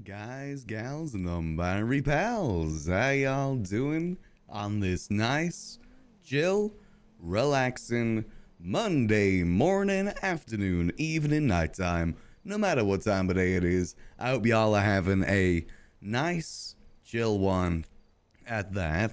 Guys, gals, and non-binary pals, how y'all doing on this nice, chill, relaxing Monday morning, afternoon, evening, nighttime, no matter what time of day it is? I hope y'all are having a nice, chill one at that.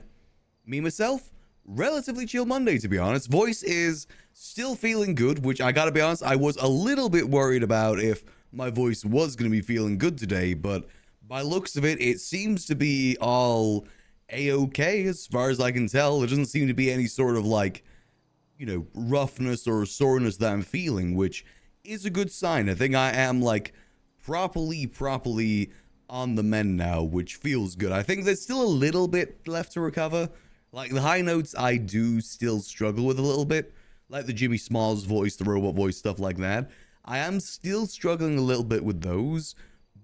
Me, myself, relatively chill Monday, to be honest. Voice is still feeling good, which I gotta be honest, I was a little bit worried about if my voice was going to be feeling good today, but by looks of it, it seems to be all a-okay as far as I can tell. There doesn't seem to be any sort of roughness or soreness that I'm feeling, which is a good sign. I think I am properly on the mend now, which feels good. I think there's still a little bit left to recover. Like the high notes I do still struggle with a little bit, like the Jimmy Smalls voice, the robot voice, stuff like that. I am still struggling a little bit with those,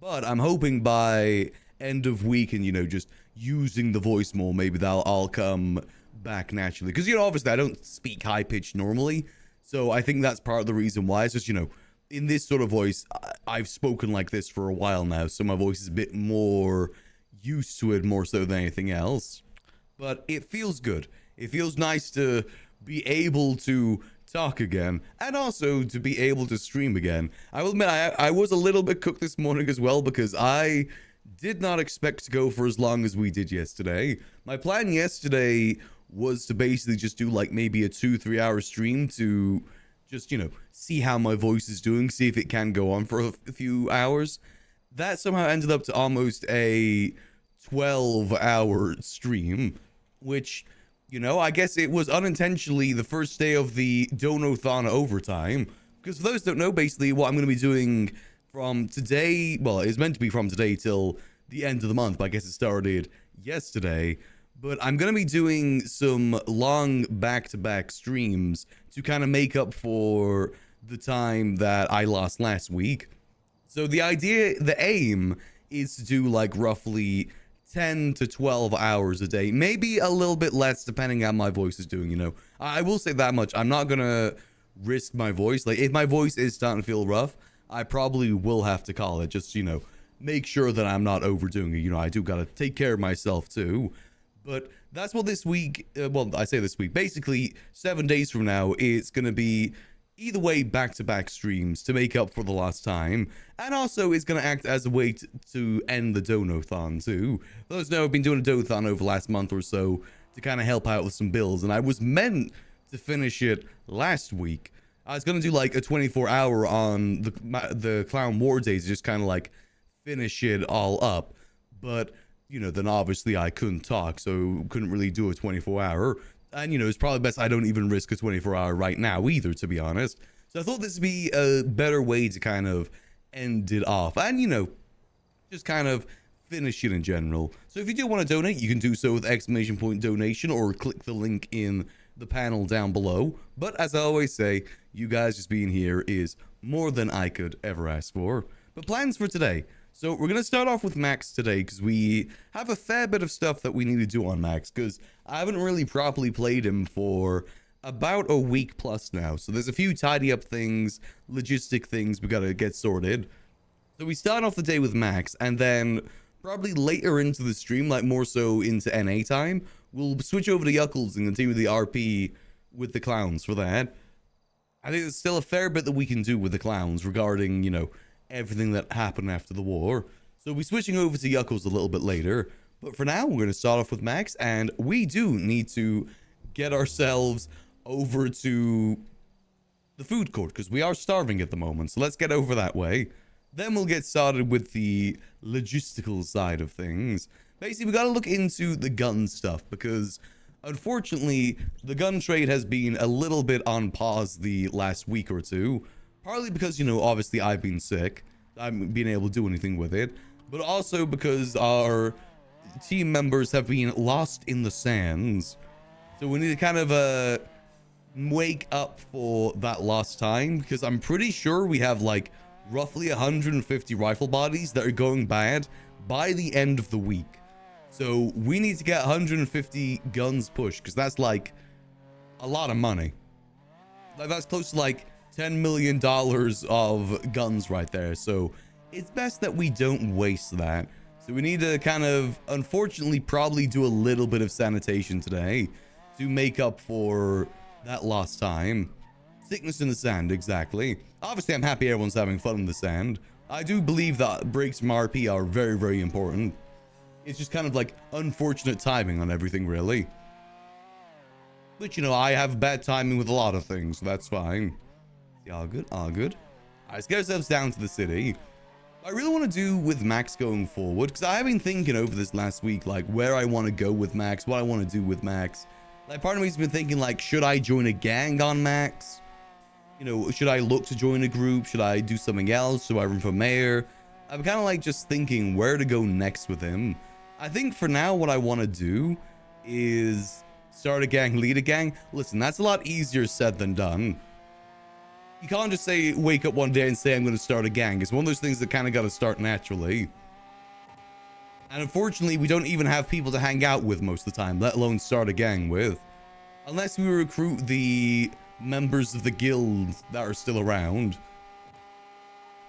but I'm hoping by end of week and, just using the voice more, maybe that'll all come back naturally. Because, obviously I don't speak high pitched normally, so I think that's part of the reason why. It's just, in this sort of voice, I've spoken like this for a while now, so my voice is a bit more used to it more so than anything else. But it feels good. It feels nice to be able to talk again, and also to be able to stream again. I will admit, I was a little bit cooked this morning as well, because I did not expect to go for as long as we did yesterday. My plan yesterday was to basically just do maybe a 2-3 hour stream to just, see how my voice is doing, see if it can go on for a few hours. That somehow ended up to almost a 12-hour stream, which, I guess it was unintentionally the first day of the Donathon overtime. Because for those who don't know, basically what I'm going to be doing from today, well, it's meant to be from today till the end of the month, but I guess it started yesterday. But I'm going to be doing some long back-to-back streams to kind of make up for the time that I lost last week. So the aim is to do roughly 10 to 12 hours a day, maybe a little bit less depending on how my voice is doing. I will say that much. I'm not gonna risk my voice. If my voice is starting to feel rough, I probably will have to call it, just make sure that I'm not overdoing it. I do gotta take care of myself too. But that's what this week, I say this week, basically 7 days from now, it's gonna be either way back-to-back streams to make up for the lost time, and also it's going to act as a way to end the Donathon too. Those know I've been doing a Donathon over the last month or so to kind of help out with some bills, and I was meant to finish it last week. I was going to do a 24-hour on the Clown War days, just kind of finish it all up, but then obviously I couldn't talk, so couldn't really do a 24-hour. And, it's probably best I don't even risk a 24-hour right now either, to be honest. So I thought this would be a better way to kind of end it off. And, just kind of finish it in general. So if you do want to donate, you can do so with ! donation or click the link in the panel down below. But as I always say, you guys just being here is more than I could ever ask for. But plans for today. So we're going to start off with Max today, because we have a fair bit of stuff that we need to do on Max, because I haven't really properly played him for about a week plus now. So there's a few tidy up things, logistic things we got to get sorted. So we start off the day with Max, and then probably later into the stream, more so into NA time, we'll switch over to Yuckles and continue the RP with the clowns for that. I think there's still a fair bit that we can do with the clowns regarding, everything that happened after the war. So we'll be switching over to Yuckles a little bit later. But for now, we're going to start off with Max, and we do need to get ourselves over to the food court, because we are starving at the moment. So let's get over that way. Then we'll get started with the logistical side of things. Basically, we got to look into the gun stuff, because unfortunately, the gun trade has been a little bit on pause the last week or two. Partly because, obviously I've been sick. I haven't been able to do anything with it. But also because our team members have been lost in the sands. So we need to kind of wake up for that lost time. Because I'm pretty sure we have roughly 150 rifle bodies that are going bad by the end of the week. So we need to get 150 guns pushed. Because that's a lot of money. That's close to $10 million of guns right there. So it's best that we don't waste that. So we need to kind of, unfortunately, probably do a little bit of sanitation today to make up for that lost time. Sickness in the sand, exactly. Obviously, I'm happy everyone's having fun in the sand. I do believe that breaks from RP are very, very important. It's just kind of like unfortunate timing on everything, really. But, you know, I have bad timing with a lot of things, so that's fine. Yeah, all good, all good. All right, let's get ourselves down to the city. I really want to do with Max going forward, because I have been thinking over this last week, like, where I want to go with Max, what I want to do with Max. Like, part of me's been thinking, like, should I join a gang on Max? You know, should I look to join a group? Should I do something else? Should I run for mayor? I'm kind of like just thinking where to go next with him. I think for now, what I want to do is start a gang, lead a gang. Listen, that's a lot easier said than done. You can't just say, wake up one day and say, I'm going to start a gang. It's one of those things that kind of got to start naturally. And unfortunately, we don't even have people to hang out with most of the time, let alone start a gang with. Unless we recruit the members of the guild that are still around.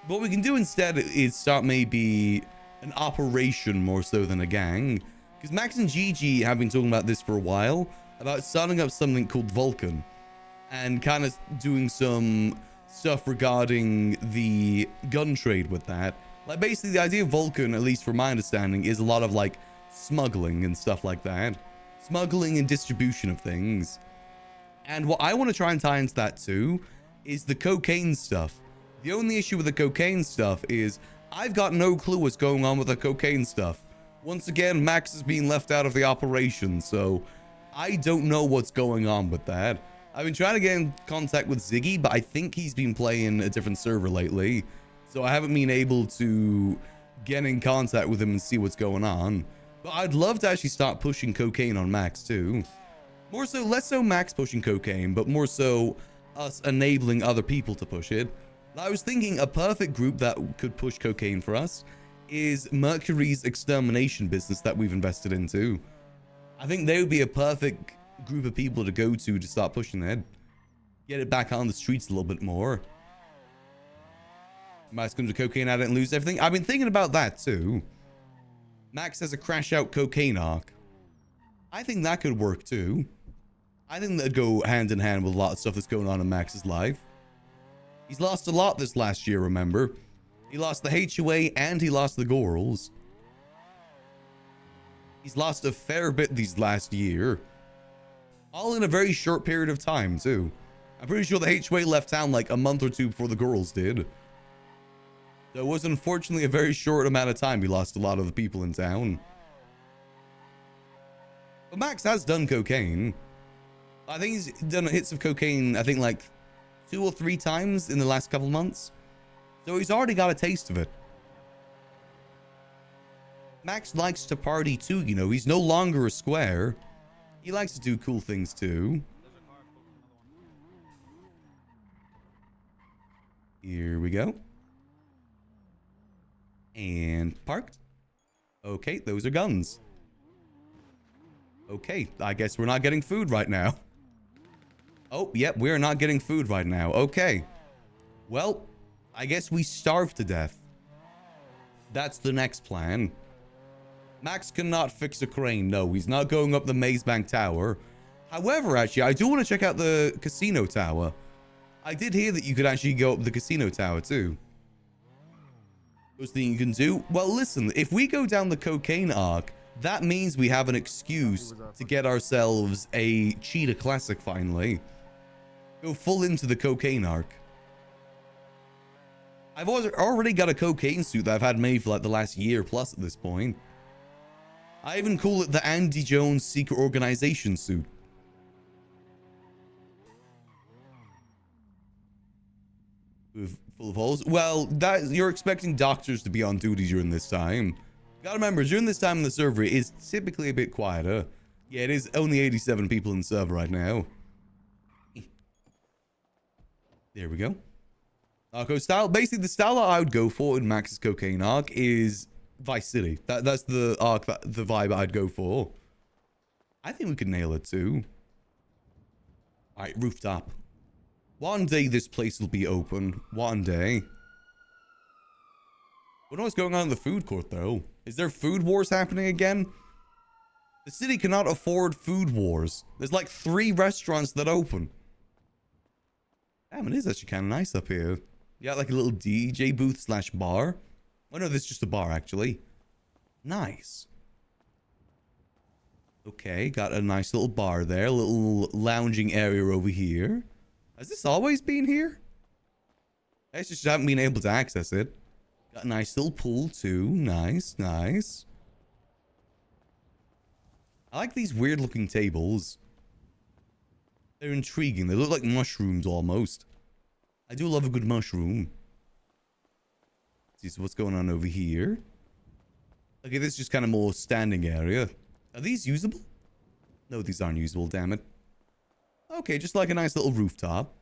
What we can do instead is start maybe an operation more so than a gang. Because Max and Gigi have been talking about this for a while, about starting up something called Vulcan. And kind of doing some stuff regarding the gun trade with that. Like, basically, the idea of Vulcan, at least from my understanding, is a lot of, like, smuggling and stuff like that. Smuggling and distribution of things. And what I want to try and tie into that, too, is the cocaine stuff. The only issue with the cocaine stuff is I've got no clue what's going on with the cocaine stuff. Once again, Max is being left out of the operation, so I don't know what's going on with that. I've been trying to get in contact with Ziggy, but I think he's been playing a different server lately. So I haven't been able to get in contact with him and see what's going on. But I'd love to actually start pushing cocaine on Max too. More so, less so Max pushing cocaine, but more so us enabling other people to push it. I was thinking a perfect group that could push cocaine for us is Mercury's extermination business that we've invested into. I think they would be a perfect group of people to go to start pushing it. Get it back on the streets a little bit more. Max comes to cocaine addict and lose everything. I've been thinking about that too. Max has a crash out cocaine arc. I think that could work too. I think that'd go hand in hand with a lot of stuff that's going on in Max's life. He's lost a lot this last year, remember? He lost the HOA and he lost the Gorals. He's lost a fair bit these last year. All in a very short period of time, too. I'm pretty sure the HOA left town like a month or two before the girls did. So it was unfortunately a very short amount of time he lost a lot of the people in town. But Max has done cocaine. I think he's done hits of cocaine, I think like 2 or 3 times in the last couple months. So he's already got a taste of it. Max likes to party too, you know. He's no longer a square. He likes to do cool things too. Here we go. And parked. Okay, those are guns. Okay, I guess we're not getting food right now. Oh, yep, we're not getting food right now. Okay. Well, I guess we starve to death. That's the next plan. Max cannot fix a crane. No, he's not going up the Maze Bank Tower. However, actually, I do want to check out the casino tower. I did hear that you could actually go up the casino tower too. First thing you can do? Well, listen, if we go down the cocaine arc, that means we have an excuse to get ourselves a cheetah classic finally. Go full into the cocaine arc. I've already got a cocaine suit that I've had made for like the last year plus at this point. I even call it the Andy Jones secret organization suit. Full of holes. Well, that you're expecting doctors to be on duty during this time. Gotta remember, during this time in the server, it is typically a bit quieter. Yeah, it is only 87 people in the server right now. There we go. Narco style. Basically, the style that I would go for in Max's cocaine arc is Vice City. That's the arc, the vibe I'd go for. I think we could nail it too. All right, rooftop. One day this place will be open. One day. What was going on in the food court, though? Is there food wars happening again? The city cannot afford food wars. There's like 3 restaurants that open. Damn, it is actually kind of nice up here. You got like a little DJ booth slash bar. Oh no, this is just a bar, actually. Nice. Okay, got a nice little bar there. A little lounging area over here. Has this always been here? I just haven't been able to access it. Got a nice little pool too. Nice, nice. I like these weird looking tables. They're intriguing. They look like mushrooms almost. I do love a good mushroom. Let's see, so what's going on over here? Okay, this is just kind of more standing area. Are these usable? No, these aren't usable, damn it. Okay, just like a nice little rooftop.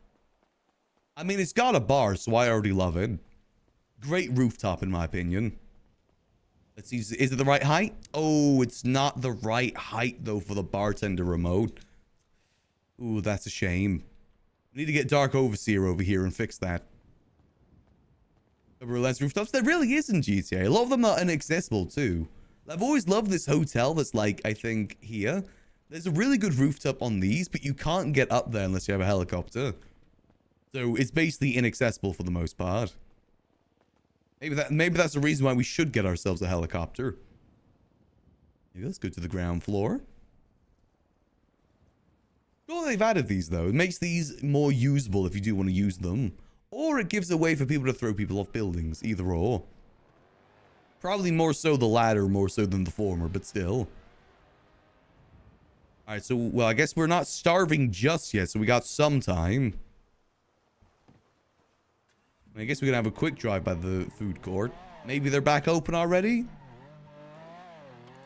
I mean, it's got a bar, so I already love it. Great rooftop, in my opinion. Let's see, is it the right height? Oh, it's not the right height, though, for the bartender remote. Ooh, that's a shame. We need to get Dark Overseer over here and fix that. Less rooftops? There really is in GTA. A lot of them are inaccessible, too. I've always loved this hotel that's, like, I think, here. There's a really good rooftop on these, but you can't get up there unless you have a helicopter. So, it's basically inaccessible for the most part. Maybe that's the reason why we should get ourselves a helicopter. Maybe let's go to the ground floor. Well, they've added these, though. It makes these more usable if you do want to use them. Or it gives a way for people to throw people off buildings. Either or. Probably more so the latter, more so than the former, but still. Alright, so, well, I guess we're not starving just yet, so we got some time. I guess we can have a quick drive by the food court. Maybe they're back open already?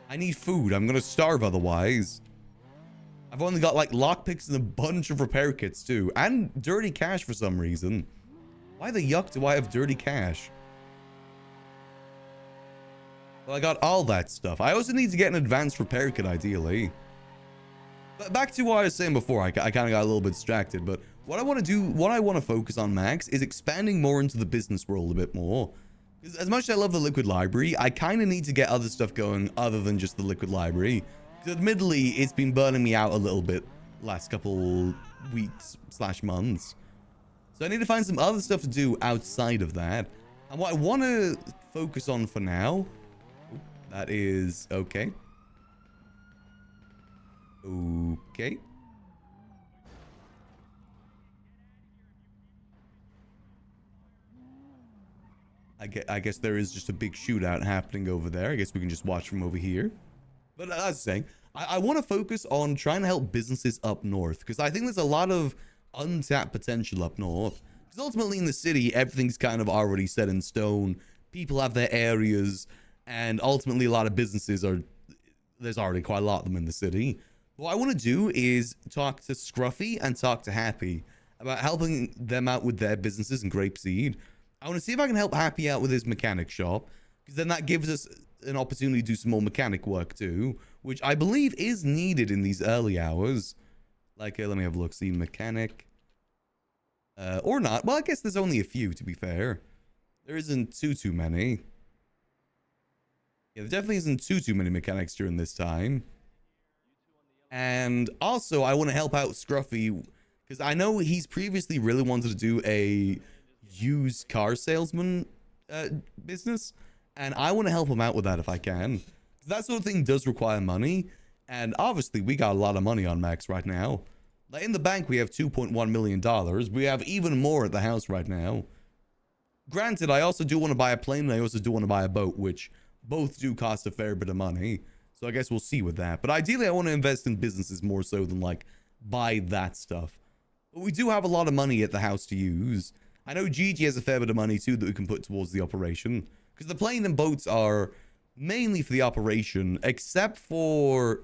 I need food. I'm gonna starve otherwise. I've only got like lockpicks and a bunch of repair kits too. And dirty cash for some reason. Why the yuck do I have dirty cash? Well, I got all that stuff. I also need to get an advanced repair kit ideally. But back to what I was saying before. I kind of got a little bit distracted, but what I want to do, what I want to focus on, Max, is expanding more into the business world a bit more. Because as much as I love the Liquid Library, I kind of need to get other stuff going other than just the Liquid Library. Because admittedly, it's been burning me out a little bit last couple weeks / months. So I need to find some other stuff to do outside of that. And what I want to focus on for now, that is, okay. Okay. I guess there is just a big shootout happening over there. I guess we can just watch from over here. But as I was saying, I want to focus on trying to help businesses up north. Because I think there's a lot of untapped potential up north. Because ultimately in the city, everything's kind of already set in stone. People have their areas. And ultimately a lot of businesses are... There's already quite a lot of them in the city. What I want to do is talk to Scruffy and talk to Happy about helping them out with their businesses in Grapeseed. I want to see if I can help Happy out with his mechanic shop, because then that gives us an opportunity to do some more mechanic work too, which I believe is needed in these early hours. Like, let me have a look. See, mechanic. Or not. Well, I guess there's only a few, to be fair. There isn't too many. Yeah, there definitely isn't too many mechanics during this time. And also, I want to help out Scruffy, because I know he's previously really wanted to do a used car salesman business, and I want to help him out with that if I can. That sort of thing does require money, and obviously we got a lot of money on Max right now. Like in the bank we have $2.1 million. We have even more at the house right now. Granted, I also do want to buy a plane, and I also do want to buy a boat, which both do cost a fair bit of money. So I guess we'll see with that. But ideally I want to invest in businesses more so than like buy that stuff. But we do have a lot of money at the house to use. I know Gigi has a fair bit of money too that we can put towards the operation. Because the plane and boats are mainly for the operation, except for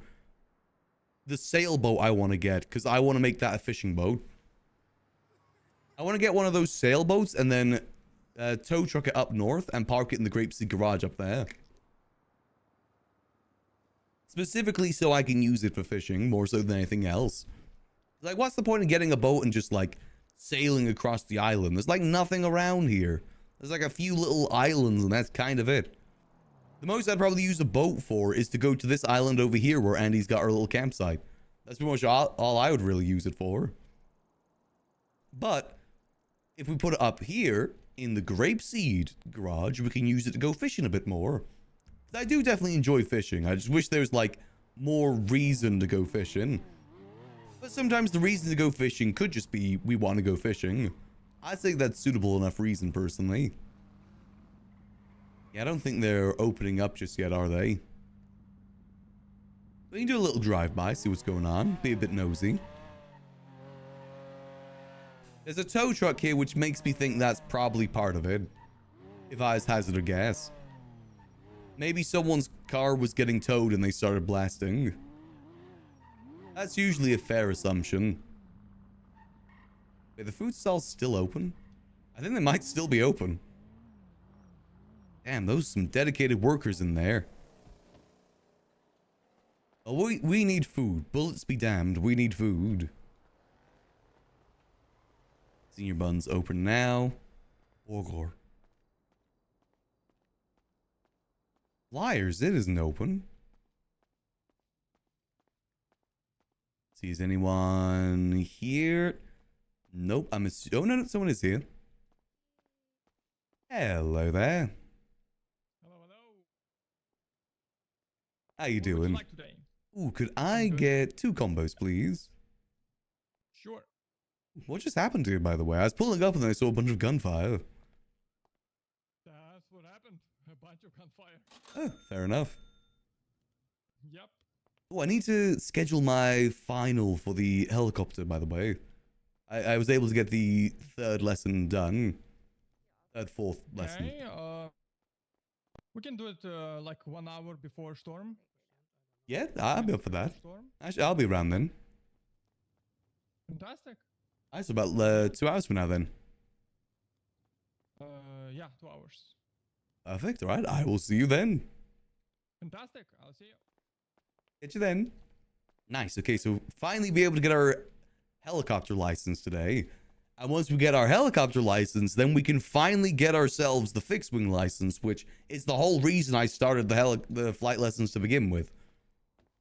the sailboat I want to get, because I want to make that a fishing boat. I want to get one of those sailboats and then tow truck it up north and park it in the Grapeseed garage up there. Specifically so I can use it for fishing more so than anything else. Like, what's the point of getting a boat and just like sailing across the island? There's like nothing around here. There's like a few little islands and that's kind of it. The most I'd probably use a boat for is to go to this island over here where Andy's got her little campsite. That's pretty much all I would really use it for. But if we put it up here in the grapeseed garage, we can use it to go fishing a bit more. I do definitely enjoy fishing. I just wish there was like more reason to go fishing. But sometimes the reason to go fishing could just be we want to go fishing. I think that's suitable enough reason personally. Yeah, I don't think they're opening up just yet, are they? We can do a little drive-by, see what's going on, be a bit nosy. There's a tow truck here, which makes me think that's probably part of it. If I was hazard a guess. Maybe someone's car was getting towed and they started blasting. That's usually a fair assumption. Wait, the food stall's still open? I think they might still be open. Damn, those are some dedicated workers in there. Oh, we need food. Bullets be damned. We need food. Senior Bun's open now. Orgor. Flyers, it isn't open. See, is anyone here? Nope, I'm assuming. Oh, no, someone is here. Hello there. Hello, hello. How you What would you doing? like today? Ooh, could I Good. get 2 combos, please? Sure. What just happened to you, by the way? I was pulling up and I saw a bunch of gunfire. That's what happened. A bunch of gunfire. Oh, fair enough. Yep. Oh, I need to schedule my final for the helicopter, by the way. I was able to get the 3rd lesson done. 4th lesson. Okay, we can do it like 1 hour before storm. Yeah, I'll be up for that. Storm. Actually, I'll be around then. Fantastic. That's about 2 hours from now then. Yeah, 2 hours. Perfect. All right, I will see you then. Fantastic. I'll see you. Get you then. Nice. Okay, so finally be able to get our helicopter license today. And once we get our helicopter license, then we can finally get ourselves the fixed wing license, which is the whole reason I started the flight lessons to begin with.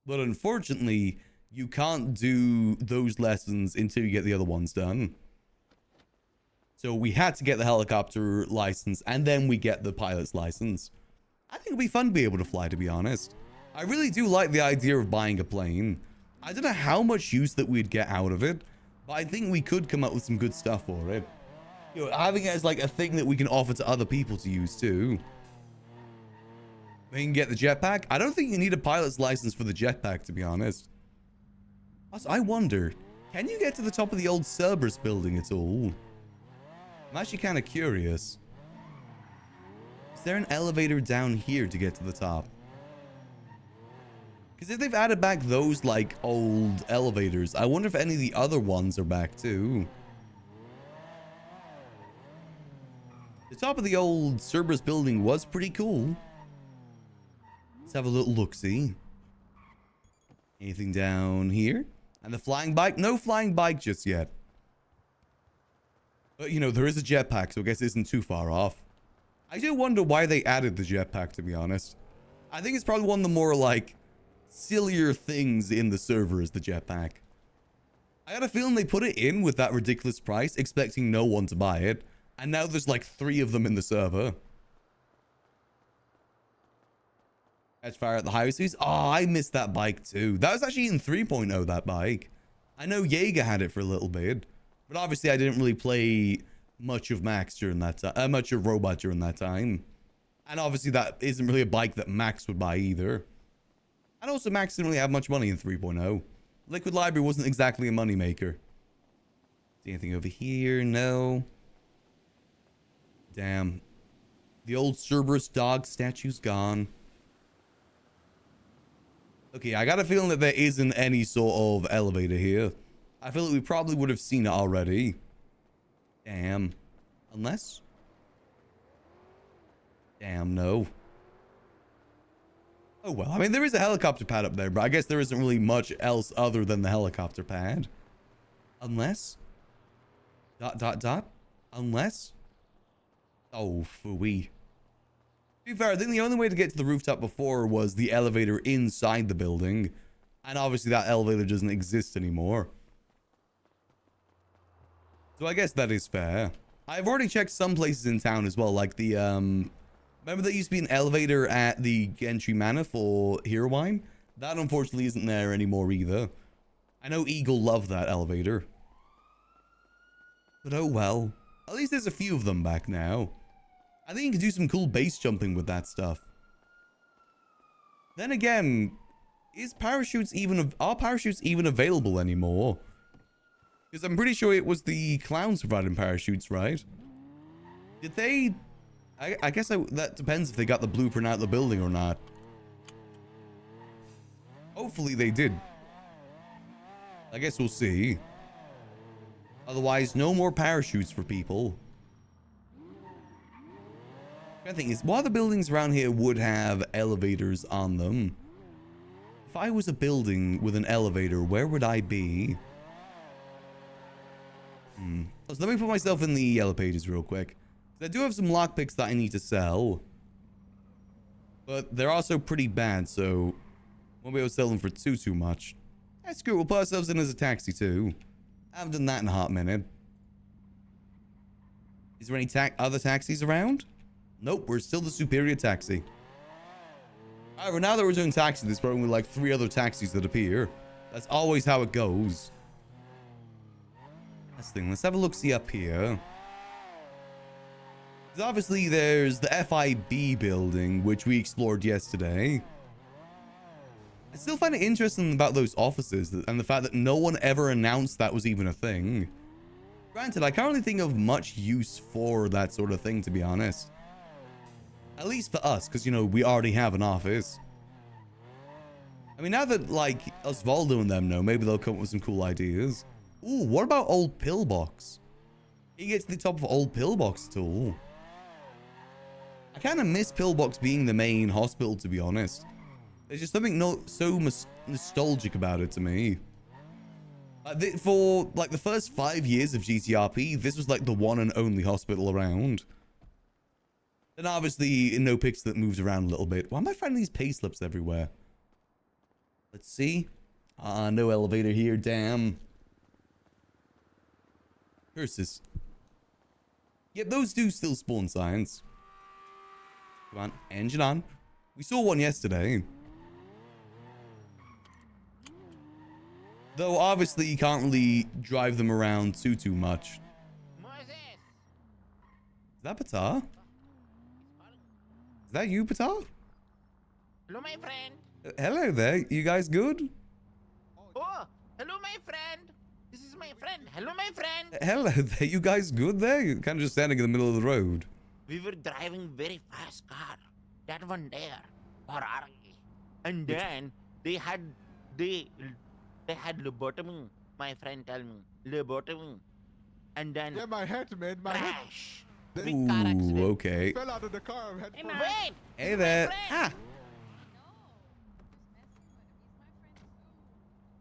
But unfortunately, you can't do those lessons until you get the other ones done. So we had to get the helicopter license and then we get the pilot's license. I think it'd be fun to be able to fly, to be honest. I really do like the idea of buying a plane. I don't know how much use that we'd get out of it, but I think we could come up with some good stuff for it. You know, having it as like a thing that we can offer to other people to use too. We can get the jetpack. I don't think you need a pilot's license for the jetpack, to be honest. Also, I wonder, can you get to the top of the old Cerberus building at all? I'm actually kind of curious. Is there an elevator down here to get to the top? Because if they've added back those, like, old elevators, I wonder if any of the other ones are back, too. The top of the old Cerberus building was pretty cool. Let's have a little look-see. Anything down here? And the flying bike? No flying bike just yet. But, you know, there is a jetpack, so I guess it isn't too far off. I do wonder why they added the jetpack, to be honest. I think it's probably one of the more, like, sillier things in the server is the jetpack. I got a feeling they put it in with that ridiculous price, expecting no one to buy it. And now there's like 3 of them in the server. Catch fire at the highway speeds. Oh, I missed that bike too. That was actually in 3.0, that bike. I know Jaeger had it for a little bit. But obviously I didn't really play much of Max during that time. Much of Robot during that time. And obviously that isn't really a bike that Max would buy either. And also Max didn't really have much money in 3.0. Liquid Library wasn't exactly a moneymaker. See anything over here? No. Damn. The old Cerberus dog statue's gone. Okay, I got a feeling that there isn't any sort of elevator here. I feel like we probably would have seen it already. Damn. Unless... Damn, no. Oh, well. I mean, there is a helicopter pad up there, but I guess there isn't really much else other than the helicopter pad. Unless... Unless... Oh, phooey. To be fair, I think the only way to get to the rooftop before was the elevator inside the building. And obviously that elevator doesn't exist anymore. So I guess that is fair. I've already checked some places in town as well, like the, remember there used to be an elevator at the Gentry Manor for Hero Wine? That unfortunately isn't there anymore either. I know Eagle loved that elevator. But oh well. At least there's a few of them back now. I think you can do some cool base jumping with that stuff. Then again, are parachutes even available anymore? Because I'm pretty sure it was the clowns providing parachutes, right? Did they... I guess that depends if they got the blueprint out of the building or not. Hopefully they did. I guess we'll see. Otherwise, no more parachutes for people. The thing is, what other buildings around here would have elevators on them? If I was a building with an elevator, where would I be? So let me put myself in the yellow pages real quick. I do have some lockpicks that I need to sell. But they're also pretty bad, so won't be able to sell them for too much. That's good. We'll put ourselves in as a taxi too. I haven't done that in a hot minute. Is there any other taxis around? Nope, we're still the superior taxi. However, now that we're doing taxi, there's probably like 3 other taxis that appear. That's always how it goes. Let's have a look-see up here. Obviously, there's the FIB building, which we explored yesterday. I still find it interesting about those offices and the fact that no one ever announced that was even a thing. Granted, I can't really think of much use for that sort of thing, to be honest. At least for us, because, you know, we already have an office. I mean, now that, like, Osvaldo and them know, maybe they'll come up with some cool ideas. Ooh, what about Old Pillbox? He gets to the top of Old Pillbox at all. I kind of miss Pillbox being the main hospital, to be honest. There's just something so nostalgic about it to me. For like the first 5 years of GTRP, this was like the one and only hospital around. Then obviously in Nopixel that moves around a little bit. Why am I finding these payslips everywhere? Let's see. No elevator here, damn. Curses. Yep, those do still spawn signs. Come on, engine on. We saw one yesterday. Though obviously you can't really drive them around too much. Is that Patar? Is that you, Patar? Hello, my friend. Hello there. You guys good? Oh, hello, my friend. This is my friend. Hello, my friend. Hello there. You guys good there? You're kind of just standing in the middle of the road. We were driving very fast car. That one there. Ferrari. And then they had lobotomy. My friend tell me. Lobotomy. And then Yeah, my head, man. My head. crash. Big car accident. Ooh, okay. Fell out of the car. Head Hey, first. wait. Hey there. Ah.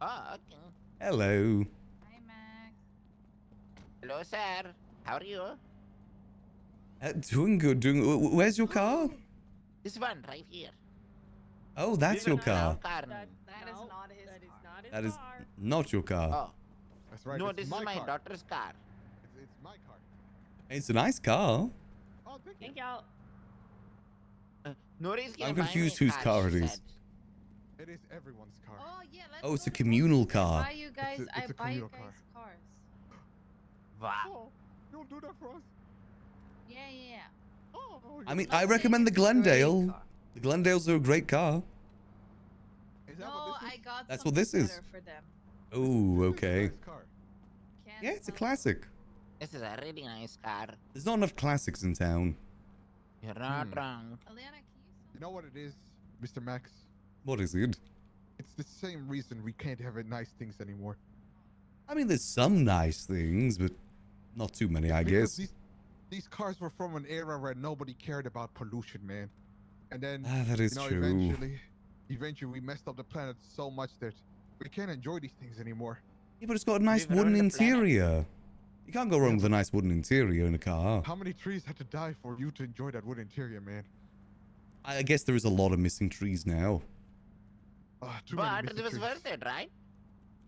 Oh, okay. Hello. Hi, Max. Hello, sir. How are you? Doing good. Where's your car? This one right here. Oh, that's your car. That is not his car. That is not your car. Oh, That's right. no, it's this is my my car. daughter's car. It's my car. It's a nice car. Oh, thank you. Thank y'all. Nobody's gonna I'm buy me confused a whose car she it is. said. It is everyone's car. Oh yeah. Let's Oh, it's go a to communal Nopixel. car. I buy you guys. It's I a buy you communal guys cars. Wow. Oh, you'll do that for us? Yeah. Oh, I mean, you're I nice. recommend the It's a great Glendale. car. The Glendales are a great car. Is that No, what this I is? got. That's what this something is. better for them. Oh, This is a okay. nice car. Can't Yeah, it's a tell. classic. This is a really nice car. There's not enough classics in town. You're not Hmm. wrong. Eliana, can you? You know what it is, Mr. Max? What is it? It's the same reason we can't have nice things anymore. I mean, there's some nice things, but not too many, I Because guess. These cars were from an era where nobody cared about pollution, man. And then, Ah, that is you know, true. eventually we messed up the planet so much that we can't enjoy these things anymore. Yeah, but it's got a nice We've wooden ruined the planet. interior. You can't go wrong with a nice wooden interior in a car. How many trees had to die for you to enjoy that wood interior, man? I guess there is a lot of missing trees now. Too many But missing it was trees. worth it, right?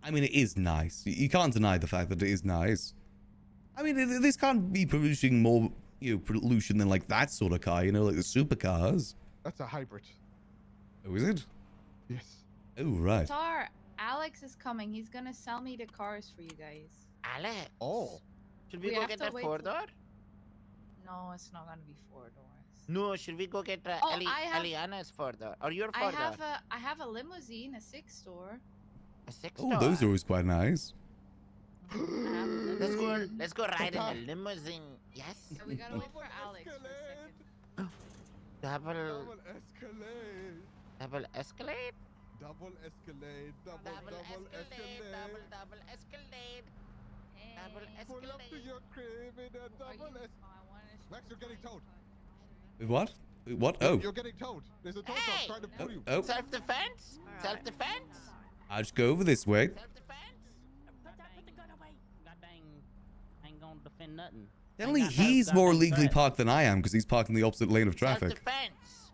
I mean, it is nice. You can't deny the fact that it is nice. I mean, this can't be producing more, pollution than like that sort of car, like the supercars. That's a hybrid. Oh, is it? Yes. Oh, right. Star, Alex is coming. He's gonna sell me the cars for you guys. Alex. Oh. Should we We go have get to that wait 4-door? No, it's not gonna be 4 doors. No, should we go get Oh, I have- Eliana's 4-door? Or your 4-door? I have a limousine, a 6-door. A 6-door? Oh, those are always quite nice. Let's go ride in a Okay. limousine. Yes. So we gotta wait for Alex for a second. Double Double Escalade. double escalade. Double Escalade. Double Escalade. Double escalade. Hey. Double Pull up to escalade. your crib in a Are double you- Escalade. I wanna show Max, you're getting my towed. car. Wait, what? Wait, what? Oh. You're getting towed. There's a tow Hey! truck trying to pull you. Oh. Self-defense. Self-defense. I'll just go over this way. Self-defense. Put the gun away. God dang, I ain't gonna defend nothing. Generally, Ain't got no he's more goddamn legally threat. parked than I am because he's parked in the opposite lane of traffic. Self-defense.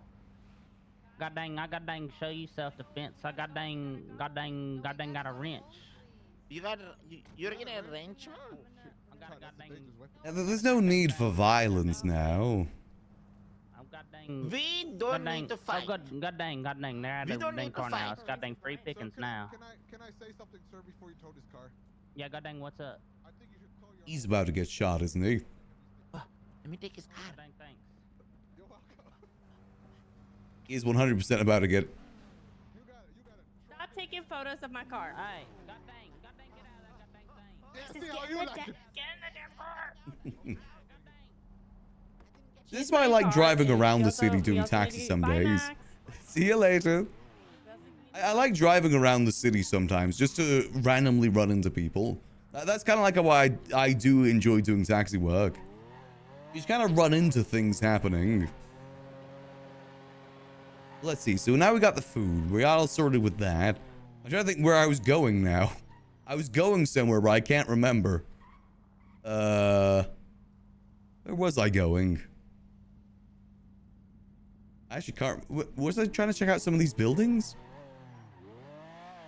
God dang, I got dang show you self-defense. I got dang got a wrench. You're getting a wrench? I got a god dang, There's no need for violence now. I got dang. We God don't dang, need to oh, fight. God dang, they're at We the don't dang need to corner fight. house. God dang, free Sir, pickings can now. Can I say something, sir, before you tow this car? Yeah, god dang, what's up? I think you should call your. He's about to get shot, isn't he? Let me take his God car. dang, thanks. You're welcome. He's 100% about to get. You got it. You got it. Stop taking photos of my car. Hey, god dang, get out of that god dang thing. Yeah, Just see get how in you the like da- it. get in the damn car. This is why I like driving around the city doing taxi some days. See you later. I like driving around the city sometimes just to randomly run into people. That's kind of like why I do enjoy doing taxi work. You just kind of run into things happening. Let's see. So now we got the food. We got all sorted with that. I'm trying to think where I was going now. I was going somewhere, but I can't remember. Where was I going? I actually can't. Was I trying to check out some of these buildings?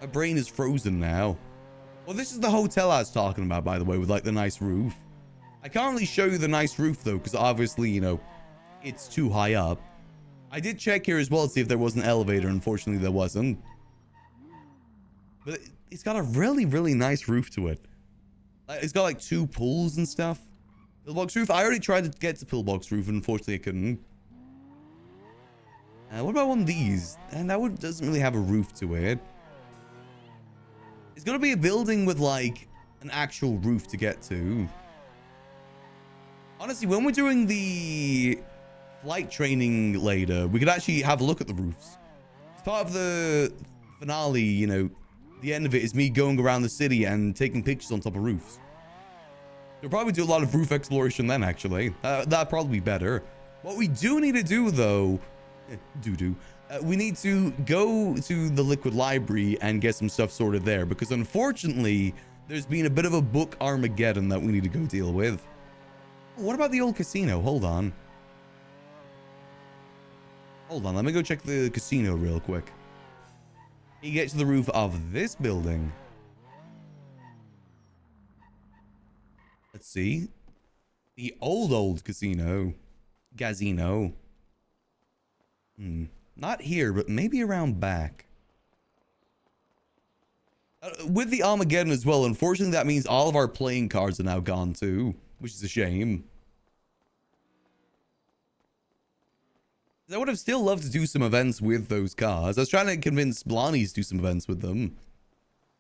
My brain is frozen now. Well, this is the hotel I was talking about, by the way, with like the nice roof. I can't really show you the nice roof though, because obviously, it's too high up. I did check here as well to see if there was an elevator. Unfortunately, there wasn't. But it's got a really, really nice roof to it. It's got like 2 pools and stuff. Pillbox roof. I already tried to get to pillbox roof, and unfortunately, I couldn't. What about one of these? And that one doesn't really have a roof to it. It's gonna be a building with like an actual roof to get to. Honestly, when we're doing the flight training later, we could actually have a look at the roofs. It's part of the finale, the end of it is me going around the city and taking pictures on top of roofs. We'll probably do a lot of roof exploration then, actually. That'd probably be better. What we do need to do, though, we need to go to the Liquid Library and get some stuff sorted there, because unfortunately, there's been a bit of a book Armageddon that we need to go deal with. What about the old casino? Hold on. Let me go check the casino real quick. You get to the roof of this building. Let's see. The old casino. Gazino. Not here, but maybe around back. With the Armageddon as well, unfortunately, that means all of our playing cards are now gone too, which is a shame. I would have still loved to do some events with those cars. I was trying to convince Blondie to do some events with them.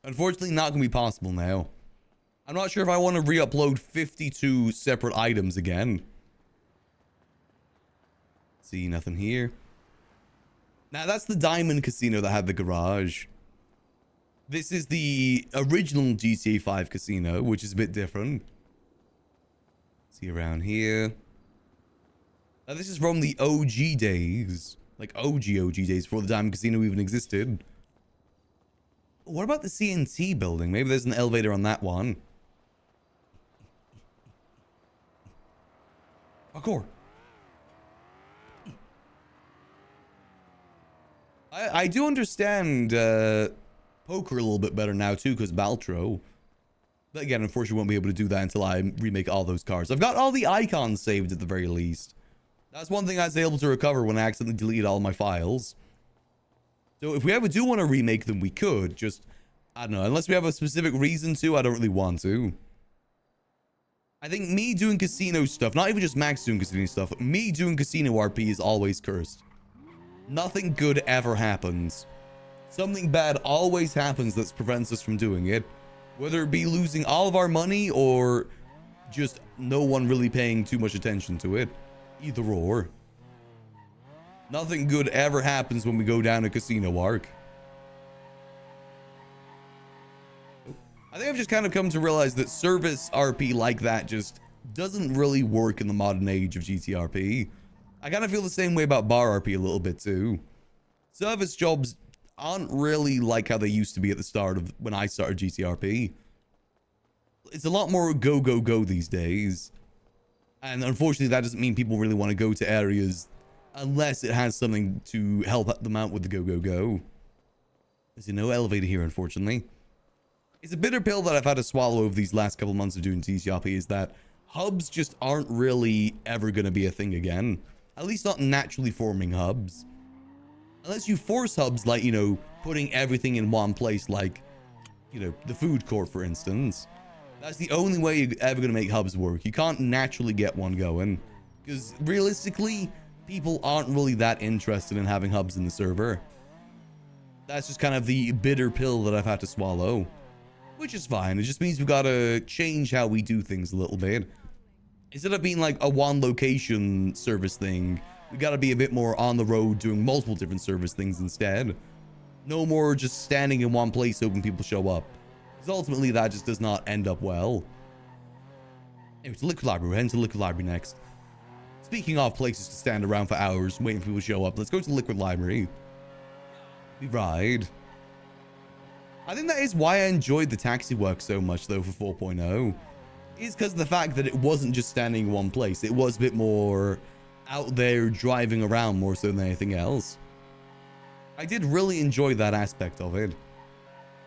Unfortunately, not going to be possible now. I'm not sure if I want to re-upload 52 separate items again. See, nothing here. Now, that's the Diamond Casino that had the garage. This is the original GTA 5 casino, which is a bit different. See around here. Now, this is from the OG days. Like OG days, before the Diamond Casino even existed. What about the CNT building? Maybe there's an elevator on that one. Parkour. I do understand poker a little bit better now too, because Baltro. But again, unfortunately, won't be able to do that until I remake all those cars. I've got all the icons saved at the very least. That's one thing I was able to recover when I accidentally deleted all my files. So if we ever do want to remake them, we could. Just, I don't know, unless we have a specific reason to, I don't really want to. I think me doing casino stuff, not even just Max doing casino stuff, me doing casino RP is always cursed. Nothing good ever happens. Something bad always happens that prevents us from doing it. Whether it be losing all of our money or just no one really paying too much attention to it. Either or. Nothing good ever happens when we go down a casino arc. I think I've just kind of come to realize that service RP like that just doesn't really work in the modern age of GTRP. I kind of feel the same way about bar RP a little bit too. Service jobs aren't really like how they used to be at the start of when I started GTRP. It's a lot more go, go, go these days. And unfortunately, that doesn't mean people really want to go to areas unless it has something to help them out with the go, go, go. There's no elevator here, unfortunately. It's a bitter pill that I've had to swallow over these last couple months of doing GTRP is that hubs just aren't really ever going to be a thing again. At least not naturally forming hubs. Unless you force hubs like, you know, putting everything in one place like, you know, the food court, for instance. That's the only way you're ever going to make hubs work. You can't naturally get one going. Because realistically, people aren't really that interested in having hubs in the server. That's just kind of the bitter pill that I've had to swallow. Which is fine. It just means we've got to change how we do things a little bit. Instead of being like a one location service thing, we got to be a bit more on the road doing multiple different service things instead. No more just standing in one place hoping people show up. Because ultimately that just does not end up well. Anyway, to Liquid Library. We're heading to Liquid Library next. Speaking of places to stand around for hours waiting for people to show up, let's go to the Liquid Library. We ride. I think that is why I enjoyed the taxi work so much though for 4.0. Is because of the fact that it wasn't just standing in one place. It was a bit more out there driving around more so than anything else. I did really enjoy that aspect of it.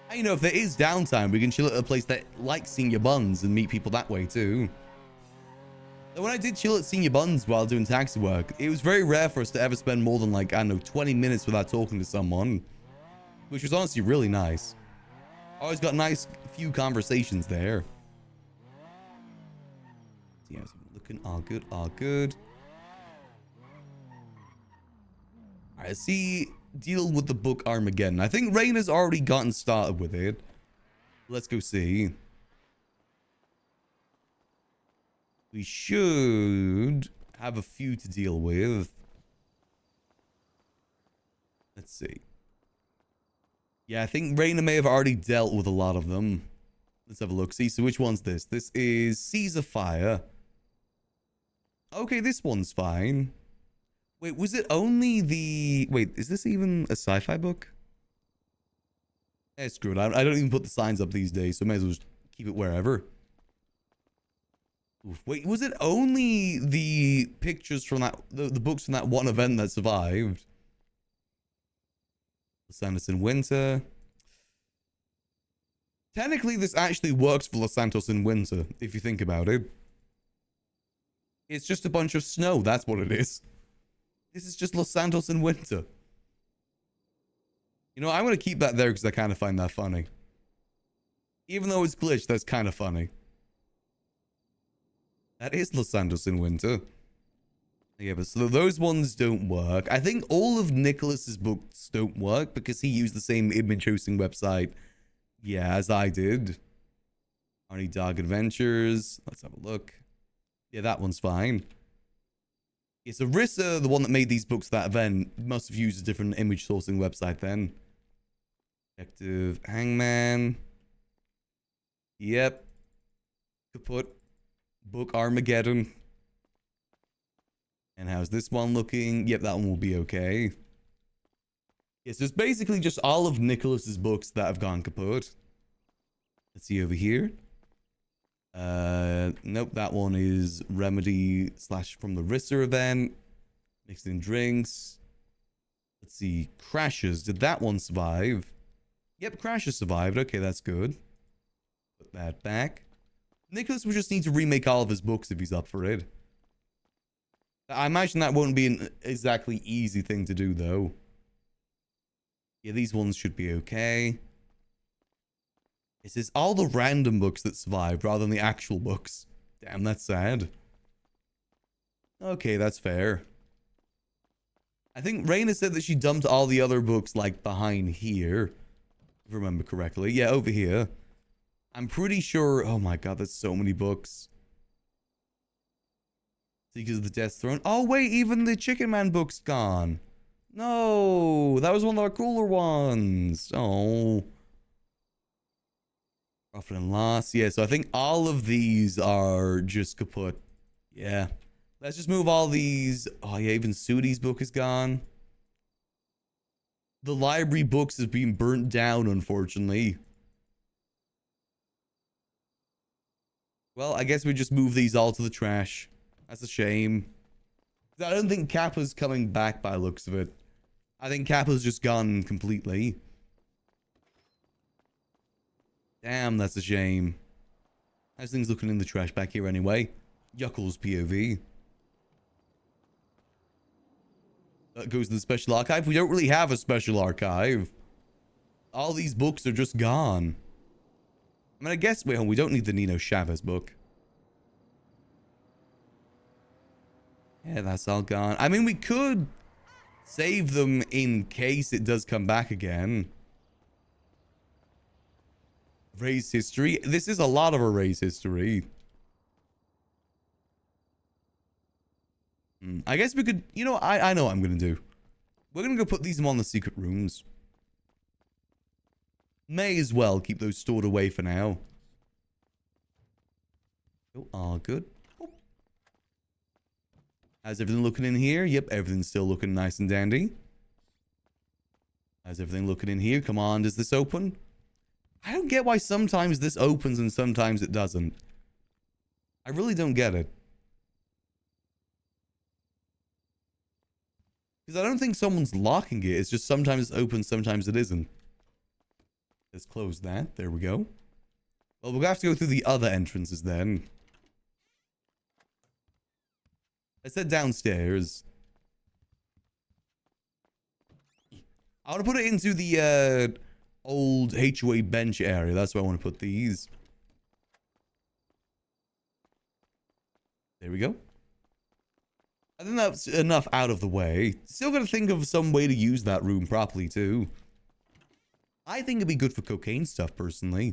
And, you know, if there is downtime, we can chill at a place that likes Senior Buns and meet people that way too. When I did chill at Senior Buns while doing taxi work, it was very rare for us to ever spend more than like, I don't know, 20 minutes without talking to someone. Which was honestly really nice. Always got nice few conversations there. Yeah, looking all good, all good. Alright, let's see. Deal with the book Armageddon. I think Rain has already gotten started with it. Let's go see. We should have a few to deal with. Let's see. Yeah, I think Raina may have already dealt with a lot of them. Let's have a look. See, so which one's this? This is Caesar Fire. Okay, this one's fine. Wait, was it only the... Wait, is this even a sci-fi book? Eh, screw it. I don't even put the signs up these days, so I may as well just keep it wherever. Oof, wait, was it only the pictures from that... The books from that one event that survived? Los Santos in winter. Technically, this actually works for Los Santos in winter, if you think about it. It's just a bunch of snow, that's what it is. This is just Los Santos in winter. You know, I'm going to keep that there because I kind of find that funny. Even though it's glitched, that's kind of funny. That is Los Santos in winter. Yeah, but so those ones don't work. I think all of Nicholas's books don't work because he used the same image hosting website, yeah, as I did. Arnie Dark Adventures. Let's have a look. Yeah, that one's fine. Yeah, so Rissa, the one that made these books for that event, must have used a different image sourcing website then. Detective Hangman. Yep. Kaput. Book Armageddon. And how's this one looking? Yep, that one will be okay. Yes, so it's basically just all of Nicholas's books that have gone kaput. Let's see over here. Nope, that one is Remedy / from the Risser event. Mixing drinks. Let's see. Crashes. Did that one survive? Yep, Crashes survived. Okay, that's good. Put that back. Nicholas would just need to remake all of his books if he's up for it. I imagine that won't be an exactly easy thing to do, though. Yeah, these ones should be okay. It says all the random books that survived rather than the actual books. Damn, that's sad. Okay, that's fair. I think Raina said that she dumped all the other books, like, behind here. If I remember correctly. Yeah, over here. I'm pretty sure... Oh my god, there's so many books. Seekers of the Death Throne. Oh, wait, even the Chicken Man book's gone. No, that was one of our cooler ones. Oh. Profit and loss. Yeah, so I think all of these are just kaput. Yeah. Let's just move all these. Oh, yeah, even Sudi's book is gone. The library books have been burnt down, unfortunately. Well, I guess we just move these all to the trash. That's a shame. I don't think Kappa's coming back by looks of it. I think Kappa's just gone completely. Damn, that's a shame. How's things looking in the trash back here anyway? Yuckle's POV. That goes to the special archive. We don't really have a special archive. All these books are just gone. I mean, I guess we don't need the Nino Chavez book. Yeah, that's all gone. I mean, we could save them in case it does come back again. Erase history. This is a lot of erase history. I guess we could... You know, I know what I'm going to do. We're going to go put these on the secret rooms. May as well keep those stored away for now. Oh, all good. Oh. How's everything looking in here? Yep, everything's still looking nice and dandy. How's everything looking in here? Come on, does this open? I don't get why sometimes this opens and sometimes it doesn't. I really don't get it. Because I don't think someone's locking it. It's just sometimes it's open, sometimes it isn't. Let's close that. There we go. Well, we'll have to go through the other entrances then. Let's head downstairs. I want to put it into the old HOA bench area. That's where I want to put these. There we go. I think that's enough out of the way. Still got to think of some way to use that room properly too. I think it'd be good for cocaine stuff personally.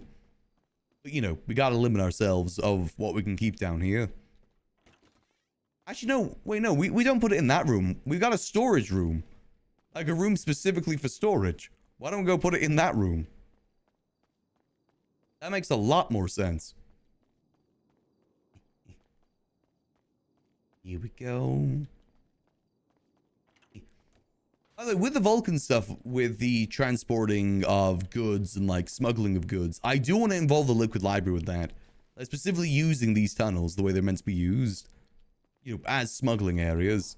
But you know, we got to limit ourselves of what we can keep down here. Actually, no. Wait, no. We don't put it in that room. We've got a storage room. Like a room specifically for storage. Why don't we go put it in that room? That makes a lot more sense. Here we go. By the way, with the Vulcan stuff, with the transporting of goods and like smuggling of goods, I do want to involve the liquid library with that. Like specifically using these tunnels the way they're meant to be used. You know, as smuggling areas.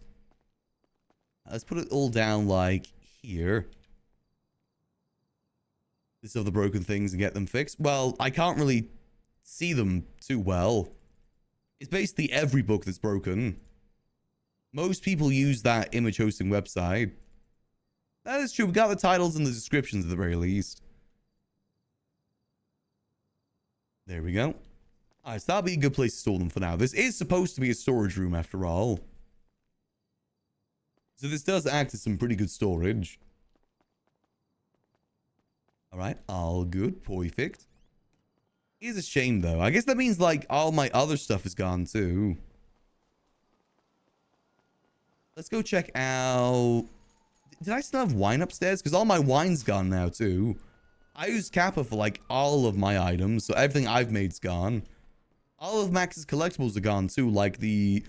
Let's put it all down like here. This of the broken things and get them fixed. Well, I can't really see them too well. It's basically every book that's broken. Most people use that image hosting website. That is true. We got the titles and the descriptions at the very least. There we go. Alright, so that'll be a good place to store them for now. This is supposed to be a storage room after all. So this does act as some pretty good storage. Alright, all good. Perfect. It's a shame though. I guess that means like all my other stuff is gone too. Let's go check out... Did I still have wine upstairs? Because all my wine's gone now too. I used Kappa for like all of my items. So everything I've made's gone. All of Max's collectibles are gone too. Like the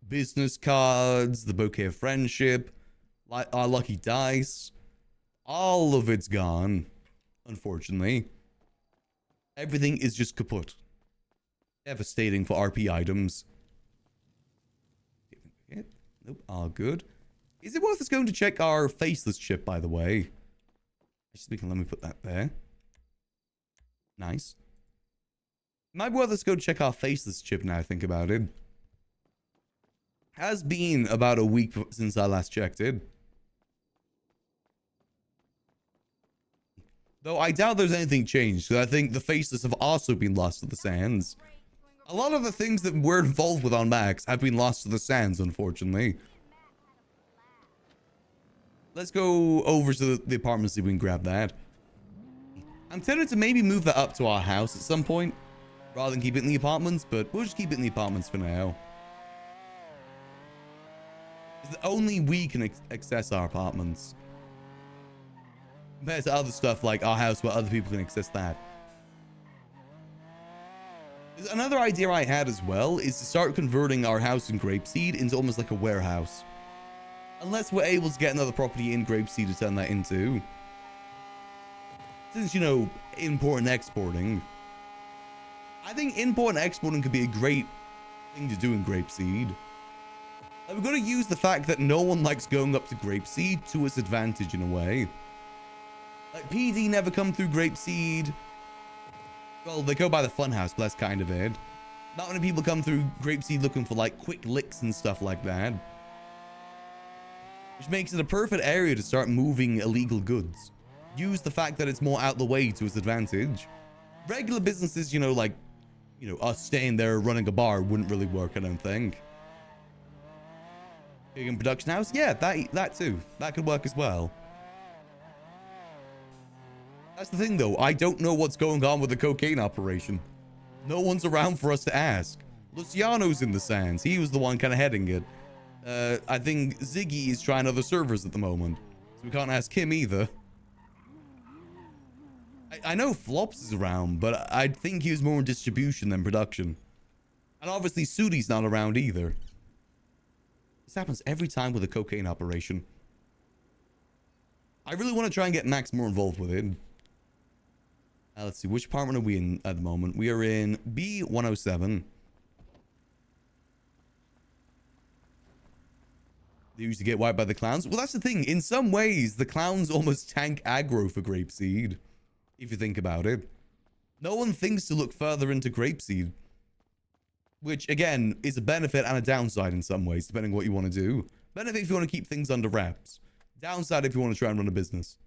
business cards, the bouquet of friendship, like our lucky dice. All of it's gone. Unfortunately. Everything is just kaput. Devastating for RP items. Nope, all good. Is it worth us going to check our faceless chip, by the way? Speaking, let me put that there. Nice. Might be worth us go check our faceless chip now I think about it. Has been about a week since I last checked it. Though I doubt there's anything changed, because I think the faceless have also been lost to the sands. A lot of the things that we're involved with on Max have been lost to the sands, unfortunately. Let's go over to the apartment, see if we can grab that. I'm tempted to maybe move that up to our house at some point, rather than keep it in the apartments, but we'll just keep it in the apartments for now. Only we can access our apartments. Compared to other stuff like our house where other people can access that. Another idea I had as well is to start converting our house in Grapeseed into almost like a warehouse. Unless we're able to get another property in Grapeseed to turn that into. Since, you know, import and exporting. I think import and exporting could be a great thing to do in Grapeseed. Like, we've got to use the fact that no one likes going up to Grapeseed to its advantage in a way. Like, PD never come through Grapeseed. Well, they go by the funhouse, but that's kind of it. Not many people come through Grapeseed looking for, like, quick licks and stuff like that. Which makes it a perfect area to start moving illegal goods. Use the fact that it's more out the way to its advantage. Regular businesses, you know, like, you know, us staying there running a bar wouldn't really work, I don't think. Big in production house? Yeah, that too. That could work as well. That's the thing, though. I don't know what's going on with the cocaine operation. No one's around for us to ask. Luciano's in the sands. He was the one kind of heading it. I think Ziggy is trying other servers at the moment. So we can't ask him either. I know Flops is around, but I think he was more in distribution than production. And obviously Sudi's not around either. This happens every time with a cocaine operation. I really want to try and get Max more involved with it. Let's see, which apartment are we in at the moment? We are in B107. They used to get wiped by the clowns. Well, that's the thing. In some ways, the clowns almost tank aggro for Grapeseed. If you think about it. No one thinks to look further into Grapeseed. Which, again, is a benefit and a downside in some ways, depending on what you want to do. Benefit if you want to keep things under wraps. Downside if you want to try and run a business.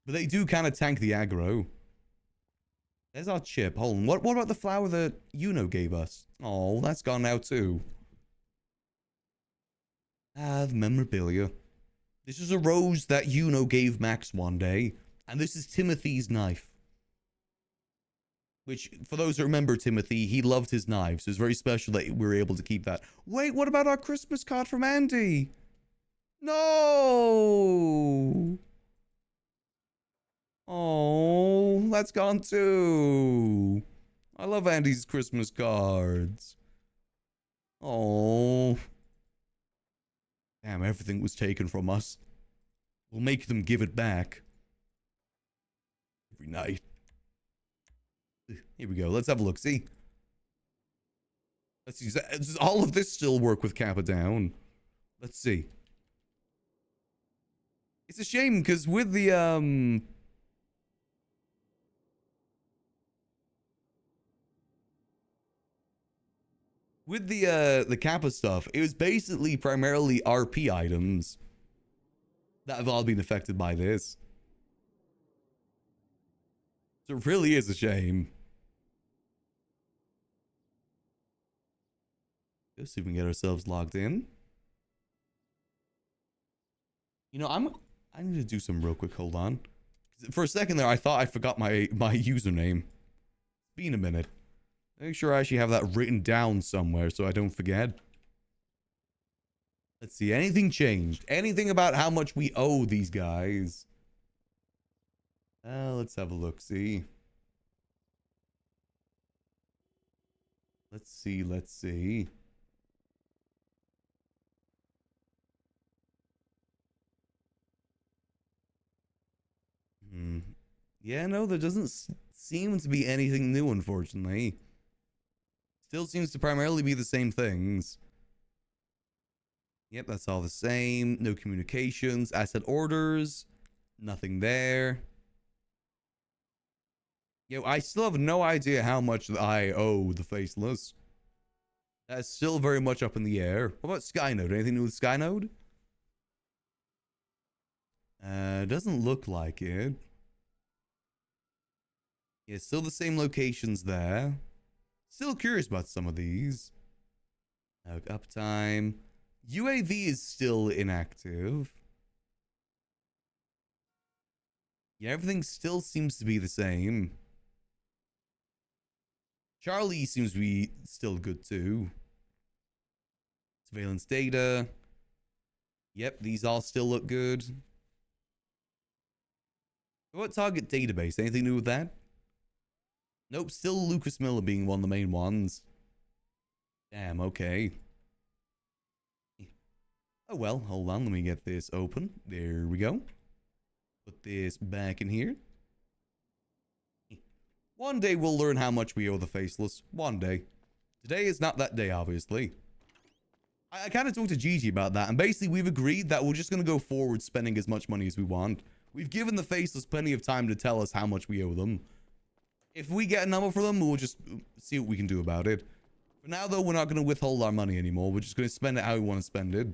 But they do kind of tank the aggro. There's our chip. Hold on. What about the flower that Yuno gave us? Oh, that's gone now too. Ah, the memorabilia. This is a rose that Yuno gave Max one day. And this is Timothy's knife. Which, for those who remember Timothy, he loved his knives. So it's very special that we were able to keep that. Wait, what about our Christmas card from Andy? No! Oh, that's gone too. I love Andy's Christmas cards. Oh. Damn, everything was taken from us. We'll make them give it back. Every night. Here we go. Let's have a look. See? Let's see. Does all of this still work with Kappa down? Let's see. It's a shame because with the Kappa stuff, it was basically primarily RP items that have all been affected by this. So it really is a shame. Let's see if we can get ourselves logged in. You know, I need to do some real quick. Hold on. For a second there, I thought I forgot my username. It's been a minute. Make sure I actually have that written down somewhere so I don't forget. Let's see. Anything changed? Anything about how much we owe these guys? Let's have a look. See. Let's see. Let's see. Yeah, no, there doesn't seem to be anything new, unfortunately. Still seems to primarily be the same things. Yep, that's all the same. No communications. Asset orders. Nothing there. Yo, I still have no idea how much I owe the Faceless. That's still very much up in the air. What about Skynode? Anything new with Skynode? Doesn't look like it. Yeah, still the same locations there. Still curious about some of these. Uptime. UAV is still inactive. Yeah, everything still seems to be the same. Charlie seems to be still good too. Surveillance data. Yep, these all still look good. What target database? Anything new with that? Nope, still Lucas Miller being one of the main ones. Damn, okay. Oh well, hold on, let me get this open. There we go. Put this back in here. One day we'll learn how much we owe the Faceless. One day. Today is not that day, obviously. I kind of talked to Gigi about that, and basically we've agreed that we're just going to go forward spending as much money as we want. We've given the Faceless plenty of time to tell us how much we owe them. If we get a number for them, we'll just see what we can do about it. For now, though, we're not going to withhold our money anymore. We're just going to spend it how we want to spend it.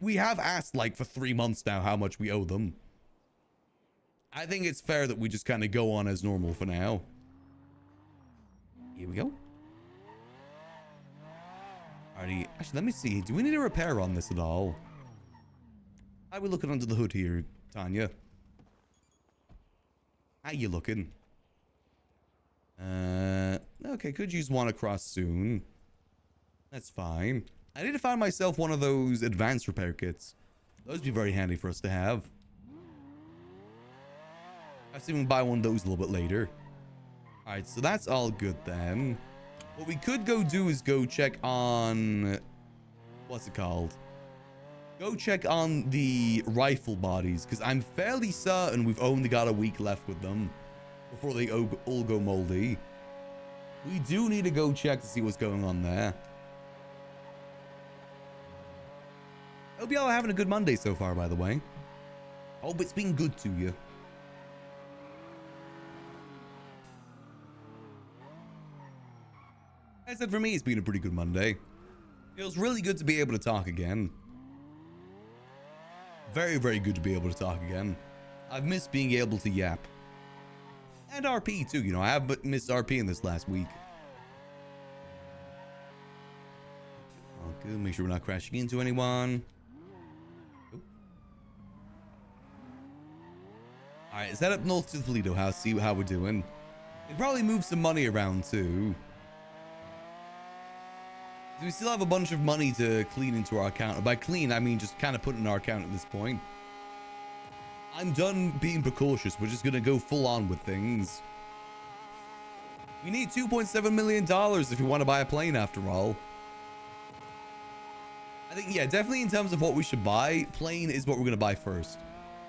We have asked, like, for 3 months now how much we owe them. I think it's fair that we just kind of go on as normal for now. Here we go. Alrighty. Actually, let me see. Do we need a repair on this at all? How are we looking under the hood here, Tanya? How you looking? Okay, could use one across soon. That's fine. I need to find myself one of those advanced repair kits. Those would be very handy for us to have. I see we can buy one of those a little bit later. Alright, so that's all good then. What we could go do is go check on... What's it called? Go check on the rifle bodies, because I'm fairly certain we've only got a week left with them before they all go moldy. We do need to go check to see what's going on there. Hope y'all are having a good Monday so far, by the way. Hope it's been good to you. I said for me, it's been a pretty good Monday. Feels really good to be able to talk again. Very, very good to be able to talk again. I've missed being able to yap. And RP too, you know, I have missed RP in this last week. Okay, make sure we're not crashing into anyone. Alright, let's head up north to the Toledo house, see how we're doing. We'll probably move some money around too. We still have a bunch of money to clean into our account. By clean, I mean just kind of put in our account at this point. I'm done being precautious. We're just going to go full on with things. We need $2.7 million if you want to buy a plane after all. I think, yeah, definitely in terms of what we should buy, plane is what we're going to buy first.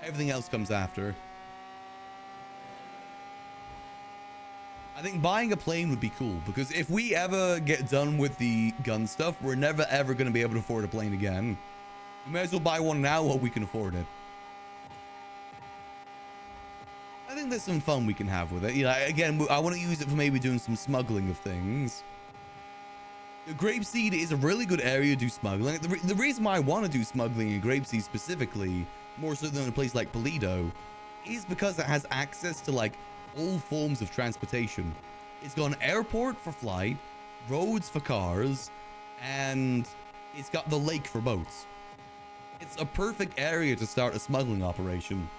Everything else comes after. I think buying a plane would be cool, because if we ever get done with the gun stuff, we're never ever going to be able to afford a plane again. We may as well buy one now while we can afford it. I think there's some fun we can have with it. You know, again, I want to use it for maybe doing some smuggling of things. The Grapeseed is a really good area to do smuggling. The reason why I want to do smuggling in Grapeseed specifically, more so than a place like Toledo, is because it has access to, like, all forms of transportation. It's got an airport for flight, roads for cars, and it's got the lake for boats. It's a perfect area to start a smuggling operation.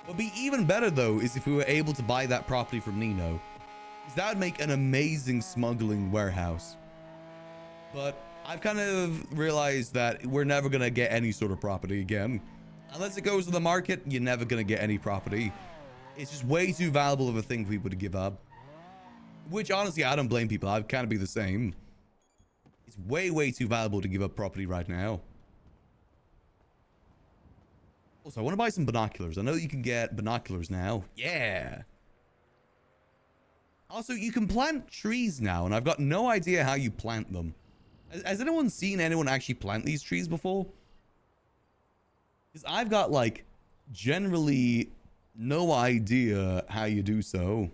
What would be even better though is if we were able to buy that property from Nino, because that would make an amazing smuggling warehouse. But I've kind of realized that we're never going to get any sort of property again. Unless it goes to the market, you're never going to get any property. It's just way too valuable of a thing for people to give up. Which, honestly, I don't blame people. I'd kind of be the same. It's way, way too valuable to give up property right now. Also, I want to buy some binoculars. I know you can get binoculars now. Yeah. Also, you can plant trees now, and I've got no idea how you plant them. Has anyone seen anyone actually plant these trees before? Because I've got, like, generally no idea how you do so.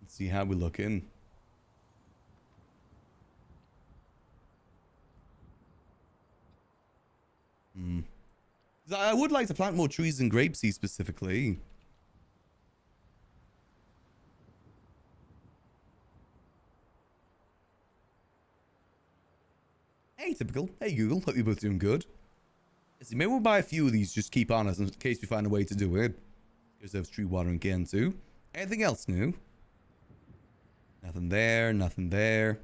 Let's see how we looking. I would like to plant more trees in grapeseed specifically. Hey, Typical. Hey, Google. Hope you're both doing good. Let's see, maybe we'll buy a few of these, just keep on us in case we find a way to do it. Here's those tree watering again, too. Anything else new? Nothing there, nothing there.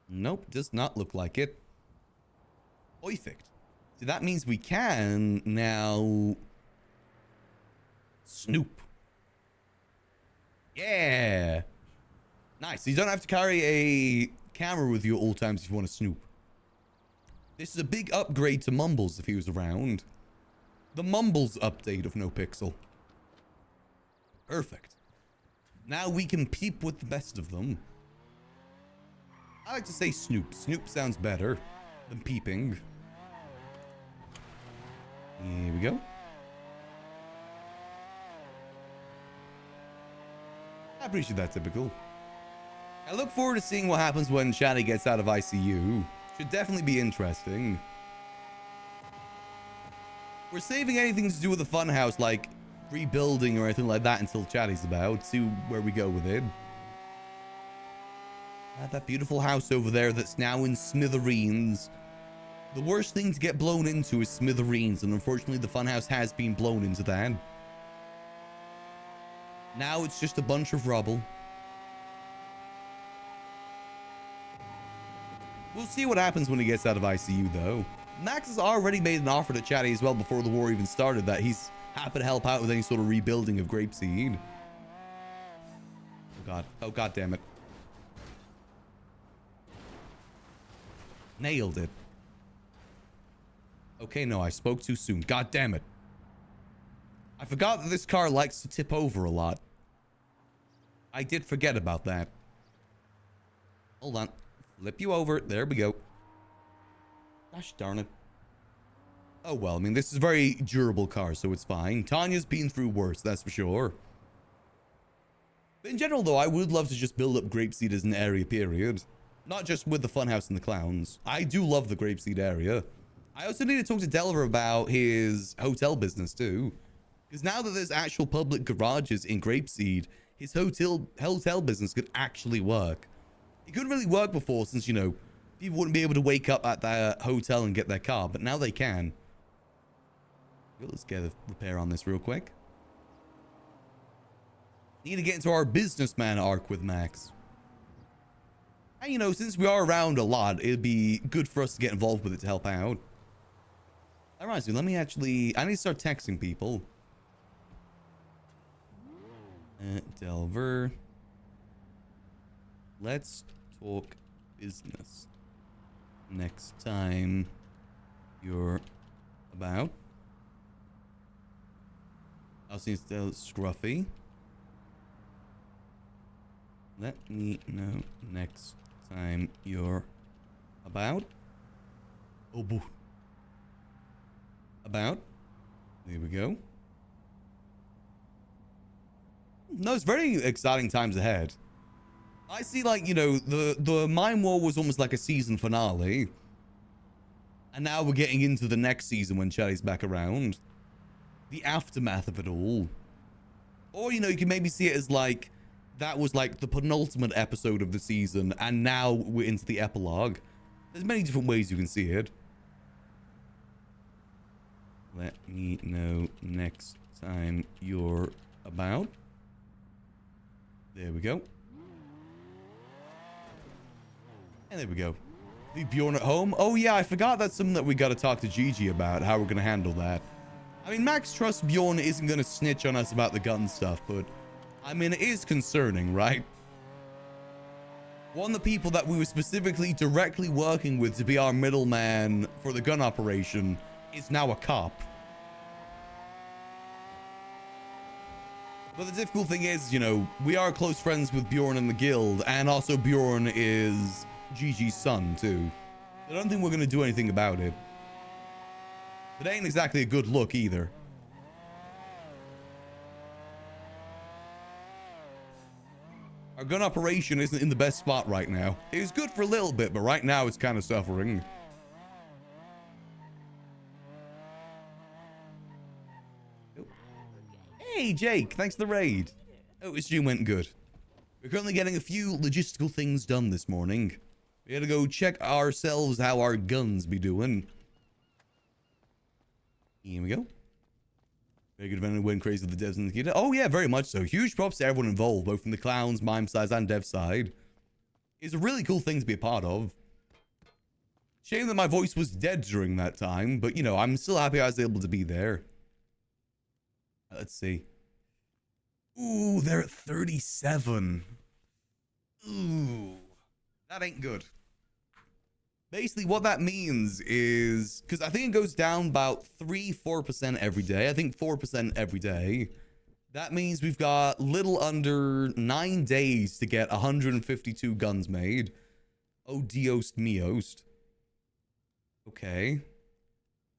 Nope, does not look like it. Perfect. So that means we can now snoop. Yeah. Nice. So you don't have to carry a camera with you at all times if you want to snoop. This is a big upgrade to Mumbles if he was around. The Mumbles update of Nopixel. Perfect. Now we can peep with the best of them. I like to say snoop. Snoop sounds better than peeping. Here we go. I appreciate that, Typical. I look forward to seeing what happens when Shaddy gets out of ICU. Should definitely be interesting. We're saving anything to do with the funhouse, like rebuilding or anything like that, until Chatty's about. See where we go with it. That beautiful house over there that's now in smithereens. The worst thing to get blown into is smithereens, and unfortunately the funhouse has been blown into that. Now it's just a bunch of rubble. We'll see what happens when he gets out of ICU, though. Max has already made an offer to Chatty as well before the war even started that he's happy to help out with any sort of rebuilding of Grapeseed. Oh god. Oh god damn it. Nailed it. Okay, no, I spoke too soon. God damn it. I forgot that this car likes to tip over a lot. I did forget about that. Hold on. Flip you over. There we go. Gosh darn it. Oh, well, I mean, this is a very durable car, so it's fine. Tanya's been through worse, that's for sure. But in general, though, I would love to just build up Grapeseed as an area, period. Not just with the funhouse and the clowns. I do love the Grapeseed area. I also need to talk to Delver about his hotel business, too. Because now that there's actual public garages in Grapeseed, his hotel business could actually work. It couldn't really work before since, you know, people wouldn't be able to wake up at their hotel and get their car, but now they can. Let's get a repair on this real quick. Need to get into our businessman arc with Max. And, you know, since we are around a lot, it'd be good for us to get involved with it to help out. All right, so let me actually... I need to start texting people. Delver. Let's talk business next time you're about. I'll see still Scruffy. Let me know next time you're about. Oh, boo. About. There we go. No, it's very exciting times ahead. I see, like, you know, the Mime War was almost like a season finale. And now we're getting into the next season when Charlie's back around. The aftermath of it all. Or, you know, you can maybe see it as like, that was like the penultimate episode of the season, and now we're into the epilogue. There's many different ways you can see it. Let me know next time you're about. There we go. And there we go. The Bjorn at home. Oh yeah, I forgot that's something that we got to talk to Gigi about, how we're going to handle that. I mean, Max trusts Bjorn isn't going to snitch on us about the gun stuff, but I mean, it is concerning, right? One of the people that we were specifically directly working with to be our middleman for the gun operation is now a cop. But the difficult thing is, you know, we are close friends with Bjorn and the guild, and also Bjorn is Gigi's son, too. I don't think we're going to do anything about it. It ain't exactly a good look, either. Our gun operation isn't in the best spot right now. It was good for a little bit, but right now it's kind of suffering. Hey, Jake, thanks for the raid. Oh, its stream went good. We're currently getting a few logistical things done this morning. We gotta go check ourselves how our guns be doing. Here we go. Very good event went crazy with the devs and the kid. Oh yeah, very much so. Huge props to everyone involved, both from the clowns, mime side, and dev side. It's a really cool thing to be a part of. Shame that my voice was dead during that time, but you know, I'm still happy I was able to be there. Let's see. Ooh, they're at 37. Ooh, that ain't good. Basically, what that means is, because I think it goes down about 3-4% every day. I think 4% every day. That means we've got little under 9 days to get 152 guns made. Oh, Diost Miost. Okay.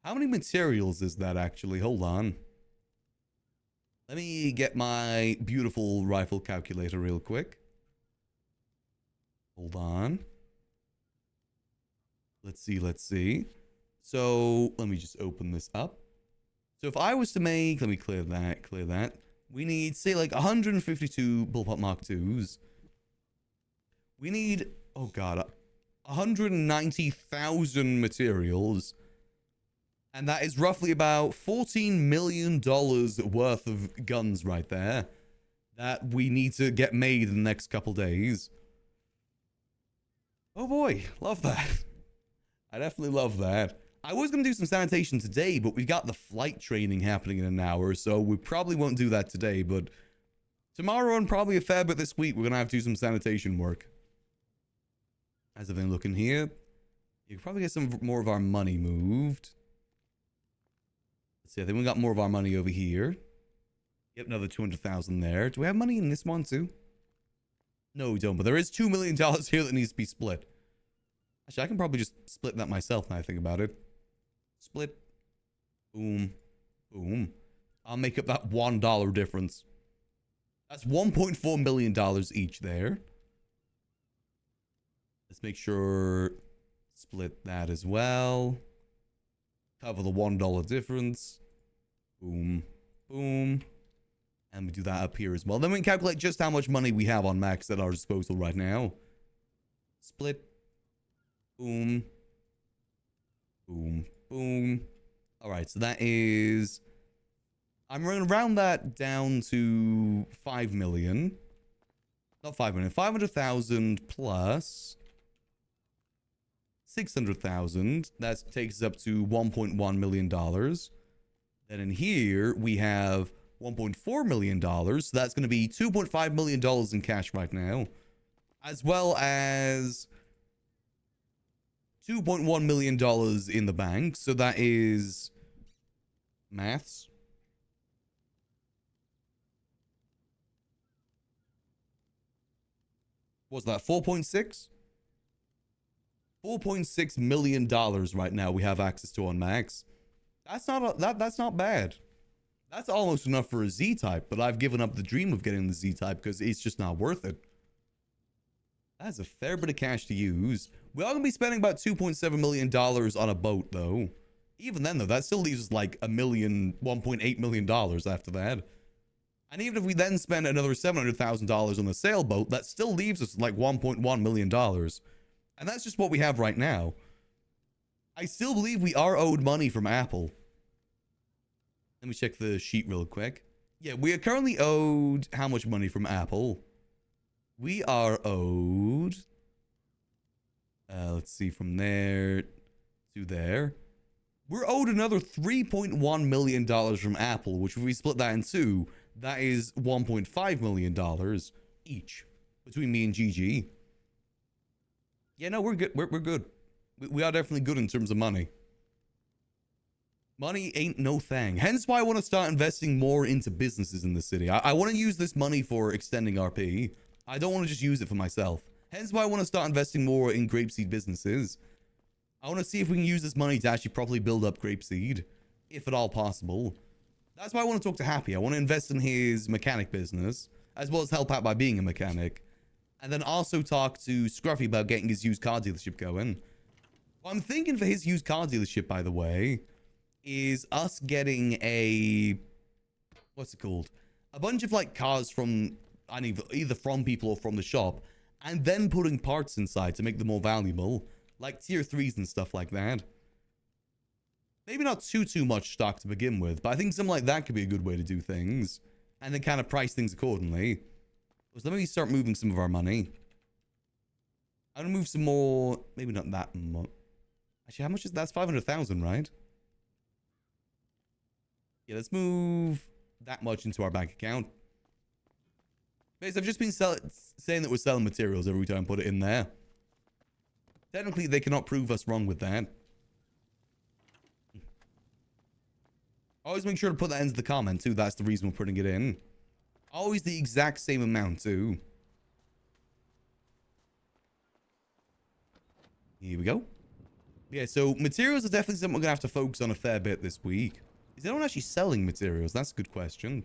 How many materials is that actually? Hold on. Let me get my beautiful rifle calculator real quick. Hold on. Let's see. So, let me just open this up. So if I was to make, let me clear that. We need, say, like 152 Bullpup Mark IIs. We need, oh god, 190,000 materials. And that is roughly about $14 million worth of guns right there that we need to get made in the next couple days. Oh boy, love that. I definitely love that. I was going to do some sanitation today, but we've got the flight training happening in an hour, so we probably won't do that today, but tomorrow and probably a fair bit this week, we're going to have to do some sanitation work. How's everything looking here? You can probably get some more of our money moved. Let's see, I think we got more of our money over here. Yep, another 200,000 there. Do we have money in this one too? No, we don't, but there is $2 million here that needs to be split. Actually, I can probably just split that myself now I think about it. Split. Boom. Boom. I'll make up that $1 difference. That's $1.4 million each there. Let's make sure... Split that as well. Cover the $1 difference. Boom. Boom. And we do that up here as well. Then we can calculate just how much money we have on max at our disposal right now. Split. Boom. Boom. Boom. Alright, so that is... I'm going to round that down to 5 million. Not 5 million. 500,000 plus 600,000. That takes us up to $1.1 million. Then in here, we have $1.4 million. So that's going to be $2.5 million in cash right now. As well as $2.1 million in the bank. So that is maths. What's that? 4.6? $4.6 million right now we have access to on max. That's not bad. That's almost enough for a Z-type, but I've given up the dream of getting the Z-type because it's just not worth it. That's a fair bit of cash to use. We are going to be spending about $2.7 million on a boat, though. Even then, though, that still leaves us like $1.8 million after that. And even if we then spend another $700,000 on the sailboat, that still leaves us like $1.1 million. And that's just what we have right now. I still believe we are owed money from Apple. Let me check the sheet real quick. Yeah, we are currently owed how much money from Apple? We are owed... let's see, from there to there. We're owed another $3.1 million from Apple, which if we split that in two, that is $1.5 million each between me and GG. Yeah, no, we're good. We're good. We are definitely good in terms of money. Money ain't no thing. Hence why I want to start investing more into businesses in the city. I want to use this money for extending RP. I don't want to just use it for myself. Hence why I want to start investing more in grapeseed businesses. I want to see if we can use this money to actually properly build up grapeseed, if at all possible. That's why I want to talk to Happy. I want to invest in his mechanic business, as well as help out by being a mechanic. And then also talk to Scruffy about getting his used car dealership going. What I'm thinking for his used car dealership, by the way, is us getting a, what's it called? A bunch of like cars from, either from people or from the shop, and then putting parts inside to make them more valuable, like tier 3s and stuff like that. Maybe not too much stock to begin with, but I think something like that could be a good way to do things, and then kind of price things accordingly. So let me start moving some of our money. I'm gonna move some more, maybe not that much. Actually, how much is that? That's 500,000, right? Yeah, let's move that much into our bank account. Guys, I've just been saying that we're selling materials every time I put it in there. Technically, they cannot prove us wrong with that. Always make sure to put that into the comment, too. That's the reason we're putting it in. Always the exact same amount, too. Here we go. Yeah, so materials are definitely something we're going to have to focus on a fair bit this week. Is anyone actually selling materials? That's a good question.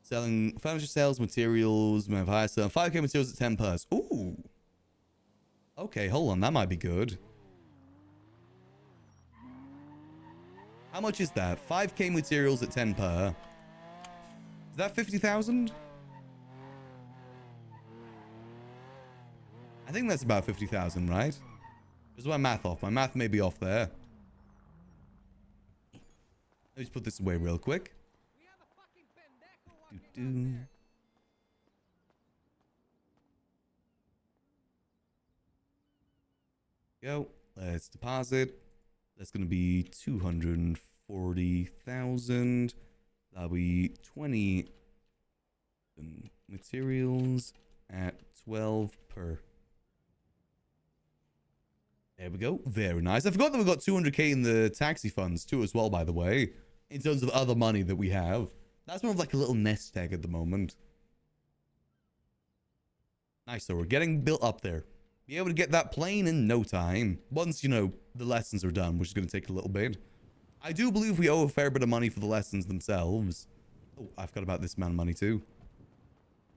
Selling furniture sales, materials, we have higher sale, 5k materials at 10 pers. Ooh. Okay, hold on. That might be good. How much is that? 5k materials at 10 per. Is that 50,000? I think that's about 50,000, right? Is my math off? My math may be off there. Let me just put this away real quick. Go. Let's deposit. That's going to be 240,000. That'll be 20 materials at 12 per. There we go. Very nice. I forgot that we got 200k in the taxi funds too as well, by the way, in terms of other money that we have. That's more of like a little nest egg at the moment. Nice. So we're getting built up there. Be able to get that plane in no time. Once, you know, the lessons are done, which is going to take a little bit. I do believe we owe a fair bit of money for the lessons themselves. Oh, I forgot about this amount of money too.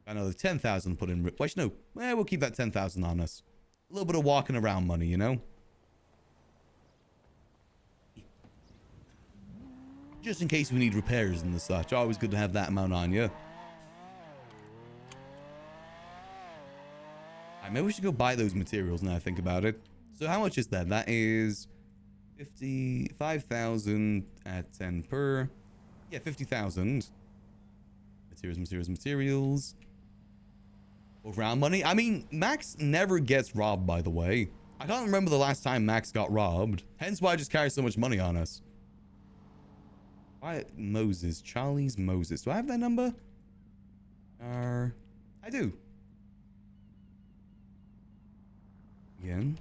Another 10,000 put in. Wait, no. We'll keep that 10,000 on us. A little bit of walking around money, you know? Just in case we need repairs and the such. Always good to have that amount on you. Maybe we should go buy those materials now I think about it. So how much is that? That is 55,000 at 10 per. Yeah, 50,000. Materials. Overall money. I mean, Max never gets robbed, by the way. I can't remember the last time Max got robbed. Hence why I just carry so much money on us. Why Moses? Charlie's Moses. Do I have that number? I do. Again.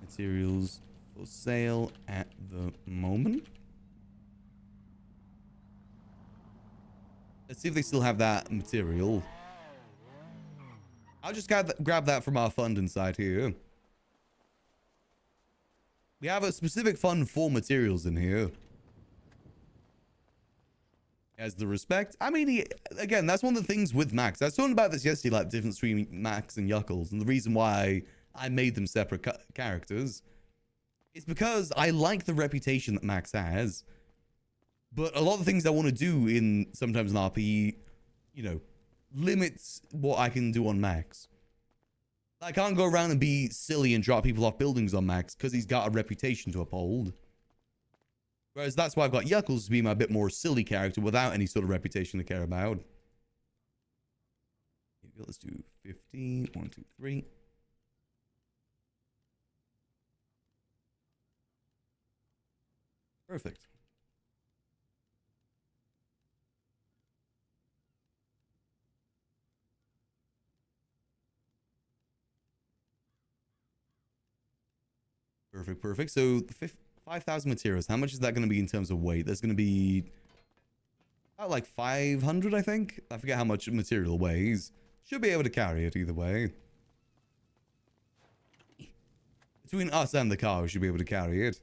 Materials for sale at the moment. Let's see if they still have that material. I'll just grab that from our fund inside here. We have a specific fund for materials in here. As the respect. I mean, again, that's one of the things with Max. I was talking about this yesterday, like the difference between Max and Yuckles. And the reason why I made them separate characters is because I like the reputation that Max has. But a lot of things I want to do in sometimes an RP, you know, limits what I can do on Max. I can't go around and be silly and drop people off buildings on Max because he's got a reputation to uphold. Whereas that's why I've got Yuckles to be my bit more silly character without any sort of reputation to care about. Let's do 50. 1, 2, 3. Perfect. Perfect, perfect. So 5,000 materials. How much is that going to be in terms of weight? That's going to be about like 500, I think. I forget how much material weighs. Should be able to carry it either way. Between us and the car, we should be able to carry it.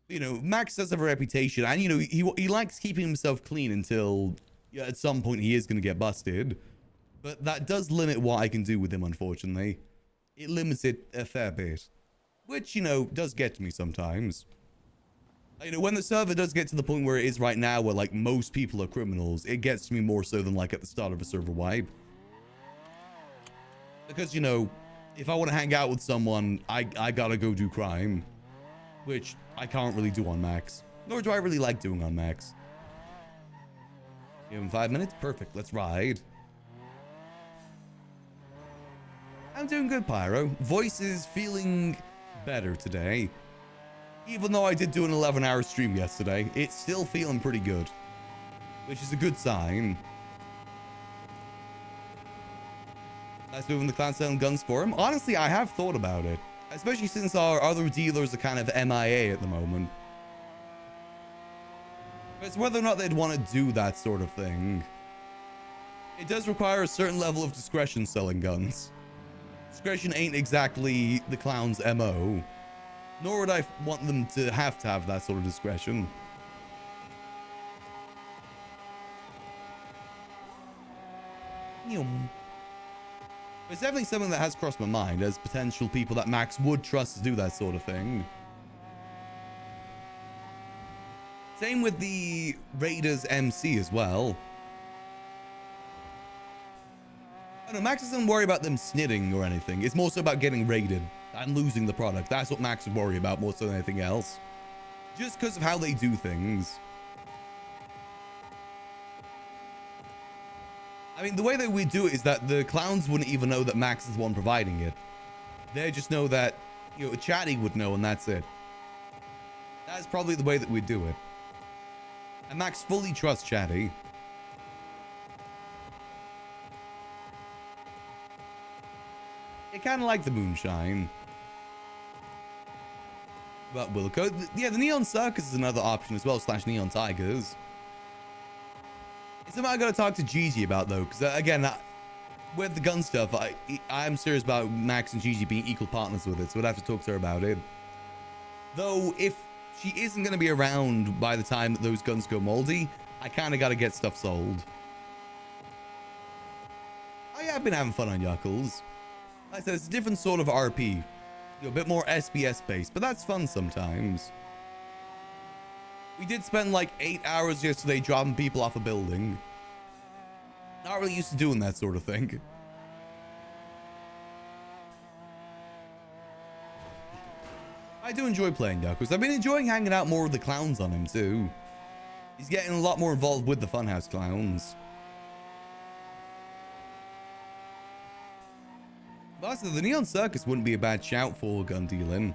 You know, Max does have a reputation, and you know, he likes keeping himself clean until at some point he is going to get busted. But that does limit what I can do with him, unfortunately. It limits it a fair bit. Which, you know, does get to me sometimes. You know, when the server does get to the point where it is right now, where like most people are criminals, it gets to me more so than like at the start of a server wipe. Because, you know, if I want to hang out with someone, I gotta go do crime. Which I can't really do on Max. Nor do I really like doing on Max. Give him 5 minutes? Perfect, let's ride. I'm doing good, Pyro. Voice is feeling better today. Even though I did do an 11-hour stream yesterday, it's still feeling pretty good. Which is a good sign. Nice moving the clan selling guns for him. Honestly, I have thought about it. Especially since our other dealers are kind of MIA at the moment. But it's whether or not they'd want to do that sort of thing. It does require a certain level of discretion selling guns. Discretion ain't exactly the clown's MO. Nor would I want them to have that sort of discretion. It's definitely something that has crossed my mind as potential people that Max would trust to do that sort of thing. Same with the Raiders MC as well. I don't know, Max doesn't worry about them snitting or anything. It's more so about getting raided and losing the product. That's what Max would worry about more so than anything else. Just because of how they do things. I mean, the way that we do it is that the clowns wouldn't even know that Max is the one providing it. They just know that, you know, Chatty would know and that's it. That's probably the way that we do it. And Max fully trusts Chatty. I kind of like the moonshine. But Wilco, yeah, the Neon Circus is another option as well, / Neon Tigers. It's something I gotta talk to Gigi about though, because again, with the gun stuff, I'm serious about Max and Gigi being equal partners with it, so I'd have to talk to her about it. Though, if she isn't gonna be around by the time that those guns go moldy, I kind of gotta get stuff sold. Oh yeah, I've been having fun on Yuckles. Like I said, it's a different sort of RP. You know, a bit more SBS based, but that's fun sometimes. We did spend like 8 hours yesterday dropping people off a building. Not really used to doing that sort of thing. I do enjoy playing Yuckles. I've been enjoying hanging out more with the clowns on him too. He's getting a lot more involved with the Funhouse clowns. But also, the Neon Circus wouldn't be a bad shout for gun dealing.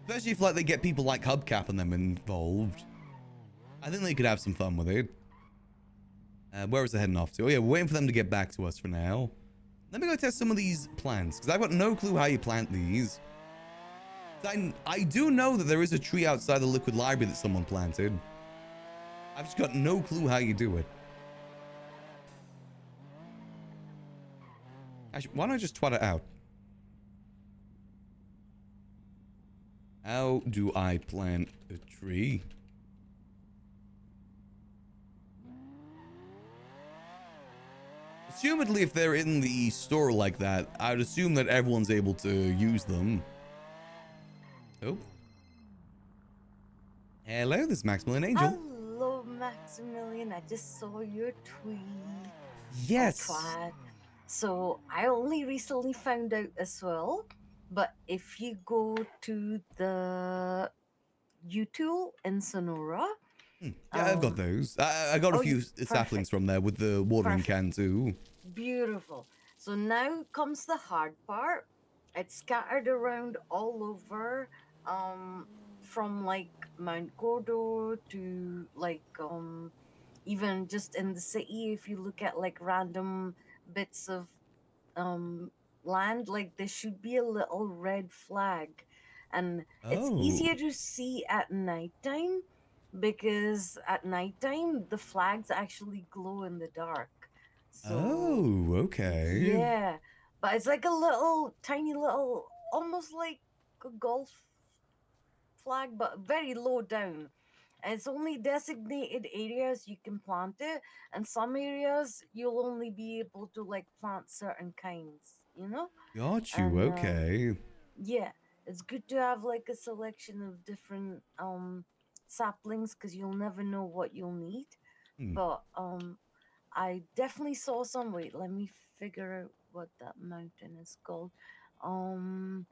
Especially if like they get people like Hubcap and them involved. I think they could have some fun with it. Where is it heading off to? Oh yeah, we're waiting for them to get back to us for now. Let me go test some of these plants, because I've got no clue how you plant these. I do know that there is a tree outside the liquid library that someone planted. I've just got no clue how you do it. Actually, why don't I just twat it out? How do I plant a tree? Assumedly, if they're in the store like that, I would assume that everyone's able to use them. Oh. Hello, this is Maximillian Angel. Hello, Maximillian. I just saw your tweet. Yes. So I only recently found out as well. But if you go to the YouTube in Sonora. Yeah, I've got those. I got a few saplings from there with the watering can too. Beautiful. So now comes the hard part. It's scattered around all over, from like Mount Gordo to like even just in the city. If you look at like random bits of land, like there should be a little red flag, and it's Oh. easier to see at nighttime because at nighttime the flags actually glow in the dark. So Oh, okay. yeah, but it's like a little tiny little, almost like a golf flag, but very low down. And it's only designated areas you can plant it, and some areas you'll only be able to like plant certain kinds, you know? Got you. And Okay. yeah, it's good to have like a selection of different saplings because you'll never know what you'll need. Hmm. But I definitely saw some. Wait, let me figure out what that mountain is called. Um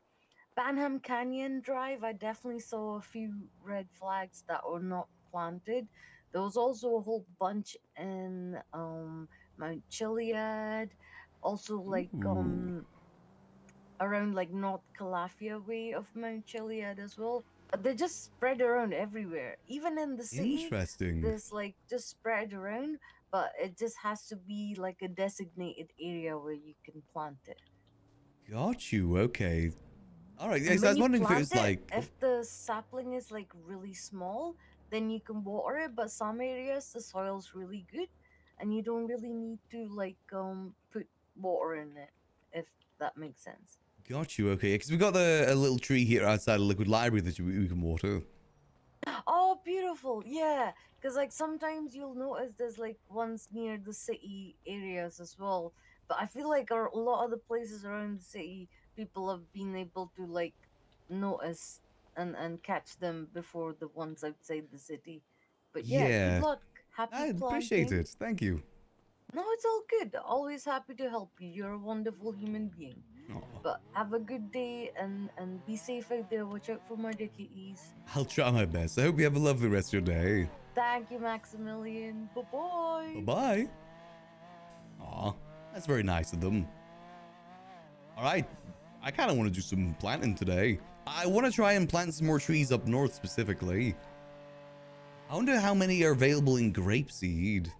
Banham Canyon Drive, I definitely saw a few red flags that were not planted. There was also a whole bunch in Mount Chiliad, also like Ooh. around like North Calafia way of Mount Chiliad as well. But they just spread around everywhere. Even in the city, Interesting. there's like just spread around, but it just has to be like a designated area where you can plant it. Got you. Okay. All right. Yeah, And so I when was you wondering if it plant was it, like. if the sapling is like really small, then you can water it. But some areas the soil's really good, and you don't really need to like put water in it, if that makes sense. Got you. Okay. Because we got a little tree here outside the liquid library that we can water. Oh, beautiful! Yeah, because like sometimes you'll notice there's like ones near the city areas as well. But I feel like a lot of the places around the city, people have been able to like notice and catch them before the ones outside the city. But yeah, good Yeah. luck. Happy I appreciate planting. it. Thank you. No, it's all good. Always happy to help you. You're a wonderful human being. Aw. But have a good day and be safe out there. Watch out for murder kitties. I'll try my best. I hope you have a lovely rest of your day. Thank you, Maximillian. Bye bye. Bye-bye. Aw, that's very nice of them. All right, I kind of want to do some planting today. I want to try and plant some more trees up north specifically. I wonder how many are available in grapeseed.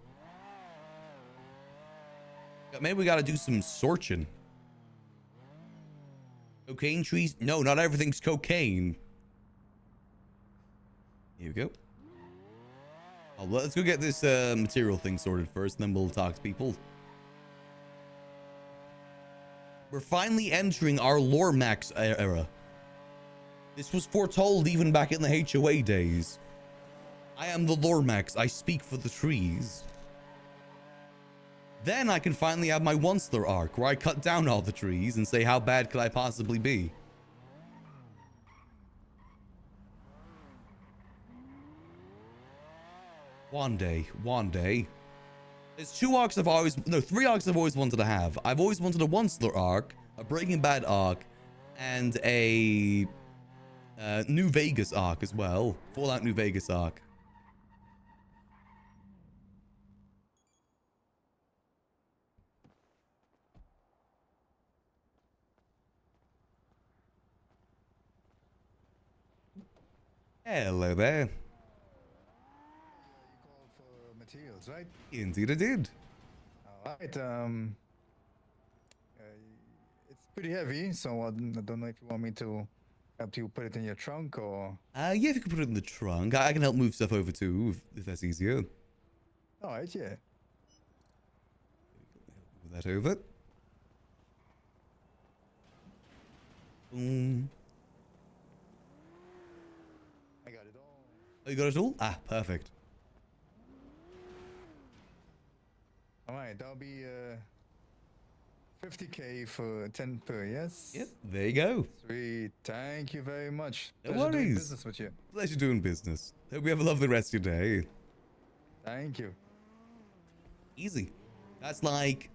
Maybe we got to do some sorching. Cocaine trees? No, not everything's cocaine. Here we go. Oh, let's go get this material thing sorted first, and then we'll talk to people. We're finally entering our lore max era. This was foretold even back in the HOA days. I am the lore max. I speak for the trees. Then I can finally have my Onceler arc, where I cut down all the trees and say how bad could I possibly be. One day, one day. There's two arcs I've always, no, three arcs I've always wanted to have. I've always wanted a Onceler arc, a Breaking Bad arc, and a New Vegas arc as well. Fallout New Vegas arc. Hello there. You called for materials, right? Indeed I did. All right. It's pretty heavy, so I don't know if you want me to help you put it in your trunk or. Yeah, if you can put it in the trunk. I can help move stuff over too, if that's easier. All right, yeah. Move that over. Boom. I got it all. Oh, you got it all? Ah, perfect. All right, that'll be 50K for 10 per, yes? Yep, there you go. Sweet. Thank you very much. No Pleasure doing worries. business with you. Pleasure doing business. Hope you have a lovely rest of your day. Thank you. Easy. That's like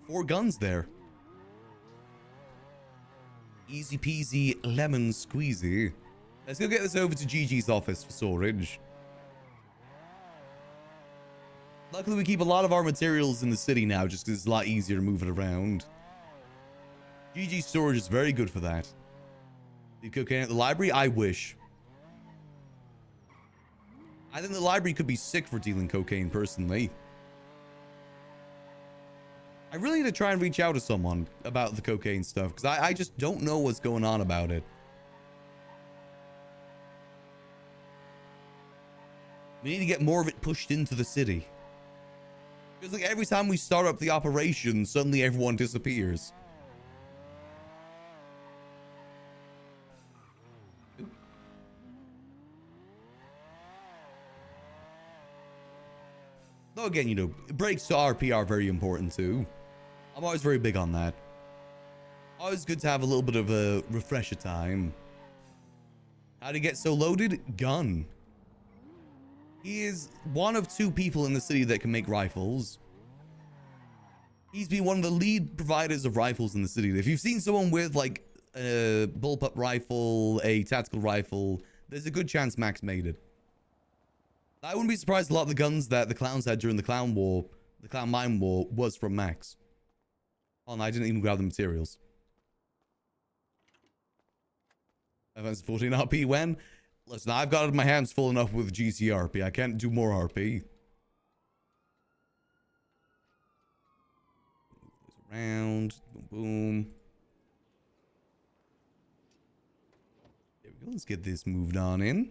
4 guns there. Easy peasy lemon squeezy. Let's go get this over to Gigi's office for storage. Luckily, we keep a lot of our materials in the city now just because it's a lot easier to move it around. Gigi's storage is very good for that. Leave cocaine at the library? I wish. I think the library could be sick for dealing cocaine, personally. I really need to try and reach out to someone about the cocaine stuff, because I just don't know what's going on about it. We need to get more of it pushed into the city. Because like every time we start up the operation, suddenly everyone disappears. Though again, you know, breaks to RP are very important too. I'm always very big on that. Always good to have a little bit of a refresher time. How to get so loaded? Gun. He is one of 2 people in the city that can make rifles. He's been one of the lead providers of rifles in the city. If you've seen someone with like a bullpup rifle, a tactical rifle, there's a good chance Max made it. I wouldn't be surprised a lot of the guns that the clowns had during the clown war, the clown mine war, was from Max. Oh, and I didn't even grab the materials. Advanced 14 RP when? Listen, I've got my hands full enough with GCRP. I can't do more RP. Around. Boom, boom. There we go. Let's get this moved on in.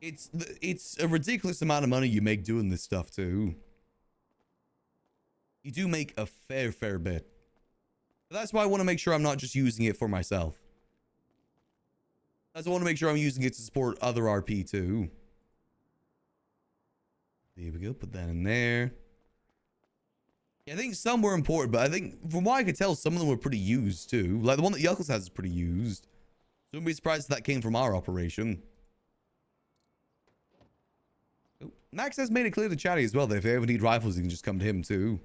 It's a ridiculous amount of money you make doing this stuff too. You do make a fair bit. But that's why I want to make sure I'm not just using it for myself. That's why I want to make sure I'm using it to support other RP too. There we go. Put that in there. Yeah, I think some were important, but I think from what I could tell, some of them were pretty used too. Like the one that Yuckles has is pretty used. So don't be surprised if that came from our operation. Oh, Max has made it clear to Chatty as well that if they ever need rifles, you can just come to him too.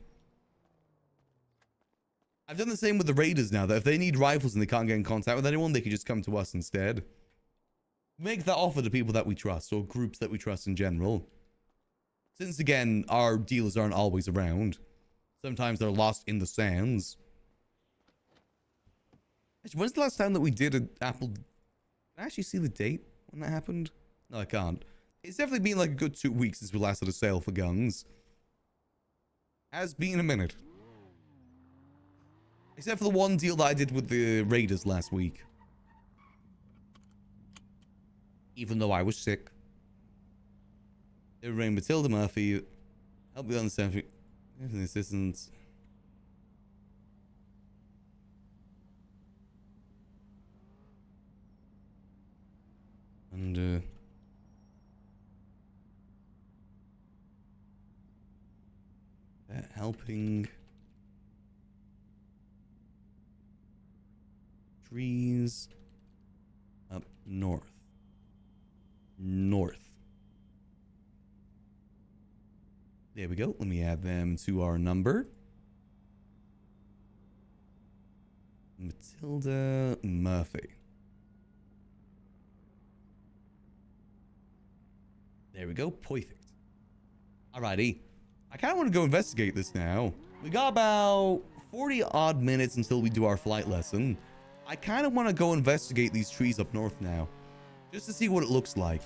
I've done the same with the raiders now, that if they need rifles and they can't get in contact with anyone, they can just come to us instead. Make that offer to people that we trust, or groups that we trust in general. Since again, our dealers aren't always around. Sometimes they're lost in the sands. Actually, when's the last time that we did an Apple? Can I actually see the date when that happened? No, I can't. It's definitely been like a good 2 weeks since we last had a sale for guns. Has been a minute. Except for the one deal that I did with the Raiders last week. Even though I was sick. Rain Matilda Murphy. Help me understand. The assistance. And helping trees up north. There we go. Let me add them to our number. Matilda Murphy. There we go. Perfect. Alrighty. I kind of want to go investigate this now. We got about 40 odd minutes until we do our flight lesson. I kind of want to go investigate these trees up north now. Just to see what it looks like.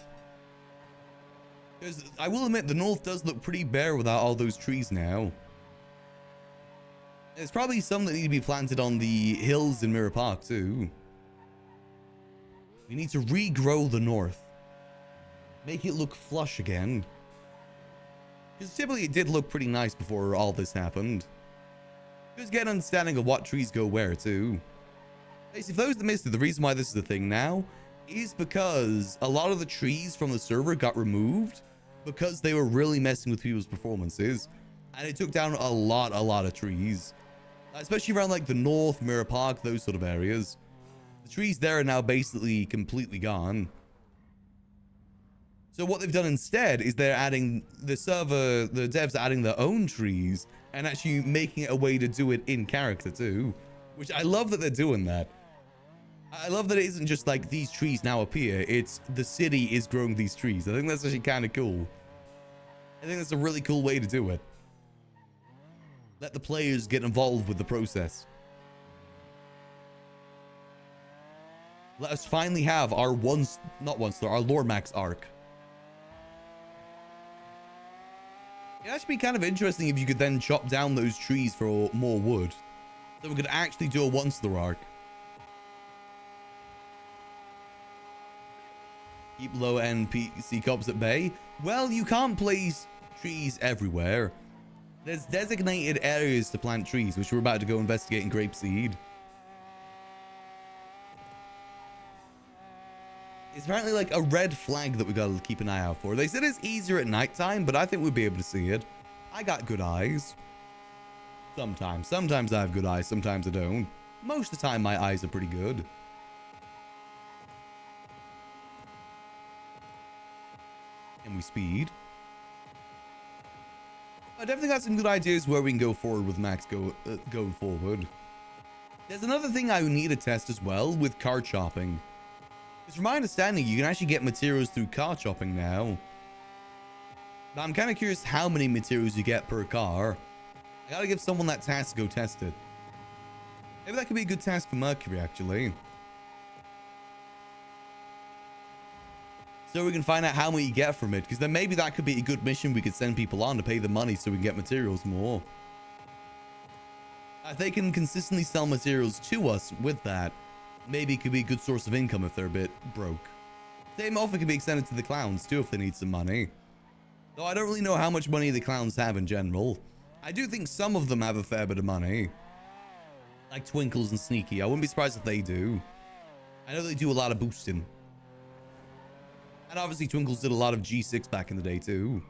Because I will admit, the north does look pretty bare without all those trees now. There's probably some that need to be planted on the hills in Mirror Park too. We need to regrow the north. Make it look flush again. Because typically it did look pretty nice before all this happened. Just get an understanding of what trees go where too. Basically, for those that missed it, the reason why this is a thing now is because a lot of the trees from the server got removed because they were really messing with people's performances, and it took down a lot of trees, especially around like the north, Mirror Park, those sort of areas. The trees there are now basically completely gone. So what they've done instead is they're adding the devs are adding their own trees and actually making it a way to do it in character too, which I love that they're doing that. I love that it isn't just like these trees now appear, it's the city is growing these trees. I think that's actually kind of cool. I think that's a really cool way to do it. Let the players get involved with the process. Let us finally have our our Lore Max arc. It'd actually be kind of interesting if you could then chop down those trees for more wood. So we could actually do a once-the arc. Keep low-end PC cops at bay. Well, you can't place trees everywhere. There's designated areas to plant trees, which we're about to go investigate in Grapeseed. It's apparently like a red flag that we gotta keep an eye out for. They said it's easier at nighttime, but I think we'll be able to see it. I got good eyes. Sometimes. Sometimes I have good eyes, sometimes I don't. Most of the time, my eyes are pretty good. And we speed. I definitely got some good ideas where we can go forward with Max going forward. There's another thing I need to test as well with car chopping. Because from my understanding, you can actually get materials through car chopping now. But I'm kind of curious how many materials you get per car. I gotta give someone that task to go test it. Maybe that could be a good task for Mercury, actually. So we can find out how many you get from it, because then maybe that could be a good mission we could send people on to pay the money so we can get materials more. If they can consistently sell materials to us with that, maybe it could be a good source of income if they're a bit broke. Same offer can be extended to the clowns too if they need some money. Though I don't really know how much money the clowns have in general. I do think some of them have a fair bit of money. Like Twinkles and Sneaky. I wouldn't be surprised if they do. I know they do a lot of boosting. And obviously Twinkles did a lot of G6 back in the day too.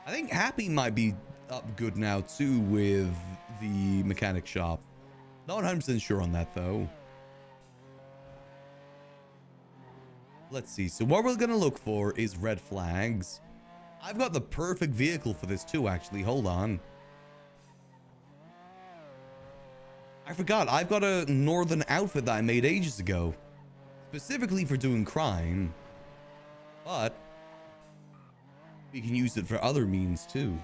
I think Happy might be up good now too with the mechanic shop. Not 100% sure on that though. Let's see. So what we're going to look for is red flags. I've got the perfect vehicle for this too, actually. Hold on. I forgot. I've got a northern outfit that I made ages ago. Specifically for doing crime. But we can use it for other means too.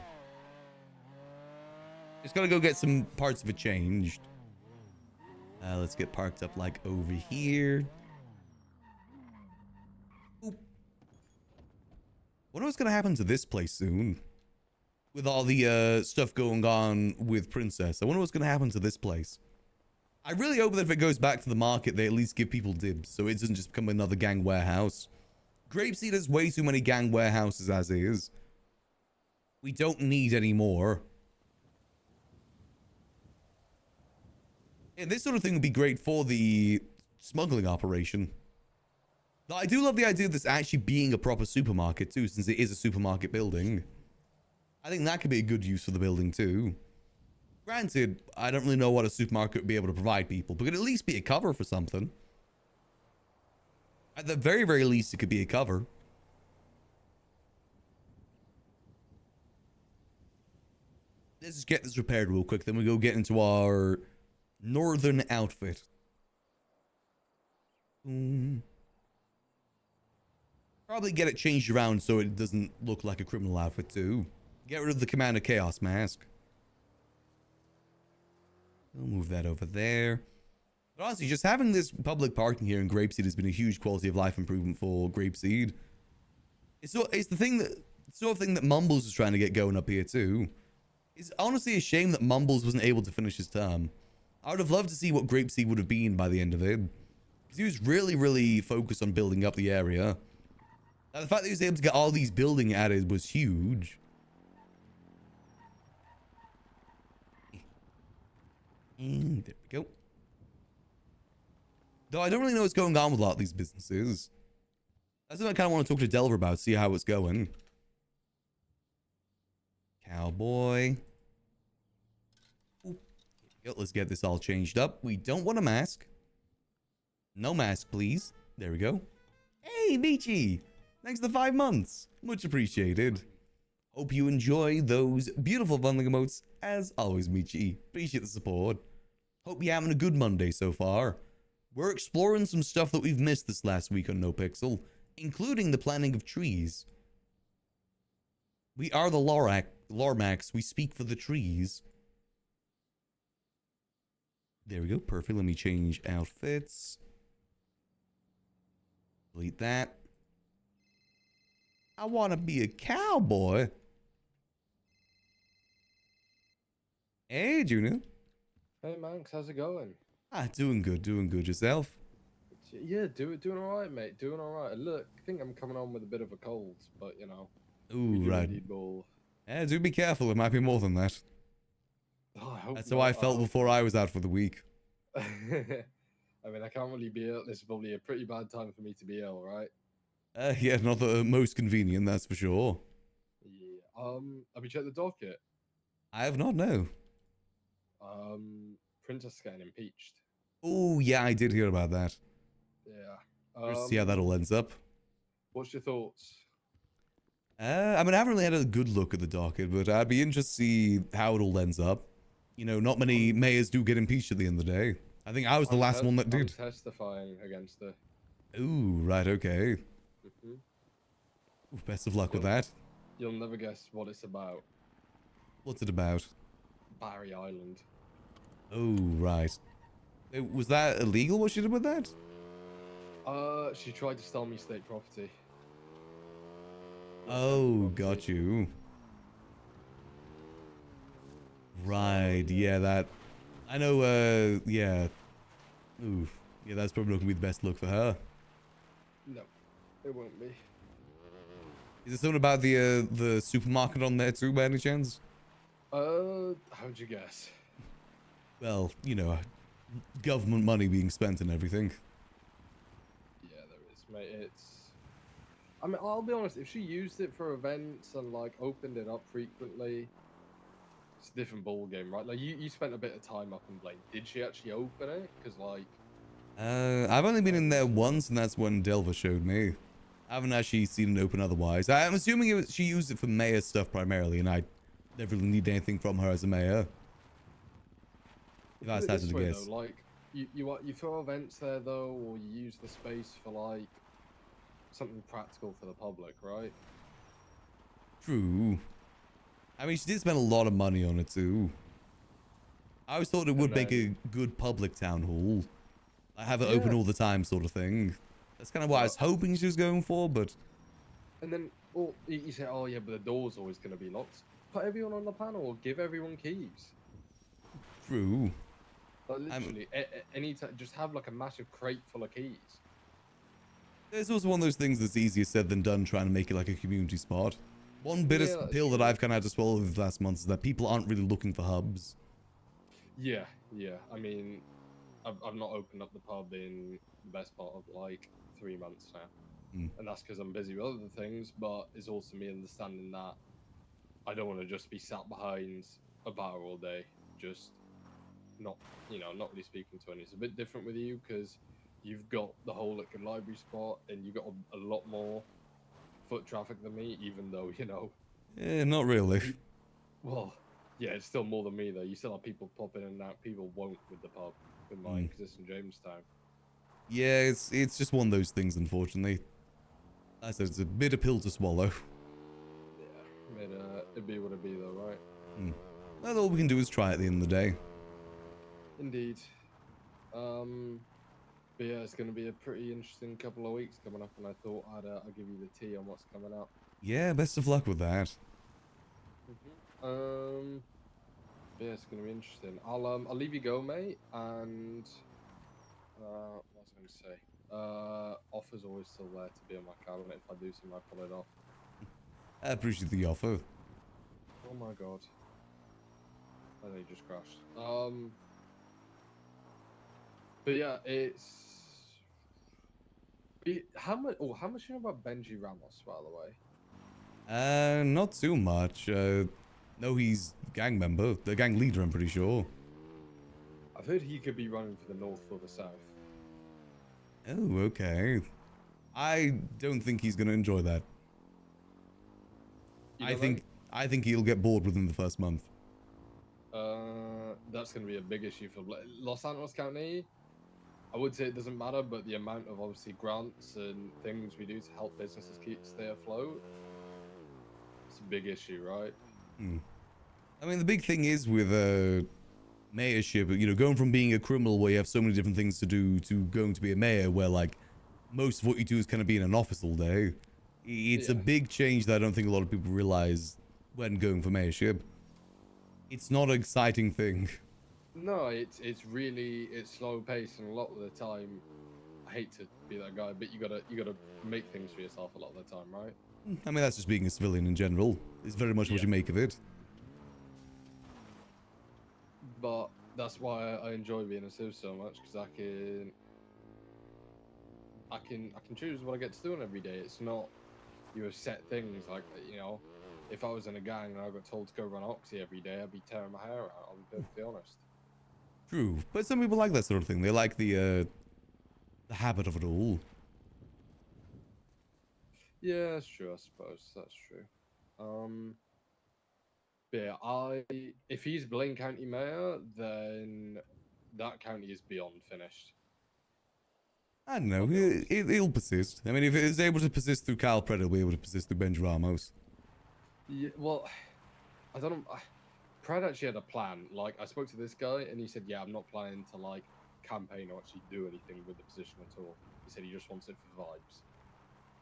Just gotta go get some parts of it changed. Let's get parked up like over here. Oop. Wonder what's gonna happen to this place soon. With all the stuff going on with Princess. I wonder what's gonna happen to this place. I really hope that if it goes back to the market, they at least give people dibs, so it doesn't just become another gang warehouse. Grapeseed has way too many gang warehouses as is. We don't need any more. Yeah, this sort of thing would be great for the smuggling operation. Now, I do love the idea of this actually being a proper supermarket too, since it is a supermarket building. I think that could be a good use for the building too. Granted, I don't really know what a supermarket would be able to provide people, but it could at least be a cover for something. At the very, very least, it could be a cover. Let's just get this repaired real quick, then we go get into our northern outfit. Probably get it changed around so it doesn't look like a criminal outfit too. Get rid of the Commander Chaos mask. We'll move that over there. But honestly, just having this public parking here in Grapeseed has been a huge quality of life improvement for Grapeseed. It's the sort of thing that Mumbles is trying to get going up here too. It's honestly a shame that Mumbles wasn't able to finish his term. I would have loved to see what Grapeseed would have been by the end of it. Because he was really, really focused on building up the area. Now, the fact that he was able to get all these building added was huge. And there we go. Though I don't really know what's going on with a lot of these businesses. That's what I kind of want to talk to Delver about, see how it's going. Cowboy. Ooh. Here we go. Let's get this all changed up. We don't want a mask. No mask, please. There we go. Hey, Michi. Thanks for the 5 months. Much appreciated. Hope you enjoy those beautiful bundling emotes. As always, Michi. Appreciate the support. Hope you're having a good Monday so far. We're exploring some stuff that we've missed this last week on Nopixel, including the planting of trees. We are the Lormax. We speak for the trees. There we go. Perfect. Let me change outfits. Delete that. I want to be a cowboy. Hey, Junior. Hey Manx, how's it going? Doing good, doing good. Yourself? Yeah, doing all right, mate. Doing all right. Look, I think I'm coming on with a bit of a cold, but you know, we Ooh, do right. indeed ball. Yeah, do be careful. It might be more than that. Oh, I hope That's how I felt before I was out for the week. I mean, I can't really be ill. This is probably a pretty bad time for me to be ill, right? Yeah, not the most convenient, that's for sure. Yeah. Have you checked the docket? I have not, no. Princess getting impeached. Oh, yeah, I did hear about that. Yeah. Let's see how that all ends up. What's your thoughts? I mean, I haven't really had a good look at the docket, but I'd be interested to see how it all ends up. You know, not many mayors do get impeached at the end of the day. I think I was the last one that I'm did. testifying against her. Ooh, right, okay. Ooh, best of luck with that. You'll never guess what it's about. What's it about? Barry Island. Oh, right. Was that illegal, what she did with that? She tried to sell me state property. Oh, got you. Right, yeah, that... I know, yeah. Ooh, yeah, that's probably not gonna be the best look for her. No, it won't be. Is there something about the supermarket on there too, by any chance? How'd you guess? Well, you know, government money being spent and everything. Yeah, there is, mate. It's... I mean, I'll be honest, if she used it for events and, like, opened it up frequently, it's a different ball game, right? Like, you spent a bit of time up in Blaine. Did she actually open it? Because, like... I've only been in there once, and that's when Delver showed me. I haven't actually seen it open otherwise. I'm assuming she used it for mayor stuff primarily, and I never really need anything from her as a mayor. If I had to guess. Though, like, you throw events there, though, or you use the space for, like, something practical for the public, right? True. I mean, she did spend a lot of money on it, too. I always thought it would make a good public town hall. I have it open all the time sort of thing. That's kind of what I was hoping she was going for, but... And then, well, you say, oh yeah, but the door's always going to be locked. Put everyone on the panel, or give everyone keys. True. Like, literally, any time, just have like a massive crate full of keys. It's also one of those things that's easier said than done, trying to make it like a community spot. One bitter pill that I've kind of had to swallow these last months is that people aren't really looking for hubs. Yeah. I mean, I've not opened up the pub in the best part of like 3 months now. And that's because I'm busy with other things, but it's also me understanding that I don't want to just be sat behind a bar all day, just not really speaking to anyone. It's a bit different with you because you've got the whole liquid library spot and you've got a lot more foot traffic than me, even though, Not really. Well, yeah, it's still more than me though. You still have people popping in and out. People won't with the pub with mine because it's in Jamestown. Yeah, it's just one of those things, unfortunately. I said it's a bitter pill to swallow. Yeah, it'd be what it be though, right? Well, all we can do is try at the end of the day. Indeed. But yeah, it's going to be a pretty interesting couple of weeks coming up, and I thought I'd give you the tea on what's coming up. Yeah, best of luck with that. Yeah, it's going to be interesting. I'll leave you go, mate, and what was I going to say? Offer's always still there to be on my cabinet. If I do something, I pull it off. I appreciate the offer. Oh my god. I think it just crashed. But yeah, how much do you know about Benji Ramos, by the way? Not too much. No, he's gang member, the gang leader, I'm pretty sure. I've heard he could be running for the north or the south. Oh, okay. I don't think he's gonna enjoy that. I think he'll get bored within the first month. That's gonna be a big issue for Los Santos County. I would say it doesn't matter, but the amount of obviously grants and things we do to help businesses stay afloat, it's a big issue, right? I mean, the big thing is with mayorship, going from being a criminal where you have so many different things to do to going to be a mayor where like most of what you do is kind of be in an office all day. It's a Yeah. big change that I don't think a lot of people realize when going for mayorship. It's not an exciting thing. No, it's really it's slow paced, and a lot of the time, I hate to be that guy, but you gotta make things for yourself a lot of the time, right? I mean, that's just being a civilian in general. It's very much what Yeah. you make of it. But that's why I enjoy being a civ so much, because I can choose what I get to do on every day. It's not set things like, you know, if I was in a gang and I got told to go run Oxy every day, I'd be tearing my hair out. I'll be perfectly honest. True, but some people like that sort of thing. They like the habit of it all. Yeah, that's true. I suppose that's true. But yeah, if he's Blaine County Mayor, then that county is beyond finished. I don't know. I'll be honest. He'll persist. I mean, if it's able to persist through Kyle Pred, it'll be able to persist through Benji Ramos. Yeah, well, I don't know. Brad actually had a plan. Like, I spoke to this guy, and he said, "Yeah, I'm not planning to like campaign or actually do anything with the position at all." He said he just wants it for vibes.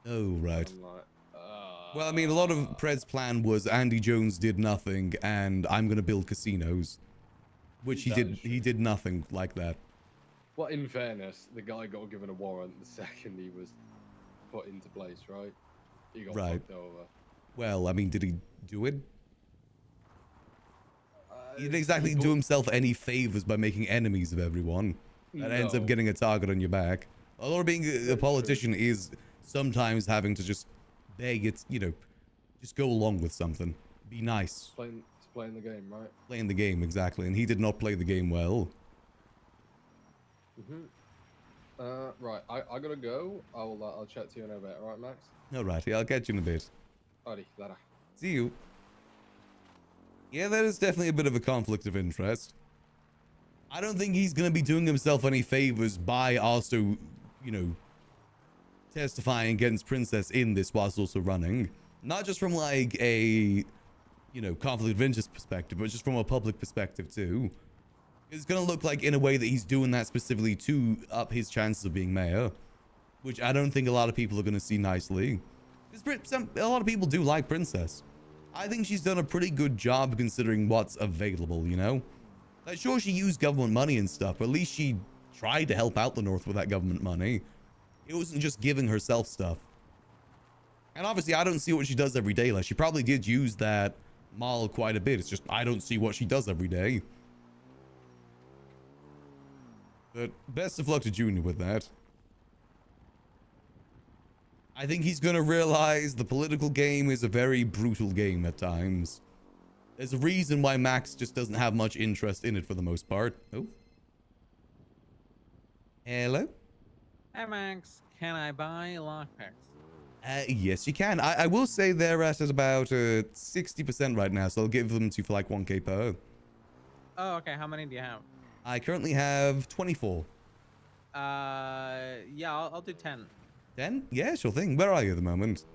Oh, right. I'm like, Well, I mean, a lot of Pred's plan was Andy Jones did nothing, and I'm going to build casinos. Which he That did. is He true. did nothing like that. Well, in fairness, the guy got given a warrant the second he was put into place, right? He got Right. fucked over. Well, I mean, did he do it? He didn't He exactly bought- do himself any favors by making enemies of everyone. That ends up No. getting a target on your back. Although being a politician is sometimes having to just beg it, you know, just go along with something. Be nice. It's playing the game, right? Playing the game, exactly. And he did not play the game well. Right. I gotta go. I'll chat to you in a bit. All right, Max. Alrighty, I'll catch you in a bit. Alrighty, later. See you. Yeah, that is definitely a bit of a conflict of interest. I don't think he's going to be doing himself any favors by also, you know, testifying against Princess in this whilst also running. Not just from like a, you know, conflict of interest perspective, but just from a public perspective too. It's going to look like in a way that he's doing that specifically to up his chances of being mayor, which I don't think a lot of people are going to see nicely. Because a lot of people do like Princess. I think she's done a pretty good job considering what's available, you know? Like, sure, she used government money and stuff, but at least she tried to help out the North with that government money. It wasn't just giving herself stuff. And obviously, I don't see what she does every day. Like, she probably did use that mall quite a bit. It's just, I don't see what she does every day. But best of luck to Junior with that. I think he's going to realize the political game is a very brutal game at times. There's a reason why Max just doesn't have much interest in it for the most part. Oh. Hello? Hey Max, can I buy lockpicks? Yes, you can. I will say they're at about 60% right now, so I'll give them to you for like 1k per. Oh, okay. How many do you have? I currently have 24. Yeah, I'll do 10. 10? Yeah, sure thing. Where are you at the moment?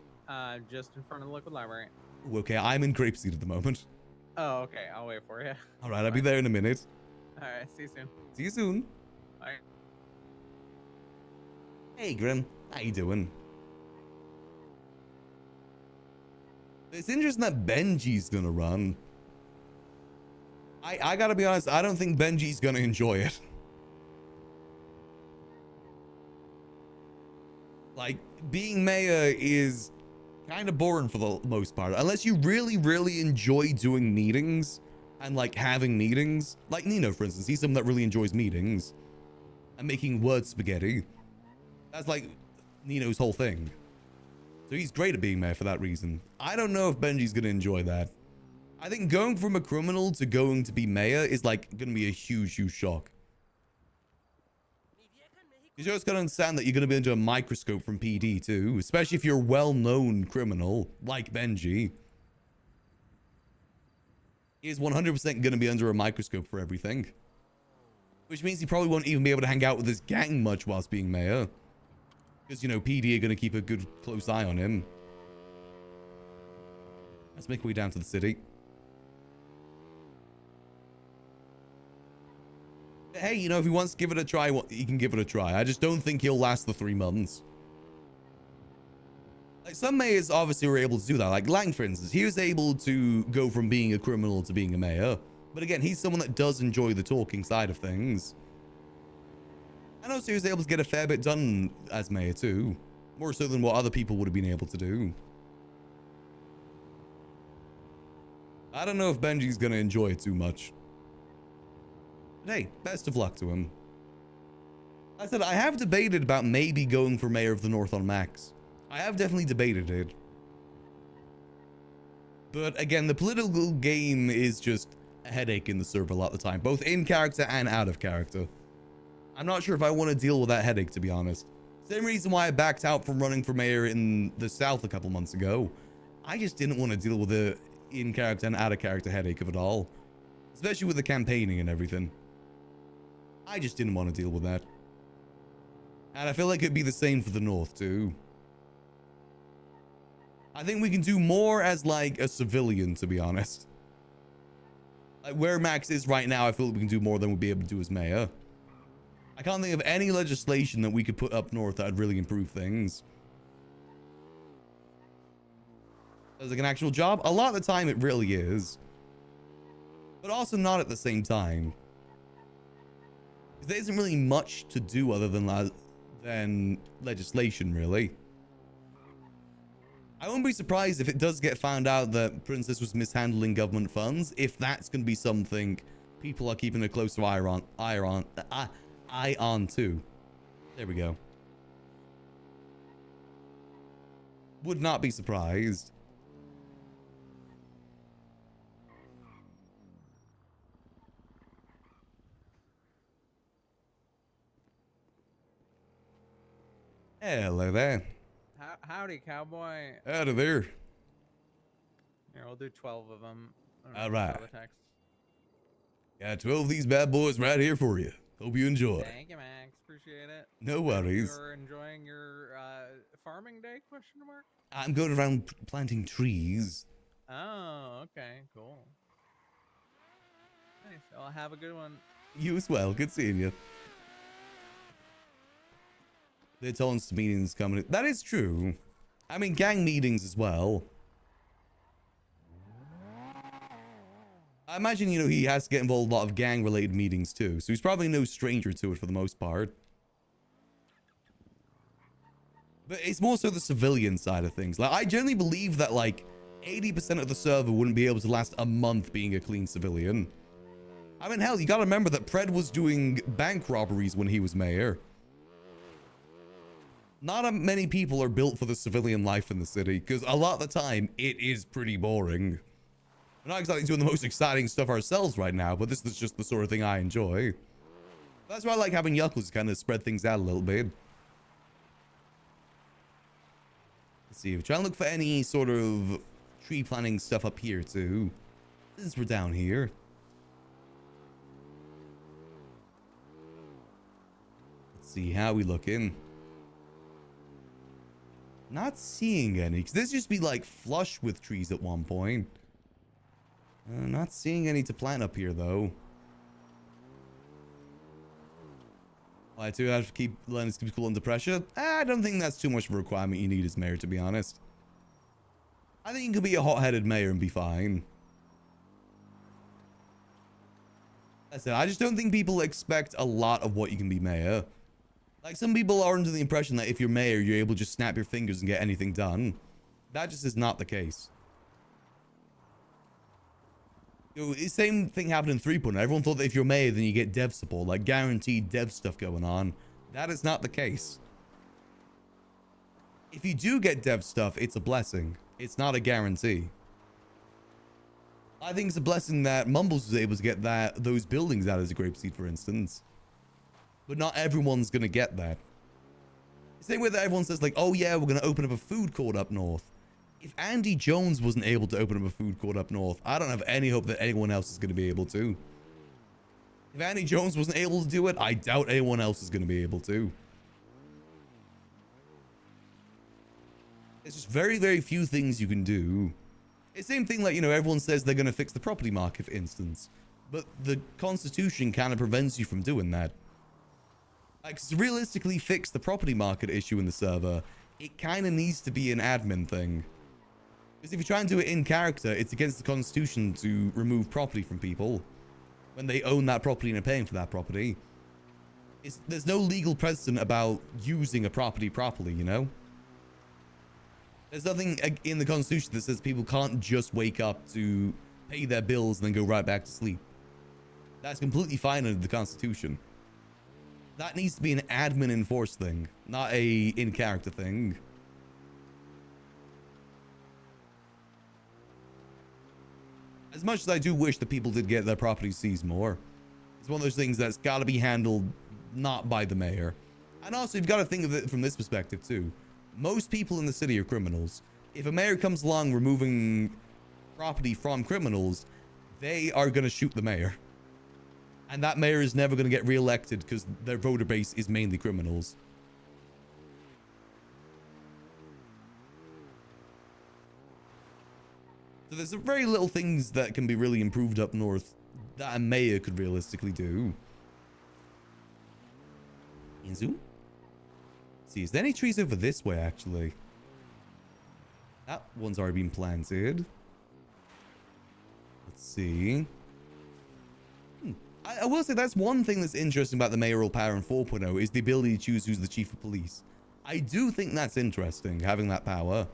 Just in front of the liquid library. Okay, I'm in Grapeseed at the moment. Oh, okay. I'll wait for you. All right, I'll be there in a minute. All right. See you soon. See you soon. Bye. Hey, Grim. How you doing? It's interesting that Benji's gonna run. I gotta be honest, I don't think Benji's gonna enjoy it. Like, being mayor is kind of boring for the most part. Unless you really, really enjoy doing meetings and, like, having meetings. Like Nino, for instance. He's someone that really enjoys meetings. And making word spaghetti. That's, like, Nino's whole thing. So he's great at being mayor for that reason. I don't know if Benji's going to enjoy that. I think going from a criminal to going to be mayor is, like, going to be a huge, huge shock. You just got to understand that you're going to be under a microscope from PD too, especially if you're a well-known criminal like Benji. He is 100% going to be under a microscope for everything. Which means he probably won't even be able to hang out with his gang much whilst being mayor. Because, you know, PD are going to keep a good, close eye on him. Let's make our way down to the city. Hey, you know, if he wants to give it a try, he can give it a try. I just don't think he'll last the 3 months. Like, some mayors obviously were able to do that. Like Lang, for instance, he was able to go from being a criminal to being a mayor. But again, he's someone that does enjoy the talking side of things. And also he was able to get a fair bit done as mayor too. More so than what other people would have been able to do. I don't know if Benji's going to enjoy it too much. But hey, best of luck to him. I said, I have debated about maybe going for mayor of the North on Max. I have definitely debated it. But again, the political game is just a headache in the server a lot of the time, both in character and out of character. I'm not sure if I want to deal with that headache, to be honest. Same reason why I backed out from running for mayor in the South a couple months ago. I just didn't want to deal with the in-character and out-of-character headache of it all. Especially with the campaigning and everything. I just didn't want to deal with that. And I feel like it'd be the same for the North, too. I think we can do more as, like, a civilian, to be honest. Like, where Max is right now, I feel like we can do more than we'd be able to do as mayor. I can't think of any legislation that we could put up north that would really improve things. As like an actual job, a lot of the time it really is. But also not at the same time. There isn't really much to do other than legislation, really. I wouldn't be surprised if it does get found out that Princess was mishandling government funds, if that's going to be something people are keeping a closer eye on too. There we go. Would not be surprised. Hello there. Howdy, cowboy. Out of there. Here, we'll do 12 of them. All right. Got 12 of these bad boys right here for you. Hope you enjoy. Thank you, Max. Appreciate it. No worries. You're enjoying your farming day? Question mark. I'm going around planting trees. Oh, okay, cool. Nice. I'll have a good one. You as well. Good seeing you. They're telling us meetings coming. That is true. I mean, gang meetings as well. I imagine, you know, he has to get involved in a lot of gang-related meetings too, so he's probably no stranger to it for the most part. But it's more so the civilian side of things. Like, I generally believe that, like, 80% of the server wouldn't be able to last a month being a clean civilian. I mean, hell, you gotta remember that Pred was doing bank robberies when he was mayor. Not many people are built for the civilian life in the city, because a lot of the time, it is pretty boring. We're not exactly doing the most exciting stuff ourselves right now, but this is just the sort of thing I enjoy. That's why I like having Yuckles kind of spread things out a little bit. Let's see, we're trying to look for any sort of tree planting stuff up here too, since we're down here. Let's see, how we looking? Not seeing any, because this used to be like flush with trees at one point. Not seeing any to plant up here though. I too have to keep letting keep cool under pressure. I don't think that's too much of a requirement you need as mayor, to be honest. I think you could be a hot-headed mayor and be fine. That's it. I just don't think people expect a lot of what you can be mayor. Like, some people are under the impression that if you're mayor, you're able to just snap your fingers and get anything done. That just is not the case. The same thing happened in 3.0. Everyone thought that if you're mayor, then you get dev support, like guaranteed dev stuff going on. That is not the case. If you do get dev stuff, it's a blessing. It's not a guarantee. I think it's a blessing that Mumbles was able to get those buildings out as a grapeseed, for instance. But not everyone's going to get that. Same way that everyone says, like, oh yeah, we're going to open up a food court up north. If Andy Jones wasn't able to open up a food court up north, I don't have any hope that anyone else is going to be able to. If Andy Jones wasn't able to do it, I doubt anyone else is going to be able to. There's just very, very few things you can do. It's the same thing like, you know, everyone says they're going to fix the property market, for instance. But the Constitution kind of prevents you from doing that. Like, to realistically fix the property market issue in the server, it kind of needs to be an admin thing. Because if you try and do it in character, it's against the Constitution to remove property from people when they own that property and are paying for that property. There's no legal precedent about using a property properly, you know? There's nothing in the Constitution that says people can't just wake up to pay their bills and then go right back to sleep. That's completely fine under the Constitution. That needs to be an admin enforced thing, not a in-character thing. As much as I do wish that people did get their properties seized more, it's one of those things that's got to be handled not by the mayor. And also, you've got to think of it from this perspective too. Most people in the city are criminals. If a mayor comes along removing property from criminals, they are going to shoot the mayor. And that mayor is never going to get re-elected because their voter base is mainly criminals. So there's very little things that can be really improved up north that a mayor could realistically do. Inzu? See, is there any trees over this way, actually? That one's already been planted. Let's see. I will say that's one thing that's interesting about the mayoral power in 4.0 is the ability to choose who's the chief of police. I do think that's interesting, having that power.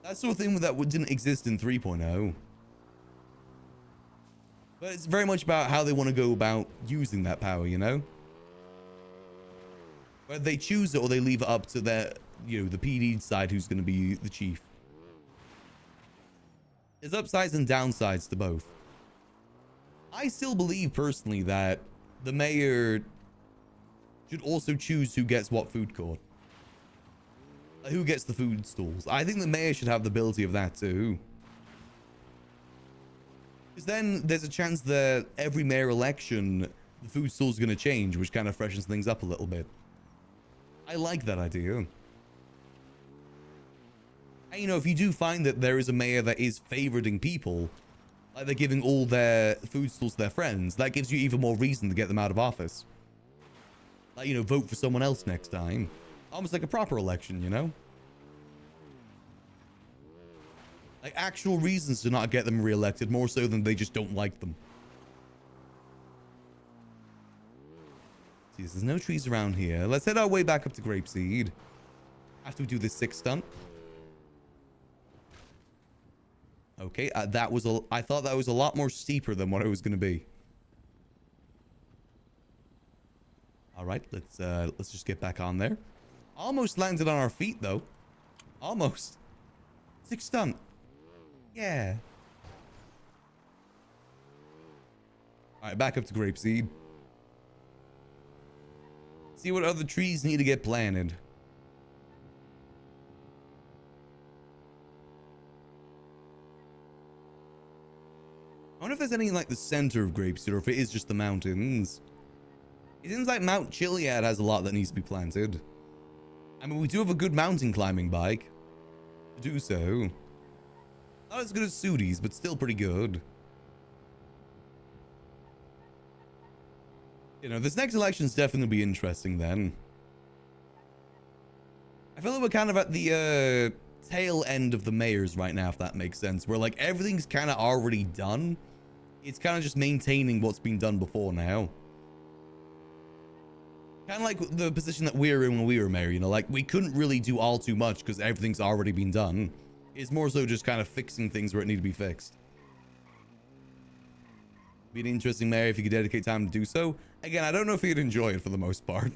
That's sort of thing that didn't exist in 3.0. But it's very much about how they want to go about using that power, you know? Whether they choose it or they leave it up to their, you know, the PD side who's going to be the chief. There's upsides and downsides to both. I still believe personally that the mayor should also choose who gets what food court. Who gets the food stalls. I think the mayor should have the ability of that too. Because then there's a chance that every mayor election, the food stall's going to change, which kind of freshens things up a little bit. I like that idea. And you know, if you do find that there is a mayor that is favoriting people, like they're giving all their food stalls to their friends, that gives you even more reason to get them out of office. Like, you know, vote for someone else next time. Almost like a proper election, you know? Like actual reasons to not get them re-elected, more so than they just don't like them. See, there's no trees around here. Let's head our way back up to Grapeseed. After we do this 6th stunt. Okay, that was I thought that was a lot more steeper than what it was going to be. All right, let's just get back on there. Almost landed on our feet though. Almost. 6th stunt. Yeah. All right, back up to Grapeseed. See what other trees need to get planted. I wonder if there's any like the center of Grapeseed or if it is just the mountains. It seems like Mount Chiliad has a lot that needs to be planted. I mean, we do have a good mountain climbing bike. To do so. Not as good as Sudi's, but still pretty good. You know, this next election is definitely going to be interesting then. I feel like we're kind of at the tail end of the mayors right now, if that makes sense. Where like everything's kind of already done. It's kind of just maintaining what's been done before now. Kind of like the position that we were in when we were mayor, you know, like we couldn't really do all too much because everything's already been done. It's more so just kind of fixing things where it need to be fixed. Be an interesting mayor if you could dedicate time to do so. Again, I don't know if you'd enjoy it for the most part.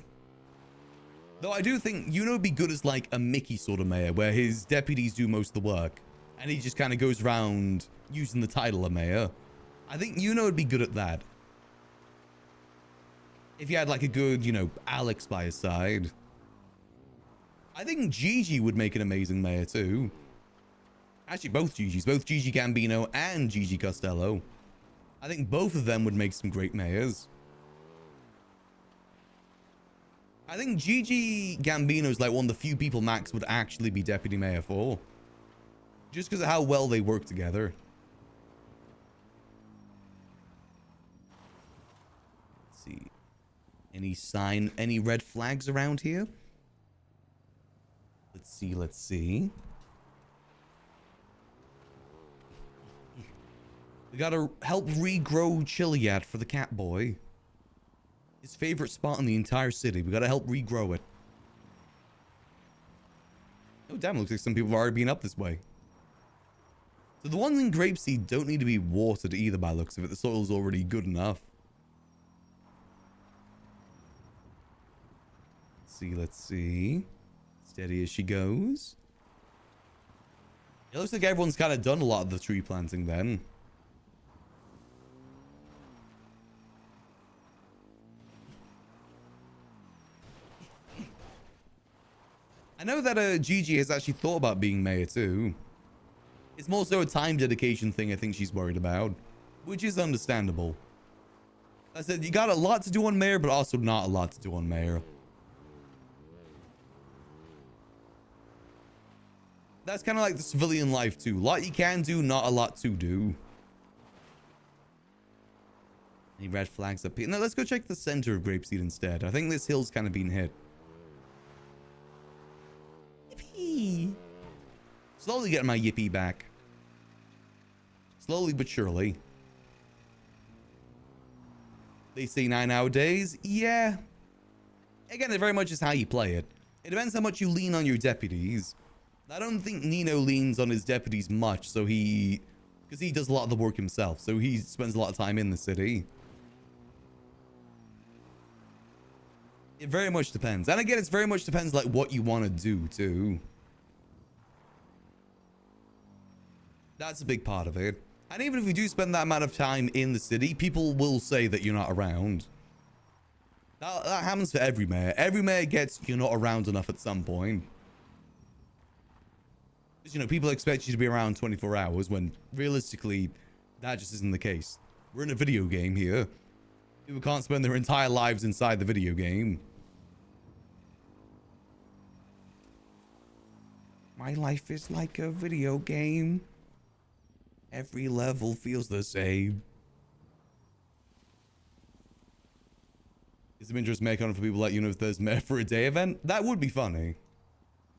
Though I do think, you know, it'd be good as like a Mickey sort of mayor where his deputies do most of the work. And he just kind of goes around using the title of mayor. I think, you know, it'd be good at that. If you had like a good, you know, Alex by his side. I think Gigi would make an amazing mayor too. Actually, both Gigi's. Both Gigi Gambino and Gigi Costello. I think both of them would make some great mayors. I think Gigi Gambino is like one of the few people Max would actually be deputy mayor for. Just because of how well they work together. Let's see. Any red flags around here? Let's see, let's see. We gotta help regrow Chiliad for the cat boy. His favorite spot in the entire city. We gotta help regrow it. Oh damn, looks like some people have already been up this way. So the ones in Grapeseed don't need to be watered either by looks of it. The soil's already good enough. Let's see. Steady as she goes. It looks like everyone's kind of done a lot of the tree planting then. I know that Gigi has actually thought about being mayor too. It's more so a time dedication thing I think she's worried about, which is understandable. I said you got a lot to do on mayor, but also not a lot to do on mayor. That's kind of like the civilian life too. A lot you can do, not a lot to do. Any red flags up here? No, let's go check the center of Grapeseed instead. I think this hill's kind of been hit. Yippee! Slowly getting my yippee back. Slowly but surely. They say 9-hour days. Yeah. Again, it very much is how you play it. It depends how much you lean on your deputies. I don't think Nino leans on his deputies much, so because he does a lot of the work himself, so he spends a lot of time in the city. It very much depends. And again, it very much depends like what you want to do too. That's a big part of it. And even if you do spend that amount of time in the city, people will say that you're not around. That happens for every mayor. Every mayor gets you're not around enough at some point. Because, you know, people expect you to be around 24 hours when realistically that just isn't the case. We're in a video game here. People can't spend their entire lives inside the video game. My life is like a video game. Every level feels the same. Is some interest make on for people like you know if there's mayor for a day event? That would be funny.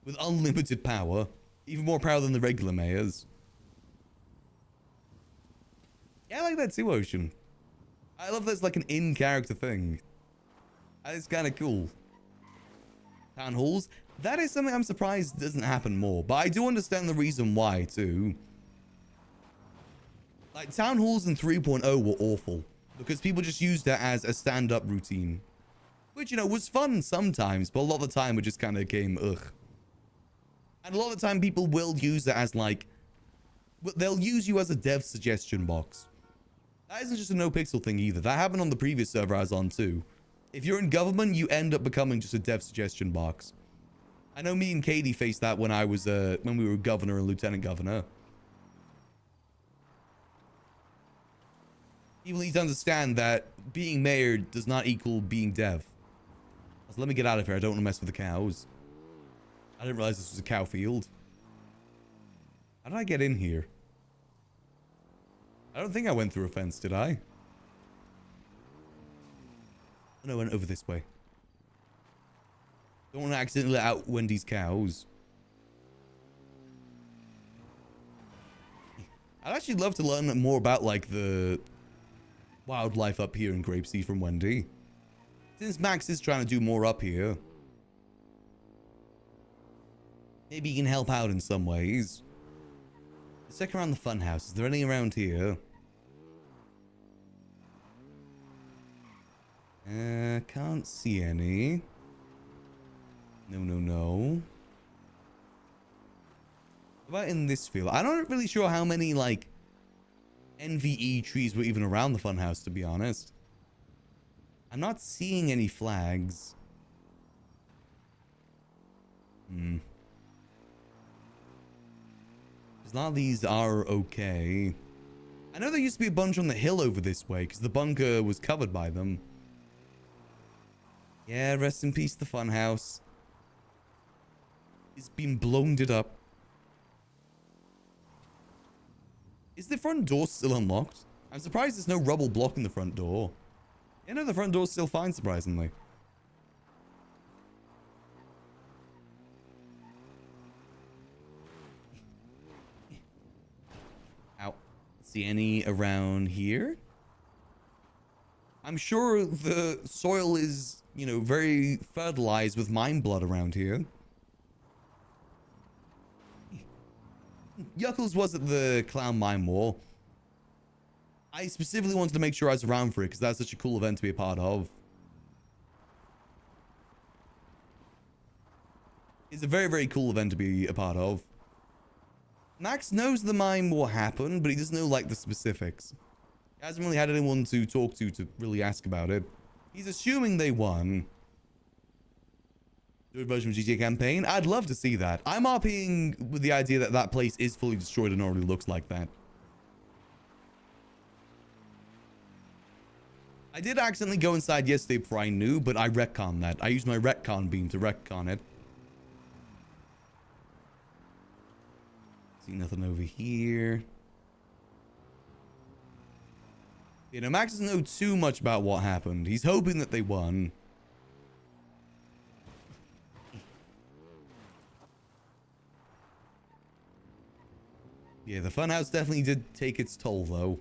With unlimited power. Even more power than the regular mayors. Yeah, I like that too, Ocean. I love that's like an in-character thing. That is kind of cool. Town halls. That is something I'm surprised doesn't happen more. But I do understand the reason why too. Like town halls in 3.0 were awful. Because people just used it as a stand-up routine. Which, you know, was fun sometimes. But a lot of the time it just kind of came ugh. And a lot of the time people will use it as like, they'll use you as a dev suggestion box. That isn't just a Nopixel thing either. That happened on the previous server I was on too. If you're in government, you end up becoming just a dev suggestion box. I know me and Katie faced that when I was, when we were governor and lieutenant governor. People need to understand that being mayor does not equal being dev. So let me get out of here. I don't want to mess with the cows. I didn't realize this was a cow field. How did I get in here? I don't think I went through a fence, did I? No, I went over this way. Don't want to accidentally let out Wendy's cows. I'd actually love to learn more about like the wildlife up here in Grapeseed from Wendy. Since Max is trying to do more up here. Maybe you can help out in some ways. Let's check around the funhouse. Is there any around here? Can't see any. No. What about in this field? I'm not really sure how many, like, NVE trees were even around the funhouse, to be honest. I'm not seeing any flags. A lot of these are okay. I know there used to be a bunch on the hill over this way because the bunker was covered by them. Yeah, rest in peace, the funhouse. It's been blown up. Is the front door still unlocked? I'm surprised there's no rubble blocking the front door. Yeah, no, the front door's still fine, surprisingly. See any around here? I'm sure the soil is, you know, very fertilized with mine blood around here. Yuckles was at the Clown Mine War. I specifically wanted to make sure I was around for it because that's such a cool event to be a part of. It's a very, very cool event to be a part of. Max knows the mine war happened, but he doesn't know, like, the specifics. He hasn't really had anyone to talk to really ask about it. He's assuming they won. Third version of GTA campaign? I'd love to see that. I'm RPing with the idea that that place is fully destroyed and already looks like that. I did accidentally go inside yesterday before I knew, but I retconned that. I used my retcon beam to retcon it. See nothing over here. You know, Max doesn't know too much about what happened. He's hoping that they won. Yeah, the funhouse definitely did take its toll, though.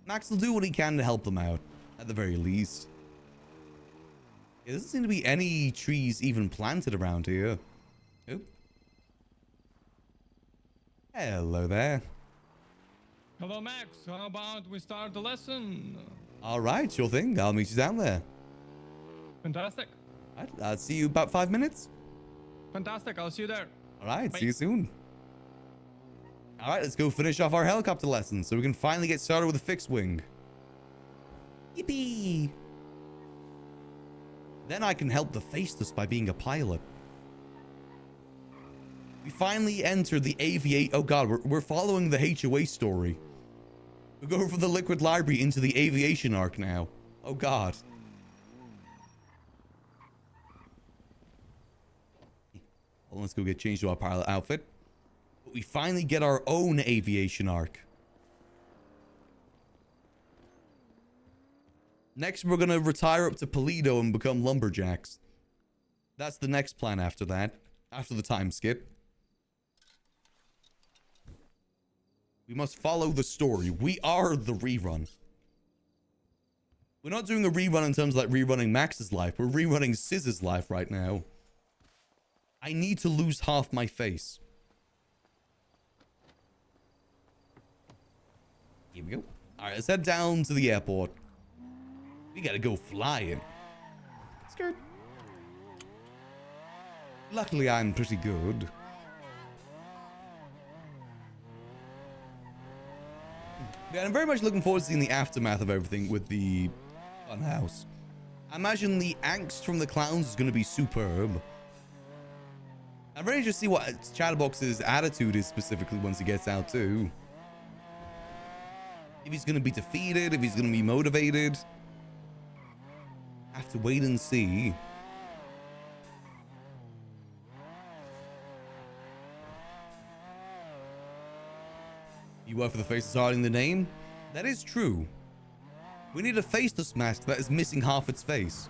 Max will do what he can to help them out, at the very least. There doesn't seem to be any trees even planted around here. Oh. Hello there. Hello, Max. How about we start the lesson? All right, sure thing. I'll meet you down there. Fantastic. All right, I'll see you about 5 minutes. Fantastic. I'll see you there. All right, Bye. see you soon. All right, let's go finish off our helicopter lesson so we can finally get started with a fixed wing. Yippee! Then I can help the Faceless by being a pilot. We finally enter the aviate. Oh god, we're following the HOA story. We go from the Liquid Library into the aviation arc now. Oh god. Well, let's go get changed to our pilot outfit. But we finally get our own aviation arc. Next, we're going to retire up to Toledo and become lumberjacks. That's the next plan after that. After the time skip. We must follow the story. We are the rerun. We're not doing a rerun in terms of like rerunning Max's life. We're rerunning Scissor's life right now. I need to lose half my face. Here we go. All right, let's head down to the airport. We gotta go flying. Skirt. Luckily, I'm pretty good. Yeah, I'm very much looking forward to seeing the aftermath of everything with the funhouse. I imagine the angst from the clowns is going to be superb. I'm ready to see what Chatterbox's attitude is specifically once he gets out too. If he's going to be defeated, if he's going to be motivated. Have to wait and see. You work for the Faceless hiding the name? That is true. We need a Faceless mask that is missing half its face.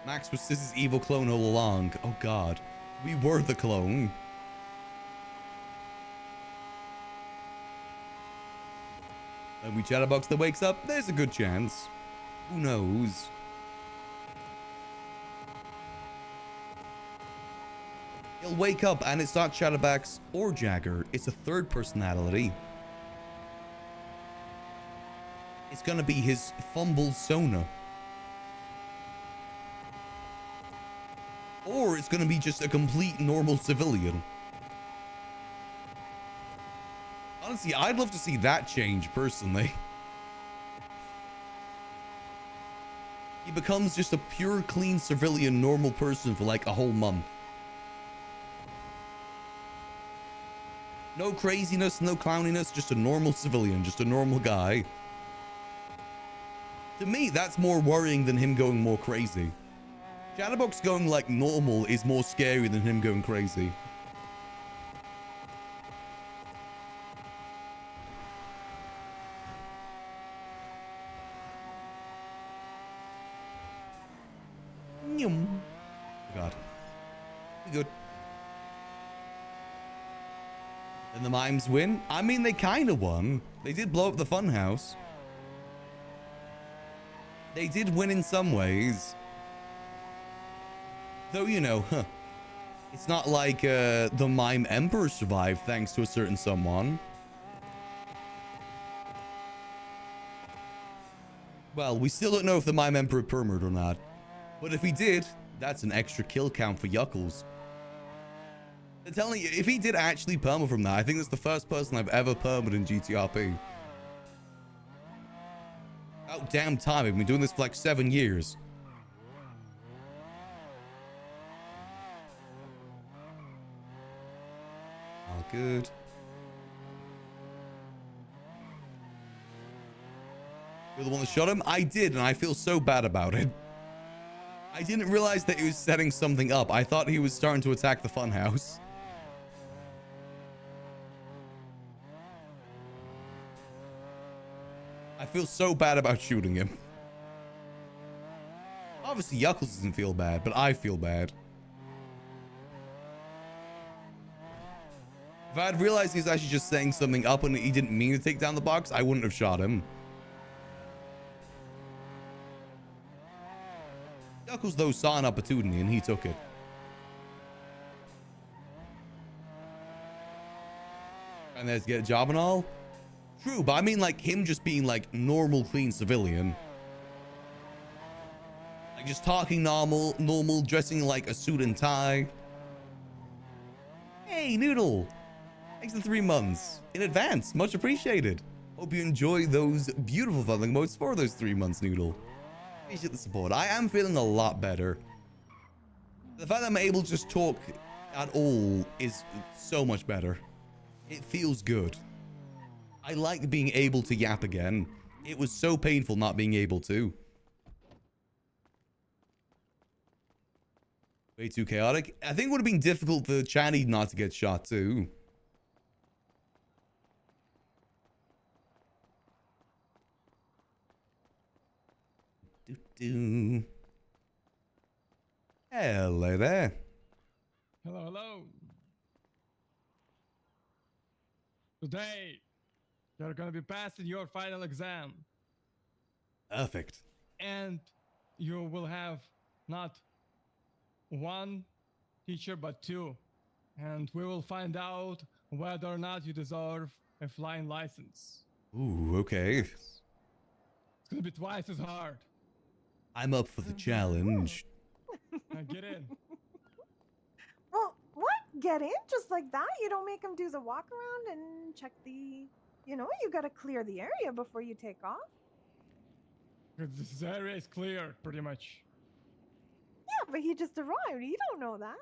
Max was Sis's evil clone all along. Oh god. We were the clone. When we Chatterbox that wakes up, there's a good chance. Who knows? He'll wake up and it's not Chatterbox or Jagger. It's a third personality. It's gonna be his fumbled Sona. Or it's gonna be just a complete normal civilian. Honestly, I'd love to see that change personally. He becomes just a pure, clean civilian, normal person for like a whole month. No craziness, no clowniness, just a normal civilian, just a normal guy. To me, that's more worrying than him going more crazy. Chatterbox going like normal is more scary than him going crazy. Nyum. God. Good. And the mimes win? I mean, they kind of won. They did blow up the funhouse. They did win in some ways. Though, you know, it's not like the mime emperor survived thanks to a certain someone. Well, we still don't know if the mime emperor permered or not. But if he did, that's an extra kill count for Yuckles. I'm telling you, if he did actually perma from that, I think that's the first person I've ever permed in GTRP. About damn time. I've been doing this for like 7 years. All good. You're the one that shot him? I did, and I feel so bad about it. I didn't realize that he was setting something up. I thought he was starting to attack the funhouse. I feel so bad about shooting him. Obviously, Yuckles doesn't feel bad, but I feel bad. If I had realized he was actually just saying something up and he didn't mean to take down the box, I wouldn't have shot him. Yuckles, though, saw an opportunity and he took it. And let's get a job and all. True, but I mean like him just being like normal, clean civilian. Like just talking normal, dressing like a suit and tie. Hey, Noodle. Thanks for 3 months. In advance, much appreciated. Hope you enjoy those beautiful funding modes for those 3 months, Noodle. Appreciate the support. I am feeling a lot better. The fact that I'm able to just talk at all is so much better. It feels good. I like being able to yap again. It was so painful not being able to. Way too chaotic. I think it would have been difficult for Channy not to get shot too. Do. Hello there. Hello, hello. Today, you're gonna be passing your final exam. Perfect. And you will have not one teacher, but 2. And we will find out whether or not you deserve a flying license. Ooh, okay. It's gonna be twice as hard. I'm up for the challenge. Now get in. Well, what? Get in just like that? You don't make them do the walk around and check the... You know, you gotta clear the area before you take off. This area is clear, pretty much. Yeah, but he just arrived. You don't know that.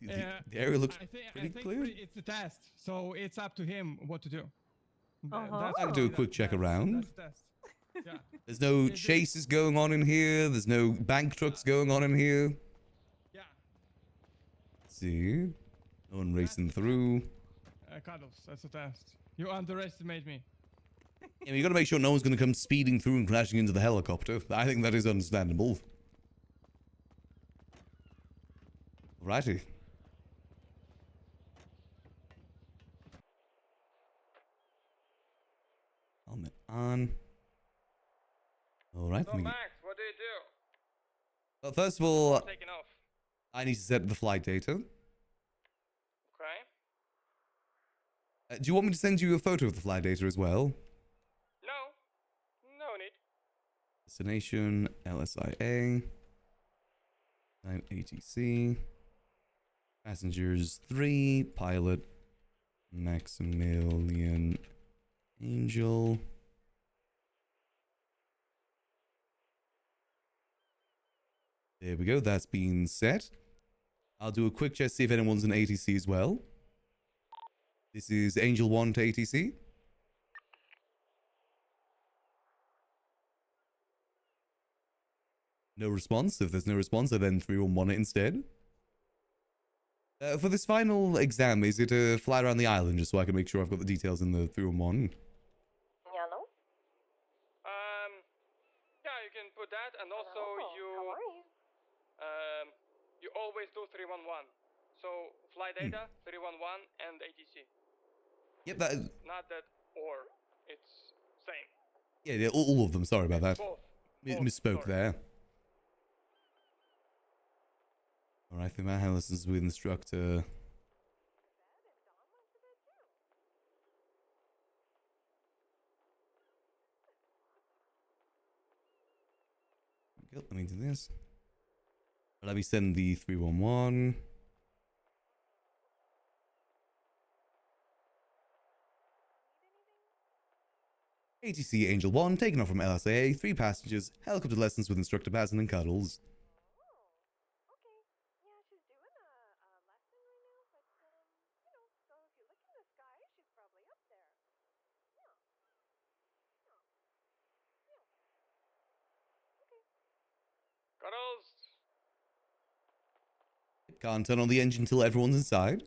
The area looks I pretty think clear. it's a test, so it's up to him what to do. Uh-huh. I can do a quick check around. That's a test. Yeah. There's no chases going on in here. There's no bank trucks going on in here. Yeah. Let's see. No one racing through. Cuddles, that's a test. You underestimate me. Yeah, you gotta make sure no one's gonna come speeding through and crashing into the helicopter. I think that is understandable. Alrighty. Helmet on. Alright. So Max, what do you do? Well, first of all, Taking off. I need to set the flight data. Okay. Do you want me to send you a photo of the flight data as well? No need. Destination, LSIA. Time ATC. Passengers 3. Pilot. Maximillian. Angel. There we go. That's been set. I'll do a quick check, see if anyone's in ATC as well. This is Angel 1 to ATC. No response. If there's no response, I then 311 it instead. For this final exam, is it a fly around the island just so I can make sure I've got the details in the 311? Hello? Yeah, you can put that, and also How are you? you always do 311. So fly data 311 and ATC. Yep, that is... Not that or. It's same. Yeah, all of them. Sorry about that. Both. Misspoke there. Alright, the man listens with instructor. Let me do this. Let me send the 311. ATC Angel 1, taken off from LSAA, 3 passengers, helicopter lessons with instructor Basin and Cuddles. Okay. Yeah, she's doing a lesson right now, but so if you look in the sky, she's probably up there. Yeah. Okay. Cuddles. Can't turn on the engine until everyone's inside.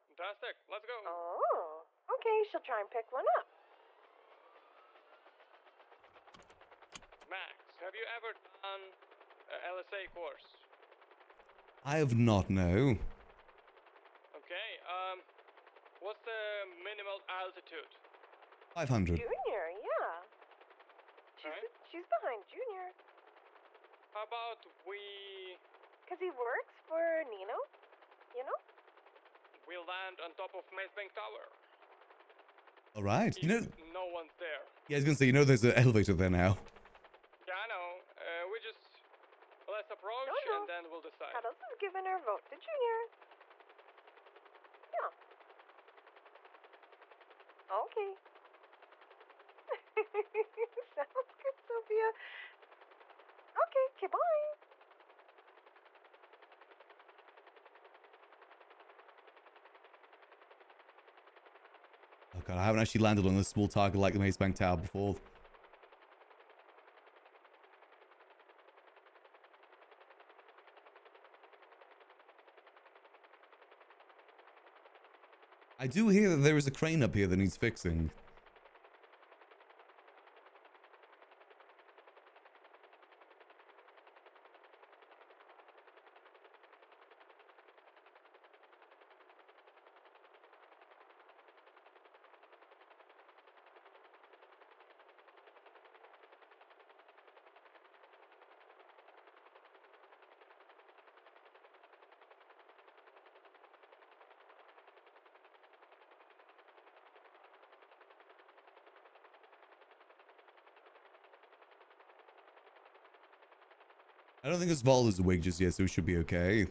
Fantastic. Let's go. Oh. Okay, she'll try and pick one up. Max, have you ever done a LSA course? I have not, no. Okay. What's the minimal altitude? 500. Junior, yeah. She's behind Junior. How about we 'Cause he works for Nino, you know? we land on top of Maze Bank Tower? Alright, you know... No one's there. Yeah, I was gonna say, you know there's an elevator there now. Yeah, I know. Let's approach and then we'll decide. Cuddles is giving her vote to Junior. Yeah. Okay. Sounds good, Sophia. Okay, bye. Oh god, I haven't actually landed on a small target like the Maze Bank Tower before. I do hear that there is a crane up here that needs fixing. I don't think his vault is awake just yet, so it should be okay.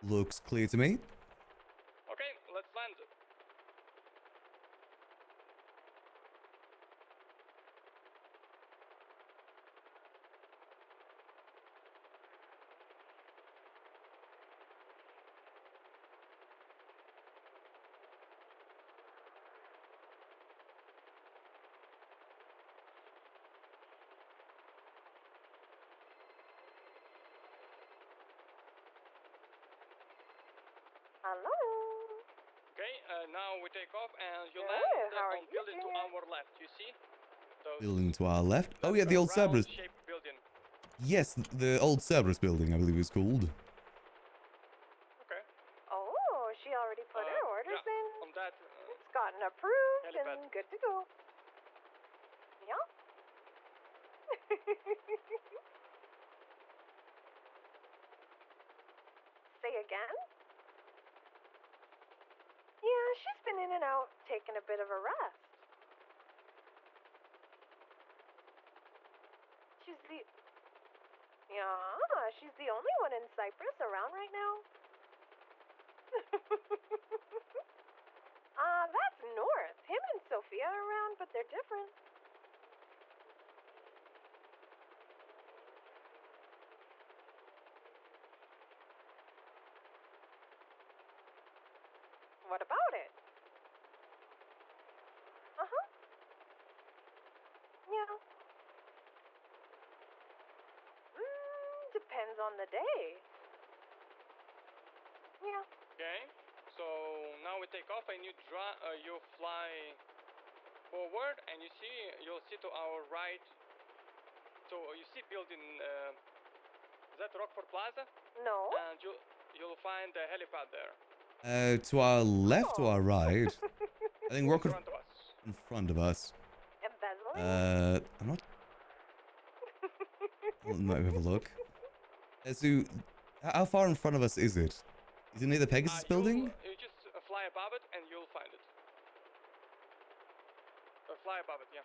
Looks clear to me. Okay, let's land. Hello. Okay, now we take off and you Good, land how are on you building to doing? our left. You see? Those Building to our left. Oh yeah, the old Cerberus. round-shaped building. Yes, the old Cerberus building, I believe it's called. Okay. Oh, she already put her orders in. On that. It's gotten approved helipad. and good to go. Yeah. Say again? Yeah, she's been in and out, taking a bit of a rest. She's the only one in Cyprus around right now. That's north. Him and Sophia are around, but they're different. What about it? Uh-huh. Yeah. Depends on the day. Yeah. Okay. So now we take off and you fly forward, and you'll see to our right. So you see building that Rockford Plaza, No. and you'll find the helipad there. To our left or our right? I think In Rockford front of us. in front of us. Embezzling? I'm not. Let me have a look. So, how far in front of us is it? Is it near the Pegasus building? You just fly above it, and you'll find it. Fly above it, yeah.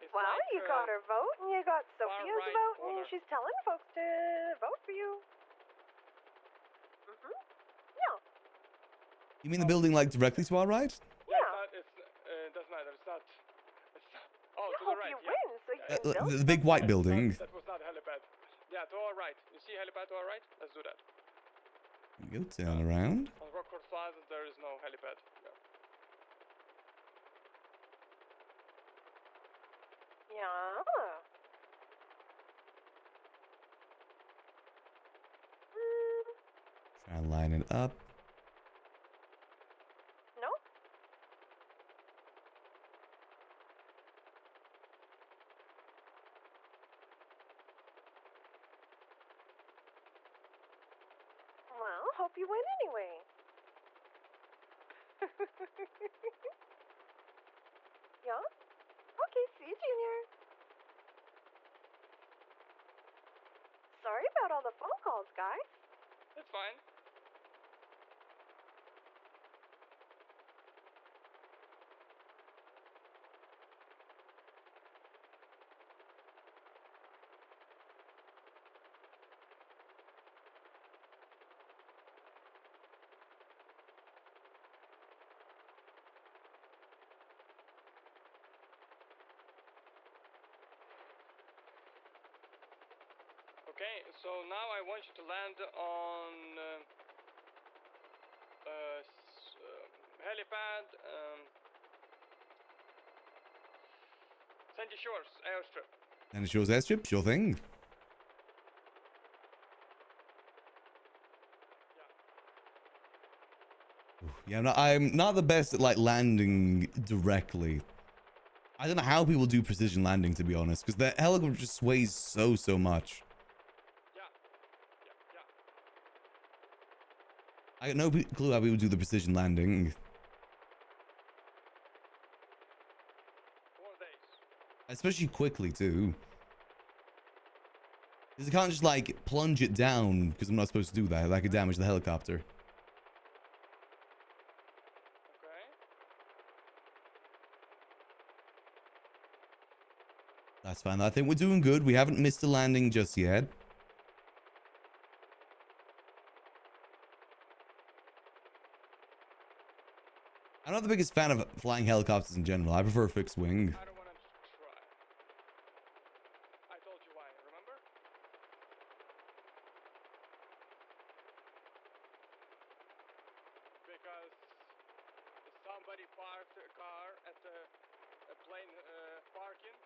It's Well, like, you got her vote, and you got Sophia's right vote, corner. and she's telling folks to vote for you. Yeah. You mean the building like directly to our right? Yeah. It doesn't matter. It's not. Oh, I to the hope right. you Yeah. win, so you can build The big white That building. was not helipad. Yeah, to our right. You see helipad to our right? Let's do that. You go turn around. On Rockford Plaza, there is no helipad. No. Yeah. Try and line it up. No? Well, hope you win anyway. Yeah? Okay, see you, Junior. Sorry about all the phone calls, guys. It's fine. Okay, so now I want you to land on helipad, Sandy Shores airstrip. And it shows airstrip, sure thing. Yeah, I'm not the best at like landing directly. I don't know how people do precision landing, to be honest, because the helicopter just sways so much. I got no clue how people do the precision landing. 4 days. Especially quickly, too. Because I can't just, like, plunge it down, because I'm not supposed to do that. That could damage the helicopter. Okay. That's fine. I think we're doing good. We haven't missed a landing just yet. I'm not the biggest fan of flying helicopters in general. I prefer fixed wing. I don't want to try. I told you why, remember? Because somebody parked a car at the plane parking.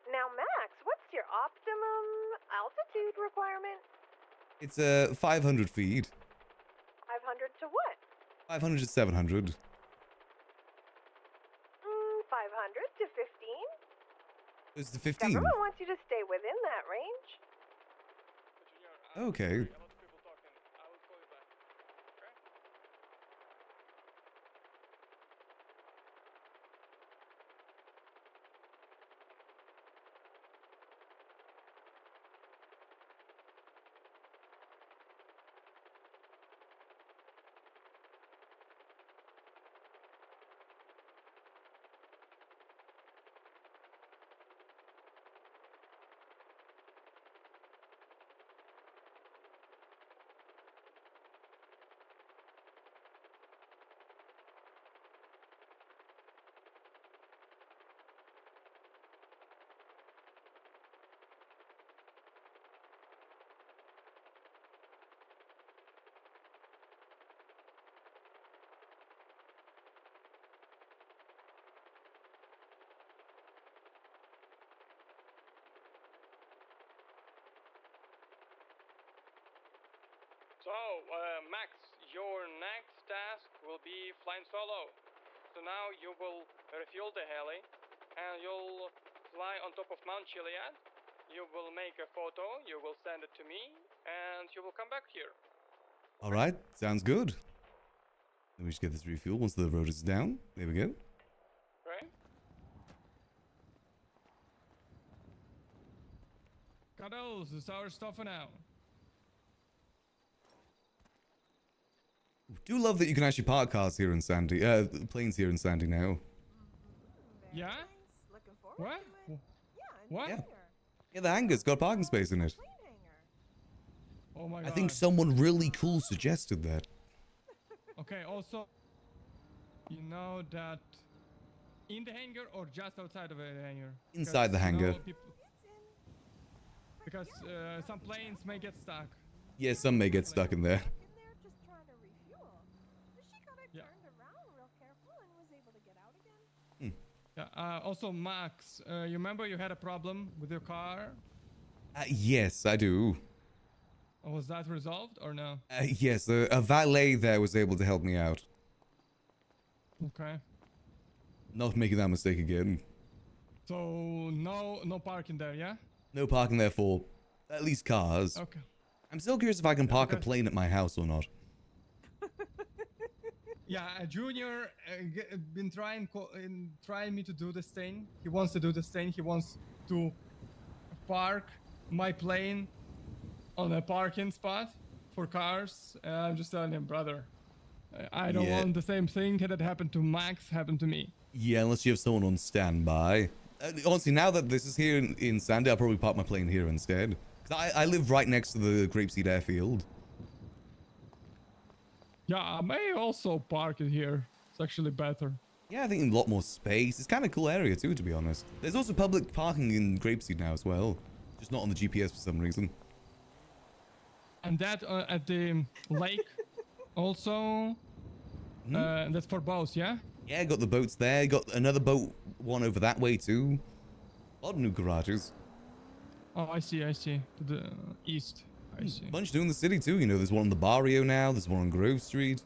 Now, Max, what's your optimum altitude requirement? It's 500 feet. 500 to what? 500 to 700. 500 to 15? It's the 15. Government wants you to stay within that range. Okay. So, Max, your next task will be flying solo. So now you will refuel the heli, and you'll fly on top of Mount Chiliad. You will make a photo, you will send it to me, and you will come back here. All right, sounds good. Let me just get this refuel once the road is down. There we go. Right? Cuddles, it's our stuff for now. Do love that you can actually park cars here in Sandy. Planes here in Sandy now. Yeah? Nice. Looking forward What? to it. Yeah. What? Yeah. Yeah, the hangar's got a parking space in it. Plane hangar. Oh my god. I think someone really cool suggested that. Okay, also, you know that in the hangar or just outside of the hangar? Inside the hangar. Because some planes may get stuck. Yeah, some may get stuck in there. In there just trying to refuel. But she got it Yeah. turned around real careful and was able to get out again. Yeah, also, Max, you remember you had a problem with your car? Yes, I do. Was that resolved or no? Yes, a valet there was able to help me out. Okay. Not making that mistake again. So no parking there, yeah? No parking there for at least cars. Okay. I'm still curious if I can park a because- plane at my house or not. Yeah, Junior been trying me to do this thing. He wants to do this thing. He wants to park my plane on a parking spot for cars. I'm just telling him, brother, I don't Yeah. want the same thing that happened to Max happen to me. Yeah, unless you have someone on standby. Honestly, now that this is here in Sandy, I'll probably park my plane here instead. 'Cause I live right next to the Grapeseed Airfield. Yeah, I may also park it here. It's actually better. Yeah, I think a lot more space. It's kind of cool area too, to be honest. There's also public parking in Grapeseed now as well. Just not on the GPS for some reason. And that at the lake also. That's for boats, yeah? Yeah, got the boats there. Got another boat one over that way too. A lot of new garages. Oh, I see. To the east. I see. Bunch doing the city too. You know, there's one on the Barrio now. There's one on Grove Street.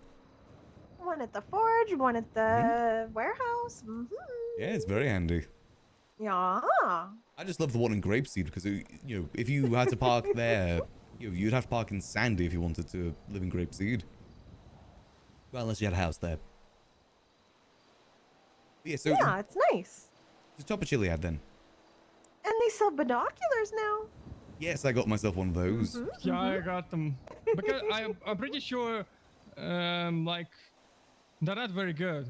One at the forge, one at the warehouse. Yeah, it's very handy. Yeah. I just love the one in Grapeseed because, you know, if you had to park there, you'd have to park in Sandy if you wanted to live in Grapeseed. Well, unless you had a house there. Yeah, so Yeah, it's nice. the top of Chiliad then. And they sell binoculars now. Yes, I got myself one of those. Yeah, I got them. Because I'm pretty sure, like, they're not very good.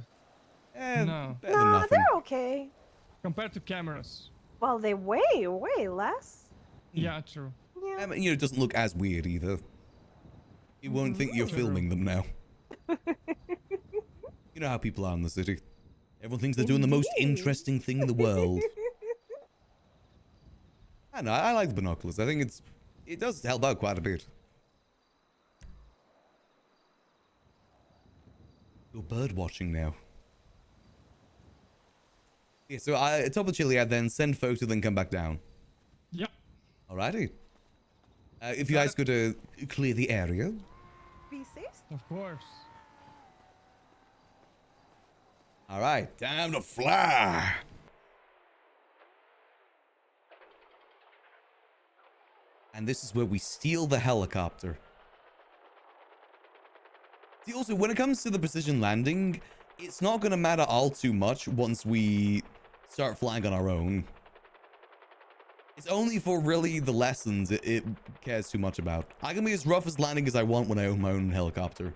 No. Better than Nah, nothing. they're okay. Compared to cameras. Well, they weigh way less. Yeah, true. Yeah. I mean, you know, it doesn't look as weird either. You won't think you're filming them now. You know how people are in the city. Everyone thinks they're doing the most Indeed. interesting thing in the world. I know, I like the binoculars. I think it does help out quite a bit. You're bird watching now. Yeah, so top of Chiliad then, send photo, then come back down. Yep. Alrighty. If you guys could clear the area. Be safe. Of course. Alright, time to fly. And this is where we steal the helicopter. See, also, when it comes to the precision landing, it's not going to matter all too much once we start flying on our own. It's only for really the lessons it cares too much about. I can be as rough as landing as I want when I own my own helicopter.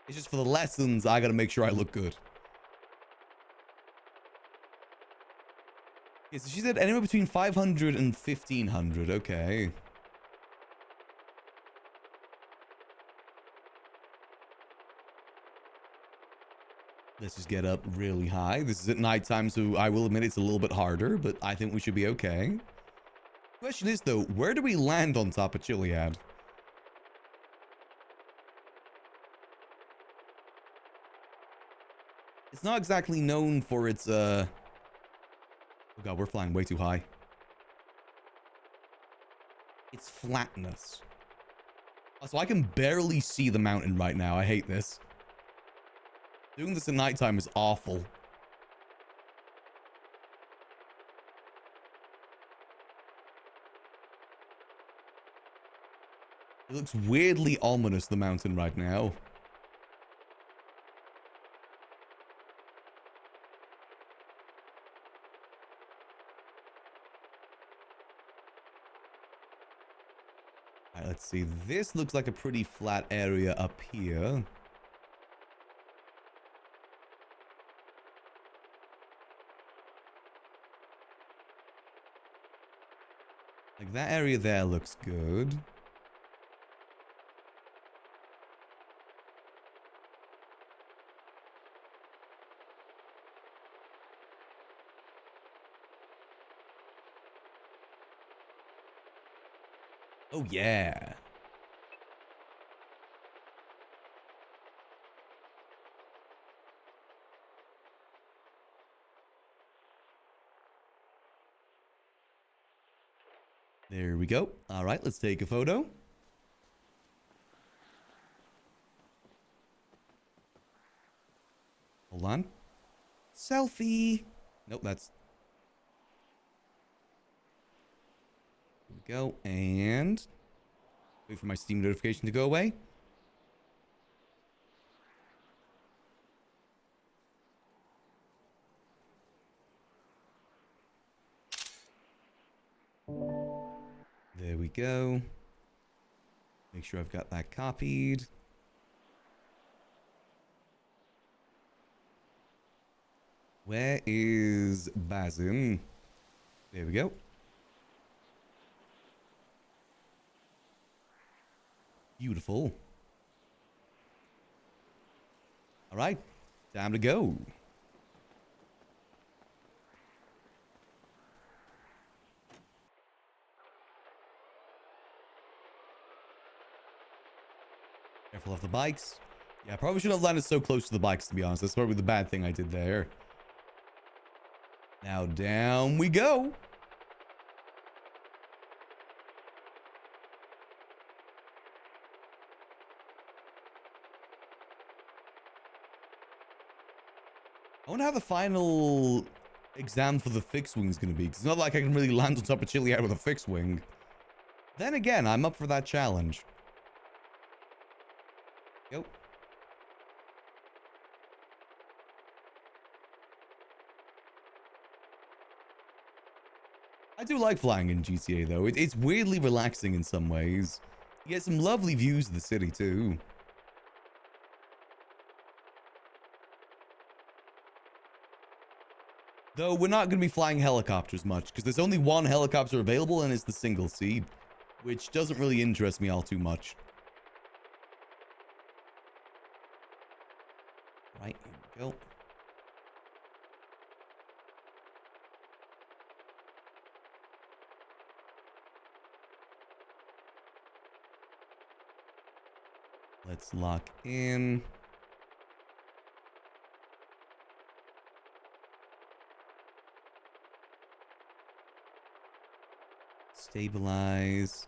It's just for the lessons, I got to make sure I look good. Yeah, so she said anywhere between 500 and 1500. Okay. Let's just get up really high. This is at nighttime, so I will admit it's a little bit harder, but I think we should be okay. Question is, though, where do we land on top of Chiliad? It's not exactly known for its, Oh god, we're flying way too high. Its flatness. So I can barely see the mountain right now. I hate this. Doing this at nighttime is awful. It looks weirdly ominous, the mountain right now. Alright, let's see. This looks like a pretty flat area up here. Like, that area there looks good. Oh, yeah. There we go. All right, let's take a photo. Hold on. Selfie. Nope, that's... There we go. And... wait for my Steam notification to go away. There we go. Make sure I've got that copied. Where is Bazin? There we go. Beautiful. All right, time to go. Careful of the bikes. Yeah, I probably shouldn't have landed so close to the bikes, to be honest. That's probably the bad thing I did there. Now down we go. I wonder how the final exam for the fixed wing is going to be. 'Cause it's not like I can really land on top of Chiliad with a fixed wing. Then again, I'm up for that challenge. Go. I do like flying in GTA though. It's weirdly relaxing in some ways. You get some lovely views of the city too. Though we're not going to be flying helicopters much because there's only one helicopter available and it's the single seat, which doesn't really interest me all too much. Right, here we go. Let's lock in. Stabilize.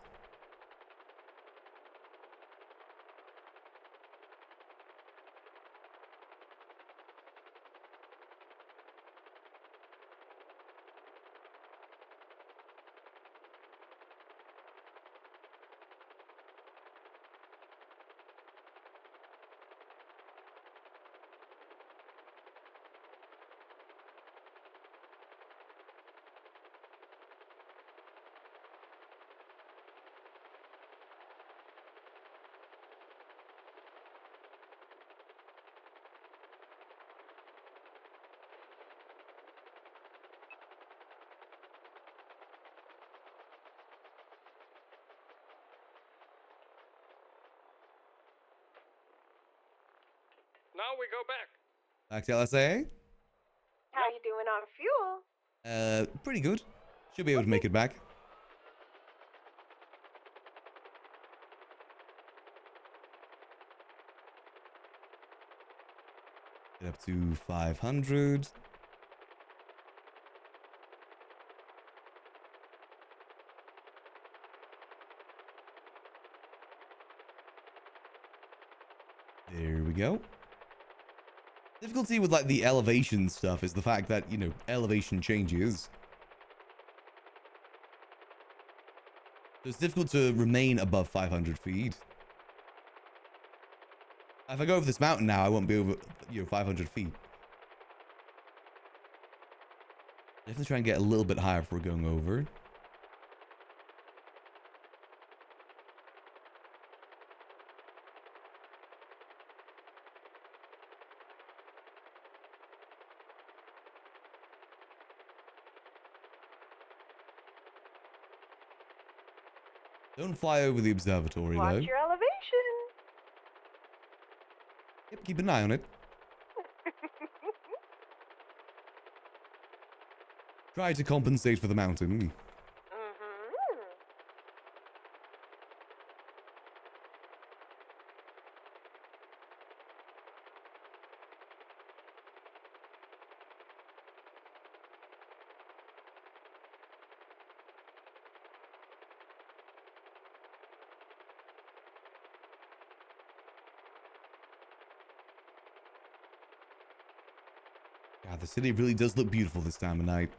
Now we go back. Back to LSA. How you doing on fuel? Pretty good. Should be able to make it back. Get up to 500. There we go. Difficulty with like the elevation stuff is the fact that, you know, elevation changes. So it's difficult to remain above 500 feet. If I go over this mountain now, I won't be over, 500 feet. Definitely try and get a little bit higher before going over. Don't fly over the observatory, Watch though. your elevation. Yep, keep an eye on it. Try to compensate for the mountain. God, the city really does look beautiful this time of night.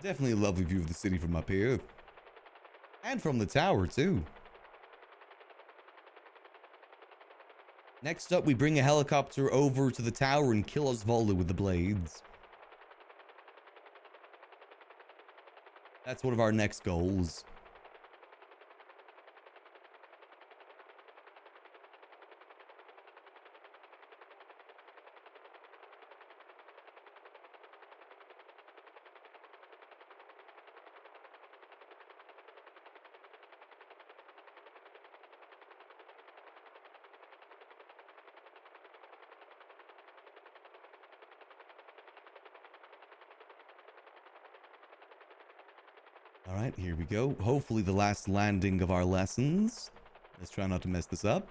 Definitely a lovely view of the city from up here. And from the tower, too. Next up, we bring a helicopter over to the tower and kill Osvaldo with the blades. That's one of our next goals. All right, here we go. Hopefully the last landing of our lessons. Let's try not to mess this up.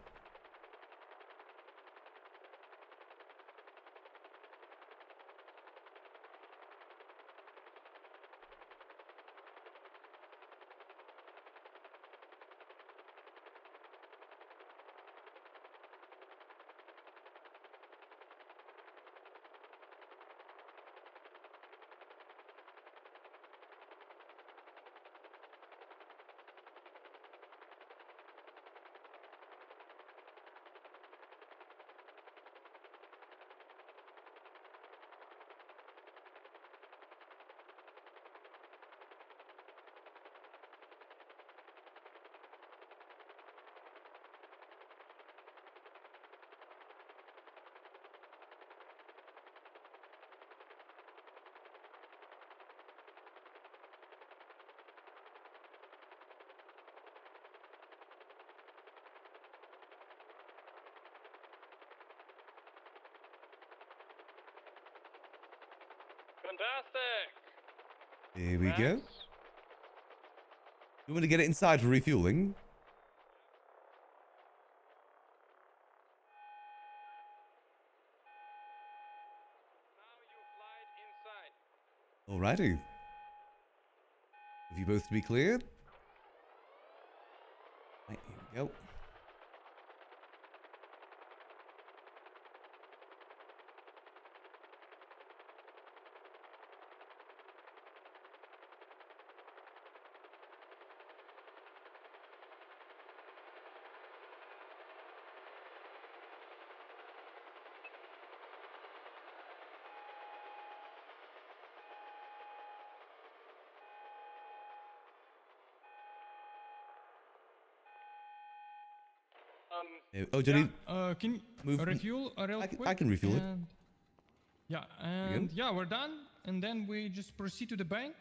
Fantastic. Here we go. You want to get it inside for refueling? Alrighty. Have you both to be cleared? Right, here we go. Oh, do you need can you move? refuel real quick? I can refuel it. and- Yeah, and yeah, we're done. And then we just proceed to the bank.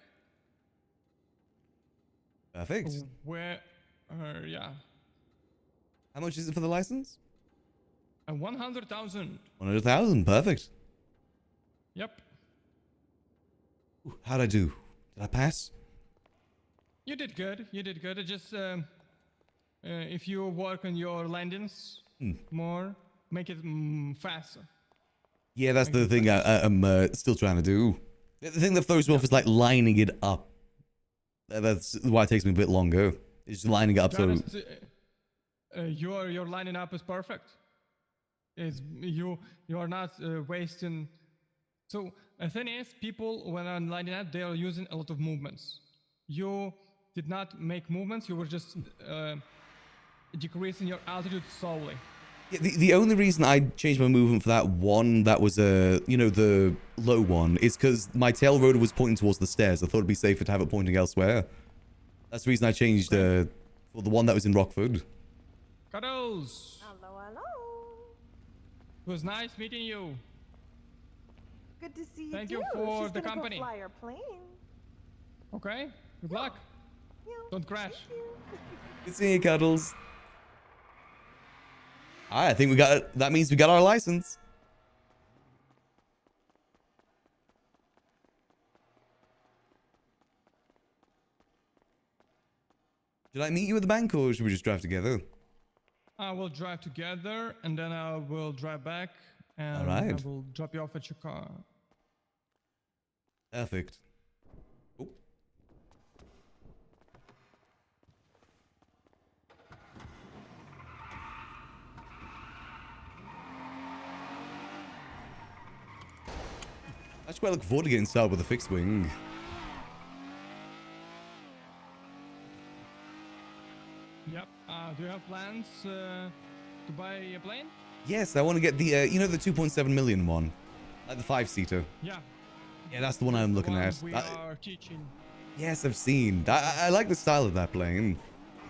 Perfect. Where, yeah, How much is it for the license? 100,000. 100,000. Perfect. Yep, Ooh, how'd I do? Did I pass? you did good. You did good. It just if you work on your landings more, make it faster. Yeah, that's Like the the thing I'm still trying to do. The thing that throws me off is like lining it up. That's why it takes me a bit longer. It's just lining it up To be so. honest, your lining up is perfect. It's you are not wasting. So the thing is, people when I'm lining up, they are using a lot of movements. You did not make movements. You were just decreasing your altitude slowly. Yeah, the only reason I changed my movement for that one, that was the low one, is because my tail rotor was pointing towards the stairs. I thought it'd be safer to have it pointing elsewhere. That's the reason I changed for the one that was in Rockford. Cuddles. Hello, hello. It was nice meeting you. Good to see you Thank too. you for She's the gonna company. Go fly her plane. Okay. Good luck. Yeah, Don't crash. thank you. Good seeing you, Cuddles. Alright, I think we got. That means we got our license. Should I meet you at the bank, or should we just drive together? We'll drive together, and then I will drive back, and Alright. I will drop you off at your car. Perfect. Oh. That's quite looking forward to getting started with a fixed wing. Yep. Do you have plans to buy a plane? Yes, I want to get the, the 2.7 million one. Like the 5-seater. Yeah. Yeah, that's the one I'm looking at. We are teaching. Yes, I've seen. I like the style of that plane.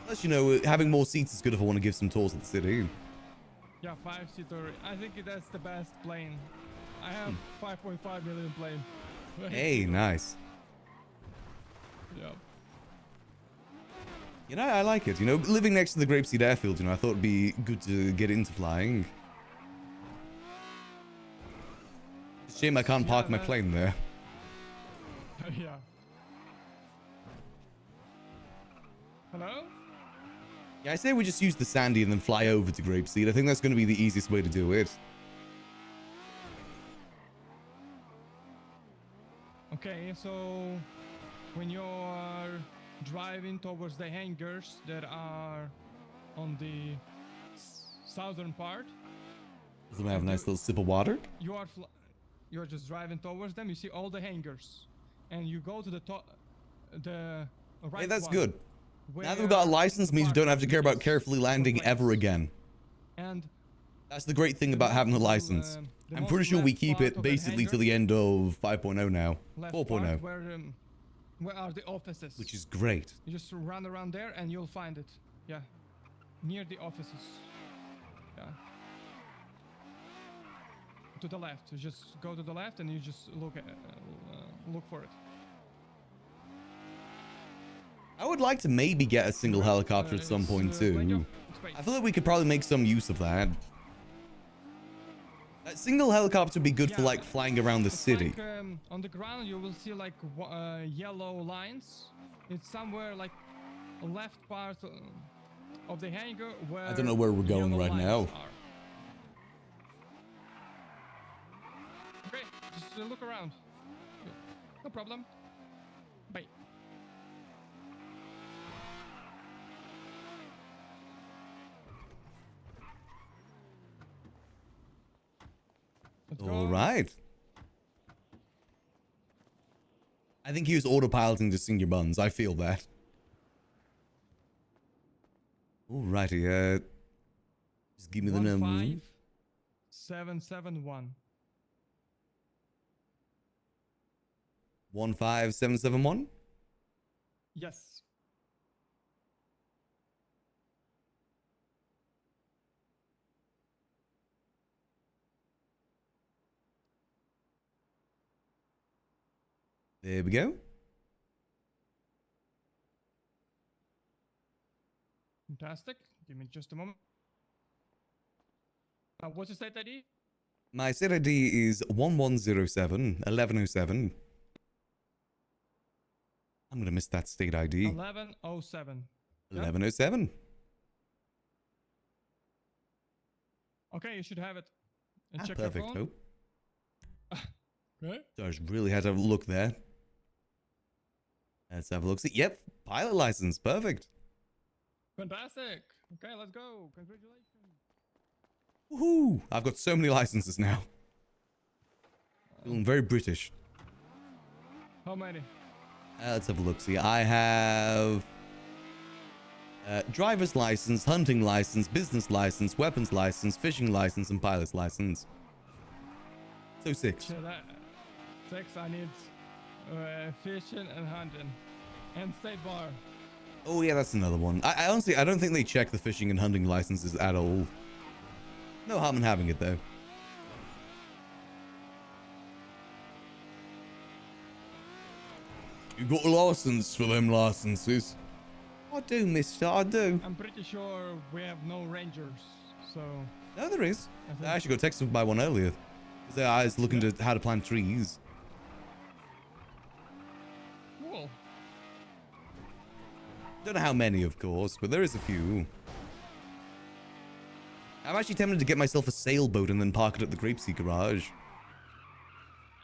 Plus, having more seats is good if I want to give some tours of the city. Yeah, 5-seater. I think that's the best plane. I have 5.5 million plane. Hey, nice. Yeah. I like it. Living next to the Grapeseed Airfield, I thought it'd be good to get into flying. It's a shame I can't park my plane there. Yeah. Hello? Yeah, I say we just use the Sandy and then fly over to Grapeseed. I think that's going to be the easiest way to do it. Okay, so when you are driving towards the hangars that are on the southern part, Does it have a nice little sip of water? you're just driving towards them. You see all the hangars, and you go to the top, the right. Hey, that's one, good. Now that we've got a license, means we don't have to care about carefully landing ever again. And that's the great thing about having a license. I'm pretty sure we keep it basically to the end of 5.0 now. 4.0. Where are the offices? Which is great. You just run around there and you'll find it. Yeah. Near the offices. Yeah. To the left. You just go to the left and you just look for it. I would like to maybe get a single helicopter at some point too. I feel like we could probably make some use of that. That single helicopter would be good for like flying around the city. Like, on the ground you will see like yellow lines. It's somewhere like left part of the hangar where I don't know where we're going right now. Are. Okay, just look around. No problem. Bye. All right. I think he was autopiloting to sing your buns. I feel that. Alrighty, just give me the number. 15771. 15771? Yes. There we go. Fantastic. Give me just a moment. What's your state ID? My state ID is 1107 1107. I'm gonna miss that state ID. 1107. 1107. Okay, you should have it. And check Perfect. your phone. Okay. So I just really had to have a look there. Let's have a look. See, yep, pilot license, perfect. Fantastic. Okay, let's go. Congratulations. Woohoo! I've got so many licenses now. Feeling very British. How many? Let's have a look. See, I have driver's license, hunting license, business license, weapons license, fishing license, and pilot's license. So 6. Yeah, that, 6. I need fishing and hunting, and state bar. Oh yeah, that's another one. I honestly, I don't think they check the fishing and hunting licenses at all. No harm in having it though. You got a license for them licenses? I do, mister, I do. I'm pretty sure we have no rangers, so... No, there is. I I actually got texted by one earlier. I was looking to how to plant trees. Cool. Don't know how many, of course, but there is a few. I'm actually tempted to get myself a sailboat and then park it at the Grapeseed garage.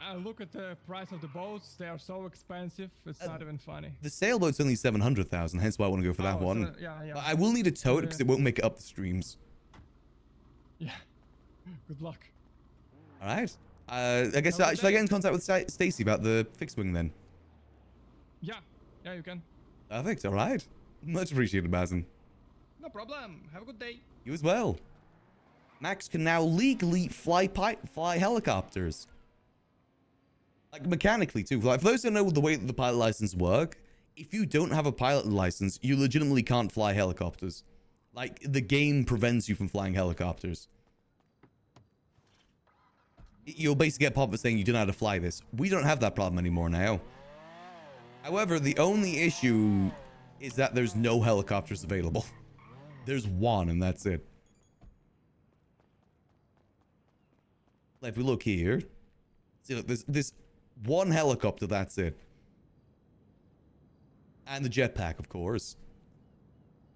I look at the price of the boats. They are so expensive. It's not even funny. The sailboat's only 700,000, hence why I want to go for that Oh, one. so, yeah. But I will need a tote because it won't make it up the streams. Yeah. Good luck. All right. I guess should I get in contact with Stacy about the fixed wing then? Yeah. Yeah, you can. Perfect. All right. Much appreciated, Bazin. No problem. Have a good day. You as well. Max can now legally fly helicopters. Like mechanically too. Like for those who don't know the way that the pilot license work, if you don't have a pilot license, you legitimately can't fly helicopters. Like the game prevents you from flying helicopters. You'll basically get pop-up saying you don't know how to fly this. We don't have that problem anymore now. However, the only issue is that there's no helicopters available. There's one and that's it. Like if we look here, see, look, there's one helicopter, that's it. And the jetpack, of course.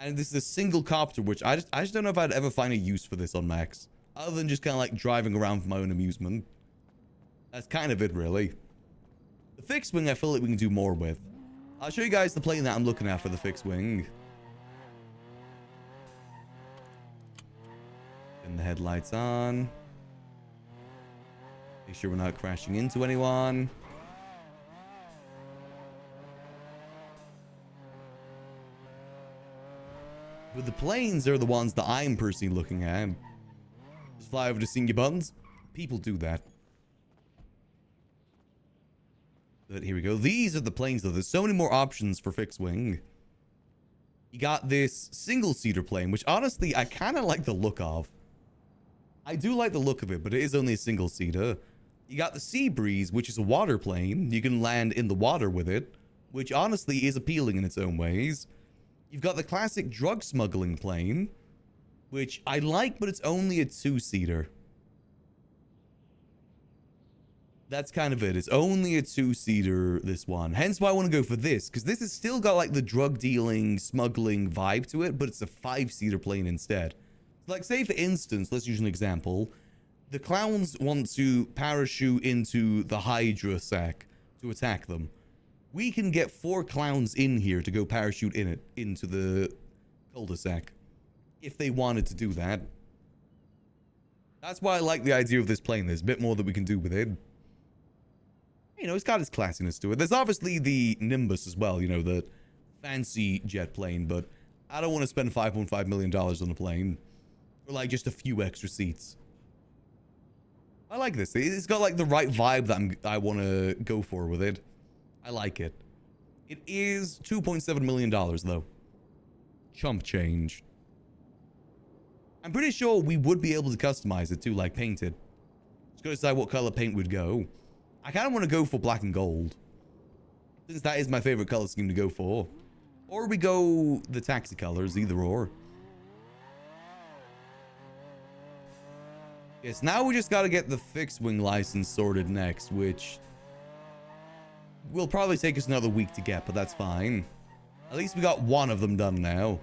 And this is a single copter, which I just don't know if I'd ever find a use for this on Max. Other than just kind of like driving around for my own amusement. That's kind of it, really. The fixed wing, I feel like we can do more with. I'll show you guys the plane that I'm looking at for the fixed wing. Turn the headlights on. Make sure we're not crashing into anyone. But the planes are the ones that I'm personally looking at. Just fly over to sing your buttons. People do that. But here we go. These are the planes though. There's so many more options for fixed wing. You got this single-seater plane, which honestly, I kind of like the look of. I do like the look of it, but it is only a single-seater. You got the Sea Breeze, which is a water plane. You can land in the water with it, which honestly is appealing in its own ways. You've got the classic drug smuggling plane, which I like, but it's only a two-seater. That's kind of it. It's only a two-seater, this one. Hence why I want to go for this, because this has still got like the drug dealing, smuggling vibe to it, but it's a five-seater plane instead. Like, say for instance, let's use an example. The clowns want to parachute into the Hydra sack to attack them. We can get 4 clowns in here to go parachute into the cul-de-sac. If they wanted to do that. That's why I like the idea of this plane. There's a bit more that we can do with it. You know, it's got its classiness to it. There's obviously the Nimbus as well, you know, the fancy jet plane, but I don't want to spend $5.5 million on a plane for like just a few extra seats. I like this. It's got like the right vibe that I want to go for with it. I like it. It is $2.7 million though. Chump change. I'm pretty sure we would be able to customize it too, like paint it. Just gotta decide what color paint would go. I kind of want to go for black and gold, since that is my favorite color scheme to go for. Or we go the taxi colors, either or. Yes, now we just got to get the fixed wing license sorted next, which will probably take us another week to get, but that's fine. At least we got one of them done now.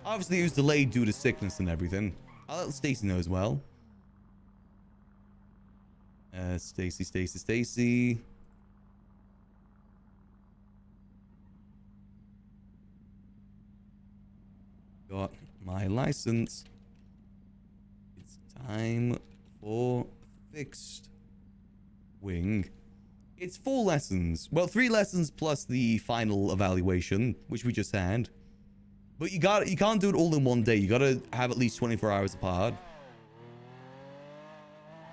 Obviously, it was delayed due to sickness and everything. I'll let Stacy know as well. Stacy. Got my license. It's time for fixed wing. It's 4 lessons. Well, 3 lessons plus the final evaluation, which we just had. But you can't do it all in one day. You gotta have at least 24 hours apart.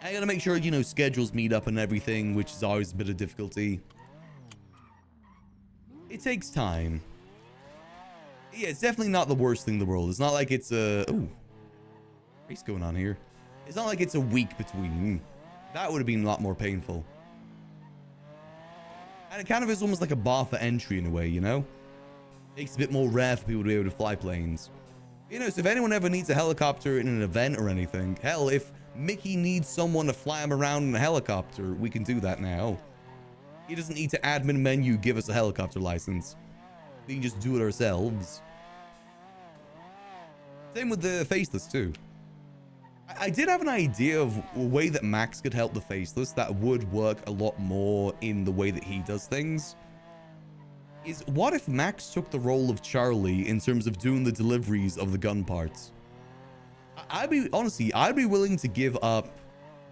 I gotta make sure, you know, schedules meet up and everything, which is always a bit of difficulty. It takes time. Yeah, it's definitely not the worst thing in the world. It's not like it's a... Ooh. What's going on here? It's not like it's a week between. That would have been a lot more painful. And it kind of is almost like a bar for entry in a way, you know? Makes it a bit more rare for people to be able to fly planes. You know, so if anyone ever needs a helicopter in an event or anything, hell, if Mickey needs someone to fly him around in a helicopter, we can do that now. He doesn't need to admin menu give us a helicopter license. We can just do it ourselves. Same with the faceless too. I did have an idea of a way that Max could help the faceless that would work a lot more in the way that he does things. Is what if Max took the role of Charlie in terms of doing the deliveries of the gun parts? I'd be willing to give up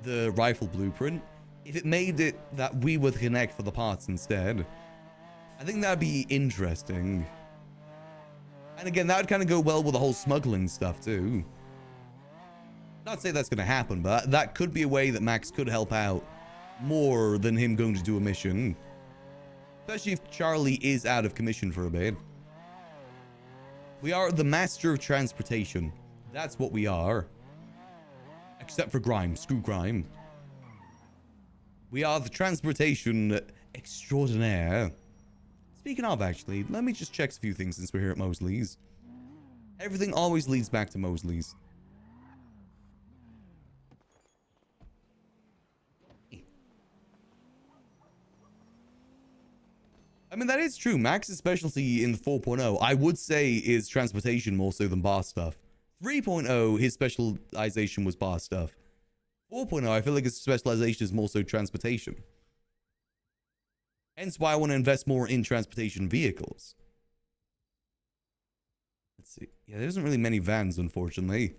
the rifle blueprint if it made it that we would connect for the parts instead. I think that'd be interesting. And again, that would kind of go well with the whole smuggling stuff too. Not to say that's going to happen, but that could be a way that Max could help out more than him going to do a mission. Especially if Charlie is out of commission for a bit. We are the master of transportation. That's what we are. Except for Grime. Screw Grime. We are the transportation extraordinaire. Speaking of, actually, let me just check a few things since we're here at Mosley's. Everything always leads back to Mosley's. I mean, that is true. Max's specialty in 4.0, I would say, is transportation more so than bar stuff. 3.0, his specialization was bar stuff. 4.0, I feel like his specialization is more so transportation. Hence why I want to invest more in transportation vehicles. Let's see. Yeah, there isn't really many vans, unfortunately.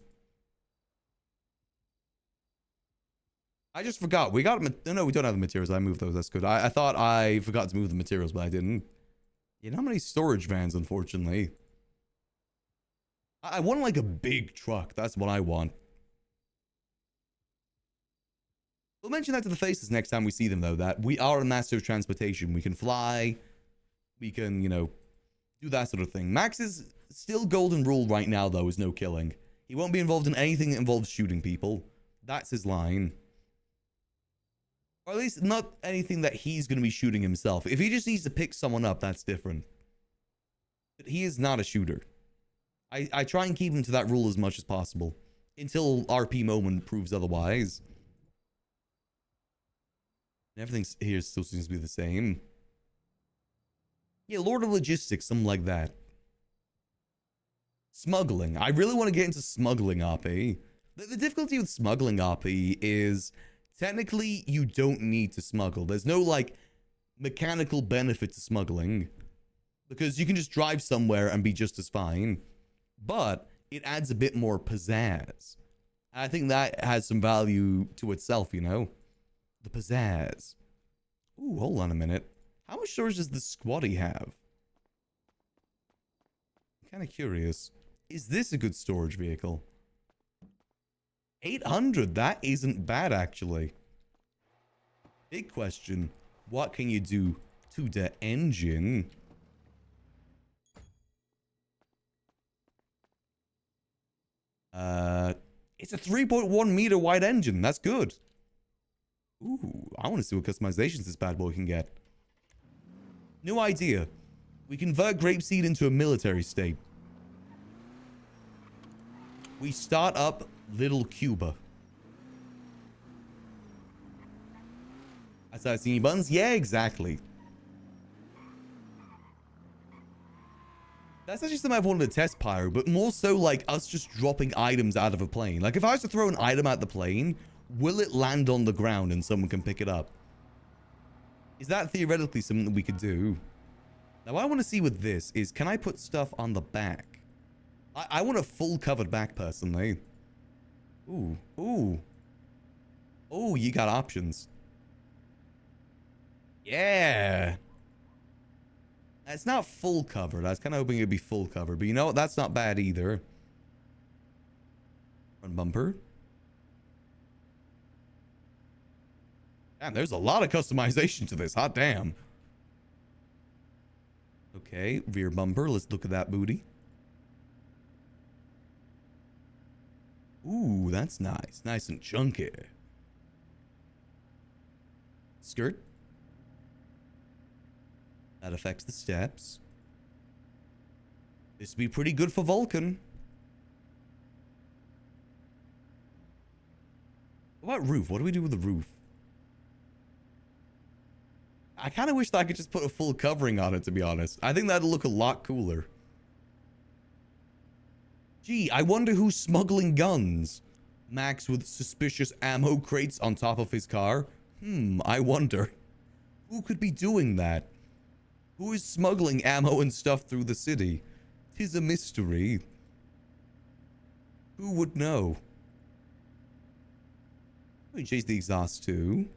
I just forgot. We got... No, we don't have the materials. I moved those. That's good. I thought I forgot to move the materials, but I didn't. You know how many storage vans, unfortunately. I want like a big truck. That's what I want. We'll mention that to the faces next time we see them, though, that we are a master of transportation. We can fly. We can, you know, do that sort of thing. Max's still golden rule right now, though, is no killing. He won't be involved in anything that involves shooting people. That's his line. Or at least not anything that he's going to be shooting himself. If he just needs to pick someone up, that's different. But he is not a shooter. I try and keep him to that rule as much as possible. Until RP moment proves otherwise. Everything here still seems to be the same. Yeah, Lord of Logistics, something like that. Smuggling. I really want to get into smuggling RP. The difficulty with smuggling RP is... technically, you don't need to smuggle. There's no, like, mechanical benefit to smuggling. Because you can just drive somewhere and be just as fine. But it adds a bit more pizzazz. I think that has some value to itself, you know? The pizzazz. Ooh, hold on a minute. How much storage does the squatty have? I'm kind of curious. Is this a good storage vehicle? 800, that isn't bad, actually. Big question. What can you do to the engine? It's a 3.1 meter wide engine. That's good. Ooh, I want to see what customizations this bad boy can get. New idea. We convert grapeseed into a military state. We start up Little Cuba. That's how I've seen buttons? Yeah, exactly. That's actually something I've wanted to test, Pyro, but more so like us just dropping items out of a plane. Like if I was to throw an item out the plane, will it land on the ground and someone can pick it up? Is that theoretically something that we could do? Now, what I want to see with this is, can I put stuff on the back? I want a full covered back, personally. Ooh, ooh. Oh, you got options. Yeah. It's not full covered. I was kind of hoping it'd be full covered, but you know what? That's not bad either. Front bumper. Damn, there's a lot of customization to this. Hot damn. Okay, rear bumper. Let's look at that booty. Ooh, that's nice. Nice and chunky. Skirt. That affects the steps. This would be pretty good for Vulcan. What about roof? What do we do with the roof? I kind of wish that I could just put a full covering on it, to be honest. I think that'd look a lot cooler. Gee, I wonder who's smuggling guns. Max with suspicious ammo crates on top of his car. I wonder. Who could be doing that? Who is smuggling ammo and stuff through the city? 'Tis a mystery. Who would know? Let me change the exhaust too.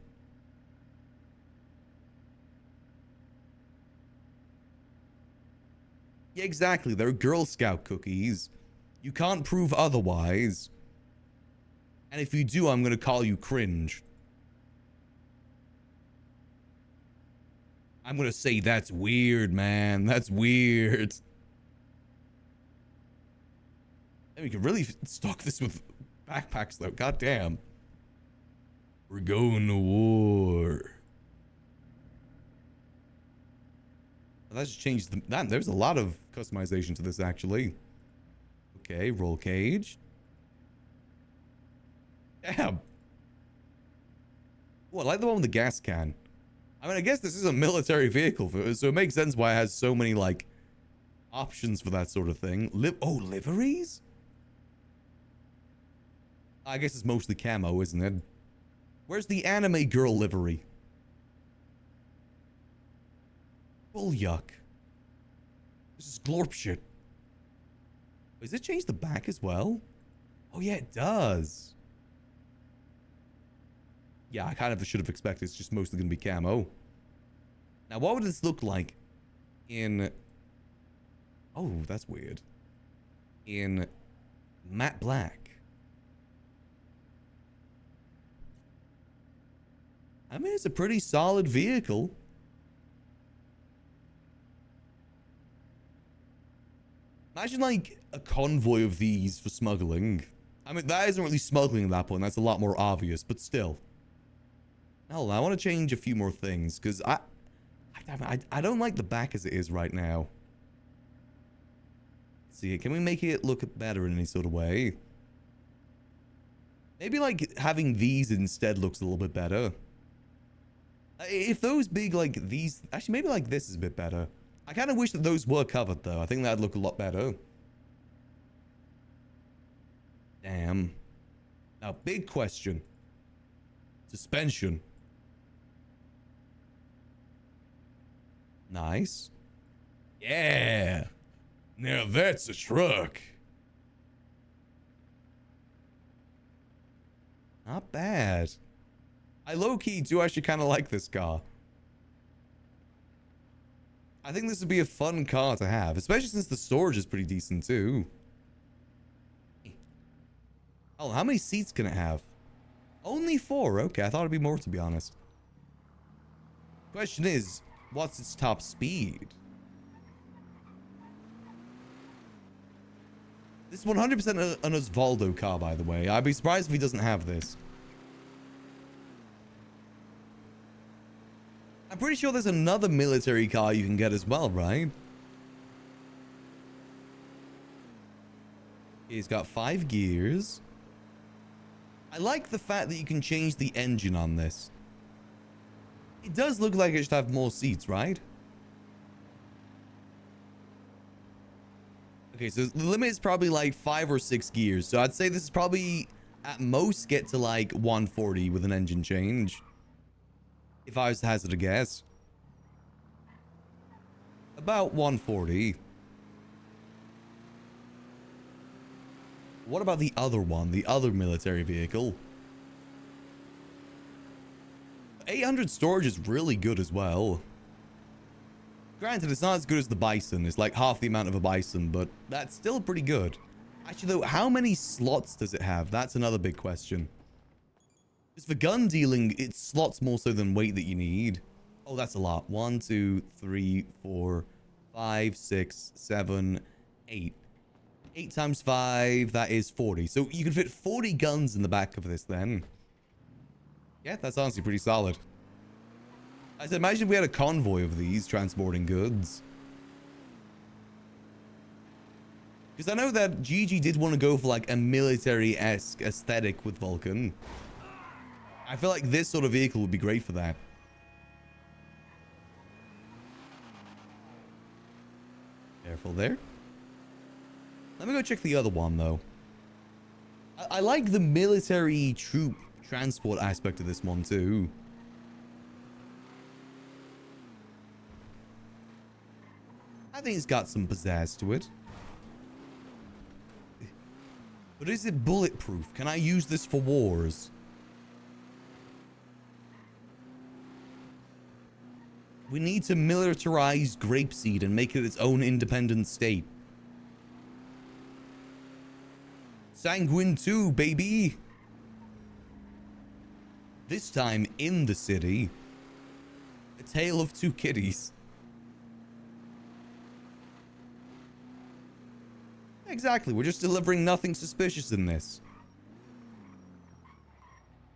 Yeah, exactly. They're Girl Scout cookies. You can't prove otherwise. And if you do, I'm going to call you cringe. I'm going to say that's weird, man. That's weird. And we can really stock this with backpacks, though. God damn. We're going to war. Let's just change that. There's a lot of customization to this, actually. Okay, roll cage. Damn. Oh, I like the one with the gas can. I mean, I guess this is a military vehicle, so it makes sense why it has so many, like, options for that sort of thing. Liveries? I guess it's mostly camo, isn't it? Where's the anime girl livery? Bull yuck. This is glorp shit. Does it change the back as well? Oh yeah, it does. Yeah, I kind of should have expected it's just mostly going to be camo. Now, what would this look like in... Oh, that's weird. In matte black. I mean, it's a pretty solid vehicle. Imagine, like, a convoy of these for smuggling. I mean, that isn't really smuggling at that point. That's a lot more obvious, but still. Hell, I want to change a few more things, because I don't like the back as it is right now. Let's see, can we make it look better in any sort of way? Maybe, like, having these instead looks a little bit better. If those big, like, these... Actually, maybe, like, this is a bit better. I kind of wish that those were covered, though. I think that'd look a lot better. Damn. Now, big question. Suspension. Nice. Yeah. Now that's a truck. Not bad. I low-key do actually kind of like this car. I think this would be a fun car to have, especially since the storage is pretty decent too. Oh, how many seats can it have? Only 4. Okay, I thought it'd be more, to be honest. Question is, what's its top speed? This is 100% an Osvaldo car, by the way. I'd be surprised if he doesn't have this. I'm pretty sure there's another military car you can get as well, right? He's got 5 gears. I like the fact that you can change the engine on this. It does look like it should have more seats, right? Okay, so the limit is probably like 5 or 6 gears. So I'd say this is probably at most get to like 140 with an engine change. If I was to hazard a guess. About 140. What about the other one? The other military vehicle? 800 storage is really good as well. Granted, it's not as good as the Bison. It's like half the amount of a Bison, but that's still pretty good. Actually, though, how many slots does it have? That's another big question. Because for gun dealing, it's slots more so than weight that you need. Oh, that's a lot. 1, 2, 3, 4, 5, 6, 7, 8. 8 times 5, that is 40. So you can fit 40 guns in the back of this then. Yeah, that's honestly pretty solid. I said, imagine if we had a convoy of these transporting goods. Because I know that Gigi did want to go for like a military-esque aesthetic with Vulcan. I feel like this sort of vehicle would be great for that. Careful there. Let me go check the other one, though. I like the military troop transport aspect of this one, too. I think it's got some pizzazz to it. But is it bulletproof? Can I use this for wars? We need to militarize Grapeseed and make it its own independent state. Sanguine 2, baby. This time in the city. A tale of two kitties. Exactly, we're just delivering nothing suspicious in this.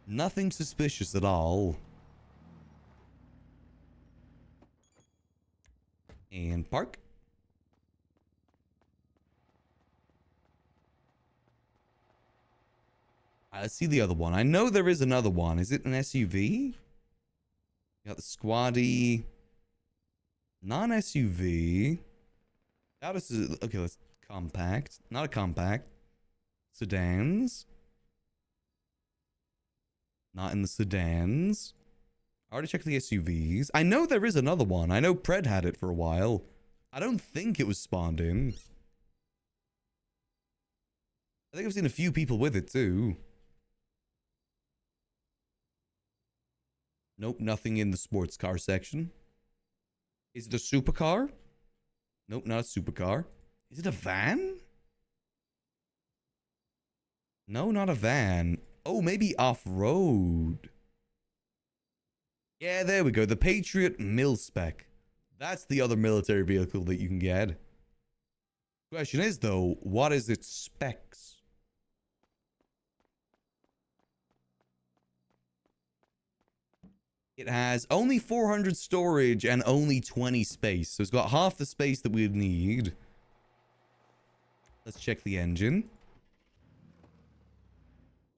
Nothing suspicious at all. And park. Let's see the other one. I know there is another one. Is it an SUV? You got the Squaddy. Non-SUV. Okay, let's compact. Not a compact. Sedans. Not in the sedans. I already checked the SUVs. I know there is another one. I know Pred had it for a while. I don't think it was spawned in. I think I've seen a few people with it too. Nope, nothing in the sports car section. Is it a supercar? Nope, not a supercar. Is it a van? No, not a van. Oh, maybe off-road. Yeah, there we go. The Patriot Mil-Spec. That's the other military vehicle that you can get. Question is, though, what is its specs? It has only 400 storage and only 20 space. So it's got half the space that we'd need. Let's check the engine.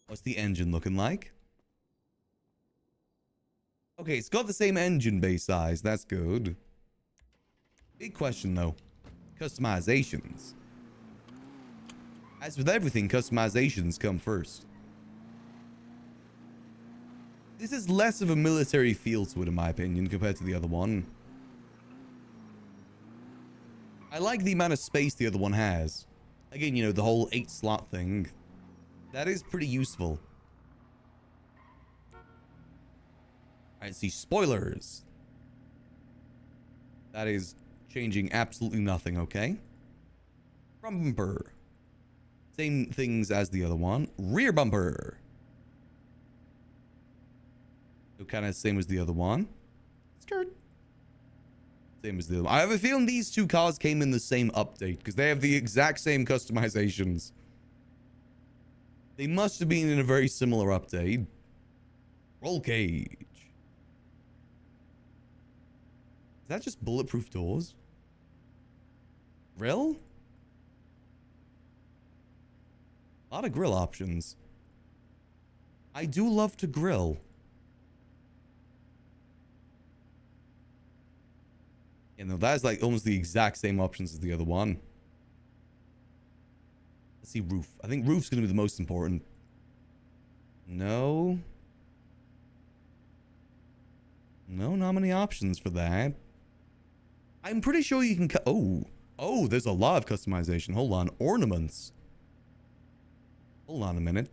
What's the engine looking like? Okay, it's got the same engine base size. That's good. Big question, though. Customizations. As with everything, customizations come first. This is less of a military feel to it, in my opinion, compared to the other one. I like the amount of space the other one has. Again, you know, the whole 8-slot thing. That is pretty useful. Alright, see, spoilers. That is changing absolutely nothing, okay? Front bumper. Same things as the other one. Rear bumper. So kind of same as the other one. Skirt. Same as the other one. I have a feeling these two cars came in the same update because they have the exact same customizations. They must have been in a very similar update. Roll cage. Is that just bulletproof doors? Grill? A lot of grill options. I do love to grill. You know, that's like almost the exact same options as the other one. Let's see roof. I think roof's going to be the most important. No. No, not many options for that. I'm pretty sure you can Oh, there's a lot of customization. Hold on. Ornaments. Hold on a minute.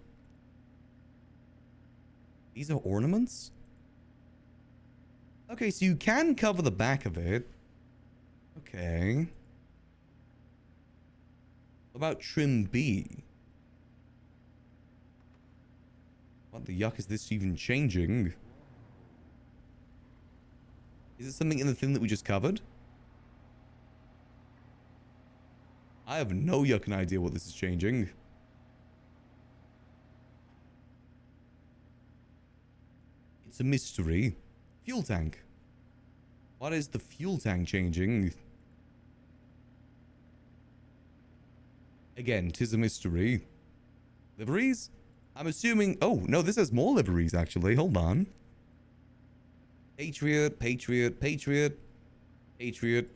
These are ornaments? Okay, so you can cover the back of it. Okay. What about trim B? What the yuck is this even changing? Is it something in the thing that we just covered? I have no yucking idea what this is changing. It's a mystery. Fuel tank. What is the fuel tank changing? Again, 'tis a mystery. Liveries? I'm assuming... Oh, no, this has more liveries, actually. Hold on. Patriot, Patriot, Patriot, Patriot,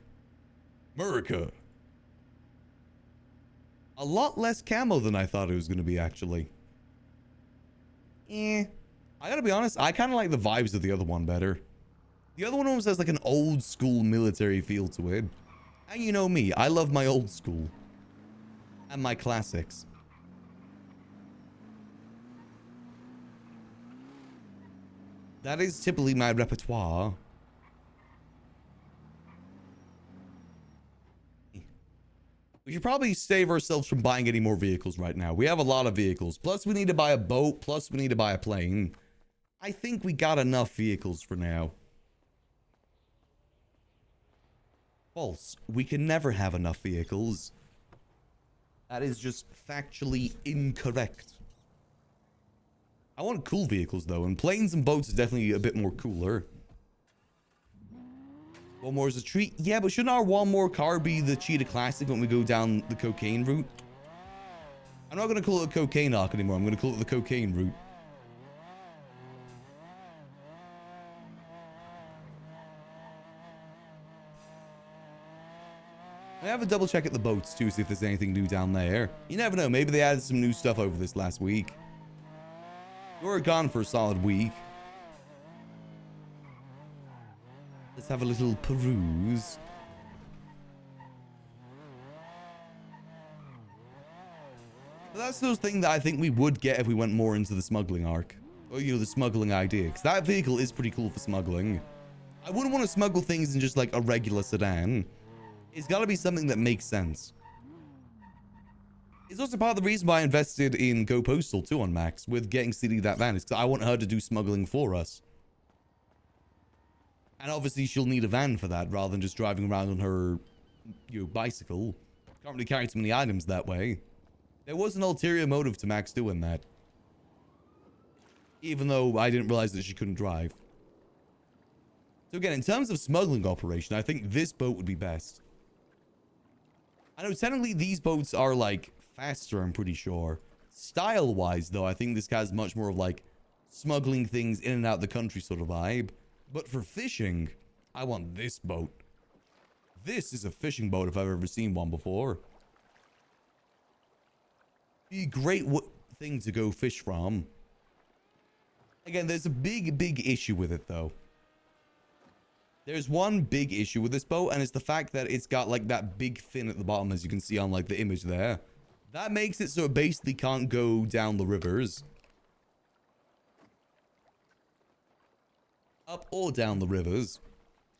America. A lot less camo than I thought it was going to be, actually. I gotta be honest, I kind of like the vibes of the other one better. The other one almost has like an old school military feel to it. And you know me, I love my old school. And my classics. That is typically my repertoire. We should probably save ourselves from buying any more vehicles right now. We have a lot of vehicles. Plus, we need to buy a boat. Plus, we need to buy a plane. I think we got enough vehicles for now. False. We can never have enough vehicles. That is just factually incorrect. I want cool vehicles, though. And planes and boats is definitely a bit more cooler. One more is a treat. Yeah, but shouldn't our one more car be the Cheetah Classic when we go down the cocaine route? I'm not going to call it a cocaine arc anymore. I'm going to call it the cocaine route. I have a double check at the boats too, see if there's anything new down there. You never know. Maybe they added some new stuff over this last week. We were gone for a solid week. Let's have a little peruse. But that's those things that I think we would get if we went more into the smuggling arc. Or, you know, the smuggling idea. Because that vehicle is pretty cool for smuggling. I wouldn't want to smuggle things in just like a regular sedan. It's got to be something that makes sense. It's also part of the reason why I invested in Go Postal too on Max with getting City that van. Is because I want her to do smuggling for us. And obviously she'll need a van for that rather than just driving around on her, you know, bicycle. Can't really carry too many items that way. There was an ulterior motive to Max doing that. Even though I didn't realize that she couldn't drive. So again, in terms of smuggling operation, I think this boat would be best. I know technically these boats are like faster, I'm pretty sure. Style-wise though, I think this has much more of like smuggling things in and out the country sort of vibe. But for fishing, I want this boat. This is a fishing boat if I've ever seen one before. Be a great thing to go fish from. Again, there's a big issue with it though. There's one big issue with this boat, and it's the fact that it's got like that big fin at the bottom, as you can see on like the image there. That makes it so it basically can't go down the rivers. Up or down the rivers.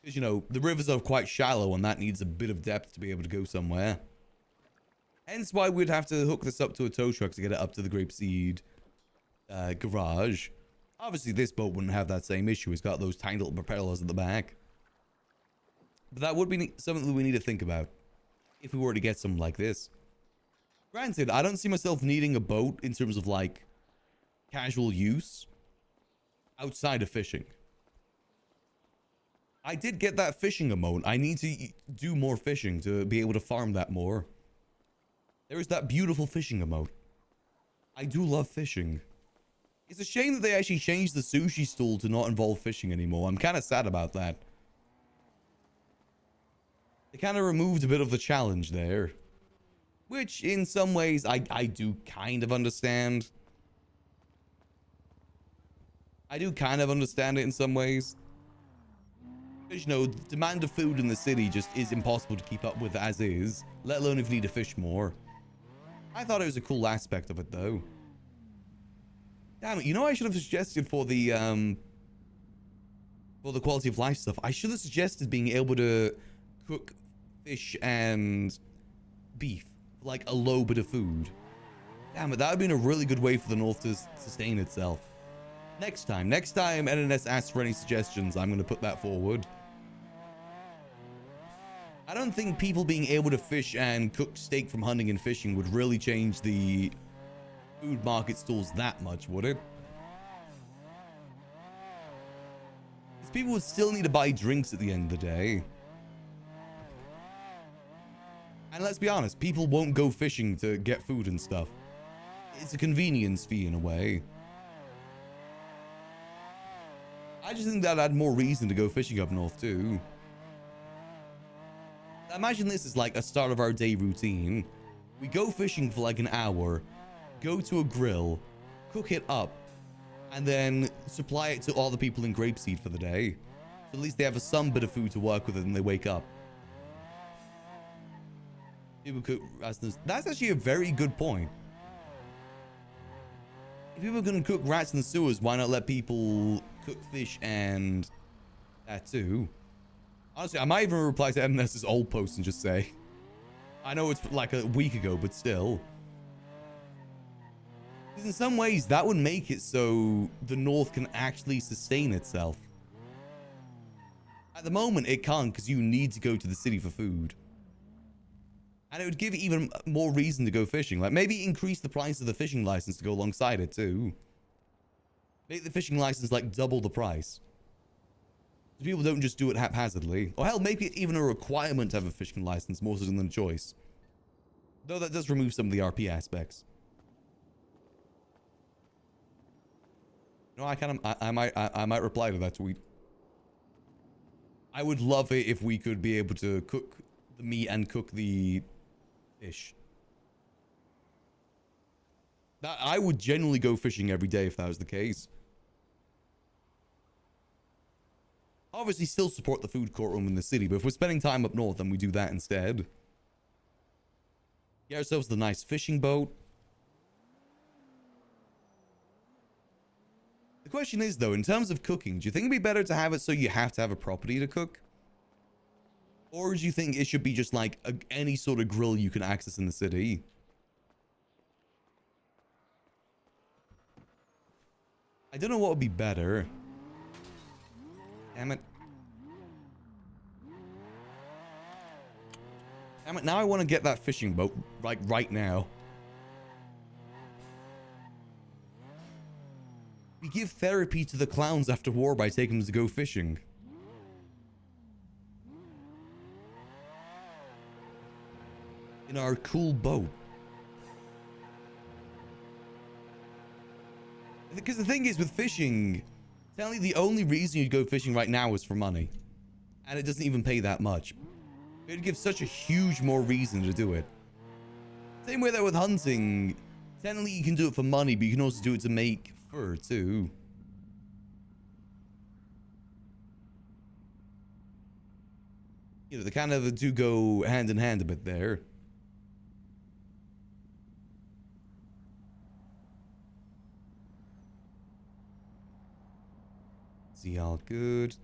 Because, you know, the rivers are quite shallow and that needs a bit of depth to be able to go somewhere. Hence why we'd have to hook this up to a tow truck to get it up to the Grapeseed garage. Obviously, this boat wouldn't have that same issue. It's got those tiny little propellers at the back. But that would be something that we need to think about if we were to get something like this. Granted, I don't see myself needing a boat in terms of like casual use outside of fishing. I did get that fishing emote. I need to do more fishing to be able to farm that more. There is that beautiful fishing emote. I do love fishing. It's a shame that they actually changed the sushi stool to not involve fishing anymore. I'm kind of sad about that. They kind of removed a bit of the challenge there. Which, in some ways, I do kind of understand. I do kind of understand it in some ways. Because, you know, the demand of food in the city just is impossible to keep up with as is, let alone if you need to fish more. I thought it was a cool aspect of it, though. Damn it, you know what I should have suggested for the quality of life stuff? I should have suggested being able to cook fish and beef, like a low bit of food. Damn it, that would have been a really good way for the North to sustain itself. Next time NNS asks for any suggestions, I'm going to put that forward. I don't think people being able to fish and cook steak from hunting and fishing would really change the food market stalls that much, would it? Because people would still need to buy drinks at the end of the day. And let's be honest, people won't go fishing to get food and stuff. It's a convenience fee in a way. I just think that'd add more reason to go fishing up north too. Imagine this is like a start of our day routine. We go fishing for like an hour, go to a grill, cook it up, and then supply it to all the people in Grapeseed for the day. So at least they have some bit of food to work with when they wake up. People cook rats. That's actually a very good point. If people can cook rats in the sewers, why not let people cook fish and that too? Honestly, I might even reply to MNS's old post and just say, I know it's like a week ago, but still. Because in some ways, that would make it so the North can actually sustain itself. At the moment, it can't because you need to go to the city for food. And it would give even more reason to go fishing. Like, maybe increase the price of the fishing license to go alongside it, too. Make the fishing license, like, double the price. So people don't just do it haphazardly. Or hell, make it even a requirement to have a fishing license more so than a choice. Though that does remove some of the RP aspects. No, I might reply to that tweet. I would love it if we could be able to cook the meat and cook the fish. That I would genuinely go fishing every day if that was the case. Obviously, still support the food courtroom in the city, but if we're spending time up north, then we do that instead. Get ourselves the nice fishing boat. The question is, though, in terms of cooking, do you think it'd be better to have it so you have to have a property to cook? Or do you think it should be just like any sort of grill you can access in the city? I don't know what would be better. Damn it. Damn it, now I want to get that fishing boat right now. We give therapy to the clowns after war by taking them to go fishing. In our cool boat. Because the thing is with fishing, tell me the only reason you'd go fishing right now is for money. And it doesn't even pay that much. It'd give such a huge more reason to do it. Same way that with hunting, technically you can do it for money, but you can also do it to make fur too. You know, the two go hand in hand a bit there. See, all good.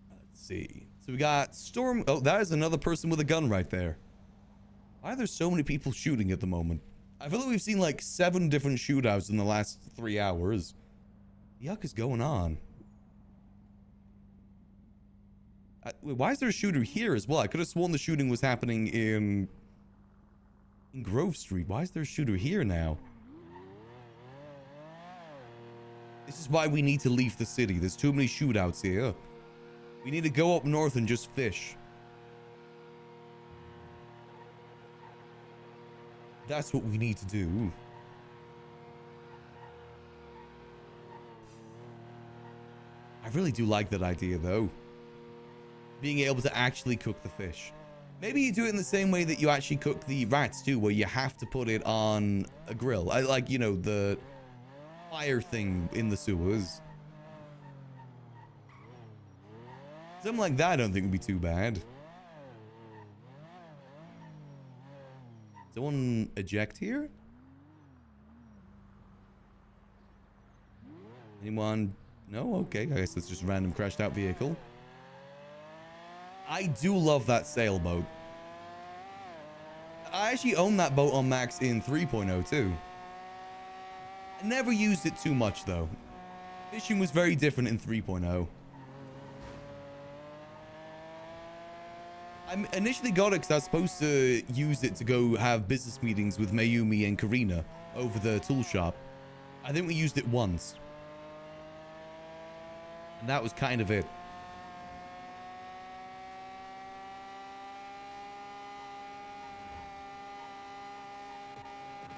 Let's see. So we got Storm. Oh, that is another person with a gun right there. Why are there so many people shooting at the moment? I feel like we've seen like 7 different shootouts in the last 3 hours. The yuck is going on? Wait, why is there a shooter here as well? I could have sworn the shooting was happening in Grove Street. Why is there a shooter here now? This is why we need to leave the city. There's too many shootouts here. We need to go up north and just fish. That's what we need to do. I really do like that idea, though. Being able to actually cook the fish. Maybe you do it in the same way that you actually cook the rats, too, where you have to put it on a grill. Like, you know, the fire thing in the sewers. Something like that I don't think would be too bad. Someone eject here? Anyone? No? Okay, I guess it's just a random crashed out vehicle. I do love that sailboat. I actually own that boat on Max in 3.0 too. I never used it too much though. Fishing was very different in 3.0. I initially got it because I was supposed to use it to go have business meetings with Mayumi and Karina over the tool shop. I think we used it once. And that was kind of it.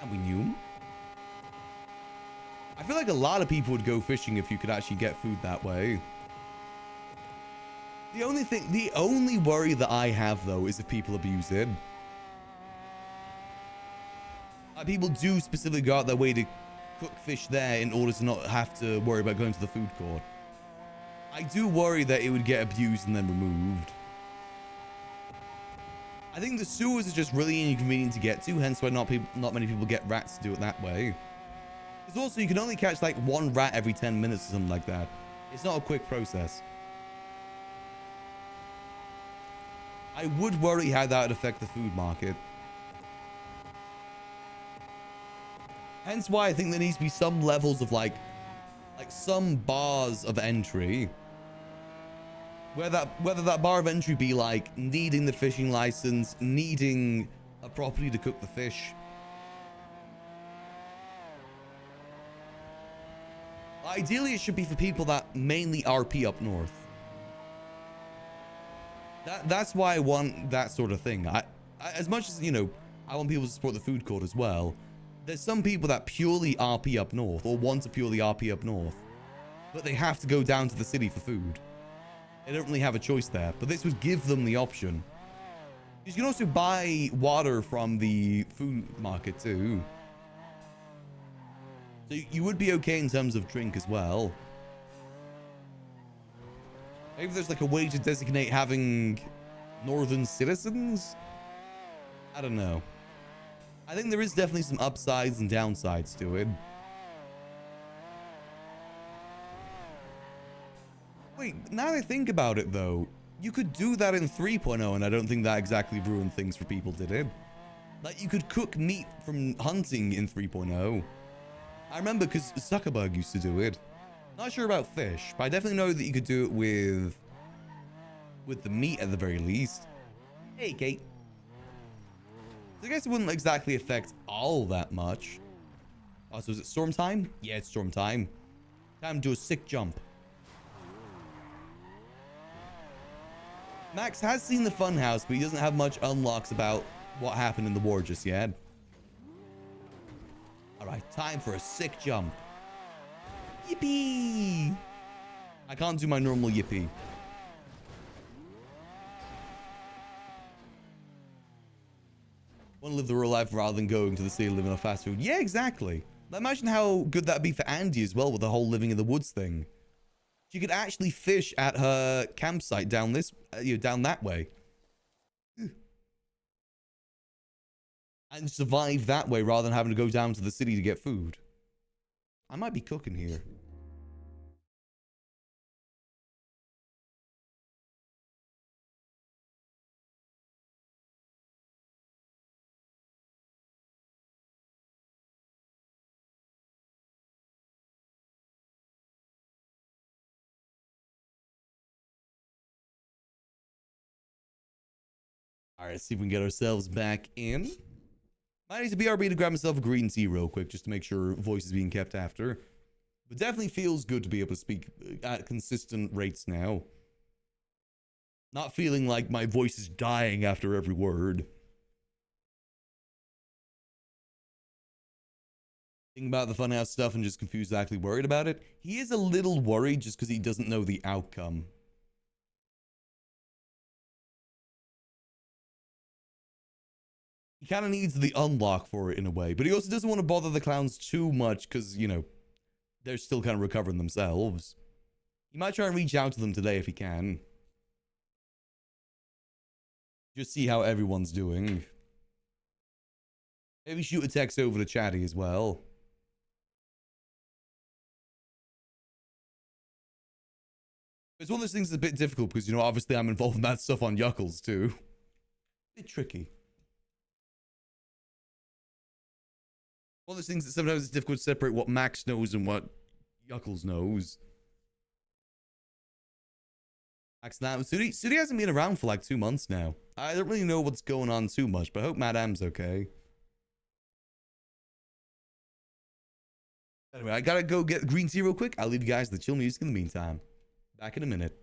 And we knew. I feel like a lot of people would go fishing if you could actually get food that way. The only worry that I have though is if people abuse it. People do specifically go out their way to cook fish there in order to not have to worry about going to the food court. I do worry that it would get abused and then removed. I think the sewers are just really inconvenient to get to, hence why not many people get rats to do it that way. Because also you can only catch like one rat every 10 minutes or something like that. It's not a quick process. I would worry how that would affect the food market. Hence why I think there needs to be some levels of like some bars of entry. Whether that bar of entry be like needing the fishing license, needing a property to cook the fish. Ideally, it should be for people that mainly RP up north. That's why I want that sort of thing. I as much as, you know, I want people to support the food court as well. There's some people that purely RP up north or want to purely RP up north, but they have to go down to the city for food. They don't really have a choice there, but this would give them the option. You can also buy water from the food market too. So you would be okay in terms of drink as well. Maybe there's like a way to designate having northern citizens? I don't know. I think there is definitely some upsides and downsides to it. Wait, now that I think about it though, you could do that in 3.0 and I don't think that exactly ruined things for people, did it? Like you could cook meat from hunting in 3.0. I remember because Zuckerberg used to do it. Not sure about fish, but I definitely know that you could do it with the meat at the very least. Hey, Kate. So I guess it wouldn't exactly affect all that much. Oh, so is it storm time? Yeah, it's storm time. Time to do a sick jump. Max has seen the funhouse, but he doesn't have much unlocks about what happened in the war just yet. All right, time for a sick jump. Yippee! I can't do my normal yippee. Want to live the real life rather than going to the city living on fast food. Yeah, exactly. Imagine how good that'd be for Andy as well with the whole living in the woods thing. She could actually fish at her campsite down this, down that way. And survive that way rather than having to go down to the city to get food. I might be cooking here. All right, let's see if we can get ourselves back in. I need to BRB to grab myself a green tea real quick just to make sure voice is being kept after. But definitely feels good to be able to speak at consistent rates now. Not feeling like my voice is dying after every word. Thinking about the funhouse stuff and just confused, actually worried about it. He is a little worried just because he doesn't know the outcome. He kind of needs the unlock for it in a way, but he also doesn't want to bother the clowns too much because, you know, they're still kind of recovering themselves. He might try and reach out to them today if he can. Just see how everyone's doing. Maybe shoot a text over to Chatty as well. It's one of those things that's a bit difficult because, you know, obviously I'm involved in that stuff on Yuckles too. A bit tricky. One of those things that sometimes it's difficult to separate what Max knows and what Yuckles knows. Max now, Sudi hasn't been around for like 2 months now. I don't really know what's going on too much, but I hope Madame's okay. Anyway, I gotta go get green tea real quick. I'll leave you guys the chill music in the meantime. Back in a minute.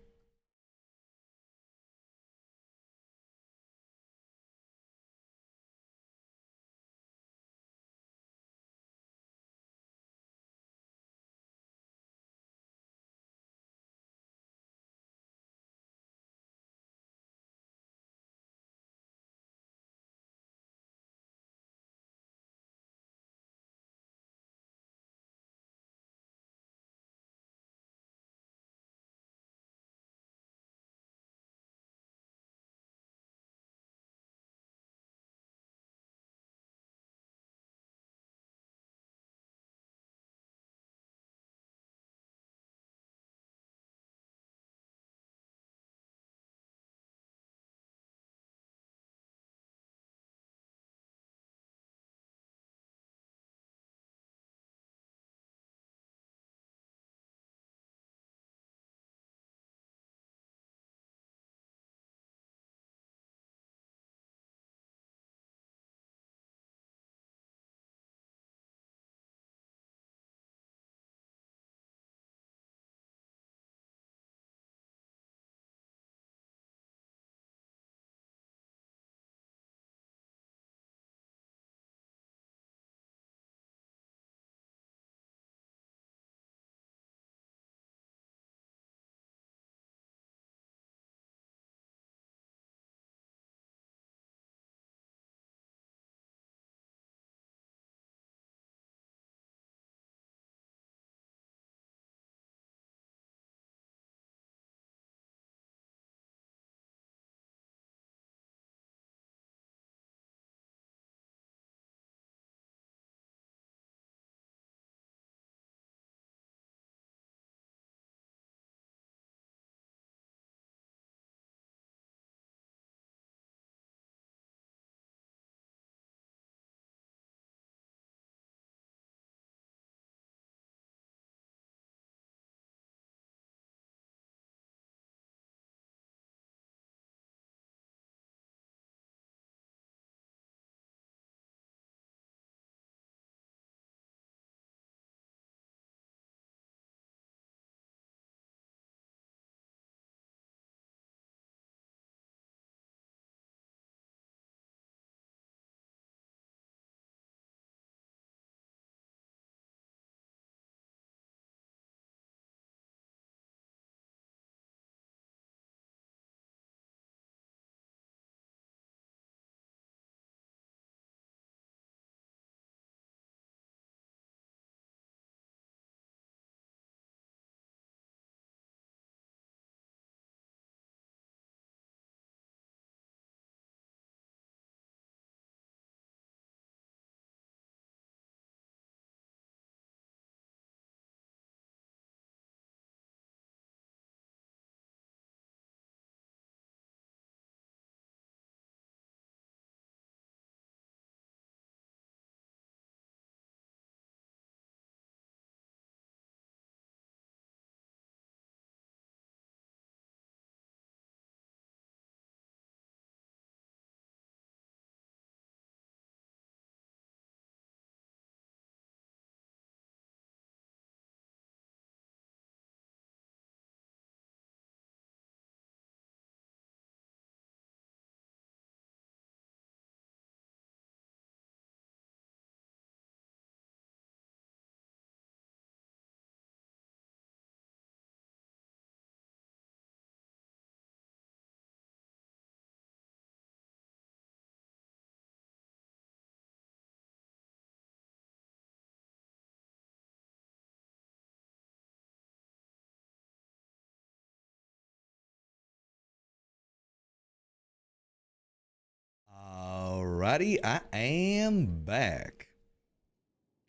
Alrighty, I am back.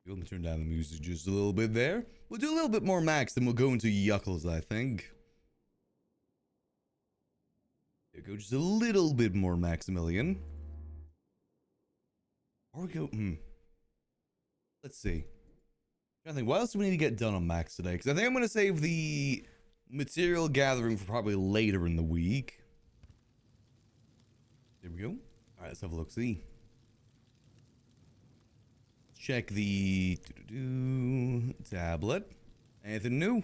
Let me turn down the music just a little bit there. We'll do a little bit more Max, then we'll go into Yuckles, I think. There we go, just a little bit more Maximillian. Or we go, let's see. I think, what else do we need to get done on Max today? Because I think I'm going to save the material gathering for probably later in the week. There we go. All right, let's have a look. See. Check the tablet. Anything new?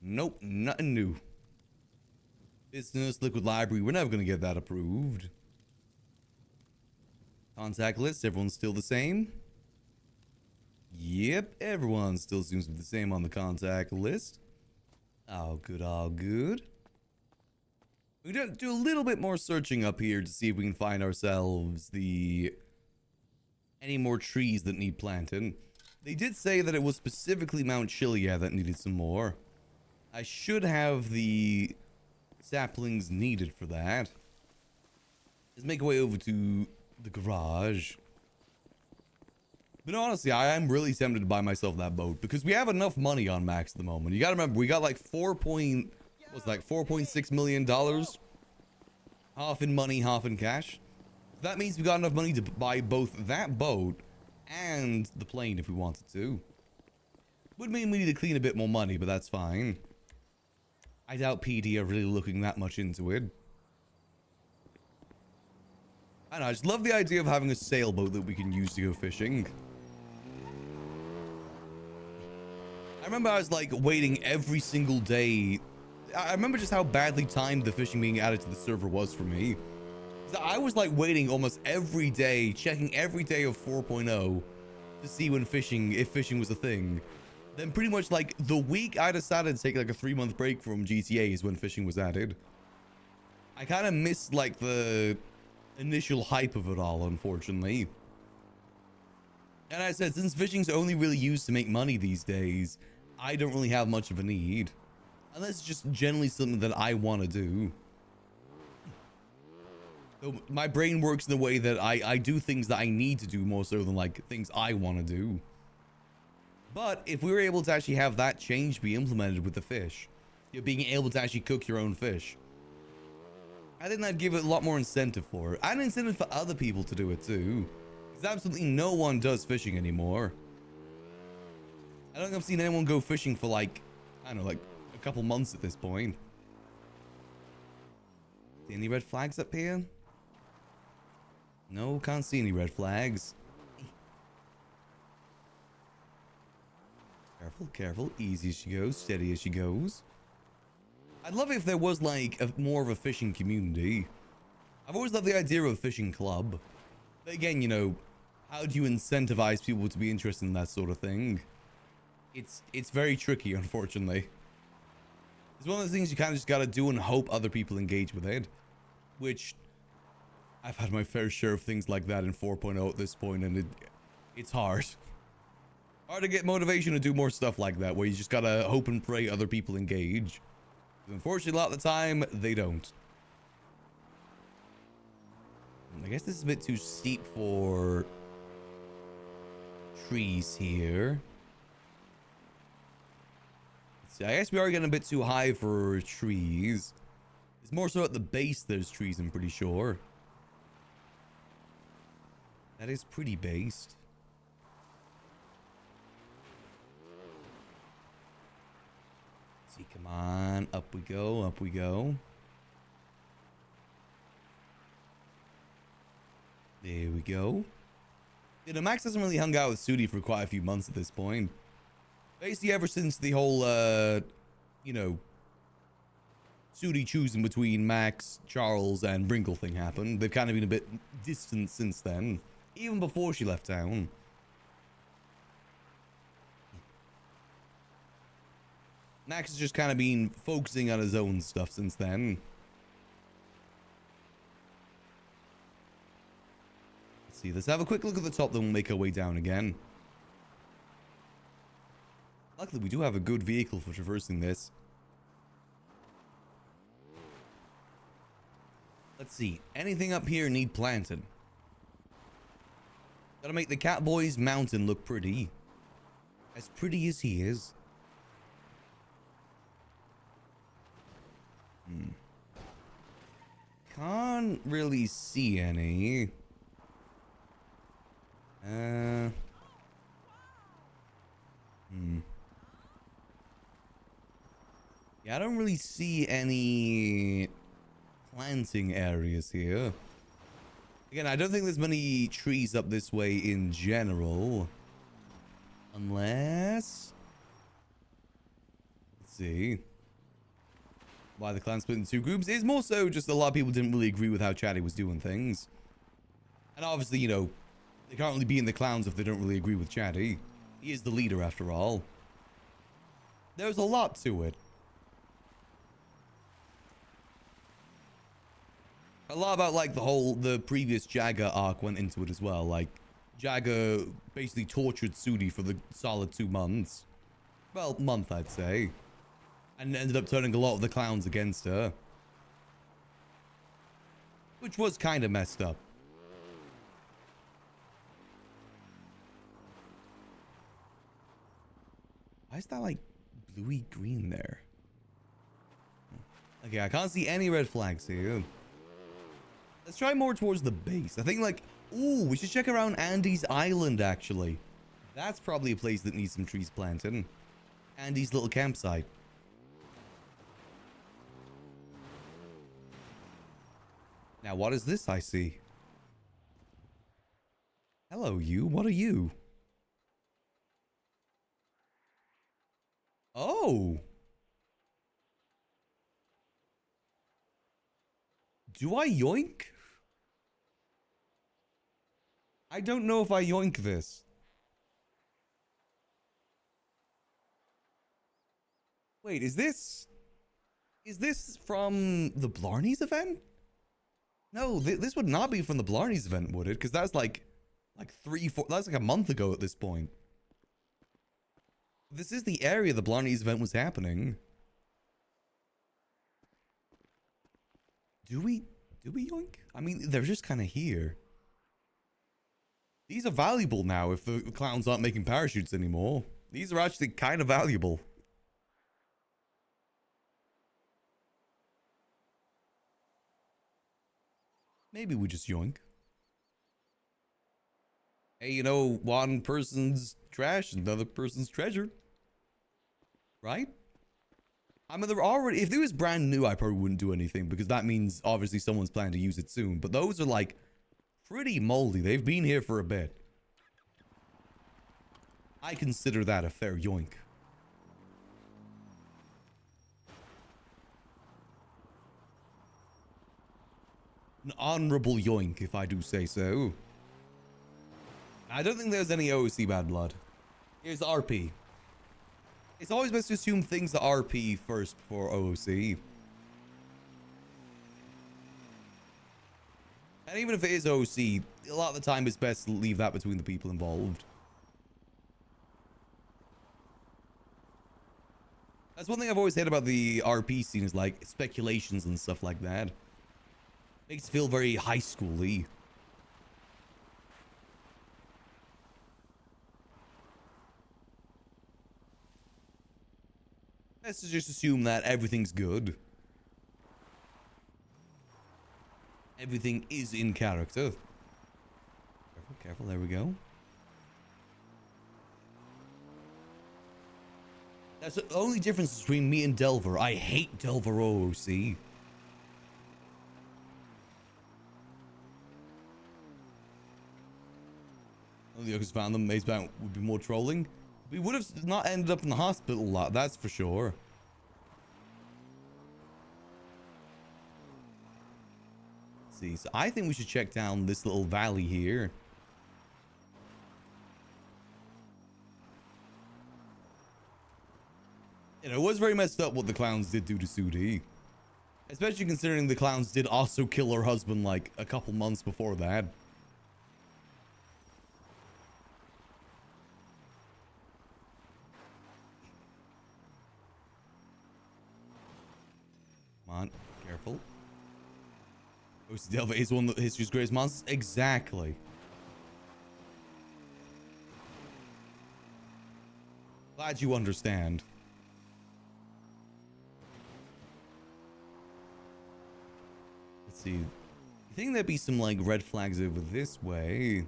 Nope, nothing new. Business, liquid library. We're never going to get that approved. Contact list. Everyone's still the same. Yep, everyone still seems to be the same on the contact list. All good, all good. We do a little bit more searching up here to see if we can find ourselves any more trees that need planting. They did say that it was specifically Mount Chilia that needed some more. I should have the saplings needed for that. Let's make our way over to the garage. But honestly, I am really tempted to buy myself that boat because we have enough money on Max at the moment. You gotta remember, we got like $4.6 million, half in money, half in cash. That means we got enough money to buy both that boat and the plane if we wanted to. Would mean we need to clean a bit more money, but that's fine. I doubt PD are really looking that much into it. I don't know, I just love the idea of having a sailboat that we can use to go fishing. I remember I was like waiting every single day. I remember just how badly timed the fishing being added to the server was for me. I was like waiting almost every day, checking every day of 4.0 to see when if fishing was a thing. Then pretty much like the week I decided to take like a 3-month break from GTA is when fishing was added. I kind of missed like the initial hype of it all, unfortunately. And I said, since fishing's only really used to make money these days, I don't really have much of a need. Unless it's just generally something that I want to do. So my brain works in the way that I do things that I need to do more so than like things I want to do. But if we were able to actually have that change be implemented with the fish, you're being able to actually cook your own fish, I think that'd give it a lot more incentive for it. And incentive for other people to do it too. Because absolutely no one does fishing anymore. I don't think I've seen anyone go fishing for like, I don't know, like a couple months at this point. See any red flags up here? No, can't see any red flags. Careful, careful. Easy as she goes, steady as she goes. I'd love it if there was like more of a fishing community. I've always loved the idea of a fishing club. But again, you know, how do you incentivize people to be interested in that sort of thing? It's very tricky, unfortunately. It's one of the things you kind of just gotta do and hope other people engage with it. Which I've had my fair share of things like that in 4.0 at this point, and it's hard. Hard to get motivation to do more stuff like that, where you just gotta hope and pray other people engage. Unfortunately, a lot of the time, they don't. I guess this is a bit too steep for trees here. Let's see, I guess we are getting a bit too high for trees. It's more so at the base there's trees, I'm pretty sure. That is pretty based. Let's see, come on. Up we go, up we go. There we go. You know, Max hasn't really hung out with Sudi for quite a few months at this point. Basically, ever since the whole, you know, Sudi choosing between Max, Charles, and Brinkle thing happened. They've kind of been a bit distant since then. Even before she left town. Max has just kind of been focusing on his own stuff since then. Let's see, let's have a quick look at the top, then we'll make our way down again. Luckily, we do have a good vehicle for traversing this. Let's see, anything up here need planting? Gotta make the Catboy's mountain look pretty. As pretty as he is. Can't really see any. Yeah, I don't really see any planting areas here. Again, I don't think there's many trees up this way in general. Unless... Let's see. Why the clan split into two groups is more so just a lot of people didn't really agree with how Chatty was doing things. And obviously, you know, they can't really be in the clans if they don't really agree with Chatty. He is the leader after all. There's a lot to it. A lot about like the previous Jagger arc went into it as well. Like Jagger basically tortured Sudi for the solid 2 months. Well, month I'd say. And ended up turning a lot of the clowns against her. Which was kind of messed up. Why is that like bluey green there? Okay, I can't see any red flags here. Let's try more towards the base. I think like, ooh, we should check around Andy's Island actually. That's probably a place that needs some trees planted. Andy's little campsite. Now, what is this I see? Hello, you. What are you? Oh. Do I yoink? I don't know if I yoink this. Wait, is this from the Blarney's event? No, this would not be from the Blarney's event, would it? Because that's like 3-4, that's like a month ago at this point. This is the area the Blarney's event was happening. Do we yoink? I mean, they're just kind of here. These are valuable now if the clowns aren't making parachutes anymore. These are actually kind of valuable. Maybe we just yoink. Hey, you know, one person's trash, another person's treasure. Right? I mean, they're already... If it was brand new, I probably wouldn't do anything, because that means, obviously, someone's planning to use it soon. But those are, like, pretty moldy. They've been here for a bit. I consider that a fair yoink. An honorable yoink, if I do say so. I don't think there's any OOC bad blood. Here's RP. It's always best to assume things are RP first before OOC. And even if it is OOC, a lot of the time it's best to leave that between the people involved. That's one thing I've always hated about the RP scene is like speculations and stuff like that. Makes it feel very high school-y. Let's just assume that everything's good. Everything is in character. Careful, careful, there we go. That's the only difference between me and Delver. I hate Delver OOC. The others found them. Maze Bound would be more trolling. We would have not ended up in the hospital a lot, that's for sure. Let's see, so I think we should check down this little valley here. You know, it was very messed up what the clowns did do to Sudi. Especially considering the clowns did also kill her husband like a couple months before that. On, careful. Delva is one of history's greatest monsters. Exactly. Glad you understand. Let's see. You think there'd be some like red flags over this way?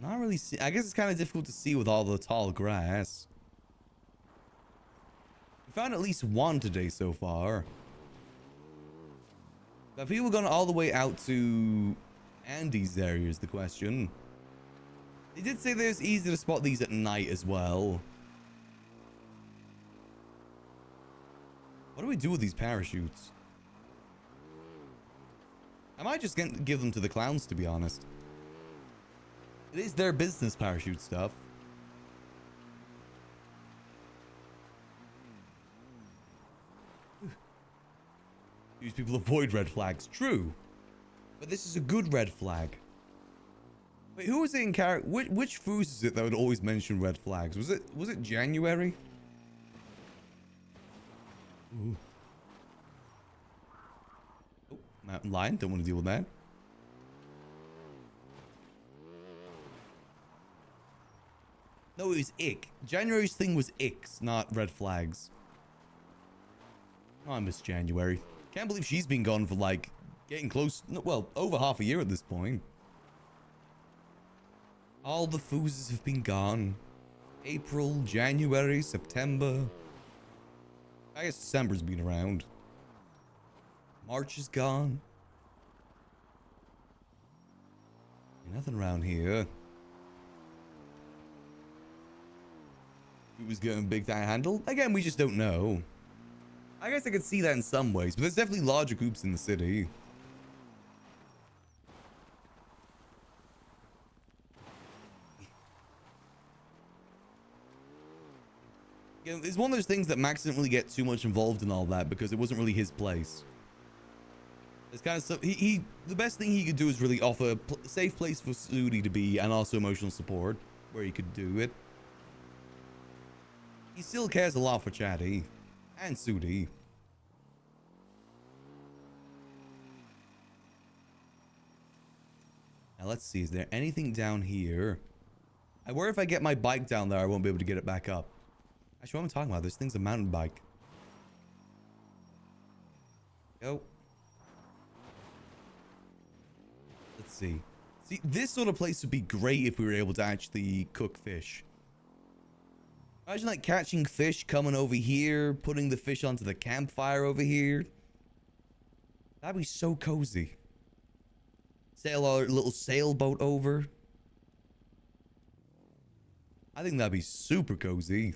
Not really see. I guess it's kind of difficult to see with all the tall grass. We found at least one today so far. Have people gone all the way out to Andy's area is the question. They did say that it's easy to spot these at night as well. What do we do with these parachutes? I might just give them to the clowns, to be honest. It is their business, parachute stuff. These people avoid red flags. True. But this is a good red flag. Wait, who was it in character? Which foos is it that would always mention red flags? Was it January? Ooh. Oh, mountain lion. Don't want to deal with that. No, it was ick. January's thing was icks, not red flags. Oh, I miss January. Can't believe she's been gone for like getting close, well, over half a year at this point. All the foozes have been gone. April, January, September. I guess December's been around. March is gone. Nothing around here. Who was getting big time handle? Again, we just don't know. I guess I could see that in some ways, but there's definitely larger groups in the city. Yeah, it's one of those things that Max didn't really get too much involved in all that because it wasn't really his place. It's kind of stuff. The best thing he could do is really offer a safe place for Sudi to be and also emotional support where he could do it. He still cares a lot for Chatty and Sudi. Now let's see, is there anything down here? I worry if I get my bike down there, I won't be able to get it back up. Actually, what am I talking about? This thing's a mountain bike. Go. Let's see. See, this sort of place would be great if we were able to actually cook fish. Imagine like catching fish, coming over here, putting the fish onto the campfire over here. That'd be so cozy. Sail our little sailboat over. I think that'd be super cozy.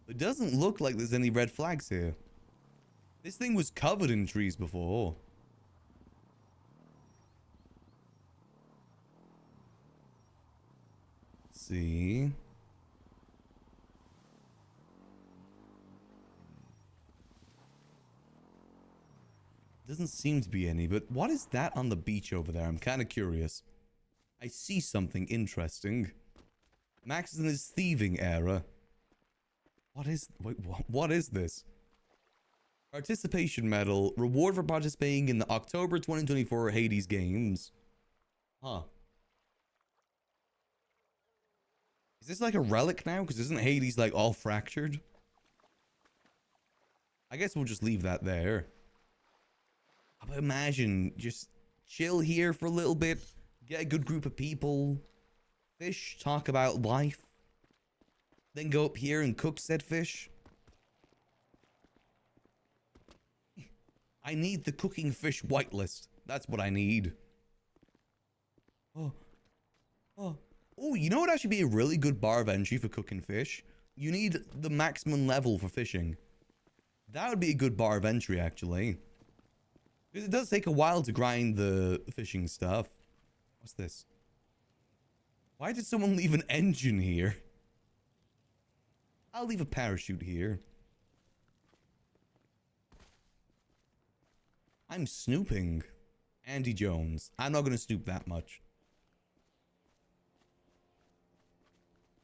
It doesn't look like there's any red flags here. This thing was covered in trees before. Let's see. Doesn't seem to be any, but what is that on the beach over there? I'm kind of curious. I see something interesting. Max is in his thieving era. What is... Wait, what is this? Participation medal. Reward for participating in the October 2024 Hades Games. Huh. Is this like a relic now? Because isn't Hades like all fractured? I guess we'll just leave that there. But imagine just chill here for a little bit. Get a good group of people. Fish. Talk about life. Then go up here and cook said fish. I need the cooking fish whitelist. That's what I need. Oh, you know what would actually be a really good bar of entry for cooking fish? You need the maximum level for fishing. That would be a good bar of entry, actually. Because it does take a while to grind the fishing stuff. What's this? Why did someone leave an engine here? I'll leave a parachute here. I'm snooping. Andy Jones. I'm not going to snoop that much.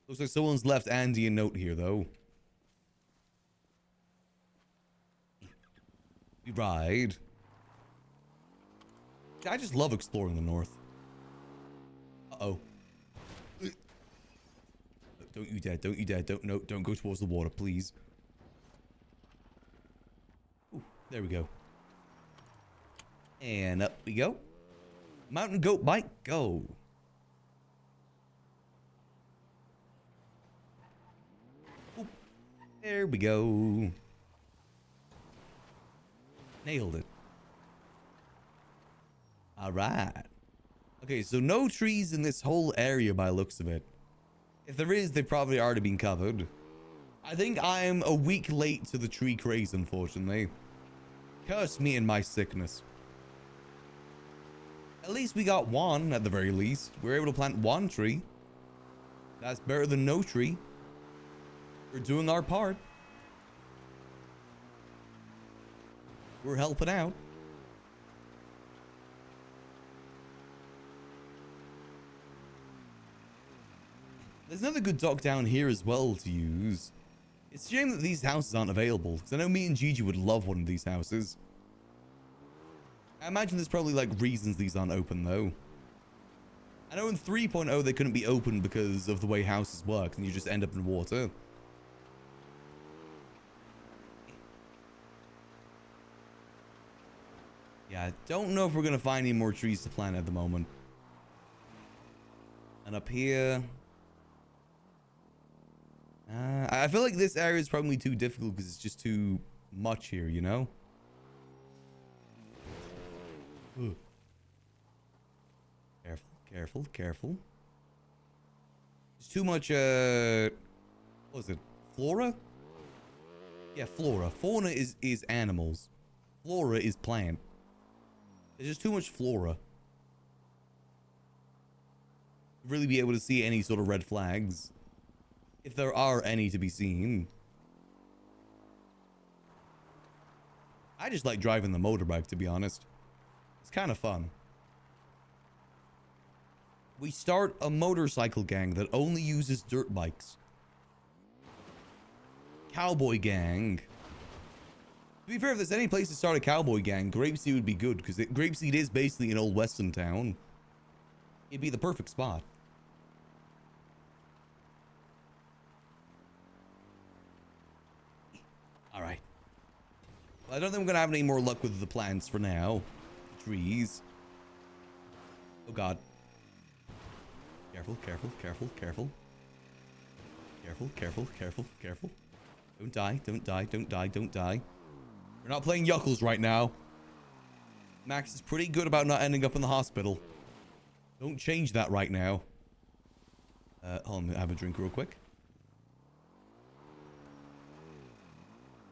Looks like someone's left Andy a note here, though. We ride. I just love exploring the north. Uh-oh. Don't you dare, don't you dare, don't go towards the water, please. Ooh, there we go. And up we go. Mountain goat bike, go. Ooh, there we go. Nailed it. All right. Okay, so no trees in this whole area by looks of it. If there is, they've probably already been covered. I think I'm a week late to the tree craze, unfortunately. Curse me and my sickness. At least we got one, at the very least. We were able to plant one tree. That's better than no tree. We're doing our part. We're helping out. There's another good dock down here as well to use. It's a shame that these houses aren't available, because I know me and Gigi would love one of these houses. I imagine there's probably like reasons these aren't open though. I know in 3.0 they couldn't be opened because of the way houses work and you just end up in water. Yeah, I don't know if we're going to find any more trees to plant at the moment. And up here... I feel like this area is probably too difficult because it's just too much here, you know? Ugh. Careful, careful, careful. There's too much, what was it? Flora? Yeah, flora. Fauna is animals. Flora is plant. There's just too much flora. Really be able to see any sort of red flags. If there are any to be seen. I just like driving the motorbike, to be honest. It's kind of fun. We start a motorcycle gang that only uses dirt bikes. Cowboy gang. To be fair, if there's any place to start a cowboy gang, Grapeseed would be good, because Grapeseed is basically an old western town. It'd be the perfect spot. Alright. Well, I don't think we're going to have any more luck with the plants for now. Trees. Oh god. Careful, careful, careful, careful. Careful, careful, careful, careful. Don't die, don't die, don't die, don't die. We're not playing Yuckles right now. Max is pretty good about not ending up in the hospital. Don't change that right now. Hold on, have a drink real quick.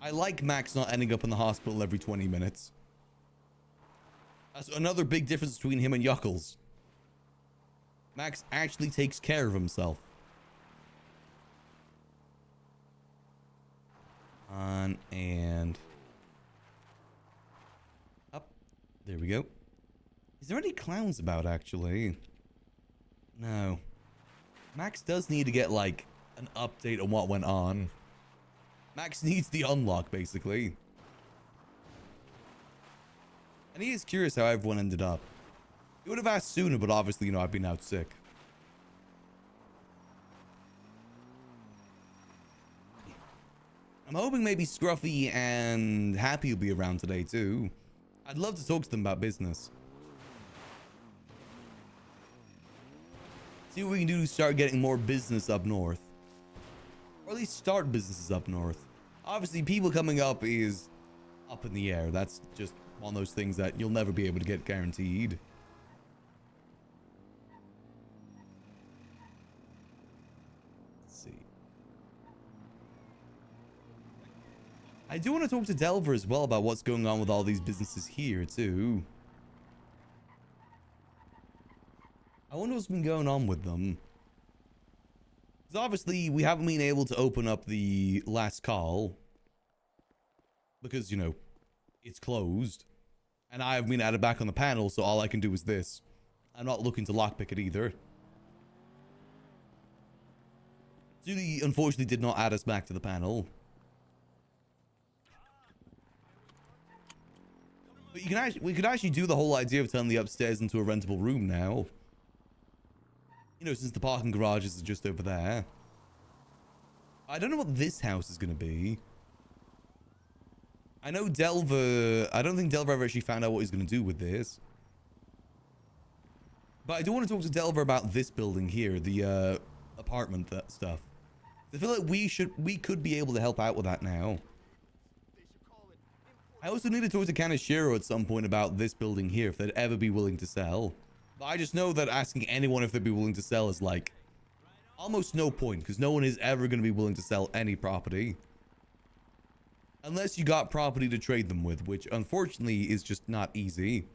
I like Max not ending up in the hospital every 20 minutes. That's another big difference between him and Yuckles. Max actually takes care of himself. On and up. There we go. Is there any clowns about, actually? No. Max does need to get, like, an update on what went on. Max needs the unlock, basically. And he is curious how everyone ended up. He would have asked sooner, but obviously, you know, I've been out sick. I'm hoping maybe Scruffy and Happy will be around today, too. I'd love to talk to them about business. See what we can do to start getting more business up north. Or at least start businesses up north. Obviously, people coming up is up in the air. That's just one of those things that you'll never be able to get guaranteed. Let's see. I do want to talk to Delver as well about what's going on with all these businesses here, too. I wonder what's been going on with them. Because obviously, we haven't been able to open up the last call. Because, you know, it's closed. And I have been added back on the panel, so all I can do is this. I'm not looking to lockpick it either. Julie, unfortunately, did not add us back to the panel. But we could actually do the whole idea of turning the upstairs into a rentable room now. You know, since the parking garages are just over there. I don't know what this house is going to be. I know Delver... I don't think Delver ever actually found out what he's going to do with this. But I do want to talk to Delver about this building here, the apartment stuff. I feel like we could be able to help out with that now. I also need to talk to Kaneshiro at some point about this building here, if they'd ever be willing to sell. But I just know that asking anyone if they'd be willing to sell is like almost no point, because no one is ever going to be willing to sell any property. Unless you got property to trade them with, which unfortunately is just not easy.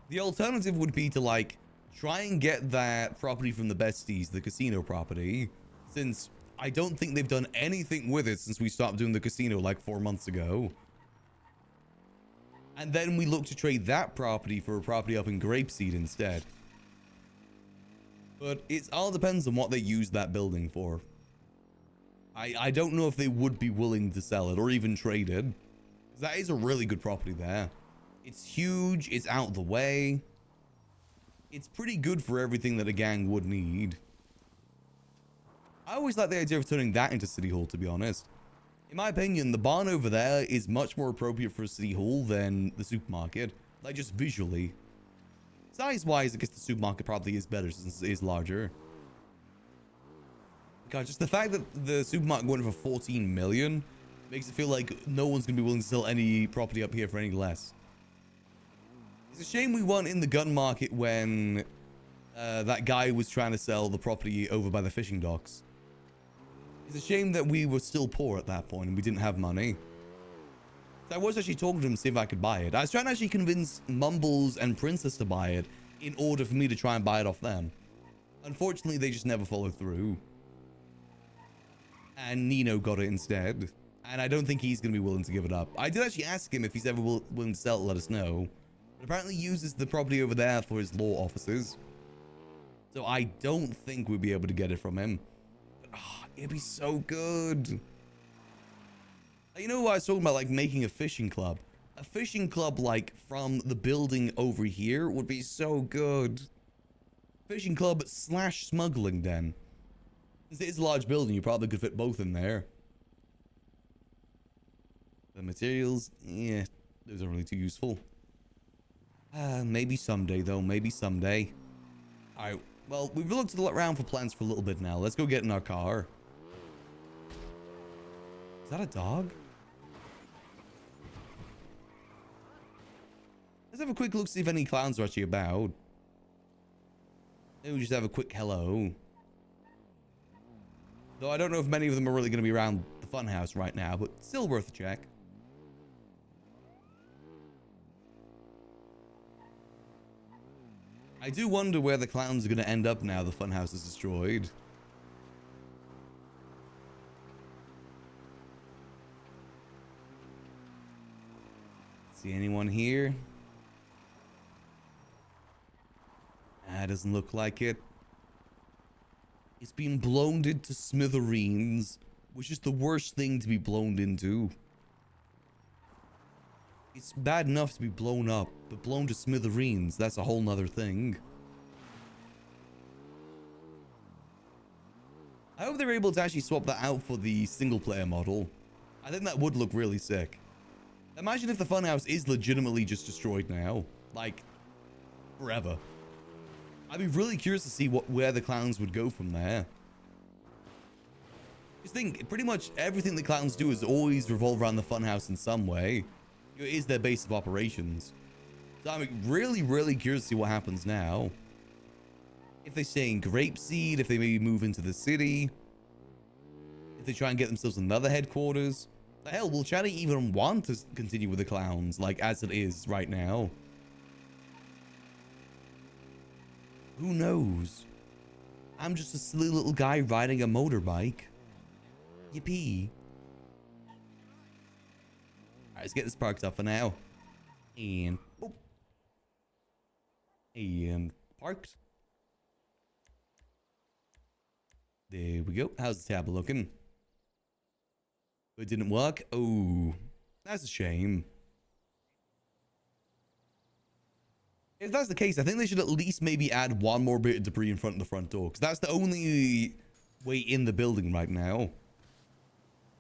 The alternative would be to like try and get that property from the besties, the casino property, since I don't think they've done anything with it since we stopped doing the casino like 4 months ago. And then we look to trade that property for a property up in Grapeseed instead. But it all depends on what they use that building for. I don't know if they would be willing to sell it or even trade it. That is a really good property there. It's huge, it's out of the way. It's pretty good for everything that a gang would need. I always like the idea of turning that into City Hall, to be honest. In my opinion, the barn over there is much more appropriate for a City Hall than the supermarket. Like, just visually. Size-wise, I guess the supermarket probably is better since it is larger. God, just the fact that the supermarket went for 14 million makes it feel like no one's going to be willing to sell any property up here for any less. It's a shame we weren't in the gun market when that guy was trying to sell the property over by the fishing docks. It's a shame that we were still poor at that point and we didn't have money. So I was actually talking to him to see if I could buy it. I was trying to actually convince Mumbles and Princess to buy it in order for me to try and buy it off them. Unfortunately, they just never followed through. And Nino got it instead. And I don't think he's going to be willing to give it up. I did actually ask him if he's ever willing to sell it, let us know. But apparently he uses the property over there for his law offices. So I don't think we'll be able to get it from him. But, oh, it'd be so good. You know what I was talking about, like making a fishing club? A fishing club like from the building over here would be so good. Fishing club / smuggling den. Since it is a large building, you probably could fit both in there. The materials, yeah, those aren't really too useful. Maybe someday though, maybe someday. Alright, well, we've looked around for plans for a little bit now. Let's go get in our car. Is that a dog? Let's have a quick look, see if any clowns are actually about. Maybe we just have a quick hello. Though I don't know if many of them are really going to be around the funhouse right now, but still worth a check. I do wonder where the clowns are going to end up now the funhouse is destroyed. See anyone here? Doesn't look like it. It's been blown into smithereens, which is the worst thing to be blown into. It's bad enough to be blown up, but blown to smithereens, that's a whole nother thing. I hope they're able to actually swap that out for the single player model. I think that would look really sick. Imagine if the funhouse is legitimately just destroyed now. Like, forever. I'd be really curious to see where the clowns would go from there. Just think, pretty much everything the clowns do is always revolve around the funhouse in some way. It is their base of operations. So I'm really, really curious to see what happens now. If they stay in Grapeseed, if they maybe move into the city. If they try and get themselves another headquarters. The hell, will Chatty even want to continue with the clowns, like as it is right now? Who knows? I'm just a silly little guy riding a motorbike. Yippee. Alright, let's get this parked up for now. And... oh. And... parked. There we go. How's the tab looking? It didn't work? Oh. That's a shame. If that's the case, I think they should at least maybe add one more bit of debris in front of the front door, because that's the only way in the building right now.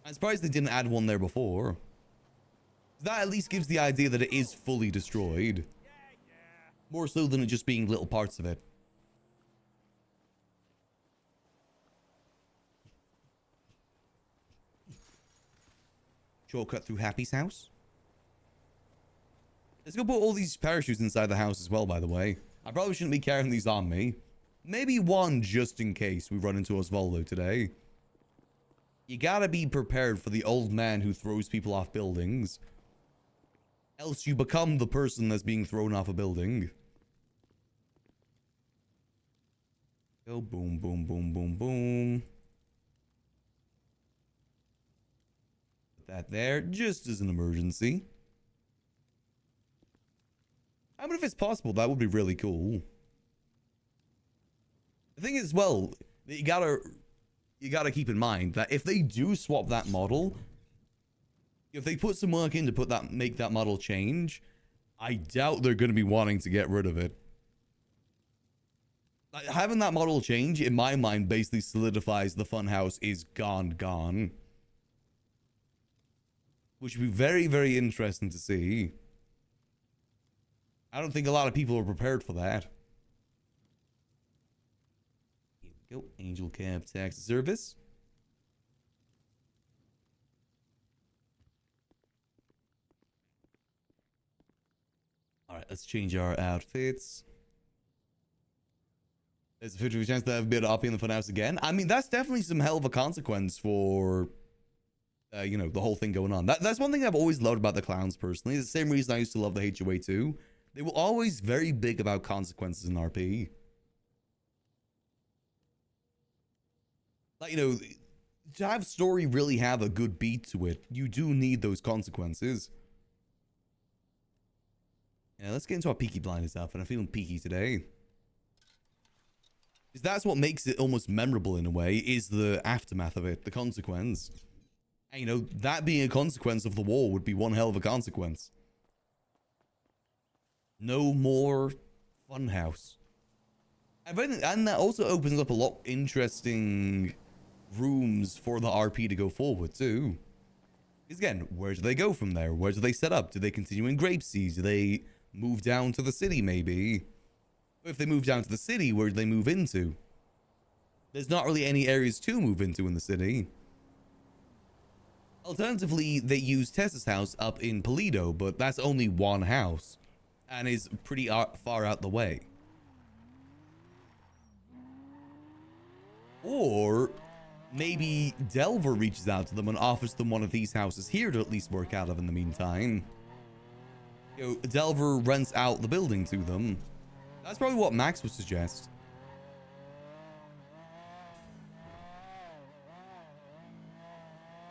I'm surprised they didn't add one there before. That at least gives the idea that it is fully destroyed. More so than it just being little parts of it. Shortcut through Happy's house. Let's go put all these parachutes inside the house as well, by the way. I probably shouldn't be carrying these on me. Maybe one just in case we run into Osvaldo today. You gotta be prepared for the old man who throws people off buildings. Else you become the person that's being thrown off a building. Go boom, boom, boom, boom, boom. Put that there, just as an emergency. I mean, if it's possible, that would be really cool. The thing is, well, you gotta keep in mind that if they do swap that model, if they put some work in to make that model change, I doubt they're going to be wanting to get rid of it. Like, having that model change, in my mind, basically solidifies the funhouse is gone. Which would be very, very interesting to see. I don't think a lot of people are prepared for that. Here we go. Angel Cab Taxi Service. Alright, let's change our outfits. There's a 50% chance that I've been up in the funhouse again. I mean, that's definitely some hell of a consequence for, you know, the whole thing going on. That's one thing I've always loved about the clowns, personally. It's the same reason I used to love the HOA too. They were always very big about consequences in RP. Like, you know, to have story really have a good beat to it, you do need those consequences. Yeah, let's get into our Peaky Blinders outfit. I'm feeling peaky today. Because that's what makes it almost memorable in a way, is the aftermath of it, the consequence. And, you know, that being a consequence of the war would be one hell of a consequence. No more funhouse. And that also opens up a lot of interesting rooms for the RP to go forward too. Because again, where do they go from there? Where do they set up? Do they continue in Grapeseas? Do they move down to the city maybe? If they move down to the city, where do they move into? There's not really any areas to move into in the city. Alternatively, they use Tessa's house up in Polido, but that's only one house. And is pretty far out the way. Or maybe Delver reaches out to them and offers them one of these houses here to at least work out of in the meantime. You know, Delver rents out the building to them. That's probably what Max would suggest.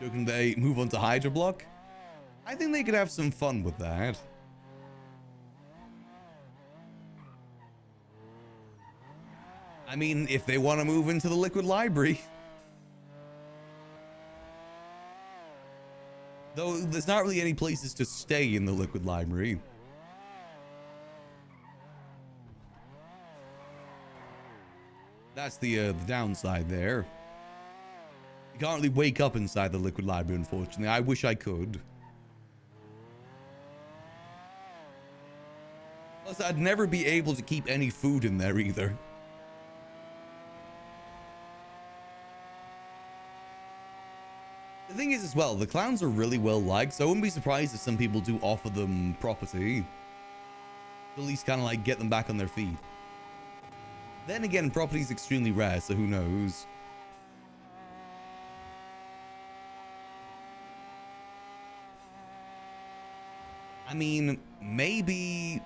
Joking they move on to Hydra Block? I think they could have some fun with that. I mean, if they want to move into the Liquid Library. Though there's not really any places to stay in the Liquid Library. That's the downside there. You can't really wake up inside the Liquid Library, unfortunately. I wish I could. Plus, I'd never be able to keep any food in there either. The thing is as well, the clowns are really well liked, so I wouldn't be surprised if some people do offer them property. At least kind of like get them back on their feet. Then again, property is extremely rare, so who knows? I mean, maybe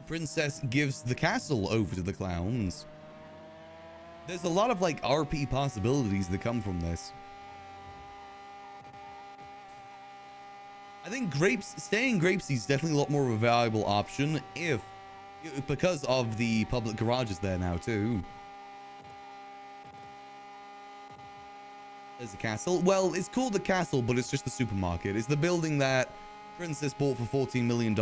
Princess gives the castle over to the clowns. There's a lot of like RP possibilities that come from this. I think staying in Grapeseas is definitely a lot more of a valuable option because of the public garages there now too. There's the castle. Well, it's called the castle, but it's just the supermarket. It's the building that Princess bought for $14 million.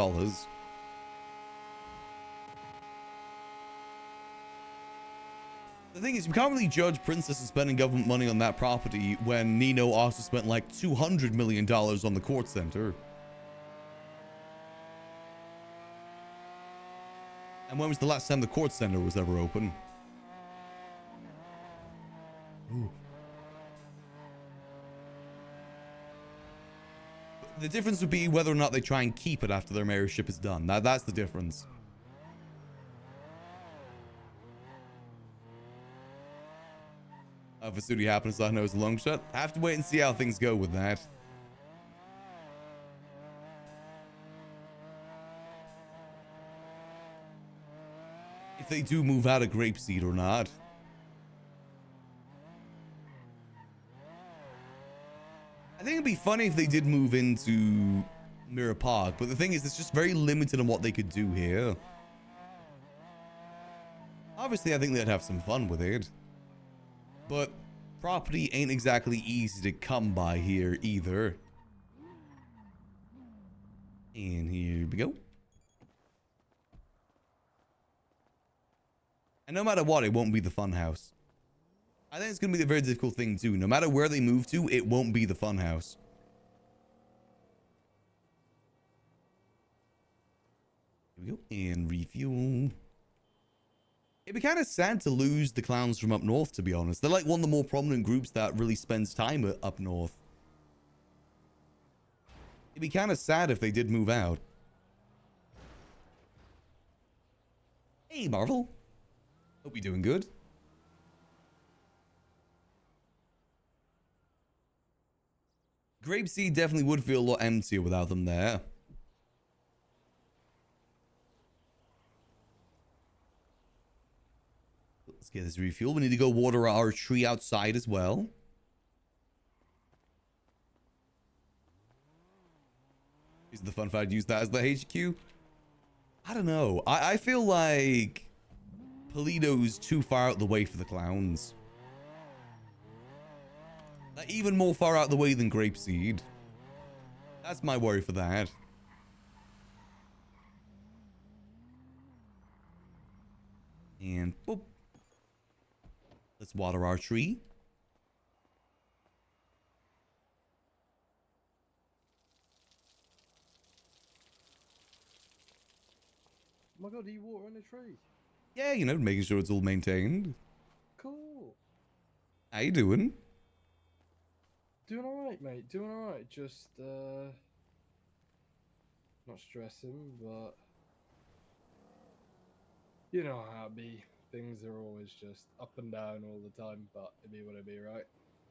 The thing is, you can't really judge Princess spending government money on that property when Nino also spent like $200 million on the court center. And when was the last time the court center was ever open? Ooh. The difference would be whether or not they try and keep it after their mayorship is done. That's the difference. If a studio happens, I know it's a long shot. I have to wait and see how things go with that. If they do move out of Grapeseed or not. I think it'd be funny if they did move into Mirror Park, but the thing is, it's just very limited on what they could do here. Obviously, I think they'd have some fun with it. But property ain't exactly easy to come by here either. And here we go. And no matter what, it won't be the fun house. I think it's going to be a very difficult thing too. No matter where they move to, it won't be the fun house. Here we go. And refuel. It'd be kind of sad to lose the clowns from up north, to be honest. They're like one of the more prominent groups that really spends time up north. It'd be kind of sad if they did move out. Hey, Marvel. Hope you're doing good. Grapeseed definitely would feel a lot emptier without them there. Let's get this refuel. We need to go water our tree outside as well. Is the fun fact, use that as the HQ? I don't know. I feel like Polito's too far out the way for the clowns. Like, even more far out the way than Grapeseed. That's my worry for that. And boop. Let's water our tree. Oh my god, are you watering the tree? Yeah, you know, making sure it's all maintained. Cool. How you doing? Doing alright, mate. Doing alright. Just, not stressing, but you know how it be. Things are always just up and down all the time, but it be what it be, right?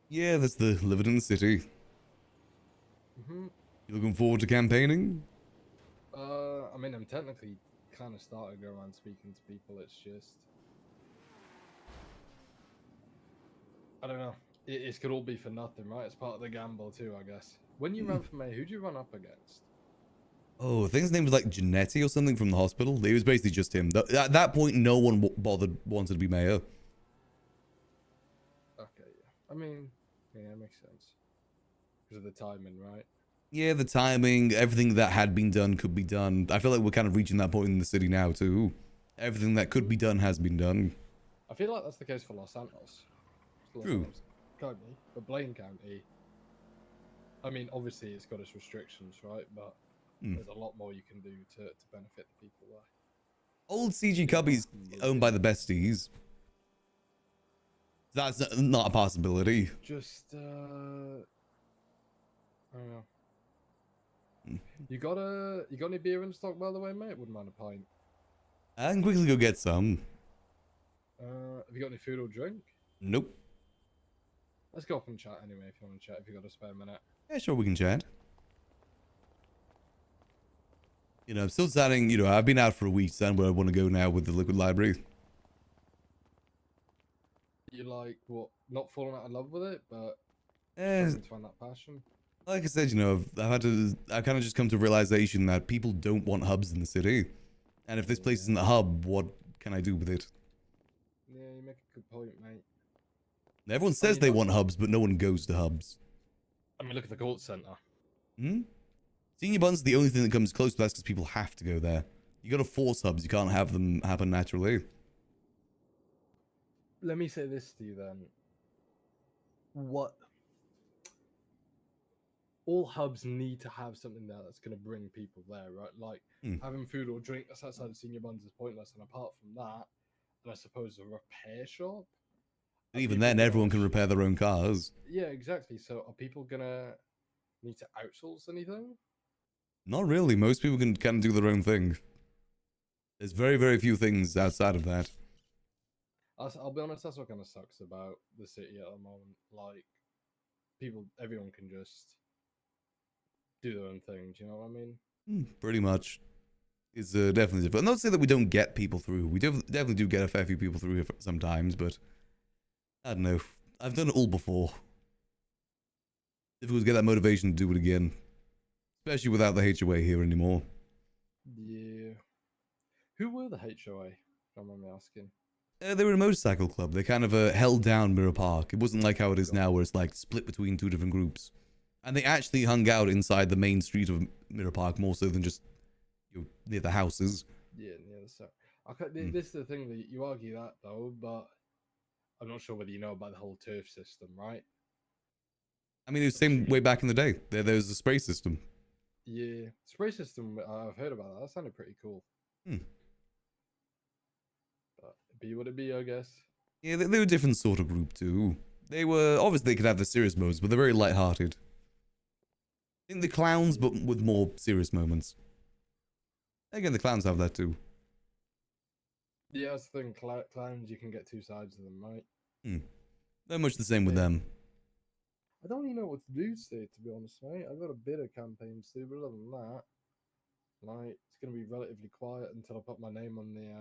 Yeah, that's the living in the city. Mm-hmm. You looking forward to campaigning? I mean, I'm technically kind of starting to go around speaking to people. It's just, I don't know. It could all be for nothing, right? It's part of the gamble too, I guess. When you ran for mayor, who'd you run up against? Oh, I think his name was like Janetti or something from the hospital. It was basically just him. At that point, no one wanted to be mayor. Okay, yeah. I mean, yeah, it makes sense. Because of the timing, right? Yeah, the timing, everything that had been done could be done. I feel like we're kind of reaching that point in the city now too. Everything that could be done has been done. I feel like that's the case for Los Santos. True. County, but Blaine County, I mean, obviously it's got its restrictions, right? But there's a lot more you can do to benefit the people there. Old CG Cubby's owned by the besties. That's not a possibility. Just, I don't know. You got any beer in stock, by the way, mate? Wouldn't mind a pint. I can quickly go get some. Have you got any food or drink? Nope. Let's go up and chat anyway, if you want to chat, if you got a spare minute. Yeah, sure, we can chat. You know, I'm still deciding, you know, I've been out for a week, deciding where I want to go now with the Liquid Library. You like, what, not falling out of love with it, but Eh, trying to find that passion? like I said, you know, I've kind of just come to a realization that people don't want hubs in the city. And if this place isn't a hub, what can I do with it? Yeah, you make a good point, mate. Everyone says they want hubs, but no one goes to hubs. I mean, look at the Court Center. Senior Bun's the only thing that comes close to that because people have to go there. You gotta force hubs, you can't have them happen naturally. let me say this to you then. What all hubs need to have something there that's going to bring people there, right? Like having food or drink that's outside of senior buns is pointless. And apart from that, and I suppose a repair shop. But even then, everyone can repair their own cars. Yeah, exactly. So are people gonna need to outsource anything? Not really. Most people can kind of do their own thing. There's very, very few things outside of that. I'll be honest, that's what kind of sucks about the city at the moment. Like, everyone can just do their own thing. Do you know what I mean? Pretty much. It's definitely different. Not to say that we don't get people through. We definitely do get a fair few people through here sometimes, but I don't know. I've done it all before. Difficult to get that motivation to do it again. Especially without the HOA here anymore. Yeah. Who were the HOA? Don't mind me asking. They were a motorcycle club. They kind of held down Mirror Park. It wasn't like how it is now, where it's like split between two different groups. And they actually hung out inside the main street of Mirror Park more so than just near the houses. Yeah, near the start. This is the thing that you argue that though, but I'm not sure whether you know about the whole turf system, right? I mean, it was the same way back in the day. There was a spray system. Yeah, spray system. I've heard about that. That sounded pretty cool. But be what it be, I guess. Yeah, they were a different sort of group too. They were obviously they could have the serious modes, but they're very light-hearted. I think the clowns, but with more serious moments. Again, the clowns have that too. Yeah, that's the thing. Clowns, you can get two sides of them, right? They're much the same with them. I don't even know what to do today, to be honest, mate. I've got a bit of campaigns to do, but other than that, like, it's gonna be relatively quiet until I put my name on the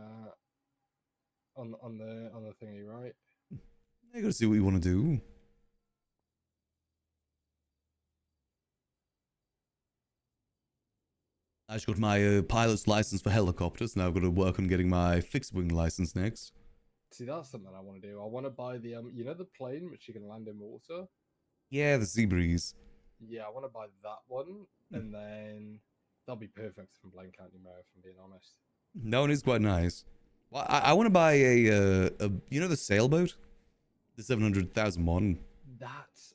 on the thingy, right? You gotta see what you want to do. I just got my pilot's license for helicopters. Now I've got to work on getting my fixed wing license next. See, that's something I want to do. I want to buy the you know, the plane which you can land in water. Yeah, the Sea Breeze. Yeah, I want to buy that one, and then that'll be perfect from Blaine County Mayor, if I'm being honest. That one is quite nice. Well, I want to buy a you know the sailboat, the 700,000 one. That's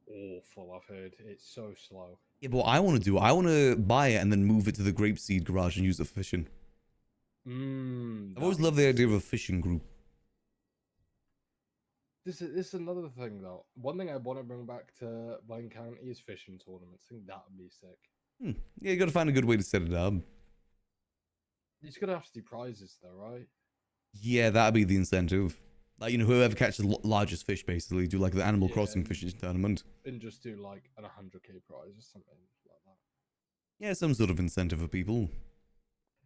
awful. I've heard it's so slow. Yeah, but what I want to do, I want to buy it and then move it to the Grapeseed garage and use it for fishing. I've always loved the idea of a fishing group. This is another thing though. One thing I want to bring back to Blaine County is fishing tournaments. I think that would be sick. Yeah, you got to find a good way to set it up. You just gotta have to do prizes though, right? Yeah, that'd be the incentive. Like, you know, whoever catches the largest fish, basically, do like the Animal Crossing fishing tournament. And just do like an 100k prize or something like that. Yeah, some sort of incentive for people.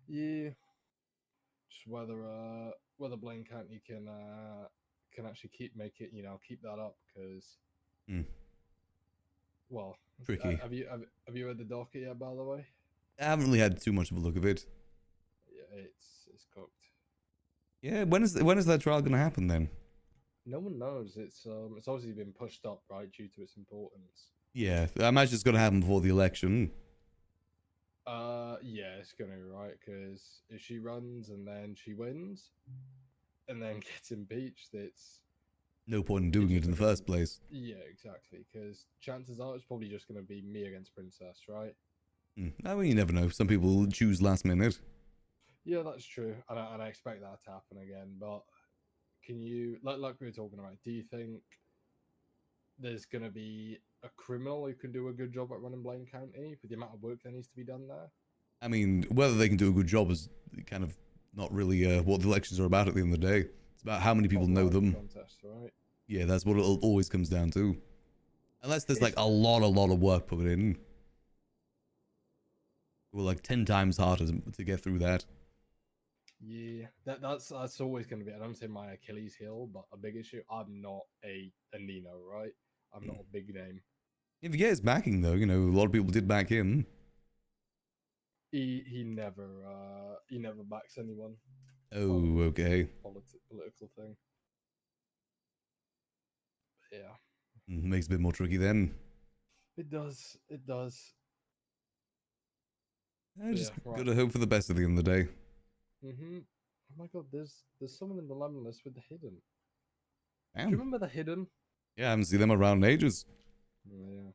Yeah. Just whether Blaine County can actually keep that up, because well, Tricky. Have you read the docket yet, by the way? I haven't really had too much of a look of it. Yeah, it's cooked. Yeah, when is that trial going to happen then? No one knows. It's obviously been pushed up, right, due to its importance. Yeah, I imagine it's going to happen before the election. Yeah, it's gonna be right, because if she runs and then she wins, and then gets impeached, it's No point in doing it in the first place. yeah, exactly. Because chances are it's probably just gonna be me against Princess, right? I mean, you never know. Some people will choose last minute. Yeah, that's true, and I expect that to happen again. But can you, like we were talking about, do you think there's gonna be a criminal who can do a good job at running Blaine County with the amount of work that needs to be done there? I mean, whether they can do a good job is kind of not really what the elections are about at the end of the day. It's about how many people know them. Contest, right? Yeah, that's what it always comes down to. Unless there's like a lot of work put in. We're like 10 times harder to get through that. Yeah, that's always going to be, I don't say my Achilles heel, but a big issue. I'm not a Nino, right? I'm not a big name. If you get his backing, though, you know, a lot of people did back him. He never backs anyone. Oh, okay. Political thing. Yeah. Makes it a bit more tricky then. It does. It does. I just Yeah, right. gotta hope for the best at the end of the day. Oh my god, there's someone in the lemon list with the hidden. Do you remember the Hidden? Yeah, I haven't seen them around in ages. Yeah.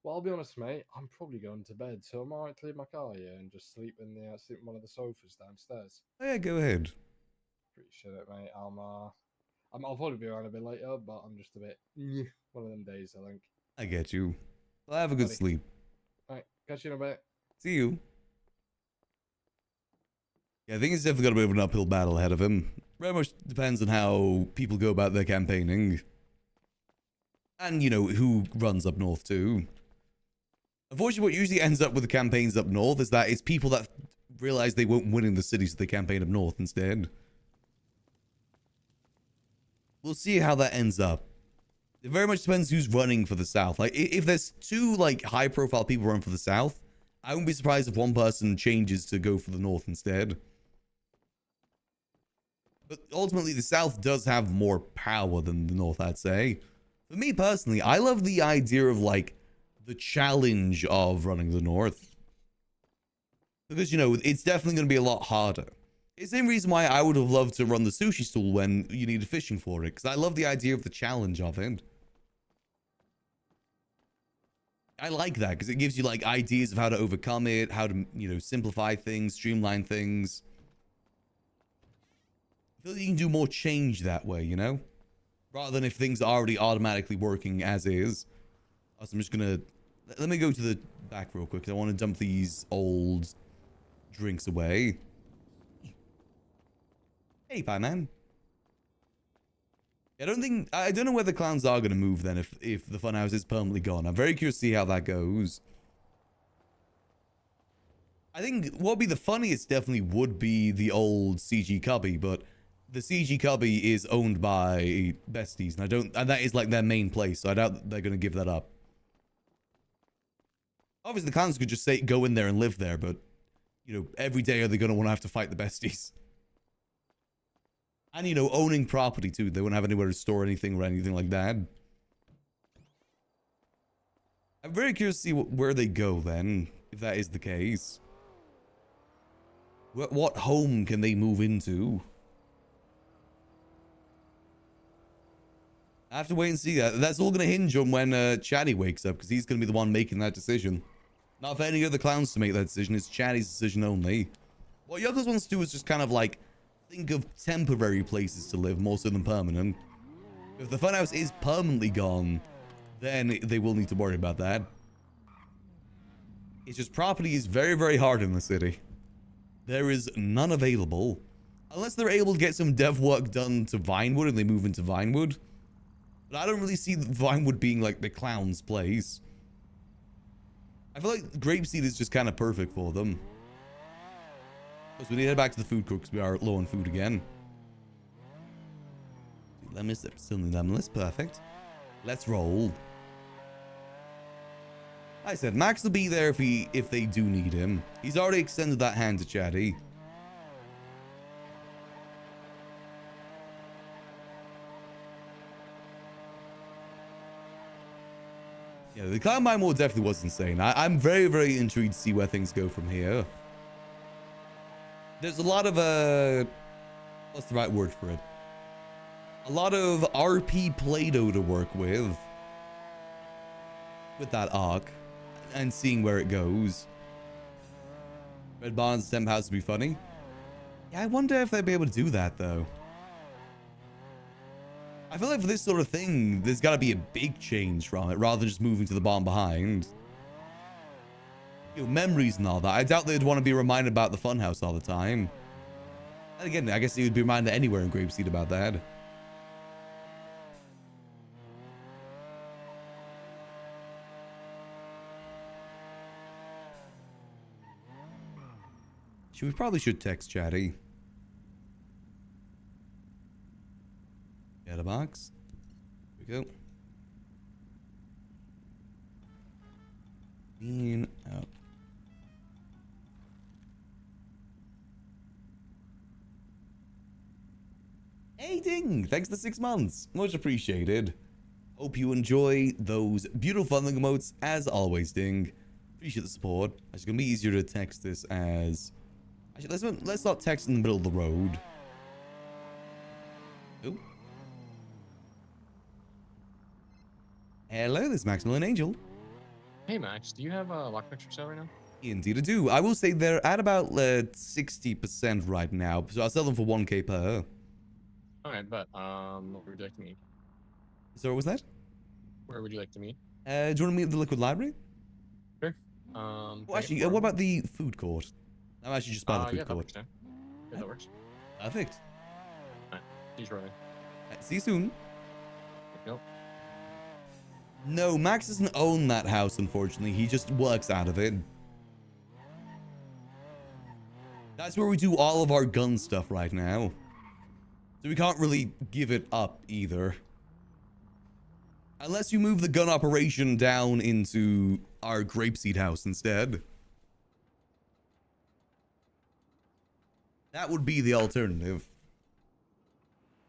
Well, I'll be honest, mate. I'm probably going to bed, so I might leave my car here and just sleep in one of the sofas downstairs. Oh, yeah, go ahead. Appreciate it, mate. I'll probably be around a bit later, but I'm just a bit one of them days, I think. I get you. Well, have a good sleep. Right, catch you in a bit. See you. Yeah, I think he's definitely got a bit of an uphill battle ahead of him. Very much depends on how people go about their campaigning. And, you know, who runs up north too. Unfortunately, what usually ends up with the campaigns up north is that it's people that realize they won't win in the cities, so they campaign up north instead. We'll see how that ends up. It very much depends who's running for the south. Like, if there's two, like, high-profile people run for the south, I wouldn't be surprised if one person changes to go for the north instead. But ultimately, the south does have more power than the north, I'd say. For me personally, I love the idea of, like, the challenge of running the north. Because, you know, it's definitely going to be a lot harder. It's the same reason why I would have loved to run the sushi stall when you needed fishing for it. Because I love the idea of the challenge of it. I like that because it gives you, like, ideas of how to overcome it, how to, you know, simplify things, streamline things. I feel like you can do more change that way, you know? Rather than if things are already automatically working as is. So I'm just gonna... Let me go to the back real quick. I want to dump these old drinks away. Hey, Pie Man. I don't know where the clowns are going to move then if the funhouse is permanently gone. I'm very curious to see how that goes. I think what would be the funniest definitely would be the old CG Cubby, but the CG Cubby is owned by Besties, and that is like their main place, so I doubt that they're going to give that up. Obviously, the clowns could just go in there and live there, but, you know, every day are they going to want to have to fight the Besties? And, you know, owning property, too. They wouldn't have anywhere to store anything or anything like that. I'm very curious to see where they go, then, if that is the case. What home can they move into? I have to wait and see that. That's all going to hinge on when Chatty wakes up, because he's going to be the one making that decision. Not for any other clowns to make that decision. It's Chatty's decision only. What Yuckles wants to do is just kind of, like, think of temporary places to live more so than permanent. If the funhouse is permanently gone, then they will need to worry about that. It's just property is very, very hard in the city. There is none available. Unless they're able to get some dev work done to Vinewood and they move into Vinewood. But I don't really see Vinewood being like the clown's place. I feel like Grapeseed is just kind of perfect for them. So we need to head back to the food court because we are low on food again. Lemons, still need lemons. Perfect. Let's roll. I said Max will be there if they do need him. He's already extended that hand to Chatty. Yeah, the clown mine war definitely was insane. I'm very, very intrigued to see where things go from here. There's a lot of, what's the right word for it? A lot of RP Play-Doh to work with that arc, and seeing where it goes. Red Barn's temp house would be funny. Yeah, I wonder if they'd be able to do that, though. I feel like for this sort of thing, there's got to be a big change from it, rather than just moving to the barn behind. You know, memories and all that. I doubt they'd want to be reminded about the funhouse all the time. And again, I guess they would be reminded anywhere in Grapeseed about that. We probably should text Chatty. Get a box. Here we go. Clean out. Hey Ding! Thanks for 6 months. Much appreciated. Hope you enjoy those beautiful funding emotes as always, Ding. Appreciate the support. It's gonna be easier to text this as... Actually, let's not text in the middle of the road. Ooh. Hello, this is Maximillian Angel. Hey Max, do you have lockpicks for sale right now? Indeed I do. I will say they're at about 60% right now, so I'll sell them for 1k per. Alright, but what would you like to meet? So what was that? Where would you like to meet? Do you want to meet at the Liquid Library? Sure. Well, actually, what about the food court? I'm actually just by the food yeah, that court. works, yeah, that works. Perfect. Alright, see you shortly. See you soon. Nope. No, Max doesn't own that house, unfortunately. He just works out of it. That's where we do all of our gun stuff right now. So we can't really give it up either. Unless you move the gun operation down into our grapeseed house instead. That would be the alternative.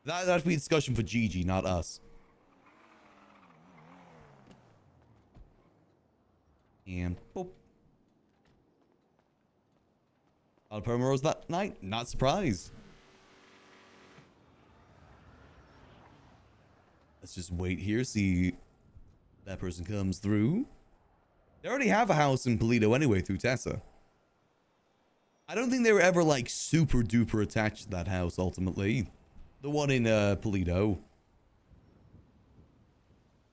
That'd be a discussion for Gigi, not us. And boop. All promos that night, not surprised. Let's just wait here, see that person comes through. They already have a house in Polito anyway through Tessa. I don't think they were ever like super duper attached to that house ultimately. The one in Polito.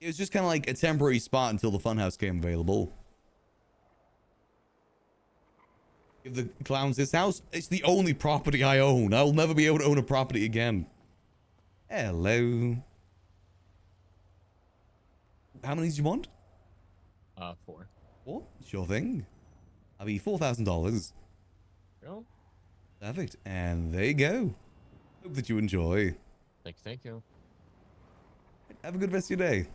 It was just kind of like a temporary spot until the funhouse came available. Give the clowns this house. It's the only property I own. I'll never be able to own a property again. Hello. How many do you want? 4. 4? Sure thing. I'll be $4,000. Go. Perfect. And there you go. Hope that you enjoy. Thank you. Have a good rest of your day.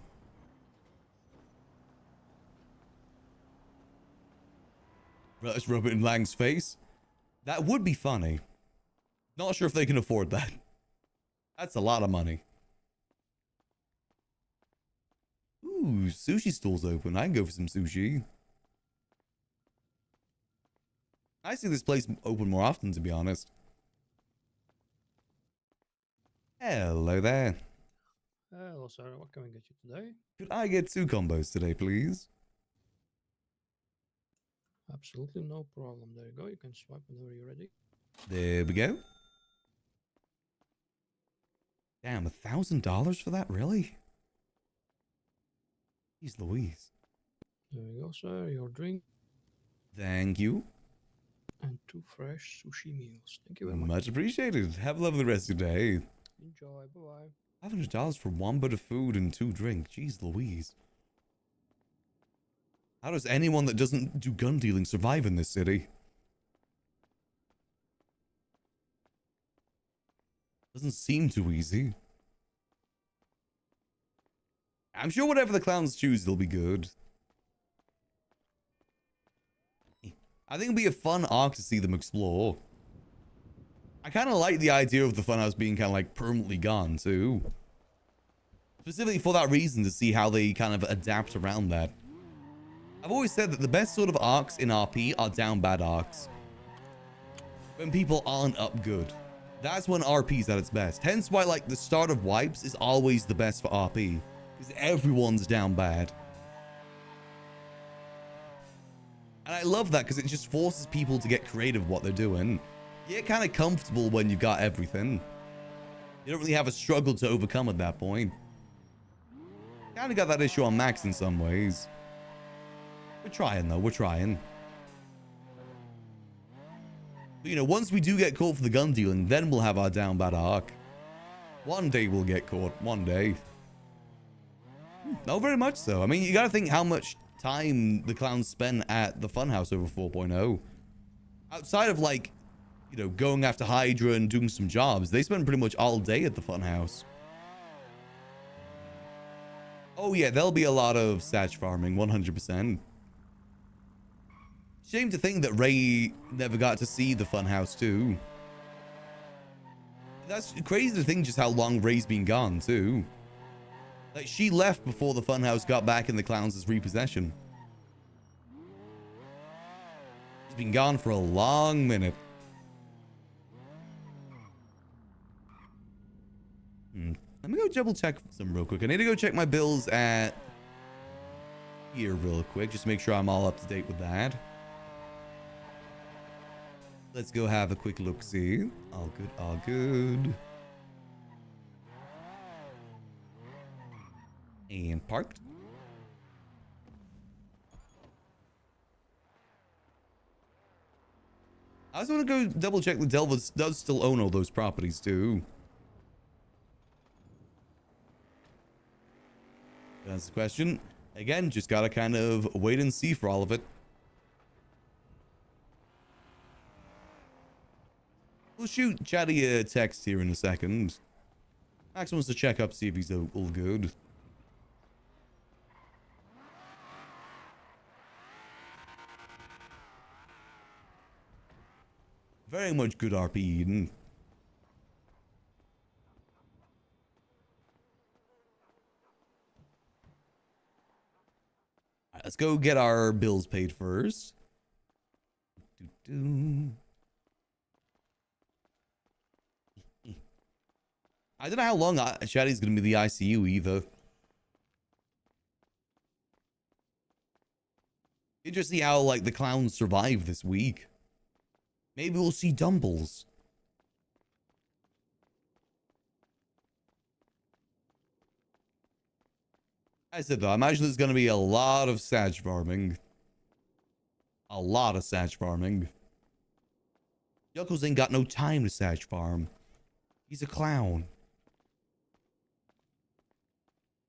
Let's rub it in Lang's face. That would be funny. Not sure if they can afford that. That's a lot of money. Ooh, sushi stall's open. I can go for some sushi. I see this place open more often, to be honest. Hello there. Hello, sir. What can we get you today? Could I get 2 combos today, please? Absolutely no problem. There you go. You can swipe whenever you're ready. There we go. Damn, $1,000 for that? Really? Jeez Louise. There you go, sir. Your drink. Thank you. And 2 fresh sushi meals. Thank you very much. Much appreciated. Have a lovely rest of your day. Enjoy. Bye-bye. $500 for 1 bit of food and 2 drinks. Jeez Louise. How does anyone that doesn't do gun dealing survive in this city? Doesn't seem too easy. I'm sure whatever the clowns choose, they'll be good. I think it'll be a fun arc to see them explore. I kind of like the idea of the funhouse being kind of like permanently gone too. Specifically for that reason, to see how they kind of adapt around that. I've always said that the best sort of arcs in RP are down bad arcs. When people aren't up good. That's when RP's at its best. Hence why like the start of wipes is always the best for RP. Because everyone's down bad. And I love that because it just forces people to get creative with what they're doing. You get kind of comfortable when you've got everything. You don't really have a struggle to overcome at that point. Kind of got that issue on Max in some ways. We're trying though, we're trying. But, you know, once we do get caught for the gun dealing, then we'll have our down bad arc. One day we'll get caught, one day. No, very much so. I mean, you gotta think how much time the clowns spend at the funhouse over 4.0. Outside of like, you know, going after Hydra and doing some jobs, they spend pretty much all day at the funhouse. Oh yeah, there'll be a lot of satch farming, 100%. Shame to think that Ray never got to see the funhouse too. That's crazy to think just how long Ray's been gone too. Like, she left before the funhouse got back in the clowns' repossession. She's been gone for a long minute. Let me go double check some real quick. I need to go check my bills at here real quick. Just make sure I'm all up to date with that. Let's go have a quick look-see. All good, all good. And parked. I just want to go double check that Delva does still own all those properties too. That's the question. Again, just gotta kind of wait and see for all of it. We'll shoot Chatty a text here in a second. Max wants to check up, see if he's all good. Very much good RP, Eden. Alright, let's go get our bills paid first. I don't know how long Shaddy's gonna be the ICU either. Interesting how like the clowns survive this week. Maybe we'll see Dumbles. I said though, I imagine there's gonna be a lot of Sag farming. A lot of Sag farming. Yuckles ain't got no time to Sag farm. He's a clown.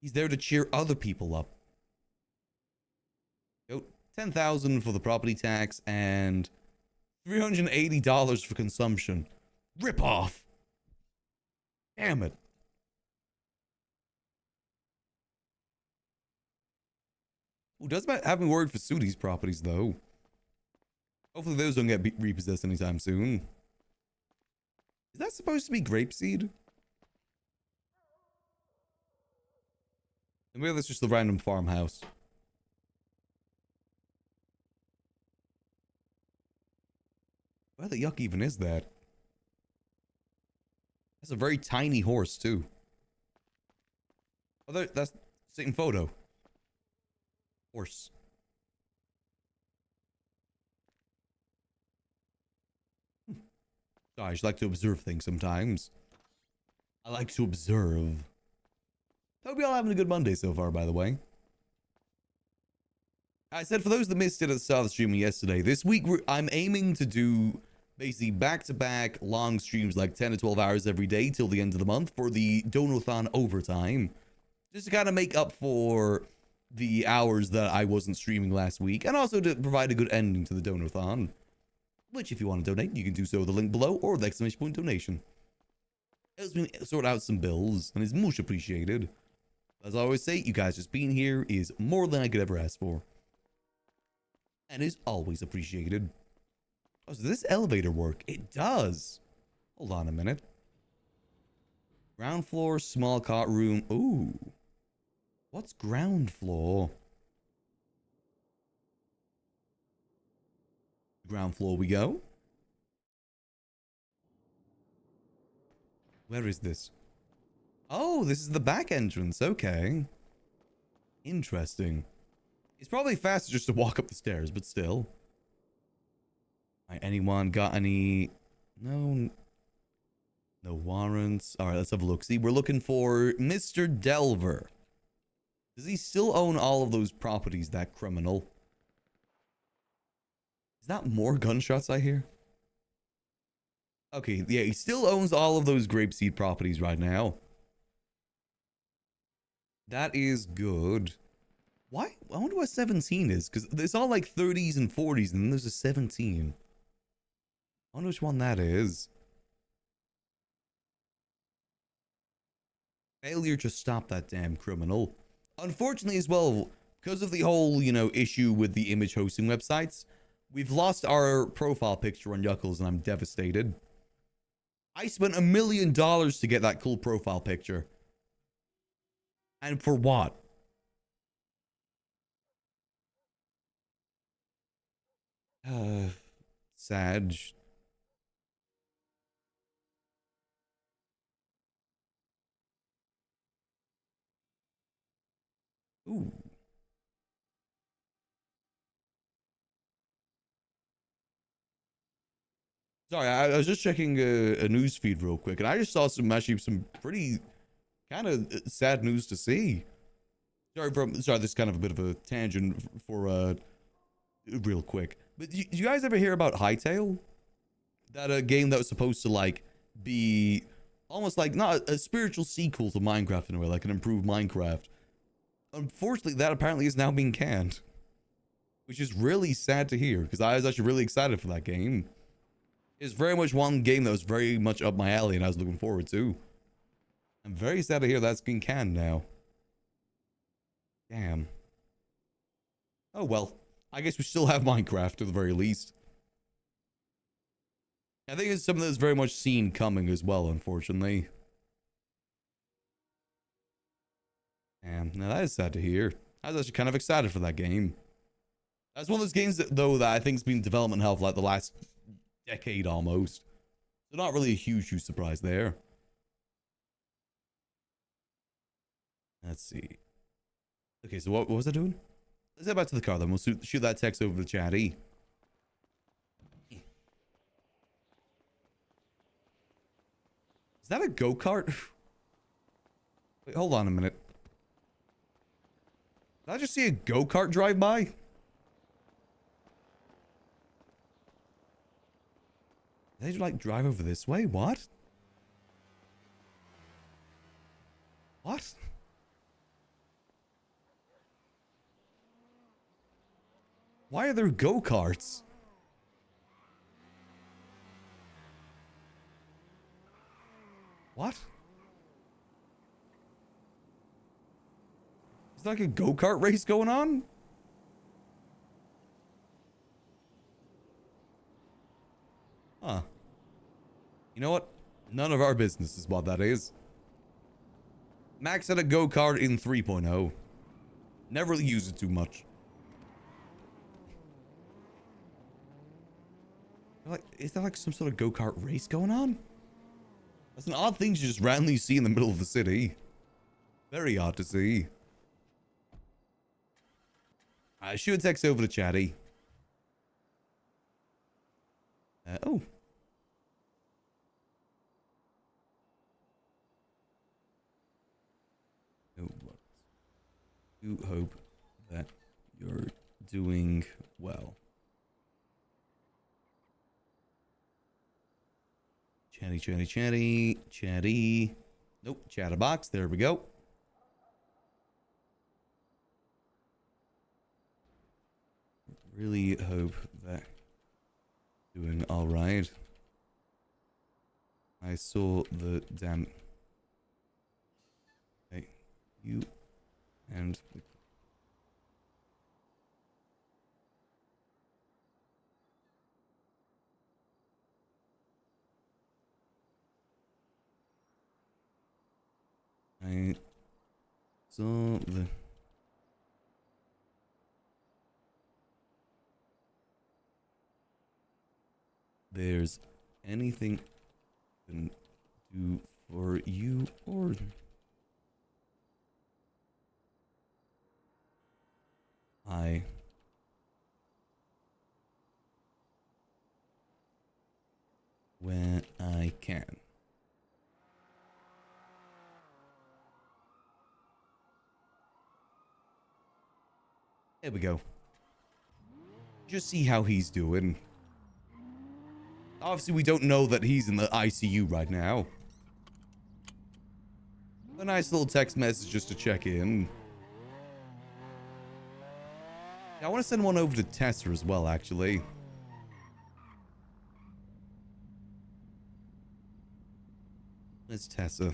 He's there to cheer other people up. Yo, 10,000 for the property tax and $380 for consumption. Rip off. Damn it. Ooh, does have me worried for Sudi's properties though. Hopefully those don't get repossessed anytime soon. Is that supposed to be grapeseed? Maybe that's just the random farmhouse. Where the yuck even is that? That's a very tiny horse too. Oh, that's same photo. Horse. Sorry, I just like to observe things sometimes. I like to observe. Hope y'all having a good Monday so far, by the way. I said for those that missed it at the start of the stream yesterday, this week I'm aiming to do basically back-to-back long streams, like 10 to 12 hours every day till the end of the month for the Donathon overtime. Just to kind of make up for the hours that I wasn't streaming last week, and also to provide a good ending to the Donathon. Which, if you want to donate, you can do so with the link below or the exclamation point donation. It helps me sort out some bills, and is much appreciated. As I always say, you guys just being here is more than I could ever ask for. And is always appreciated. Oh, so this elevator work? It does. Hold on a minute. Ground floor, small cart room. Ooh. What's ground floor? Ground floor we go. Where is this? Oh, this is the back entrance. Okay. Interesting. It's probably faster just to walk up the stairs, but still. Alright, anyone got any... No. No warrants. Alright, let's have a look. See, we're looking for Mr. Delver. Does he still own all of those properties, that criminal? Is that more gunshots I hear? Okay, yeah, he still owns all of those grapeseed properties right now. That is good. Why? I wonder what 17 is, because it's all like 30s and 40s, and then there's a 17. I wonder which one that is. Failure to stop that damn criminal. Unfortunately as well, because of the whole, you know, issue with the image hosting websites, we've lost our profile picture on Yuckles, and I'm devastated. I spent $1 million to get that cool profile picture. And for what? Sag. Ooh. Sorry, I was just checking a news feed real quick, and I just saw some pretty kind of sad news to see. Sorry, this is kind of a bit of a tangent for real quick. But you guys ever hear about Hytale? That a game that was supposed to like be almost like not a spiritual sequel to Minecraft in a way, like an improved Minecraft. Unfortunately, that apparently is now being canned, which is really sad to hear because I was actually really excited for that game. It's very much one game that was very much up my alley and I was looking forward to. I'm very sad to hear that's being canned now. Damn. Oh well, I guess we still have Minecraft at the very least. I think it's something that's very much seen coming as well, unfortunately. Damn, now that is sad to hear. I was actually kind of excited for that game. That's one of those games that, though, that I think's been in development hell for like the last decade almost. So not really a huge surprise there. Let's see. Okay, so what was I doing? Let's head back to the car then. We'll shoot that text over to chatty. Is that a go-kart? Wait, hold on a minute. Did I just see a go-kart drive by? Did they like drive over this way? What? What? Why are there go-karts? What? Is like a go-kart race going on? Huh. You know what? None of our business is what that is. Max had a go-kart in 3.0. Never really used it too much. Like, is there like some sort of go-kart race going on? That's an odd thing to just randomly see in the middle of the city. Very odd to see. I should text over to chatty. Oh. Oh, what? Do hope that you're doing well. Chatty. Nope, chatterbox. There we go. Really hope that doing all right. I saw the damn. Hey, you and the. I saw the. There's anything I can do for you or when I can. There we go. Just see how he's doing. Obviously, we don't know that he's in the ICU right now. A nice little text message just to check in. I want to send one over to Tessa as well, actually. It's Tessa.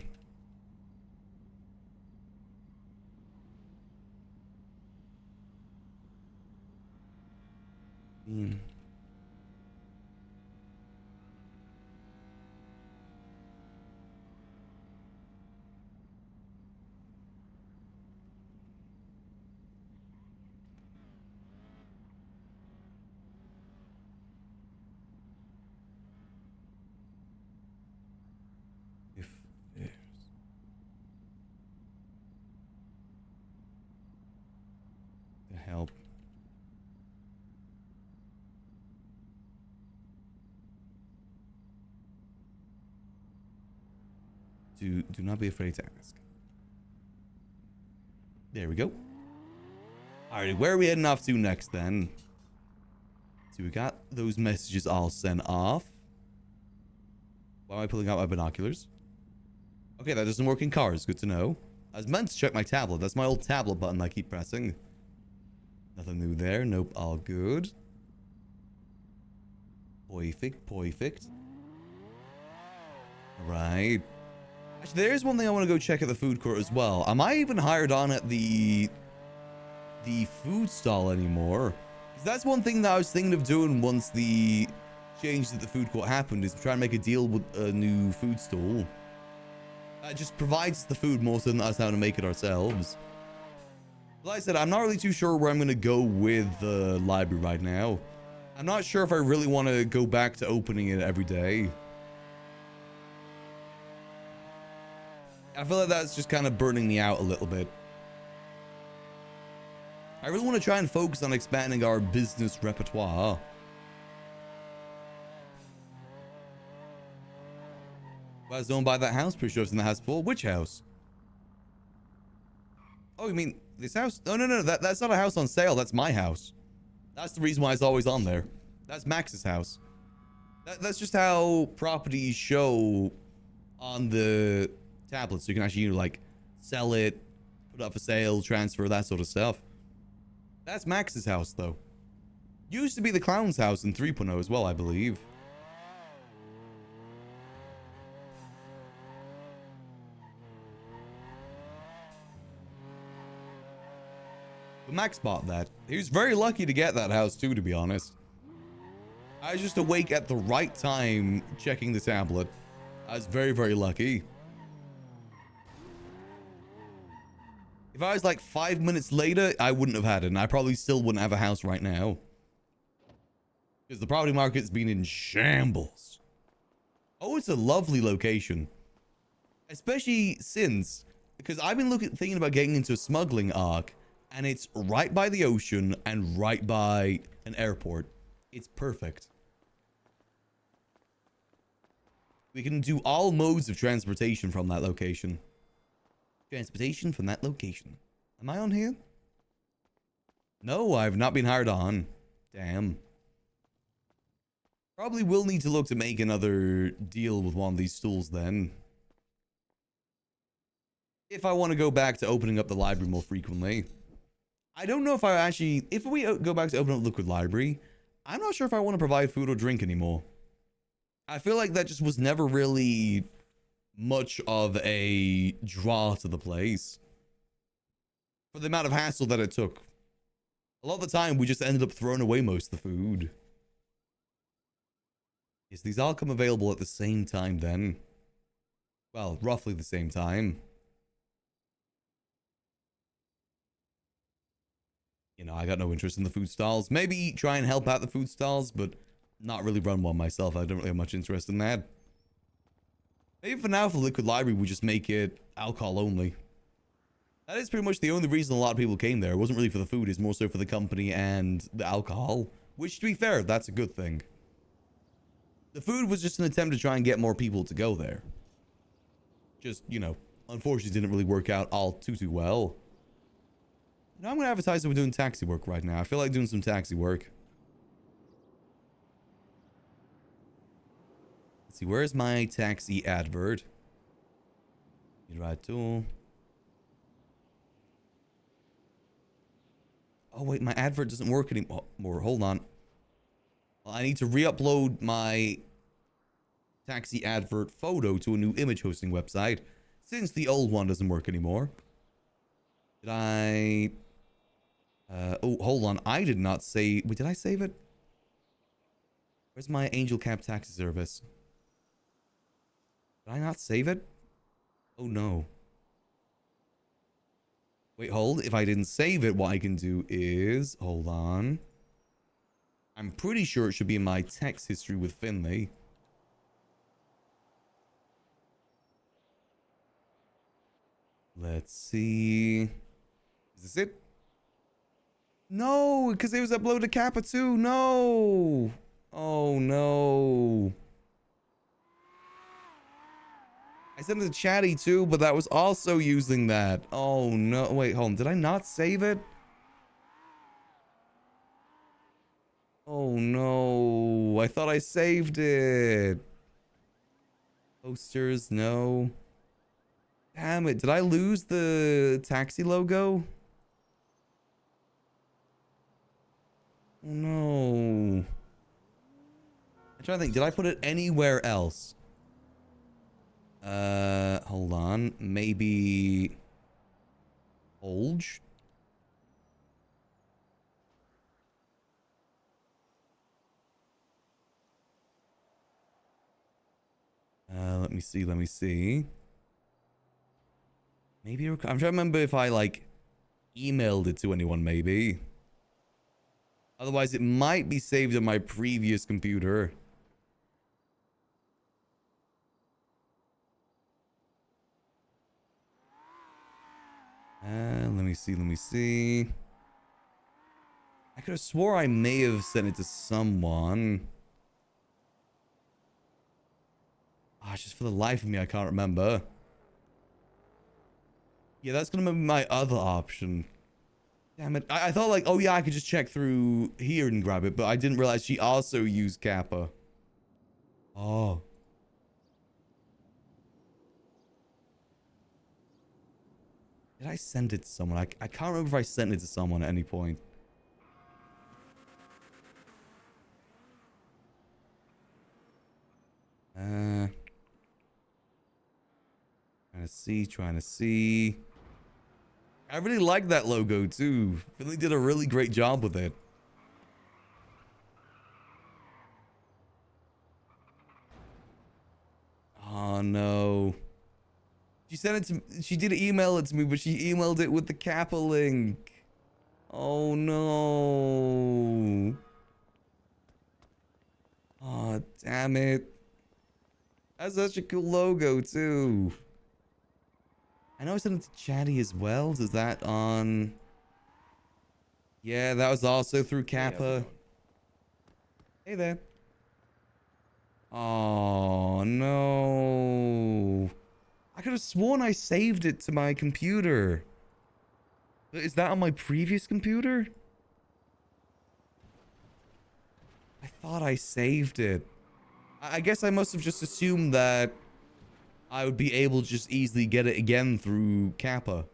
If there's to help Do not be afraid to ask. There we go. Alright, where are we heading off to next then? So we got those messages all sent off. Why am I pulling out my binoculars? Okay, that doesn't work in cars. Good to know. I was meant to check my tablet. That's my old tablet button I keep pressing. Nothing new there. Nope, all good. Perfect. Right. Actually, there's one thing I want to go check at the food court as well. Am I even hired on at the food stall anymore? 'Cause that's one thing that I was thinking of doing once the change at the food court happened, is try and make a deal with a new food stall. That just provides the food more so than us having to make it ourselves. Like I said, I'm not really too sure where I'm going to go with the library right now. I'm not sure if I really want to go back to opening it every day. I feel like that's just kind of burning me out a little bit. I really want to try and focus on expanding our business repertoire. I was owned by that house. Pretty sure it's in the house before. Which house? Oh, you mean this house? No. That's not a house on sale. That's my house. That's the reason why it's always on there. That's Max's house. That's just how properties show on the tablet. So you can actually, like, sell it, put it up for sale, transfer, that sort of stuff. That's Max's house, though. Used to be the clown's house in 3.0 as well, I believe. But Max bought that. He was very lucky to get that house too, to be honest. I was just awake at the right time checking the tablet. I was very, very lucky. If I was like 5 minutes later, I wouldn't have had it, and I probably still wouldn't have a house right now. Because the property market's been in shambles. Oh, it's a lovely location. Especially since, because I've been thinking about getting into a smuggling arc, and it's right by the ocean and right by an airport. It's perfect. We can do all modes of transportation from that location. Transportation from that location. Am I on here? No, I've not been hired on. Damn. Probably will need to look to make another deal with one of these stools then. If I want to go back to opening up the library more frequently. I don't know if I actually... If we go back to open up Liquid Library, I'm not sure if I want to provide food or drink anymore. I feel like that just was never really much of a draw to the place. For the amount of hassle that it took. A lot of the time, we just ended up throwing away most of the food. Yes, these all come available at the same time then. Well, roughly the same time. You know, I got no interest in the food stalls. Maybe try and help out the food stalls, but not really run one myself. I don't really have much interest in that. Maybe for now, for Liquid Library, we just make it alcohol only. That is pretty much the only reason a lot of people came there. It wasn't really for the food. It's more so for the company and the alcohol. Which, to be fair, that's a good thing. The food was just an attempt to try and get more people to go there. Just, you know, unfortunately didn't really work out all too well. Now I'm going to advertise that we're doing taxi work right now. I feel like doing some taxi work. Let's see, where's my taxi advert? Right tool. Oh wait, my advert doesn't work anymore. Hold on. Well, I need to re-upload my taxi advert photo to a new image hosting website since the old one doesn't work anymore. Did I... oh, hold on. I did not save... Wait, did I save it? Where's my Angel Cab taxi service? Did I not save it? Oh, no. Wait, hold. If I didn't save it, what I can do is... Hold on. I'm pretty sure it should be in my text history with Finley. Let's see... Is this it? No, because it was uploaded to Kappa too. No. Oh, no. I sent it to Chatty too, but that was also using that. Oh no, wait, hold on. Did I not save it? Oh no, I thought I saved it. Posters, no. Damn it, did I lose the taxi logo? Oh no. I'm trying to think, did I put it anywhere else? Hold on. Maybe Olge? Let me see, let me see. Maybe I'm trying to remember if I like emailed it to anyone, maybe. Otherwise, it might be saved on my previous computer. Let me see, let me see. I could have swore I may have sent it to someone. Ah, just for the life of me, I can't remember. Yeah, that's gonna be my other option. Damn it. I thought like, oh yeah, I could just check through here and grab it, but I didn't realize she also used Kappa. Oh. Did I send it to someone? I can't remember if I sent it to someone at any point. Trying to see. I really like that logo too. Finley did a really great job with it. Oh no. She sent it to, she did email it to me, but she emailed it with the Kappa link. Oh no. Oh, damn it. That's such a cool logo too. I know I sent it to Chatty as well. Is that on? Yeah, that was also through Kappa. Hey there. Oh no. I could have sworn I saved it to my computer. Is that on my previous computer? I thought I saved it. I guess I must have just assumed that I would be able to just easily get it again through Kappa.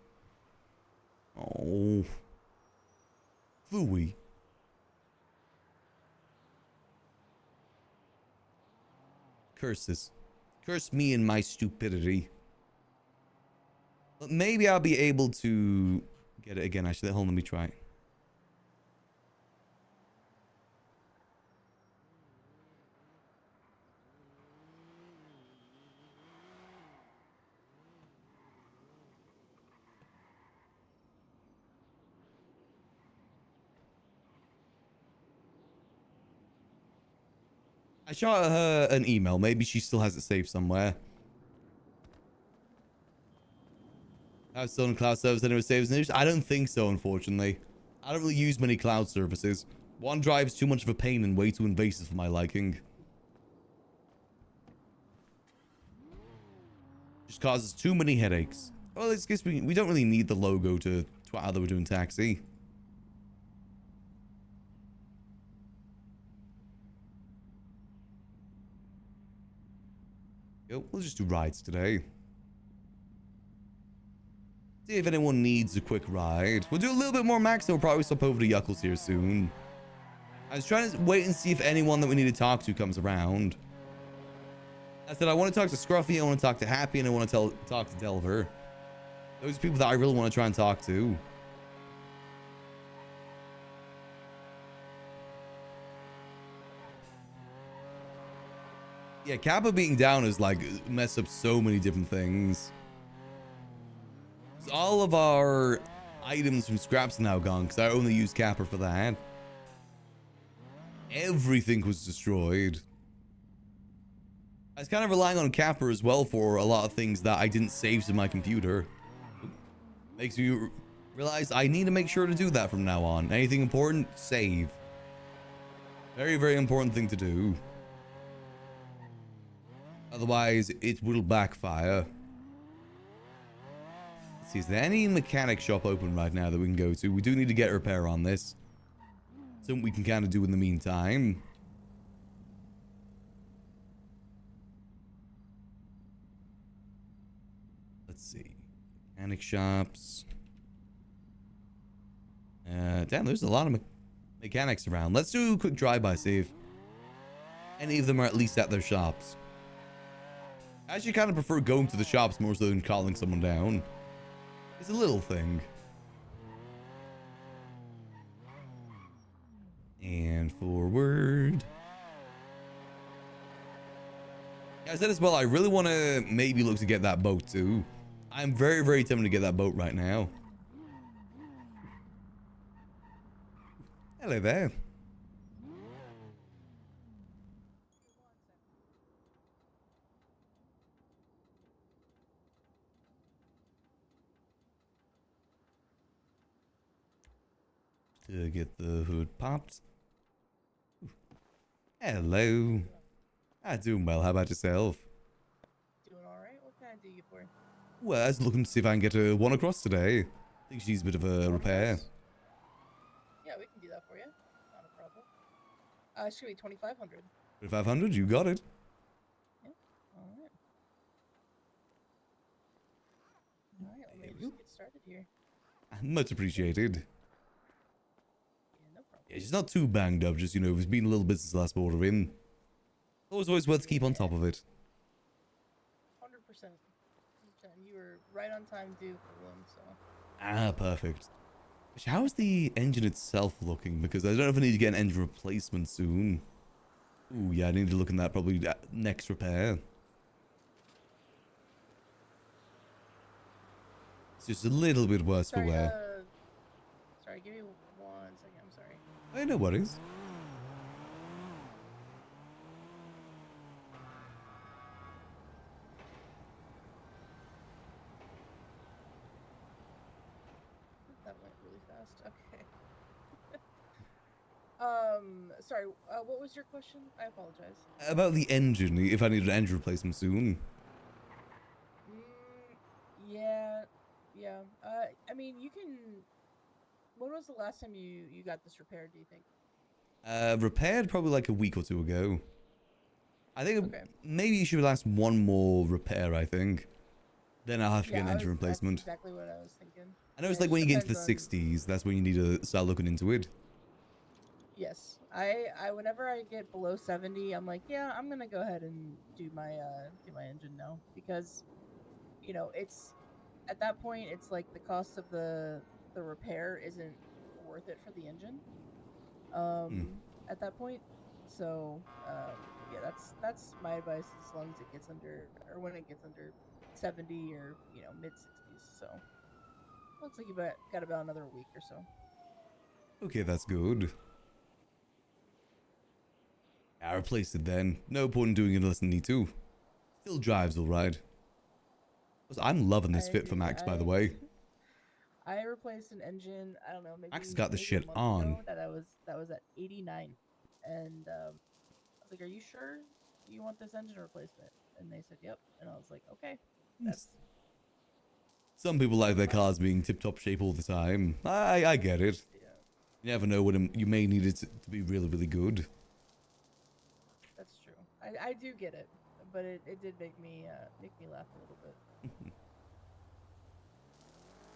Oh. Phooey. Curses. Curse me and my stupidity. But maybe I'll be able to get it again. Actually, hold on, let me try. I shot her an email. Maybe she still has it saved somewhere. I've still on cloud service and it saves news. I don't think so, unfortunately. I don't really use many cloud services. OneDrive is too much of a pain and way too invasive for my liking. Just causes too many headaches. Well, it's guess we don't really need the logo to twat out that we're doing taxi. Yo, we'll just do rides today. See if anyone needs a quick ride. We'll do a little bit more max, and we'll probably stop over to Yuckles here soon. I was trying to wait and see if anyone that we need to talk to comes around. I said I want to talk to Scruffy, I want to talk to Happy, and I want to talk to Delver. Those are people that I really want to try and talk to. Yeah, Kappa being down is like messed up so many different things. All of our items from scraps are now gone because I only used Kappa for that. Everything was destroyed. I was kind of relying on Kappa as well for a lot of things that I didn't save to my computer. Makes me realize I need to make sure to do that from now on. Anything important, save. Very, very important thing to do. Otherwise, it will backfire. see, is there any mechanic shop open right now that we can go to? We do need to get a repair on this. Something we can kind of do in the meantime. Let's see. Mechanic shops. Damn, there's a lot of mechanics around. Let's do a quick drive-by, see if any of them are at least at their shops. I actually kind of prefer going to the shops more so than calling someone down. It's a little thing. And forward. Yeah, I said as well, I really want to maybe look to get that boat too. I'm very, very tempted to get that boat right now. Hello there. To get the hood popped. Hello. I'm doing well. How about yourself? Doing alright. What can I do you for? Well, I was looking to see if I can get a one across today. I think she needs a bit of a repair. Yeah, we can do that for you. Not a problem. It's gonna be 2,500. 500, you got it. Yeah. Alright. Alright, well, maybe we can get started here. Much appreciated. Yeah, no problem. Yeah, she's not too banged up, just, you know, it's been a little bit since the last order in. Always worth to keep on top of it. 100%. You were right on time due for one, so. Ah, perfect. How is the engine itself looking? Because I don't know if I need to get an engine replacement soon. Ooh, yeah, I need to look in that probably next repair. It's just a little bit worse for wear. Sorry, give me 1 second. I'm sorry. Hey, no worries. That went really fast. Okay. Sorry. What was your question? I apologize. About the engine, if I need an engine replacement soon. Yeah. I mean, you can. When was the last time you got this repaired? Do you think? Repaired probably like a week or two ago. I think maybe you should last one more repair, I think. Then I'll have to get an engine replacement. That's exactly what I was thinking. I know it's like when you get into the 60s, that's when you need to start looking into it. Yes. I whenever I get below 70, I'm like, yeah, I'm gonna go ahead and do my engine now, because, you know, it's at that point it's like the cost of the repair isn't worth it for the engine. At that point, so yeah, that's my advice as long as it gets under, or when it gets under 70 or, you know, mid 60s. So looks like you got about another week or so. Okay, that's good. I replaced it then. No point in doing it unless I need to. Still drives alright. I'm loving this fit for Max, by the way. I replaced an engine. I don't know. Maybe Max got the maybe a shit month on. ago that was at 89, and I was like, "Are you sure you want this engine replacement?" And they said, "Yep." And I was like, "Okay." That's Some people like their cars being tip-top shape all the time. I get it. Yeah. You never know when you may need it to be really, really good. That's true. I do get it, but it did make me laugh a little bit.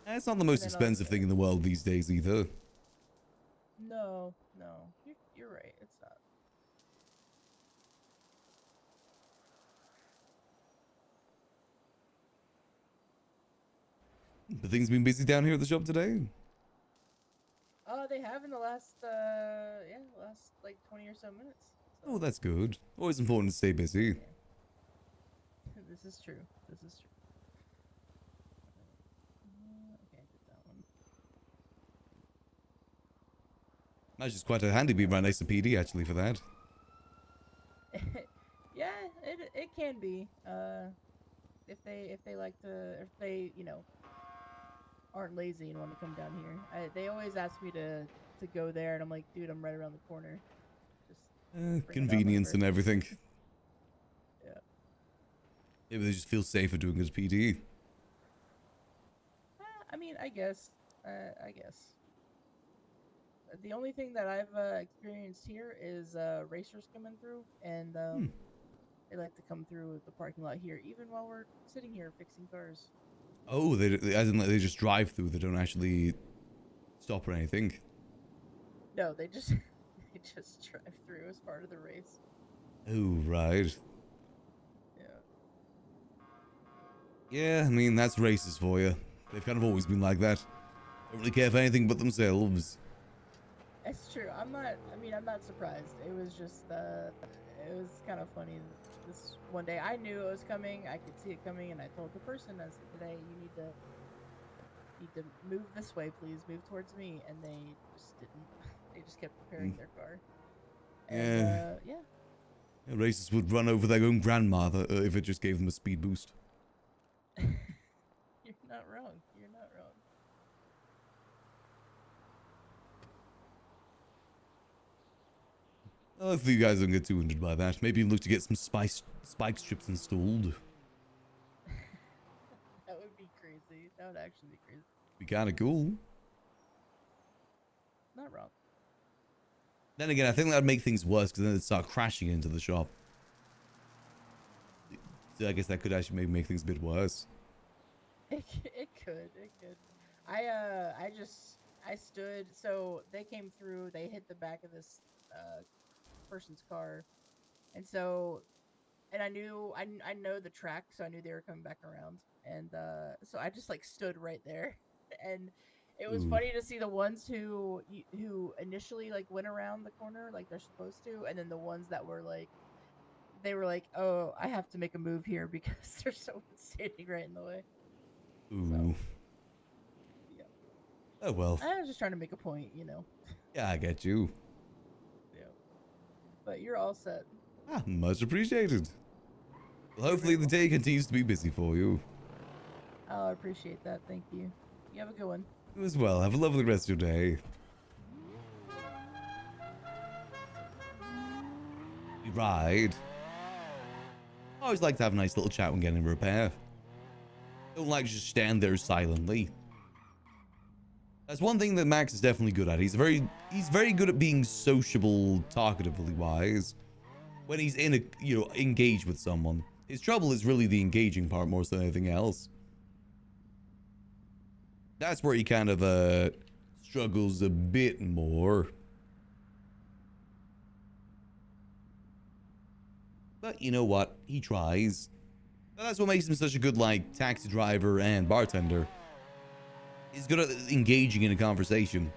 It's not the most expensive thing in the world these days either. No, you're right. It's not. The things been busy down here at the shop today? They have in the last last like 20 or so minutes. Oh, that's good. Always important to stay busy. This is true. This is true. Okay, I did that one. That's just quite a handy being right next to PD actually for that. Yeah, it can be. If they like to, if they, you know, aren't lazy and want to come down here. They always ask me to go there, and I'm like, dude, I'm right around the corner. Just bring it down Convenience and over. everything. Yeah. Maybe they just feel safer doing it as PD. I mean, I guess. I guess. The only thing that I've experienced here is racers coming through, and they like to come through the parking lot here, even while we're sitting here fixing cars. Oh, as in like they just drive through. They don't actually stop or anything. No, they just they just drive through as part of the race. Oh, right. Yeah. Yeah, I mean, that's racist for you. They've kind of always been like that. Don't really care for anything but themselves. It's true. I'm not. I mean, I'm not surprised. It was just. It was kind of funny. This one day, I knew it was coming. I could see it coming, and I told the person, I said, "Today, you need to move this way, please. Move towards me." And they just didn't. They just kept preparing their car. And, yeah. Yeah, racists would run over their own grandmother if it just gave them a speed boost. You're not wrong. You're not wrong. Well, hopefully you guys don't get too injured by that. Maybe look to get some spike strips installed. That would be crazy. That would actually be crazy. Be kind of cool. Not wrong. Then again, I think that'd make things worse because then they'd start crashing into the shop. So I guess that could actually maybe make things a bit worse. It could. I stood. So they came through. They hit the back of this person's car, and I knew I know the track, so I knew they were coming back around, and so I just like stood right there, and it was funny to see the ones who initially like went around the corner like they're supposed to, and then the ones that were like, they were like, oh, I have to make a move here because there's someone standing right in the way. Ooh. Yeah. Oh well. I was just trying to make a point, you know. Yeah, I get you. Yeah. But you're all set. Ah, much appreciated. Well, hopefully the day continues to be busy for you. Oh, I appreciate that. Thank you. You have a good one. You as well. Have a lovely rest of your day. Right. I always like to have a nice little chat when getting a repair. Don't like to just stand there silently. That's one thing that Max is definitely good at. He's very good at being sociable, talkatively wise. When he's engaged with someone. His trouble is really the engaging part more so than anything else. That's where he kind of struggles a bit more. But you know what? He tries. And that's what makes him such a good, like, taxi driver and bartender. He's good at engaging in a conversation.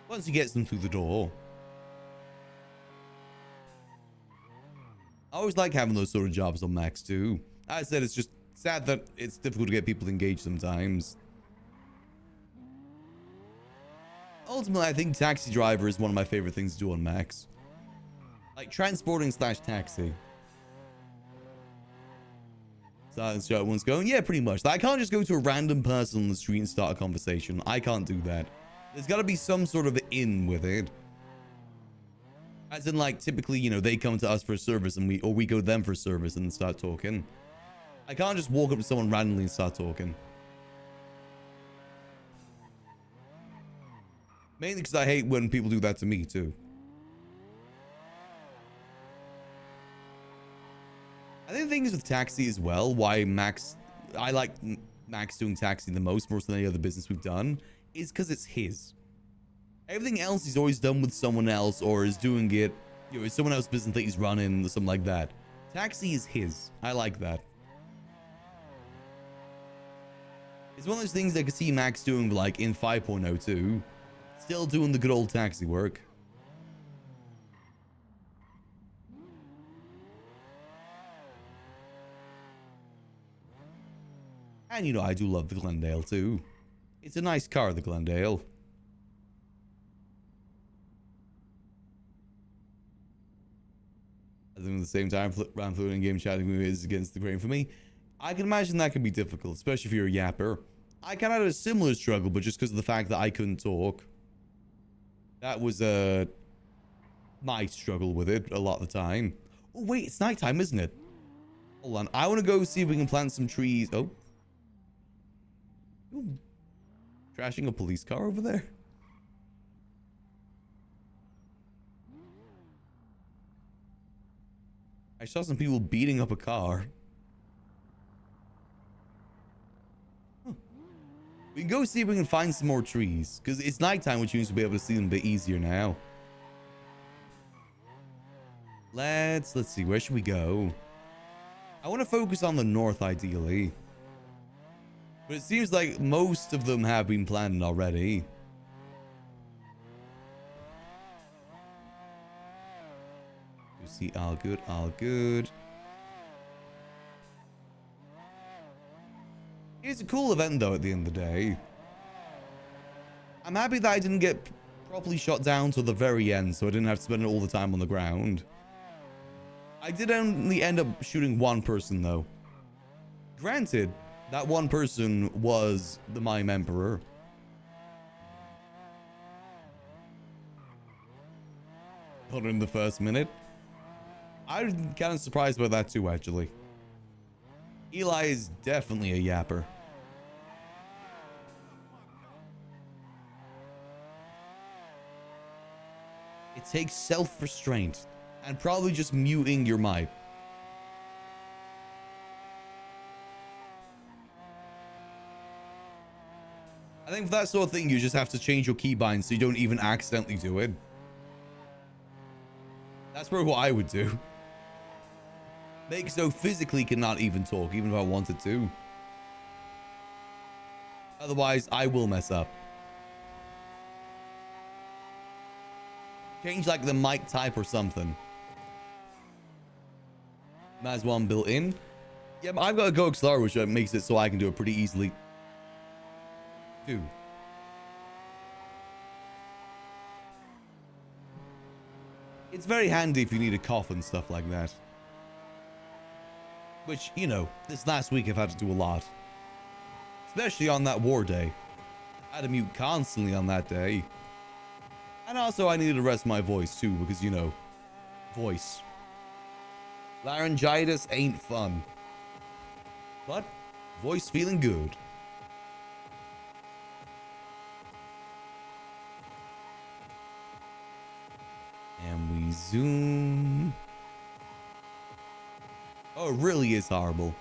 Once he gets them through the door. I always like having those sort of jobs on Max too. I said it's just sad that it's difficult to get people engaged sometimes. Ultimately, I think taxi driver is one of my favorite things to do on Max. Like transporting / taxi. Silence Joe one's going, yeah, pretty much. Like, I can't just go to a random person on the street and start a conversation. I can't do that. There's got to be some sort of in with it. As in, like, typically, you know, they come to us for a service and we go to them for a service and then start talking. I can't just walk up to someone randomly and start talking. Mainly because I hate when people do that to me, too. I think the thing is with taxi as well, why I like Max doing taxi the most more than any other business we've done, is because it's his. Everything else he's always done with someone else or is doing it, you know, it's someone else's business that he's running or something like that. Taxi is his. I like that. It's one of those things I could see Max doing like in 5.02. Still doing the good old taxi work. And you know, I do love the Glendale too. It's a nice car, the Glendale. I think at the same time, round through in-game chatting is against the grain for me. I can imagine that can be difficult, especially if you're a yapper. I kind of had a similar struggle, but just because of the fact that I couldn't talk. That was my struggle with it a lot of the time. Oh wait, it's nighttime, isn't it? Hold on, I want to go see if we can plant some trees. Oh. Ooh. Trashing a police car over there? I saw some people beating up a car. Huh. We can go see if we can find some more trees, because it's nighttime, which means we'll be able to see them a bit easier now. Let's see, where should we go? I want to focus on the north, ideally. But it seems like most of them have been planned already. You see, all good, all good. It's a cool event, though, at the end of the day. I'm happy that I didn't get properly shot down till the very end, so I didn't have to spend all the time on the ground. I did only end up shooting one person, though. Granted, that one person was the Mime Emperor. Got in the first minute. I'm kind of surprised by that too, actually. Eli is definitely a yapper. It takes self-restraint and probably just muting your mic. I think for that sort of thing, you just have to change your keybind so you don't even accidentally do it. That's probably what I would do. Make so physically cannot even talk, even if I wanted to. Otherwise, I will mess up. Change like the mic type or something. Maz one built in. Yeah, but I've got a Go Accelerator, which makes it so I can do it pretty easily. Dude. It's very handy if you need a cough and stuff like that. Which, you know, this last week I've had to do a lot. Especially on that war day. I had to mute constantly on that day. And also I needed to rest my voice too, because, you know, voice. Laryngitis ain't fun. But, voice feeling good. And we zoom. Oh, it really is horrible.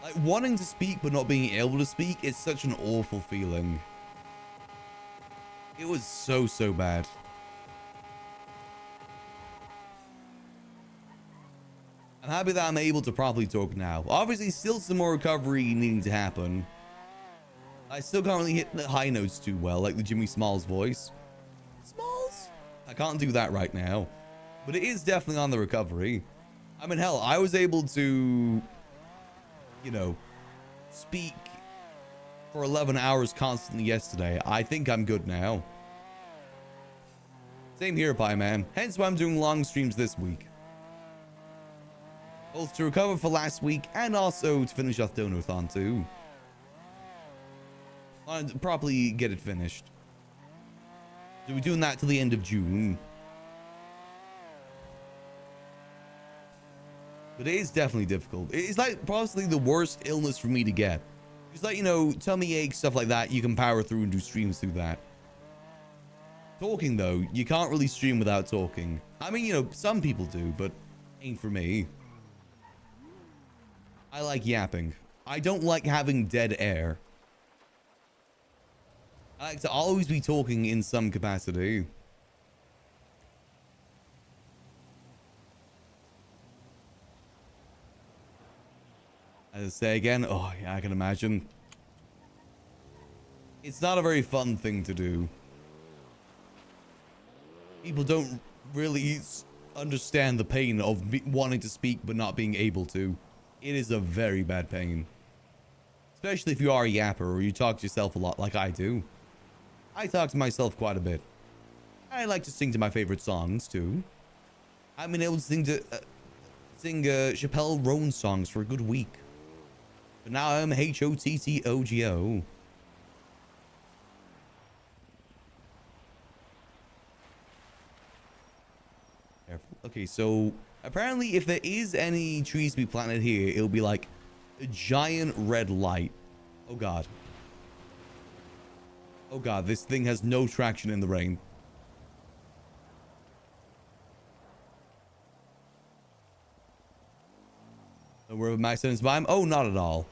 Like, wanting to speak but not being able to speak is such an awful feeling. It was so, so bad. I'm happy that I'm able to properly talk now. Obviously, still some more recovery needing to happen. I still can't really hit the high notes too well, like the Jimmy Smalls voice. Smalls? I can't do that right now. But it is definitely on the recovery. I mean, hell, I was able to, you know, speak for 11 hours constantly yesterday. I think I'm good now. Same here, Pie Man. Hence why I'm doing long streams this week. Both to recover for last week and also to finish off Donathon too. I wanted to properly get it finished. So we're doing that till the end of June. But it is definitely difficult. It's like possibly the worst illness for me to get. It's like, you know, tummy ache, stuff like that. You can power through and do streams through that. Talking though, you can't really stream without talking. I mean, you know, some people do, but ain't for me. I like yapping. I don't like having dead air. I like to always be talking in some capacity. As I say again, oh yeah, I can imagine. It's not a very fun thing to do. People don't really understand the pain of wanting to speak but not being able to. It is a very bad pain. Especially if you are a yapper or you talk to yourself a lot like I do. I talk to myself quite a bit. I like to sing to my favorite songs too. I've been able to sing Chappelle Roan songs for a good week. But now I'm HOTTOGO. Careful. Okay, so apparently if there is any trees to be planted here, it'll be like a giant red light. Oh god. Oh god, this thing has no traction in the rain. We're with Maximillian's Bime? Oh, not at all.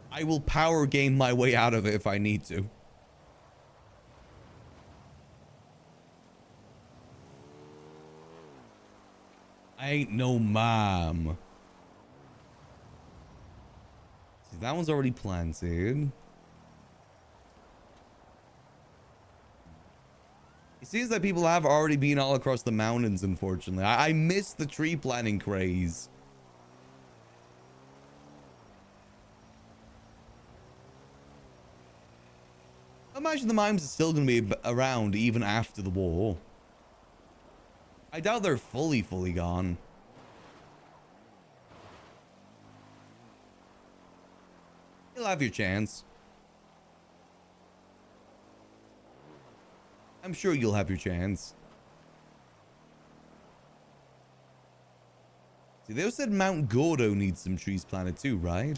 I will power game my way out of it if I need to. I ain't no mom. See, that one's already planted. It seems like people have already been all across the mountains, unfortunately. I miss the tree planting craze. I imagine the mimes are still going to be around even after the war. I doubt they're fully gone. You'll have your chance. I'm sure you'll have your chance. See, they also said Mount Gordo needs some trees planted too, right?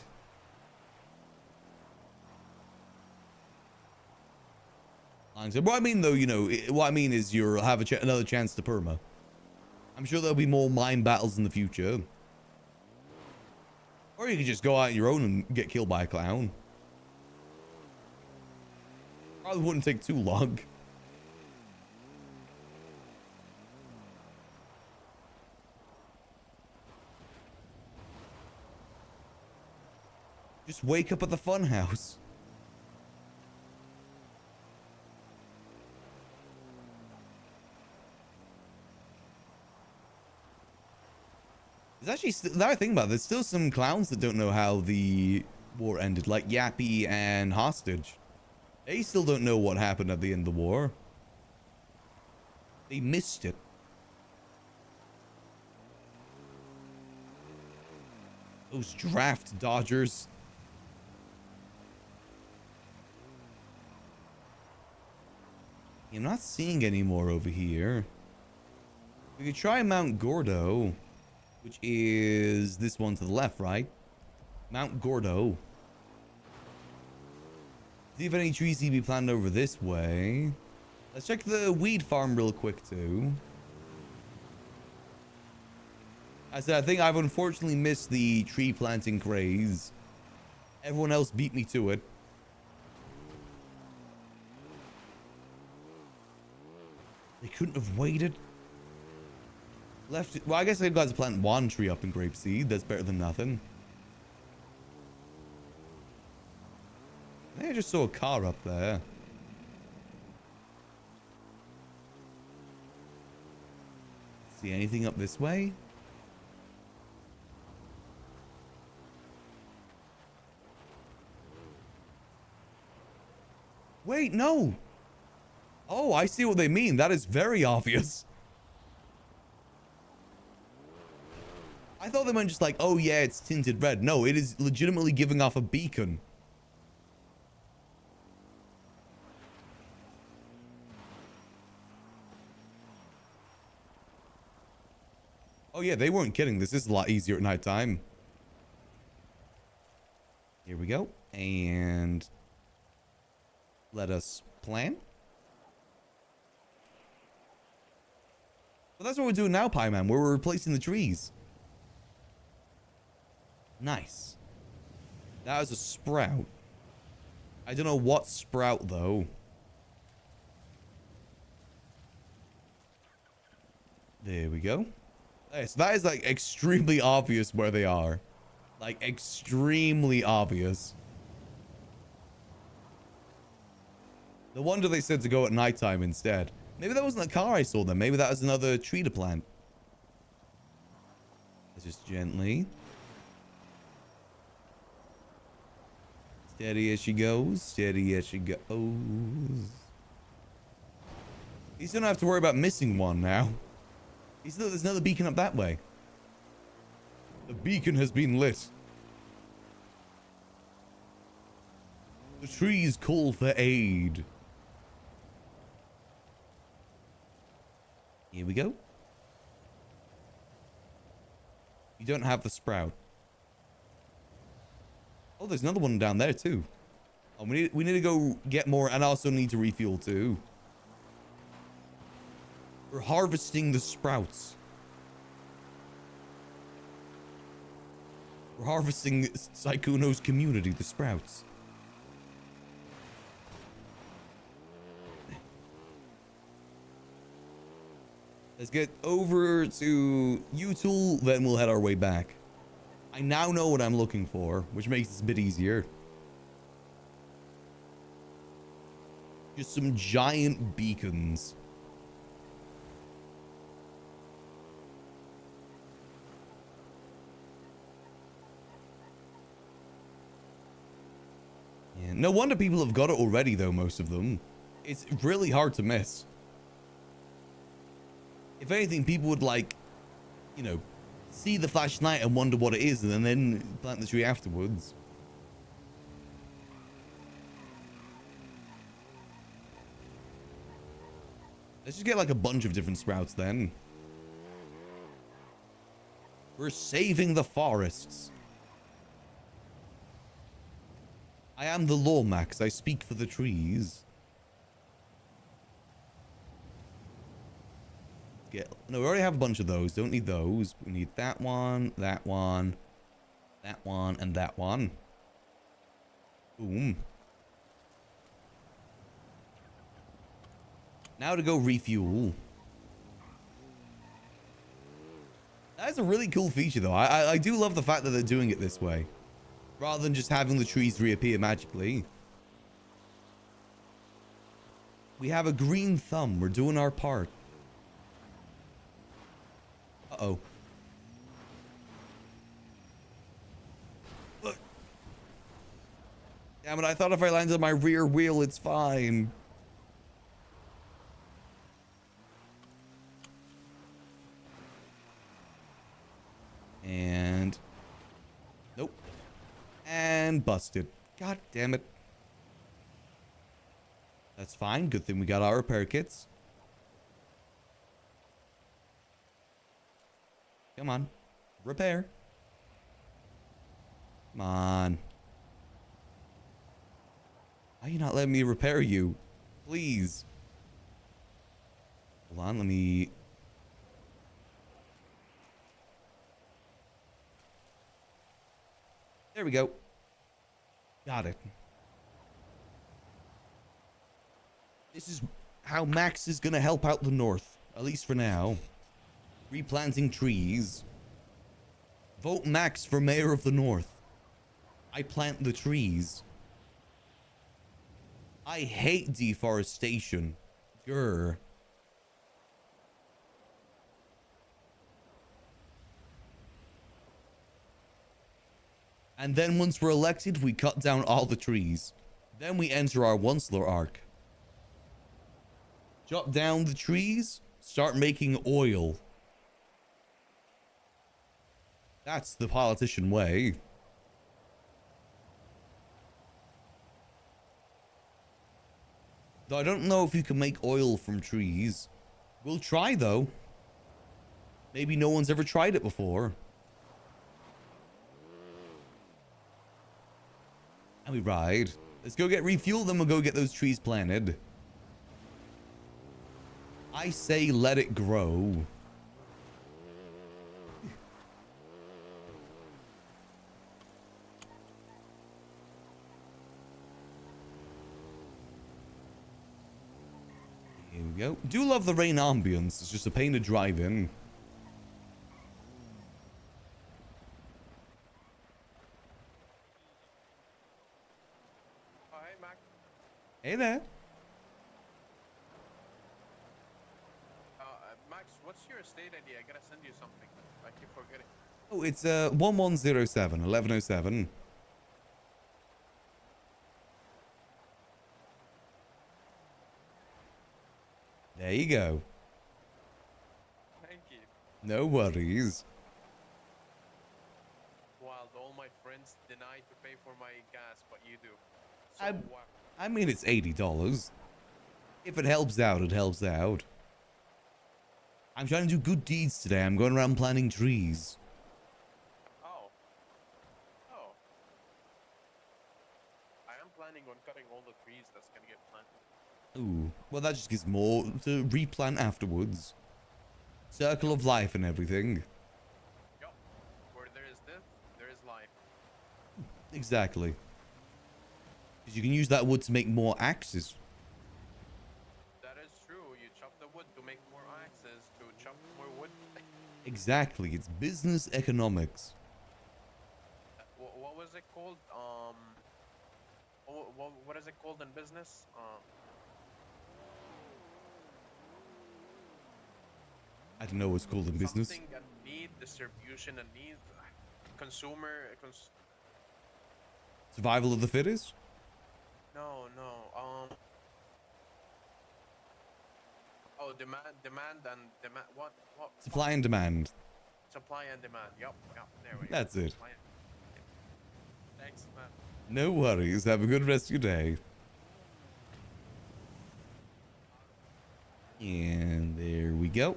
What I mean, though, you know, what I mean is you'll have another chance to perma. I'm sure there'll be more mine battles in the future. Or you could just go out on your own and get killed by a clown. Probably wouldn't take too long. Just wake up at the fun house. There's actually, now I think about it, there's still some clowns that don't know how the war ended, like Yappy and Hostage. They still don't know what happened at the end of the war. They missed it. Those draft dodgers. I'm not seeing any more over here. We could try Mount Gordo, which is this one to the left, right? Mount Gordo. See if any trees need to be planted over this way. Let's check the weed farm real quick, too. I said, I think I've unfortunately missed the tree planting craze. Everyone else beat me to it. They couldn't have waited. Left it. Well, I guess they've got to plant one tree up in grapeseed. That's better than nothing. I think I just saw a car up there. See anything up this way? Wait, no. Oh, I see what they mean. That is very obvious. I thought they meant just like, oh yeah, it's tinted red. No, it is legitimately giving off a beacon. Oh yeah, they weren't kidding. This is a lot easier at nighttime. Here we go. And let us plan. But that's what we're doing now, Pie Man. We're replacing the trees. Nice. That was a sprout. I don't know what sprout, though. There we go. Okay, so that is, like, extremely obvious where they are. Like, extremely obvious. No wonder they said to go at nighttime instead. Maybe that wasn't a car I saw then. Maybe that was another tree to plant. Let's just gently. Steady as she goes. Steady as she goes. You still don't have to worry about missing one now. There's another beacon up that way. The beacon has been lit. The trees call for aid. Here we go. You don't have the sprout. Oh, there's another one down there too. Oh, we need to go get more, and also need to refuel too. We're harvesting the sprouts. We're harvesting Saikuno's community, the sprouts. Let's get over to Utul, then we'll head our way back. I now know what I'm looking for, which makes this a bit easier. Just some giant beacons. Yeah, no wonder people have got it already, though, most of them. It's really hard to miss. If anything, people would, like, you know, see the flashlight and wonder what it is, and then plant the tree afterwards. Let's just get, like, a bunch of different sprouts, then. We're saving the forests. I am the law, Max. I speak for the trees. No, we already have a bunch of those. Don't need those. We need that one, that one, that one, and that one. Boom. Now to go refuel. That's a really cool feature, though. I do love the fact that they're doing it this way, rather than just having the trees reappear magically. We have a green thumb. We're doing our part. Uh-oh. Look. Damn it, I thought if I landed on my rear wheel, it's fine. And... nope. And busted. God damn it. That's fine. Good thing we got our repair kits. Come on. Repair. Come on. Why are you not letting me repair you? Please. Hold on, let me... there we go. Got it. This is how Max is gonna help out the North. At least for now. Replanting trees. Vote Max for Mayor of the North. I plant the trees. I hate deforestation. Grr. And then once we're elected, we cut down all the trees. Then we enter our Onceler arc. Chop down the trees, start making oil. That's the politician way. Though I don't know if you can make oil from trees. We'll try, though. Maybe no one's ever tried it before. And we ride. Let's go get refuel, then we'll go get those trees planted. I say let it grow. Here we go. Do love the rain ambience. It's just a pain to drive in. Oh, hey, Mac. Hey there. Max, what's your estate ID? I gotta send you something. I keep forgetting. Oh, it's 1107, 1107. There you go. Thank you. No worries. Wild, all my friends deny to pay for my gas, but you do. So, I mean, it's $80. If it helps out, it helps out. I'm trying to do good deeds today. I'm going around planting trees. Oh. Oh. I am planning on cutting all the trees that's gonna get planted. Ooh, well, that just gives more to replant afterwards. Circle of life and everything. Yup. Where there is death, there is life. Exactly. Because you can use that wood to make more axes. That is true. You chop the wood to make more axes, to chop more wood. Exactly. It's business economics. What was it called? What is it called in business? I don't know what's called in business. Something and need, distribution and need, consumer. Survival of the fittest? No. Oh, demand and demand. What? Supply and demand. Supply and demand. Yup. There we go. That's it. Thanks, man. No worries. Have a good rest of your day. And there we go.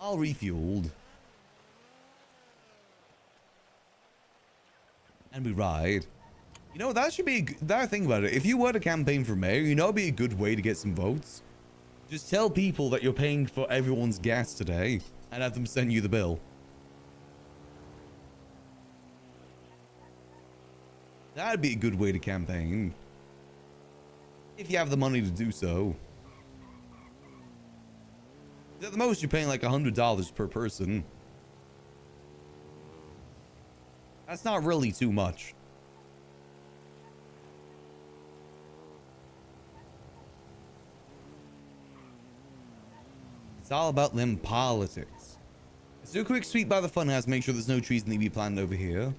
All refueled. And we ride. You know, that should be that thing about it. If you were to campaign for mayor, you know, it'd be a good way to get some votes. Just tell people that you're paying for everyone's gas today and have them send you the bill. That'd be a good way to campaign. If you have the money to do so. At the most, you're paying like $100 per person. That's not really too much. It's all about them politics. Let's do a quick sweep by the funhouse, make sure there's no trees that need to be planted over here.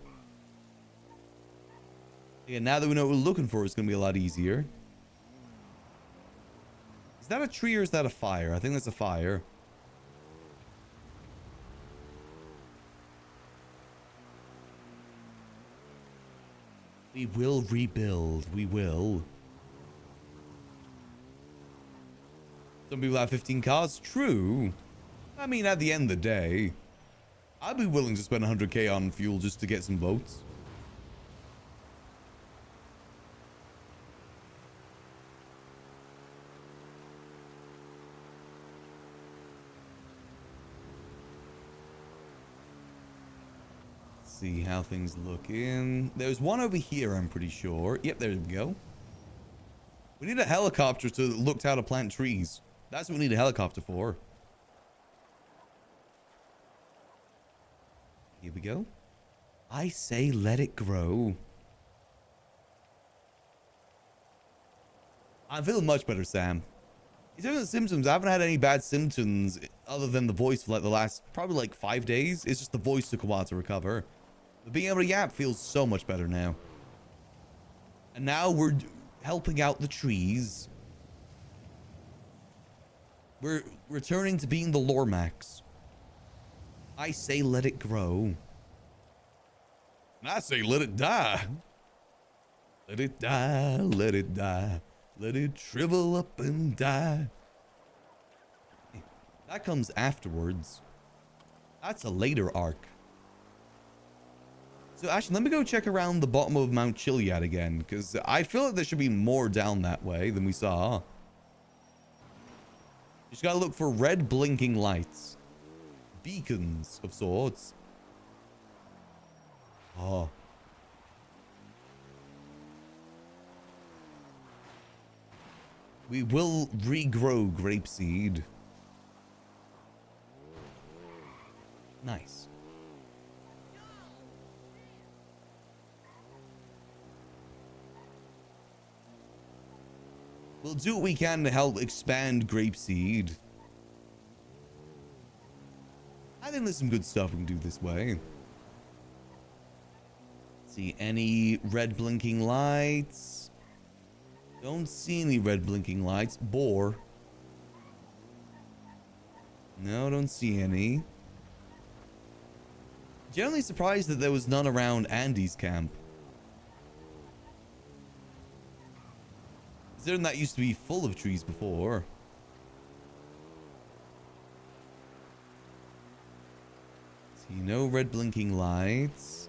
Yeah, now that we know what we're looking for, it's going to be a lot easier. Is that a tree or is that a fire? I think that's a fire. We will rebuild. We will. Some people have 15 cars. True. I mean, at the end of the day, I'd be willing to spend 100k on fuel just to get some votes. See how things look in. There's one over here, I'm pretty sure. Yep, there we go. We need a helicopter to look how to plant trees. That's what we need a helicopter for. Here we go. I say let it grow. I'm feeling much better, Sam. In terms of symptoms, I haven't had any bad symptoms other than the voice for like the last probably like 5 days. It's just the voice took a while to recover. But being able to yap feels so much better now. And now we're helping out the trees. We're returning to being the Lormax. I say let it grow. And I say let it die. Let it die, let it die. Let it shrivel up and die. That comes afterwards. That's a later arc. So actually, let me go check around the bottom of Mount Chiliad again, because I feel like there should be more down that way than we saw. Just gotta look for red blinking lights. Beacons of sorts. Oh. We will regrow grapeseed. Nice. We'll do what we can to help expand grapeseed. I think there's some good stuff we can do this way. See any red blinking lights? Don't see any red blinking lights. Boar. No, don't see any. Generally surprised that there was none around Andy's camp. Considering that used to be full of trees before. See, no red blinking lights.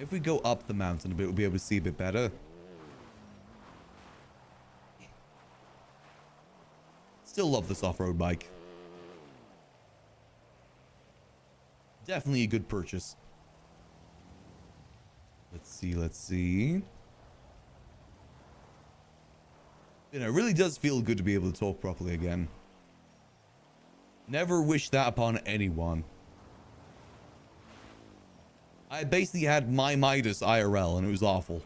If we go up the mountain a bit, we'll be able to see a bit better. Still love this off-road bike. Definitely a good purchase. Let's see, let's see. You know, it really does feel good to be able to talk properly again. Never wish that upon anyone. I basically had my Midas IRL and it was awful.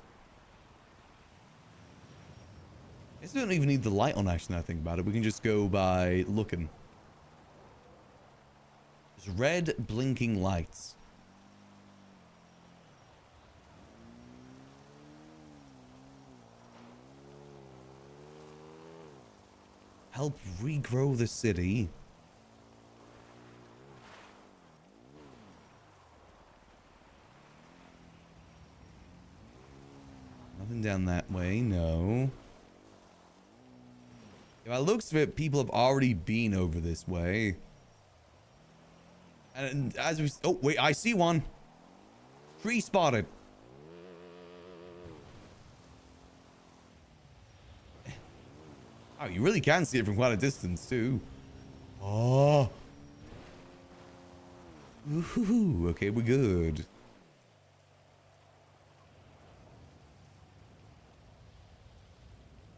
I guess we don't even need the light on actually now I think about it. We can just go by looking. There's red blinking lights. Help regrow the city. Nothing down that way, no. By the looks of it, people have already been over this way. And as we... Oh, wait, I see one. Tree spotted. Oh, you really can see it from quite a distance, too. Oh. Ooh, okay, we're good.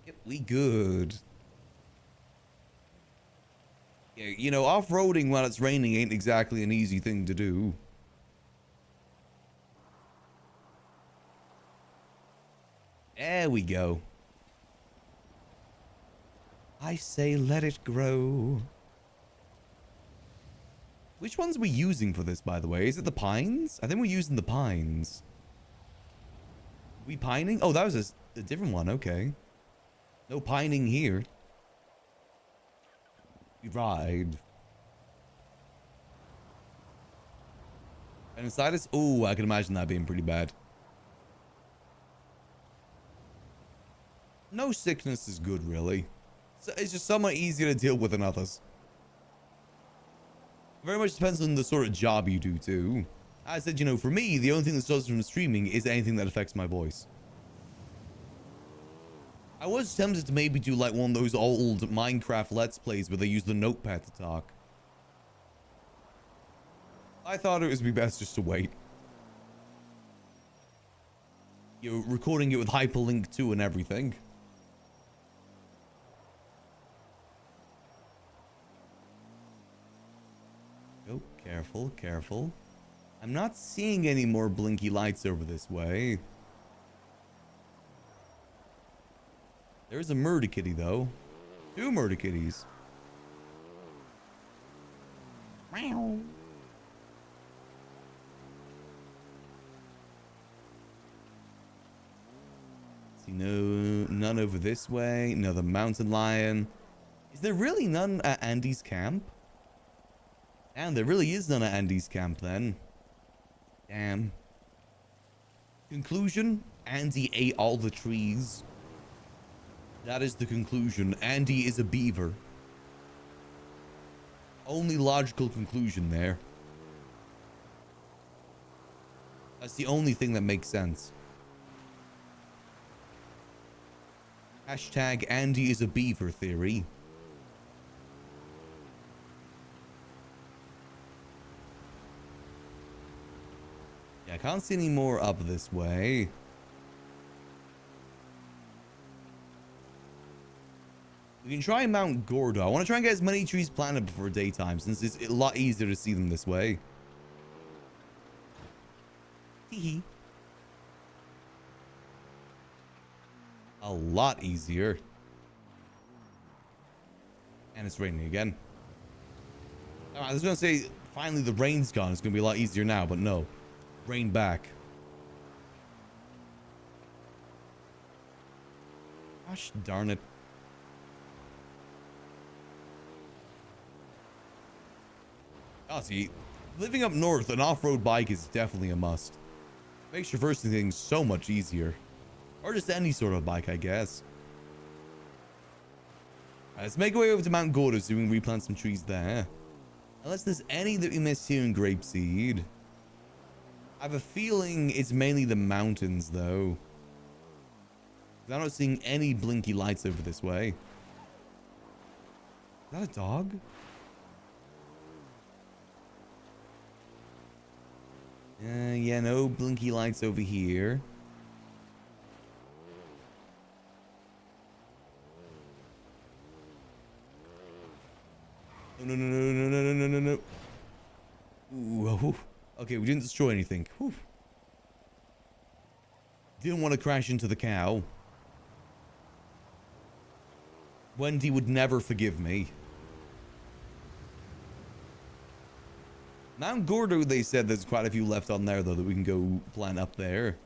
Yep, we good. Yeah, you know, off-roading while it's raining ain't exactly an easy thing to do. There we go. I say let it grow. Which ones are we using for this, by the way? Is it the pines? I think we're using the pines. We pining? Oh, that was a different one. Okay. No pining here. We ride. And inside us? Oh, I can imagine that being pretty bad. No sickness is good, really. It's just somewhat easier to deal with than others. Very much depends on the sort of job you do, too. I said, you know, for me, the only thing that stops from streaming is anything that affects my voice. I was tempted to maybe do like one of those old Minecraft Let's Plays where they use the notepad to talk. I thought it would be best just to wait. You're recording it with hyperlink to and everything. Oh, careful, careful. I'm not seeing any more blinky lights over this way. There's a murder kitty, though. 2 murder kitties. Meow. See, none over this way. Another mountain lion. Is there really none at Andy's camp? And there really is none at Andy's camp, then. Damn. Conclusion: Andy ate all the trees. That is the conclusion. Andy is a beaver. Only logical conclusion there. That's the only thing that makes sense. Hashtag Andy is a beaver theory. Yeah, I can't see any more up this way. We can try Mount Gordo. I want to try and get as many trees planted before daytime, since it's a lot easier to see them this way. Hee. A lot easier. And it's raining again. I was going to say, finally the rain's gone. It's going to be a lot easier now, but no. Rain back. Gosh darn it. Oh, see, living up north, an off-road bike is definitely a must. Makes traversing things so much easier. Or just any sort of bike, I guess. Alright, let's make our way over to Mount Gordo so we can replant some trees there. Unless there's any that we missed here in Grapeseed. I have a feeling it's mainly the mountains, though. I'm not seeing any blinky lights over this way. Is that a dog? Yeah, no blinky lights over here. No, no, no, no, no, no, no, no, no. Ooh, okay, we didn't destroy anything. Whew. Didn't want to crash into the cow. Wendy would never forgive me. Mount Gordo, they said there's quite a few left on there, though, that we can go plant up there.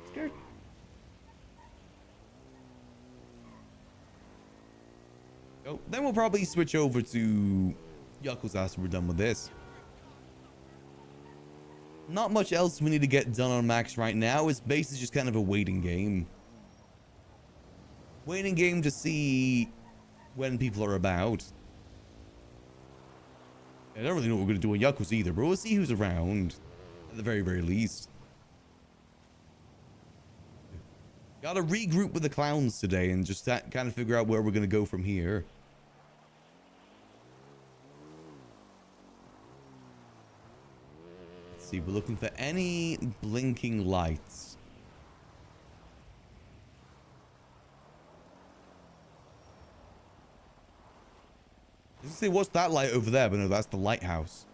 Scared. Oh, then we'll probably switch over to Yuckle's after we're done with this. Not much else we need to get done on Max right now. It's basically just kind of a waiting game. Waiting game to see when people are about. I don't really know what we're going to do in Yuckles either, but we'll see who's around. At the very, very least. Gotta regroup with the clowns today and just kind of figure out where we're going to go from here. Let's see, we're looking for any blinking lights. I was gonna say, what's that light over there? But no, that's the lighthouse.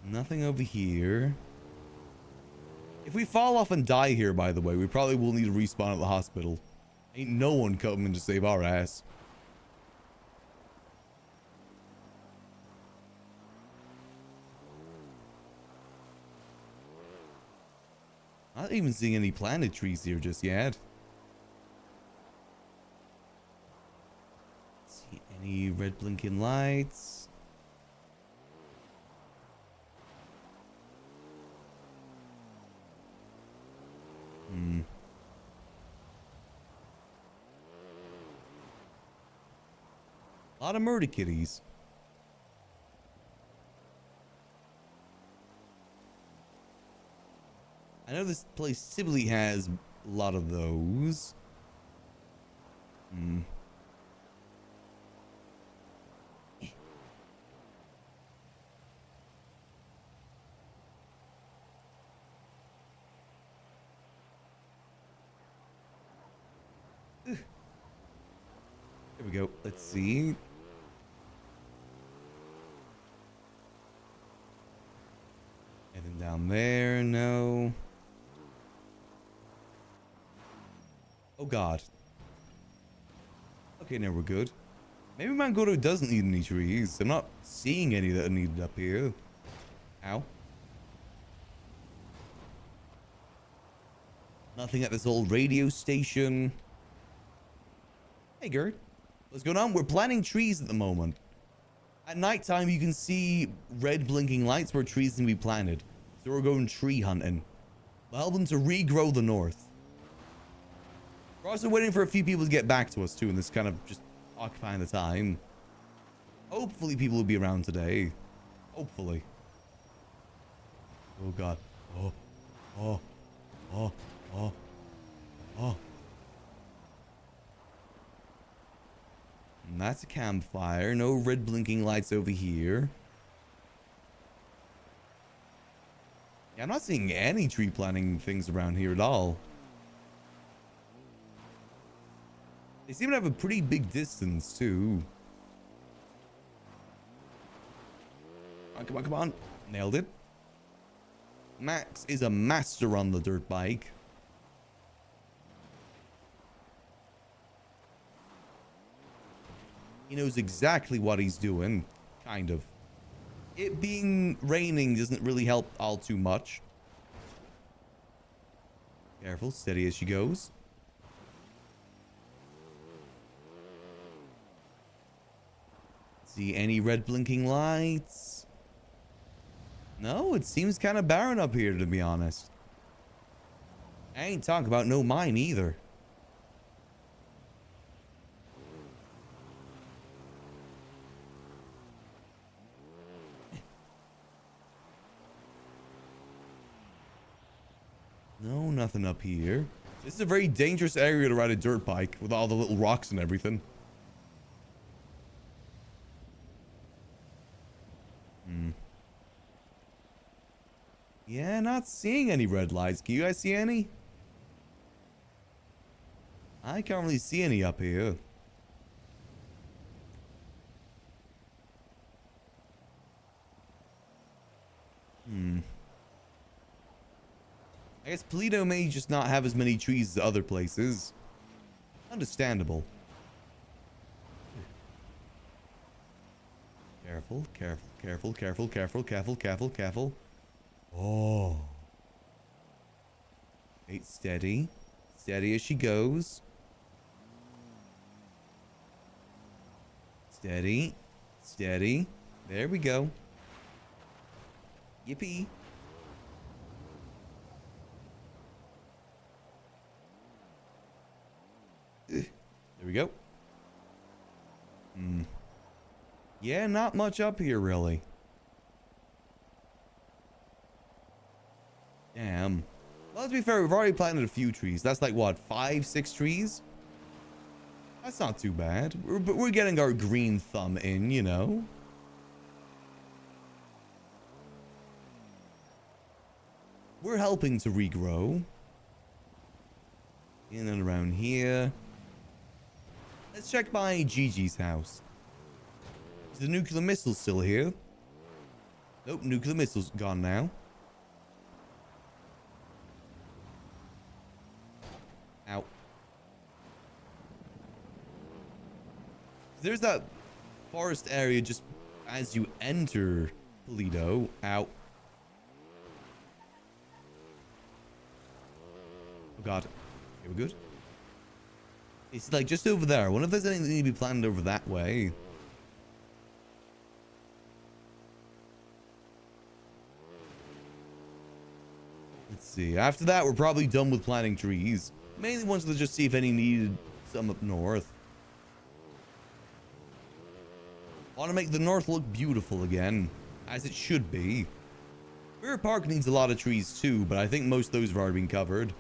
Nothing over here. If we fall off and die here, by the way, we probably will need to respawn at the hospital. Ain't no one coming to save our ass. Not even seeing any planted trees here just yet. See any red blinking lights? A lot of murder kitties. I know this place typically has a lot of those. Here we go. Let's see. Anything down there? No. Oh god. Okay, now we're good. Maybe Mangoro doesn't need any trees. I'm not seeing any that are needed up here. Ow. Nothing at this old radio station. Hey, Gert. What's going on? We're planting trees at the moment. At nighttime, you can see red blinking lights where trees can be planted. So we're going tree hunting. We're helping to regrow the north. We're also waiting for a few people to get back to us too, and this kind of just occupying the time. Hopefully people will be around today. Hopefully. Oh god. Oh. Oh. Oh. Oh. Oh. And that's a campfire. No red blinking lights over here. Yeah, I'm not seeing any tree planting things around here at all. They seem to have a pretty big distance, too. Oh, come on, come on. Nailed it. Max is a master on the dirt bike. He knows exactly what he's doing. Kind of. It being raining doesn't really help all too much. Careful, steady as she goes. See any red blinking lights? No, it seems kind of barren up here, to be honest. I ain't talking about no mine either. nothing up here. This is a very dangerous area to ride a dirt bike with all the little rocks and everything. Yeah, not seeing any red lights. Can you guys see any? I can't really see any up here. I guess Polito may just not have as many trees as other places. Understandable. Careful, careful, careful, careful, careful, careful, careful, careful. Oh. Wait, steady. Steady as she goes. Steady. Steady. There we go. Yippee. There we go. Yeah, not much up here, really. Damn. Well, to be fair, we've already planted a few trees. That's like, what, 5, 6 trees? That's not too bad. We're getting our green thumb in, you know? We're helping to regrow. In and around here. Let's check by Gigi's house. Is the nuclear missile still here? Nope, nuclear missile's gone now. Ow. There's that forest area just as you enter Polito. Ow. Oh god. Okay, we're good. It's like just over there. I wonder if there's anything that need to be planned over that way. Let's see. After that, we're probably done with planting trees. Mainly wanted to just see if any needed some up north. Want to make the north look beautiful again, as it should be. Mirror Park needs a lot of trees too, but I think most of those have already been covered.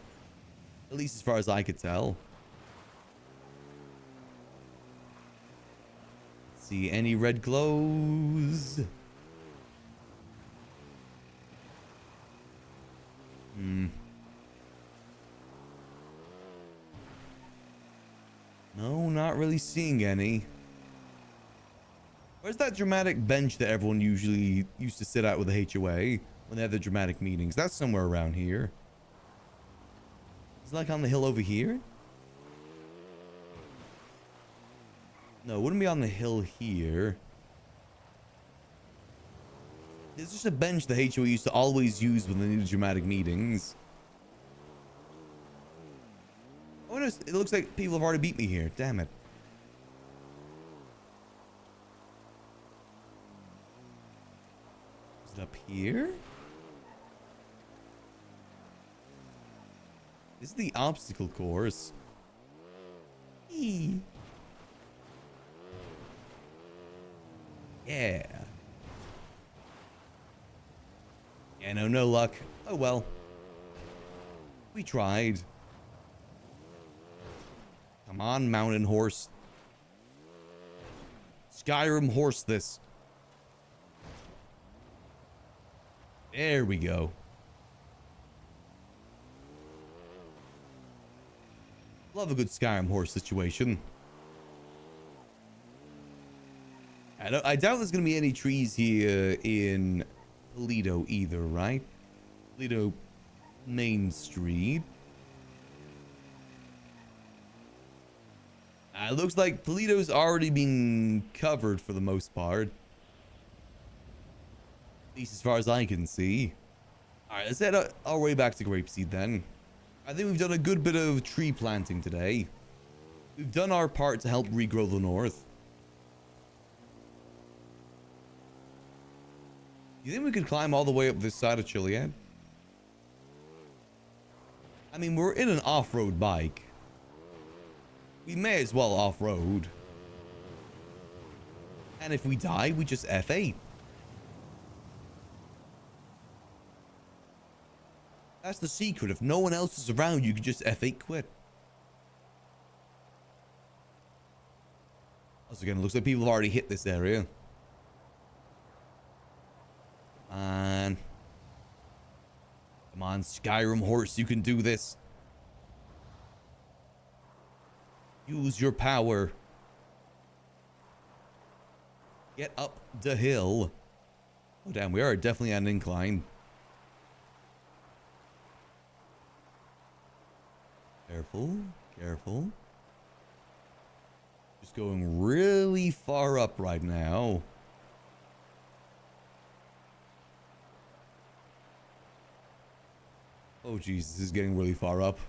At least as far as I could tell. Let's see, any red glows? No, not really seeing any. Where's that dramatic bench that everyone usually used to sit at with the HOA when they had the dramatic meetings? That's somewhere around here. Is it like on the hill over here? No, it wouldn't be on the hill here. There's just a bench the HOA used to always use when they needed dramatic meetings. Oh, no, it looks like people have already beat me here. Damn it. Is it up here? This is the obstacle course. Eee. Yeah. Yeah, no luck. Oh well. We tried. Come on, mountain horse. Skyrim horse this. There we go. Love a good Skyrim horse situation. I doubt there's going to be any trees here in Polito either, right? Polito Main Street. It looks like Polito's already been covered for the most part. At least as far as I can see. Alright, let's head our way back to Grapeseed then. I think we've done a good bit of tree planting today. We've done our part to help regrow the north. You think we could climb all the way up this side of Chiliad? I mean, we're in an off-road bike. We may as well off-road. And if we die, we just F8. 8 That's the secret. If no one else is around, you can just F8 quit. Once again, it looks like people have already hit this area. And come on, Skyrim horse, you can do this. Use your power. Get up the hill. Oh damn, we are definitely on an incline. Careful, careful. Just going really far up right now. Oh geez, this is getting really far up.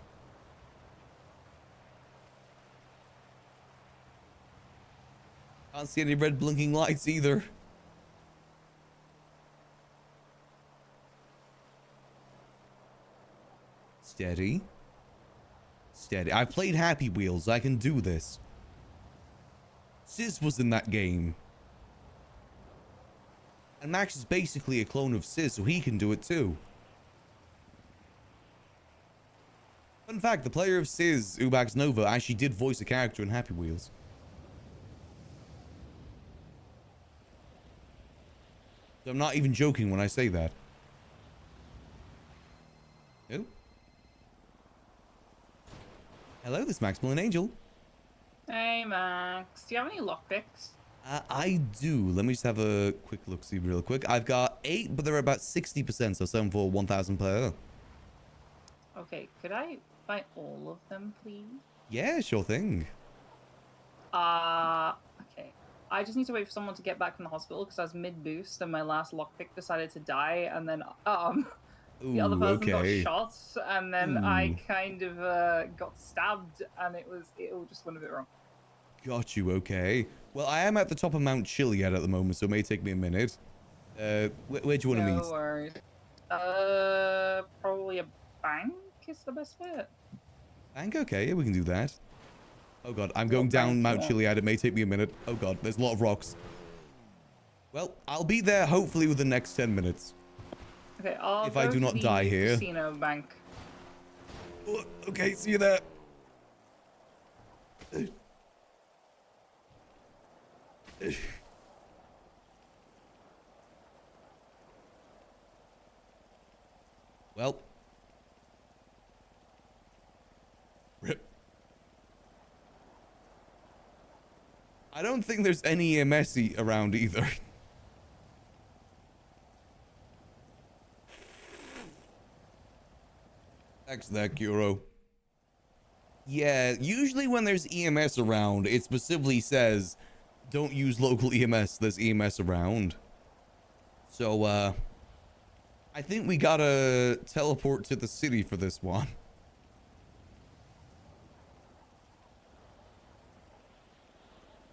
Can't see any red blinking lights either. Steady. Steady. I've played Happy Wheels. I can do this. Sis was in that game. And Max is basically a clone of Sis, so he can do it too. Fun fact, the player of Sis, Ubax Nova, actually did voice a character in Happy Wheels. I'm not even joking when I say that. Oh. Hello, this is Maximillian Angel. Hey Max, do you have any lockpicks? I do. Let me just have a quick look, see real quick. I've got 8, but they're about 60%, so 7 for 1,000 per. Okay, could I buy all of them, please? Yeah, sure thing. Okay. I just need to wait for someone to get back from the hospital because I was mid-boost and my last lockpick decided to die, and then the other Ooh, person okay. got shot, and then I Ooh. kind of got stabbed, and it all just went a bit wrong. Got you, okay. Well, I am at the top of Mount Chiliad at the moment, so it may take me a minute. Where do you want to meet? No worries. Probably a bank is the best bet. Bank? Okay, yeah, we can do that. Oh god, I'm going down Mount Chiliad. It may take me a minute. Oh god, there's a lot of rocks. Well, I'll be there hopefully within the next 10 minutes. Okay, I'll if go I do to not the die here. Casino bank. Oh, okay, see you there. Well. Rip. I don't think there's any EMS around either. Thanks for that, Kuro. Yeah, usually when there's EMS around, it specifically says, don't use local EMS, there's EMS around. So, I think we gotta teleport to the city for this one.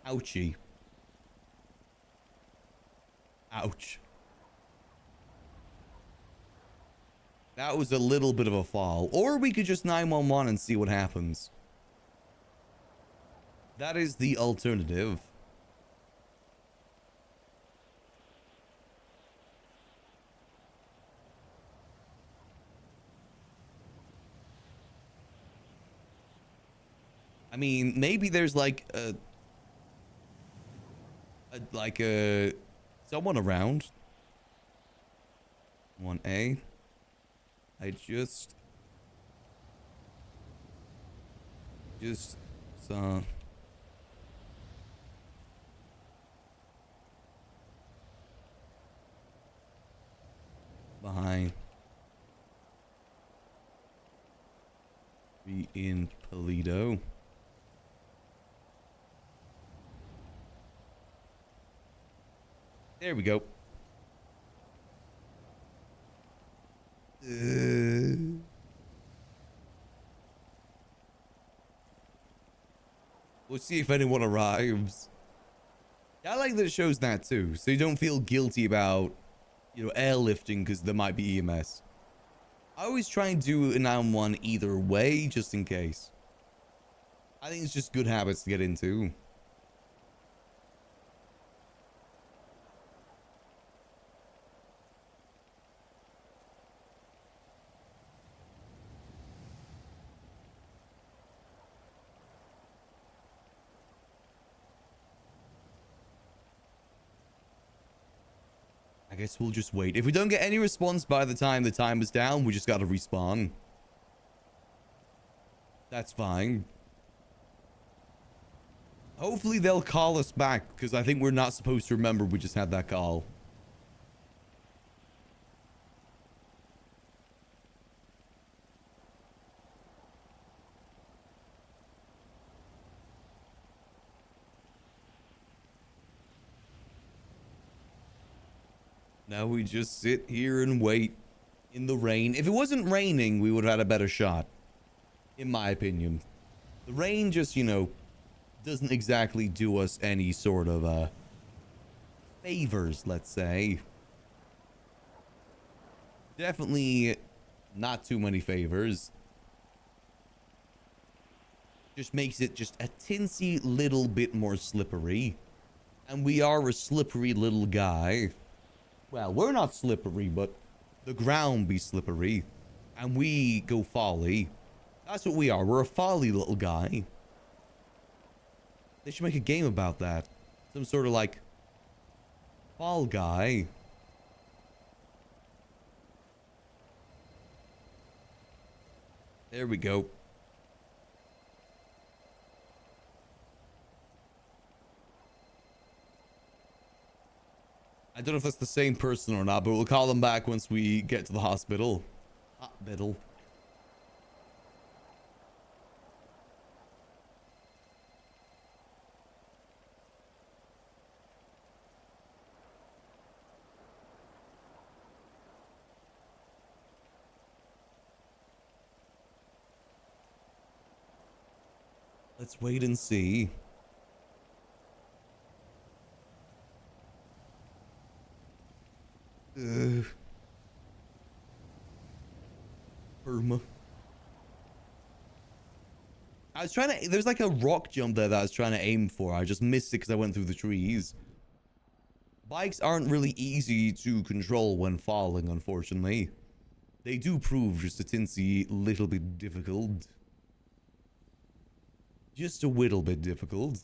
Ouchie. Ouch. That was a little bit of a fall. Or we could just 911 and see what happens. That is the alternative. I mean, maybe there's like someone around. 1A. I just saw behind be in Polito. There we go. We'll see if anyone arrives. I like that it shows that too, so you don't feel guilty about, you know, airlifting because there might be EMS. I always try and do an 911 either way, just in case. I think it's just good habits to get into. guess we'll just wait. If we don't get any response by the time the timer's down, we just gotta respawn. That's fine. Hopefully they'll call us back, because I think we're not supposed to remember we just had that call. Now we just sit here and wait in the rain. If it wasn't raining, we would have had a better shot, in my opinion. The rain just, you know, doesn't exactly do us any sort of favors, let's say. Definitely not too many favors. Just makes it just a tinsy little bit more slippery. And we are a slippery little guy. Well, we're not slippery, but the ground be slippery. And we go folly. That's what we are. We're a folly little guy. They should make a game about that. Some sort of like Fall Guy. There we go. I don't know if that's the same person or not, but we'll call them back once we get to the hospital. Hospital. Let's wait and see. Irma. I was trying to... There's like a rock jump there that I was trying to aim for. I just missed it because I went through the trees. Bikes aren't really easy to control when falling, unfortunately. They do prove just a tinsy little bit difficult. Just a little bit difficult.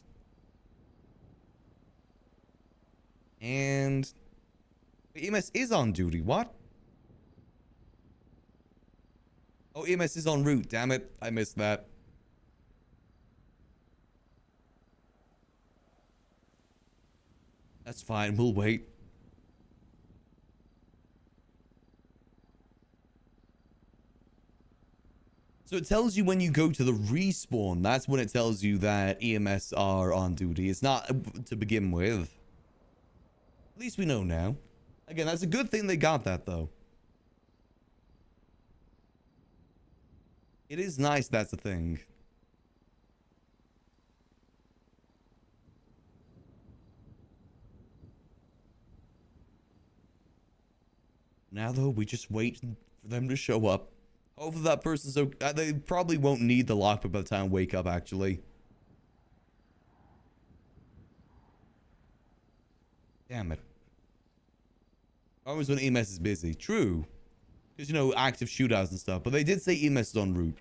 And... EMS is on duty. What? Oh, EMS is en route. Damn it. I missed that. That's fine. We'll wait. So it tells you when you go to the respawn. That's when it tells you that EMS are on duty. It's not to begin with. At least we know now. Again, that's a good thing they got that, though. It is nice that's a thing. Now, though, we just wait for them to show up. Hopefully that person's okay. They probably won't need the lockpick by the time we wake up, actually. Damn it. Always when EMS is busy. True. Because, you know, active shootouts and stuff. But they did say EMS is en route.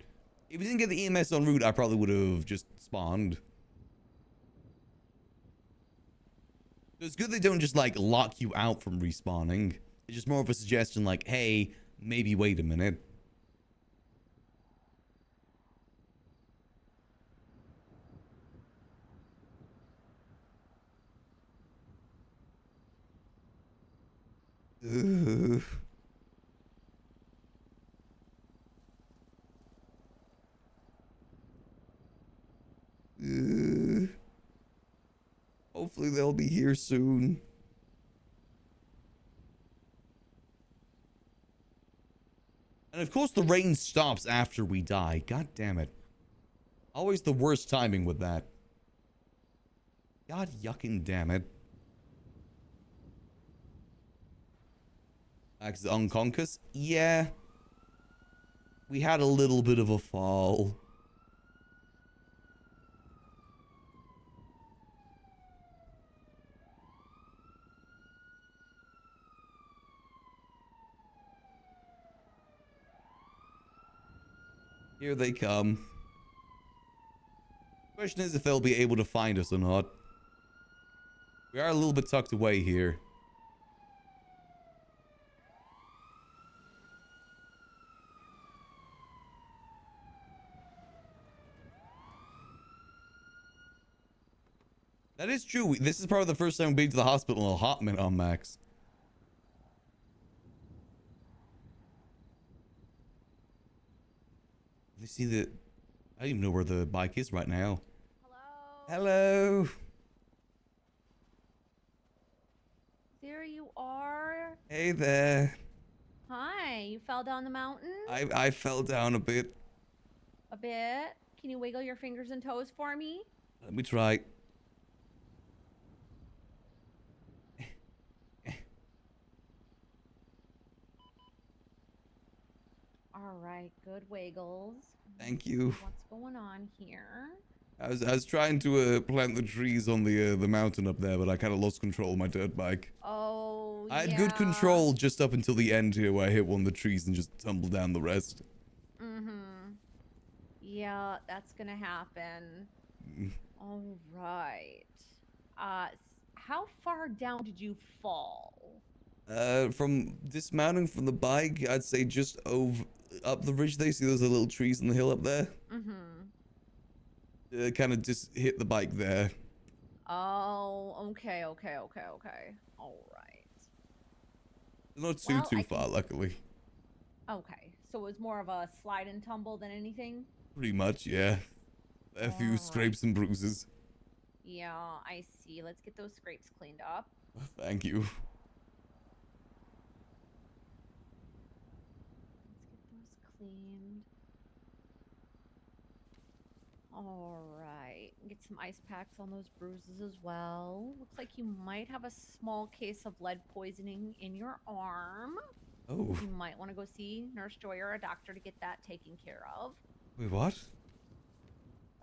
If we didn't get the EMS en route, I probably would have just spawned. So it's good they don't just, like, lock you out from respawning. It's just more of a suggestion like, hey, maybe wait a minute. Ugh. Hopefully they'll be here soon. And of course the rain stops after we die. God damn it. Always the worst timing with that. God yucking damn it. Axis unconscious? Yeah. We had a little bit of a fall. Here they come. Question is if they'll be able to find us or not. We are a little bit tucked away here. That is true. This is probably the first time we've been to the hospital in a hot minute on Max. They see the... I don't even know where the bike is right now. Hello. There you are. Hey there. Hi, you fell down the mountain? I fell down a bit. A bit. Can you wiggle your fingers and toes for me? Let me try. All right, good wiggles. Thank you. What's going on here? I was trying to plant the trees on the mountain up there, but I kind of lost control of my dirt bike. Oh, I had good control just up until the end here, where I hit one of the trees and just tumbled down the rest. Mm-hmm. Yeah, that's gonna happen. All right. How far down did you fall? From dismounting from the bike, I'd say just up the ridge there. See those little trees on the hill up there? Mm-hmm. Kind of just hit the bike there. Oh, okay. All right. Not too far, luckily. Okay, so it was more of a slide and tumble than anything? Pretty much, yeah. A few scrapes and bruises. Yeah, I see. Let's get those scrapes cleaned up. Thank you. Let's get those cleaned. All right. Get some ice packs on those bruises as well. Looks like you might have a small case of lead poisoning in your arm. Oh. You might want to go see Nurse Joy or a doctor to get that taken care of. Wait, what?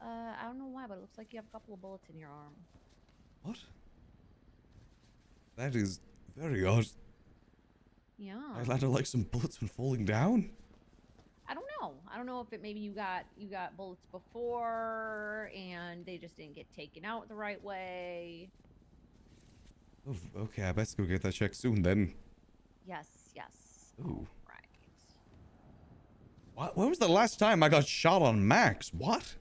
I don't know why, but it looks like you have a couple of bullets in your arm. What? That is very odd. Yeah. I landed like some bullets when falling down. I don't know. I don't know if it maybe you got bullets before and they just didn't get taken out the right way. Oh, okay, I best go get that checked soon then. Yes. Ooh. Right. What? When was the last time I got shot on Max? What?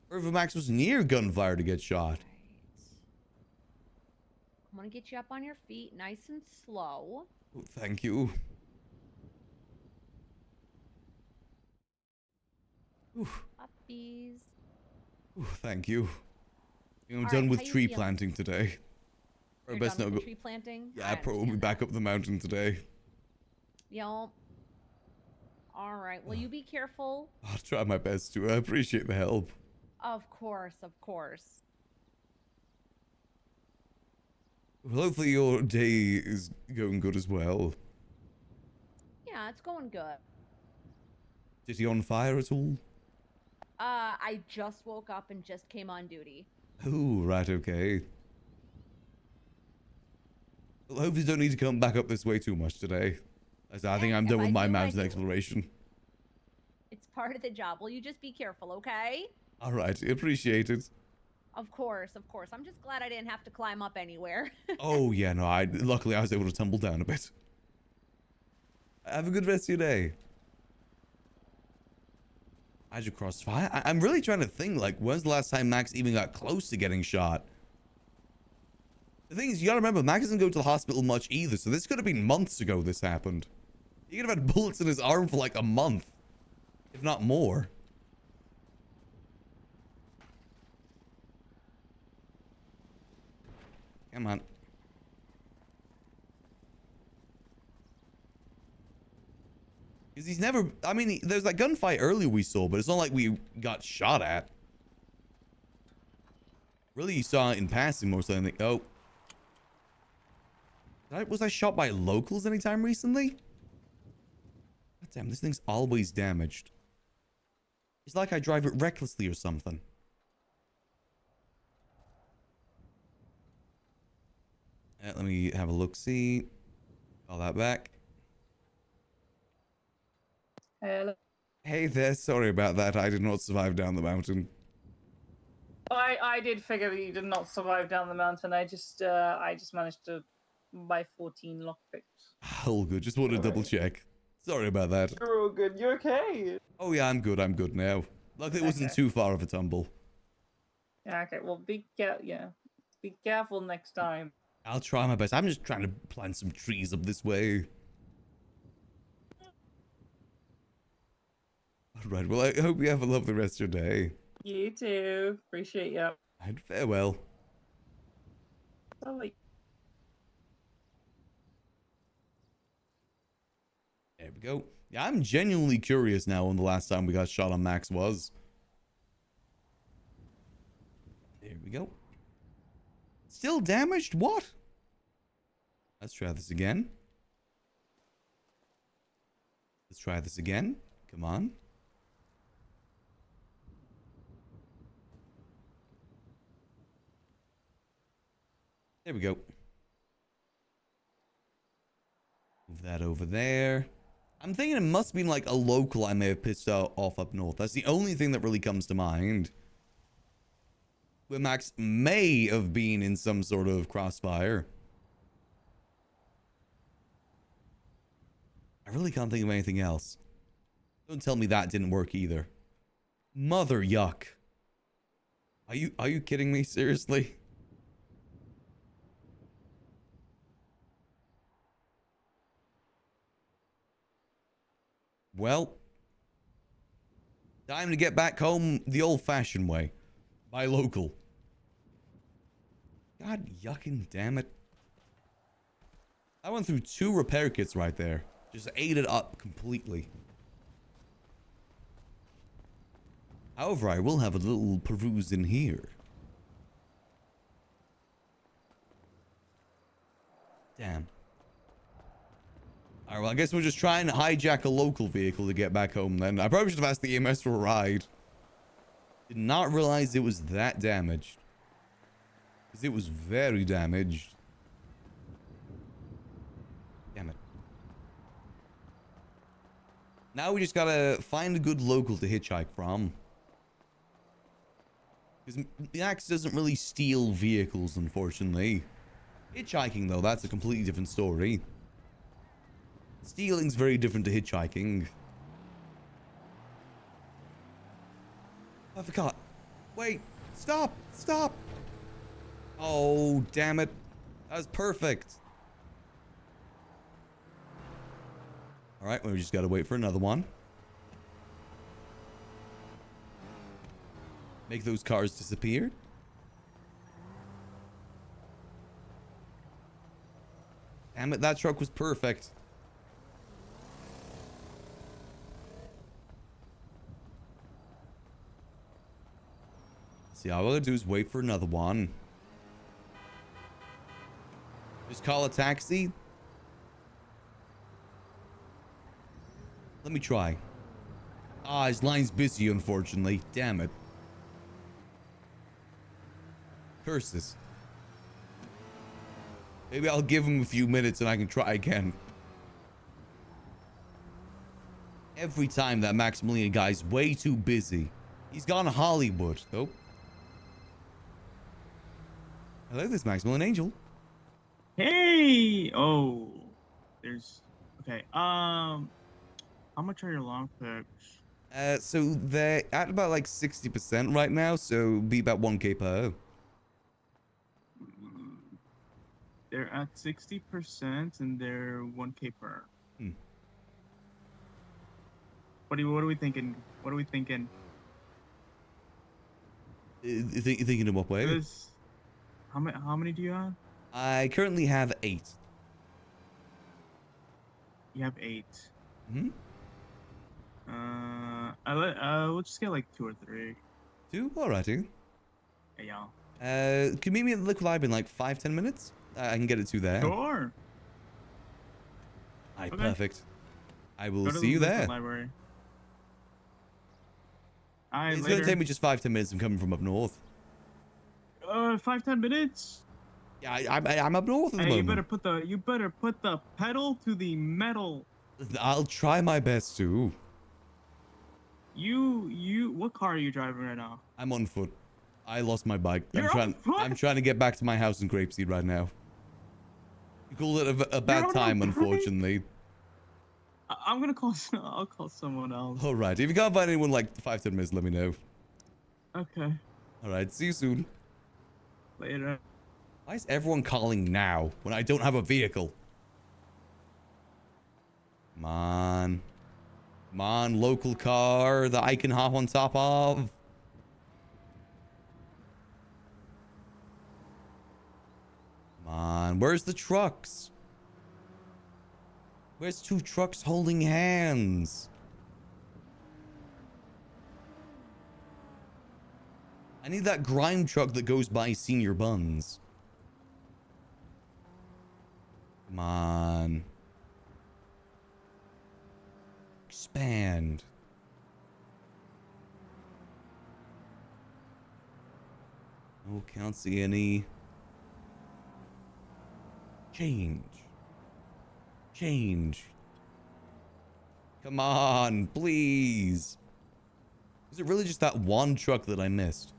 Or if Max was near gunfire to get shot. I'm gonna get you up on your feet nice and slow. Oh, thank you. Ooh. Puppies. Ooh, thank you. I'm All done right, with how you tree feeling? planting today. Or You're best done not with go. the tree planting? Yeah, I probably back up the mountain today. Yep. All right. Well, you be careful. I'll try my best to. I appreciate the help. Of course. Well, hopefully your day is going good as well. Yeah, it's going good. Is he on fire at all? I just woke up and just came on duty. Oh, right, okay. Well, hopefully you don't need to come back up this way too much today. As I think I'm done with my mountain exploration. It's part of the job. Will you just be careful, okay? All right, appreciate it. Of course. I'm just glad I didn't have to climb up anywhere. Oh, yeah, no, luckily I was able to tumble down a bit. Have a good rest of your day. How'd you cross fire? I'm really trying to think, like, when's the last time Max even got close to getting shot? The thing is, you gotta remember, Max doesn't go to the hospital much either, so this could have been months ago this happened. He could have had bullets in his arm for like a month, if not more. Come on. Because he's never... I mean, there's that gunfight earlier we saw, but it's not like we got shot at. Really, you saw it in passing more so than... Oh. Was I shot by locals anytime recently? God damn, this thing's always damaged. It's like I drive it recklessly or something. Let me have a look-see. Call that back. Hello. Hey there, sorry about that. I did not survive down the mountain. I did figure that you did not survive down the mountain. I just managed to buy 14 lockpicks. All good, just wanted to double check. Sorry about that. You're all good. You okay? Oh yeah, I'm good now. Luckily, it wasn't Okay. too far of a tumble. Yeah, okay. Well, be careful next time. I'll try my best. I'm just trying to plant some trees up this way. All right. Well, I hope you have a lovely rest of your day. You too. Appreciate you. And farewell. Bye. There we go. Yeah, I'm genuinely curious now when the last time we got shot on Max was. There we go. Still damaged? What? Let's try this again. Let's try this again. Come on. There we go. Move that over there. I'm thinking it must have been like a local I may have pissed off up north. That's the only thing that really comes to mind. Where Max may have been in some sort of crossfire. I really can't think of anything else. Don't tell me that didn't work either. Mother yuck. Are you kidding me? Seriously? Well, time to get back home the old-fashioned way. Buy local. God yucking damn it. I went through 2 repair kits right there. Just ate it up completely. However, I will have a little peruse in here. Damn. Alright, well, I guess we're just trying to hijack a local vehicle to get back home then. I probably should have asked the EMS for a ride. Did not realize it was that damaged. Because it was very damaged. Damn it. Now we just gotta find a good local to hitchhike from. Because the Axe doesn't really steal vehicles, unfortunately. Hitchhiking, though, that's a completely different story. Stealing's very different to hitchhiking. I forgot. Wait. Stop. Stop. Oh, damn it. That was perfect. Alright, we just gotta wait for another one. Make those cars disappear. Damn it, that truck was perfect. See, all I gotta do is wait for another one. Just call a taxi. Let me try. Ah, his line's busy, unfortunately. Damn it. Curses. Maybe I'll give him a few minutes and I can try again. Every time that Maximillian guy's way too busy. He's gone to Hollywood. Nope. Hello, this is Maximillian Angel. Hey! Oh, there's okay. How much are your long picks? So they're at about like 60% right now, so be about 1K per. They're at 60% and they're 1K per. What are we thinking? What are we thinking? Thinking in what way? How many do you have? I currently have 8. You have 8. Hmm. We'll just get like 2 or 3. 2? Alrighty. Yeah. Can you meet me at the Liquid Lab in like 5-10 minutes? I can get it to there. Sure. Alright, Okay. Perfect. I will Go to see the you Liquid there. Library. It's later. gonna take me just 5-10 minutes. I'm coming from up north. 5-10 minutes. Yeah, I'm up north at the Hey, moment. you better put the pedal to the metal. I'll try my best to. What car are you driving right now? I'm on foot. I lost my bike. You're on foot? I'm trying to get back to my house in Grapeseed right now. You called it a bad on time, a bike? unfortunately. I'm gonna call. I'll call someone else. All right. If you can't find anyone like 5-10 minutes, let me know. Okay. All right. See you soon. Later. Why is everyone calling now when I don't have a vehicle? Come on. Come on, local car that I can hop on top of. Come on. Where's the trucks? Where's 2 trucks holding hands? I need that grime truck that goes by Senior Buns. Come on. Expand. Oh, can't see any. Change. Change. Come on, please. Is it really just that one truck that I missed?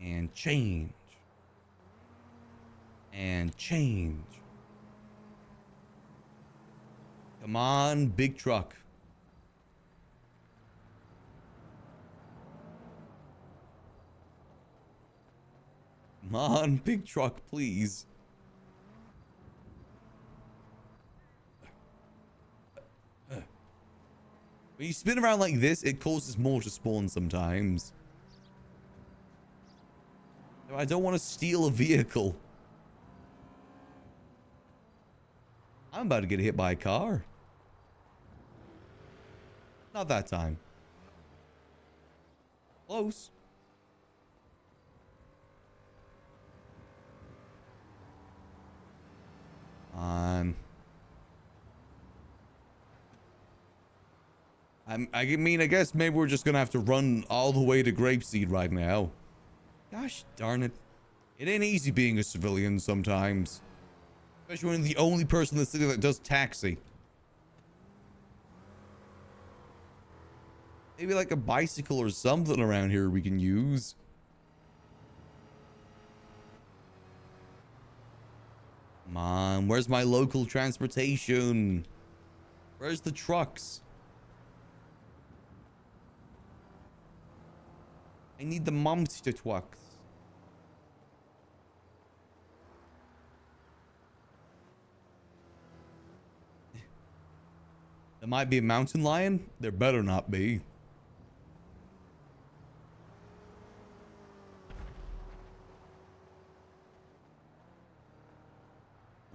And change. And change. Come on, big truck. Come on, big truck, please. When you spin around like this, it causes more to spawn sometimes. I don't want to steal a vehicle. I'm about to get hit by a car. Not that time. Close. On. I mean, I guess maybe we're just gonna have to run all the way to Grapeseed right now. Gosh darn it. It ain't easy being a civilian sometimes. Especially when you're the only person in the city that does taxi. Maybe like a bicycle or something around here we can use. Come on, where's my local transportation? Where's the trucks? I need the monster trucks. There might be a mountain lion. There better not be.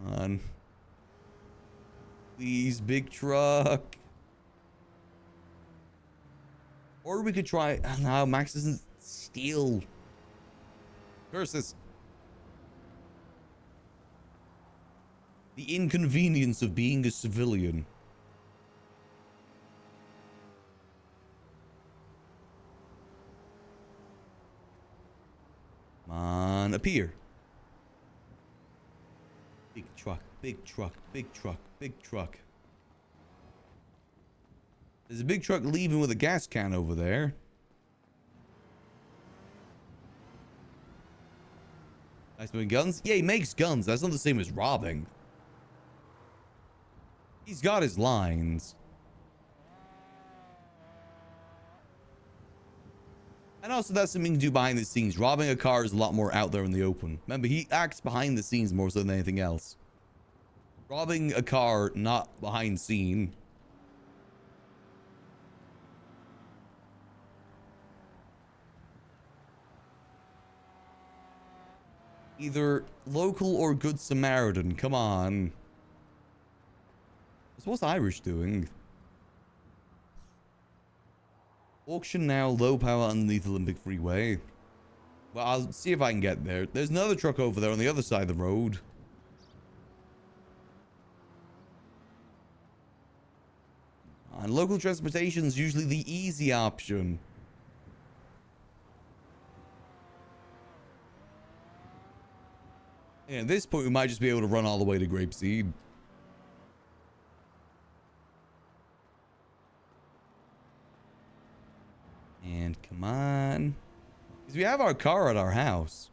On. Please, big truck. Or we could try. No, Max doesn't steal. Curses. The inconvenience of being a civilian. Come on, appear. Big truck, big truck, big truck, big truck. There's a big truck leaving with a gas can over there. Nice doing guns? Yeah, he makes guns. That's not the same as robbing. He's got his lines. And also that's something you can do behind the scenes. Robbing a car is a lot more out there in the open. Remember, he acts behind the scenes more so than anything else. Robbing a car, not behind scene. Either local or good Samaritan. Come on. So what's Irish doing? Auction now, low power underneath Olympic Freeway. Well, I'll see if I can get there. There's another truck over there on the other side of the road. And local transportation is usually the easy option. And at this point, we might just be able to run all the way to Grapeseed. And come on. Because we have our car at our house.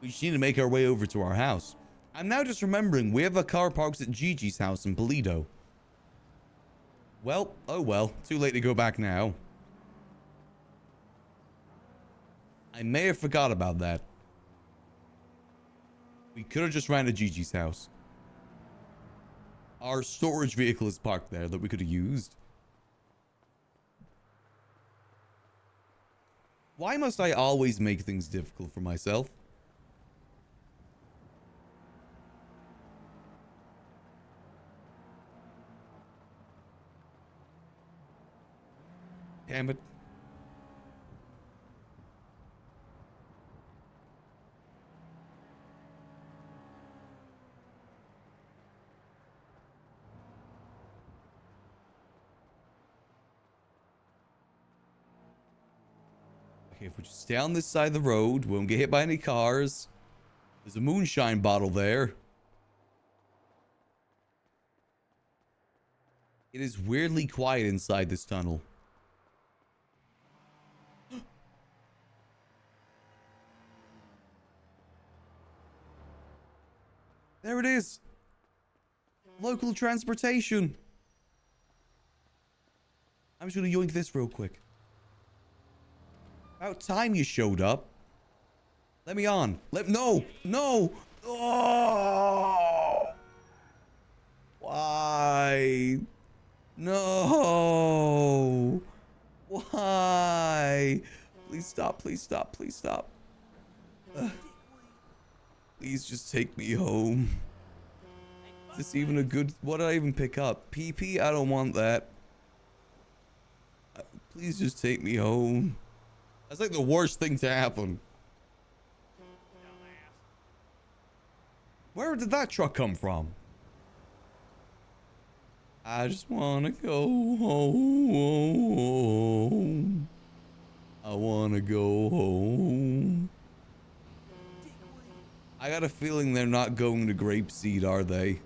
We just need to make our way over to our house. I'm now just remembering we have a car parked at Gigi's house in Polido. Well, oh well. Too late to go back now. I may have forgot about that. We could have just ran to Gigi's house. Our storage vehicle is parked there that we could have used. Why must I always make things difficult for myself? Damn it. Okay, if we just stay on this side of the road, we won't get hit by any cars. There's a moonshine bottle there. It is weirdly quiet inside this tunnel. There it is. Local transportation. I'm just gonna yoink this real quick. About time you showed up. Let me on. No. Oh. Why? No. Why? Please stop. Please stop. Please stop. Please just take me home. Is this even a good... What did I even pick up? PP? I don't want that. Please just take me home. That's like the worst thing to happen. Where did that truck come from? I just want to go home. I want to go home. I got a feeling they're not going to Grapeseed, are they?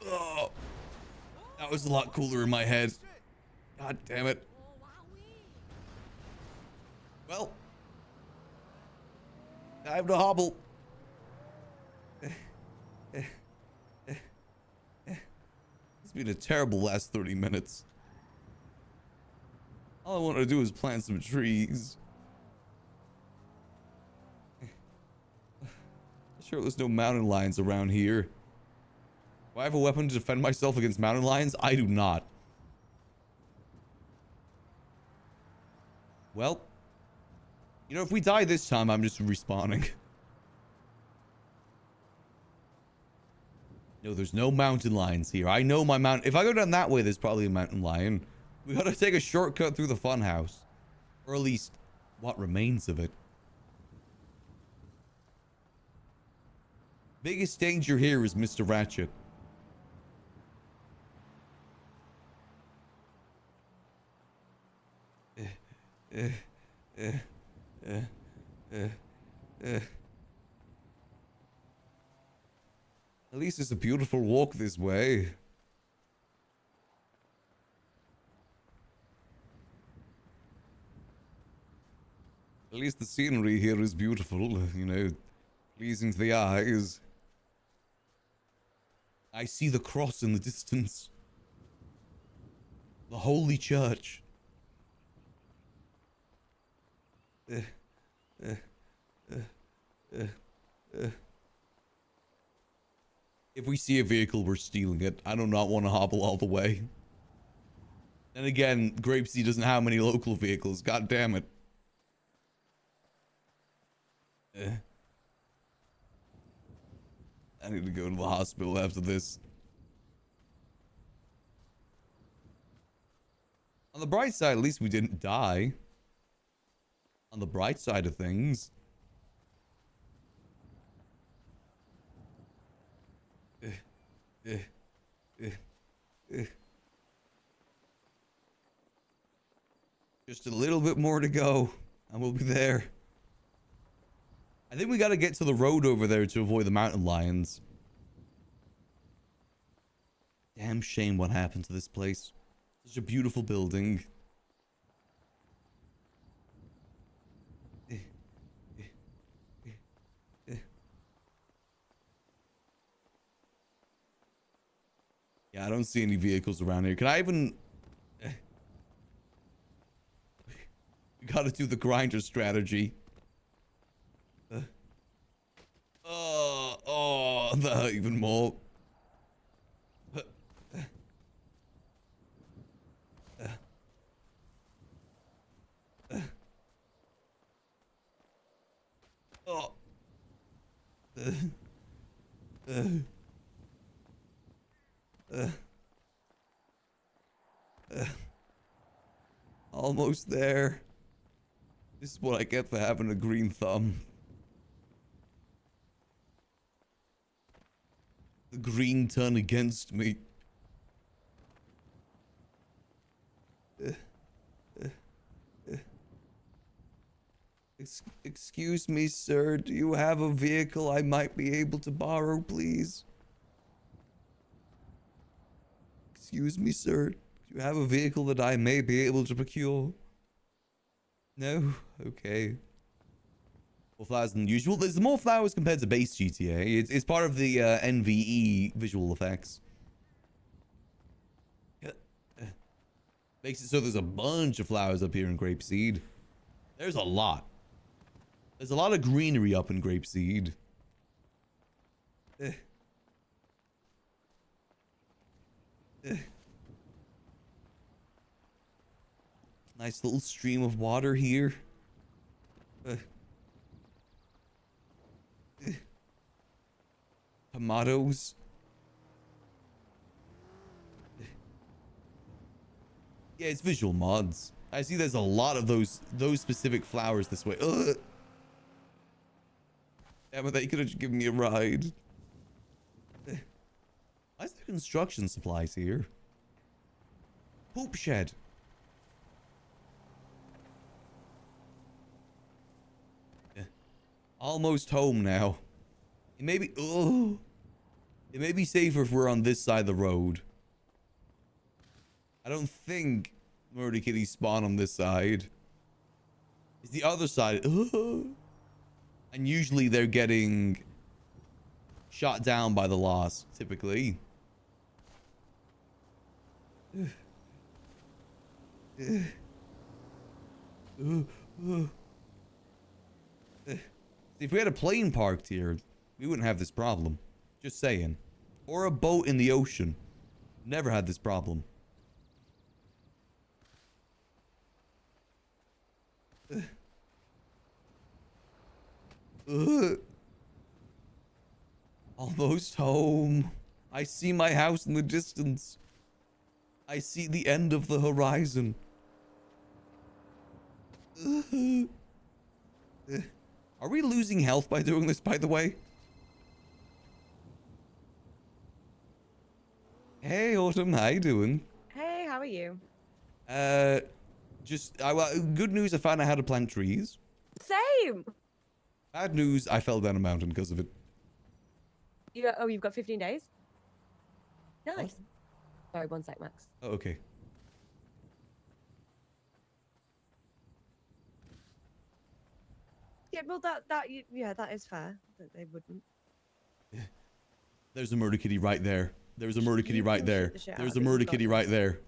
Oh, that was a lot cooler in my head. God damn it. Well, time to hobble. It's been a terrible last 30 minutes. All I want to do is plant some trees. Sure, there's no mountain lions around here. Do I have a weapon to defend myself against mountain lions? I do not. Well, you know, if we die this time, I'm just respawning. No, there's no mountain lions here. I know my mountain. If I go down that way, there's probably a mountain lion. We gotta take a shortcut through the funhouse. Or at least, what remains of it. Biggest danger here is Mr. Ratchet. At least it's a beautiful walk this way. At least the scenery here is beautiful, you know, pleasing to the eyes. I see the cross in the distance. The Holy Church. If we see a vehicle, we're stealing it. I do not want to hobble all the way. And again, Grapeseed doesn't have many local vehicles. God damn it. I need to go to the hospital after this. On the bright side, at least we didn't die. On the bright side of things. Just a little bit more to go, and we'll be there. I think we gotta get to the road over there to avoid the mountain lions. Damn shame what happened to this place. Such a beautiful building. Yeah, I don't see any vehicles around here. Can I even... We gotta do the grinder strategy. That hurt even more. Almost there. This is what I get for having a green thumb. The green turned against me. Excuse me, sir. Do you have a vehicle I might be able to borrow, please? Excuse me, sir. Do you have a vehicle that I may be able to procure? No? Okay. More flowers than usual. There's more flowers compared to base GTA. It's part of the NVE visual effects. Makes it so there's a bunch of flowers up here in Grapeseed. There's a lot. There's a lot of greenery up in Grapeseed. Nice little stream of water here. Tomatoes. Yeah, it's visual mods. I see there's a lot of those specific flowers this way. Ugh. Damn it, they could have just given me a ride. Why is there construction supplies here? Poop shed. Almost home now. It may be... Oh. It may be safer if we're on this side of the road. I don't think Murder Kitties spawn on this side. It's the other side. Oh. And usually they're getting shot down by the loss, typically. If we had a plane parked here, we wouldn't have this problem. Just saying. Or a boat in the ocean. Never had this problem. Almost home. I see my house in the distance. I see the end of the horizon. Are we losing health by doing this, by the way? Hey, Autumn, how you doing? Hey, how are you? Good news, I found out how to plant trees. Same. Bad news, I fell down a mountain because of it. You've got 15 days? Nice. What? Sorry, one sec, Max. Oh, okay. Yeah, well, that is fair. That they wouldn't. There's a murder kitty right there. There's a murder kitty You right can there. shoot the shit out There's of a it, murder it's kitty not right there.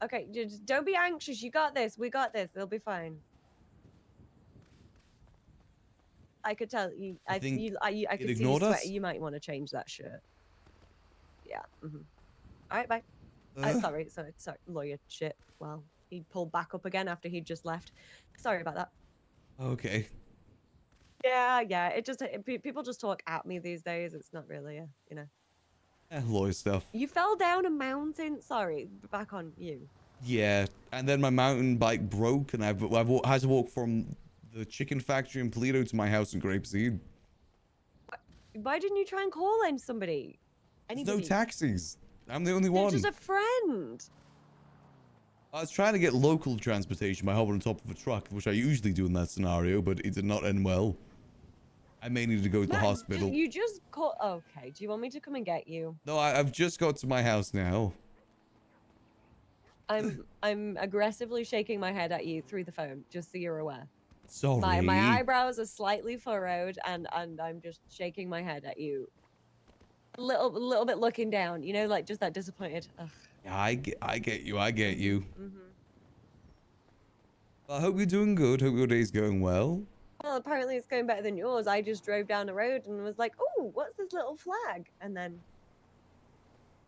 Okay, just don't be anxious. You got this. We got this. They'll be fine. I could tell you. I think could see you ignored us? sweating. You might want to change that shirt. Yeah. All right. Bye. Sorry, lawyer shit. Well, he pulled back up again after he'd just left. Sorry about that. Okay. Yeah. People just talk at me these days. It's not really Lawyer stuff. You fell down a mountain. Sorry, back on you. Yeah, and then my mountain bike broke, and I've had to walk from the chicken factory in Polito to my house in Grapeseed. Why didn't you try and call in somebody? There's Anybody? no taxis. I'm the only They're one. just a friend. I was trying to get local transportation by hopping on top of a truck, which I usually do in that scenario, but it did not end well. I may need to go to the hospital. You just call. Okay. Do you want me to come and get you? No, I've just got to my house now. I'm aggressively shaking my head at you through the phone, just so you're aware. Sorry. My eyebrows are slightly furrowed, and I'm just shaking my head at you. little bit looking down, you know, like just that disappointed. Ugh. Yeah, I get you. I get you. Mm-hmm. I hope you're doing good. Hope your day's going well. Well, apparently it's going better than yours. I just drove down the road and was like, "Oh, what's this little flag?" And then,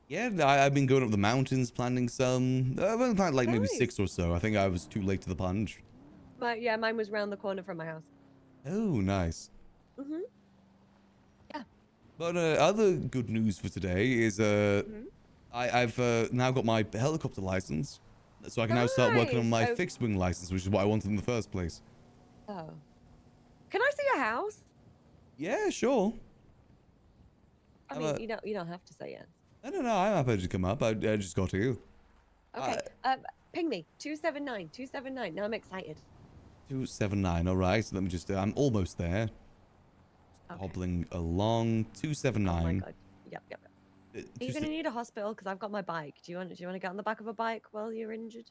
Yeah, I've been going up the mountains planting some. I've only planted like maybe Nice. 6 or so. I think I was too late to the punch. mine was round the corner from my house. Oh, nice. Mm-hmm. But other good news for today is I've now got my helicopter license, so I can now start working on my Nice. fixed wing license, which is what I wanted in the first place. Oh, can I see your house? Yeah, sure. I mean, you don't have to say yes. No, I'm happy to come up. I just got here. Okay. Ping me 279. Now I'm excited. 279. All right. Let me just. I'm almost there. Okay. Hobbling along. 279. Oh my god. Yep. Are you gonna need a hospital? Because I've got my bike. Do you want to get on the back of a bike while you're injured?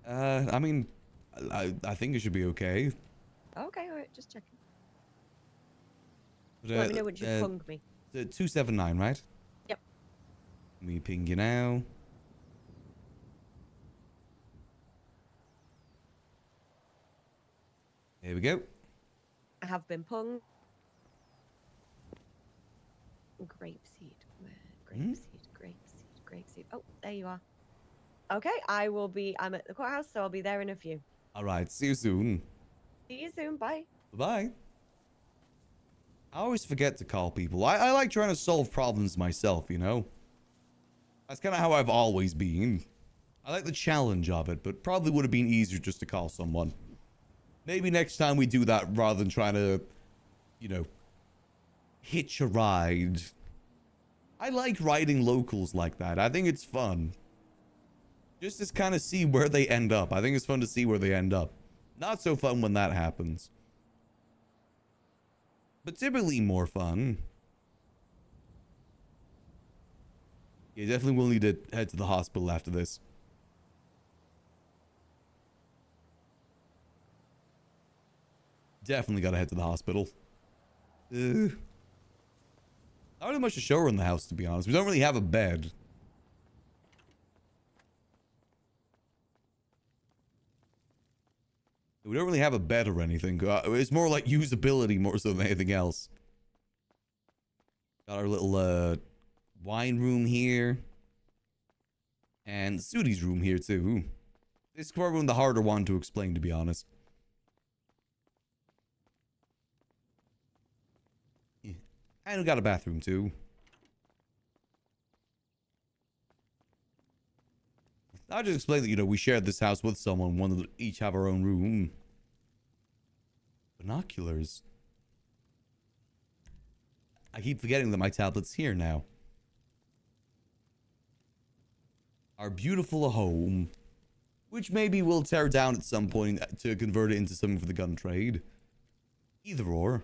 I mean, I think it should be okay. Okay, all right, just checking. But, Let me know when you pung me. 279, right? Yep. Let me ping you now. Here we go. I have been pung. Grapeseed. Grapeseed. Oh, there you are. Okay, I'm at the courthouse, so I'll be there in a few. All right. See you soon. See you soon. Bye. Bye. I always forget to call people. I like trying to solve problems myself, you know? That's kind of how I've always been. I like the challenge of it, but probably would have been easier just to call someone. Maybe next time we do that rather than trying to, you know, hitch a ride. I like riding locals like that. I think it's fun. Just to kind of see where they end up. I think it's fun to see where they end up. Not so fun when that happens. But typically more fun. Yeah, definitely will need to head to the hospital after this. Definitely gotta head to the hospital. Not really much to show her in the house, to be honest. We don't really have a bed. We don't really have a bed or anything. It's more like usability more so than anything else. Got our little wine room here. And Sudi's room here too. This is probably the harder one to explain, to be honest. Yeah. And we got a bathroom too. I'll just explain that, you know, we shared this house with someone, wanted to each have our own room. Binoculars. I keep forgetting that my tablet's here now. Our beautiful home, which maybe we'll tear down at some point to convert it into something for the gun trade. Either or.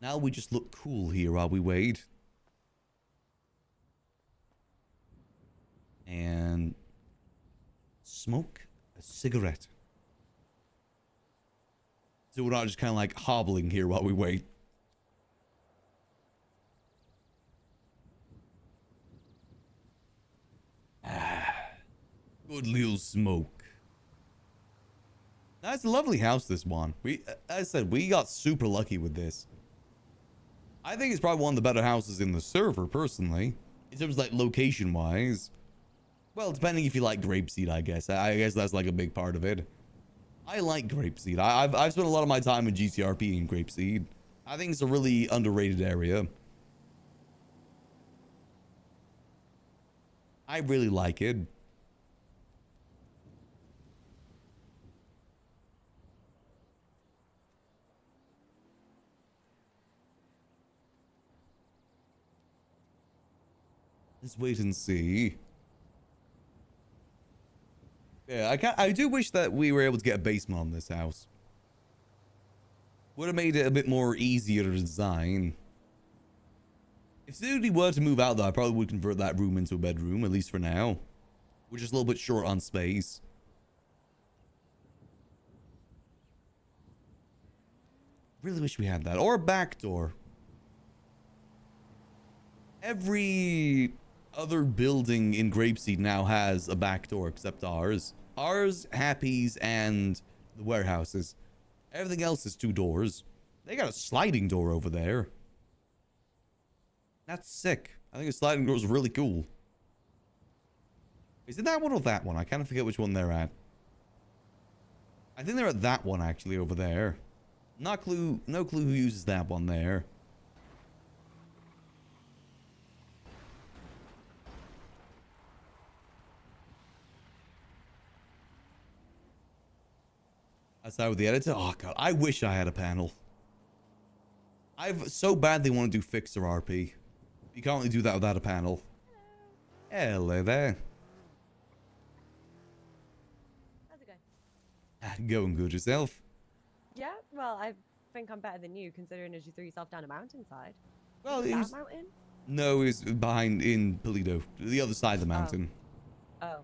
Now we just look cool here while we wait. And smoke a cigarette. So we're not just kind of like hobbling here while we wait. Good little smoke. That's a lovely house, this one. As I said, we got super lucky with this. I think it's probably one of the better houses in the server, personally. In terms of, like, location-wise. Well, depending if you like grapeseed, I guess. I guess that's, like, a big part of it. I like grapeseed. I've spent a lot of my time in GTRP in grapeseed. I think it's a really underrated area. I really like it. Let's wait and see. Yeah, I do wish that we were able to get a basement on this house. Would have made it a bit more easier to design. If Sudi were to move out though, I probably would convert that room into a bedroom, at least for now. We're just a little bit short on space. really wish we had that. Or a back door. Every other building in Grapeseed now has a back door except ours. Ours, Happy's, and the warehouses. Everything else is 2 doors. They got a sliding door over there. That's sick. I think a sliding door is really cool. Is it that one or that one? I kind of forget which one they're at. I think they're at that one actually over there. No clue who uses that one there. That's how with the editor. Oh god, I wish I had a panel. I've so badly want to do Fixer RP. You can't really do that without a panel. Hello there. How's it going? Going good yourself. Yeah, well, I think I'm better than you, considering as you threw yourself down a mountainside. Well, Is it that was... mountain? No, it's behind in Polito, the other side of the mountain. Oh.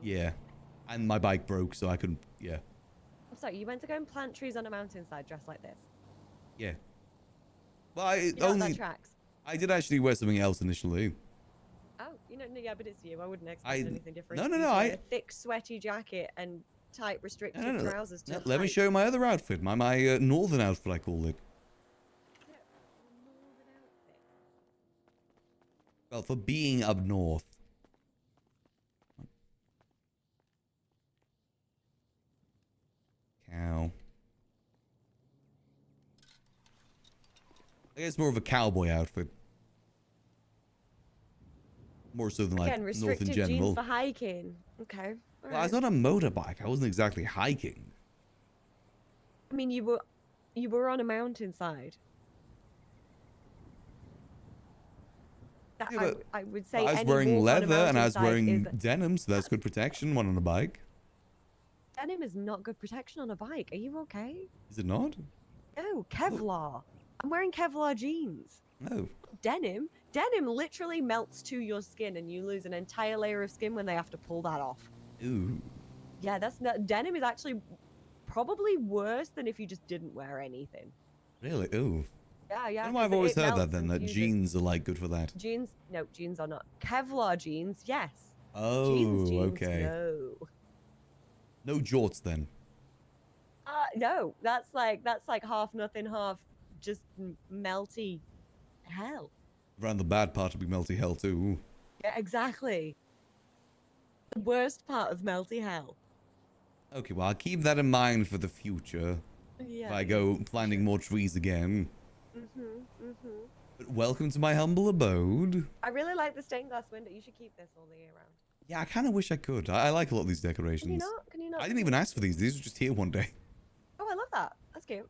Yeah, and my bike broke, so I couldn't. Yeah. I'm sorry, you went to go and plant trees on a mountainside dressed like this? Yeah. Well, I You know what, only. that tracks. I did actually wear something else initially. Oh, you know, no, yeah, but it's you. I wouldn't expect anything different. No, no, You no. wear I. a thick, sweaty jacket and tight, restrictive No, no, no. trousers to No, let me hike. show you my other outfit. My northern outfit, I call it. Well, for being up north. Cow. I guess more of a cowboy outfit. More so than like Again, north in restrictive jeans general. for hiking. Okay. Well, I was on a motorbike. I wasn't exactly hiking. I mean, you were on a mountainside. That, Yeah, but I would say I was any wearing walk on a leather and I was mountainside wearing is- denim, so that's good protection. One on a bike. Denim is not good protection on a bike. Are you okay? Is it not? No, Kevlar. I'm wearing Kevlar jeans. No. Denim literally melts to your skin and you lose an entire layer of skin when they have to pull that off. Ooh. Yeah, that's not, denim is actually probably worse than if you just didn't wear anything. Really? Ooh. Yeah, yeah. Why have I 'cause always it heard that melts then? and That fuses. jeans are like good for that. Jeans, no, jeans are not. Kevlar jeans, yes. Oh, jeans, okay. No. No jorts then. No, that's like half nothing, half just melty hell. Around the bad part would be melty hell too. Yeah, exactly. The worst part of melty hell. Okay, well I'll keep that in mind for the future. Yeah. If I go planting more trees again. Mhm. But welcome to my humble abode. I really like the stained glass window. You should keep this all the year round. Yeah, I kind of wish I could. I like a lot of these decorations. Can you not? Can you not? I didn't even ask for these. These were just here one day. Oh, I love that. That's cute.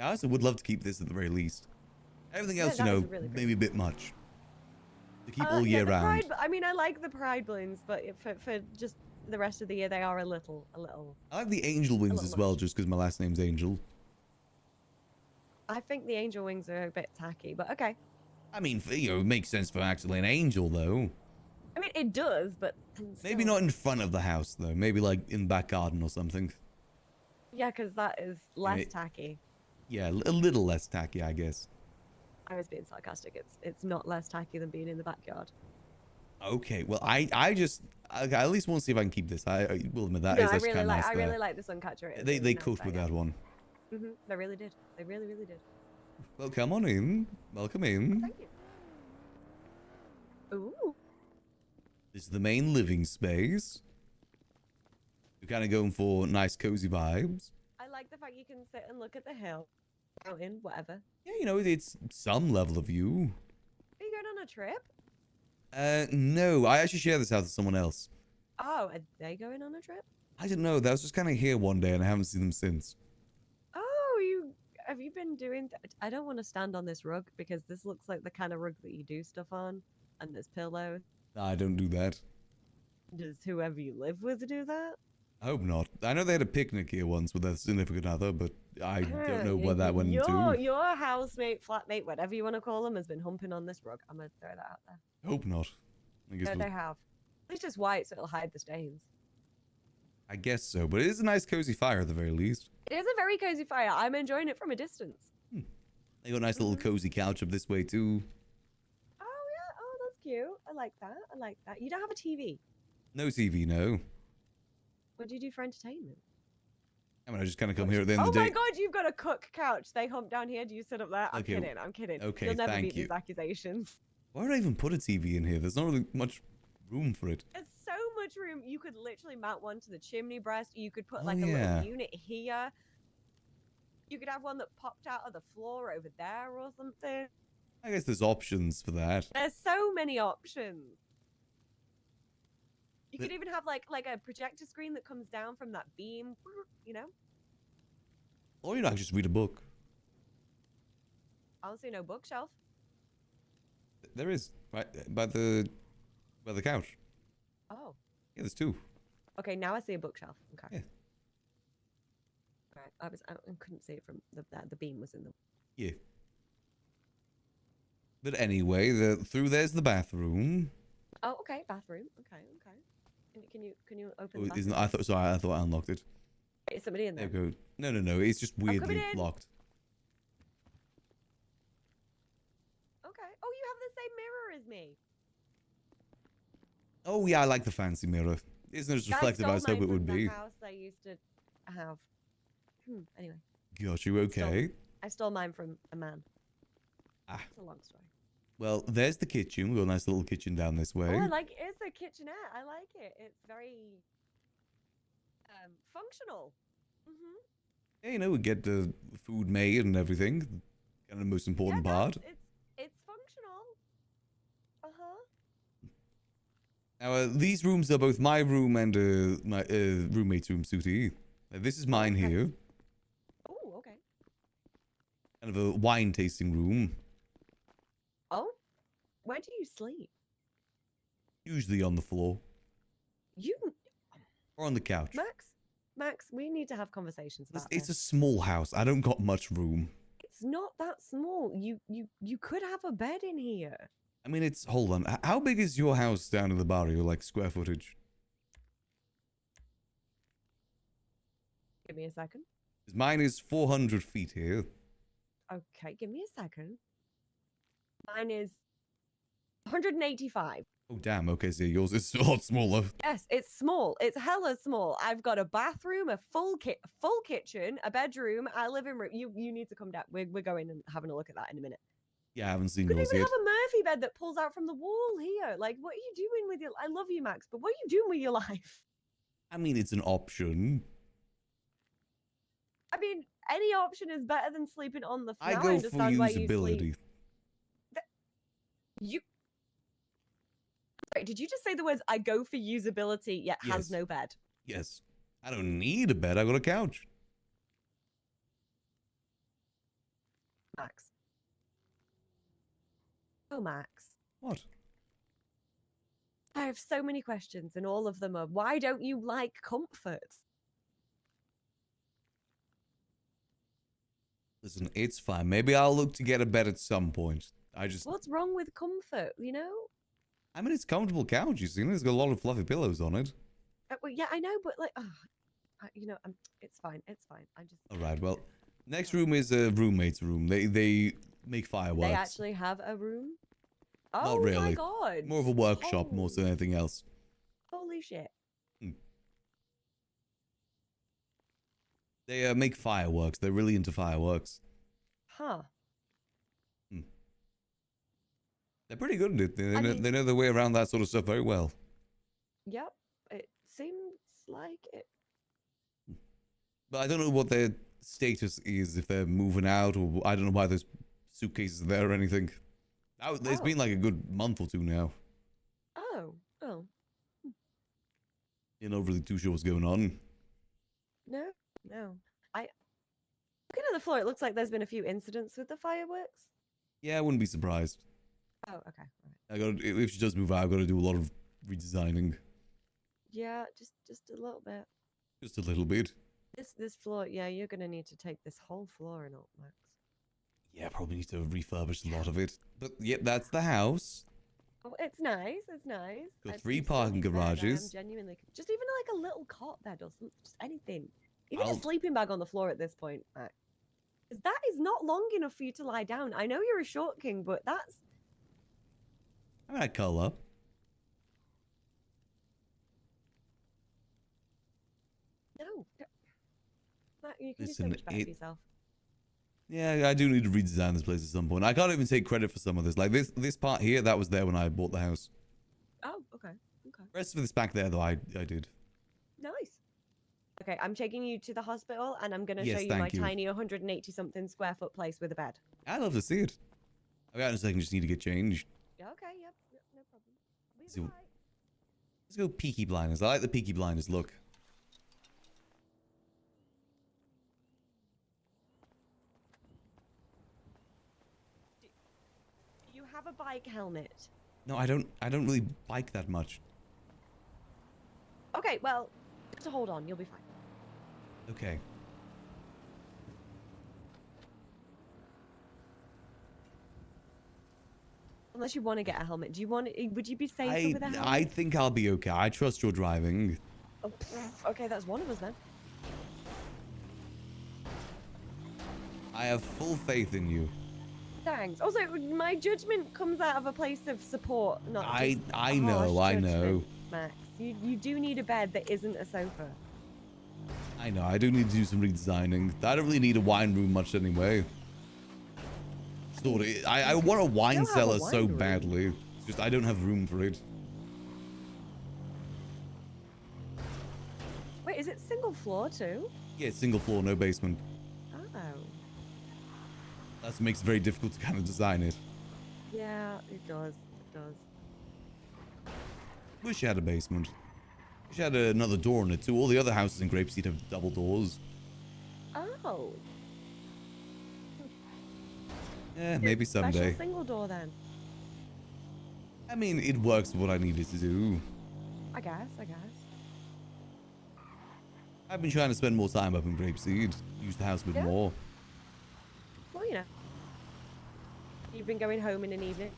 I also would love to keep this at the very least. Everything else, that you is know, really great. maybe a bit much. To keep all Yeah, year the round. Pride, I mean, I like the pride balloons, but for just the rest of the year, they are a little. I like the angel wings little as well, just because my last name's Angel. I think the angel wings are a bit tacky, but okay. I mean, you know, it makes sense for actually an angel, though. I mean, it does, but Maybe not in front of the house, though. Maybe like in the back garden or something. yeah, because that is less Right. tacky. Yeah, a little less tacky, I guess. I was being sarcastic. It's not less tacky than being in the backyard. Okay, well, I at least want to see if I can keep this. I will admit that no, is I actually really kind of like. nice I there. really like the suncatcher. It was They really nice cooked with that one. They really did. They really did. Well, come on in. Welcome in. Thank you. Ooh. This is the main living space. We're kind of going for nice, cozy vibes. I like the fact you can sit and look at the hill, mountain, whatever. Yeah, you know, it's some level of view. Are you going on a trip? No, I actually share this house with someone else. Oh, are they going on a trip? I didn't know. That was just kind of here one day, and I haven't seen them since. Oh, have you been doing? I don't want to stand on this rug because this looks like the kind of rug that you do stuff on, and there's pillows. Nah, I don't do that. Does whoever you live with do that? I hope not. I know they had a picnic here once with their significant other, but I don't know where that went your, into. Your housemate, flatmate, whatever you want to call them, has been humping on this rug. I'm gonna throw that out there. Hope not. I guess, No, they have. It's just white, so it'll hide the stains. I guess so, but it is a nice cozy fire at the very least. It is a very cozy fire. I'm enjoying it from a distance. They got a nice little cozy couch up this way too. Oh yeah. Oh, that's cute. I like that. I like that. You don't have a TV. No TV, no. What do you do for entertainment? I mean, I just kind of come here at the end Oh of the my day. god, you've got a cook couch. They hump down here. Do you sit up there? I'm Okay, kidding. I'm kidding. okay, You'll never thank beat you. these accusations. Why would I even put a TV in here? There's not really much room for it. There's so much room. You could literally mount one to the chimney breast. You could put Oh, like a yeah. little unit here. You could have one that popped out of the floor over there or something. I guess there's options for that. There's so many options. You But- could even have like a projector screen that comes down from that beam, you know? Or you know, I could just read a book. I don't see no bookshelf. There is, right by the couch. Oh. Yeah, there's two. Okay, now I see a bookshelf. Okay. Yeah. Right. I couldn't see it from the beam was in the. Yeah. But anyway, through there's the bathroom. Oh, okay. Bathroom. Okay. Can you open? Oh, the isn't bathroom? I thought I unlocked it. Is somebody in There there? we go. No. It's just weirdly in. locked. Okay. Oh, you have the same mirror as me. Oh yeah, I like the fancy mirror. Isn't as reflective as I stole hope it mine would from be? the house I used to have. Anyway. Got you okay. I stole mine from a man. Ah. It's a long story. Well, there's the kitchen. We've got a nice little kitchen down this way. Oh, I like it's a kitchenette. I like it. It's very functional. Yeah, you know, we get the food made and everything. Kind of the most important part. It's functional. Now, these rooms are both my room and my roommate's room, Sooty. This is mine here. Oh, okay. Kind of a wine tasting room. Oh, where do you sleep? Usually on the floor. You, Or on the couch. Max, we need to have conversations about It's a this. small house. I don't got much room. It's not that small. You could have a bed in here. I mean, it's... Hold on. How big is your house down in the barrio, like square footage? Give me a second. 'Cause mine is 400 feet here. Okay, give me a second. Mine is 185. Oh, damn. Okay, so yours is a lot smaller. Yes, it's small. It's hella small. I've got a bathroom, a full kitchen, a bedroom, a living room. You need to come down. We're going and having a look at that in a minute. Yeah, I haven't seen We yours even yet. have a Murphy bed that pulls out from the wall here. Like, what are you doing with your? I love you, Max, but what are you doing with your life? I mean, it's an option. I mean, any option is better than sleeping on the floor. I go for understand why you usability. sleep. You. Wait, did you just say the words "I go for usability" yet Yes. has no bed? Yes. I don't need a bed. I got a couch. Max. Oh, Max. What? I have so many questions, and all of them are: why don't you like comfort? Listen, it's fine. Maybe I'll look to get a bed at some point. What's wrong with comfort? You know? I mean, it's a comfortable couch. You see, it's got a lot of fluffy pillows on it. Well, yeah, I know, but like, it's fine. It's fine. I just. All right. Well, next room is a roommate's room. They make fireworks. They actually have a room. Oh Not really. my god! More of a workshop, more than anything else. Holy shit! They make fireworks. They're really into fireworks. Huh? They're pretty good at it. They mean- know their way around that sort of stuff very well. Yep. It seems like it. But I don't know what their status is, if they're moving out, or I don't know why there's suitcases there or anything. It's been like a good month or two now. Oh. You're not really too sure what's going on. No. Looking at the floor, it looks like there's been a few incidents with the fireworks. Yeah, I wouldn't be surprised. Oh, okay. All right. If she does move out, I've got to do a lot of redesigning. Yeah, just a little bit. Just a little bit. This floor, yeah, you're gonna need to take this whole floor and up, Max. Yeah, probably need to refurbish a lot of it. But yep, that's the house. Oh, it's nice. It's nice. Got I'd 3 be so parking excited. I am garages. genuinely, just even like a little cot bed or something, just anything. Even I'll- a sleeping bag on the floor at this point, Max. 'Cause that is not long enough for you to lie down. I know you're a short king, but that's I might curl up. no. Max, you can do so Listen, much better for yourself. Yeah, I do need to redesign this place at some point. I can't even take credit for some of this. Like this part here, that was there when I bought the house. Oh, okay. Okay. Rest of this back there, though, I did. Nice. Okay, I'm taking you to the hospital, and I'm gonna Yes, show you my thank you. tiny 180 something square foot place with a bed. I'd love to see it. I'll be out in a second. Just need to get changed. Yeah, okay, yep, no problem. Let's go, let's go Peaky Blinders. I like the Peaky Blinders look. You have a bike helmet. No, I don't really bike that much. Okay, well, just hold on, you'll be fine. Okay. Unless you want to get a helmet. Do you want? Would you be safer with a helmet? I think I'll be okay. I trust your driving. Oh, okay, that's one of us then. I have full faith in you. Thanks. Also, my judgment comes out of a place of support, not I just know, harsh I know. judgment, Max, you do need a bed that isn't a sofa. I know. I do need to do some redesigning. I don't really need a wine room much anyway. Sort of. I want a wine have a cellar wine so room. badly. It's just I don't have room for it. Wait, is it single floor too? Yeah, it's single floor, no basement. Oh. That makes it very difficult to kind of design it. Yeah, it does. It does. Wish you had a basement. Wish you had another door on it too. All the other houses in Grapeseed have double doors. Oh. Yeah, maybe someday. Special single door then. I mean, it works for what I needed to do. I guess. I've been trying to spend more time up in Grapeseed. Use the house a bit Yeah. more. Well, you know. You've been going home in an evening.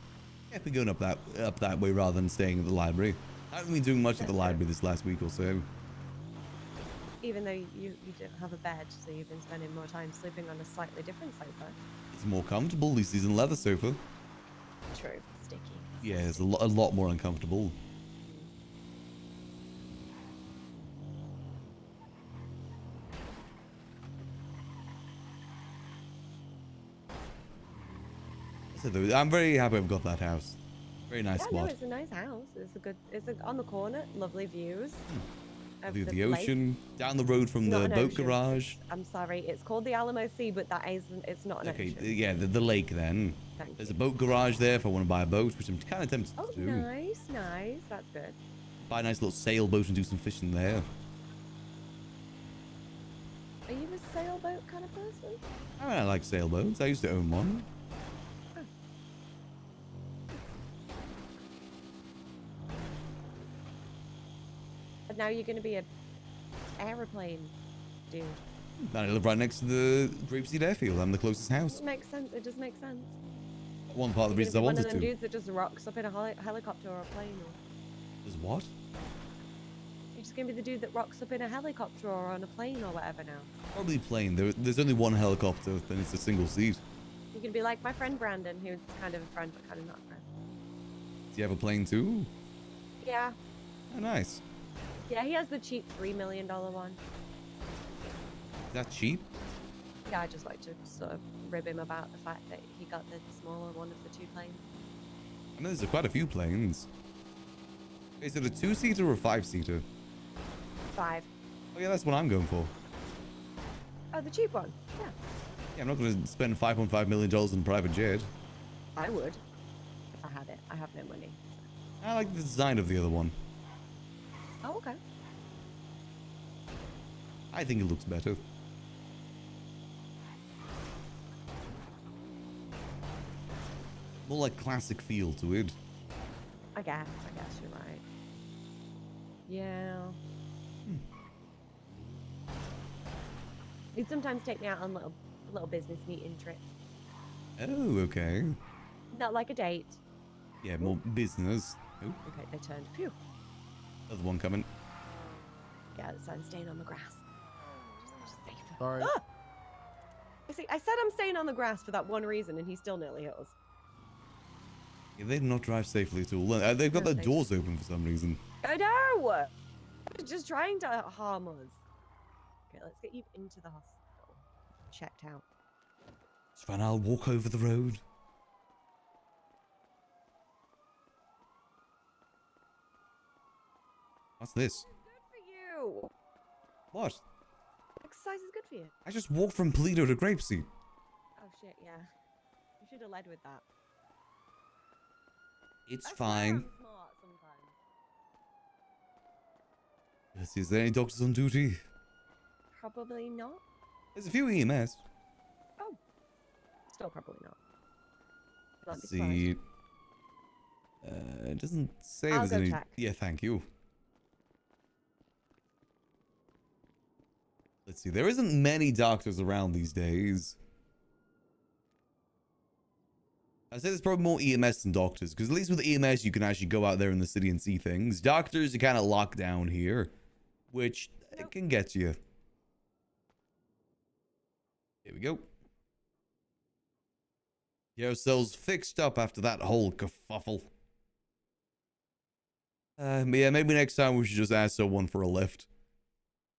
Yeah, been going up that way rather than staying at the library. I haven't been doing much at the That's library this last week or so. Even though you don't have a bed, so you've been spending more time sleeping on a slightly different sofa. It's more comfortable. At least it's in leather sofa. True. Sticky. Yeah, it's a lot more uncomfortable. So though, I'm very happy I've got that house. Very nice Yeah, spot. no, it's a nice house. It's on the corner. Lovely views. Of View of the lake. ocean, down the road from It's not the an boat ocean. garage. I'm sorry. It's called the Alamo Sea, but that isn't. It's not an Okay, ocean. yeah, the lake then. Thank There's a boat garage there if I want to buy a boat, which I'm kind of tempted Oh, to do. nice. That's good. Buy a nice little sailboat and do some fishing there. Are you a sailboat kind of person? I mean, I like sailboats. I used to own one. But now you're going to be an aeroplane dude. And I live right next to the Grapeseed airfield. I'm the closest house. It makes sense. It does make sense. One part of the You're reasons I gonna be one wanted of them to. dudes that just rocks up in a helicopter or a plane. Or... Is what? You're just going to be the dude that rocks up in a helicopter or on a plane or whatever now. Probably plane. There's only one helicopter, then it's a single seat. You can be like my friend Brandon, who's kind of a friend but kind of not a friend. Do you have a plane too? Yeah. Oh, nice. Yeah, he has the cheap $3 million one. Is that cheap? Yeah, I just like to sort of rib him about the fact that he got the smaller one of the two planes. I know there's quite a few planes. Is it a 2-seater or a 5-seater? 5. Oh yeah, that's what I'm going for. Oh, the cheap one. Yeah. Yeah, I'm not going to spend $5.5 million on a private jet. I would. If I had it. I have no money. I like the design of the other one. Oh, okay. I think it looks better. More like classic feel to it. I guess you're right. Yeah. He'd sometimes take me out on little business meeting trips. Oh, okay. Not like a date. Yeah, more business. Oh, Okay, they turned. Phew. another one coming. Yeah, so I'm staying on the grass. Just Sorry. Ah! See, I said I'm staying on the grass for that one reason, and he still nearly hit us. Yeah, they did not drive safely at all. They've got No, their they doors open for some reason. I know! They're just trying to harm us. Okay, let's get you into the hospital. Checked out. It's fine, I'll walk over the road. What's this? Good for you! What? Exercise is good for you. I just walked from Polito to Grapeseed. Oh shit, yeah. You should have led with that. It's I swear fine. I'm smart sometimes. Let's see, is there any doctors on duty? Probably not. There's a few EMS. Oh. Still probably not. Don't Let's be surprised. see. It doesn't say I'll there's go any. check. Yeah, thank you. Let's see. There isn't many doctors around these days. I'd say there's probably more EMS than doctors, because at least with EMS you can actually go out there in the city and see things. Doctors are kind of locked down here, which it can get you. Here we go. Get ourselves fixed up after that whole kerfuffle. Yeah, maybe next time we should just ask someone for a lift.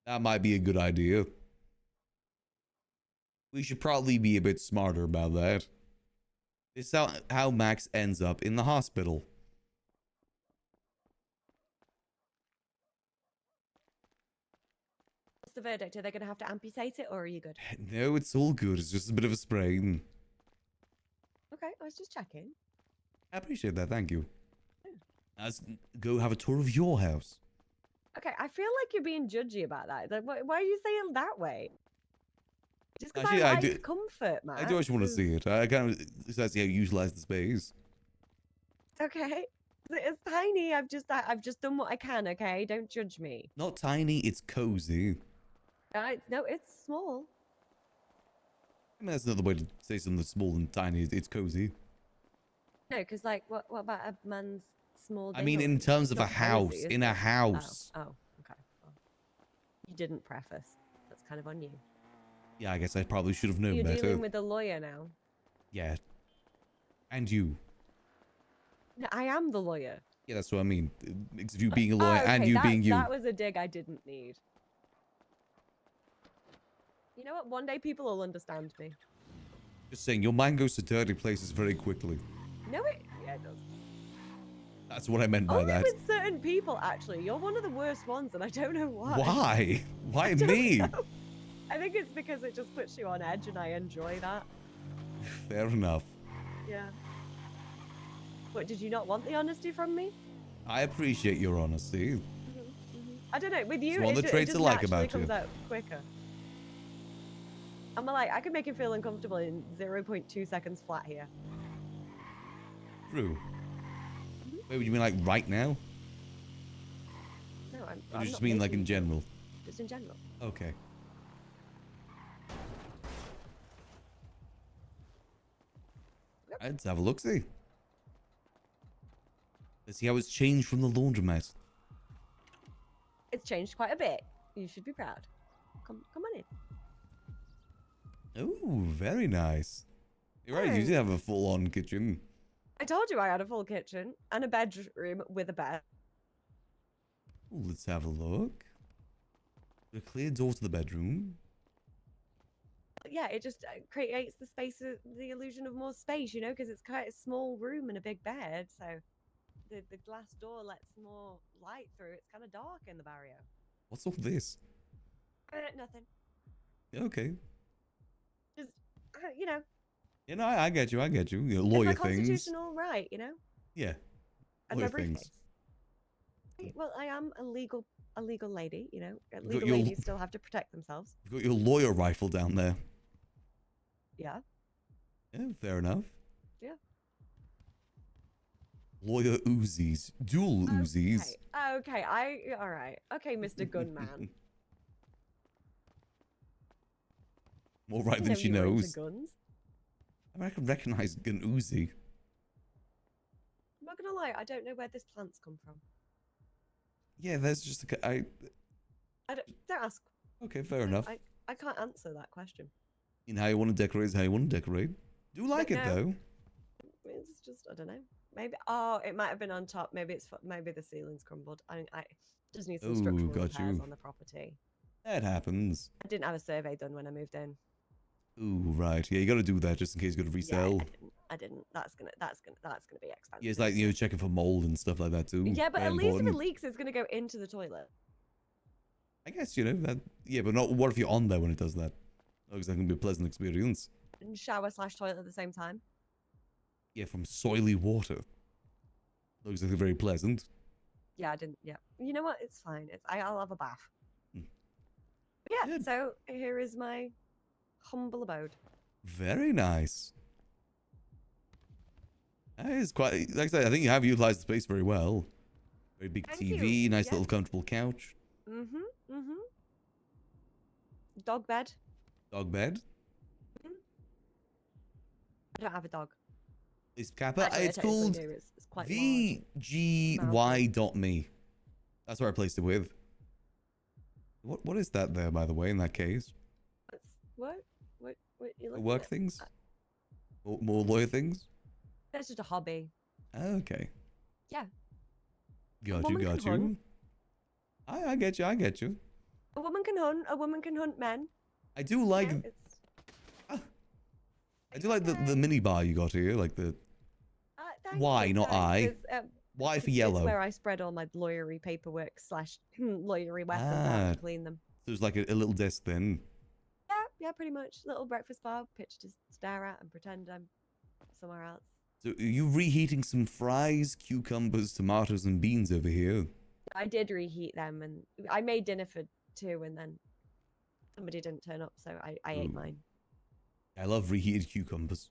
That might be a good idea. We should probably be a bit smarter about that. This is how Max ends up in the hospital. What's the verdict? Are they going to have to amputate it, or are you good? No, it's all good. It's just a bit of a sprain. Okay, I was just checking. I appreciate that. Thank you. Let's go have a tour of your house. Okay, I feel like you're being judgy about that. Like, why are you saying that way? Just because Actually, I I like do- comfort, man. I do actually want to see it. I kind of just see how you utilize the space. Okay, it's tiny. I've just done what I can. Okay, don't judge me. Not tiny, it's cozy. No, it's small. I mean, that's another way to say something that's small and tiny. It's cozy. No, because like, what about a man's small? I mean, dingle? in terms It's of a not cozy, house. is In a it? house. Oh, okay. Well, you didn't preface. That's kind of on you. Yeah, I guess I probably should have known You're better. dealing with a lawyer now. Yeah. And you. No, I am the lawyer. Yeah, that's what I mean. Mix of you being a lawyer and okay, you being you. That was a dig I didn't need. You know what? One day people will understand me. Just saying, your mind goes to dirty places very quickly. No, yeah, it does. That's what I meant by Only that. with certain people, actually. You're one of the worst ones, and I don't know why. Why? Why I don't me? know. I think it's because it just puts you on edge, and I enjoy that. Fair enough. Yeah. What, did you not want the honesty from me? I appreciate your honesty. I don't know. With you, one of the it traits I just like naturally about comes you. out quicker. I'm like, I can make him feel uncomfortable in 0.2 seconds flat here. True. Wait, would you mean like right now? No, Or I'm do you just not mean like making in you feel- general? Just in general. Okay. Let's have a look, see. Let's see how it's changed from the laundromat. It's changed quite a bit. You should be proud. Come on in. Oh, very nice. You're right, you did have a full-on kitchen. I told you I had a full kitchen and a bedroom with a bed. Ooh, let's have a look. A clear door to the bedroom. Yeah, it just creates the space, the illusion of more space, you know, because it's quite a small room and a big bed. So the glass door lets more light through. It's kind of dark in the barrio. What's all this? Nothing. Okay. Just, you know, Yeah, no, I get you. I get you. You know, lawyer it's my things. constitutional right, you know, Yeah. and Lawyer my briefcase. things. Well, I am a legal lady, you know. got Legal your- ladies still have to protect themselves. You've got your lawyer rifle down there. Yeah. Yeah, fair enough. Yeah. Lawyer Uzis. Dual Uzis. Okay. All right. Okay, Mr. Gunman. More right I than know she you were into knows. guns. I mean, I can recognize an Uzi. I'm not gonna lie. I don't know where this plant's come from. Yeah, there's just a... I don't ask. Okay, fair enough. I can't answer that question. In how you want to decorate is how you want to decorate. Do like it no. though. It's just I don't know. Maybe it might have been on top. Maybe maybe the ceiling's crumbled. I just need some Ooh, structural got repairs you. on the property. That happens. I didn't have a survey done when I moved in. Ooh, right. Yeah, you got to do that just in case you got to resell. I didn't. That's gonna be expensive. Yeah, it's like checking for mold and stuff like that too. Yeah, but Very at least if important. it leaks, it's gonna go into the toilet. I guess that. Yeah, but not. What if you're on there when it does that? Looks like it can be a pleasant experience. And shower/toilet at the same time. Yeah, from soily water. Looks like very pleasant. Yeah, I didn't. Yeah, you know what? It's fine. I'll have a bath. Yeah. So here is my humble abode. Very nice. That is quite. Like I said, I think you have utilized the space very well. Very big Thank TV, you. nice Yeah. little comfortable couch, Dog bed. dog bed. I don't have a dog. It's Kappa. Actually, I It's technically called do. It's quite VGY.me. That's where I placed it with. What is that there, by the way? In that case, What you looking work at? things, more lawyer things. That's just a hobby. Okay, Yeah. got woman you, can got you. hunt. I get you, I get you. A woman can hunt. A woman can hunt men. I do like. Yeah, it's, I do like the mini bar you got here, like the. thank Y, you, not thanks. I. It's, Y for it's yellow. where I spread all my lawyery paperwork / lawyery weapons out Ah. and clean them. So it's like a little desk then. Yeah, pretty much. Little breakfast bar, pitch to stare at and pretend I'm somewhere else. So are you reheating some fries, cucumbers, tomatoes, and beans over here? I did reheat them, and I made dinner for 2, and then somebody didn't turn up, so I ate mine. I love reheated cucumbers.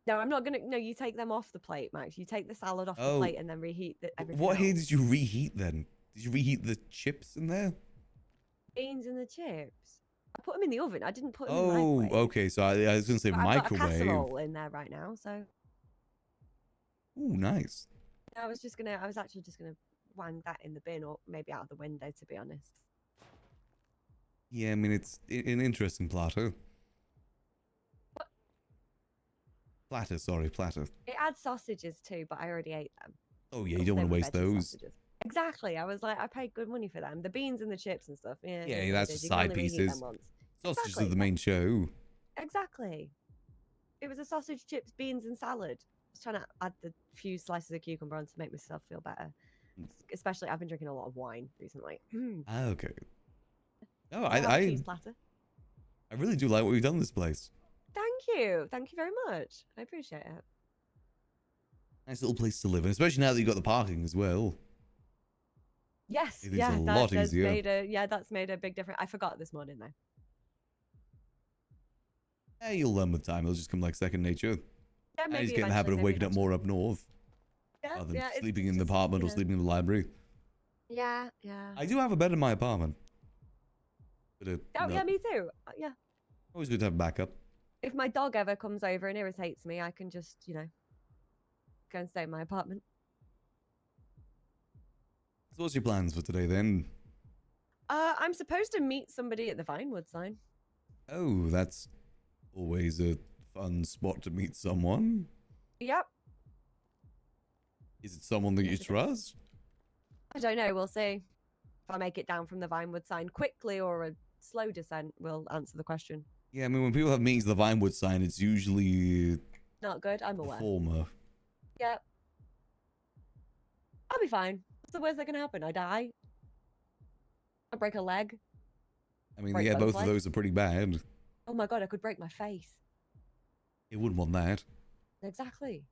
No, I'm not gonna. No, you take them off the plate, Max. You take the salad off the Oh. plate and then reheat everything. What here else. did you reheat then? Did you reheat the chips in there? Beans and the chips. I put them in the oven. I didn't put them in the Oh, microwave. okay. So I was gonna say But I've got a microwave. casserole in there right now, so Ooh, nice. I was actually just gonna wang that in the bin or maybe out of the window, to be honest. Yeah, I mean it's an interesting platter. Platter. It had sausages too, but I already ate them. Oh yeah, you don't want to waste those. Sausages. Exactly. I was like, I paid good money for them. The beans and the chips and stuff. Yeah, Yeah, it that's is. just You can side only reheat them pieces. once. Sausages Exactly. are the main show. Exactly. It was a sausage, chips, beans, and salad. I was trying to add the few slices of cucumber on to make myself feel better. Especially, I've been drinking a lot of wine recently. Ah, okay. Oh, I'll have a cheese I platter. really do like what we've done in this place. Thank you. Thank you very much. I appreciate it. Nice little place to live in, especially now that you've got the parking as well. Yes, It is yeah, a lot that's easier. that's made a big difference. I forgot this morning though. Yeah, you'll learn with time. It'll just come like second nature. Yeah, I maybe just get in the habit of eventually, waking up more up north Yeah, rather than yeah, it's sleeping in the just, apartment you or know. sleeping in the library. Yeah. I do have a bed in my apartment. But Oh no, yeah, me too. Yeah. always good to have backup. If my dog ever comes over and irritates me, I can just, go and stay in my apartment. So what's your plans for today then? I'm supposed to meet somebody at the Vinewood sign. Oh, that's always a fun spot to meet someone. Yep. Is it someone that you trust? I don't know. We'll see. If I make it down from the Vinewood sign quickly or a slow descent, we'll answer the question. Yeah, I mean, when people have meetings at the Vinewood sign, it's usually Not good. I'm the aware. former. Yep. I'll be fine. What's the worst that can happen? I die. I break a leg. I mean, Break yeah, both of legs. those are pretty bad. Oh my god, I could break my face. You wouldn't want that. Exactly.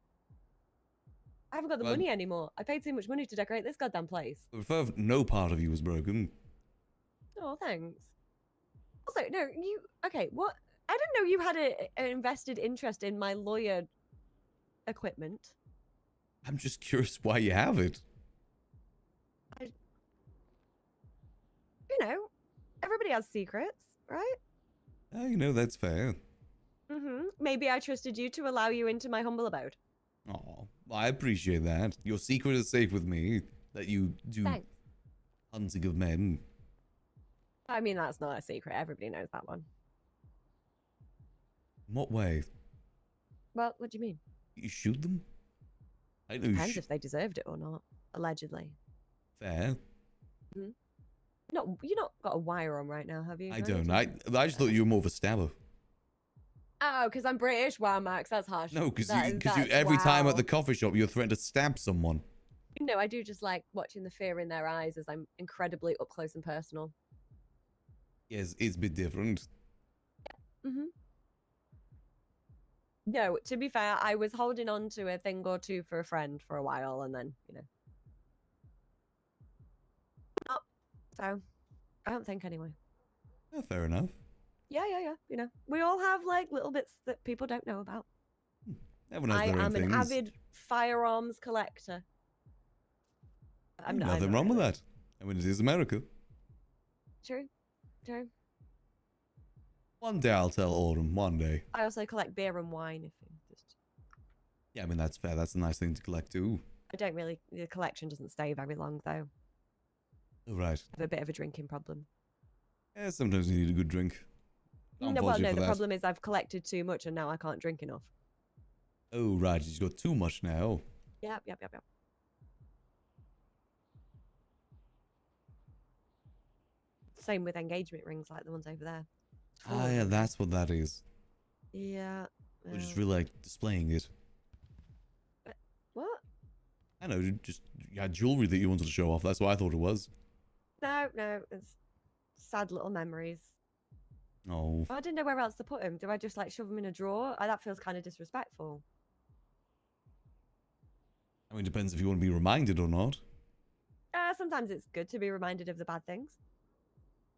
I haven't got the Well, money anymore. I paid too much money to decorate this goddamn place. I prefer if no part of you was broken. Oh, thanks. Also, no, okay, what? I didn't know you had an invested interest in my lawyer equipment. I'm just curious why you have it. Everybody has secrets, right? Oh, that's fair. Maybe I trusted you to allow you into my humble abode. Oh, I appreciate that. Your secret is safe with me. That you do Thanks. hunting of men. I mean, that's not a secret. Everybody knows that one. In what way? Well, what do you mean? You shoot them? I know you Depends shoot. if they deserved it or not. Allegedly. Fair. Hmm? No, you not got a wire on right now, have you? I Do don't. need to- I just thought you were more of a stabber. Oh, because I'm British. Wow, Max, that's harsh. No, because That you, is- every time at wow. the coffee shop you're threatened to stab someone. No, I do just like watching the fear in their eyes as I'm incredibly up close and personal. Yes, it's a bit different. Hmm. No, to be fair, I was holding on to a thing or two for a friend for a while, and then Oh, so I don't think anyway. Yeah, fair enough. Yeah. We all have like little bits that people don't know about. Everyone has I their own am an things. avid firearms collector. I'm not. Nothing wrong with that. I mean, it is America. True. One day I'll tell Autumn. One day. I also collect beer and wine. If you just, Yeah, I mean that's fair. That's a nice thing to collect too. I don't really. The collection doesn't stay very long though. Oh, right. I have a bit of a drinking problem. Yeah, sometimes you need a good drink. Can't No, fault well, you no. for The that. problem is I've collected too much, and now I can't drink enough. Oh, right. You've got too much now. Yep. Same with engagement rings, like the ones over there. Full Ah, of yeah, them. that's what that is. Yeah. Or just well, really like displaying it. What? I know, just you had jewelry that you wanted to show off. That's what I thought it was. No. It's sad little memories. Oh, I didn't know where else to put them. Do I just like shove them in a drawer? That feels kind of disrespectful. I mean, depends if you want to be reminded or not. Sometimes it's good to be reminded of the bad things.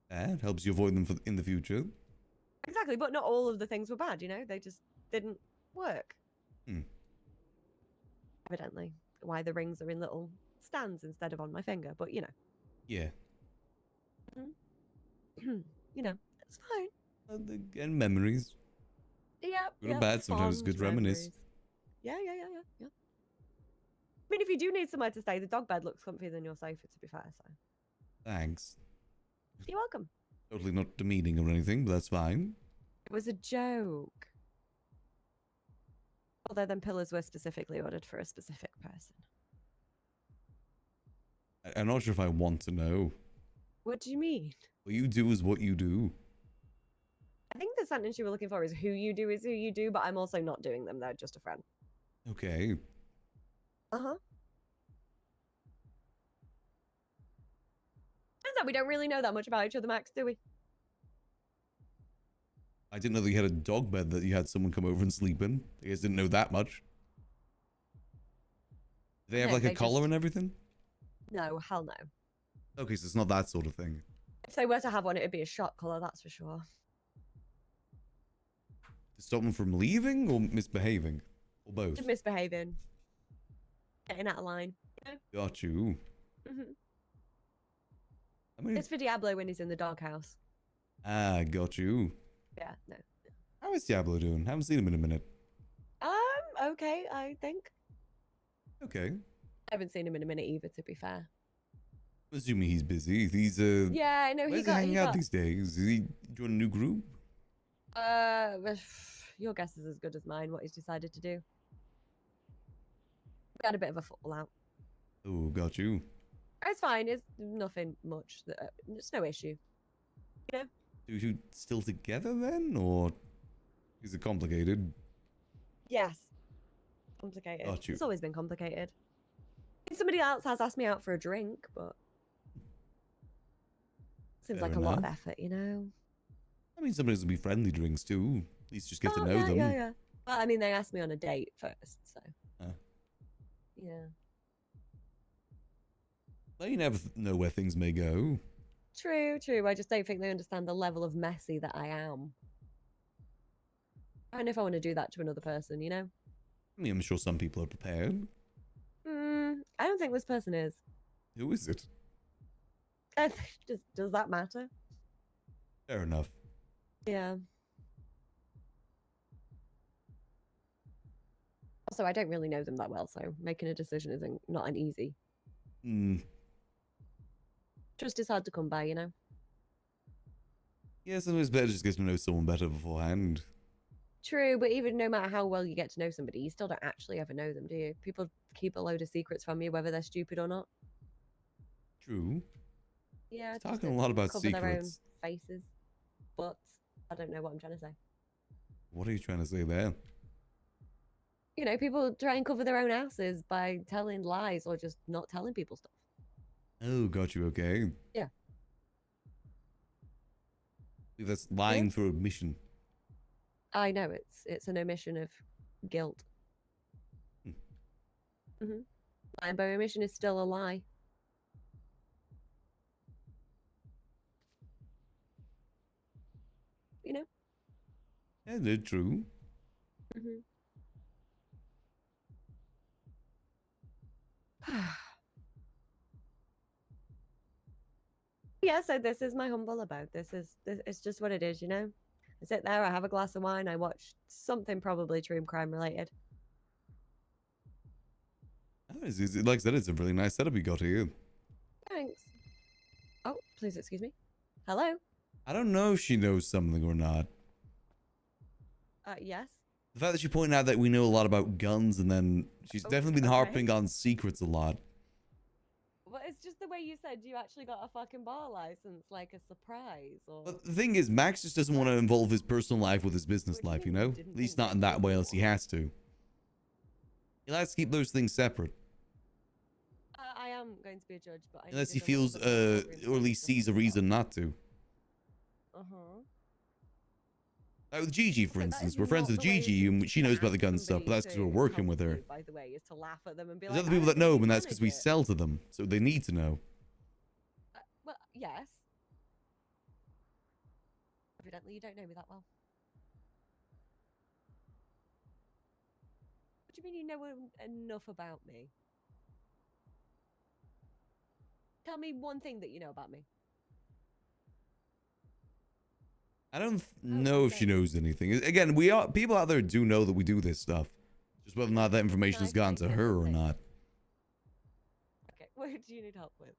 Yeah, it helps you avoid them in the future. Exactly, but not all of the things were bad, they just didn't work. Evidently. Why the rings are in little stands instead of on my finger, but Yeah. it's fine. And memories. Yeah. Good or bad, sometimes it's good to reminisce. Yeah. I mean, if you do need somewhere to stay, the dog bed looks comfier than your sofa, to be fair, so. Thanks. You're welcome. Totally not demeaning or anything, but that's fine. It was a joke. Although them pillars were specifically ordered for a specific person. I'm not sure if I want to know. What do you mean? What you do is what you do. I think the sentence you were looking for is who you do is who you do, but I'm also not doing them. They're just a friend. Okay. Uh-huh. Turns out we don't really know that much about each other, Max, do we? I didn't know that you had a dog bed that you had someone come over and sleep in. I guess didn't know that much. Do they have No, like a they collar just- and everything? No, hell no. Okay, so it's not that sort of thing. If they were to have one, it would be a shot collar, that's for sure. To stop them from leaving or misbehaving? Or both? Just misbehaving. Getting out of line. Got you. Hmm. I mean, It's for Diablo when he's in the doghouse. got you. Yeah, no. How is Diablo doing? Haven't seen him in a minute. Okay, I think. Okay. I haven't seen him in a minute either, to be fair. Assuming he's busy. He's Yeah, I know where's he hanging out these days? Is he join a new group? Your guess is as good as mine, what he's decided to do. We had a bit of a fallout. Oh, got you. It's fine, it's nothing much. It's no issue. You know? So you still together then? Or is it complicated? Yes. Complicated. Got you. It's always been complicated. Somebody else has asked me out for a drink, but seems Fair like a lot of enough. effort, you know? I mean, sometimes it'll be friendly drinks too. At least just get to know yeah, them. Yeah. Well, I mean, they asked me on a date first, so. Yeah. Well, you never know where things may go. True. I just don't think they understand the level of messy that I am. I don't know if I want to do that to another person, you know? I mean, I'm sure some people are prepared. I don't think this person is. Who is it? Does that matter? Fair enough. Yeah. Also, I don't really know them that well, so making a decision isn't not an easy. Hmm. Trust is hard to come by, you know? Yeah, sometimes it's better just get to know someone better beforehand. True, but even no matter how well you get to know somebody, you still don't actually ever know them, do you? People keep a load of secrets from you, whether they're stupid or not. True. Yeah, He's just talking to a lot about cover their own secrets. faces, butts. I don't know what I'm trying to say. What are you trying to say there? You know, people try and cover their own asses by telling lies or just not telling people stuff. Oh, got you. Okay. Yeah. That's lying through admission. I know it's an omission of guilt. Lying by omission is still a lie. You know. Yeah, they're true. Yeah, so this is my humble abode. This it's just what it is, you know. I sit there, I have a glass of wine, I watch something probably true crime related. Oh, like I said, it's a really nice setup you got here. Thanks. Oh, please excuse me. Hello. I don't know if she knows something or not. Yes. The fact that she pointed out that we know a lot about guns, and then she's definitely been harping on secrets a lot. Well, it's just the way you said you actually got a fucking bar license, like a surprise, or. But the thing is, Max just doesn't want to involve his personal life with his business life, you know? At least not in that way unless he has to. He likes to keep those things separate. I am going to be a judge, but I Unless he needed a little feels, bit of background or at least sees a reason not to. Like with Gigi, for instance. We're friends with Gigi, and she knows about the gun stuff, but that's because we're working with her. By the way, is to laugh at them and be There's like, other people that "I know, think and you that's because we manage it." sell to them, so they need to know. Well, yes. Evidently, you don't know me that well. What do you mean you know enough about me? Tell me one thing that you know about me. I don't know if she knows anything. Again, people out there do know that we do this stuff. Just whether or not that information has gone to her or not. Okay, what do you need help with?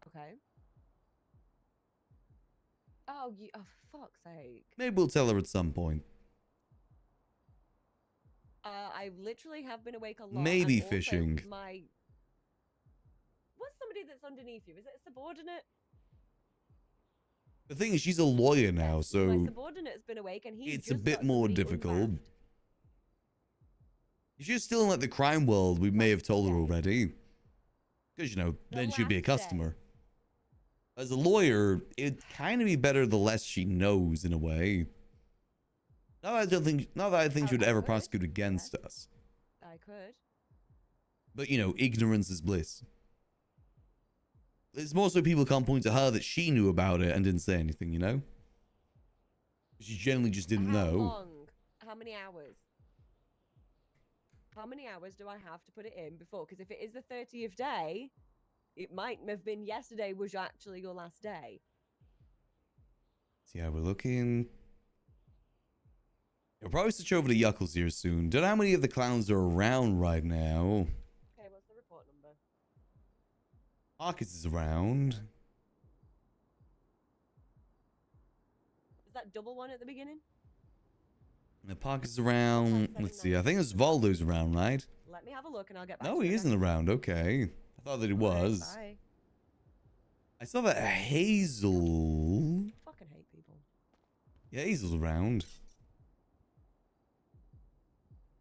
Okay. Oh, for fuck's sake. Maybe we'll tell her at some point. I literally have been awake a lot. Maybe and also fishing. What's somebody that's underneath you? Is it a subordinate? The thing is, she's a lawyer now, My so subordinate's been awake and he's it's a just bit got more somebody difficult. unwrapped. If she's still in like the crime world, we may have told her already. Because, you know, then she'd be a customer. As a lawyer, it'd kind of be better the less she knows, in a way. Not that I think she would ever prosecute against us. I could. But, you know, ignorance is bliss. It's more so people can't point to her that she knew about it and didn't say anything, you know? She generally just didn't How know. long? How many hours? How many hours do I have to put it in before? Because if it is the 30th day, it might have been yesterday was actually your last day. See how we're looking. We'll probably switch over to Yuckles here soon. Don't know how many of the clowns are around right now. Okay, what's the report number? Pockets is around. Is that double one at the beginning? The Pockets around. Let's see. I think it's Valdo's around, right? Let me have a look and I'll get back No, to you. he isn't around. Okay. I thought that he was. Bye. I saw that Hazel. Fucking hate people. Yeah, Hazel's around.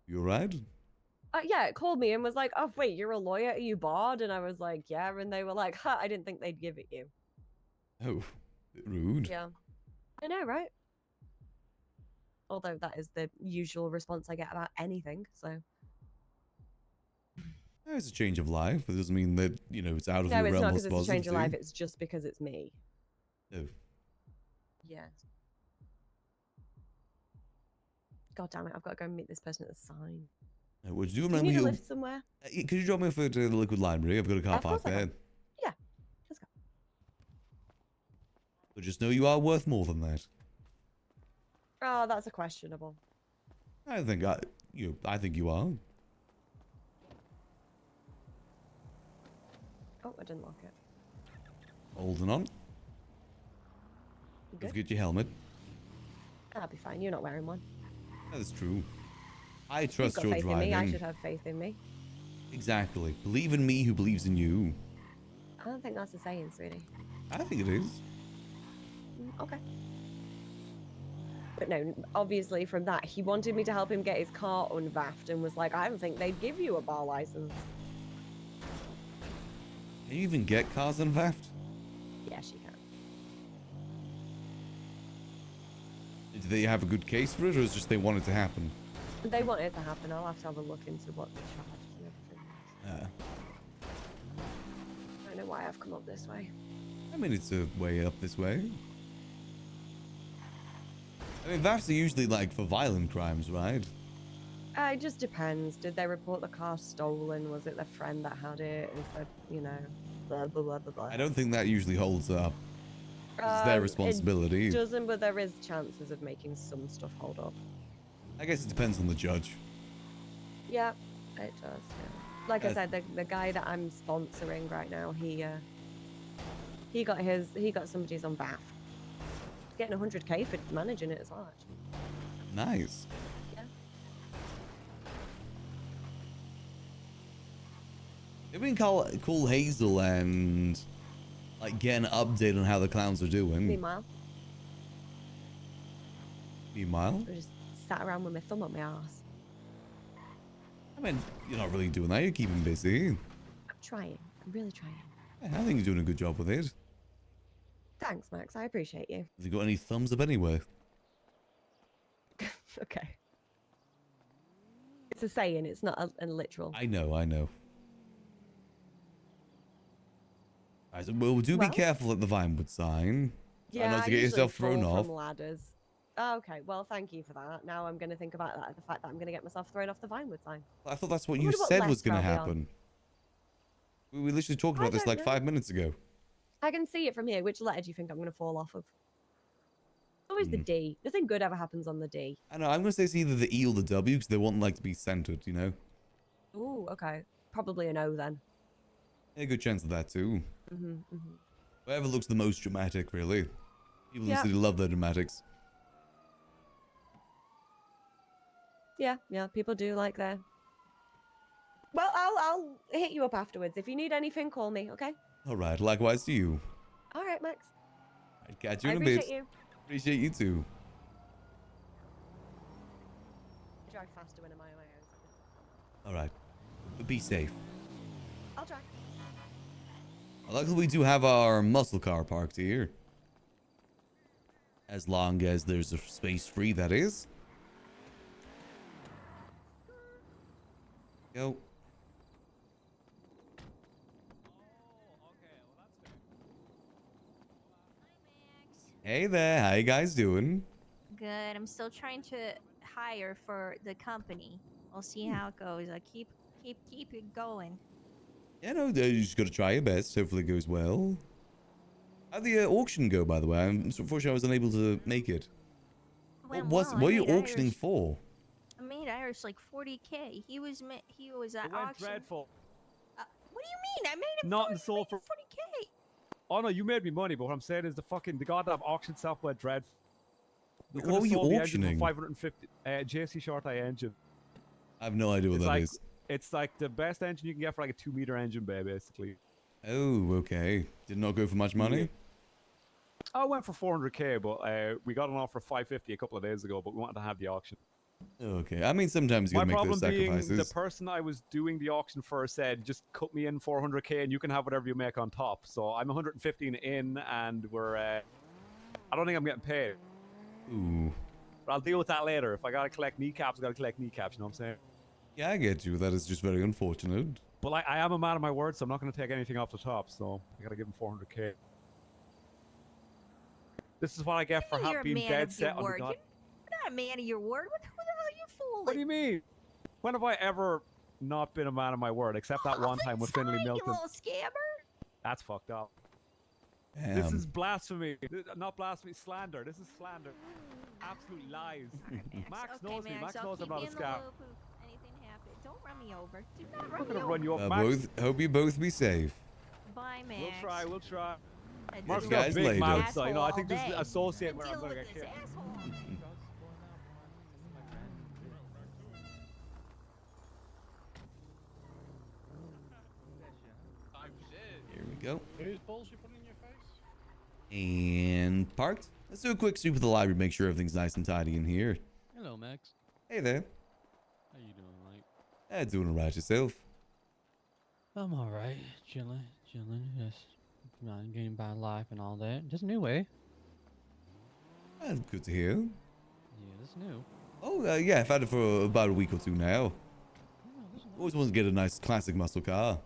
You alright? Yeah, it called me and was like, "Oh wait, you're a lawyer? Are you bored?" And I was like, "Yeah." And they were like, "Huh, I didn't think they'd give it you." Oh, bit rude. Yeah, I know, right? Although that is the usual response I get about anything. So It's a change of life. It doesn't mean that, you know, it's out of no, your it's realm not of because it's a change of life. responsibility. It's just because it's me. No. Yeah. God damn it! I've got to go and meet this person at the sign. Would you Do you remember need a you? lift somewhere? Could you drop me off at the Liquid Library? I've got a car Of course park I there. can. Yeah, let's go. But just know you are worth more than that. Oh, that's a questionable. I think you are. Oh, I didn't lock it. Holding on. You Don't good? forget your helmet. I'll be fine. You're not wearing one. That's true. I You've trust got your faith driving. in me. I should have faith in me. Exactly. Believe in me who believes in you. I don't think that's a saying, sweetie. I think it is. Okay. But no, obviously from that, he wanted me to help him get his car unvaffed and was like, I don't think they'd give you a bar license. Can you even get cars unvaffed? Yes, you can. Did they have a good case for it, or is it just they want it to happen? They want it to happen. I'll have to have a look into what the charge and everything. I don't know why I've come up this way. I mean, it's a way up this way. I mean, VAFs are usually like for violent crimes, right? It just depends. Did they report the car stolen? Was it their friend that had it? Is that, you know, blah, blah, blah, blah, blah. I don't think that usually holds up. It's their responsibility. It doesn't, but there is chances of making some stuff hold up. I guess it depends on the judge. Yeah, it does. Yeah. Like I said, the guy that I'm sponsoring right now, he got somebody's on VAF. Getting 100k for managing it as well. Actually. Nice. Yeah. Maybe we can call Hazel and like get an update on how the clowns are doing. Meanwhile, Meanwhile? I just sat around with my thumb up my ass. I mean, you're not really doing that. You're keeping busy. I'm trying. I'm really trying. Yeah, I think you're doing a good job with it. Thanks, Max. I appreciate you. Have you got any thumbs up anywhere? Okay. It's a saying. It's not a literal. I know. Alright, so, well, do be careful at the Vinewood sign. Try Yeah, not I to get usually yourself thrown fall off. from ladders. Oh, okay. Well, thank you for that. Now I'm going to think about that. The fact that I'm going to get myself thrown off the Vinewood sign. I thought that's what I you wonder what said was left going to I'll be on. happen. We literally talked I about this don't like know. 5 minutes ago. I can see it from here. Which letter do you think I'm going to fall off of? Always the D. Nothing good ever happens on the D. I know, I'm going to say it's either the E or the W because they want like to be centered, you know? Ooh, okay. Probably an O then. Yeah, good chance of that too. Whatever looks the most dramatic, really. People in the Yeah. city love their dramatics. Yeah, people do like that. Well, I'll hit you up afterwards. If you need anything, call me, okay? Alright, likewise to you. All right, Max. I'd catch you I in a bit. appreciate you. Appreciate you too. I drive faster when I'm on my own. Alright. But be safe. I'll try. Luckily, we do have our muscle car parked here. As long as there's a space free, that is. Go. Hey there, how you guys doing? Good. I'm still trying to hire for the company. We'll see how it goes. I keep it going. Yeah, no, you just gotta try your best. Hopefully it goes well. How'd the auction go, by the way? Unfortunately, I was unable to make it. What are you auctioning for? I made Irish like 40k. He was at It went auction. dreadful. What do you mean? I made him Nothing sold for 40k. Oh no, you made me money, but what I'm saying is the goddamn auction itself went dreadful. We What were you auctioning? 550 JC Short Eye engine. I have no idea what that is. It's like the best engine you can get for like a 2-meter engine bay, basically. Oh, okay. Did not go for much money? I went for 400k, but we got an offer for 550 a couple of days ago, but we wanted to have the auction. Okay, I mean, sometimes you gotta My make those problem being sacrifices. the person I was doing the auction for said, just cut me in 400k and you can have whatever you make on top. So I'm 115 in and we're, I don't think I'm getting paid. Ooh. But I'll deal with that later. If I gotta collect kneecaps, I gotta collect kneecaps, you know what I'm saying? Yeah, I get you. That is just very unfortunate. But like, I am a man of my word, so I'm not gonna take anything off the top, so I gotta give him 400k. This is what I get for You're a being man dead of your set on the word. god. You're not a man of your word. Who the hell are you fooling? What do you mean? When have I ever not been a man of my word, except that one time with Finley You Milton? little scammer. That's fucked up. Damn. This is blasphemy. Not blasphemy, slander. This is slander. Absolute lies. Max Okay, knows me. Max, Max I'll knows I'm keep not you a in the scam. loop if anything happens. Don't run me over. Do not I'm run not me gonna over. run you up, Max. Hope you both be safe. Bye, Max. We'll try. Mark's you got a guys big later. mouth, so, you know, I Asshole think just all day. associate where I'm Deal going to with get this killed. asshole. Here we go. Whose balls you putting in your face? And parked. Let's do a quick sweep of the library, make sure everything's nice and tidy in here. Hello, Max. Hey there. How you doing, mate? Doing alright yourself. I'm alright. Chilling. Just not getting by life and all that. Just new, eh? That's good to hear. Yeah, this new. Oh, yeah, I've had it for about a week or two now. Oh, Always wanted to get a nice classic muscle car.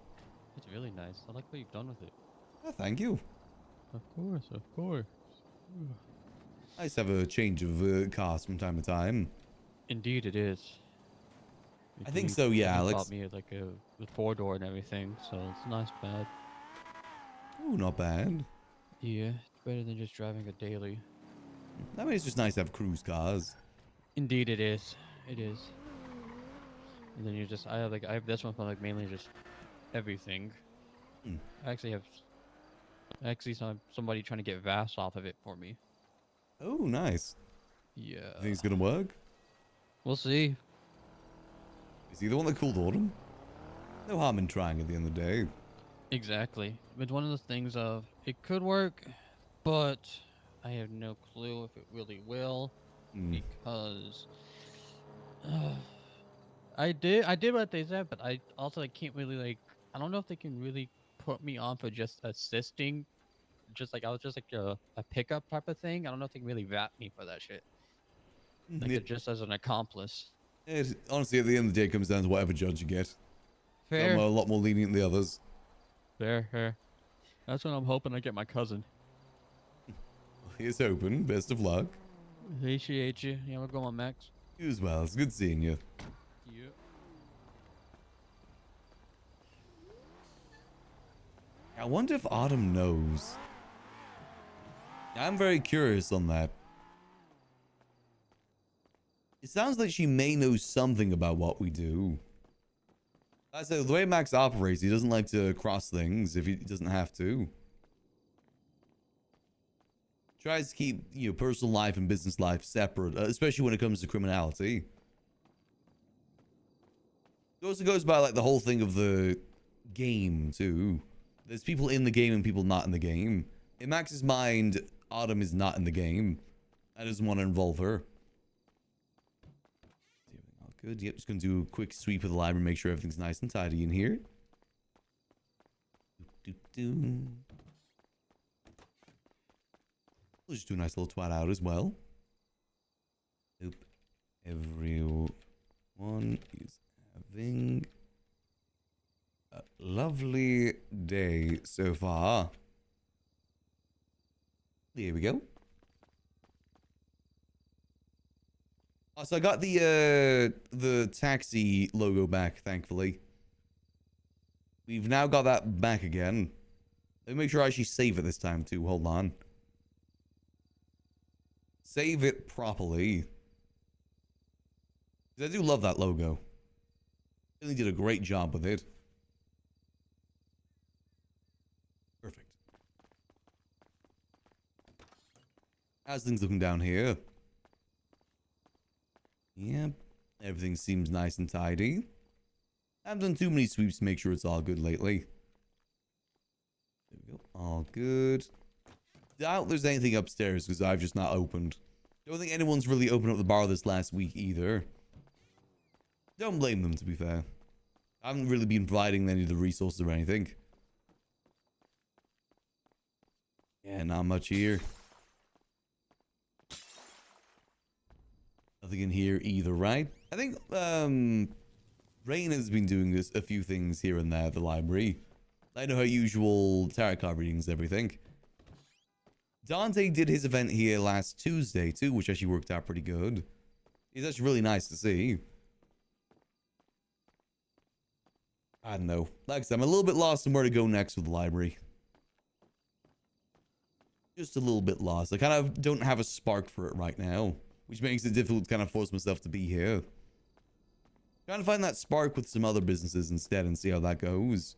it's really nice. I like what you've done with it. Oh, thank you. Of course, of course. Nice to have a change of cars from time to time. Indeed, it is. I think so, yeah, Alex. Bought me like a 4-door and everything, so it's nice, bad. Ooh, not bad. Yeah, it's better than just driving a daily. I mean, it's just nice to have cruise cars. Indeed, it is. It is. And then you just, I have this one for like mainly just everything. I actually saw somebody trying to get VAS off of it for me. Oh, nice. Yeah. Think it's gonna work? We'll see. Is he the one that called Autumn? No harm in trying at the end of the day. Exactly. It's one of those things of, it could work, but I have no clue if it really will. Because I did what they said, but I also can't really like, I don't know if they can really put me on for just assisting, just like I was just like a pickup type of thing. I don't know if they can really vat me for that shit, like just as an accomplice. Honestly, at the end of the day, it comes down to whatever judge you get. Fair. Some are a lot more lenient than the others. Fair. That's what I'm hoping I get my cousin. Here's hoping. Best of luck. Appreciate you. Yeah, we're going, Max. You as well. It's good seeing you. Yeah. I wonder if Autumn knows. I'm very curious on that. It sounds like she may know something about what we do. I said, the way Max operates, he doesn't like to cross things if he doesn't have to. Tries to keep, personal life and business life separate, especially when it comes to criminality. It also goes by, like, the whole thing of the game, too. There's people in the game and people not in the game. In Max's mind, Autumn is not in the game. I doesn't want to involve her. All good. Yep, just gonna do a quick sweep of the library, make sure everything's nice and tidy in here. We'll just do a nice little twat out as well. Hope everyone is having a lovely day so far. There we go. Oh, so I got the taxi logo back, thankfully. We've now got that back again. Let me make sure I actually save it this time too. Hold on. Save it properly. 'Cause I do love that logo. Really did a great job with it. Perfect. How's things looking down here? Yep. Everything seems nice and tidy. I haven't done too many sweeps to make sure it's all good lately. There we go. All good. Doubt there's anything upstairs because I've just not opened. Don't think anyone's really opened up the bar this last week either. Don't blame them, to be fair. I haven't really been providing any of the resources or anything. Yeah, not much here. Nothing in here either, right? I think Rain has been doing this a few things here and there at the library. I know her usual tarot card readings and everything. Dante did his event here last Tuesday too, which actually worked out pretty good. It's actually really nice to see. I don't know. Like I said, I'm a little bit lost on where to go next with the library. Just a little bit lost. I kind of don't have a spark for it right now, which makes it difficult to kind of force myself to be here. Trying to find that spark with some other businesses instead and see how that goes.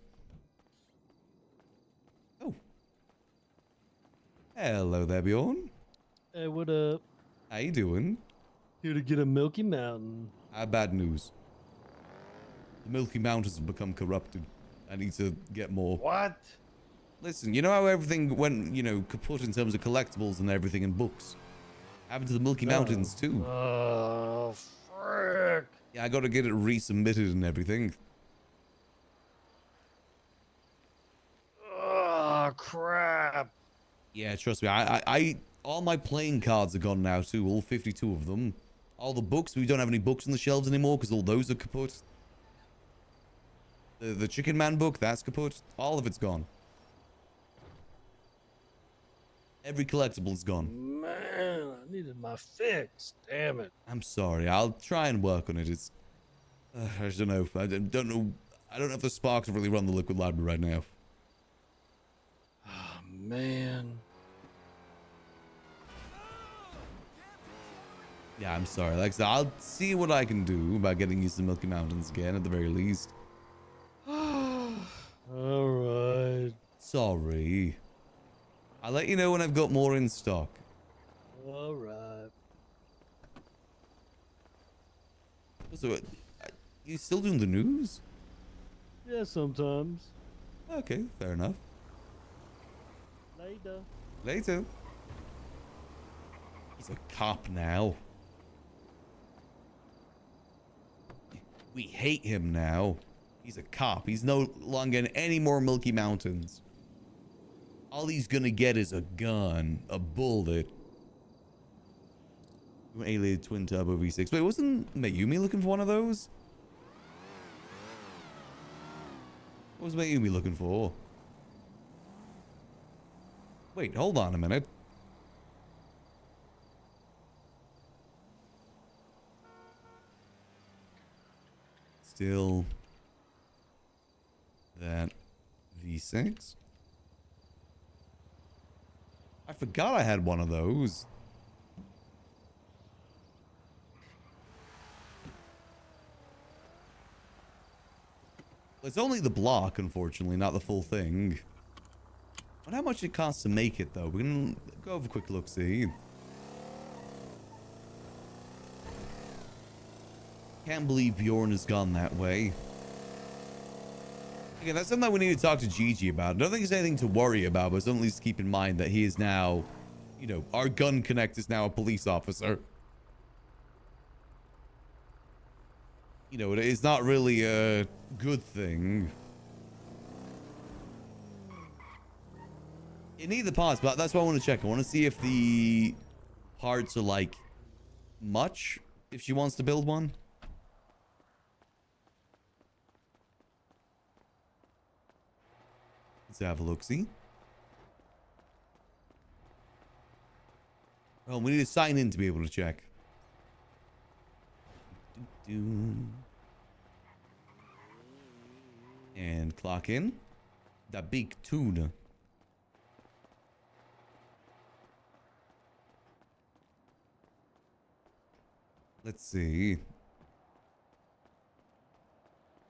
Oh. Hello there, Bjorn. Hey, what up? How you doing? Here to get a Milky Mountain. Bad news. The Milky Mountains have become corrupted. I need to get more. What? Listen, you know how everything went, kaput in terms of collectibles and everything in books? Happened to the Milky Mountains too. Oh, frick. Yeah, I gotta get it resubmitted and everything. Oh, crap. Yeah, trust me. I all my playing cards are gone now too. All 52 of them. All the books. We don't have any books on the shelves anymore because all those are kaput. The Chicken Man book, that's kaput. All of it's gone. Every collectible is gone. Man, I needed my fix. Damn it. I'm sorry. I'll try and work on it. It's I don't know. I don't know. I don't have the spark to really run the liquid library right now. Oh, man. Yeah, I'm sorry. Like I said, I'll see what I can do about getting used to Milky Mountains again at the very least. All right. Sorry. I'll let you know when I've got more in stock. All right. So, you still doing the news? Yeah, sometimes. Okay, fair enough. Later. Later. He's a cop now. We hate him now. He's a cop. He's no longer in any more Milky Mountains. All he's gonna get is a gun, a bullet. Alien twin turbo V6. Wait, wasn't Mayumi looking for one of those? What was Mayumi looking for? Wait, hold on a minute. Still that V6? I forgot I had one of those. It's only the block, unfortunately, not the full thing. I wonder how much it costs to make it, though. We can go have a quick look, see. Can't believe Bjorn has gone that way. Again, that's something that we need to talk to Gigi about. I don't think there's anything to worry about, but at least keep in mind that he is now, our gun connect is now a police officer. It is not really a good thing. It needs the parts, but that's what I want to check. I want to see if the parts are like much, if she wants to build one. Let's have a look-see. Well, we need to sign in to be able to check. And clock in. The big tuna. Let's see.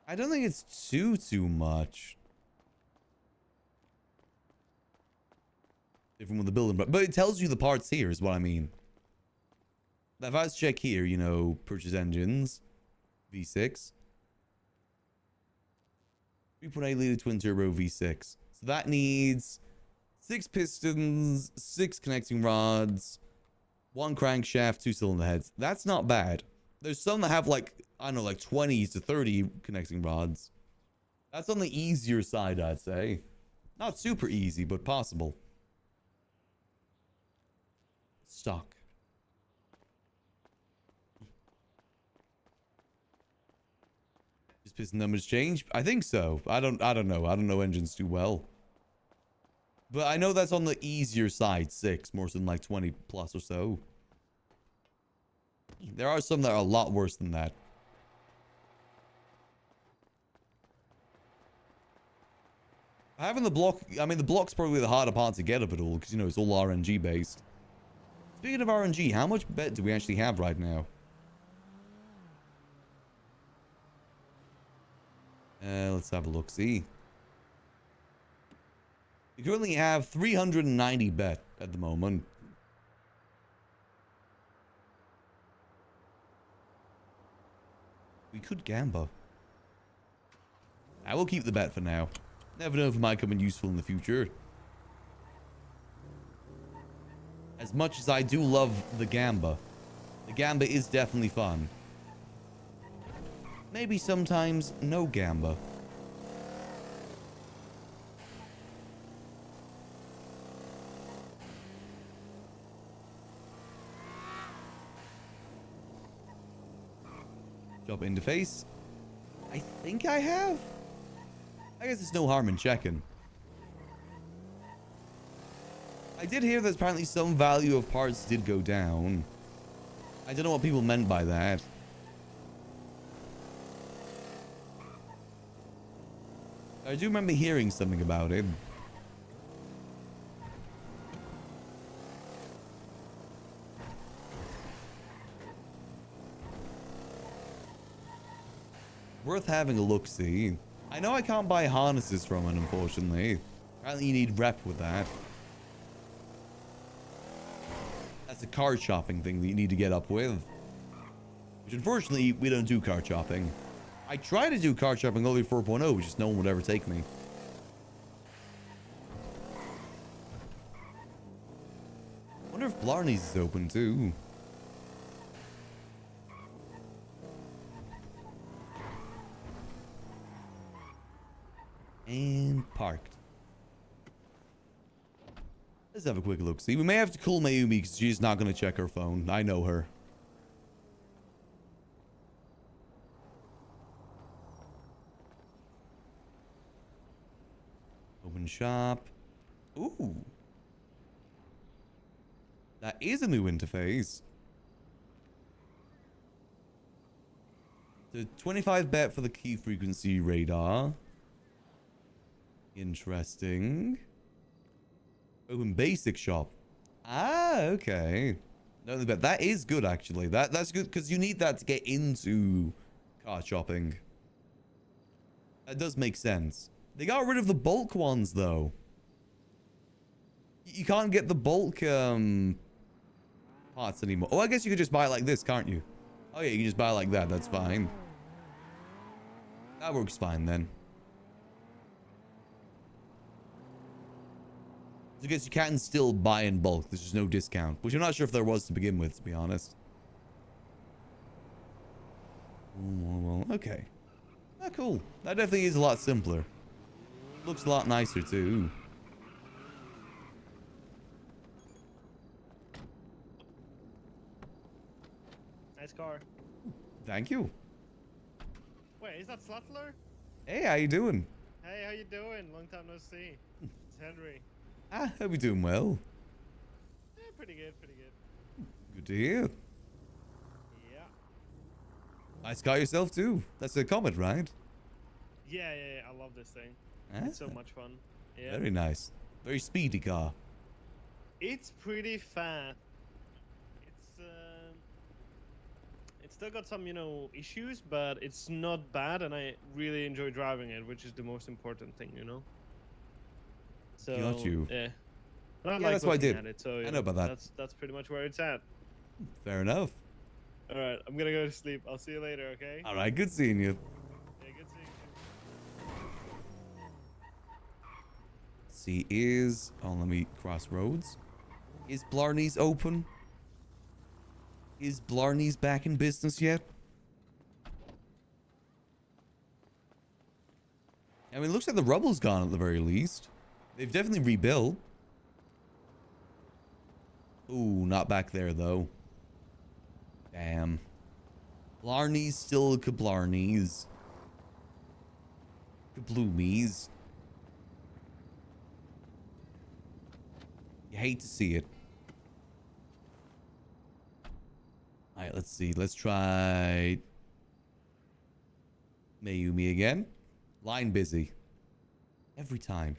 I don't think it's too much. Different with the building, but it tells you the parts here is what I mean. If I was to check here, purchase engines, V6. 3.8 liter twin turbo V6. So that needs 6 pistons, 6 connecting rods, 1 crankshaft, 2 cylinder heads. That's not bad. There's some that have like 20 to 30 connecting rods. That's on the easier side, I'd say. Not super easy, but possible. Stock. Just piston numbers change? I think so. I don't know. I don't know engines too well. But I know that's on the easier side, 6, more than like 20 plus or so. There are some that are a lot worse than that. Having the block, the block's probably the harder part to get of it all, because, it's all RNG based. Speaking of RNG, how much bet do we actually have right now? Let's have a look, see. We currently have 390 bet at the moment. We could gamble. I will keep the bet for now. Never know if it might come in useful in the future. As much as I do love the gamba is definitely fun. Maybe sometimes no gamba. Job interface. I think I have. I guess there's no harm in checking. I did hear that apparently some value of parts did go down. I don't know what people meant by that. I do remember hearing something about it. Worth having a look-see. I know I can't buy harnesses from it, unfortunately. Apparently you need rep with that. That's a card shopping thing that you need to get up with. Which unfortunately, we don't do card shopping. I tried to do card shopping only 4.0, which just no one would ever take me. I wonder if Blarney's is open too. And parked. Let's have a quick look. See, we may have to call Mayumi because she's not going to check her phone. I know her. Open shop. Ooh. That is a new interface. The 25 bet for the key frequency radar. Interesting. Open basic shop. Ah, okay. No, but that is good actually. That's good because you need that to get into car shopping. That does make sense. They got rid of the bulk ones though. You can't get the bulk parts anymore. Oh, I guess you could just buy it like this, can't you? Oh yeah, you can just buy it like that. That's fine. That works fine then. I guess you can still buy in bulk. There's just no discount, which I'm not sure if there was to begin with, to be honest. Well, okay. Ah, cool. That definitely is a lot simpler. Looks a lot nicer too. Nice car. Thank you. Wait, is that Slutler? Hey, how you doing? Hey, how you doing? Long time no see. It's Henry. Ah, hope you're doing well. Yeah, pretty good, pretty good. Good to hear. Yeah. Nice car yourself too. That's a Comet, right? Yeah, I love this thing. Ah, It's so much fun. Yeah. very nice. Very speedy car. It's pretty fast. It's still got some, issues, but it's not bad, and I really enjoy driving it, which is the most important thing, So Got you. yeah. And I Yeah, like that's what I looking did. at it, so I know about that. That's pretty much where it's at. Fair enough. All right, I'm gonna go to sleep. I'll see you later, okay? All right, good seeing you. Yeah, good seeing you. See, is... Oh, let me cross roads. Is Blarney's open? Is Blarney's back in business yet? I mean, it looks like the rubble's gone at the very least. They've definitely rebuilt. Ooh, not back there, though. Damn. Blarney's still Kablarney's. Kabloomies. You hate to see it. Alright, let's see. Let's try Mayumi again. Line busy. Every time.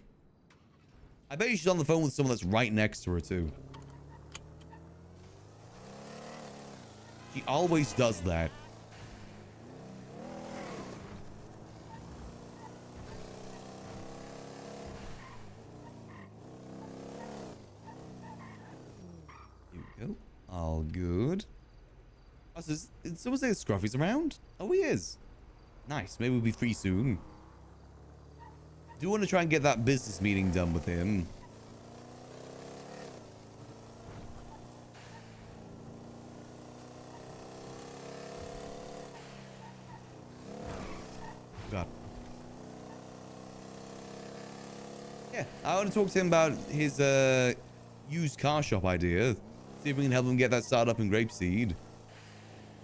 I bet she's on the phone with someone that's right next to her, too. She always does that. Go. All good. Oh, so is someone say Scruffy's around? Oh, he is. Nice. Maybe we'll be free soon. Do want to try and get that business meeting done with him. God. Yeah, I want to talk to him about his used car shop idea. See if we can help him get that started up in Grapeseed.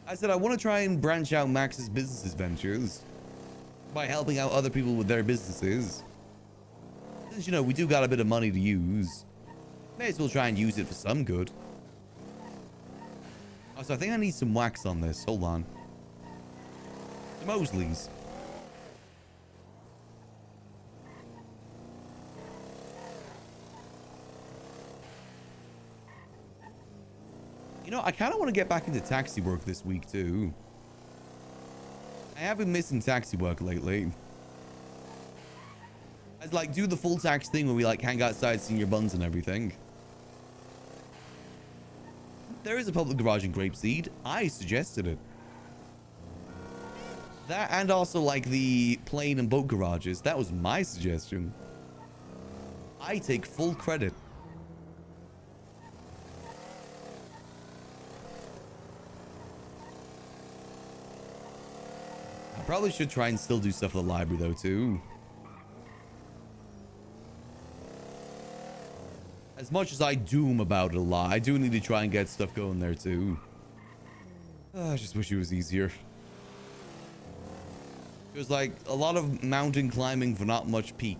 I said I want to try and branch out Max's business ventures by helping out other people with their businesses. Since, you know, we do got a bit of money to use, may as well try and use it for some good. Oh, so I think I need some wax on this. Hold on. The Mosleys. You know, I kind of want to get back into taxi work this week, too. I have been missing taxi work lately. I'd like do the full tax thing where we like hang outside senior buns and everything. There is a public garage in Grapeseed. I suggested it. That and also like the plane and boat garages. That was my suggestion. I take full credit. I probably should try and still do stuff at the library though too. As much as I doom about it a lot, I do need to try and get stuff going there too. I just wish it was easier. It was like a lot of mountain climbing for not much peak.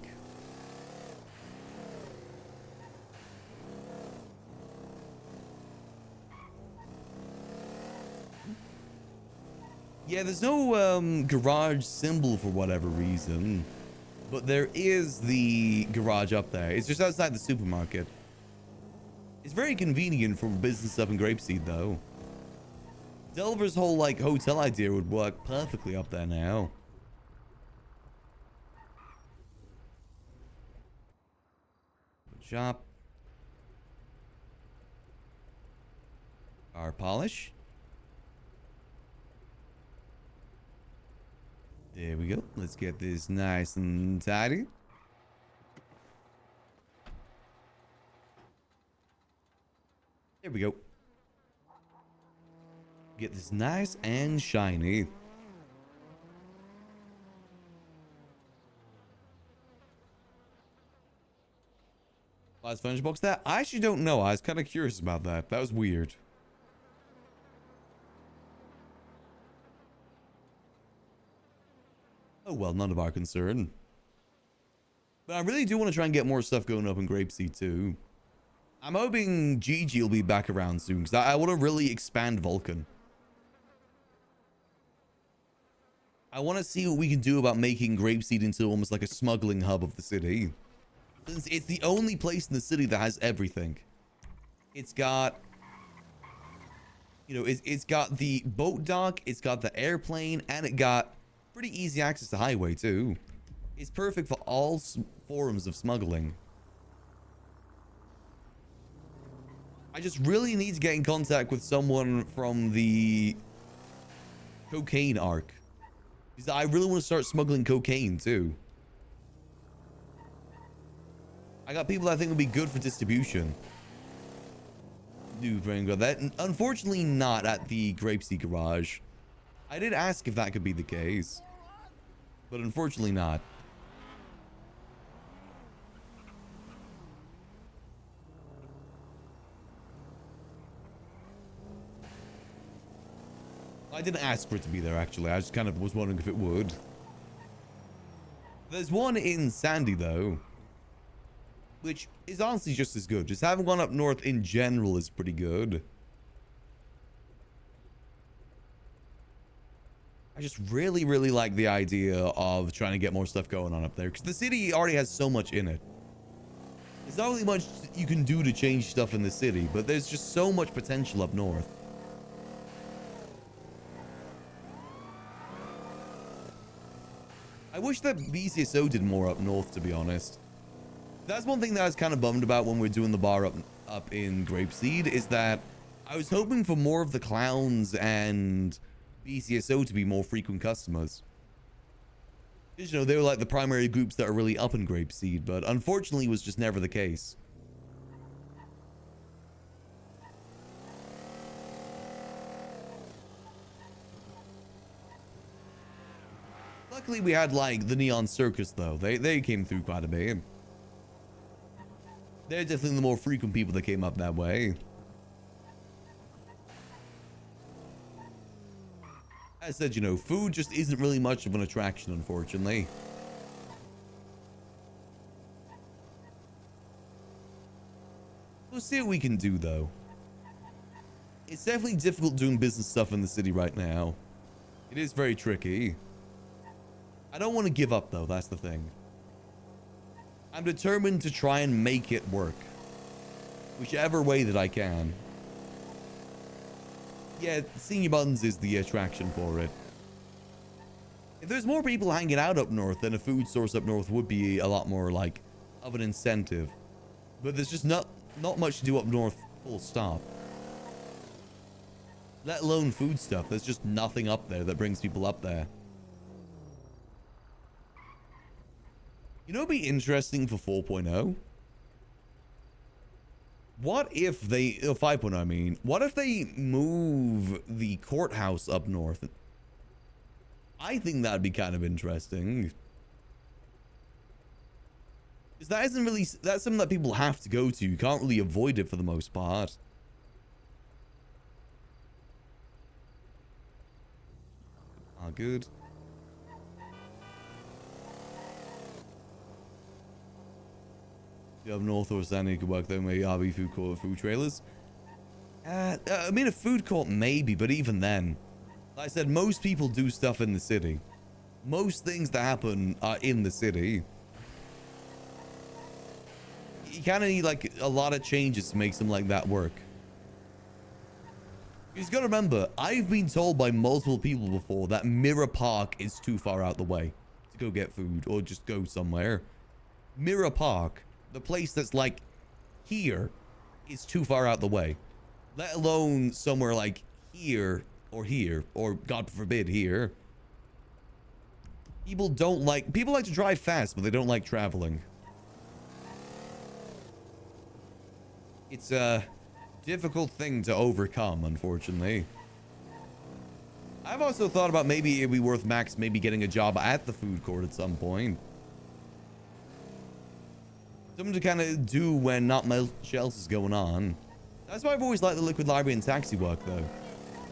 Yeah, there's no garage symbol for whatever reason. But there is the garage up there. It's just outside the supermarket. It's very convenient for business up in Grapeseed, though. Delver's whole, like, hotel idea would work perfectly up there now. Shop. Car polish. There we go. Let's get this nice and tidy. There we go. Get this nice and shiny. Last furniture box there? I actually don't know. I was kind of curious about that. That was weird. Oh well, none of our concern. But I really do want to try and get more stuff going up in Grapeseed too. I'm hoping Gigi will be back around soon because I want to really expand Vulcan. I want to see what we can do about making Grapeseed into almost like a smuggling hub of the city. Since it's the only place in the city that has everything. It's got, you know, it's got the boat dock, it's got the airplane, and it got pretty easy access to highway too. It's perfect for all forms of smuggling. I just really need to get in contact with someone from the cocaine arc. Because I really want to start smuggling cocaine too. I got people I think would be good for distribution. Do bring that. Unfortunately not at the Grapeseed garage. I did ask if that could be the case. But unfortunately not. I didn't ask for it to be there, actually. I just kind of was wondering if it would. There's one in Sandy, though. Which is honestly just as good. Just having one up north in general is pretty good. I just really, really like the idea of trying to get more stuff going on up there. Because the city already has so much in it. There's not really much you can do to change stuff in the city. But there's just so much potential up north. I wish that BCSO did more up north, to be honest. That's one thing that I was kind of bummed about when we're doing the bar up in Grapeseed, is that I was hoping for more of the clowns and BCSO to be more frequent customers. Because, you know, they were like the primary groups that are really up in Grapeseed, but unfortunately it was just never the case. Luckily we had like the Neon Circus though. They came through quite a bit. They're definitely the more frequent people that came up that way. As I said, you know, food just isn't really much of an attraction, unfortunately. We'll see what we can do, though. It's definitely difficult doing business stuff in the city right now. It is very tricky. I don't want to give up, though. That's the thing. I'm determined to try and make it work. Whichever way that I can. Yeah, Senior Buns is the attraction for it. If there's more people hanging out up north, then a food source up north would be a lot more, like, of an incentive. But there's just not much to do up north, full stop. Let alone food stuff. There's just nothing up there that brings people up there. You know, it'd be interesting for 4.0. What if they 5.0, I mean, what if they move the courthouse up north? I think that'd be kind of interesting. Because that isn't really, that's something that people have to go to. You can't really avoid it for the most part. Ah, good. You have North or Sandy you could work there, maybe RB food court, food trailers. I mean, a food court maybe, but even then, like I said, most people do stuff in the city. Most things that happen are in the city. You kind of need like a lot of changes to make something like that work. You just gotta remember, I've been told by multiple people before that Mirror Park is too far out the way to go get food or just go somewhere. Mirror Park, the place that's like here, is too far out the way. Let alone somewhere like here, or God forbid here. People like to drive fast, but they don't like traveling. It's a difficult thing to overcome, unfortunately. I've also thought about maybe it'd be worth Max maybe getting a job at the food court at some point. Something to kind of do when not much else is going on. That's why I've always liked the Liquid Library and taxi work, though.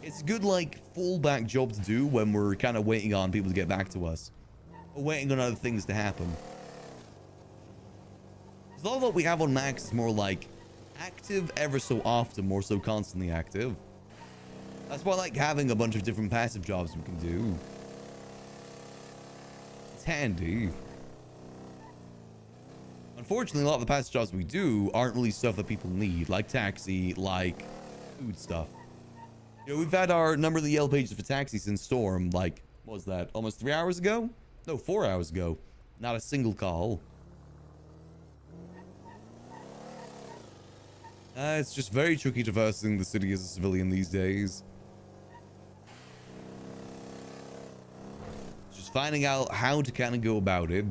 It's a good, like, fallback job to do when we're kind of waiting on people to get back to us. Or waiting on other things to happen. Because a lot of what we have on Max is more like active ever so often, more so constantly active. That's why I like having a bunch of different passive jobs we can do. It's handy. Unfortunately, a lot of the passive jobs we do aren't really stuff that people need, like taxi, like food stuff. You know, we've had our number of the Yellow Pages for taxi since Storm, like, what was that, almost 3 hours ago? No, 4 hours ago. Not a single call. It's just very tricky traversing the city as a civilian these days. Just finding out how to kind of go about it.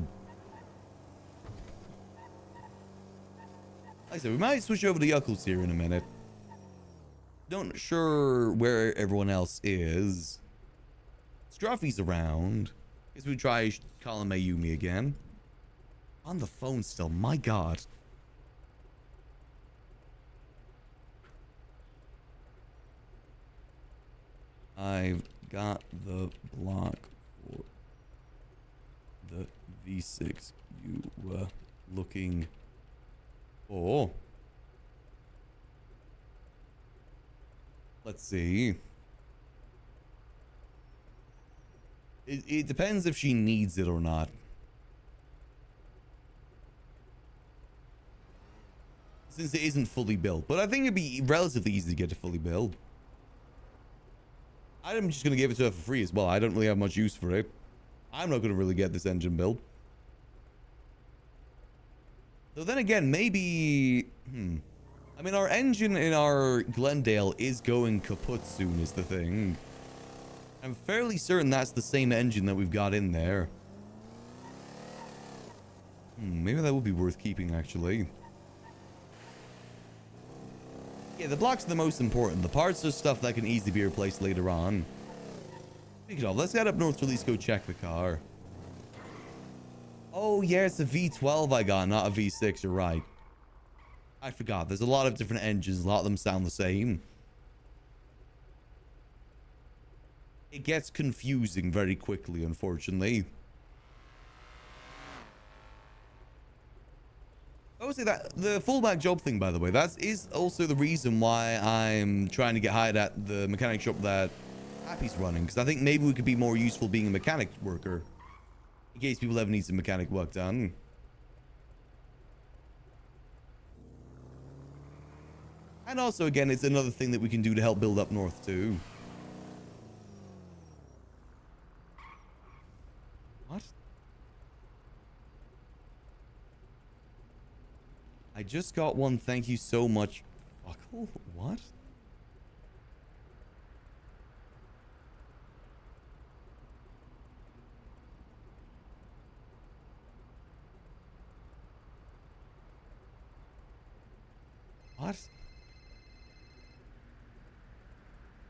Like I said, we might switch over to Yuckles here in a minute. Don't sure where everyone else is. Struffy's around. Guess we try calling Mayumi again. On the phone still, my god. I've got the block for the V6 you were looking for. Let's see. It depends if she needs it or not. Since it isn't fully built. But I think it'd be relatively easy to get it fully built. I'm just going to give it to her for free as well. I don't really have much use for it. I'm not going to really get this engine built. So then again, maybe... I mean, our engine in our Glendale is going kaput soon is the thing. I'm fairly certain that's the same engine that we've got in there. Maybe that would be worth keeping, actually. Yeah, the blocks are the most important. The parts are stuff that can easily be replaced later on. Speaking of, let's head up north to at least go check the car. Oh, yeah, it's a V12 I got, not a V6, you're right. I forgot. There's a lot of different engines. A lot of them sound the same. It gets confusing very quickly, unfortunately. I would say that the fullback job thing, by the way, that is also the reason why I'm trying to get hired at the mechanic shop that Happy's running. Because I think maybe we could be more useful being a mechanic worker. In case people ever need some mechanic work done. And also, again, it's another thing that we can do to help build up north, too. What? I just got one. Thank you so much. Buckle? What? What?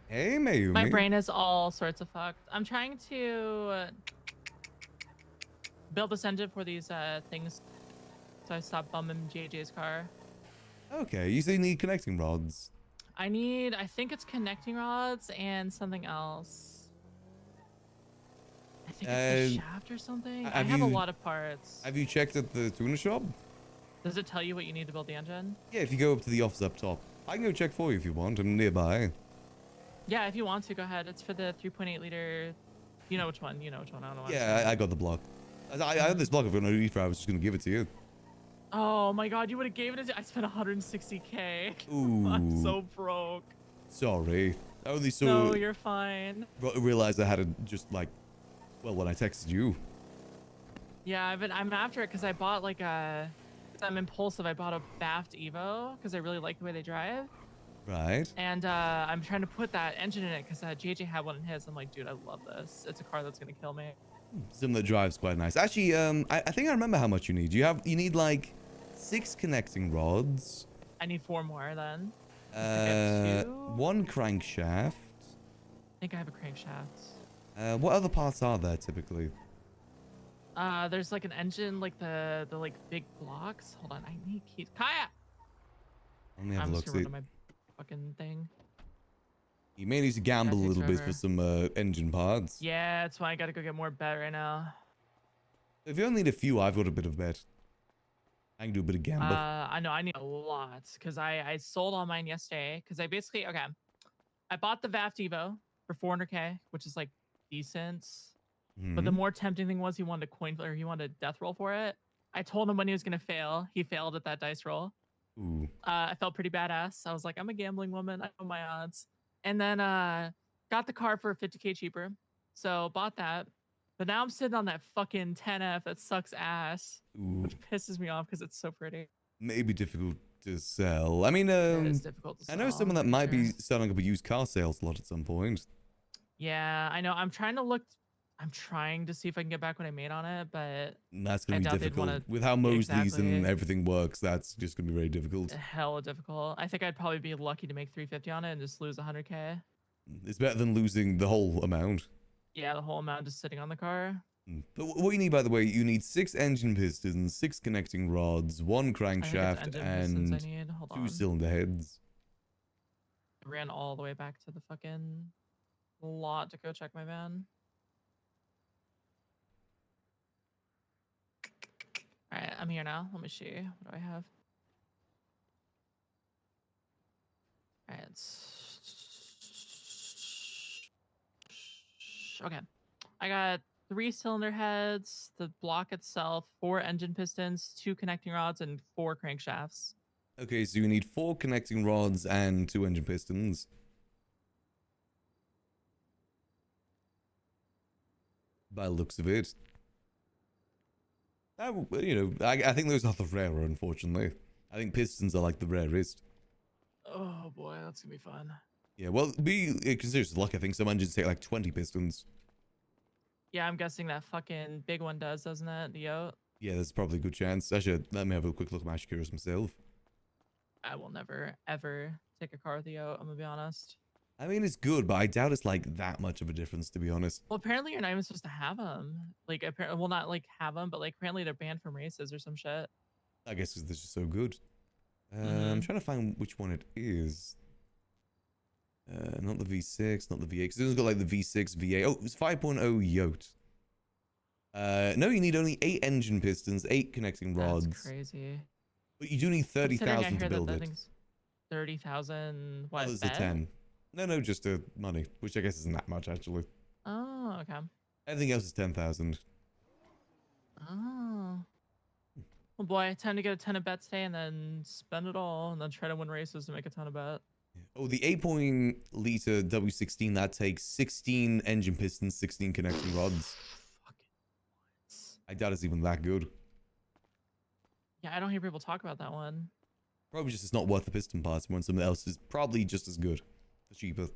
Hey, Mayumi. My brain is all sorts of fucked. I'm trying to build this engine for these things, so I stop bumming JJ's car. Okay, you say you need connecting rods. I think it's connecting rods and something else. I think it's the shaft or something. I have a lot of parts. Have you checked at the tuner shop? Does it tell you what you need to build the engine? Yeah, if you go up to the office up top. I can go check for you if you want. I'm nearby. Yeah, if you want to, go ahead. It's for the 3.8 liter. You know which one. You know which one. I don't know. Yeah, I got the block. I had this block. I've got no need for it. I was just going to give it to you. Oh my god, you would have given it to... I spent 160k. Ooh. I'm so broke. Sorry. I only saw... No, you're fine. Realized I had it just like... Well, when I texted you. Yeah, I'm after it because I bought like a... I'm impulsive. I bought a Baft Evo because I really like the way they drive. Right. And I'm trying to put that engine in it because JJ had one in his. I'm like, dude, I love this. It's a car that's going to kill me. Some that drives quite nice. Actually, I think I remember how much you need. You need like 6 connecting rods. I need 4 more then. 1 crankshaft. I think I have a crankshaft. What other parts are there typically? There's like an engine, like the like big blocks. Hold on, I need keys. Kaya! Let me have a look. I'm just gonna run my fucking thing. You may need to gamble a little bit for some engine parts. Yeah, that's why I gotta go get more bet right now. If you only need a few, I've got a bit of bet. I can do a bit of gamble. I know I need a lot because I sold all mine yesterday because I basically I bought the VAFT Evo for 400k, which is like decent. But the more tempting thing was he wanted he wanted a death roll for it. I told him when he was gonna fail. He failed at that dice roll. Ooh. I felt pretty badass. I was like, I'm a gambling woman. I know my odds. And then got the car for 50k cheaper. So bought that. But now I'm sitting on that fucking 10F that sucks ass. Ooh. Which pisses me off because it's so pretty. Maybe difficult to sell. I mean, It is difficult to I know sell, someone that might be sure. selling up a used car sales lot at some point. Yeah, I know. I'm trying to see if I can get back what I made on it, but That's I going to be doubt they'd difficult. wanna- With how Mosley's and Exactly. everything works, that's just going to be very difficult. Hella difficult. I think I'd probably be lucky to make 350 on it and just lose 100k. It's better than losing the whole amount. Yeah, the whole amount just sitting on the car. But what you need, by the way, you need 6 engine pistons, 6 connecting rods, 1 crankshaft, engine pistons I and need. Hold 2 on. cylinder heads. I ran all the way back to the fucking lot to go check my van. All right, I'm here now. Let me see. What do I have? All right, okay. I got 3 cylinder heads, the block itself, 4 engine pistons, 2 connecting rods, and 4 crankshafts. Okay, so you need 4 connecting rods and 2 engine pistons. By the looks of it. I think those are the rarer, unfortunately. I think pistons are like the rarest. Oh boy, that's gonna be fun. Yeah, well, be consider luck. I think some engines take like 20 pistons. Yeah, I'm guessing that fucking big one does, doesn't it? The yacht. Yeah, there's probably a good chance. Actually, let me have a quick look at my curious myself. I will never ever take a car with the yacht. I'm gonna be honest. I mean, it's good, but I doubt it's like that much of a difference, to be honest. Well, apparently you're not even supposed to have them. Like, apparently, well, not like have them, but like apparently they're banned from races or some shit. I guess because they're just so good. I'm trying to find which one it is. Not the V6, not the V8. Because it's got like the V6, V8. Oh, it's 5.0 yacht. No, you need only 8 engine pistons, 8 connecting rods. That's crazy. But you do need 30,000 to build it. 30,000. What? Oh, there's the bet? 10. No, just money, which I guess isn't that much actually. Oh, okay. Everything else is 10,000. Oh. Well, boy, time to get a ton of bets today and then spend it all and then try to win races to make a ton of bet. Oh, the 8.0-liter W16, that takes 16 engine pistons, 16 connecting rods. I doubt it's even that good. Yeah, I don't hear people talk about that one. Probably just it's not worth the piston parts when something else is probably just as good. Or cheaper.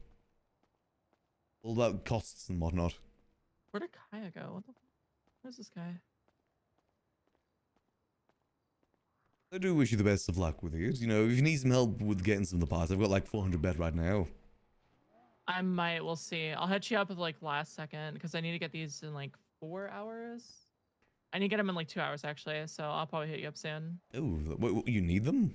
All about costs and whatnot. Where did Kaya go? What the? Where's this guy? I do wish you the best of luck with it. You know, if you need some help with getting some of the parts, I've got like 400 bet right now. I might. We'll see. I'll hit you up at like last second because I need to get these in like 4 hours. I need to get them in like 2 hours actually. So I'll probably hit you up soon. Oh, what, you need them?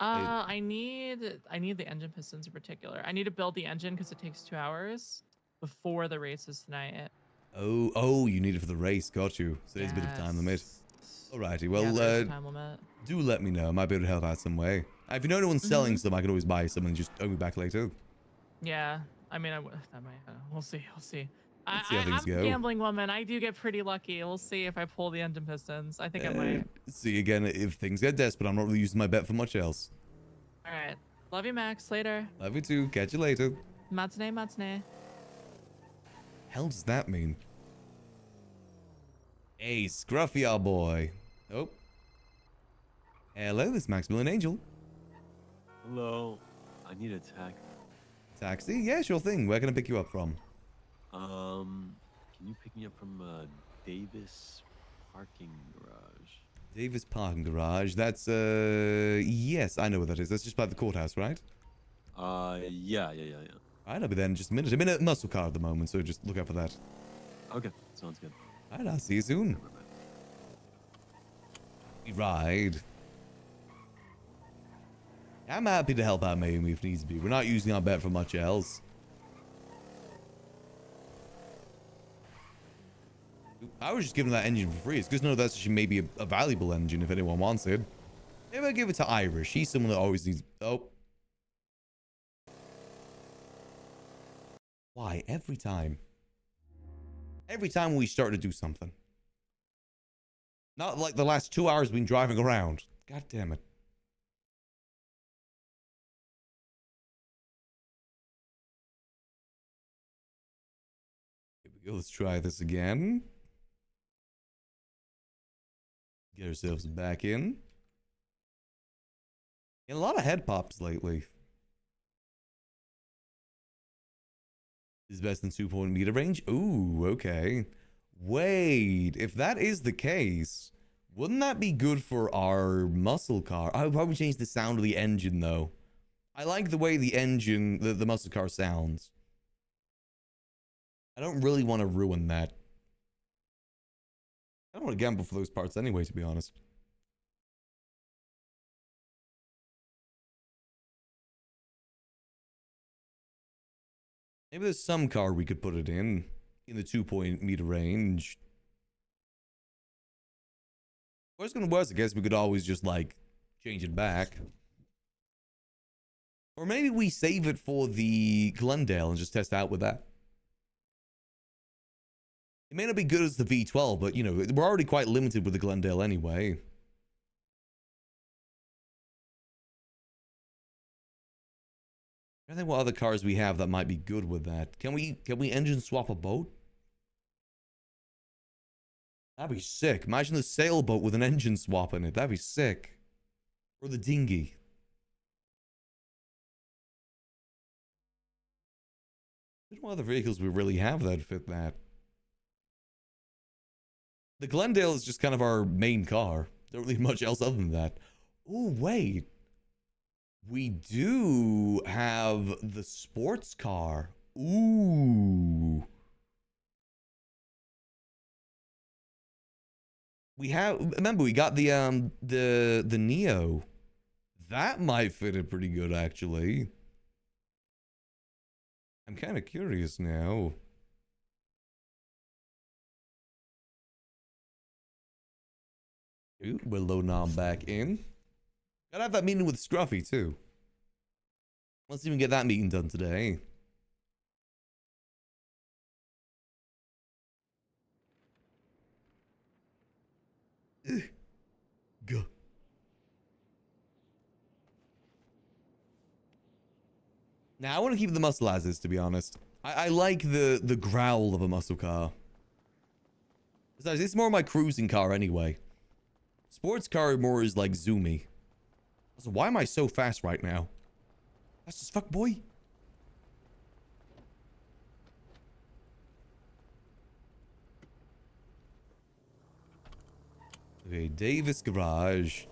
I need the engine pistons in particular. I need to build the engine because it takes 2 hours before the races tonight. Oh, you need it for the race. Got you. So there's a bit of time limit. Alrighty, well, there's a time limit. do let me know. I might be able to help out some way. If you know anyone's selling some, I could always buy some and just owe me back later. Yeah, I mean, that might. We'll see. We'll see. Let's see how things I'm a go. gambling woman. I do get pretty lucky. We'll see if I pull the engine pistons. I think I might. See again if things get desperate. I'm not really using my bet for much else. All right. Love you, Max. Later. Love you too. Catch you later. Matinee. Hell does that mean? Hey, Scruffy, our boy. Oh. Hello, this is Maximillian Angel. Hello. I need a taxi. Taxi? Yeah, sure thing. Where can I pick you up from? Can you pick me up from Davis Parking Garage? Davis Parking Garage. That's yes, I know what that is. That's just by the courthouse, right? Yeah. Alright, I'll be there in just a minute. I'm in a muscle car at the moment, so just look out for that. Okay, sounds good. Alright, I'll see you soon. We ride. I'm happy to help out Mayumi if needs be. We're not using our bet for much else. I was just giving that engine for free. It's good to know that's actually maybe a valuable engine if anyone wants it. Maybe I'll give it to Irish. She's someone that always needs... Oh. Why? Every time. Every time we start to do something. Not like the last 2 hours we've been driving around. God damn it. Here we go. Let's try this again. Get ourselves back in. And a lot of head pops lately. Is best than 2-point-meter range? Ooh, okay. Wait, if that is the case, wouldn't that be good for our muscle car? I would probably change the sound of the engine, though. I like the way the engine, the muscle car sounds. I don't really want to ruin that. I don't want to gamble for those parts anyway, to be honest. Maybe there's some car we could put it in the 2-point-meter range. Worst gonna worst, I guess we could always just, like, change it back. Or maybe we save it for the Glendale and just test out with that. It may not be good as the V12, but, you know, we're already quite limited with the Glendale anyway. I don't think what other cars we have that might be good with that. Can we engine swap a boat? That'd be sick. Imagine the sailboat with an engine swap in it. That'd be sick. Or the dinghy. What other vehicles we really have that fit that? The Glendale is just kind of our main car. Don't really much else other than that. Oh, wait. We do have the sports car. Ooh. We have, remember, we got the Neo. That might fit it pretty good, actually. I'm kind of curious now. Ooh, we're loading on back in. Gotta have that meeting with Scruffy, too. Let's even get that meeting done today. Go. Now, I want to keep the muscle as is, to be honest. I like the growl of a muscle car. Besides, it's more my cruising car anyway. Sports car more is like zoomy. So why am I so fast right now? That's just fuck, boy. Okay, Davis Garage.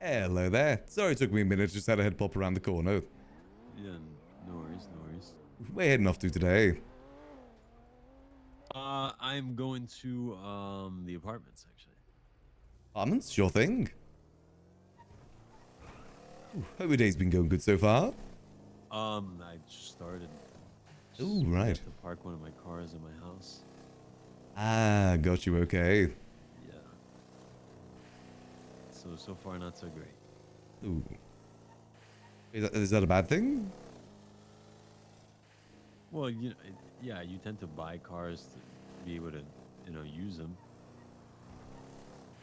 Hello there. Sorry it took me a minute. Just had a head pop around the corner. Yeah, no worries, no worries. Where you heading off to today? I'm going to the apartments actually. Apartments? Sure thing. Ooh, hope your day's been going good so far. I just started. Ooh, right. To park one of my cars in my house. Ah, got you. Okay. Yeah. So far not so great. Ooh. Is that a bad thing? Well, yeah, you tend to buy cars to be able to, use them.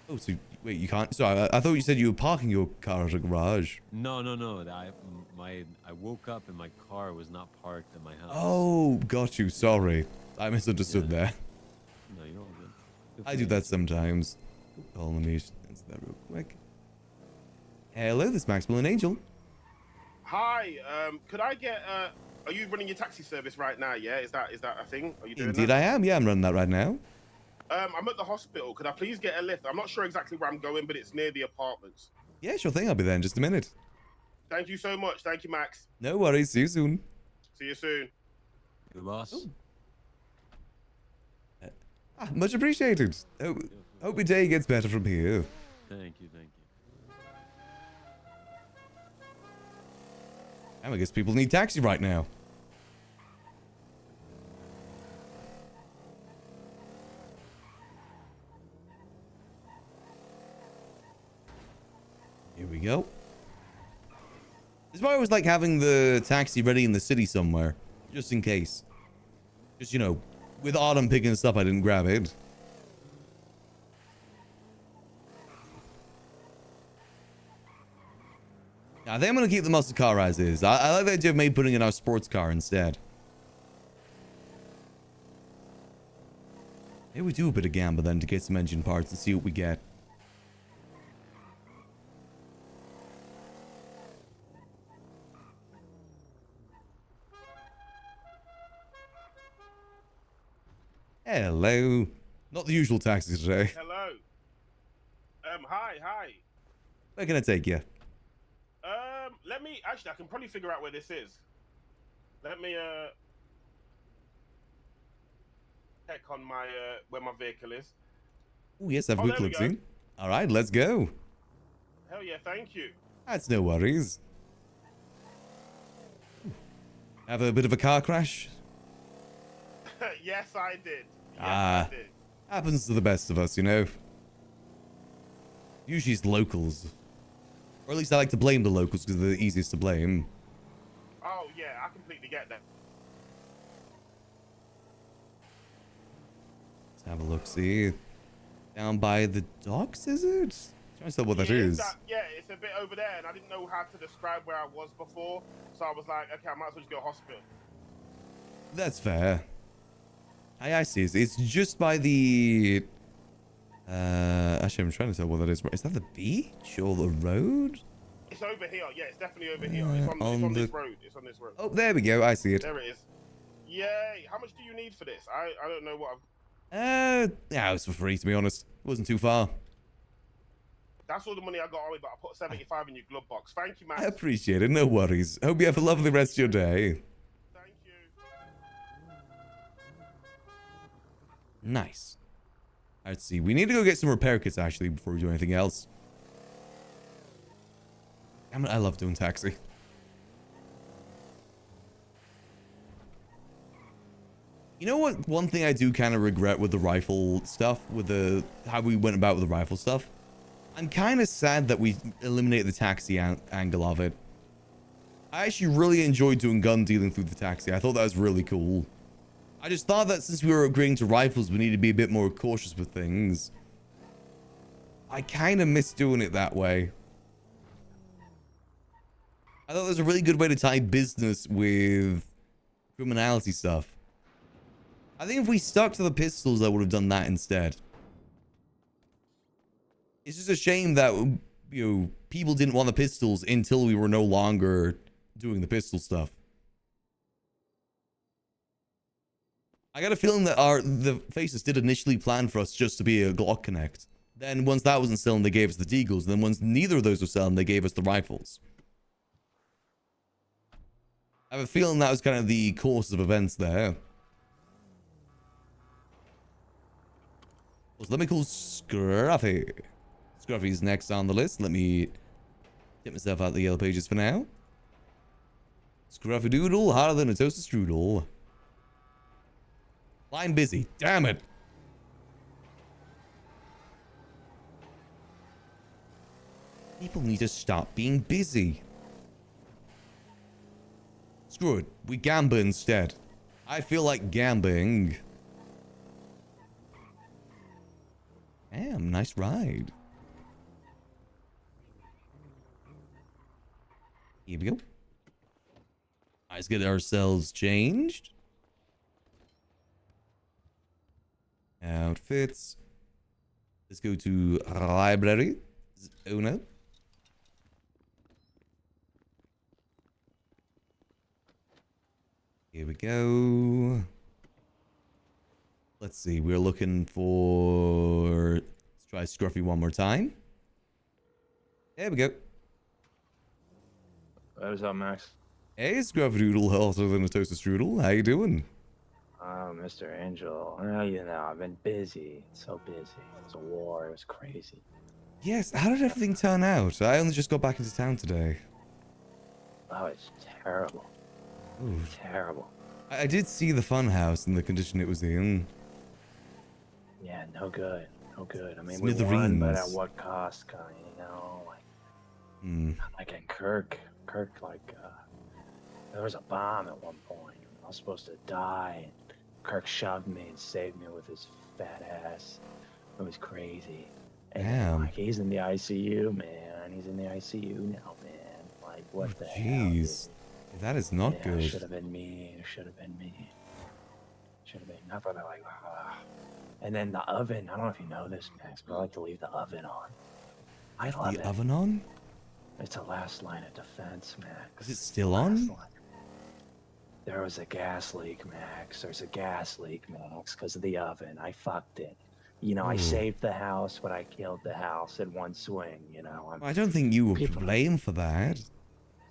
Oh, so wait, you can't. So I thought you said you were parking your car at a garage. No. I woke up and my car was not parked at my house. Oh, got you. Sorry, I misunderstood there. No, you're all good. I do that sometimes. Hold on, let me answer that real quick. Hello, this is Maximillian Angel. Hi, could I get are you running your taxi service right now? Yeah, is that a thing? Are you doing Indeed, that? I am. Yeah, I'm running that right now. I'm at the hospital. Could I please get a lift? I'm not sure exactly where I'm going, but it's near the apartments. Yeah, sure thing. I'll be there in just a minute. Thank you so much. Thank you, Max. No worries. See you soon. See you soon. Good boss. Much appreciated. Hope your day gets better from here. Thank you. I guess people need taxi right now. Here we go. This is why I always like having the taxi ready in the city somewhere, just in case. Just, with Autumn picking us up, I didn't grab it. I think I'm going to keep the muscle car as is. I like the idea of maybe putting in our sports car instead. Maybe we do a bit of gamble then to get some engine parts and see what we get. Hello. Not the usual taxi today. Hello. Hi. Where can I take you? Let me actually I can probably figure out where this is. Let me check on my where my vehicle is. Oh, yes, I've Oh, good there we clips in. go. All right, let's go. Hell yeah, thank you. That's no worries. Have a bit of a car crash? Yes, I did. Yes, I did. Happens to the best of us, Usually it's locals. Or at least I like to blame the locals because they're the easiest to blame. Oh yeah, I completely get that. Let's have a look, see. Down by the docks, is it? Trying to tell what that is. Yeah, it's a bit over there, and I didn't know how to describe where I was before, so I was like, okay, I might as well just go hospital. That's fair. I see. It's just by the... actually, I'm trying to tell what that is. Is that the beach or the road? It's over here. Yeah, it's definitely over here. It's on this road. It's on this road. Oh, there we go. I see it. There it is. Yay! How much do you need for this? I don't know what I've... Yeah, it was for free, to be honest. It wasn't too far. That's all the money I got on me, but I put 75 in your glove box. Thank you, man. I appreciate it. No worries. Hope you have a lovely rest of your day. Thank you. Nice. Let's see. We need to go get some repair kits, actually, before we do anything else. Damn it, I love doing taxi. You know what? One thing I do kind of regret with the rifle stuff, with how we went about with the rifle stuff. I'm kind of sad that we eliminated the taxi angle of it. I actually really enjoyed doing gun dealing through the taxi. I thought that was really cool. I just thought that since we were agreeing to rifles, we need to be a bit more cautious with things. I kind of miss doing it that way. I thought there was a really good way to tie business with criminality stuff. I think if we stuck to the pistols, I would have done that instead. It's just a shame that, you know, people didn't want the pistols until we were no longer doing the pistol stuff. I got a feeling that the Faces did initially plan for us just to be a Glock Connect. Then once that wasn't selling, they gave us the Deagles. Then once neither of those were selling, they gave us the rifles. I have a feeling that was kind of the course of events there. So let me call Scruffy. Scruffy's next on the list. Let me get myself out the yellow pages for now. Scruffy Doodle, hotter than a toasted strudel. Line busy. Damn it. People need to stop being busy. Screw it. We gamble instead. I feel like gambling. Damn, nice ride. Here we go. Let's get ourselves changed. Outfits. Let's go to library. Oh no. Here we go. Let's see. We're looking for... Let's try Scruffy one more time. There we go. What's up, Max? Hey, Scruffy Doodle, hotter than a toasted strudel. How you doing? Oh, Mr. Angel. Well, you know, I've been busy. So busy. It was a war. It was crazy. Yes, how did everything turn out? I only just got back into town today. Oh, it's terrible. Ooh. Terrible. I did see the funhouse and the condition it was in. Yeah, no good. No good. I mean, we won, but at what cost, kind of, you know? Like in Kirk, like, there was a bomb at one point. I was supposed to die, and Kirk shoved me and saved me with his fat ass. It was crazy. And Damn. like, he's in the ICU, man. He's in the ICU now, man. Like, what the hell? Jeez. That is not Yeah, good. It should have been me. It should have been me. Should have been. Not for that, like, and then the oven. I don't know if you know this, Max, but I like to leave the oven on. I love The it. oven on? It's the last line of defense, Max. Is it still on? There was a gas leak, Max. There's a gas leak, Max, because of the oven. I fucked it. You know, I Ooh. saved the house, but I killed the house in one swing, you know. I don't think you were to blame for that.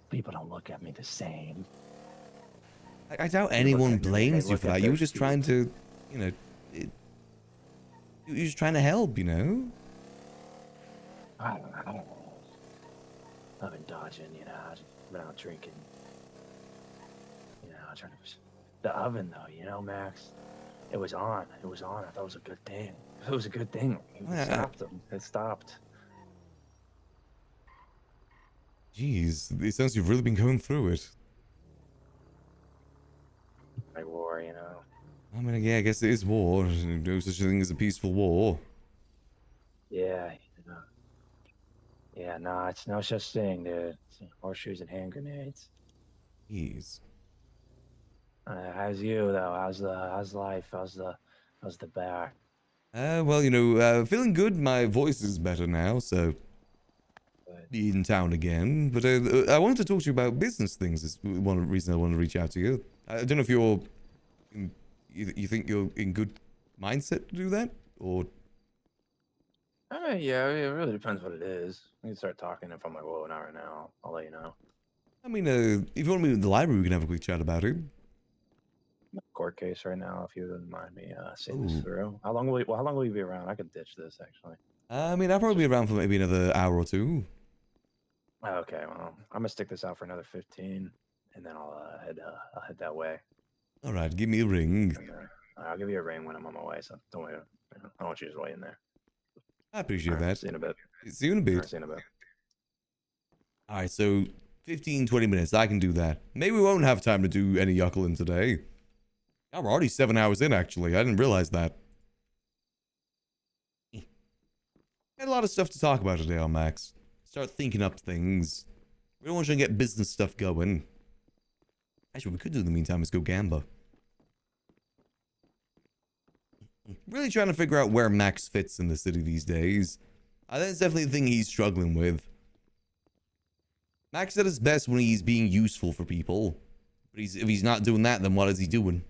People don't look at me the same. I doubt anyone blames you for that. You were just trying to, you know, you were just trying to help, you know? I don't know. I've been dodging, you know. I've been out drinking. You know, trying to... The oven, though, you know, Max? It was on. It was on. I thought it was a good thing. It was a good thing. It stopped them. It stopped. Jeez, it sounds you've really been going through it. Like war, you know. I mean, yeah, I guess it is war. No such thing as a peaceful war. Yeah, yeah, no, it's no such thing, dude. It's horseshoes and hand grenades. Jeez. How's you though? How's life? How's the bear? Well, feeling good. My voice is better now, so be in town again. But I wanted to talk to you about business things. Is one reason I wanted to reach out to you. I don't know if you think you're in good mindset to do that, or I mean, yeah, it really depends what it is. We can start talking if I'm like, whoa, not right now. I'll let you know. I mean, if you want to meet in the library, we can have a quick chat about it. Court case right now, if you wouldn't mind me seeing this Ooh. through. How long will you be around? I could ditch this actually. I mean, I'll probably be around for maybe another hour or two. Okay, well, I'm gonna stick this out for another 15, and then I'll head that way. All right, give me a ring. I'll give you a ring when I'm on my way. So don't wait. I don't want you just waiting there. I appreciate All right, that. See you in a bit. See you in a bit. All right, see you in a bit. All right, so 15, 20 minutes. I can do that. Maybe we won't have time to do any yuckling today. Yeah, we're already 7 hours in, actually. I didn't realize that. Got a lot of stuff to talk about today on Max. Start thinking up things. We don't want you to get business stuff going. Actually, what we could do in the meantime is go gamba. Really trying to figure out where Max fits in the city these days. I think it's definitely the thing he's struggling with. Max at his best when he's being useful for people. But if he's not doing that, then what is he doing?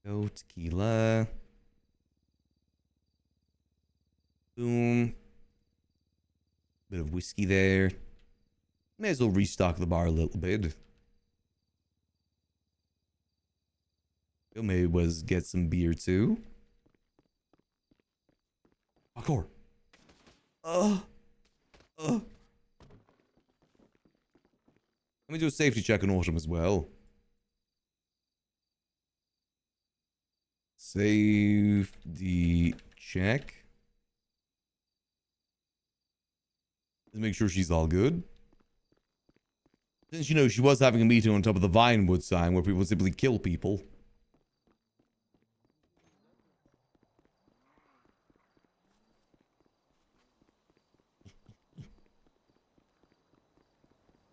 Go tequila. Boom. Bit of whiskey there. May as well restock the bar a little bit. Maybe was get some beer too. Parkour. Let me do a safety check on Autumn as well. Safety check. Let's make sure she's all good. Since, she was having a meeting on top of the Vinewood sign where people simply kill people.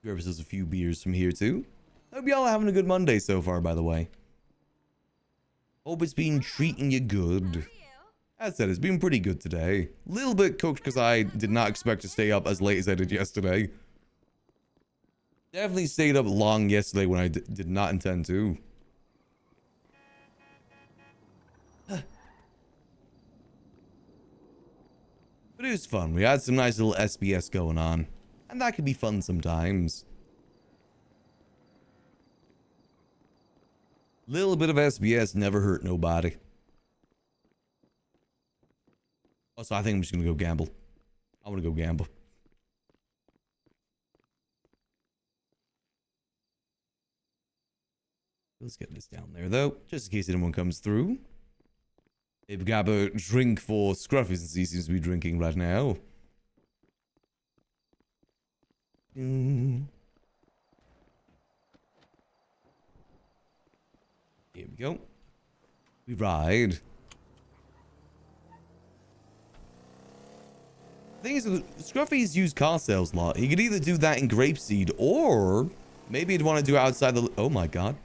Grabs us a few beers from here too. Hope y'all are having a good Monday so far, by the way. Hope it's been treating you good. As said, it's been pretty good today. A little bit cooked because I did not expect to stay up as late as I did yesterday. Definitely stayed up long yesterday when I did not intend to. But it was fun. We had some nice little SBS going on. And that can be fun sometimes. Little bit of SBS never hurt nobody. Also, I think I'm just gonna go gamble. I wanna go gamble. Let's get this down there though, just in case anyone comes through. Maybe grab a drink for Scruffy since he seems to be drinking right now. Here we go. We ride. The thing is, Scruffy's used car sales a lot. He could either do that in Grapeseed, or maybe he'd want to do it outside the... Oh my god.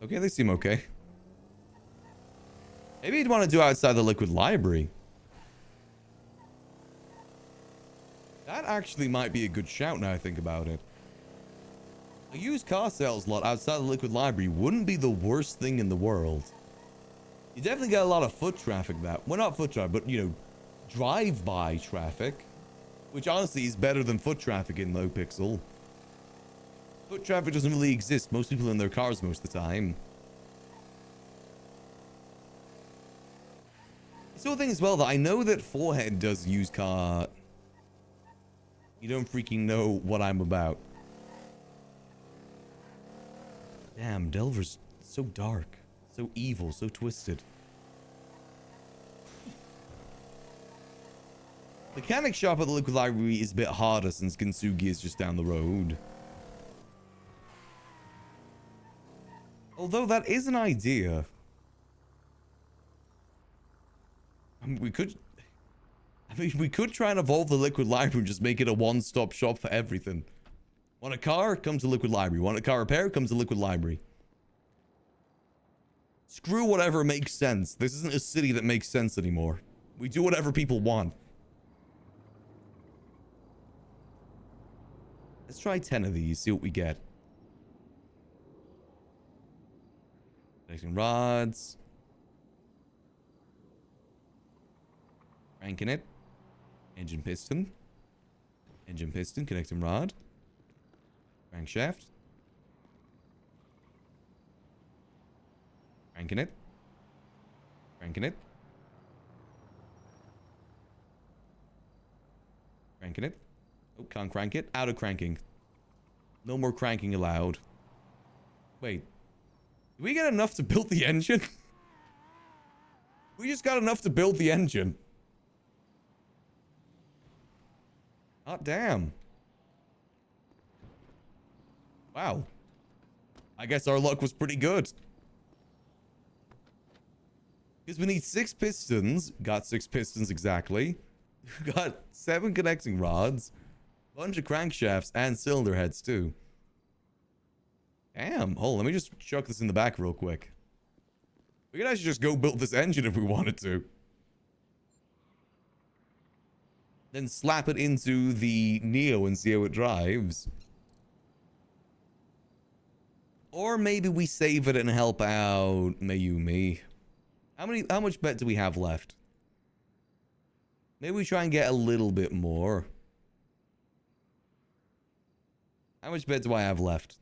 Okay, they seem okay. Maybe he'd want to do it outside the Liquid Library. That actually might be a good shout now I think about it. A used car sales lot outside the Liquid Library wouldn't be the worst thing in the world. You definitely get a lot of foot traffic that. Well, not foot traffic, but, drive-by traffic. Which honestly is better than foot traffic in Nopixel. Foot traffic doesn't really exist. Most people are in their cars most of the time. It's the thing as well that I know that Forehead does used car... You don't freaking know what I'm about. Damn, Delver's so dark, so evil, so twisted. Mechanic shop at the Liquid Library is a bit harder since Kintsugi is just down the road. Although that is an idea. I mean, we could try and evolve the Liquid Library and just make it a one-stop shop for everything. Want a car? Comes to Liquid Library. Want a car repair? Comes to Liquid Library. Screw whatever makes sense. This isn't a city that makes sense anymore. We do whatever people want. Let's try 10 of these, see what we get. Connecting rods. Cranking it. Engine piston. Engine piston, connecting rod. Crankshaft. Cranking it. Cranking it. Cranking it. Oh, can't crank it. Out of cranking. No more cranking allowed. Wait. Did we get enough to build the engine? We just got enough to build the engine. Oh, damn. Wow. I guess our luck was pretty good. Because we need 6 pistons. Got 6 pistons exactly. Got 7 connecting rods. Bunch of crankshafts and cylinder heads too. Damn. Hold on, let me just chuck this in the back real quick. We could actually just go build this engine if we wanted to. Then slap it into the Neo and see how it drives. Or maybe we save it and help out Mayumi. How much bet do we have left? Maybe we try and get a little bit more. How much bet do I have left?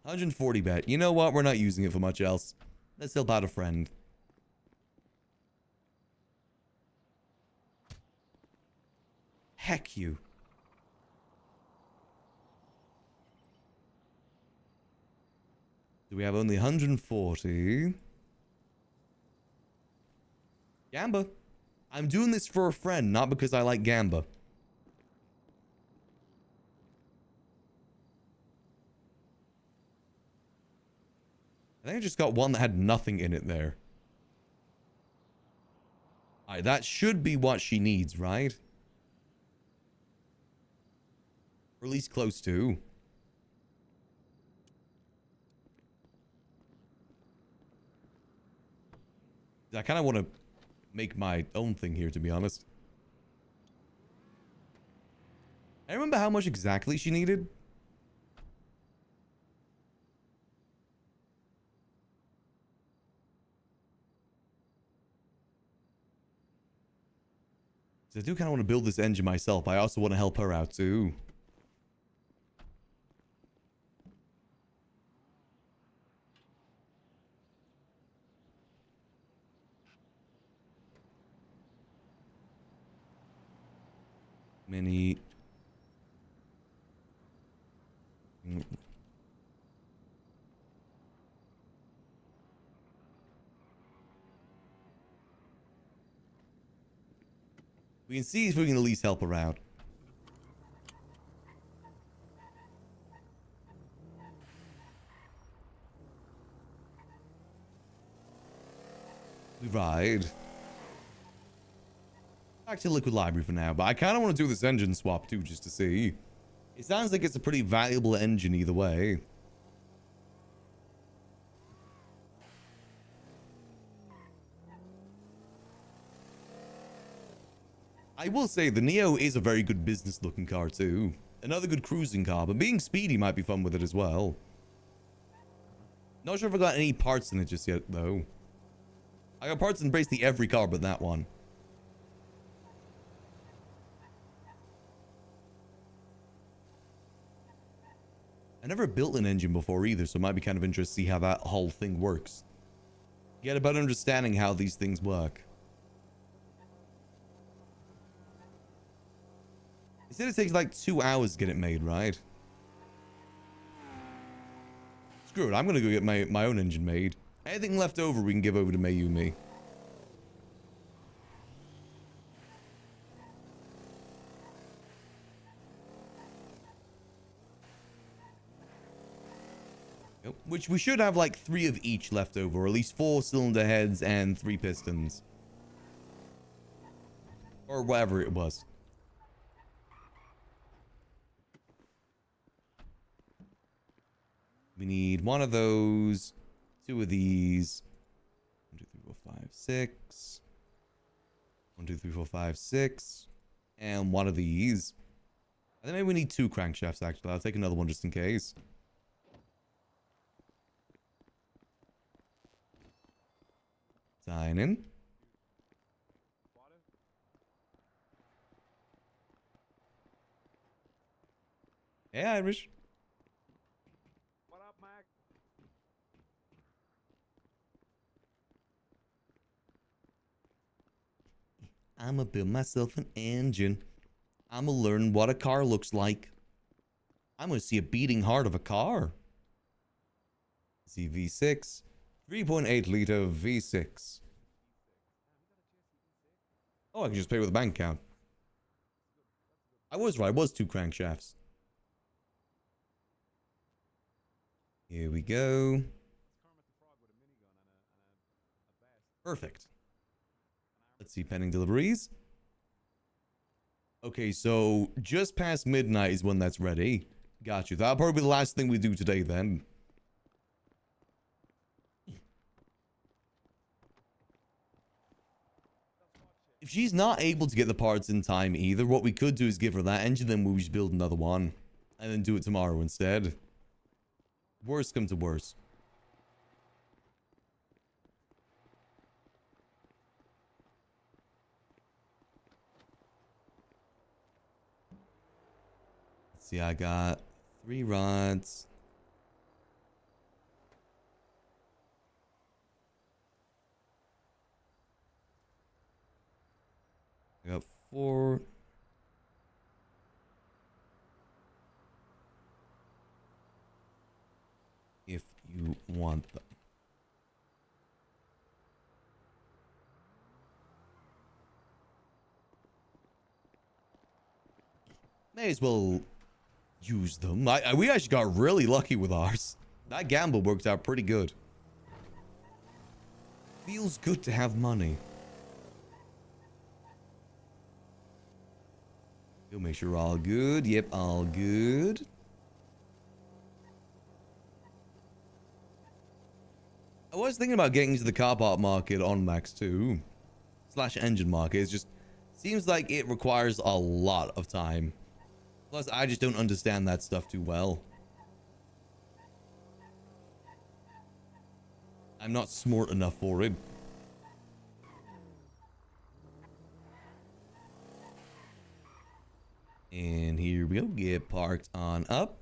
140 bet. You know what? We're not using it for much else. Let's help out a friend. Heck you. Do we have only 140? Gamba. I'm doing this for a friend, not because I like Gamba. I think I just got one that had nothing in it there. Alright, that should be what she needs, right? Or at least close to. I kind of want to make my own thing here, to be honest. I remember how much exactly she needed. I do kind of want to build this engine myself, but I also want to help her out too. Mini. We can see if we can at least help her out. We ride. Back to Liquid Library for now, but I kind of want to do this engine swap too, just to see. It sounds like it's a pretty valuable engine either way. I will say the Neo is a very good business looking car too. Another good cruising car, but being speedy might be fun with it as well. Not sure if I got any parts in it just yet though. I got parts in basically every car but that one. I never built an engine before either, so it might be kind of interesting to see how that whole thing works. Get a better understanding how these things work. It said it takes like 2 hours to get it made, right? Screw it, I'm gonna go get my own engine made. Anything left over we can give over to Mayumi. Which we should have like 3 of each left over, or at least 4 cylinder heads and 3 pistons. Or whatever it was. We need 1 of those, 2 of these. 1, 2, 3, 4, 5, 6. 1, 2, 3, 4, 5, 6. And 1 of these. I think maybe we need 2 crankshafts actually. I'll take another one just in case. Sign in. Hey, Irish. What up, Mac? I'ma build myself an engine. I'ma learn what a car looks like. I'm gonna see a beating heart of a car. See V6. 3.8 liter V6. Oh, I can just pay with a bank account. I was right. It was 2 crankshafts. Here we go. Perfect. Let's see, pending deliveries. Okay, so just past midnight is when that's ready. Got you. That'll probably be the last thing we do today then. If she's not able to get the parts in time either, what we could do is give her that engine, then we just build another one. And then do it tomorrow instead. Worst comes to worst. Let's see, I got 3 rods. I got 4. If you want them. May as well use them. We actually got really lucky with ours. That gamble worked out pretty good. Feels good to have money. You'll make sure all good. Yep, all good. I was thinking about getting into the car part market on Max 2 / engine market. It just seems like it requires a lot of time. Plus, I just don't understand that stuff too well. I'm not smart enough for it. And here we go. Get parked on up.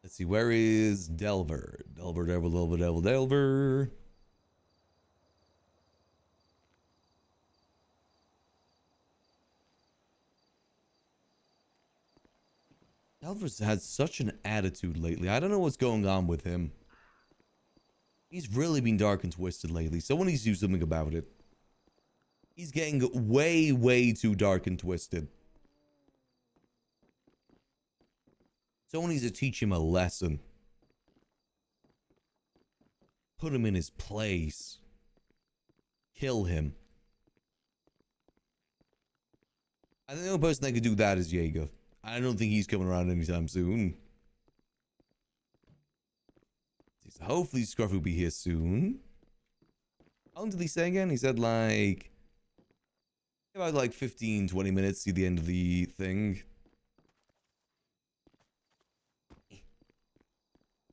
Let's see, where is Delver? Delver. Delver's had such an attitude lately. I don't know what's going on with him. He's really been dark and twisted lately. Someone needs to do something about it. He's getting way, way too dark and twisted. Someone needs to teach him a lesson. Put him in his place. Kill him. I think the only person that could do that is Jaeger. I don't think he's coming around anytime soon. So hopefully Scruff will be here soon. How long did he say again? He said like... about like 15, 20 minutes to the end of the thing.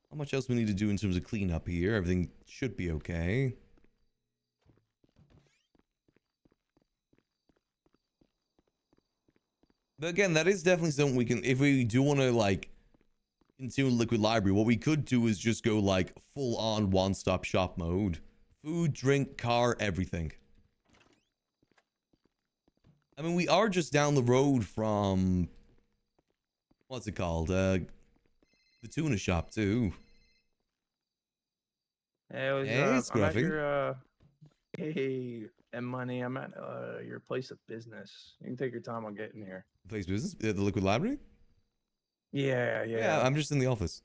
How much else we need to do in terms of cleanup here? Everything should be okay. But again, that is definitely something we can... if we do want to like... into Liquid Library, what we could do is just go like full on one-stop shop mode. Food, drink, car, everything. I mean, we are just down the road from... what's it called? The tuna shop too. Hey, Hey, I'm at Scruffy. your, hey, M Money. I'm at your place of business. You can take your time on getting here. Place business? The Liquid Library? Yeah, Yeah, yeah. I'm just in the office.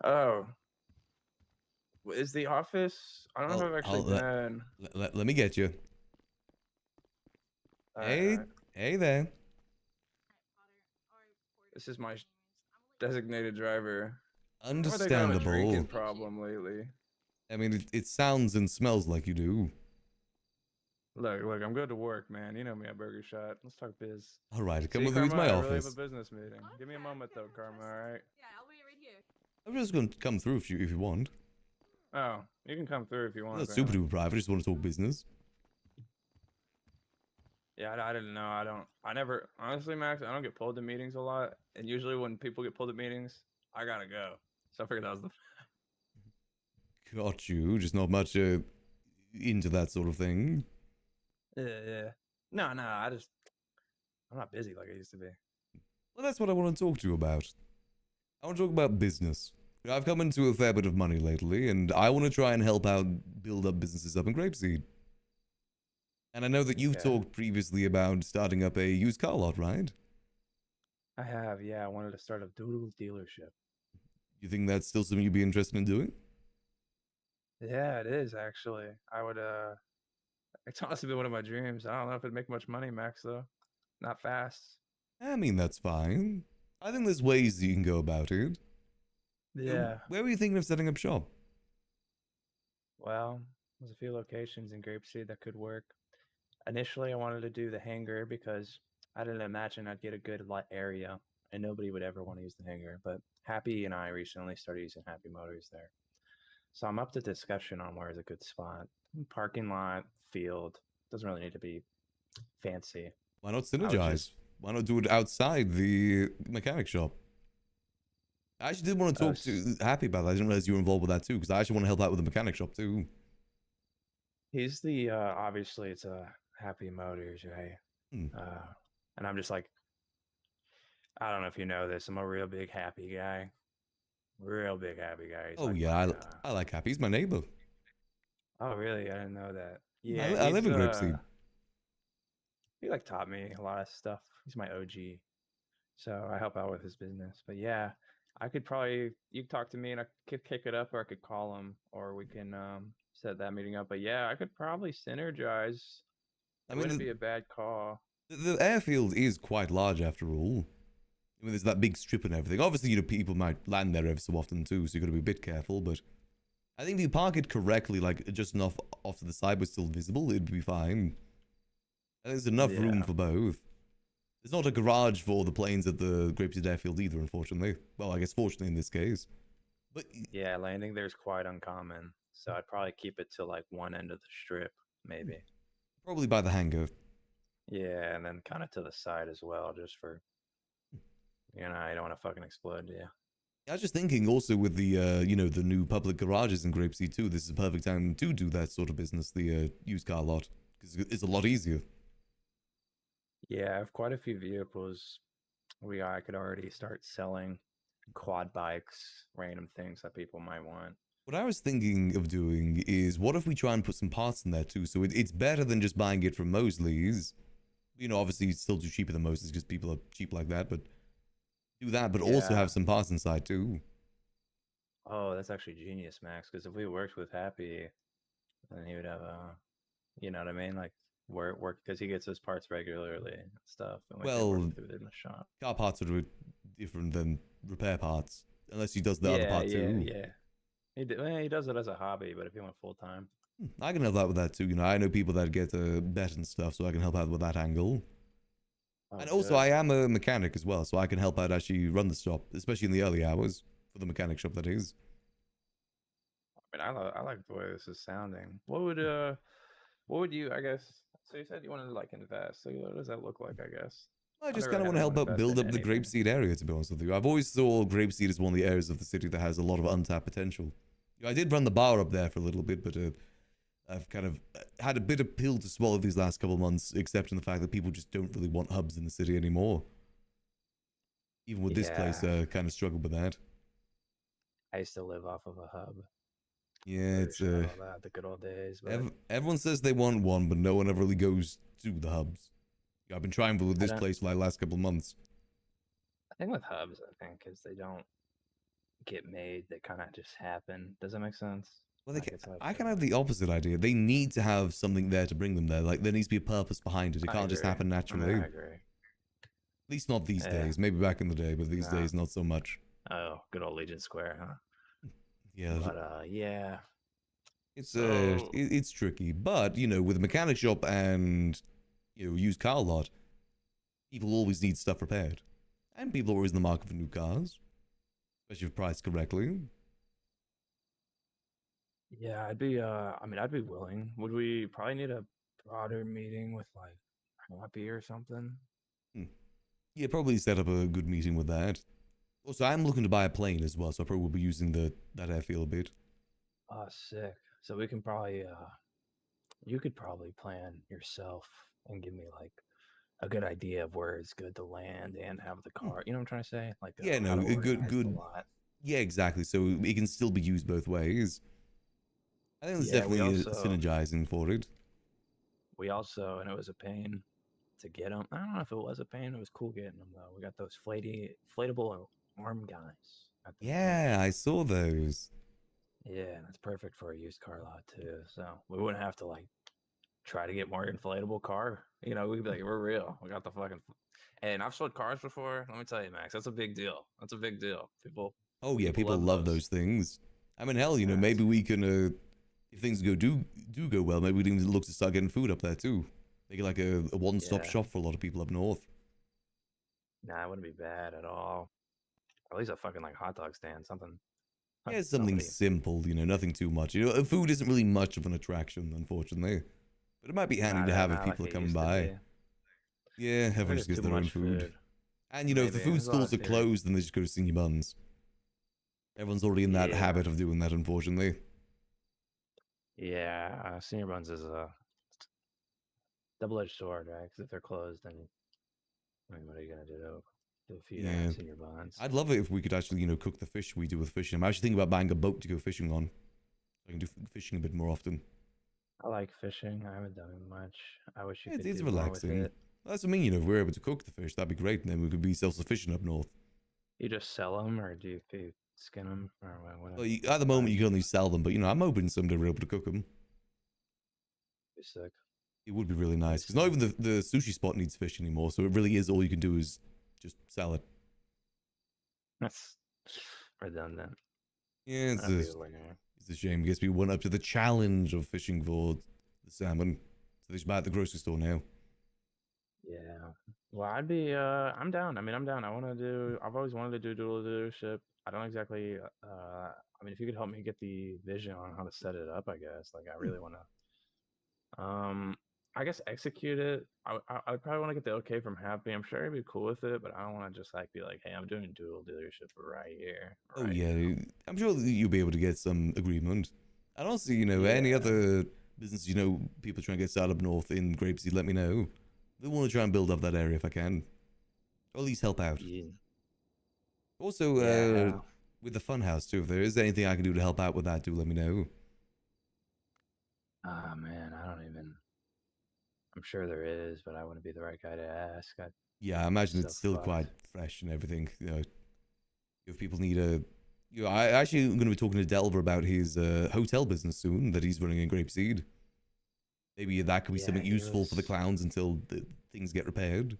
Oh. Is the office? I don't know if I've actually been. Let me get you. Hey, hey there. This is my designated driver. Understandable. Drinking problem lately. I mean, it sounds and smells like you do. Look, I'm good to work, man. You know me at Burger Shot. Let's talk biz. All right, come See, with me to Karma, my I really have a office. business meeting. Give me a moment, though, Karma. All right. Yeah, I'll wait right here. I'm just going to come through if you want. Oh, you can come through if you want. Not super duper private. I just want to talk business. Yeah, I didn't know. I never, honestly, Max, I don't get pulled to meetings a lot. And usually when people get pulled to meetings, I gotta go. So I figured that was the. Got you. Just not much into that sort of thing. Yeah. No, I'm not busy like I used to be. Well, that's what I want to talk to you about. I want to talk about business. I've come into a fair bit of money lately, and I want to try and help out build up businesses up in Grapeseed. And I know that you've talked previously about starting up a used car lot, right? I have, yeah. I wanted to start a doodle dealership. You think that's still something you'd be interested in doing? Yeah, it is actually. I would it's honestly been one of my dreams. I don't know if it'd make much money, Max, though. Not fast. I mean, that's fine. I think there's ways that you can go about it. Yeah. Where were you thinking of setting up shop? Well, there's a few locations in Grapeseed that could work. Initially, I wanted to do the hangar because I didn't imagine I'd get a good area, and nobody would ever want to use the hangar. But Happy and I recently started using Happy Motors there. So I'm up to discussion on where is a good spot. Parking lot, field. Doesn't really need to be fancy. Why not synergize? Why not do it outside the mechanic shop? I actually did want to talk to Happy about that. I didn't realize you were involved with that too, because I actually want to help out with the mechanic shop too. He's the obviously it's a Happy Motors, right? And I'm just like, I don't know if you know this. I'm a real big Happy guy. Real big Happy guy. He's Oh like yeah, I like Happy. He's my neighbor. Oh really? I didn't know that. Yeah, I live in Grapeseed. He taught me a lot of stuff. He's my OG, so I help out with his business. But yeah, I could probably you could talk to me and I could kick it up, or I could call him, or we can set that meeting up. But yeah, I could probably synergize. It wouldn't be a bad call. The airfield is quite large after all. I mean, there's that big strip and everything. Obviously, people might land there every so often too, so you got to be a bit careful. But I think if you park it correctly, just enough off to the side but still visible, it'd be fine. And there's enough room for both. There's not a garage for the planes at the Grapeseed Airfield either, unfortunately. Well, I guess fortunately in this case. But yeah, landing there's quite uncommon. So I'd probably keep it to one end of the strip, maybe. Probably by the hangar. Yeah, and then kind of to the side as well, just for, I don't want to fucking explode, yeah. I was just thinking also with the, the new public garages in Grapeseed too, this is a perfect time to do that sort of business, the used car lot, because it's a lot easier. Yeah, I have quite a few vehicles. I could already start selling quad bikes, random things that people might want. What I was thinking of doing is, what if we try and put some parts in there too? So it's better than just buying it from Mosley's. Obviously it's still too cheaper than Mosley's because people are cheap like that, but do that, but also have some parts inside too. Oh, that's actually genius, Max, because if we worked with Happy, then he would have you know what I mean? Work because he gets his parts regularly and stuff. And we could work through it in the shop. Car parts are different than repair parts, unless he does the other part too. Yeah. He does it as a hobby, but if he went full time, I can help out with that too. I know people that get bet and stuff, so I can help out with that angle. And also, I am a mechanic as well, so I can help out actually run the shop, especially in the early hours for the mechanic shop. That is. I mean, I like the way this is sounding. What would you? I guess. So you said you wanted to invest. So what does that look like? I guess. I just kind of want to help out build up the Grapeseed area. To be honest with you, I've always thought Grapeseed is one of the areas of the city that has a lot of untapped potential. I did run the bar up there for a little bit, but I've kind of had a bit of pill to swallow these last couple of months, except in the fact that people just don't really want hubs in the city anymore. Even with this place, kind of struggled with that. I used to live off of a hub. Yeah, it's Version of all that, the good old days. But everyone says they want one, but no one ever really goes to the hubs. I've been trying with this don't- place for like the last couple of months. I think with hubs, I think, is they don't get made; they kind of just happen. Does that make sense? Well, they Like, can, it's like, I kind of have the opposite idea. They need to have something there to bring them there. Like there needs to be a purpose behind it. It I can't just agree. happen I naturally. mean, I agree. At least not these Yeah. days. Maybe back in the day, but these Nah. days not so much. Oh, good old Legion Square, huh? Yeah. But yeah. It's So- it's tricky, but you know, with a mechanic shop and used car lot, people always need stuff repaired, and people are always in the market for new cars, especially if priced correctly. Yeah, I'd be. I mean, I'd be willing. Would we probably need a broader meeting with like Happy or something? Yeah, probably set up a good meeting with that. Also, I'm looking to buy a plane as well, so I probably will be using that airfield a bit. Oh, sick. So we can probably. You could probably plan yourself and give me like a good idea of where it's good to land and have the car. You know what I'm trying to say? Like, Yeah, how no, to a good organize the lot. Yeah, exactly. So it can still be used both ways. I think there's Yeah, we definitely also- synergizing for it. We also, and it was a pain to get them. I don't know if it was a pain. It was cool getting them though. We got those inflatable arm guys. Yeah, I saw those. Yeah, that's perfect for a used car lot too. So we wouldn't have to like try to get more inflatable car. You know, we'd be like, we're real. We got the fucking. And I've sold cars before. Let me tell you, Max, that's a big deal. That's a big deal. People. Oh yeah, people love those things. I mean, hell, maybe we can, if things do go well, maybe we can look to start getting food up there too. Make it like a one-stop Yeah. shop for a lot of people up north. Nah, it wouldn't be bad at all. At least a fucking like hot dog stand, something. Yeah, something simple, nothing too much. Food isn't really much of an attraction, unfortunately. But it might be handy to have if people are coming by. Yeah, everyone just gets their own food. And if the Maybe, food there's a lot of stalls are theory. closed, then they just go to Senior Buns. Everyone's already in that Yeah. habit of doing that, unfortunately. Yeah, Senior Buns is a double-edged sword, right? Because if they're closed, then I mean, what are you gonna do to feed Yeah. Senior Buns? I'd love it if we could actually, cook the fish we do with fishing. I'm actually thinking about buying a boat to go fishing on. I can do fishing a bit more often. I like fishing. I haven't done it much. I wish you It's could do more with relaxing. it. That's what I mean, if we're able to cook the fish, that'd be great, and then we could be self-sufficient up north. You just sell them, or do you skin them, or what? Well, at the moment, you can only sell them, but, I'm hoping someday we're able to cook them. Be sick. It would be really nice, because not even the sushi spot needs fish anymore, so it really is all you can do is just sell it. That's redundant. Yeah, That'd be a winner. it's a shame. I guess we went up to the challenge of fishing for the salmon, so they should buy it at the grocery store now. Yeah. Well, I'd be. I'm down. I mean, I'm down. I've always wanted to do dual leadership. I don't exactly. I mean, if you could help me get the vision on how to set it up, I guess. Like, I really want to. I guess execute it. I would probably want to get the okay from Happy. I'm sure he'd be cool with it, but I don't want to just like be like, hey, I'm doing dual dealership right here. Oh yeah, I'm sure that you'll be able to get some agreement. And also, any other business, people trying to get started up north in Grapeseed, let me know. I want to try and build up that area if I can, or at least help out. Also, with the funhouse too, if there is anything I can do to help out with that, do let me know. Ah, man, I don't even. I'm sure there is, but I wouldn't be the right guy to ask. Yeah, I imagine So it's still fucked. quite fresh and everything. If people need a, I actually am going to be talking to Delver about his hotel business soon that he's running in Grapeseed. Maybe that could be Yeah, something he useful for the was- clowns until things get repaired.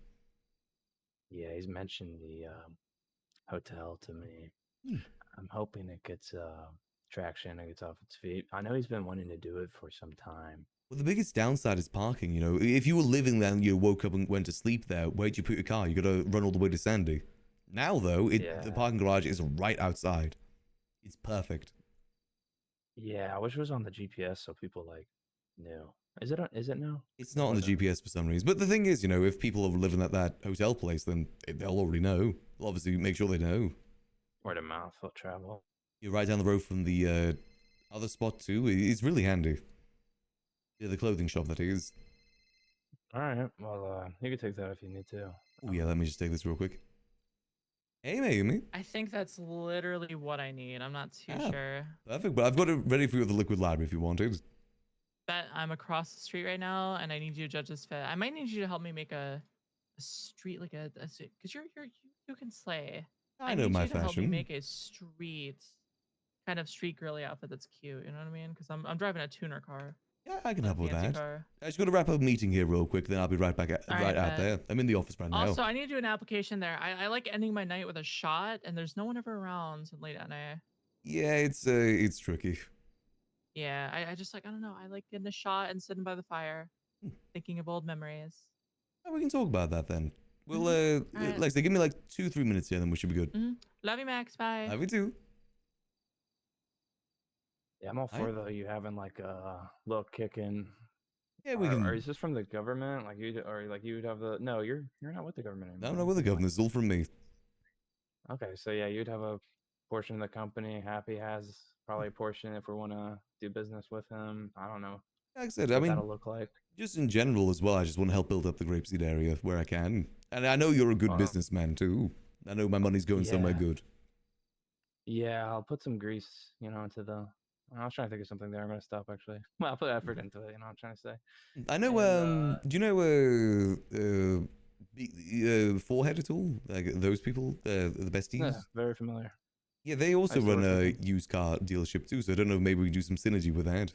Yeah, he's mentioned the hotel to me. Hmm. I'm hoping it gets traction and gets off its feet. I know he's been wanting to do it for some time. Well, the biggest downside is parking. If you were living there and you woke up and went to sleep there, where'd you put your car? You got to run all the way to Sandy. Now, though, the parking garage is right outside. It's perfect. Yeah, I wish it was on the GPS so people like knew. Is it now? It's not on the GPS for some reason. But the thing is, if people are living at that hotel place, then they'll already know. They'll obviously make sure they know. Word of mouth will travel. You're right down the road from the other spot, too. It's really handy. Yeah, the clothing shop, that is. All right. Well, you can take that if you need to. Oh, yeah, let me just take this real quick. Hey, Mayumi. I think that's literally what I need. I'm not too Ah, sure. Perfect, but I've got it ready for you with the liquid library if you wanted. Bet I'm across the street right now, and I need you to judge this fit. I might need you to help me make a street like a because you can slay. I I know need my you to help me fashion. make a street kind of street girly outfit that's cute. You know what I mean? Because I'm driving a tuner car. Yeah, I can not help a with fancy that. car. I just got to wrap up a meeting here real quick, then I'll be right back All right right, out bet. there. I'm in the office right now. Also, I need to do an application there. I like ending my night with a shot, and there's no one ever around late at night. Yeah, it's tricky. Yeah, I just like I don't know. I like getting a shot and sitting by the fire, thinking of old memories. Yeah, we can talk about that then. We'll Alright. like I say, give me like 2-3 minutes here, then we should be good. Love you, Max. Bye. Love you too. Yeah, I'm all for though you having like a little kick in. Yeah, we or, can. Or is this from the government? Like you, or like you would have the? No, you're not with the government anymore. No, with the governor. It's all from me. Okay, so yeah, you'd have a portion of the company. Happy has probably a portion if we want to do business with him. I don't know. Like I said, what I mean, that'll look like. just in general as well. I just want to help build up the grapeseed area where I can, and I know you're a good Wow. businessman too. I know my money's going somewhere Yeah. good. Yeah, I'll put some grease, into the. I was trying to think of something there. I'm gonna stop actually. Well, I'll put effort into it. You know what I'm trying to say. I know. And, Do you know Forehead at all? Like those people, the besties. Yeah, very familiar. Yeah, they also used to run work with a them. used car dealership too. So I don't know. Maybe we can do some synergy with that.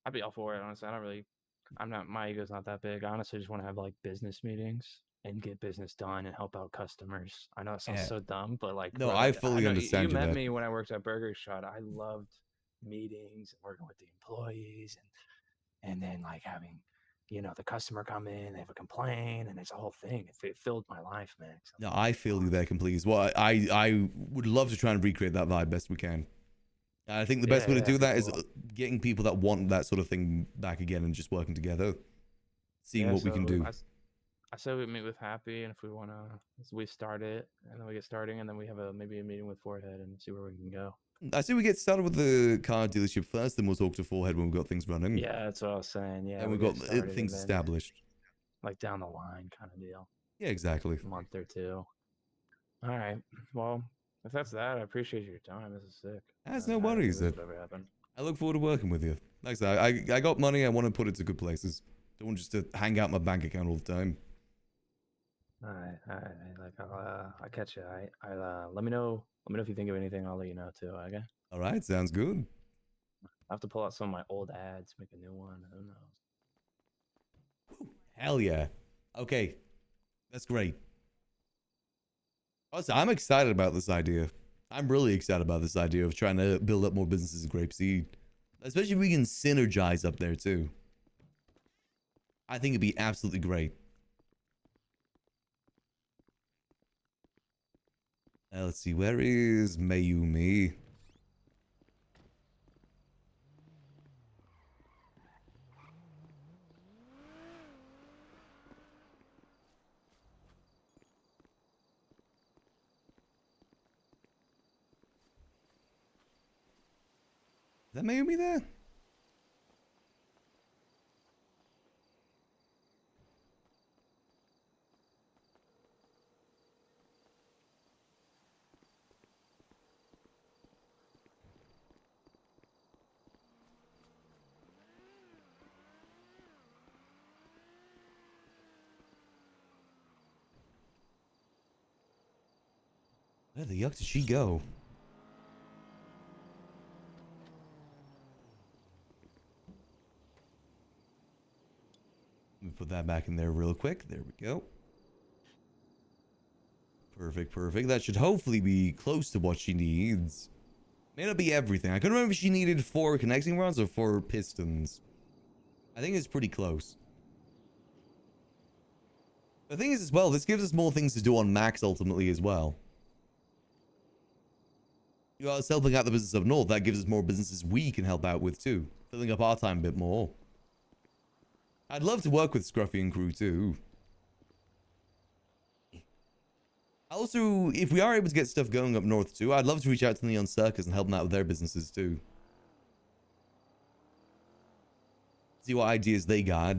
I'd be all for it, honestly. I don't really. I'm not. My ego's not that big. I honestly just want to have like business meetings and get business done and help out customers. I know it sounds Yeah. so dumb, but like, No, bro, I like, fully know understand You you met there. me when I worked at Burger Shot. I loved meetings and working with the employees and then like having, the customer come in, they have a complaint, and it's a whole thing. It filled my life, man. So, No, I feel you there completely as well. I would love to try and recreate that vibe best we can. And I think the best way to do that is getting people that want that sort of thing back again and just working together, seeing what we can do. I say we meet with Happy, and if we want to, we start it, and then we get starting, and then we have maybe a meeting with Forehead and see where we can go. I say we get started with the car dealership first, then we'll talk to Forehead when we've got things running. Yeah, that's what I was saying. Yeah, and we've we got get started things and then, established. like down the line kind of deal. Yeah, exactly. A month or two. All right. Well, if that's that, I appreciate your time. This is sick. That's no worries. Whatever happened. I look forward to working with you. Like I said, I got money. I want to put it to good places. Don't want just to hang out my bank account all the time. All right. Like I'll catch you. I let me know. Let me know if you think of anything. I'll let you know too. Okay. All right, sounds good. I have to pull out some of my old ads, make a new one. Who knows? Hell yeah. Okay, that's great. Also, I'm excited about this idea. I'm really excited about this idea of trying to build up more businesses in Grapeseed. Especially if we can synergize up there too. I think it'd be absolutely great. Let's see, where is Mayumi? Is that Mayumi there? Where the yuck did she go? Let me put that back in there real quick. There we go. Perfect, perfect. That should hopefully be close to what she needs. May not be everything. I couldn't remember if she needed 4 connecting rods or 4 pistons. I think it's pretty close. The thing is as well, this gives us more things to do on Max ultimately as well. You know, it's helping out the business up north. That gives us more businesses we can help out with too. Filling up our time a bit more. I'd love to work with Scruffy and crew too. Also, if we are able to get stuff going up north too, I'd love to reach out to Neon Circus and help them out with their businesses too. See what ideas they got.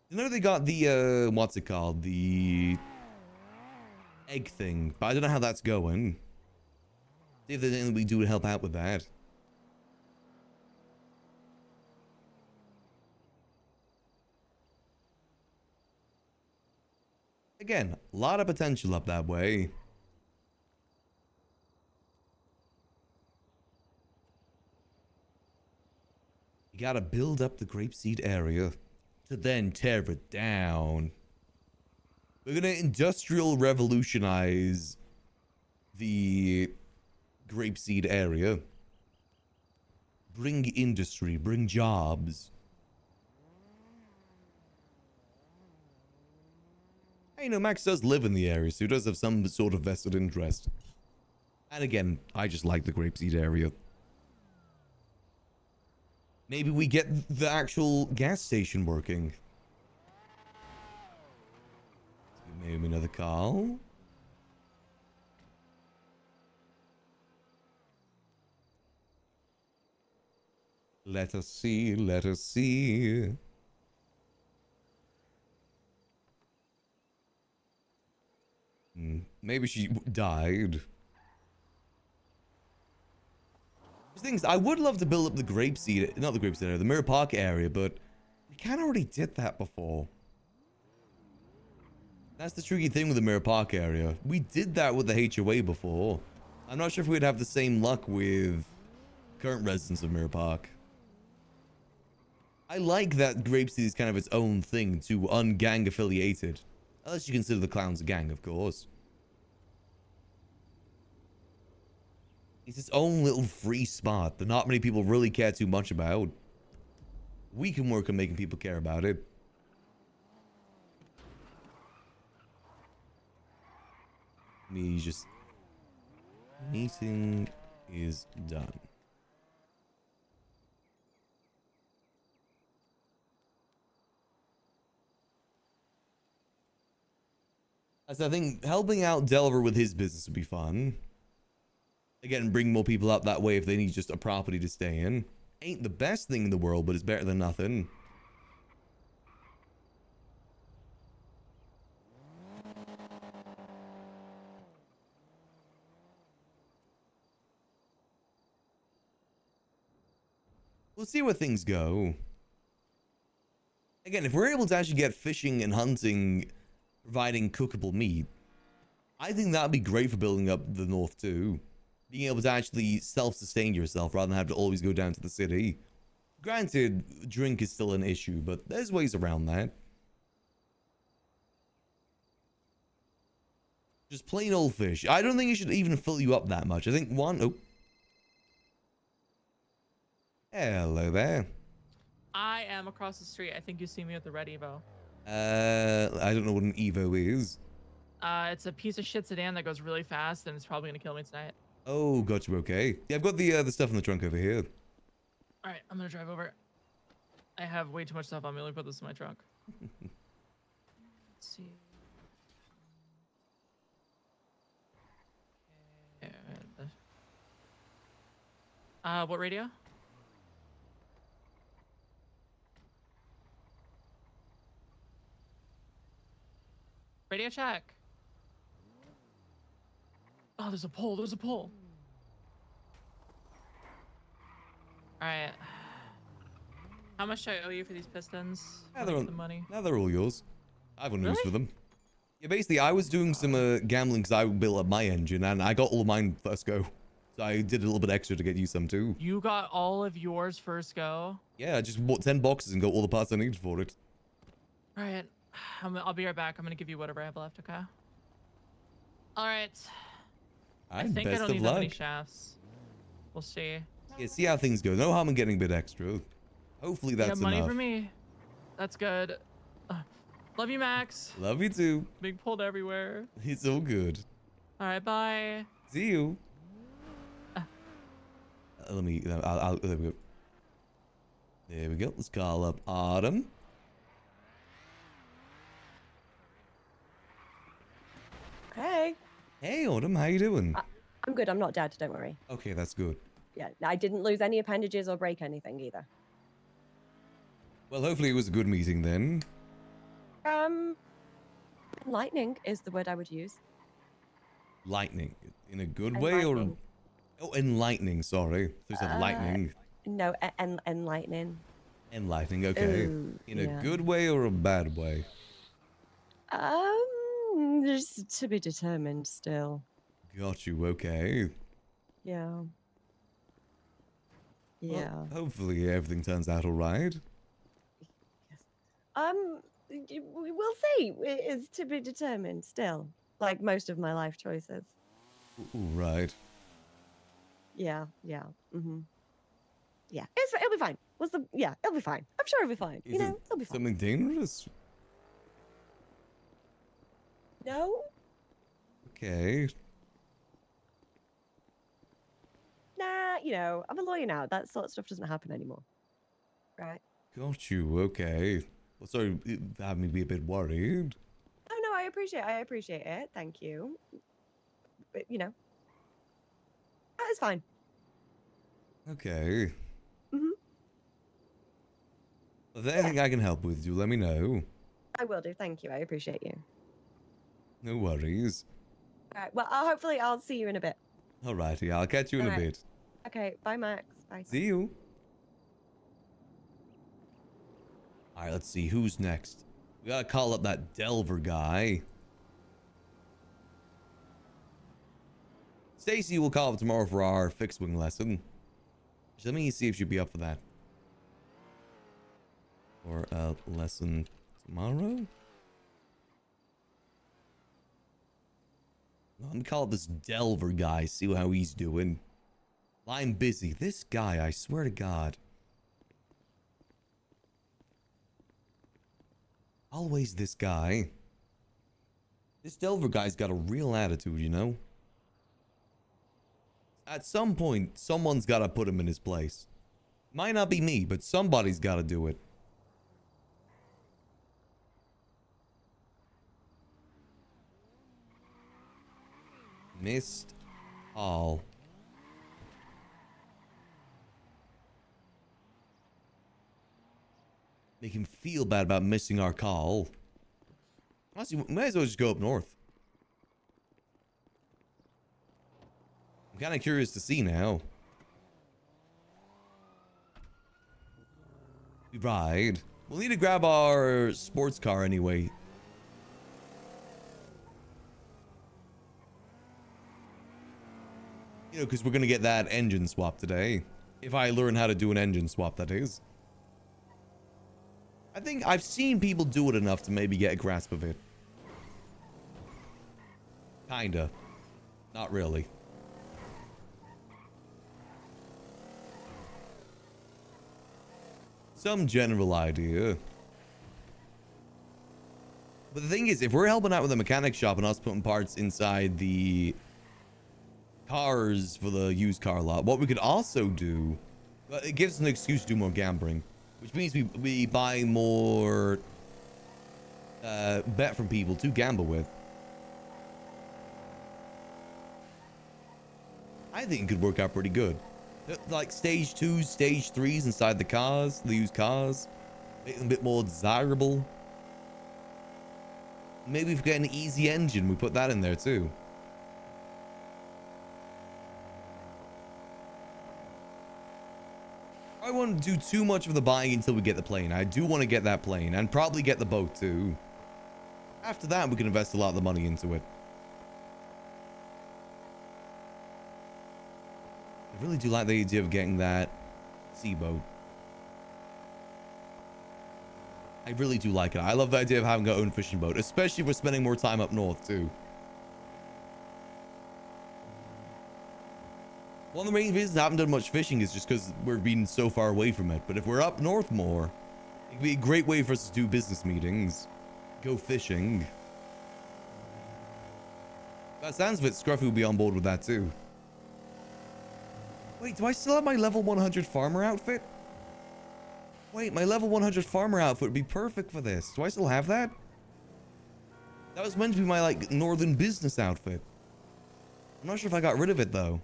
You know they got the, what's it called? The egg thing, but I don't know how that's going. See if there's anything we can do to help out with that. Again, a lot of potential up that way. You gotta build up the grapeseed area to then tear it down. We're gonna industrial revolutionize the grapeseed area. Bring industry, bring jobs. Hey, you know, Max does live in the area, so he does have some sort of vested interest. And again, I just like the grapeseed area. Maybe we get the actual gas station working. Maybe another call. Let us see, let us see. Maybe she died. Things I would love to build up the grapeseed, not the grapeseed area, the Mirror Park area, but we kind of already did that before. That's the tricky thing with the Mirror Park area. We did that with the HOA before. I'm not sure if we'd have the same luck with current residents of Mirror Park. I like that grapeseed is kind of its own thing, to ungang affiliated. Unless you consider the clowns a gang, of course. It's its own little free spot that not many people really care too much about. We can work on making people care about it. Me just... Meeting is done. As I think helping out Delver with his business would be fun. Again, bring more people up that way if they need just a property to stay in. Ain't the best thing in the world, but it's better than nothing. We'll see where things go. Again, if we're able to actually get fishing and hunting, providing cookable meat, I think that'd be great for building up the north too. Being able to actually self-sustain yourself rather than have to always go down to the city. Granted, drink is still an issue, but there's ways around that. Just plain old fish. I don't think it should even fill you up that much. I think one... Oh. Hello there. I am across the street. I think you see me with the red Evo. I don't know what an Evo is. It's a piece of shit sedan that goes really fast, and it's probably gonna kill me tonight. Oh, gotcha. Okay. Yeah, I've got the stuff in the trunk over here. All right, I'm gonna drive over. I have way too much stuff on me. Let me put this in my trunk. Let's see. What radio? Radio check. Oh, there's a pole. There's a pole. All right. How much do I owe you for these pistons? Now The money. Now they're all yours. I have one use Really? for them. Yeah, basically, I was doing some gambling because I built up my engine, and I got all of mine first go. So I did a little bit extra to get you some too. You got all of yours first go? Yeah, I just bought 10 boxes and got all the parts I needed for it. All right. I'll be right back. I'm going to give you whatever I have left, okay? All right. I think I best don't of need that many luck. shafts. We'll see. Yeah, see how things go. No harm in getting a bit extra. Hopefully that's money enough. for me. That's good. Love you, Max. Love you too. Being pulled everywhere. It's all good. All right, bye. See you. Let me. There we go. There we go. Let's call up Autumn. Hey. Hey, Autumn. How you doing? I'm good. I'm not dead. Don't worry. Okay, that's good. Yeah, I didn't lose any appendages or break anything either. Well, hopefully it was a good meeting then. Enlightening is the word I would use. Lightning. In a good way or? Enlightening. Oh, enlightening. Sorry. There's a lightning. No, enlightening. Enlightening. Okay. Ooh, In a yeah. good way or a bad way? Just to be determined still. Got you. Okay. Yeah. Well, Yeah. hopefully everything turns out all right. We'll see. It's to be determined still. Like most of my life choices. Right. Yeah. Yeah. Yeah. It'll be fine. It'll be fine. I'm sure it'll be fine. Is You know, it it'll be fine. something dangerous? No. Okay. Nah, you know, I'm a lawyer now. That sort of stuff doesn't happen anymore. Right. Got you. Okay. Well, sorry, it had me be a bit worried. Oh no, I appreciate it. Thank you. But you know, it's fine. Okay. If there's anything I can help with, do let me know. I will do. Thank you. I appreciate you. No worries. All right. Well, hopefully I'll see you in a bit. Alrighty, I'll catch you in a Alright. bit. Okay. Bye, Max. Bye. See you. Alright, let's see who's next. We gotta call up that Delver guy. Stacy will call up tomorrow for our fixed wing lesson. Just let me see if she'd be up for that. Or a lesson tomorrow? Let me call up this Delver guy, see how he's doing. I'm busy. This guy, I swear to God. Always this guy. This Delver guy's got a real attitude, you know? At some point, someone's got to put him in his place. Might not be me, but somebody's got to do it. Missed all. Make him feel bad about missing our call. Honestly, we might as well just go up north. I'm kind of curious to see now. We ride. We'll need to grab our sports car anyway. You know, because we're going to get that engine swap today. If I learn how to do an engine swap, that is. I think I've seen people do it enough to maybe get a grasp of it. Kinda. Not really. Some general idea. But the thing is, if we're helping out with the mechanic shop and us putting parts inside the cars for the used car lot, what we could also do, it gives us an excuse to do more gambling, which means we buy more bet from people to gamble with. I think it could work out pretty good. Like stage 2s, stage 3s inside the cars, the used cars, make them a bit more desirable. Maybe if we get an easy engine, we put that in there too. I won't do too much of the buying until we get the plane. I do want to get that plane and probably get the boat too. After that, we can invest a lot of the money into it. I really do like the idea of getting that seaboat. I really do like it. I love the idea of having our own fishing boat, especially if we're spending more time up north too. One of the main reasons I haven't done much fishing is just because we're being so far away from it. But if we're up north more, it could be a great way for us to do business meetings, go fishing. That sounds of it, Scruffy will be on board with that too. Wait, do I still have my level 100 farmer outfit? Wait, my level 100 farmer outfit would be perfect for this. Do I still have that? That was meant to be my, like, northern business outfit. I'm not sure if I got rid of it, though.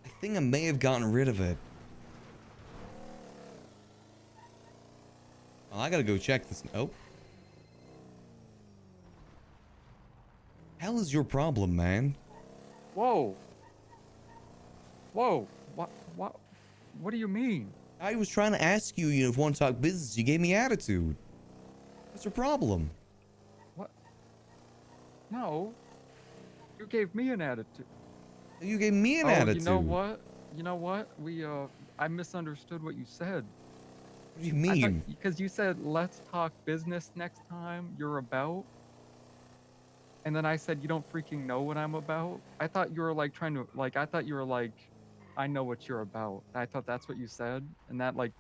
I think I may have gotten rid of it. Well, I gotta go check this. Oh. hell is your problem, man? Whoa. Whoa. What do you mean? I was trying to ask you, if you want to talk business, you gave me attitude. What's your problem? What? No. You gave me an attitude. You gave me an Oh, attitude. You know what? I misunderstood what you said. What do you mean? Because you said, let's talk business next time you're about. And then I said, you don't freaking know what I'm about. I thought you were like trying to, like, I thought you were like, I know what you're about. I thought that's what you said. And that, like,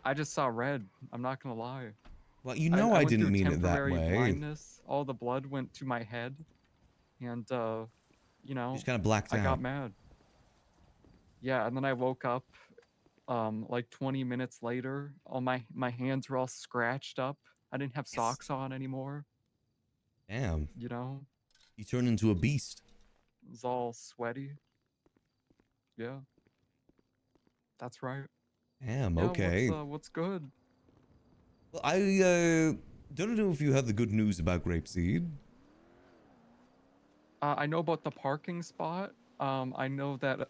I just saw red. I'm not going to lie. Well, you know I went didn't through mean it that temporary way. blindness. All the blood went to my head. And, you know, Just kind of blacked I out. got mad. Yeah, and then I woke up like 20 minutes later. All my hands were all scratched up. I didn't have socks on anymore. Damn. You know? You turned into a beast. It was all sweaty. Yeah. That's right. Damn, Yeah, okay. What's good? Well, I don't know if you had the good news about Grapeseed. I know about the parking spot. I know that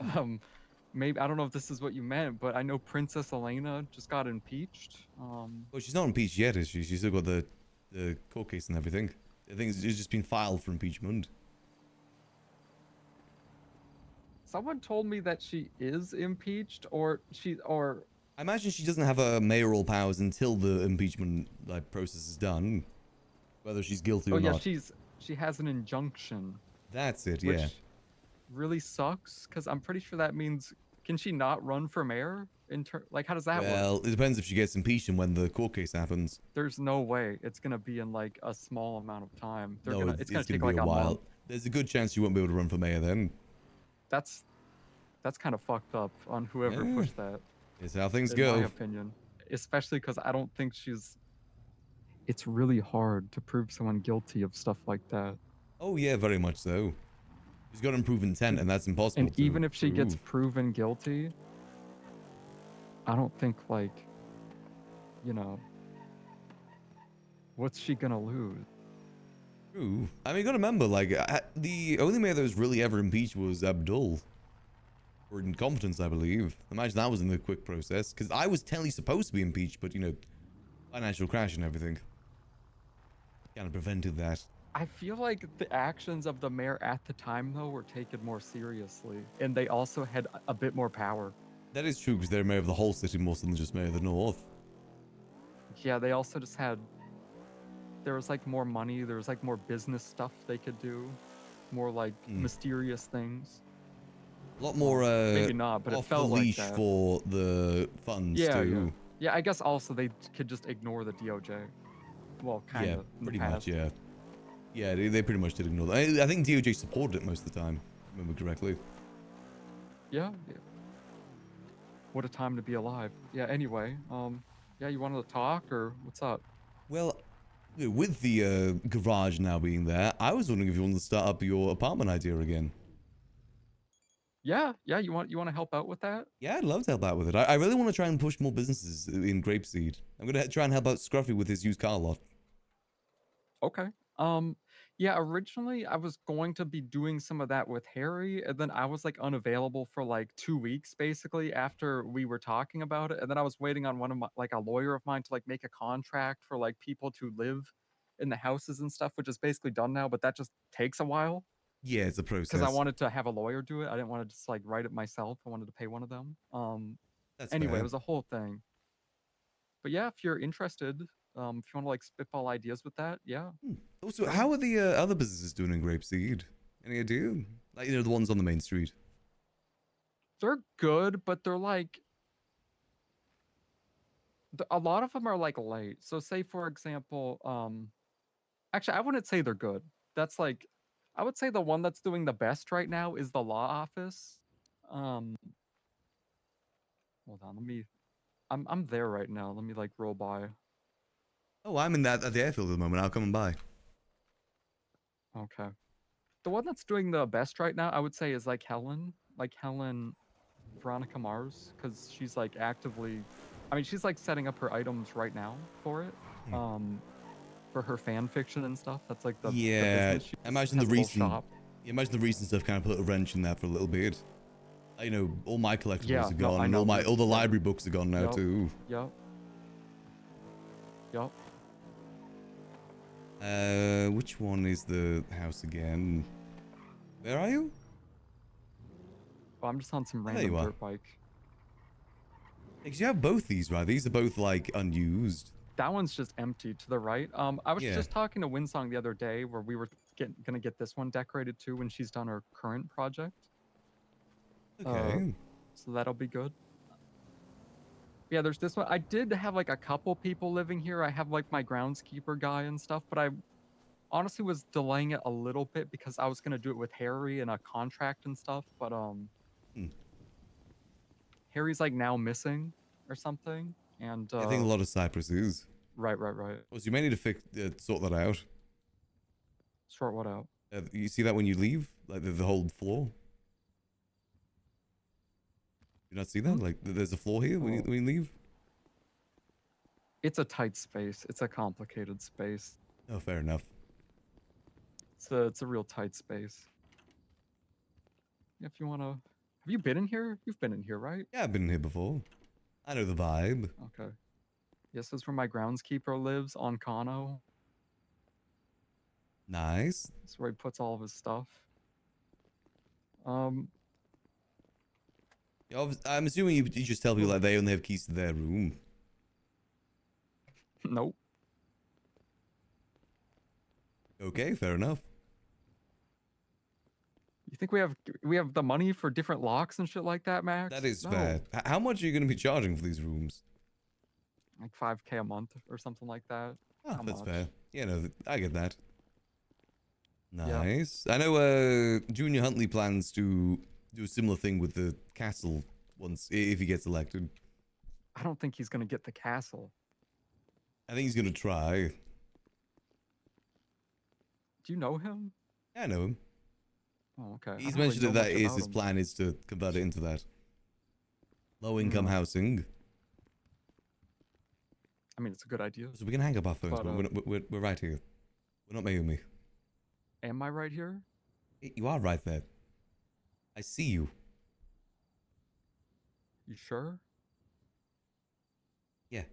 maybe I don't know if this is what you meant, but I know Princess Elena just got impeached. Well, she's not impeached yet, is she? She's still got the court case and everything. I think it's just been filed for impeachment. Someone told me that she is impeached, or I imagine she doesn't have mayoral powers until the impeachment process is done. Whether she's guilty or not. she has an injunction. That's it, Which yeah. really sucks, because I'm pretty sure that means, can she not run for mayor? Like, how does that work? Well, it depends if she gets impeached and when the court case happens. There's no way it's gonna be in like a small amount of time. It's gonna gonna take be like a while. month. There's a good chance you won't be able to run for mayor then. That's kind of fucked up on whoever Yeah. pushed that. It's how things in go. my opinion, especially because I don't think she's. It's really hard to prove someone guilty of stuff like that. Oh yeah, very much so. She's got to prove intent, and that's impossible. And even if she gets proven guilty, I don't think, like, you know, what's she gonna lose? True. I mean, you gotta remember, like, the only mayor that was really ever impeached was Abdul. For incompetence, I believe. Imagine that was in the quick process. Because I was technically supposed to be impeached, but, financial crash and everything kind of prevented that. I feel like the actions of the mayor at the time, though, were taken more seriously. And they also had a bit more power. That is true, because they're mayor of the whole city more than just mayor of the north. Yeah, they also just had... There was, like, more money. There was, like, more business stuff they could do. More, like, mysterious things. A lot more, maybe not, but it off felt the like leash that. for the funds, Yeah, too. yeah, I guess also they could just ignore the DOJ. Well, kind of. Yeah, pretty much, yeah. Yeah, they pretty much did ignore that. I think DOJ supported it most of the time, if I remember correctly. Yeah. What a time to be alive. Yeah, anyway, yeah, you wanted to talk, or what's up? Well, with the garage now being there, I was wondering if you wanted to start up your apartment idea again. Yeah, you want to help out with that? Yeah, I'd love to help out with it. I really want to try and push more businesses in Grapeseed. I'm going to try and help out Scruffy with his used car lot. Okay. Yeah, originally I was going to be doing some of that with Harry, and then I was like unavailable for like 2 weeks basically after we were talking about it, and then I was waiting on one of my, like, a lawyer of mine to like make a contract for like people to live in the houses and stuff, which is basically done now, but that just takes a while. Yeah, it's a process. Because I wanted to have a lawyer do it. I didn't want to just like write it myself. I wanted to pay one of them. That's anyway, fair. it was a whole thing. But yeah, if you're interested, if you want to like spitball ideas with that, yeah. Also, how are the other businesses doing in Grapeseed? Any idea? Like, the ones on the main street. They're good, but they're like... A lot of them are like late. So say, for example, actually, I wouldn't say they're good. That's like... I would say the one that's doing the best right now is the law office. Hold on, let me... I'm there right now. Let me like roll by. Oh, I'm in at the airfield at the moment. I'll come and buy. Okay. The one that's doing the best right now, I would say, is like Helen Veronica Mars, because she's like actively... I mean, she's like setting up her items right now for it. for her fan fiction and stuff. That's like the Yeah, business she imagine has the a little recent, shop. imagine the recent stuff kind of put a wrench in that for a little bit. You know, all my collectibles Yeah, are no, gone, I and know. all the Yep. library books are gone now Yep. too. Yep. Yep. Which one is the house again? Where are you? Oh, I'm just on some There random you are. dirt bike. Because you have both these, right? These are both like unused. That one's just empty to the right. I was Yeah. just talking to Winsong the other day where we were gonna get this one decorated too when she's done her current project. Okay. So that'll be good. Yeah, there's this one. I did have like a couple people living here. I have like my groundskeeper guy and stuff, but I honestly was delaying it a little bit because I was gonna do it with Harry and a contract and stuff. But Harry's like now missing or something, and I think a lot of Cyprus is. right. So you may need to sort that out. Sort what out? You see that when you leave, like the whole floor. You not see that? Like there's a floor here when you leave. It's a tight space. It's a complicated space. Oh, fair enough. It's a real tight space. If you wanna, have you been in here? You've been in here, right? Yeah, I've been here before. I know the vibe. Okay. Yes, this is where my groundskeeper lives on Kano. Nice. That's where he puts all of his stuff. I'm assuming you just tell people that they only have keys to their room. Nope. Okay, fair enough. You think we have the money for different locks and shit like that, Max? That is No. fair. How much are you going to be charging for these rooms? Like 5K a month or something like that. Oh, How that's much? fair. Yeah, no, I get that. Yeah. Nice. I know Junior Huntley plans to do a similar thing with the castle once, if he gets elected. I don't think he's gonna get the castle. I think he's going to try. Do you know him? Yeah, I know him. Oh, okay. I He's don't really mentioned know that much is about his him. plan is to convert it into that. Low-income housing. I mean, it's a good idea. So we can hang up our phones. But, We're right here. We're not Mayumi. Am I right here? You are right there. I see you. You sure? Yeah.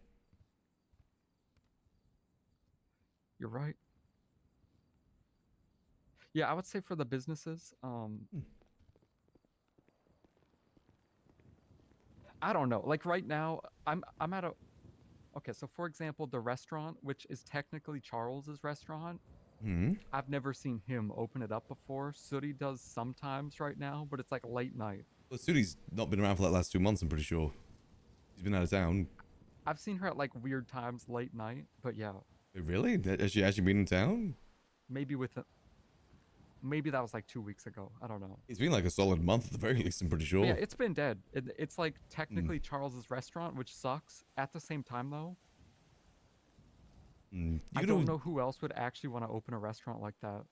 You're right. Yeah, I would say for the businesses, I don't know. Like right now, I'm at a. Okay, so for example, the restaurant, which is technically Charles's restaurant, I've never seen him open it up before. Sooty does sometimes right now, but it's like late night. Well, Sudhi's not been around for like the last 2 months, I'm pretty sure. He's been out of town. I've seen her at like weird times late night, but yeah, Wait, really? Has she actually been in town? maybe maybe that was like 2 weeks ago. I don't know. It's been like a solid month at the very least, I'm pretty sure. Yeah, it's been dead. It's like technically Charles's restaurant, which sucks. At the same time, though, I don't know who else would actually want to open a restaurant like that.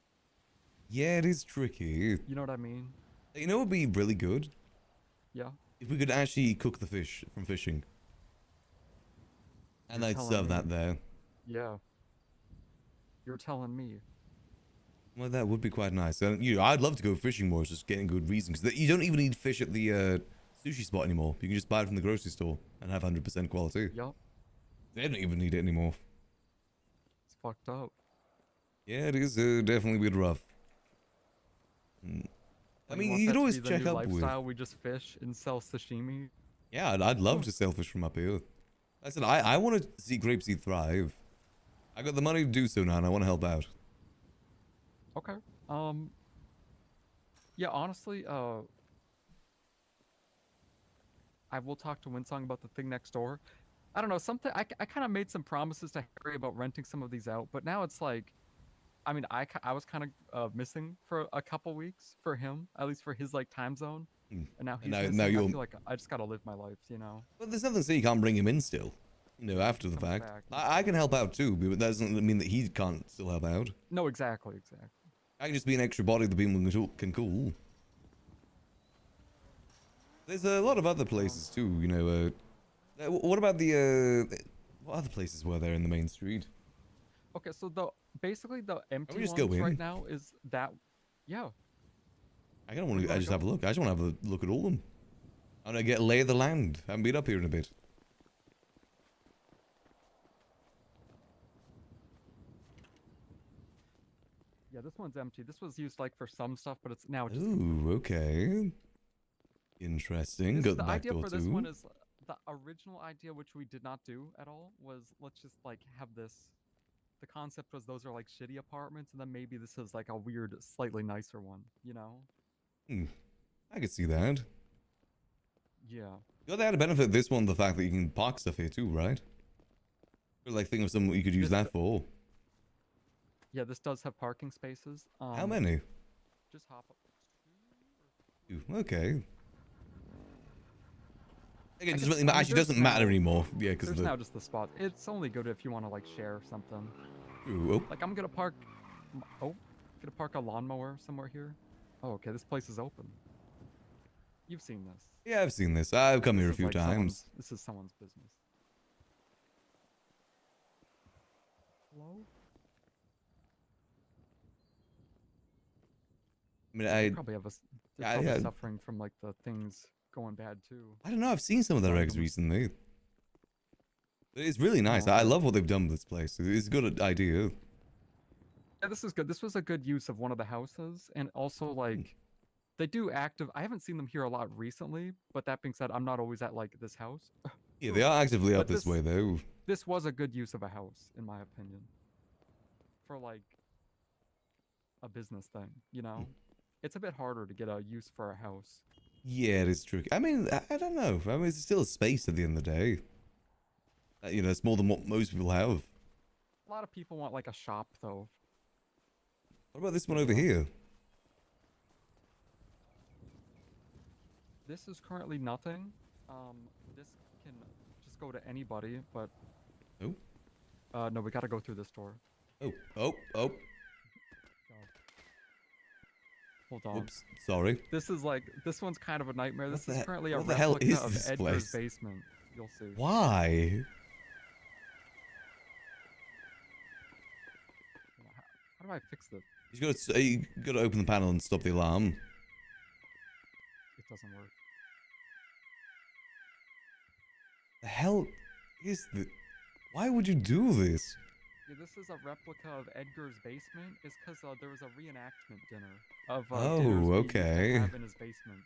Yeah, it is tricky. You know what I mean? You know what would be really good? Yeah. If we could actually cook the fish from fishing. And You're I'd telling serve me. that there. Yeah. You're telling me. Well, that would be quite nice. I'd love to go fishing more, it's just getting good reason. Because you don't even need fish at the sushi spot anymore. You can just buy it from the grocery store and have 100% quality. Yup. They don't even need it anymore. It's fucked up. Yeah, it is definitely a bit rough. I Like, mean, want you that could to always be the check new up with... lifestyle. We just fish and sell sashimi. Yeah, I'd love to sell fish from up here. I said, I want to see Grapeseed thrive. I got the money to do so now, and I want to help out. Okay. Yeah, honestly, I will talk to Winsong about the thing next door. I don't know, something I kind of made some promises to Harry about renting some of these out, but now it's like, I mean, I was kind of missing for a couple weeks for him, at least for his like time zone, and now he's missing. I feel like I just gotta live my life, you know. Well, there's nothing to say you can't bring him in still. You know, after the fact. I can help out too, but that doesn't mean that he can't still help out. No, exactly. I can just be an extra body that people can call. There's a lot of other places too, you know. What about the what other places were there in the main street? Okay, so basically the empty just ones go in? right now is that. Yeah. I don't want to. I just have a look. I just want to have a look at all of them. I want to get lay of the land. I haven't been up here in a bit. Yeah, this one's empty. This was used like for some stuff, but it's now just. Ooh, okay. Interesting. Got the back idea door for this too. one is the original idea, which we did not do at all, was let's just like have this. The concept was those are like shitty apartments, and then maybe this is like a weird, slightly nicer one, you know? I could see that. Yeah. The other added benefit of this one, the fact that you can park stuff here too, right? Like think of something you could use that for. Yeah, this does have parking spaces. How many? Just hop up. Two. Okay. Again, I it guess- doesn't, actually there's doesn't matter now- anymore. Yeah, because there's of the. now just the spot. It's only good if you want to like share something. Ooh, oh. Like I'm gonna park. Gonna park a lawnmower somewhere here. Oh, okay. This place is open. You've seen this. Yeah, I've seen this. I've come here a This is few like times. This is someone's business. Hello? I mean, I probably have they're yeah, probably yeah. suffering from like the things going bad too. I don't know. I've seen some of their regs recently. It's really nice. I love what they've done with this place. It's a good idea. Yeah, this is good. This was a good use of one of the houses, and also like they do active. I haven't seen them here a lot recently, but that being said, I'm not always at like this house. Yeah, they are actively But up this way though. This was a good use of a house, in my opinion, for like a business thing. You know, it's a bit harder to get a use for a house. Yeah, it is tricky. I mean, I don't know. I mean, it's still a space at the end of the day. You know, it's more than what most people have. A lot of people want like a shop, though. What about this one over here? This is currently nothing. This can just go to anybody, but. Oh. No, we gotta go through this door. Oh. Hold on. Oops, sorry. This is like this one's kind of a nightmare. This is currently a what the hell replica is of this Edgar's place? basement. You'll see. Why? How do I fix this? You got to open the panel and stop the alarm. It doesn't work. The hell is the? Why would you do this? Yeah, this is a replica of Edgar's basement. It's because there was a reenactment dinner of Oh, dinners we used to okay. have in his basement.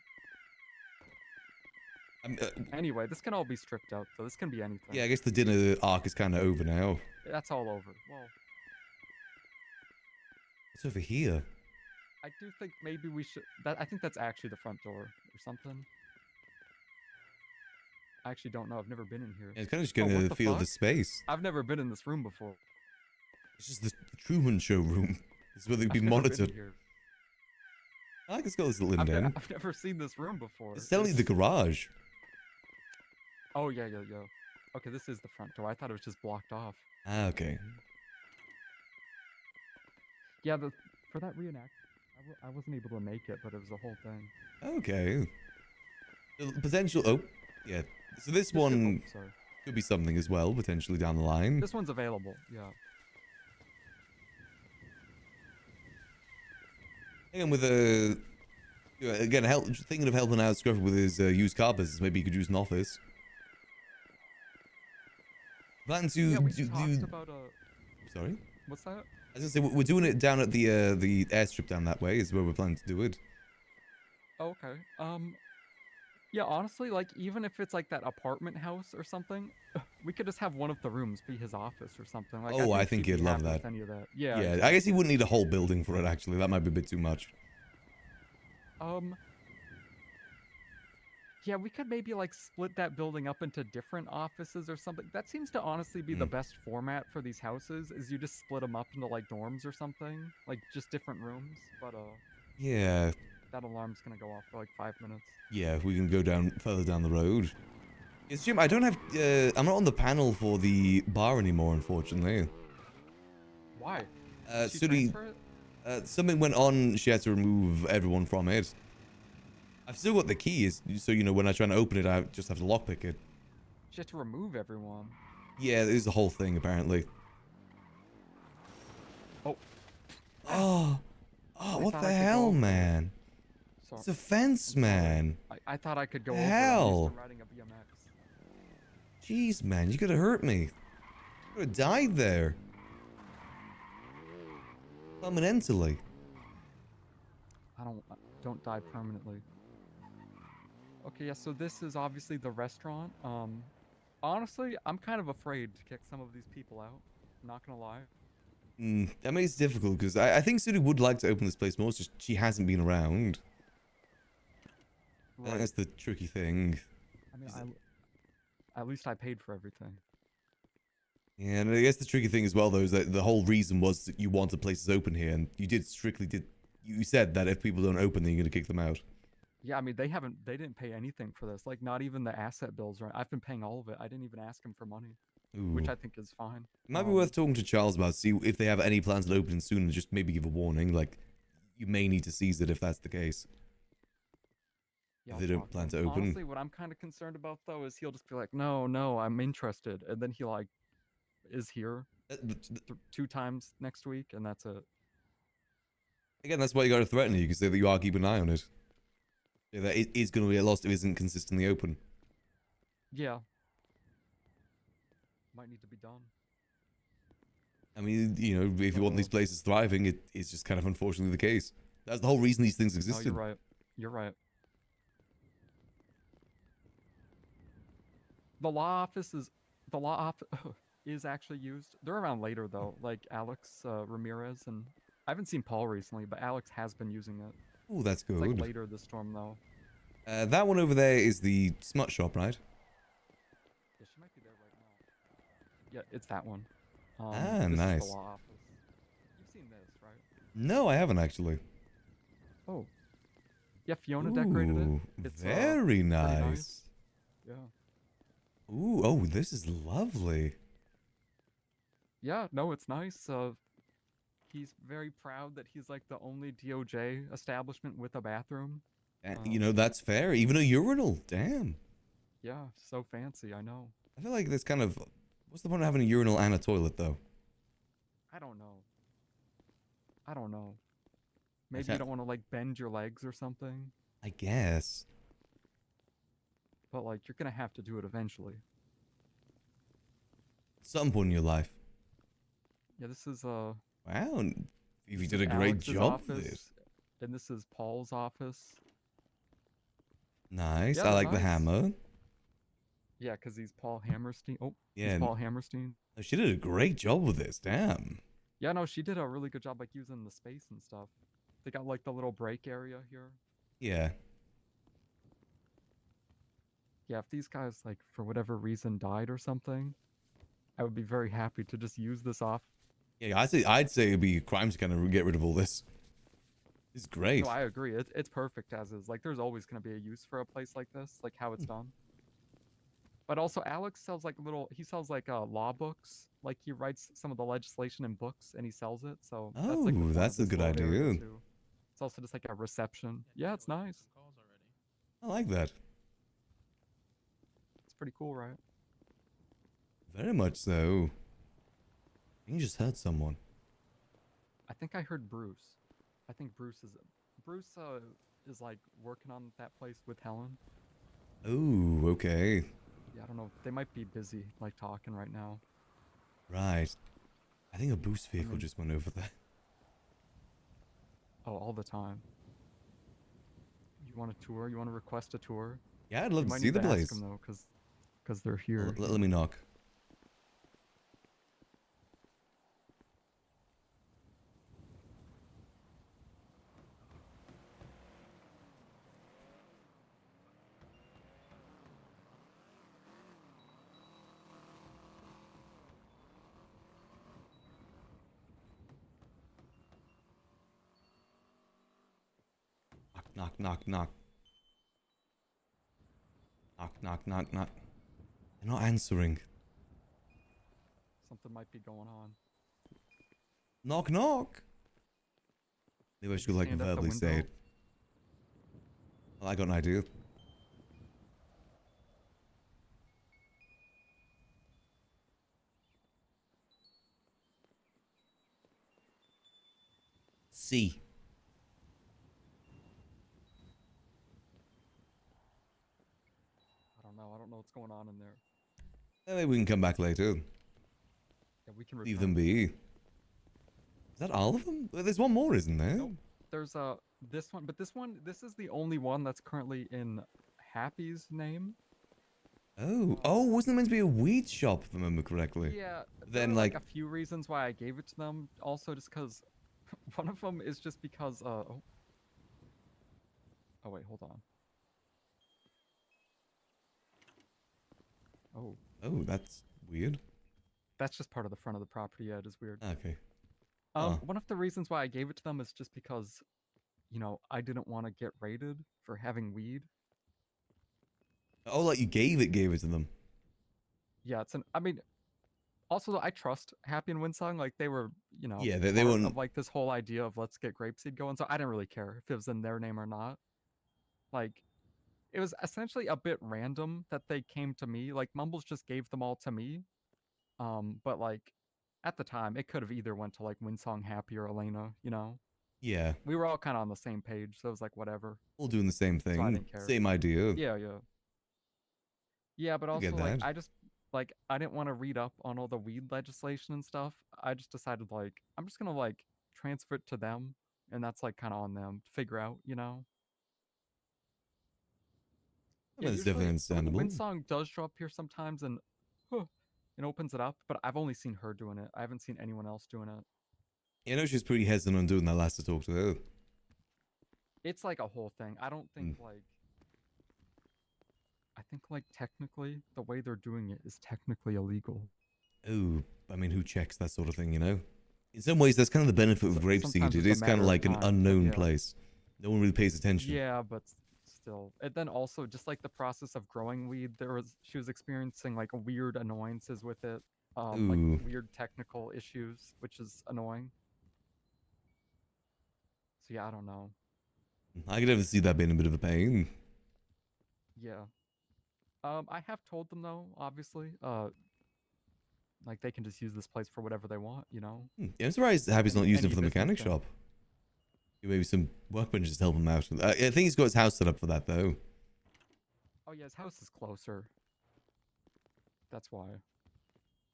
Anyway, this can all be stripped out, so this can be anything. Yeah, I guess the dinner arc is kind of over now. That's all over. Well, What's over here? I do think maybe we should. I think that's actually the front door or something. I actually don't know. I've never been in here. Yeah, it's kind of just Oh, gonna what the feel fuck? the space. I've never been in this room before. It's just the Truman Show room. This is where they'd be I've never been monitored. here. I like it's got this little I've, indent. I've never seen this room before. It's definitely the garage. Oh yeah. Okay, this is the front door. I thought it was just blocked off. Ah, okay. Yeah, for that reenact, I wasn't able to make it, but it was the whole thing. Okay. The potential. Oh, yeah. So this one sorry. could be something as well, potentially down the line. This one's available. Yeah. Again, with a again, thinking of helping out Scruffy with his used car business, maybe he could use an office. Plan to Yeah, we do. talked about Sorry. What's that? I was gonna say we're doing it down at the airstrip down that way. Is where we're planning to do it. Oh, okay. Yeah, honestly, like even if it's like that apartment house or something, we could just have one of the rooms be his office or something. Like, Oh, I think he'd he'd be love happy with that. Any of that. Yeah. Yeah, I exactly. guess he wouldn't need a whole building for it. Actually, that might be a bit too much. Yeah, we could maybe like split that building up into different offices or something. That seems to honestly be the best format for these houses. Is you just split them up into like dorms or something, like just different rooms. But Yeah. that alarm's gonna go off for like 5 minutes. Yeah, we can go down further down the road. Yes, Jim. I don't have. I'm not on the panel for the bar anymore, unfortunately. Why? Did she Sudi, transfer it? something went on. She had to remove everyone from it. I've still got the keys, so you know when I try to open it, I just have to lockpick it. She had to remove everyone. Yeah, it is the whole thing apparently. Oh, I what thought the I could go hell, over it. man? So- It's a fence, I'm sorry. man. I thought I could go The over. I'm used hell? to riding a BMX. Jeez, man, you could have hurt me. You could have died there. Permanently. I don't die permanently. Okay, yeah, so this is obviously the restaurant. Honestly, I'm kind of afraid to kick some of these people out. I'm not gonna lie. I mean, it's difficult because I think Sudi would like to open this place more. It's just she hasn't been around. I think that's the tricky thing. I mean, at least I paid for everything. Yeah, and I guess the tricky thing as well, though, is that the whole reason was that you wanted places open here, and you you said that if people don't open, then you're gonna kick them out. Yeah, I mean, they didn't pay anything for this. Like, not even the asset bills, right? I've been paying all of it. I didn't even ask them for money, which Ooh. I think is fine. It might be worth talking to Charles about, see if they have any plans on opening soon, and just maybe give a warning, like, you may need to seize it if that's the case. Yeah, If they I'll don't talk to plan him. to open. Honestly, what I'm kind of concerned about, though, is he'll just be like, no, I'm interested. And then he, like, is here 2 times next week, and that's it. Again, that's why you gotta threaten it. You can say that you are keeping an eye on it. Yeah, that it is gonna get lost if it isn't consistently open. Yeah. Might need to be done. I mean, you know, if you want these places thriving, it's just kind of unfortunately the case. That's the whole reason these things No, existed. you're right. You're right. The law office is actually used. They're around later though, like Alex Ramirez, and I haven't seen Paul recently, but Alex has been using it. Oh, that's good. It's like later this storm though. That one over there is the smut shop, right? Yeah, she might be there right now. Yeah, it's that one. Ah, this nice. Is the law office. You've seen this, right? No, I haven't actually. Oh. Yeah, Fiona decorated it. Ooh, It's very pretty nice. Yeah. Ooh, oh, this is lovely. Yeah, no, it's nice. He's very proud that he's like the only DOJ establishment with a bathroom. You know, that's fair. Even a urinal. Damn. Yeah, so fancy, I know. I feel like there's kind of... What's the point of having a urinal and a toilet, though? I don't know. Maybe can't- you don't want to like bend your legs or something, I guess. but like you're gonna have to do it eventually. Some point in your life. Yeah, this is Wow, you this did a is great Alex's job with office, it. and this is Paul's office. Nice. Yeah, I they're like the nice. hammer. Yeah, because he's Paul Hammerstein. Oh, Yeah. he's Paul Hammerstein. Oh, she did a great job with this. Damn. Yeah, no, she did a really good job like using the space and stuff. They got like the little break area here. Yeah. Yeah, if these guys like for whatever reason died or something, I would be very happy to just use this off. Yeah, I'd say it'd be a crime to kind of get rid of all this. It's great. No, I agree. It's perfect as is. Like, there's always going to be a use for a place like this, like how it's done. But also, Alex sells like he sells like law books. Like he writes some of the legislation in books and he sells it. So that's like the Oh, fun of that's a this good little area, idea. too. It's also just like a reception. Yeah, it's nice. I like that. It's pretty cool, right? Very much so. You just heard someone. I think I heard Bruce. I think Bruce is like working on that place with Helen. Oh, okay. Yeah, I don't know. They might be busy, like talking right now. Right. I think a boost vehicle just went over there. Oh, all the time. You want a tour? You want to request a tour? Yeah, I'd love You to might see need the to ask place. them, though, because they're here. Let me knock. Knock, knock, knock. Knock, knock, knock, knock. They're not answering. Something might be going on. Knock, knock. Maybe I should like Stand at the verbally say window. it. Well, I got an idea. see. I don't know. I don't know what's going on in there. Maybe we can come back later. Yeah, we can Leave them be. Is that all of them? Well, there's one more, isn't there? Nope. There's this one, but this is the only one that's currently in Happy's name. Oh, wasn't it meant to be a weed shop, if I remember correctly? Yeah. Then, there are, like, a few reasons why I gave it to them. Also, just because one of them is just because oh wait, hold on. Oh, that's weird. That's just part of the front of the property. Yeah, it is weird. Okay. Huh. One of the reasons why I gave it to them is just because, you know, I didn't want to get raided for having weed. Oh, like you gave it to them. Yeah, I mean, also I trust Happy and Winsong. Like they were, you know, Yeah, they part wouldn't. of like this whole idea of let's get grapeseed going. So I didn't really care if it was in their name or not. Like, it was essentially a bit random that they came to me. Like Mumbles just gave them all to me. But like at the time, it could have either went to like Winsong, Happy, or Elena. You know. Yeah. We were all kind of on the same page, so it was like whatever. All doing the same So I thing. didn't care. Same idea. Yeah, yeah. Yeah, but I also get like that. I just like I didn't want to read up on all the weed legislation and stuff. I just decided like I'm just gonna like transfer it to them, and that's like kind of on them to figure out, you know. I mean, it's usually definitely understandable. Winsong does show up here sometimes and opens it up, but I've only seen her doing it. I haven't seen anyone else doing it. You know, she's pretty hesitant on doing that last to talk to her. It's like a whole thing. I don't think like I think like technically the way they're doing it is technically illegal. Oh, I mean, who checks that sort of thing, you know? In some ways, that's kind of the benefit of Grapeseed. Sometimes It it's a is kind matter of of like an time, but unknown yeah. place. No one really pays attention. Yeah, but still. And then also just like the process of growing weed, she was experiencing like weird annoyances with it. Ooh. Like weird technical issues, which is annoying. So yeah, I don't know. I could ever see that being a bit of a pain. Yeah. I have told them though, obviously, like they can just use this place for whatever they want, you know? Yeah, I'm surprised Happy's not using it Any for the business mechanic thing. shop. Maybe some workbenches to help him out. I think he's got his house set up for that, though. Oh yeah, his house is closer. That's why.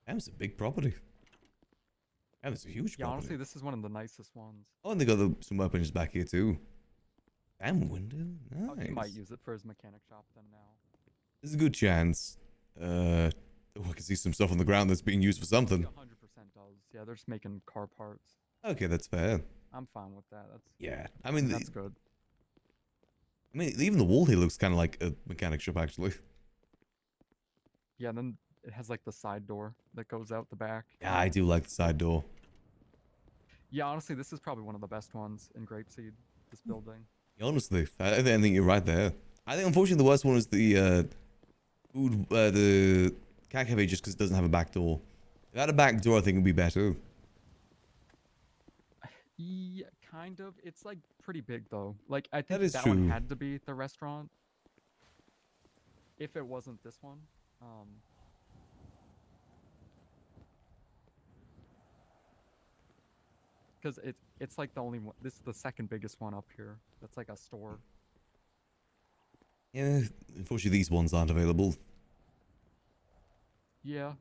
Damn, it's a big property. Damn, it's a huge Yeah, property. honestly, this is one of the nicest ones. Oh, and they got some workbenches back here, too. Damn, window. Nice. Oh, he might use it for his mechanic shop then now. There's a good chance. Oh, I can see some stuff on the ground that's being used for something. 100% does. Yeah, they're just making car parts. Okay, that's fair. I'm fine with that. Yeah, I mean, that's good. I mean, even the wall here looks kind of like a mechanic shop, actually. Yeah, and then it has like the side door that goes out the back. Yeah, I do like the side door. Yeah, honestly, this is probably one of the best ones in Grapeseed, this building. Honestly, I think you're right there. I think, unfortunately, the worst one is the the cat cafe, just because it doesn't have a back door. If it had a back door, I think it'd be better. Yeah, kind of. It's like pretty big though. Like I think That is that true. one had to be the restaurant. If it wasn't this one. Because it's like the only one. This is the second biggest one up here. That's like a store. Yeah, unfortunately, these ones aren't available. Yeah.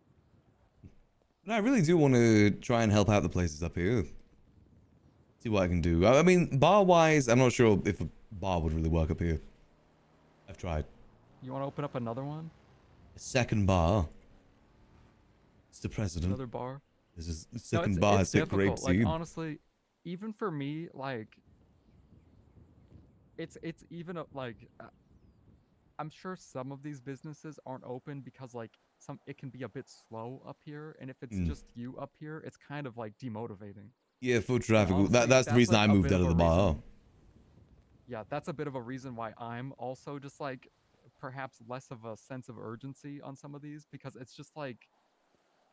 But I really do want to try and help out the places up here. See what I can do. I mean, bar-wise, I'm not sure if a bar would really work up here. I've tried. You want to open up another one? A second bar. It's the president. Another bar? This is the No, second bar has it's said difficult. Like Grapeseed. honestly, even for me, like it's even like I'm sure some of these businesses aren't open because like it can be a bit slow up here, and if it's Mm. just you up here, it's kind of like demotivating. Yeah, foot traffic. honestly, That's the reason like I a moved bit out of a the bar. reason- Yeah, that's a bit of a reason why I'm also just like perhaps less of a sense of urgency on some of these, because it's just like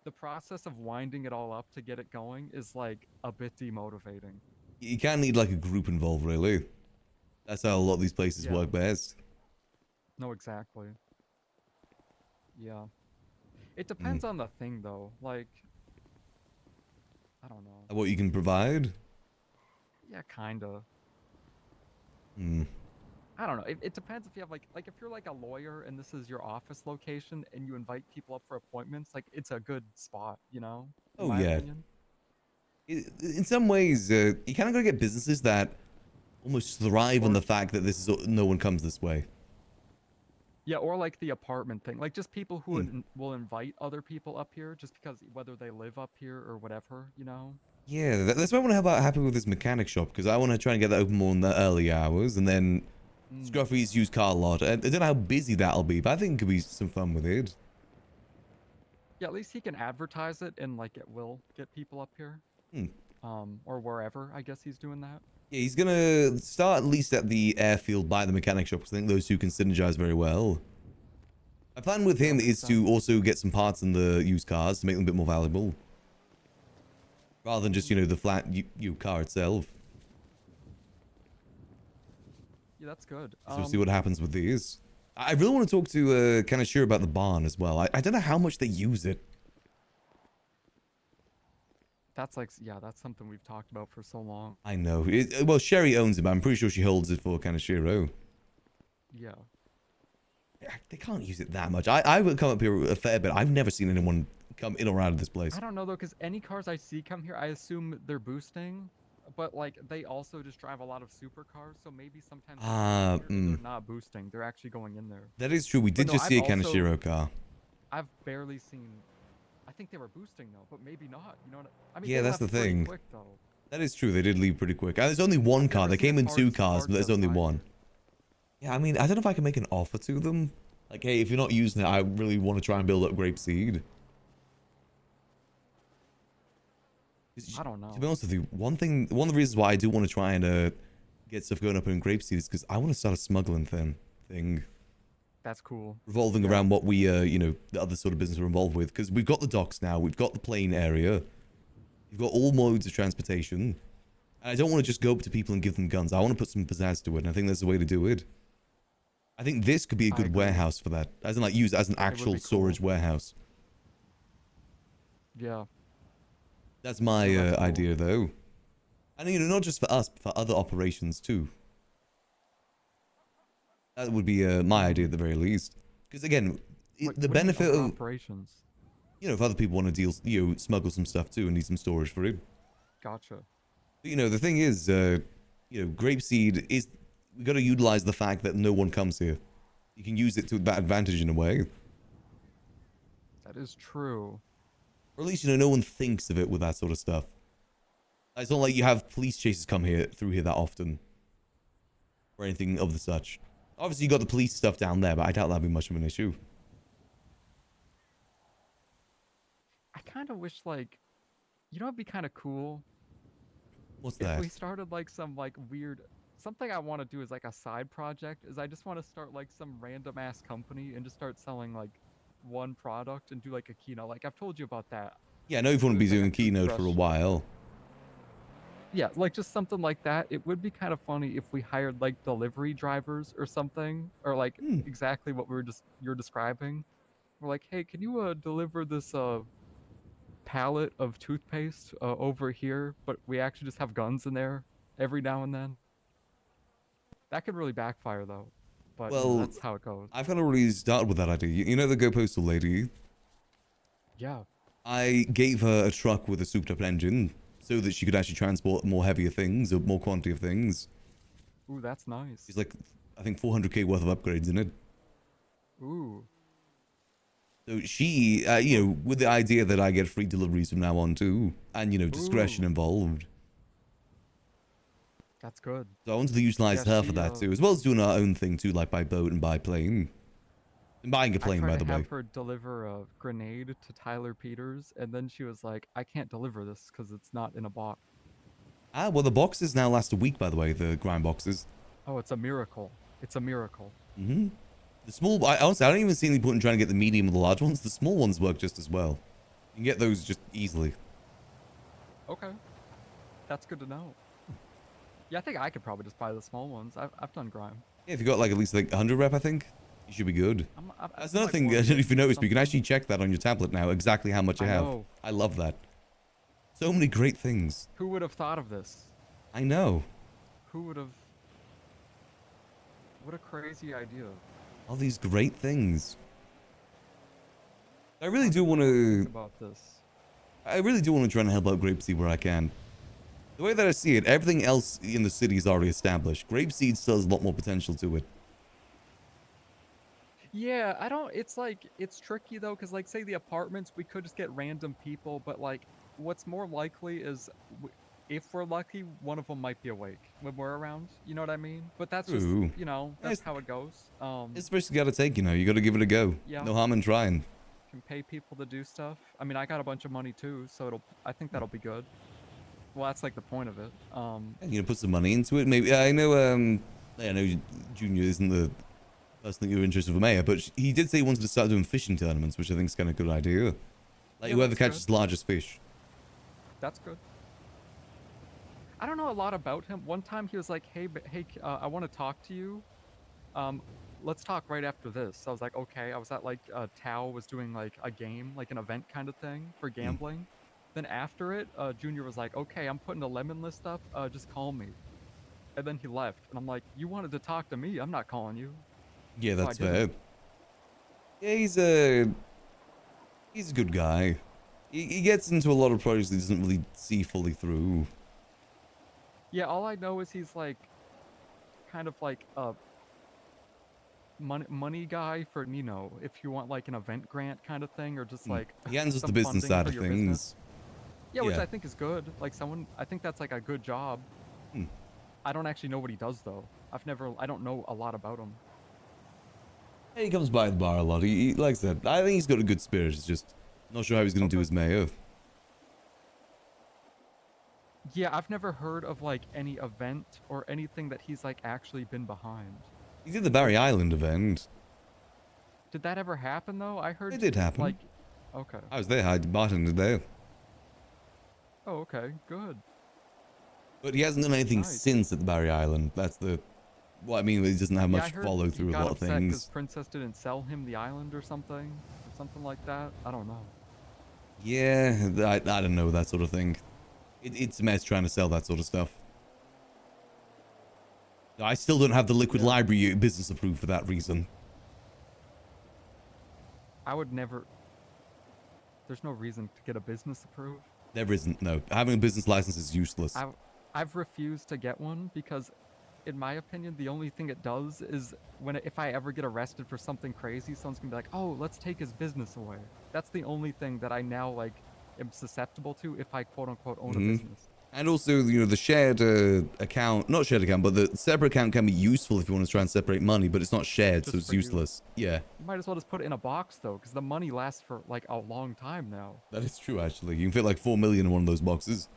the process of winding it all up to get it going is like a bit demotivating. You kind of need like a group involved, really. That's how a lot of these places Yeah. work best. No, exactly. Yeah. It depends on the thing though. Like I don't know. What you can provide. Yeah, kinda. Hmm. I don't know. It depends if you have like if you're like a lawyer and this is your office location and you invite people up for appointments, like it's a good spot, you know? In Oh my yeah. opinion. In some ways, you kind of gotta get businesses that almost thrive on the fact that this is no one comes this way. Yeah, or like the apartment thing, like just people who will invite other people up here just because whether they live up here or whatever, you know? Yeah, that's why I want to have happy with this mechanic shop, because I want to try and get that open more in the early hours, and then Scruffy's used car lot. I don't know how busy that'll be, but I think it could be some fun with it. Yeah, at least he can advertise it and like it will get people up here. Or wherever, I guess he's doing that. Yeah, he's gonna start at least at the airfield by the mechanic shop, because I think those two can synergize very well. My plan with him is to also get some parts in the used cars to make them a bit more valuable. Rather than just, you know, the flat car itself. Yeah, that's good. So we'll see what happens with these. I really want to talk to Kanashiro about the barn as well. I don't know how much they use it. That's like, yeah, that's something we've talked about for so long. I know. Well, Sherry owns it, but I'm pretty sure she holds it for Kanashiro. Yeah. They can't use it that much. I would come up here a fair bit. I've never seen anyone come in or out of this place. I don't know though, because any cars I see come here, I assume they're boosting, but like they also just drive a lot of supercars, so maybe sometimes they're not boosting. They're actually going in there. That is true. We did just see a Kanashiro car. I've barely seen. I think they were boosting though, but maybe not. You know what I mean? Yeah, they that's the left pretty thing. Quick, though. That is true. They did leave pretty quick. There's only one car. They came in two cars, but there's only one. Yeah, I mean, I don't know if I can make an offer to them. Like, hey, if you're not using it, I really want to try and build up Grapeseed. I don't know. To be honest with you, one of the reasons why I do want to try and get stuff going up in Grapeseed is because I want to start a smuggling thing. That's cool. Revolving around what we, you know, the other sort of business we're involved with. Because we've got the docks now, we've got the plane area, we've got all modes of transportation. And I don't want to just go up to people and give them guns. I want to put some pizzazz to it, and I think there's a way to do it. I think this could be a good warehouse for that. As in, like, use it as an actual storage warehouse. Yeah. That's my idea, though. And, you know, not just for us, but for other operations, too. That would be my idea at the very least. Because, again, the benefit of... operations. You know, if other people want to deal, you know, smuggle some stuff, too, and need some storage for it. Gotcha. But, you know, the thing is, you know, Grapeseed is... We got to utilize the fact that no one comes here. You can use it to that advantage in a way. That is true. Or at least, you know, no one thinks of it with that sort of stuff. It's not like you have police chases come through here that often. Or anything of the such. Obviously, you got the police stuff down there, but I doubt that'd be much of an issue. I kind of wish, like, you know, it'd be kind of cool. What's if that? we started like some like weird. Something I want to do is like a side project. Is I just want to start like some random ass company and just start selling like one product and do like a keynote. Like I've told you about that. Yeah, I know you've want to be doing Keynote for a while. Yeah, like just something like that. It would be kind of funny if we hired like delivery drivers or something, or like exactly what you're describing. We're like, hey, can you deliver this pallet of toothpaste over here? But we actually just have guns in there every now and then. That could really backfire though. But you know, Well, that's how it goes. I've kind of already started with that idea. You know the Go Postal lady? Yeah. I gave her a truck with a souped up engine so that she could actually transport more heavier things or more quantity of things. Ooh, that's nice. It's like, I think 400k worth of upgrades in it. Ooh. So she, you know, with the idea that I get free deliveries from now on too, and, you know, discretion involved. That's good. So I wanted to utilize her for that too, as well as doing our own thing too, like by boat and by plane. And buying a plane, by the I tried to way. have her deliver a grenade to Tyler Peters, and then she was like, I can't deliver this because it's not in a box. Ah, well, the boxes now last a week, by the way, the grind boxes. Oh, it's a miracle. It's a miracle. Mm-hmm. The small, honestly, I don't even see any point in trying to get the medium or the large ones. The small ones work just as well. You can get those just easily. Okay. That's good to know. Yeah, I think I could probably just buy the small ones. I've done grime. Yeah, if you got like at least like 100 rep, I think you should be good. That's another thing. If you noticed, but you can actually check that on your tablet now exactly how much you have. know. I love that. So many great things. Who would have thought of this? I know. Who would have? What a crazy idea. All these great things. I really do want Think to. about this. I really do want to try and help out Grapeseed where I can. The way that I see it, everything else in the city is already established. Grapeseed still has a lot more potential to it. Yeah, I don't. It's like it's tricky though, because like say the apartments, we could just get random people, but like what's more likely is if we're lucky, one of them might be awake when we're around. You know what I mean? But that's just True. that's how it goes. It's the risk you gotta take, you gotta give it a go. Yeah. No harm in trying. Can pay people to do stuff. I mean, I got a bunch of money too, so I think that'll be good. Well, that's like the point of it. Put some money into it. Maybe I know. I know Junior isn't the person that you're interested for mayor, but he did say he wanted to start doing fishing tournaments, which I think is kind of a good idea. Like Yeah, whoever that's catches good. the largest fish. That's good. I don't know a lot about him. One time he was like, "Hey, I want to talk to you. Let's talk right after this." So I was like, "Okay." I was at like Tao was doing like a game, like an event kind of thing for gambling. Then after it, Junior was like, "Okay, I'm putting a lemon list up. Just call me." And then he left, and I'm like, "You wanted to talk to me. I'm not calling you." Yeah, So I that's fair. didn't. Yeah, he's a good guy. He gets into a lot of projects that he doesn't really see fully through. Yeah, all I know is he's like, kind of like a money guy for Nino. If you want like an event grant kind of thing, or just like He handles the some business funding side for of your things. business. Yeah, which Yeah. I think is good. Like I think that's like a good job. I don't actually know what he does though. I don't know a lot about him. He comes by the bar a lot. He likes that. I think he's got a good spirit. It's just not sure how he's going to do his mayor. Yeah, I've never heard of like any event or anything that he's like actually been behind. He did the Barry Island event. Did that ever happen though? I heard It did happen. Like, okay. I was there. I bartended there. Oh, okay, good. But he hasn't done anything Nice. since at the Barry Island. That's the... What I mean, he doesn't have Yeah, I much heard follow he through with a got lot of upset 'cause things. Princess didn't sell him the island or something like that. I don't know. Yeah, I don't know that sort of thing. It's a mess trying to sell that sort of stuff. I still don't have the Liquid Library business approved for that reason. I would never. There's no reason to get a business approved. There isn't, no. Having a business license is useless. I've refused to get one because, in my opinion, the only thing it does is if I ever get arrested for something crazy, someone's gonna be like, "Oh, let's take his business away." That's the only thing that I now like am susceptible to if I quote unquote own a business. And also, the shared account, not shared account, but the separate account can be useful if you want to try and separate money, but it's not shared, so Just it's for you. useless. Yeah, You might as well just put it in a box though, because the money lasts for like a long time now. that is true, actually. You can fit like 4 million in one of those boxes.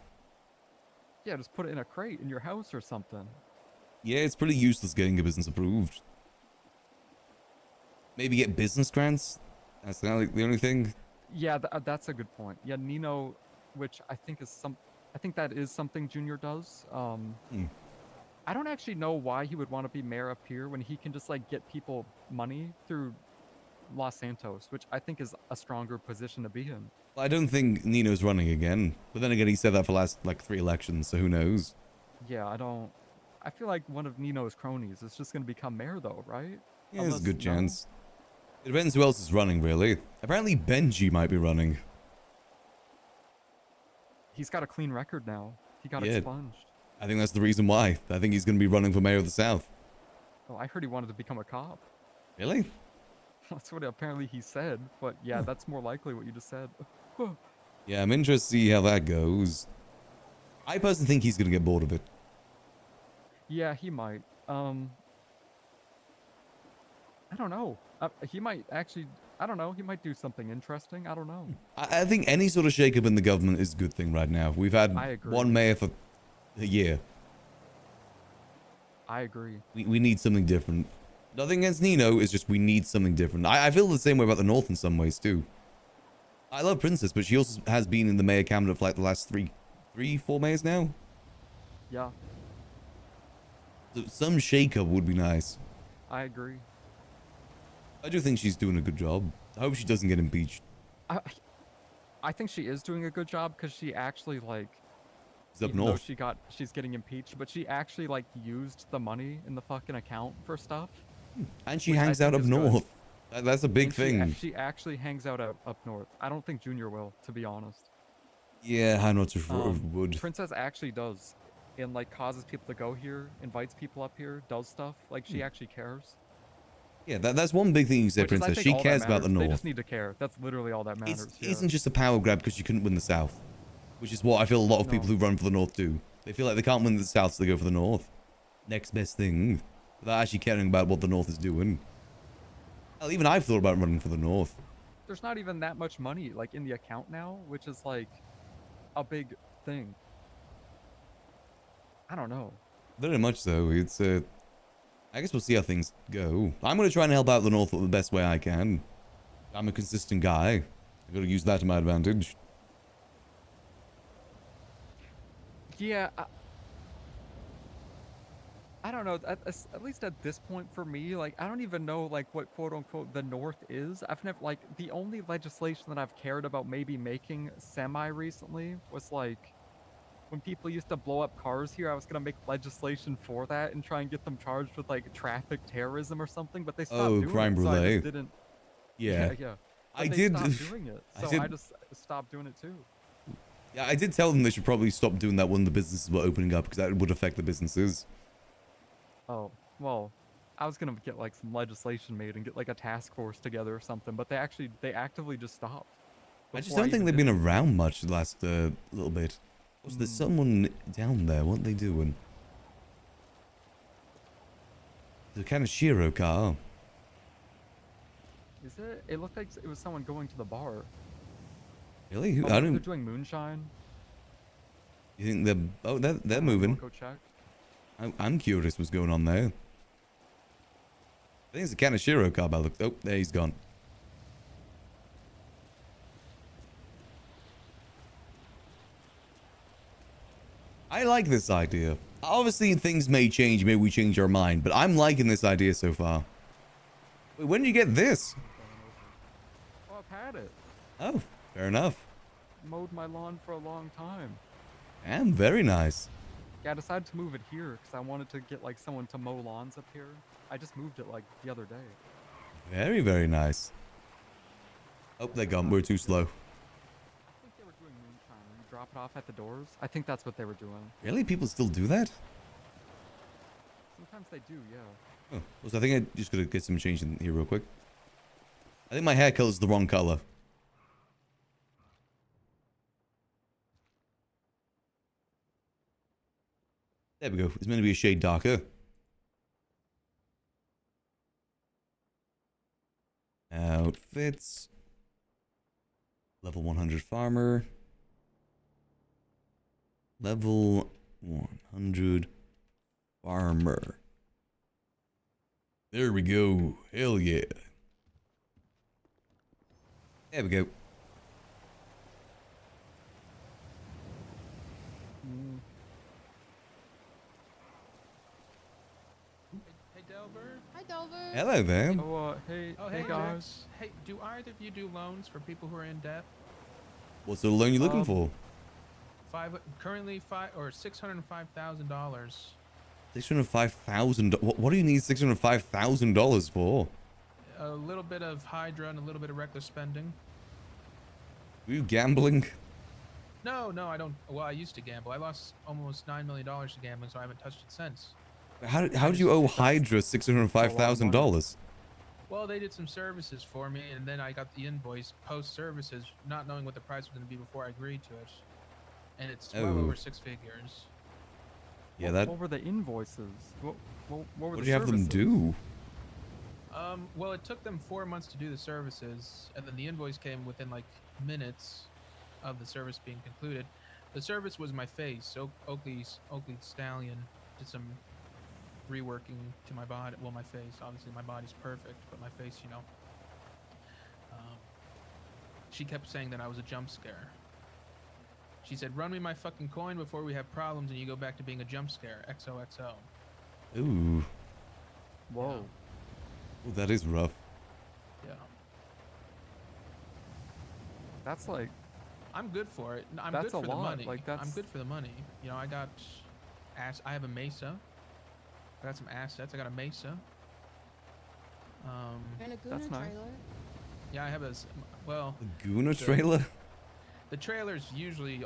Yeah, just put it in a crate in your house or something. Yeah, it's pretty useless getting a business approved. Maybe get business grants? That's kind of like the only thing. Yeah, that's a good point. Yeah, Nino, which I think that is something Junior does. I don't actually know why he would want to be mayor up here when he can just like get people money through Los Santos, which I think is a stronger position to be in. I don't think Nino's running again. But then again, he said that for last like 3 elections, so who knows? Yeah, I feel like one of Nino's cronies is just going to become mayor though, right? Yeah, there's a good no? chance. It depends who else is running, really. Apparently Benji might be running. He's got a clean record now. He got Yeah. expunged. I think that's the reason why. I think he's going to be running for mayor of the South. Oh, I heard he wanted to become a cop. Really? That's what apparently he said, but yeah, that's more likely what you just said. Yeah, I'm interested to see how that goes. I personally think he's going to get bored of it. Yeah, he might. I don't know. He might actually. I don't know. He might do something interesting. I don't know. I think any sort of shakeup in the government is a good thing right now. We've had I agree. one mayor for a year. I agree. We need something different. Nothing against Nino, it's just we need something different. I feel the same way about the North in some ways too. I love Princess, but she also has been in the mayor cabinet for like the last 4 mayors now. Yeah, So some shakeup would be nice. I agree. I do think she's doing a good job. I hope she doesn't get impeached. I think she is doing a good job because she actually like It's up even though north. she's getting impeached, but she actually like used the money in the fucking account for stuff. And she which I hangs out think up is good. north. That's a big And thing. She actually hangs out up north. I don't think Junior will, to be honest. Yeah, I know it's would. Princess actually does, and like causes people to go here, invites people up here, does stuff. Like she actually cares. Yeah, that's one big thing you say, Which is, I Princess. think, She all that cares about the matters. They north. just need to care. That's literally all that matters. It isn't just a power grab because you couldn't win the south, which is what I feel a lot of people who run for the north do. They feel like they can't win the south, so they go for the north. Next best thing, without actually caring about what the north is doing. Hell, even I've thought about running for the north. There's not even that much money like in the account now, which is like a big thing. I don't know. Very much so. It's I guess we'll see how things go. I'm gonna try and help out the north the best way I can. I'm a consistent guy. I gotta use that to my advantage. Yeah, I don't know. At least at this point for me, like I don't even know like what quote unquote the North is. I've never like the only legislation that I've cared about maybe making semi recently was like when people used to blow up cars here. I was gonna make legislation for that and try and get them charged with like traffic terrorism or something, but they stopped doing crime it. So I brulee. just didn't. Yeah. Yeah. I But they did. stopped doing it, so I just stopped doing it too. Yeah, I did tell them they should probably stop doing that when the businesses were opening up because that would affect the businesses. Oh, well, I was gonna get like some legislation made and get like a task force together or something, but they actively just stopped. I just before don't think even they've did been it. around much the last little bit. Was there someone down there? What are they doing? The kind of Shiro car. Is it? It looked like it was someone going to the bar. Really? Who? Oh, I maybe don't. They're doing moonshine. You think they're? Oh, they're moving. Go check. I'm curious what's going on there. I think it's a Kanashiro car by the look. Oh, there he's gone. I like this idea. Obviously, things may change. Maybe we change our mind, but I'm liking this idea so far. Wait, when did you get this? Oh, I've had it. Oh, fair enough. Mowed my lawn for a long time. And very nice. Yeah, I decided to move it here because I wanted to get like someone to mow lawns up here. I just moved it like the other day. Very, very nice. Oh, they're gone. We're too slow. I think they were doing moonshine. You drop it off at the doors. I think that's what they were doing. Really? People still do that? Sometimes they do, yeah. Oh, well, so I think I just gotta get some change in here real quick. I think my hair color is the wrong color. There we go. It's meant to be a shade darker. Outfits. Level 100 farmer. Level 100 farmer. There we go. Hell yeah. There we go. Hey, Delver. Hi, Delver. Hello there. Oh, hey, guys. Max. Hey, do either of you do loans for people who are in debt? What sort of loan you looking for? Currently $605,000. $605,000. What do you need $605,000 for? A little bit of Hydra and a little bit of reckless spending. Are you gambling? No, I don't. Well, I used to gamble. I lost almost $9 million to gambling, so I haven't touched it since. How do you owe Hydra $605,000? Well, they did some services for me, and then I got the invoice post services, not knowing what the price was going to be before I agreed to it. And it's well over 6 figures. Yeah, What were the invoices? What were What the do you have them services? do? Well, it took them 4 months to do the services, and then the invoice came within like minutes of the service being concluded. The service was my face. Oakley Stallion did some reworking to my body. Well, my face. Obviously, my body's perfect, but my face, you know. She kept saying that I was a jump scare. She said, "Run me my fucking coin before we have problems, and you go back to being a jump scare." XOXO. Ooh. Whoa. Ooh, that is rough. Yeah. That's like, I'm good for it. I'm That's good a for the lot, money. like, I'm that's- good for the money. You know, I got I have a Mesa. I got some assets. I got a Mesa. And a That's Guna nice. trailer. Yeah, I have well. Guna trailer? The trailer's usually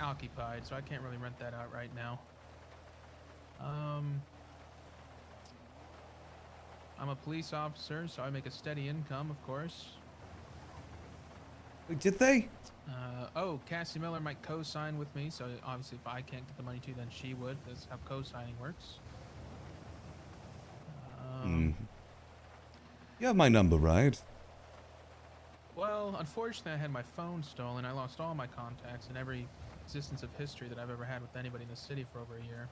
occupied, so I can't really rent that out right now. I'm a police officer, so I make a steady income, of course. Wait, did they? Oh, Cassie Miller might co-sign with me, so obviously if I can't get the money too, then she would. That's how co-signing works. You have my number, right? Well, unfortunately, I had my phone stolen. I lost all my contacts and every existence of history that I've ever had with anybody in the city for over a year.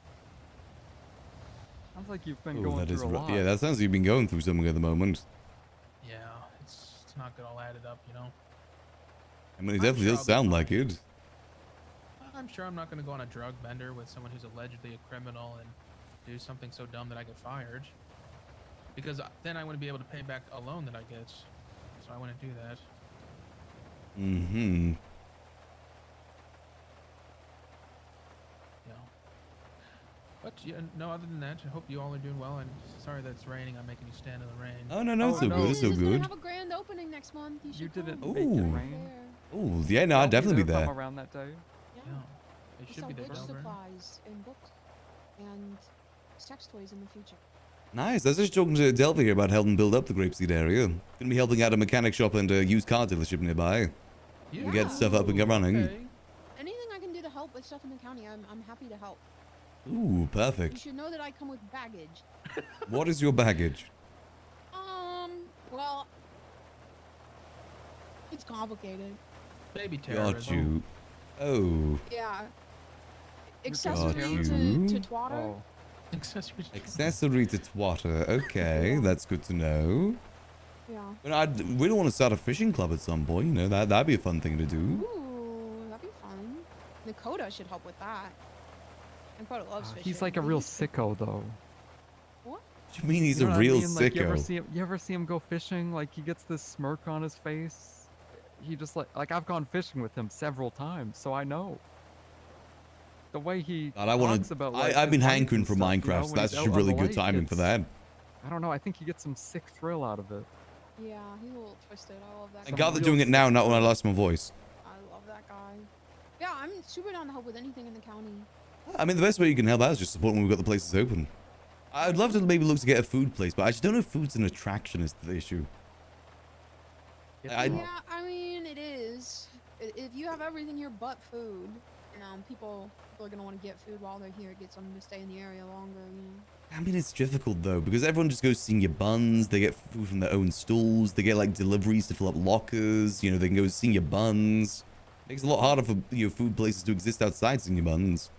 Sounds like you've been Ooh, going that is through a lot. Yeah, that sounds like you've been going through something at the moment. Yeah, it's not good all added up, you know. I mean, it definitely does sound like it. I'm sure I'm not going to go on a drug bender with someone who's allegedly a criminal and do something so dumb that I get fired. Because then I wouldn't be able to pay back a loan that I get. So I wouldn't do that. Mm-hmm. Yeah. But yeah, no, other than that, I hope you all are doing well. And sorry that it's raining. I'm making you stand in the rain. Oh, no, it's so good. It's so We're gonna good. have a grand opening next month. You didn't come. make it Ooh. rain. Oh, yeah, no, I'd definitely be If I'm there. around that day. Yeah. It We should sell be there. witch Delver. supplies and books and sex toys in the future. Nice. I was just talking to Delver here about helping build up the Grapeseed area. Gonna be helping out a mechanic shop and a used car dealership nearby. And get stuff up and get running. Anything I can do to help with stuff in the county, I'm happy to help. Ooh, You perfect. should know that I come with baggage. What is your baggage? Well, it's complicated. Baby Got terrorism. you. Oh. Yeah. Got Accessory to you. twatter. Accessory to twatter. Okay, that's good to know. Yeah. But I'd really want to start a fishing club at some point. You know, that'd be a fun thing to do. Ooh, that'd be fun. Nakota should help with that. Nakota loves fishing. He's like a real sicko, though. What? What do you mean he's You know a what I real mean? Like, sicko? you ever see him go fishing? Like, he gets this smirk on his face. He just like I've gone fishing with him several times, so I know. The way he God, I want talks to. about, like, I've been his life hankering and for stuff, you Minecraft. know, So when that's he's actually out on really the good lake, timing for it's- that. I don't know. I think he gets some sick thrill out of it. Yeah, he's a little twisted. I love that And guy. God, they're doing it now, not when I lost my voice. I love that guy. Yeah, I'm super down to help with anything in the county. I mean, the best way you can help out is just support when we've got the places open. I'd love to maybe look to get a food place, but I just don't know if food's an attraction is the issue. Yeah, I mean, it is. If you have everything here but food, you know, people are gonna want to get food while they're here. It gets them to stay in the area longer, you know. I mean, it's difficult though, because everyone just goes senior buns. They get food from their own stalls. They get like deliveries to fill up lockers. You know, they can go senior buns. Makes it a lot harder for food places to exist outside senior buns.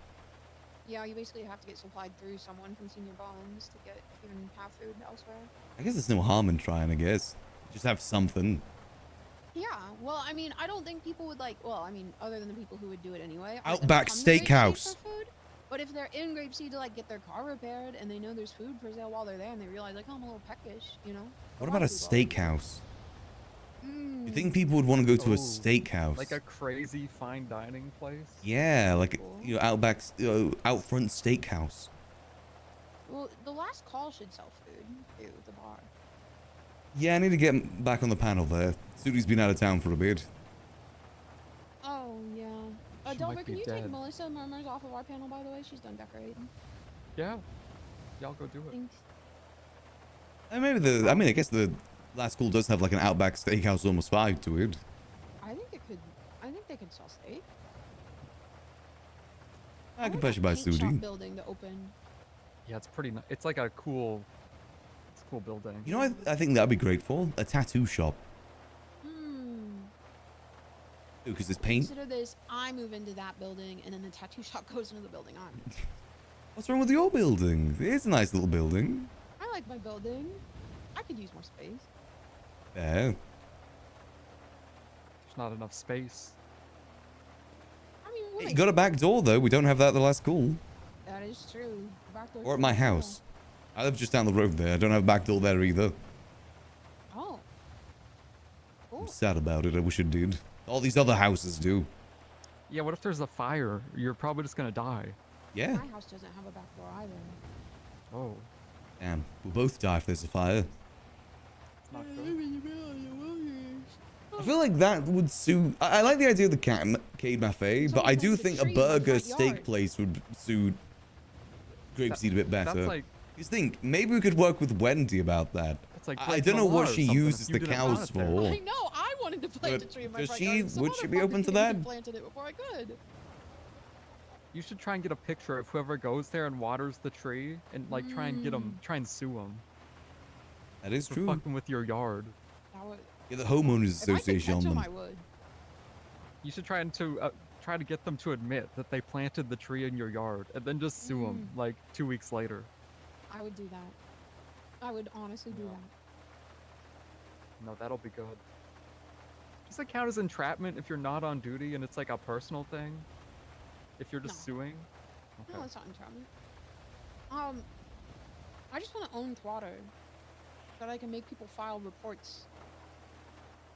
Yeah, you basically have to get supplied through someone from Senior Buns to get even have food elsewhere. I guess there's no harm in trying. I guess just have something. Yeah, well, I mean, I don't think people would like. Well, I mean, other than the people who would do it anyway. Outback come to Grapeseed Steakhouse. for food. But if they're in Grapeseed to like get their car repaired and they know there's food for sale while they're there and they realize like, oh, I'm a little peckish, you know. What about a steakhouse? Mm. You think people would want to go to a Oh, steakhouse? Like a crazy fine dining place? Yeah, like Outback, out front steakhouse. Well, the last call should sell food too, the bar. Yeah, I need to get back on the panel there. Sudi's been out of town for a bit. Oh yeah. She Delver, might can be you take dead. Melissa Murmurs off of our panel, by the way? She's done decorating. Yeah. Y'all go do it. Thanks. And maybe I mean, I guess the last call does have like an Outback Steakhouse almost vibe to it. I think they could sell steak. I can push you by Paint shop Sudi. building to open. Yeah, it's pretty. It's like a cool. It's a cool building. You know what I think that'd be great for? A tattoo shop. Because it's paint. Consider this: I move into that building, and then the tattoo shop goes into the building I'm in. What's wrong with your building? It's a nice little building. I like my building. I could use more space. There. There's not enough space. I mean, we'll You make got a it back work. door though. We don't have that at the last call. That is true. Back door's Or at pretty my cool. house. I live just down the road there. I don't have a back door there either. Oh. I'm sad about it. I wish it did. All these other houses do. Yeah, what if there's a fire? You're probably just gonna die. Yeah. My house doesn't have a back door either. Oh. Damn, we'll both die if there's a fire. Not good. I feel like that would suit. I like the idea of the Cade Cafe, but I do think a burger steak place would suit Grapeseed a bit better. That's like. Just think, maybe we could work with Wendy about that. That's like I don't know what she uses the cows for. I know. I wanted to plant a tree in my Does front she? garden. Some Would she be motherfucker open to came and that? planted it before I could. You should try and get a picture of whoever goes there and waters the tree, and like try and get them, try and sue them. That is for true. Fucking with your yard. That would, Yeah, the homeowners if I could association catch on them, them. I would. You should try to get them to admit that they planted the tree in your yard, and then just sue them like 2 weeks later. I would do that. I would honestly do that. No, that'll be good. Does that count as entrapment if you're not on duty and it's like a personal thing? If you're just suing? No, it's not entrapment. I just want to own Twatter, so that I can make people file reports.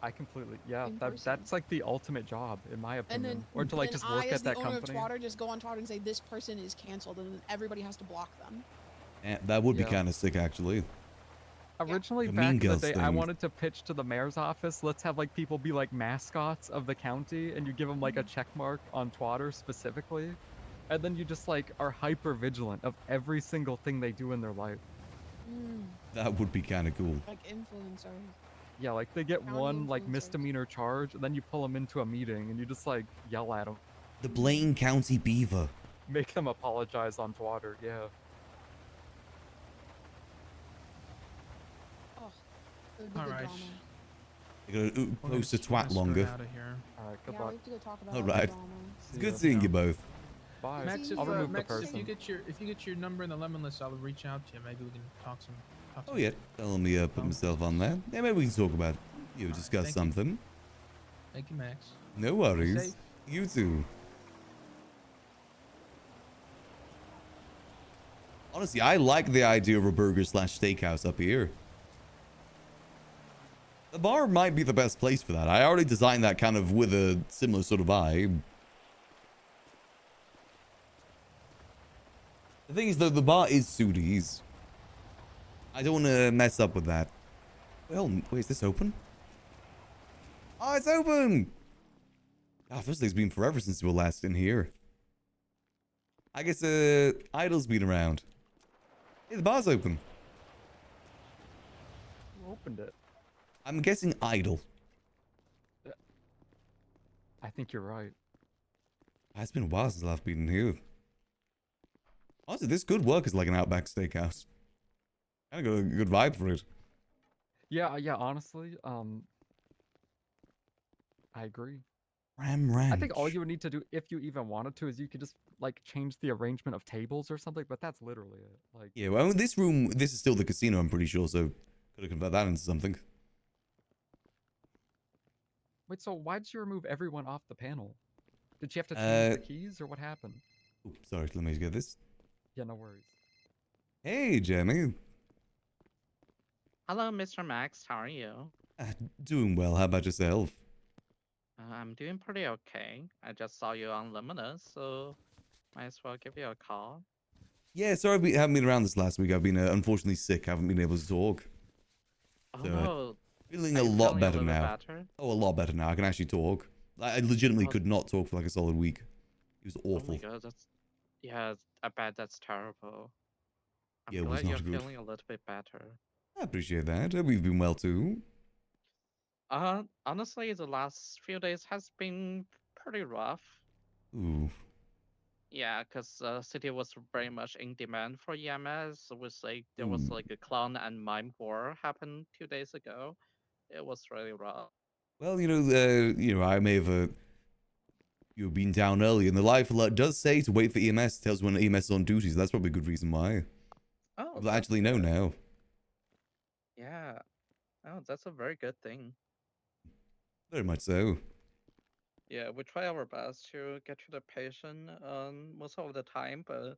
I completely, yeah, In that's like the ultimate job, in my And opinion. then, Or to like just work I, at as the that owner company. of Twatter, just go on Twatter and say this person is canceled, and then everybody has to block them. Yeah, that would be Yeah. kind of sick, actually. Originally, The back Mean in the Girls day, I thing. wanted to pitch to the mayor's office. Let's have like people be like mascots of the county, and you give them like a check mark on Twatter specifically, and then you just like are hyper vigilant of every single thing they do in their life. That would be kind of cool. Like influencers. Yeah, like they get County one like influencers. misdemeanor charge, and then you pull them into a meeting, and you just like yell at them, The Blaine County Beaver. make them apologize on Twatter. Yeah. Oh, it would be All good right. drama. You're gonna We're post a just gonna twat screw longer. outta here. All right, good Yeah, we luck. have to go talk about All all the right. drama. It's good seeing you both. Bye. Max, I'll remove the Max, person. if you get your number in the lemon list, I'll reach out to you. Maybe we can talk some. Oh yeah, tell me put myself on there. Yeah, maybe we can talk about discuss thank you. something. Thank you, Max. No worries. safe. You too. Honestly, I like the idea of a burger slash steakhouse up here. The bar might be the best place for that. I already designed that kind of with a similar sort of vibe. The thing is, though, the bar is Sudi's. I don't want to mess up with that. Well, wait, is this open? Oh, it's open! Oh, feels like it's been forever since we were last in here. I guess, Idle's been around. Hey, the bar's open. Who opened it? I'm guessing Idle. I think you're right. It's been a while since I've been here. Honestly, this could work as like an Outback Steakhouse. Kind of got a good vibe for it. Yeah, honestly, I agree. Ram Ranch. I think all you would need to do, if you even wanted to, is you could just like change the arrangement of tables or something, but that's literally it. Like, Yeah, well, this room, this is still the casino, I'm pretty sure, so could have convert that into something. wait, so why did you remove everyone off the panel? Did you have to change the keys, or what happened? Oops, sorry, let me get this. Yeah, no worries. Hey, Jeremy. Hello, Mr. Max. How are you? Doing well, how about yourself? I'm doing pretty okay. I just saw you on Luminous, so might as well give you a call. Yeah, sorry I haven't been around this last week. I've been unfortunately sick, haven't been able to talk. Oh So, no. Feeling Are a you lot feeling better little now. better? Oh, a lot better now. I can actually talk. I legitimately Oh. could not talk for like a solid week. It was Oh awful. my god, yeah, I bet that's terrible. I'm Yeah, it was glad you're not good. feeling a little bit better. I appreciate that. We've been well too. Honestly, the last few days has been pretty rough. Ooh. Yeah, because the city was very much in demand for EMS. There was Ooh. like a clown and mime war happened 2 days ago. It was really rough. Well, I may have you've been down early, and the life alert does say to wait for EMS. Tells when EMS is on duty, so that's probably a good reason why. Oh, I actually know now. yeah. Oh, that's a very good thing. Very much so. Yeah, we try our best to get to the patient most of the time, but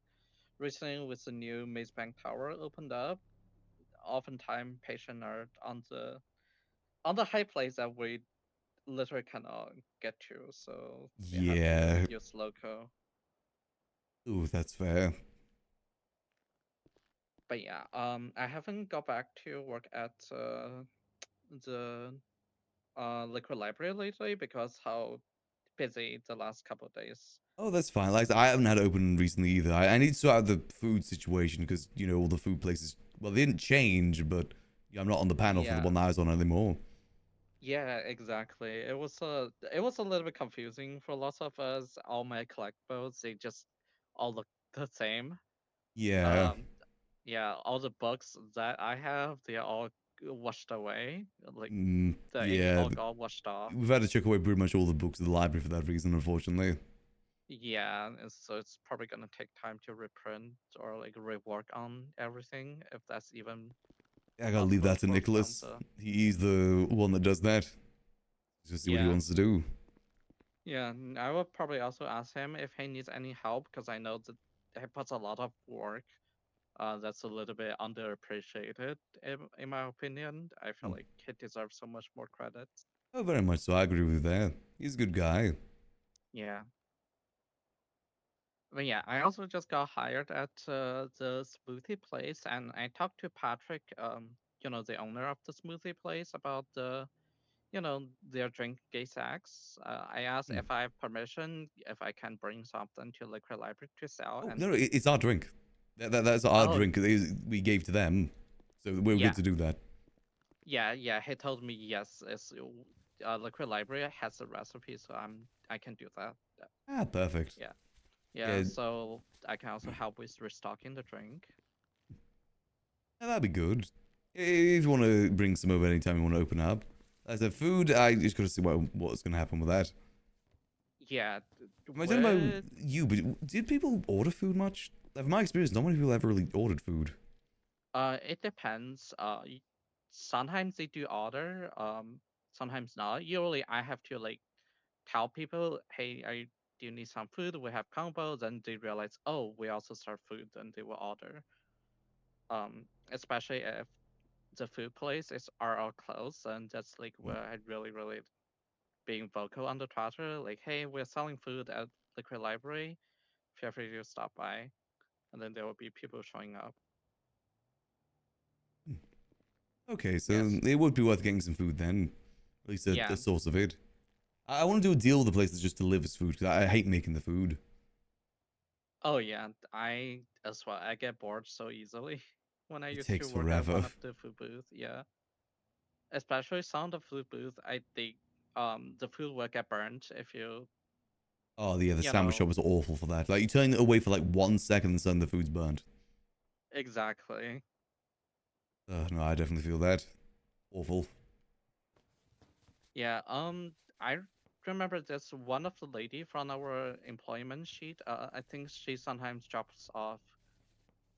recently with the new Maze Bank Tower opened up, oftentimes patients are on the high place that we literally cannot get to, so they have Yeah. to use local. Ooh, that's fair. But yeah, I haven't got back to work at the liquid library lately because how busy the last couple of days. Oh, that's fine. Like, I haven't had it open recently either. I need to sort out the food situation because, you know, all the food places, well, they didn't change, but yeah, I'm not on the panel for the Yeah. one that I was on anymore. Yeah, exactly. It was a little bit confusing for lots of us. All my collectibles, they just all look the same. Yeah. Um, yeah, all the books that I have, they are all washed away. Like the ink Yeah. all got washed off. We've had to chuck away pretty much all the books in the library for that reason, unfortunately. Yeah, and so it's probably gonna take time to reprint or like rework on everything if that's even I gotta leave that to for Nicholas. Fanta. He's the one that does that. Just see what he Yeah. wants to do. Yeah, I will probably also ask him if he needs any help because I know that he puts a lot of work. That's a little bit underappreciated, in my opinion. I feel like he deserves so much more credit. Oh, very much so. I agree with that. He's a good guy. Yeah. But yeah, I also just got hired at the smoothie place, and I talked to Patrick, the owner of the smoothie place, about their drink gay sacks. I asked if I have permission, if I can bring something to Liquor Library to sell. Oh, And no, it's our drink. That's our Oh. drink. We gave to them. So we're Yeah. good to do that. Yeah, he told me yes. Liquid Library has a recipe, so I can do that. Ah, perfect. Yeah. So I can also help with restocking the drink. Yeah, that'd be good. If you want to bring some over anytime you want to open up. As a food, I just got to see what's going to happen with that. Yeah. I don't know about you, but did people order food much? Like, from my experience, not many people ever really ordered food. It depends. Sometimes they do order. Sometimes not. Usually, I have to like tell people, "Hey, do you need some food? We have combo." Then they realize, "Oh, we also serve food," and they will order. Especially if the food places are all closed, and that's like where I really being vocal on the Twitter, like, "Hey, we're selling food at Liquid Library. Feel free to stop by," and then there will be people showing up. Okay, so Yes. it would be worth getting some food then. At least a Yeah. source of it. I want to do a deal with the place that just delivers food, because I hate making the food. Oh yeah, I as well. I get bored so easily when I It used to takes work at one forever. of the food booth. Yeah, especially some of the food booth. I think the food will get burnt if you. Oh, yeah, the You sandwich know. shop was awful for that. Like, you turn it away for like 1 second and suddenly the food's burnt. Exactly. No, I definitely feel that. Awful. Yeah. I remember this one of the lady from our employment sheet. I think she sometimes drops off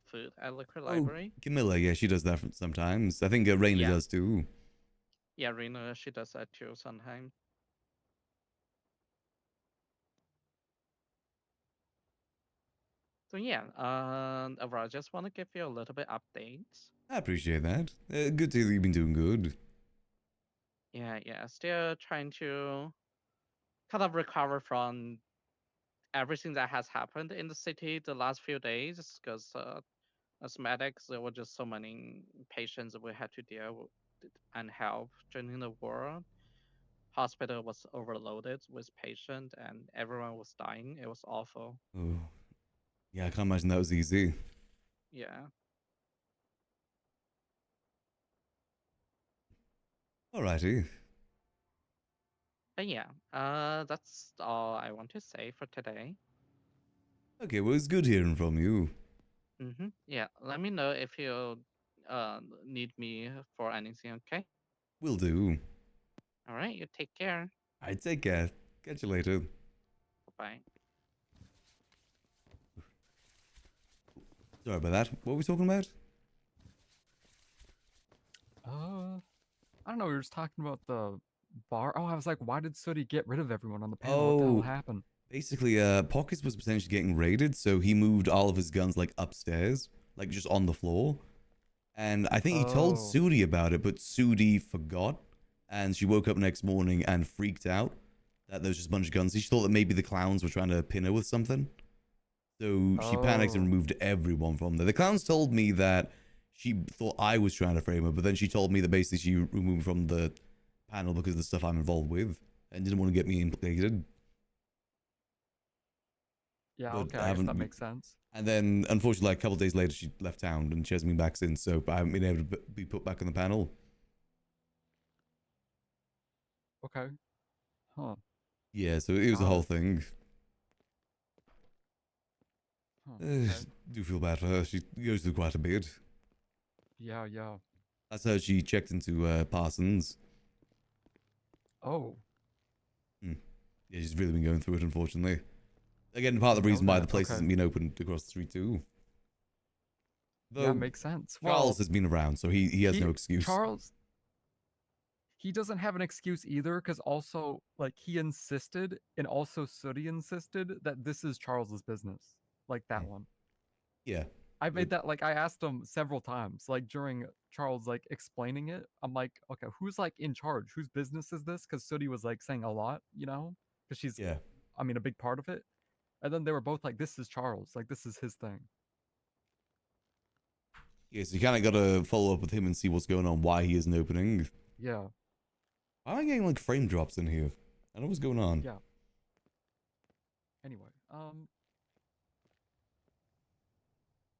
food at Liquor Oh, Library. Camilla, yeah, she does that sometimes. I think Raina Yeah. does too. Yeah, Rena, she does that too sometimes. So yeah, overall, I just want to give you a little bit updates. I appreciate that. Good to hear that you've been doing good. Yeah, still trying to kind of recover from everything that has happened in the city the last few days, because as medics, there were just so many patients we had to deal with and help during the war. Hospital was overloaded with patients and everyone was dying. It was awful. Oh, yeah, I can't imagine that was easy. Yeah. Alrighty. But yeah, that's all I want to say for today. Okay, well, it's good hearing from you. Yeah, let me know if you need me for anything, okay? Will do. All right, you take care. I take care. Catch you later. Bye. Sorry about that. What were we talking about? I don't know. We were just talking about the bar. Oh, I was like, why did Sooty get rid of everyone on the panel? What the hell happened? Basically, Pockets was potentially getting raided, so he moved all of his guns like upstairs, like just on the floor. And I think he told Oh. Sudi about it, but Sudi forgot. and she woke up next morning and freaked out that there was just a bunch of guns. She thought that maybe the clowns were trying to pin her with something. So she panicked and removed everyone from there. The clowns told me that she thought I was trying to frame her, but then she told me that basically she removed me from the panel because of the stuff I'm involved with and didn't want to get me implicated. Yeah, But okay, I I guess haven't that re- makes sense. And then, unfortunately, like, a couple of days later, she left town and she hasn't been back since, so I haven't been able to be put back on the panel. Okay. Huh. Yeah, so it was a Got whole it. thing. Huh. Uh, Okay. do feel bad for her. She goes through quite a bit. Yeah, yeah. That's how she checked into Parsons. Oh. Yeah, she's really been going through it, unfortunately. Again, part of the Didn't know reason why the that, place okay. hasn't been opened across the street, too. Yeah, Though makes sense. Charles Well, has been around, so he has no excuse. Charles, he doesn't have an excuse either, because also, like, he insisted, and also Sooty insisted, that this is Charles's business. Like, that one. Yeah. I made that, like, I asked him several times, like, during Charles, like, explaining it. I'm like, okay, who's, like, in charge? Whose business is this? Because Sooty was, like, saying a lot, you know? Because she's, Yeah. I mean, a big part of it. And then they were both like, this is Charles. Like, this is his thing. Yeah, so you kind of got to follow up with him and see what's going on, why he isn't opening. Yeah. Why am I getting, like, frame drops in here? I don't know what's going on. Yeah. Anyway,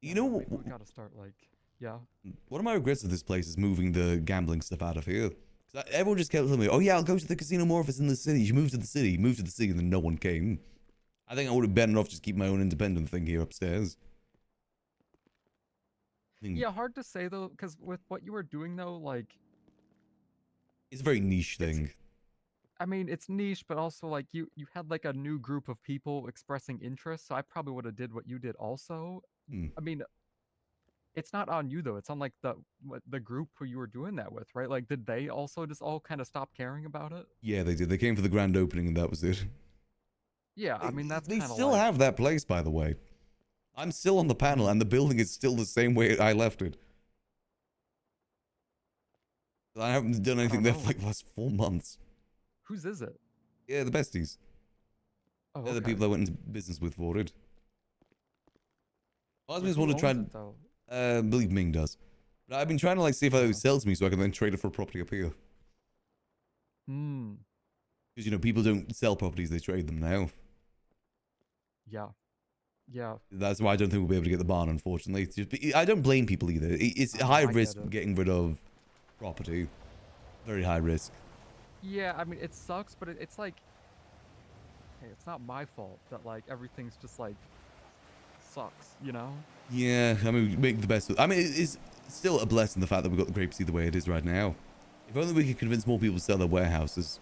You know maybe we gotta start, like, yeah. One of my regrets of this place is moving the gambling stuff out of here. 'Cause everyone just kept telling me, oh yeah, I'll go to the casino more if it's in the city. You move to the city, and then no one came. I think I would have been enough just keep my own independent thing here upstairs. Yeah, hard to say, though, because with what you were doing, though, like... It's a very niche thing. I mean, it's niche, but also, like, you had, like, a new group of people expressing interest, so I probably would have did what you did also. I mean, it's not on you, though. It's on, like, the group who you were doing that with, right? Like, did they also just all kind of stop caring about it? Yeah, they did. They came for the grand opening and that was it. Yeah, I mean, that's They kind of still like... have that place, by the way. I'm still on the panel and the building is still the same way I left it. I haven't done anything there for like the last 4 months. Whose is it? Yeah, the besties. Oh, They're the okay. people I went into business with for it. I Wait, just who want to try owns and it, though? I believe Ming does. But I've been trying to like see if it sells me so I can then trade it for a property up here. Hmm. Because, you know, people don't sell properties, they trade them now. Yeah. Yeah. That's why I don't think we'll be able to get the barn, unfortunately. It's just, I don't blame people either. It's high I get risk it. getting rid of property. Very high risk. Yeah, I mean, it sucks, but it's like... Hey, it's not my fault that, like, everything's just, like, sucks, you know? Yeah, I mean, we make the best of it. I mean, it's still a blessing the fact that we've got the Grape Seed the way it is right now. If only we could convince more people to sell their warehouses.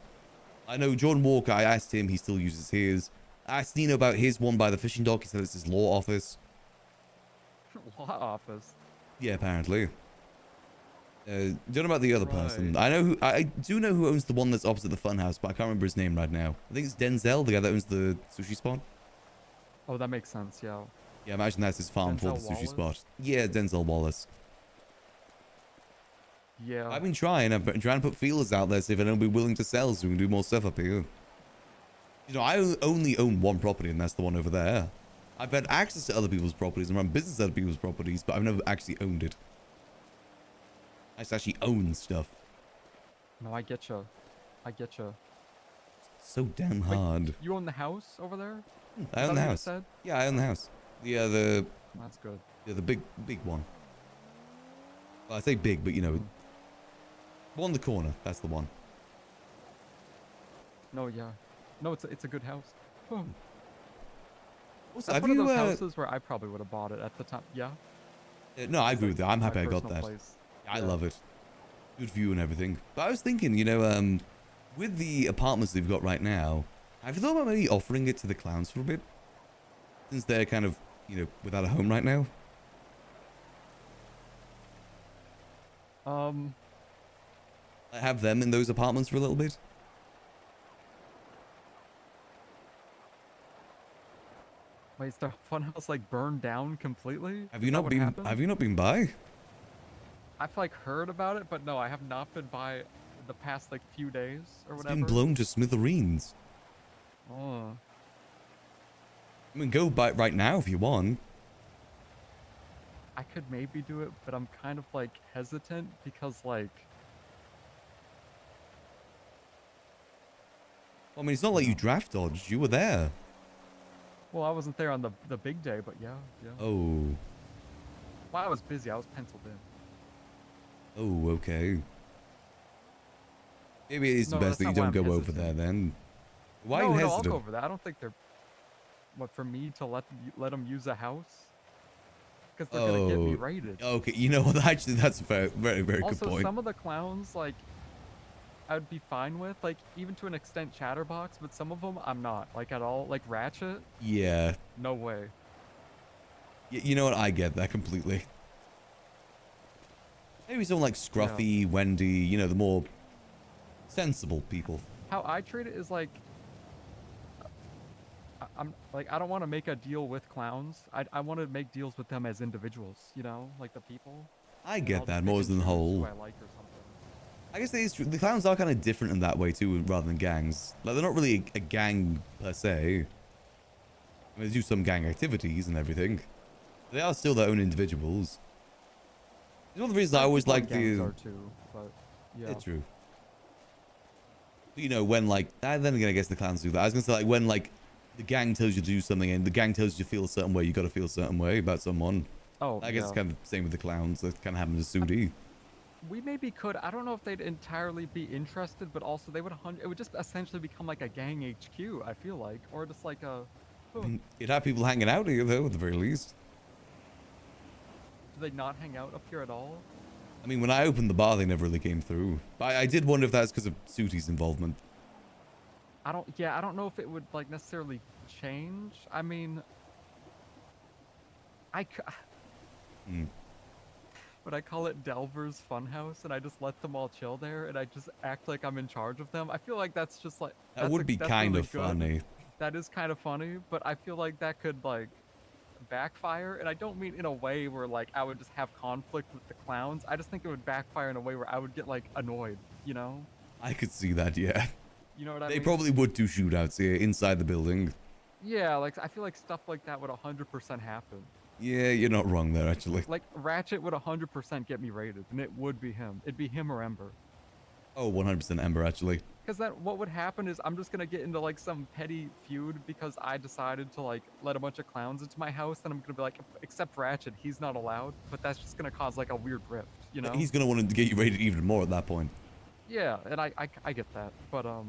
I know Jordan Walker, I asked him, he still uses his. I asked Nino about his one by the fishing dock, he said it's his law office. Law office? Yeah, apparently. Don't know about the other person. I do know who owns the one that's opposite the funhouse, but I can't remember his name right now. I think it's Denzel, the guy that owns the sushi spot. Oh, that makes sense, yeah. Yeah, imagine that's his farm for the Denzel sushi Wallace? spot. Yeah, Denzel Wallace. Yeah. I've been trying to put feelers out there, see if anyone will be willing to sell so we can do more stuff up here. You know, I only own one property, and that's the one over there. I've had access to other people's properties and run business at other people's properties, but I've never actually owned it. I just actually own stuff. No, I get you. I get you. So damn hard. You own the house over there? I Is own that the what you house. said? Yeah, I own the house. Yeah, That's good. Yeah, the big one. Well, I say big, but you know, one in the corner. That's the one. No, yeah. No, it's a good house. Oh. Also, That's have one of you, those houses where I probably would have bought it at the time. Yeah. No, I agree with that. I'm my happy I got personal that. place. I Yeah. love it. Good view and everything. But I was thinking, you know, with the apartments they've got right now, have you thought about maybe offering it to the clowns for a bit? Since they're kind of, you know, without a home right now? Have them in those apartments for a little bit? Wait, is the funhouse like burned down completely? Have Is you that not what been? happened? Have you not been by? I've like heard about it, but no, I have not been by. the past like few days or It's whatever. been blown to smithereens. Oh. I mean, go by right now if you want. I could maybe do it, but I'm kind of like hesitant because like. Well, I mean, it's not like you draft dodged. You were there. Well, I wasn't there on the big day, but yeah. Oh. Well, I was busy. I was penciled in. Oh, okay. Maybe it is the No, best that's that you not why don't I'm go over there then. Why are you No, hesitant? I'll go over that. I don't think they're. What, for me to let them use a house? Because they're gonna get me raided. Okay, you know what? Actually, that's a very, very good Also, point. some of the clowns, like, I'd be fine with, like, even to an extent, Chatterbox, but some of them I'm not, like, at all. Like Ratchet. Yeah. No way. You know what? I get that completely. Maybe someone like Scruffy, Wendy, you know, the more sensible people. How I treat it is like, I'm like, I don't want to make a deal with clowns. I want to make deals with them as individuals, you know, like the people. I And get I'll that just more pick than and choose whole. who I like or something. I guess it is true. The clowns are kind of different in that way too, rather than gangs. Like they're not really a gang per se. I mean, they do some gang activities and everything. They are still their own individuals. It's one of the reasons I always like the. Are too, but yeah. Yeah, true. But, you know, when like, then again, I guess the clowns do that. I was gonna say like when like the gang tells you to do something and the gang tells you to feel a certain way, you got to feel a certain way about someone. Oh, I guess it's kind of the same with the clowns. That kind of happens to Sudi. We maybe could. I don't know if they'd entirely be interested, but also they would. It would just essentially become like a gang HQ. I feel like, or just like a. I mean, you'd have people hanging out here though, at the very least. Do they not hang out up here at all? I mean, when I opened the bar, they never really came through. But I did wonder if that's because of Suti's involvement. I don't. Yeah, I don't know if it would like necessarily change. I mean, But I call it Delver's Funhouse, and I just let them all chill there, and I just act like I'm in charge of them. I feel like that's just like That would be that's kind really of good. funny. That is kind of funny, but I feel like that could like backfire, and I don't mean in a way where like I would just have conflict with the clowns. I just think it would backfire in a way where I would get like annoyed, you know? I could see that, yeah. You know what I They mean? probably would do shootouts here inside the building. Yeah, like I feel like stuff like that would 100% happen. Yeah, you're not wrong there, actually. Like Ratchet would 100% get me raided, and it would be him. It'd be him or Ember. Oh, 100% Ember, actually. Because then what would happen is I'm just gonna get into like some petty feud because I decided to like let a bunch of clowns into my house, and I'm gonna be like, except Ratchet, he's not allowed. But that's just gonna cause like a weird rift, you know? He's going to want to get you raided even more at that point. Yeah, and I get that, but I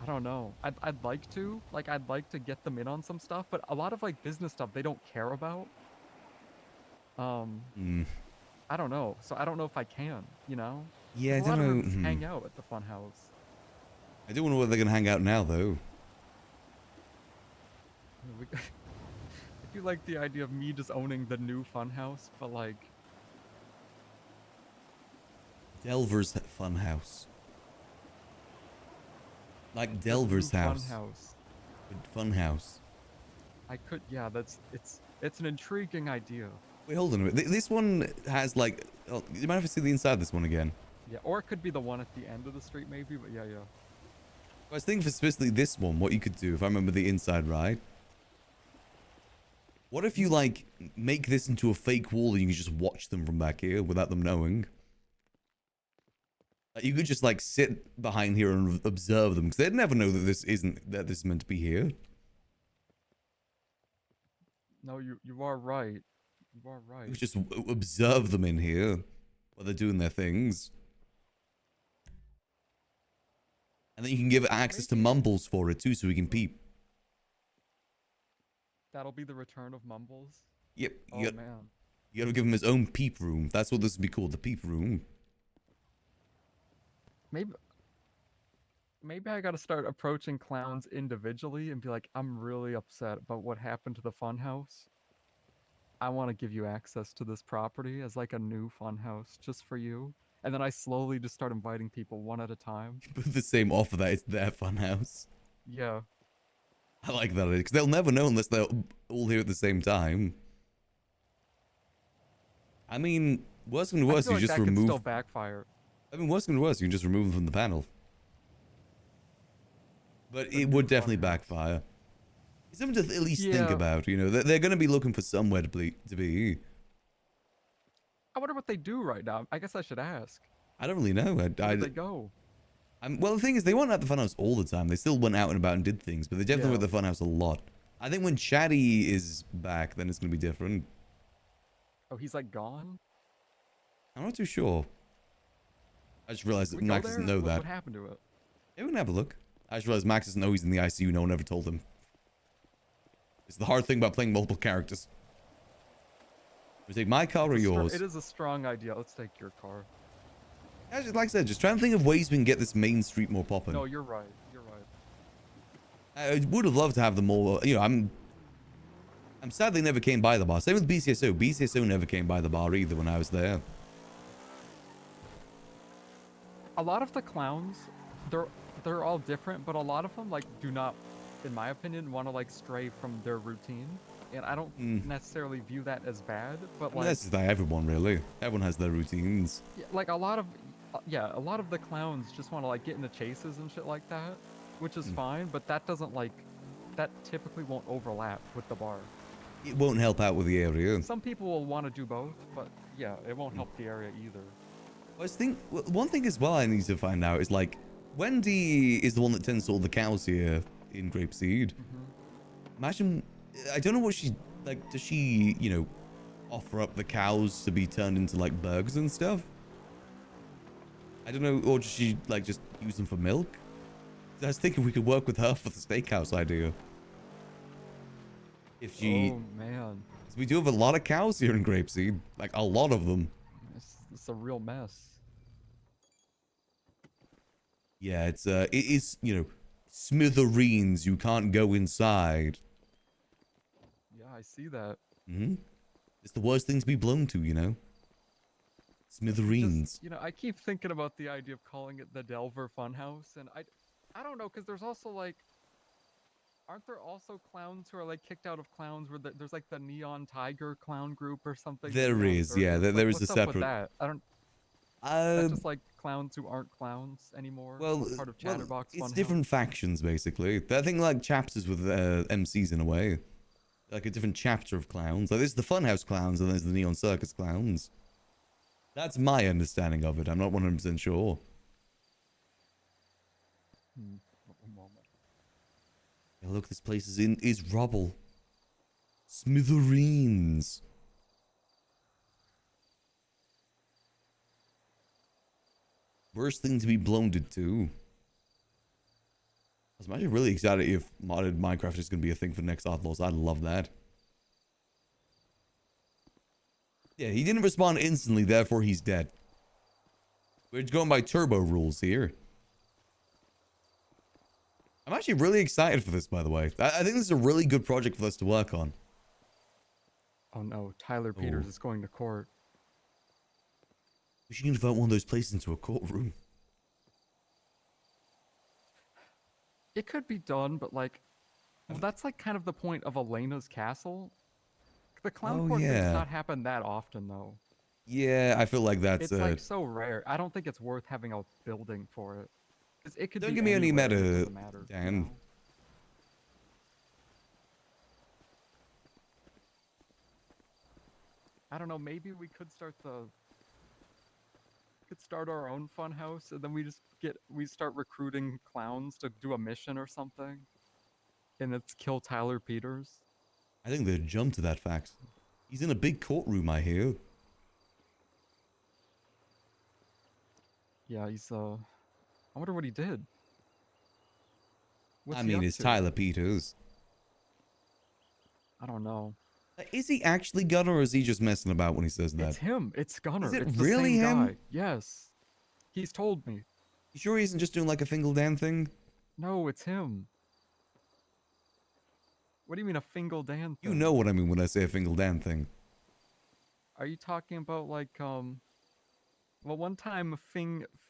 don't know. I'd like to get them in on some stuff, but a lot of like business stuff they don't care about. I don't know. So I don't know if I can, you know? Yeah, I A lot don't of know. them just hang out at the fun house. I don't know where they're going to hang out now, though. I do like the idea of me just owning the new fun house, but like Delver's Funhouse. Like Delver's new house. Funhouse. Funhouse. I could, yeah. It's an intriguing idea. Wait, hold on a minute. This one has like. Oh, you might have to see the inside of this one again. Yeah, or it could be the one at the end of the street, maybe. But yeah. I was thinking for specifically this one, what you could do if I remember the inside right. What if you like make this into a fake wall and you can just watch them from back here without them knowing? Like, you could just like sit behind here and observe them because they'd never know that this is meant to be here. No, you are right. You are right. You could just observe them in here while they're doing their things. And then you can give access to Mumbles for it too, so we can peep. That'll be the return of Mumbles. Yep. Oh You man. gotta give him his own peep room. That's what this would be called, the peep room. Maybe I gotta start approaching clowns individually and be like, I'm really upset about what happened to the funhouse. I want to give you access to this property as like a new funhouse just for you. And then I slowly just start inviting people one at a time. Put the same offer that it's their funhouse. Yeah. I like that because they'll never know unless they're all here at the same time. I mean, worse than worse, I feel you like just that could remove. still backfire. I mean, worst comes to worst, you can just remove them from the panel. But it would definitely backfire. It's something to at least think about, you know. They're going to be looking for somewhere to be. I wonder what they do right now. I guess I should ask. I don't really know. Where did they go? Well, the thing is, they weren't at the funhouse all the time. They still went out and about and did things, but they definitely were at the funhouse a lot. I think when Chatty is back, then it's going to be different. Oh, he's like gone? I'm not too sure. I just realized that Max doesn't know that. What happened to it? Yeah, we can have a look. I just realized Max doesn't know he's in the ICU. No one ever told him. It's the hard thing about playing multiple characters. We take my car or yours? It is a strong idea. Let's take your car. Yeah, just like I said, just trying to think of ways we can get this main street more popping. No, you're right. You're right. I would have loved to have them more. You know, I'm sad they never came by the bar. Same with BCSO. BCSO never came by the bar either when I was there. A lot of the clowns, they're all different, but a lot of them like do not, in my opinion, want to like stray from their routine. And I don't necessarily view that as bad, but like That's just like everyone really. Everyone has their routines. yeah, like a lot of the clowns just want to like get into chases and shit like that, which is fine, but that typically won't overlap with the bar. It won't help out with the area. Some people will want to do both, but yeah, it won't help the area either. One thing as well I need to find out is like Wendy is the one that tends to all the cows here in Grapeseed. Imagine, I don't know what she like. Does she, you know, offer up the cows to be turned into like burgers and stuff? I don't know, or does she like just use them for milk? I was thinking we could work with her for the steakhouse idea. If she, oh man, we do have a lot of cows here in Grapeseed, like a lot of them. It's a real mess. Yeah, it is, you know, smithereens. You can't go inside. Yeah, I see that. It's the worst thing to be blown to, you know. Smithereens. You know, I keep thinking about the idea of calling it the Delver Funhouse, and I don't know, because there's also like, aren't there also clowns who are like kicked out of clowns? Where there's like the Neon Tiger clown group or something. There is, yeah. There is a separate. With that? I don't. That's just like clowns who aren't clowns anymore. Well, part of Chatterbox. it's Funhouse. different factions basically. I think like chapters with MCs in a way, like a different chapter of clowns. Like there's the Funhouse clowns and there's the Neon Circus clowns. That's my understanding of it. I'm not 100% sure. Yeah, look, this place is rubble. Smithereens. Worst thing to be blown to. I was actually really excited if modded Minecraft is going to be a thing for the next Outlaws. I'd love that. Yeah, he didn't respond instantly, therefore he's dead. We're going by turbo rules here. I'm actually really excited for this, by the way. I think this is a really good project for us to work on. Oh no, Tyler Peters is going to court. We should convert one of those places into a courtroom. It could be done, but like, well, that's like kind of the point of Elena's castle. The clown court does not happen that often, though. Yeah, I feel like that's it's like so rare. I don't think it's worth having a building for it. It could Don't be give me any anywhere, it meta, doesn't matter, Dan. you know? I don't know. Maybe we could start our own fun house, and then we start recruiting clowns to do a mission or something, and it's kill Tyler Peters. I think they'd jump to that fact. He's in a big courtroom, I hear. Yeah, he's I wonder what he did. What's I he mean, up it's to? Tyler Peters. I don't know. Is he actually Gunner, or is he just messing about when he says that? It's him. It's Gunner. Is it it's really the same him? Guy. Yes. He's told me. You sure he isn't just doing like a Fingal Dan thing? No, it's him. What do you mean a Fingal Dan thing? You know what I mean when I say a Fingal Dan thing. Are you talking about like well, one time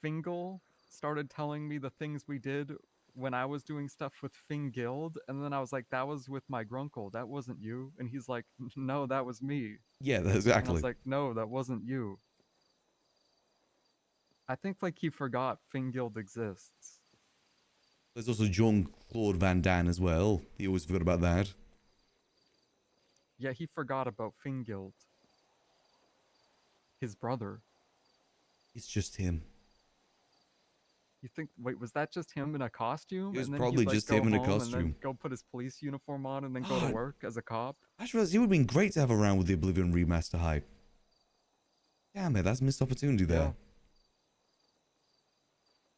Fingal started telling me the things we did when I was doing stuff with Fing Guild, and then I was like, that was with my grunkle, that wasn't you. And he's like, no, that was me. Yeah, And I exactly. was like, no, that wasn't you. I think like he forgot Fingild exists. There's also Jean-Claude Van Damme as well. He always forgot about that. Yeah, he forgot about Fingild. His brother. It's just him. You think? Wait, was that just him in a costume? It was and then probably he'd, like, just go him in a home And costume. then go put his police uniform on and then go to God. work as a cop. I just realized it would have been great to have around with the Oblivion remaster hype. Damn it, that's a missed opportunity there. Yeah.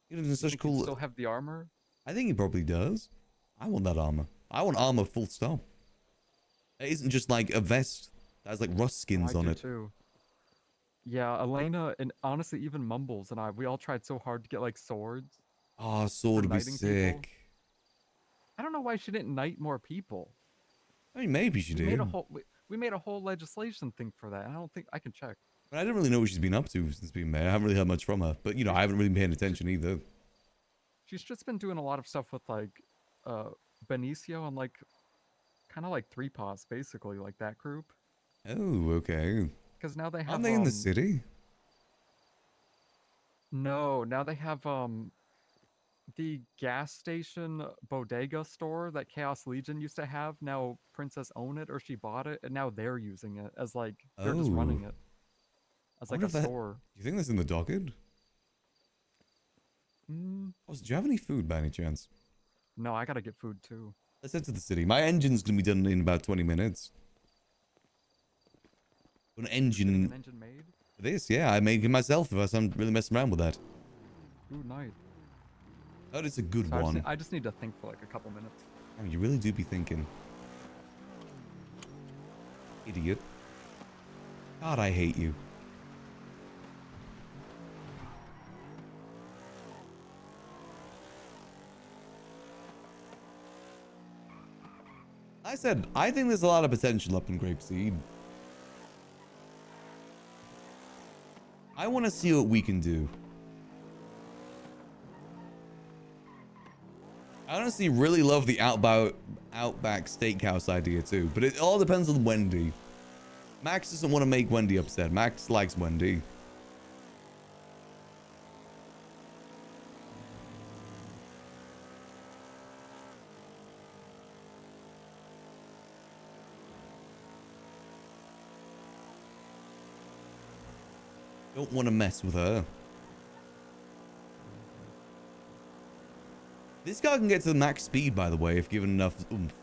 You'd have done such a Think he'd cool. still have the armor. I think he probably does. I want that armor. I want armor full stop. It isn't just like a vest that has like rust skins I on do it. too. Yeah, Elena and honestly even Mumbles and we all tried so hard to get like swords. Oh, for sword would be knighting sick. people. I don't know why she didn't knight more people. I mean, maybe she We did. made a whole we made a whole legislation thing for that. I don't think I can check. But I don't really know what she's been up to since being mayor. I haven't really heard much from her. But, you know, I haven't really been paying attention either. She's just been doing a lot of stuff with like Benicio and like kind of like Three Paws basically, like that group. Oh, okay. Because now they have Aren't they in the city? No, now they have the gas station bodega store that Chaos Legion used to have. Now Princess own it or she bought it and now they're using it as like they're just running it as I like wonder a if that- store. Do you think that's in the docket? Mm, Oh, do you have any food by any chance? no, I gotta get food too. Let's head to the city. My engine's gonna be done in about 20 minutes. An engine. An engine made? This, yeah, I made it myself. If I'm really messing around with that. Ooh, nice. That is a good So one. I just need to think for like a couple minutes. Oh, you really do be thinking. Idiot. God, I hate you. I said, I think there's a lot of potential up in Grapeseed. I want to see what we can do. I honestly really love the Outback Steakhouse idea too, but it all depends on Wendy. Max doesn't want to make Wendy upset. Max likes Wendy. Don't want to mess with her. This car can get to the max speed, by the way, if given enough oomph.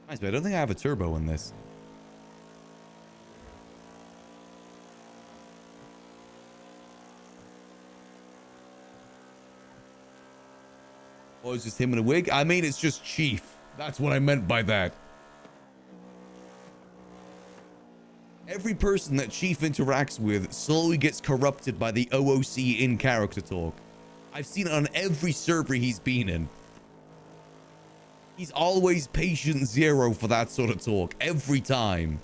Nice, but I don't think I have a turbo in this. Oh, it's just him in a wig? I mean, it's just Chief. That's what I meant by that. Every person that Chief interacts with slowly gets corrupted by the OOC in character talk. I've seen it on every server he's been in. He's always patient zero for that sort of talk. Every time.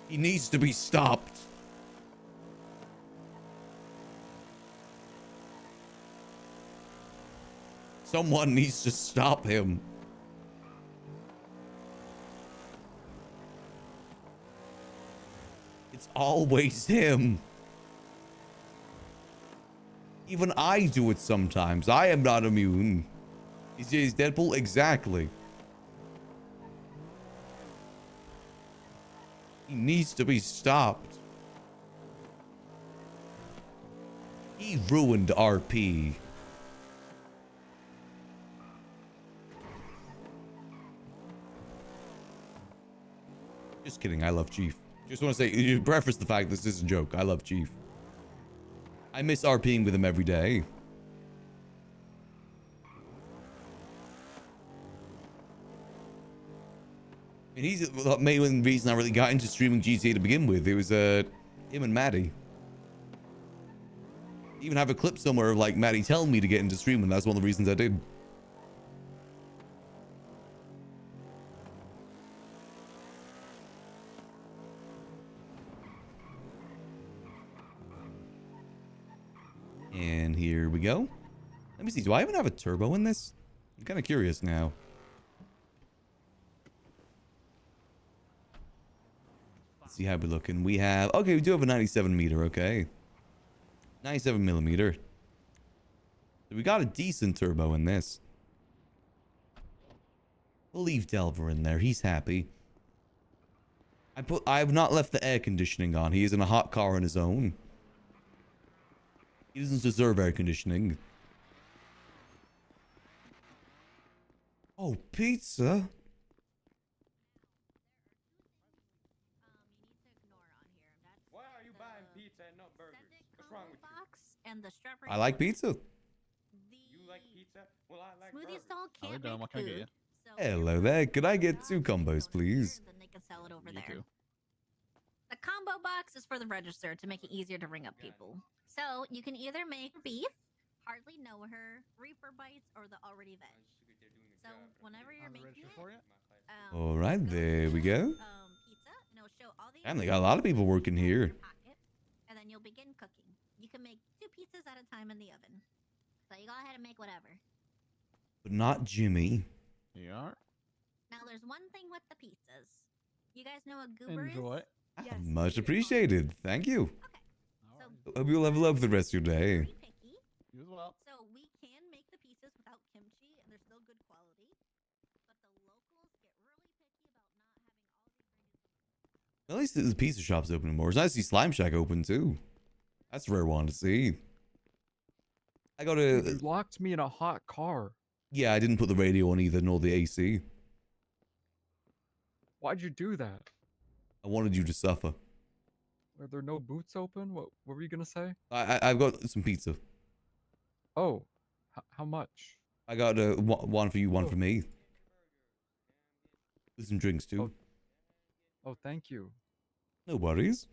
He needs to be stopped. Someone needs to stop him. It's always him. Even I do it sometimes. I am not immune. Is Deadpool? Exactly. He needs to be stopped. He ruined RP. Just kidding. I love Chief. Just want to say, you preface the fact this is a joke. I love Chief. I miss RPing with him every day. And he's the main reason I really got into streaming GTA to begin with. It was him and Maddie. Even have a clip somewhere of like Maddie telling me to get into streaming. That's one of the reasons I did. And here we go. Let me see. Do I even have a turbo in this? I'm kind of curious now. Let's see how we're looking. We have, okay, we do have a 97 meter, okay. 97 millimeter. So we got a decent turbo in this. We'll leave Delver in there. He's happy. I have not left the air conditioning on. He is in a hot car on his own. He doesn't deserve air conditioning. Oh, pizza. Why are you buying pizza and not burgers? What's wrong with you? And the strawberry. I like pizza. You like pizza? Well, I like Smoothie burgers. stall How we can't doing? make What can I get you? food, so Hello there. Could I get 2 combos, please? then they can sell it over You there. too. The combo box is for the register to make it easier to ring up people. So you can either make beef, hardly know her, reaper bites, or the already veg. So whenever you're making it, All right, there we go. pizza, and it'll show all the Damn, they got a lot of people working here. pocket, and then you'll begin cooking. You can make 2 pizzas at a time in the oven. So you go ahead and make whatever. But not Jimmy. Yeah. Now there's one thing with the pizzas. You guys know what goober Enjoy. is? Ah, much appreciated. Thank you. Hope you level up the rest of your day. You as well. So we can make the pizzas without kimchi, and they're still good quality. But the locals get really picky about not having all the ingredients. At least the pizza shop's open more. It's nice to see Slime Shack open too. That's a rare one to see. I got You a. locked me in a hot car. Yeah, I didn't put the radio on either, nor the AC. Why'd you do that? I wanted you to suffer. Were there no boots open? What were you gonna say? I've got some pizza. Oh, how much? I got one for you, one for me. There's some drinks too. Oh, thank you. No worries.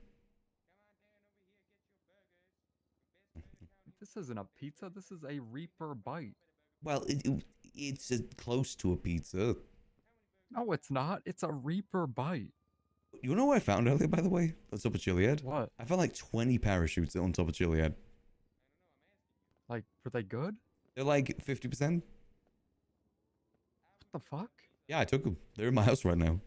This isn't a pizza. This is a Reaper bite. Well, it's close to a pizza. No, it's not. It's a Reaper bite. You know what I found earlier, by the way? On top of Chiliad? What? I found like 20 parachutes on top of Chiliad. Like, were they good? They're like 50%. What the fuck? Yeah, I took them. They're in my house right now.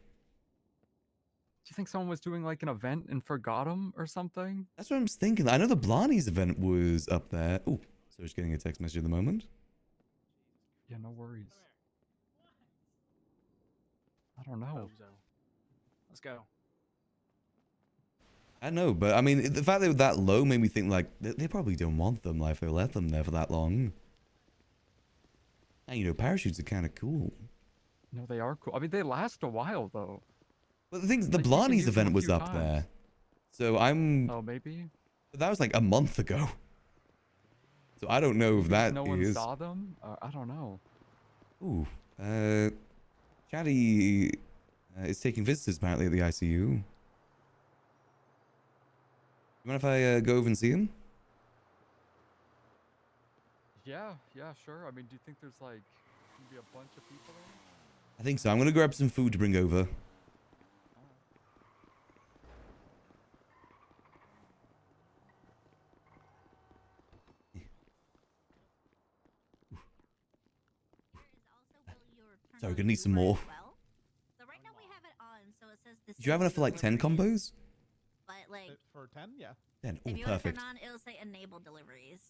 Do you think someone was doing like an event and forgot them or something? That's what I'm thinking. I know the Blarney's event was up there. Oh, so just getting a text message at the moment. Yeah, no worries. I don't know. Let's go. I know, but I mean, the fact they were that low made me think like they probably don't want them. Like if they left them there for that long. And you know, parachutes are kind of cool. No, they are cool. I mean, they last a while though. But the thing is, the Like, you can Blarney's use them a event was few up times. there, so I'm. Oh, maybe. But that was like a month ago. So I don't know if that no one is. saw them. I don't know. Ooh, Chatty is taking visitors apparently at the ICU. You mind if I go over and see him? Yeah, sure. I mean, do you think there's like gonna be a bunch of people there? I think so. I'm gonna grab some food to bring over. Sorry, gonna need some more. So right now we have it on, so it says this. Do you have enough for like 10 combos? But like For 10, yeah. 10. Oh, if you perfect. turn on, it'll say enable deliveries.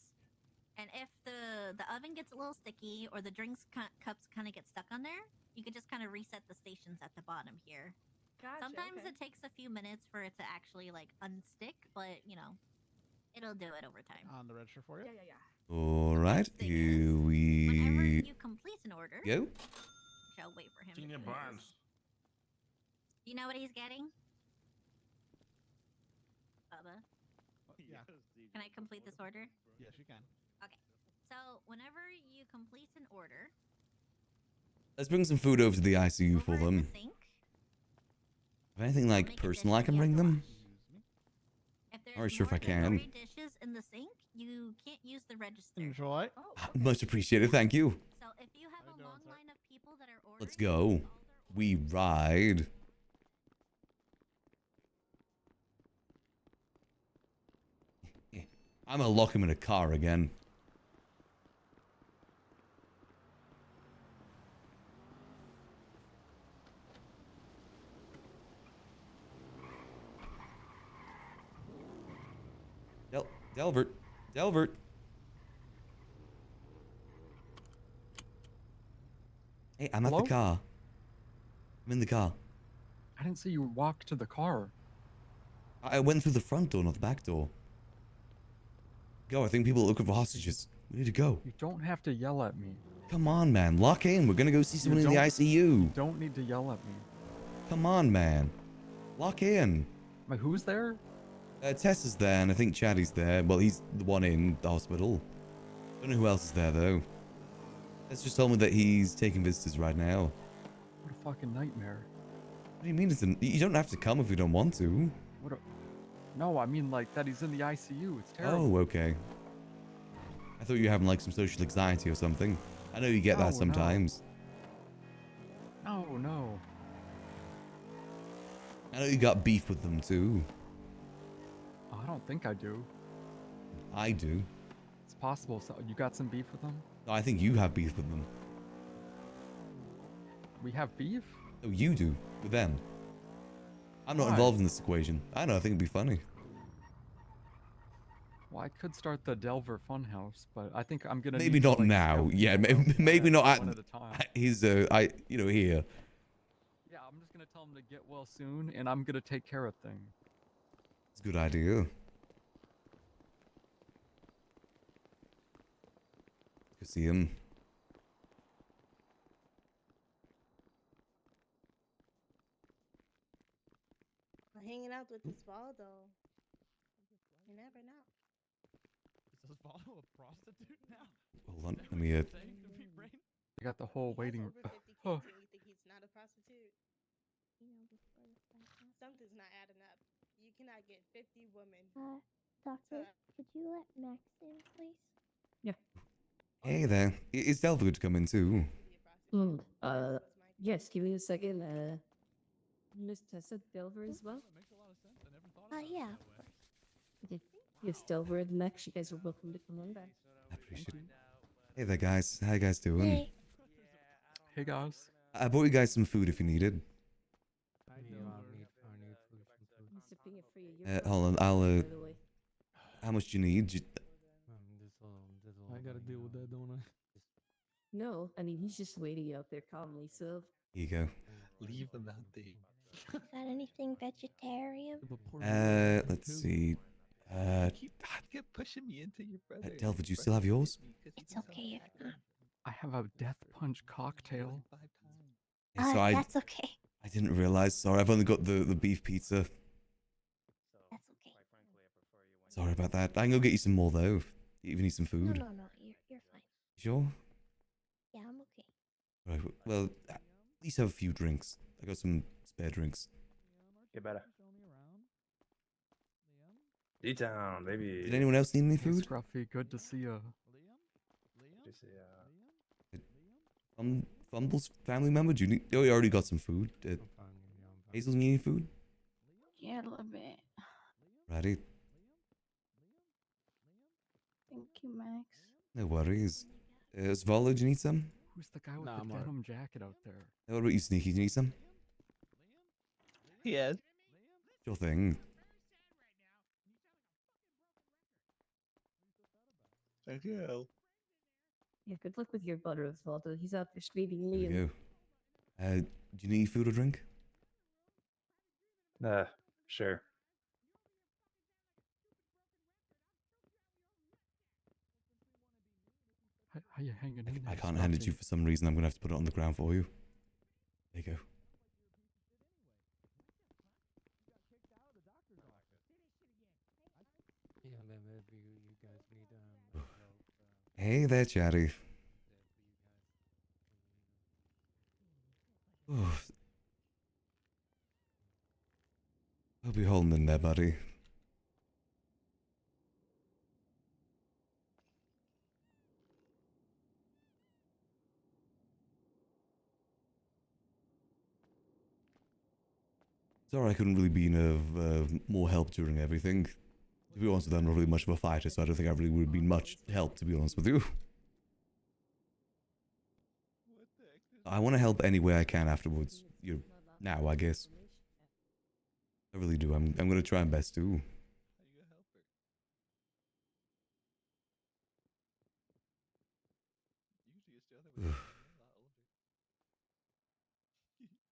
And if the oven gets a little sticky or the drinks cups kind of get stuck on there, you can just kind of reset the stations at the bottom here. Gotcha, Sometimes okay. it takes a few minutes for it to actually like unstick, but you know, it'll do it over time. On the register for you. Yeah. All right, here Whenever we you complete an order, go. shall wait for him. to Senior do his. Barnes. Do you know what he's getting? Bubba, Yeah. can I complete this order? Yes, you can. Okay. So whenever you complete an order, Let's bring some food over to the ICU for over in them. the sink, If anything like personal I can bring them? if there's Not sure if I more than 3 can. dishes in the sink, you can't use the register. Enjoy. Much appreciated, thank you. So if you have a long line of people that are ordering, Let's go. We ride. I'm gonna lock him in a car again. Delvert. Delvert. Hey, I'm at Hello? the car. I'm in the car. I didn't see you walk to the car. I went through the front door, not the back door. Go, I think people are looking for hostages. We need to go. You don't have to yell at me. Come on, man. Lock in. We're gonna go see someone in the don't- ICU. You don't need to yell at me. Come on, man. Lock in. Wait, who's there? Tess is there, and I think Chaddy's there. Well, he's the one in the hospital. Don't know who else is there, though. Tess just told me that he's taking visitors right now. What a fucking nightmare. What do you mean? You don't have to come if you don't want to. No, I mean like that he's in the ICU. It's terrible. Oh, okay. I thought you were having like some social anxiety or something. I know you get No, that sometimes. No, no. I know you got beef with them too. Oh, I don't think I do. I do. It's possible. So you got some beef with them? No, I think you have beef with them. We have beef? Oh, you do with them. I'm not Why? involved in this equation. I know. I think it'd be funny. Well, I could start the Delver Funhouse, but I think I'm gonna Maybe need to, not like, now. scale Yeah, things up maybe not one at a time. at his. Here. Yeah, I'm just gonna tell him to get well soon, and I'm gonna take care of things. It's a good idea. Go see him. Hanging out with Osvaldo. You never know. Is Osvaldo a prostitute now? Hold on. Let me. I got the whole waiting. Oh. You think he's not a prostitute? Something's not adding up. You cannot get 50 women. Doctor, could you let Max in, please? Yeah. Hey there. Is Delver good to come in too? Yes, give me a second. Miss Tessa Delver as well? Yeah, of course. Okay. Yes, Delver and Max, you guys are welcome to come on back. I appreciate it. Hey there, guys. How you guys doing? Hey. Hey, guys. I brought you guys some food if you needed. Mr. Pinga for you. Hold on. I'll. How much do you need? I gotta deal with that, don't I? No, I mean, he's just waiting out there calmly, so. Here you go. Leave him out there. Is that anything vegetarian? Let's see. Keep pushing me into your brother. Delver, do you still have yours? It's okay if not. I have a death punch cocktail. Yeah, so That's okay. I didn't realize. Sorry, I've only got the beef pizza. That's okay. Sorry about that. I can go get you some more though. If you even need some No, food. no, no, you're fine. Sure. Yeah, I'm okay. Right. Well, at least have a few drinks. I got some spare drinks. Get better. D-Town, baby. Did anyone else need any Hey, food? Scruffy, good to see you. Fumble's family member? Do you need? Oh, you already got some food. Hazel, you need any food? Yeah, a little bit. Righty. Thank you, Max. No worries. Osvaldo, do you need some? Who's the guy with the denim jacket out there? What about you, Sneaky? Do you need some? Yes. Sure thing. Thank you. Yeah, good luck with your butter, Osvaldo. He's out there screaming There me. we go. Do you need food or drink? Sure. How you hanging in there? I can't hand it to you for some reason. I'm gonna have to put it on the ground for you. There you go. Yeah, maybe you guys need Hey there, Chatty. Oof. Hope you're holding in there, buddy. Sorry I couldn't really be of more help during everything. To be honest with you, I'm not really much of a fighter, so I don't think I really would have been much help, to be honest with you. I want to help any way I can afterwards. Now, I guess. I really do. I'm going to try my best to.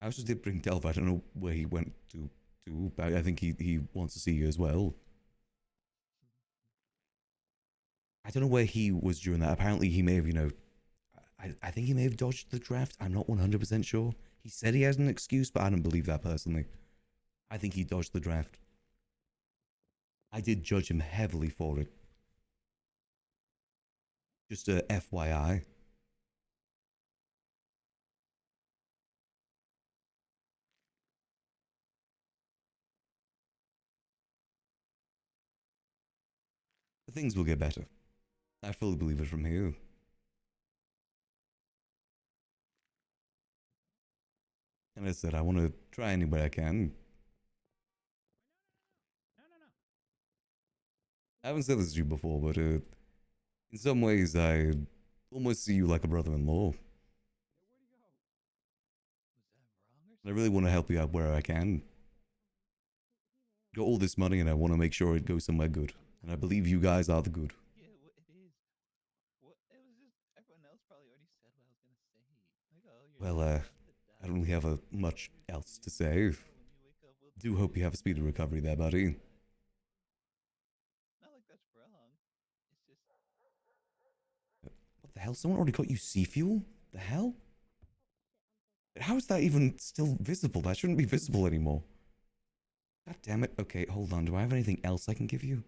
I also did bring Delva. I don't know where he went to, but I think he wants to see you as well. I don't know where he was during that. Apparently he may have, I think he may have dodged the draft. I'm not 100% sure. He said he has an excuse, but I don't believe that personally. I think he dodged the draft. I did judge him heavily for it. Just a FYI. But things will get better. I fully believe it from here. And as I said, I want to try any way I can. I haven't said this to you before, but in some ways I almost see you like a brother-in-law. I really want to help you out where I can. Got all this money and I want to make sure it goes somewhere good. And I believe you guys are the good. Yeah, well, it is. Well, it was just everyone else probably already said what I was gonna say. Like, oh, you're Well, I don't really have much else to say. Do hope you have a speedy recovery there, buddy. not like that's wrong. It's just What the hell? Someone already got you sea fuel? The hell? How is that even still visible? That shouldn't be visible anymore. God damn it. Okay, hold on. Do I have anything else I can give you?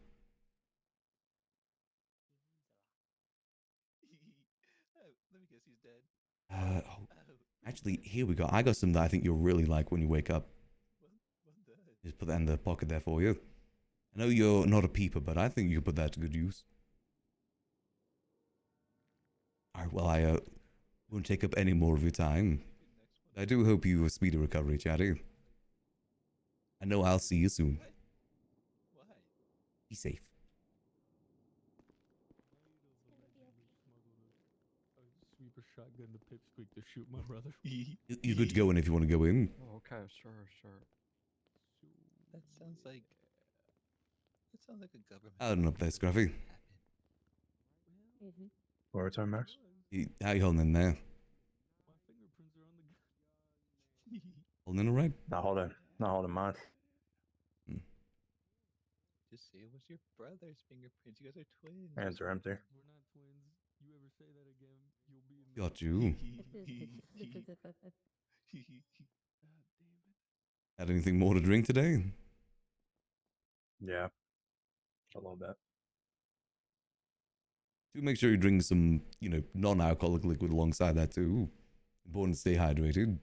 oh, let me guess, he's dead. Oh, actually, here we go. I got some that I think you'll really like when you wake up. Just put that in the pocket there for you. I know you're not a peeper, but I think you can put that to good use. Alright, well, I won't take up any more of your time. I do hope you have a speedy recovery, Chatty. I know I'll see you soon. Be safe. Sweeper shotgun the pipsqueak to shoot my brother. You're good to go in if you want to go in. Okay, sure. That sounds like a government. I don't know up there, Scruffy. More time, Max. How you holding in there? Holding in alright? Not holding mine. Just say it was your brother's fingerprints. You guys are twins. Hands are empty. We're not twins. You ever say that again, you'll be in Got you. Had anything more to drink today? Yeah. A little bit. Do make sure you drink some, non-alcoholic liquid alongside that too. Important to stay hydrated.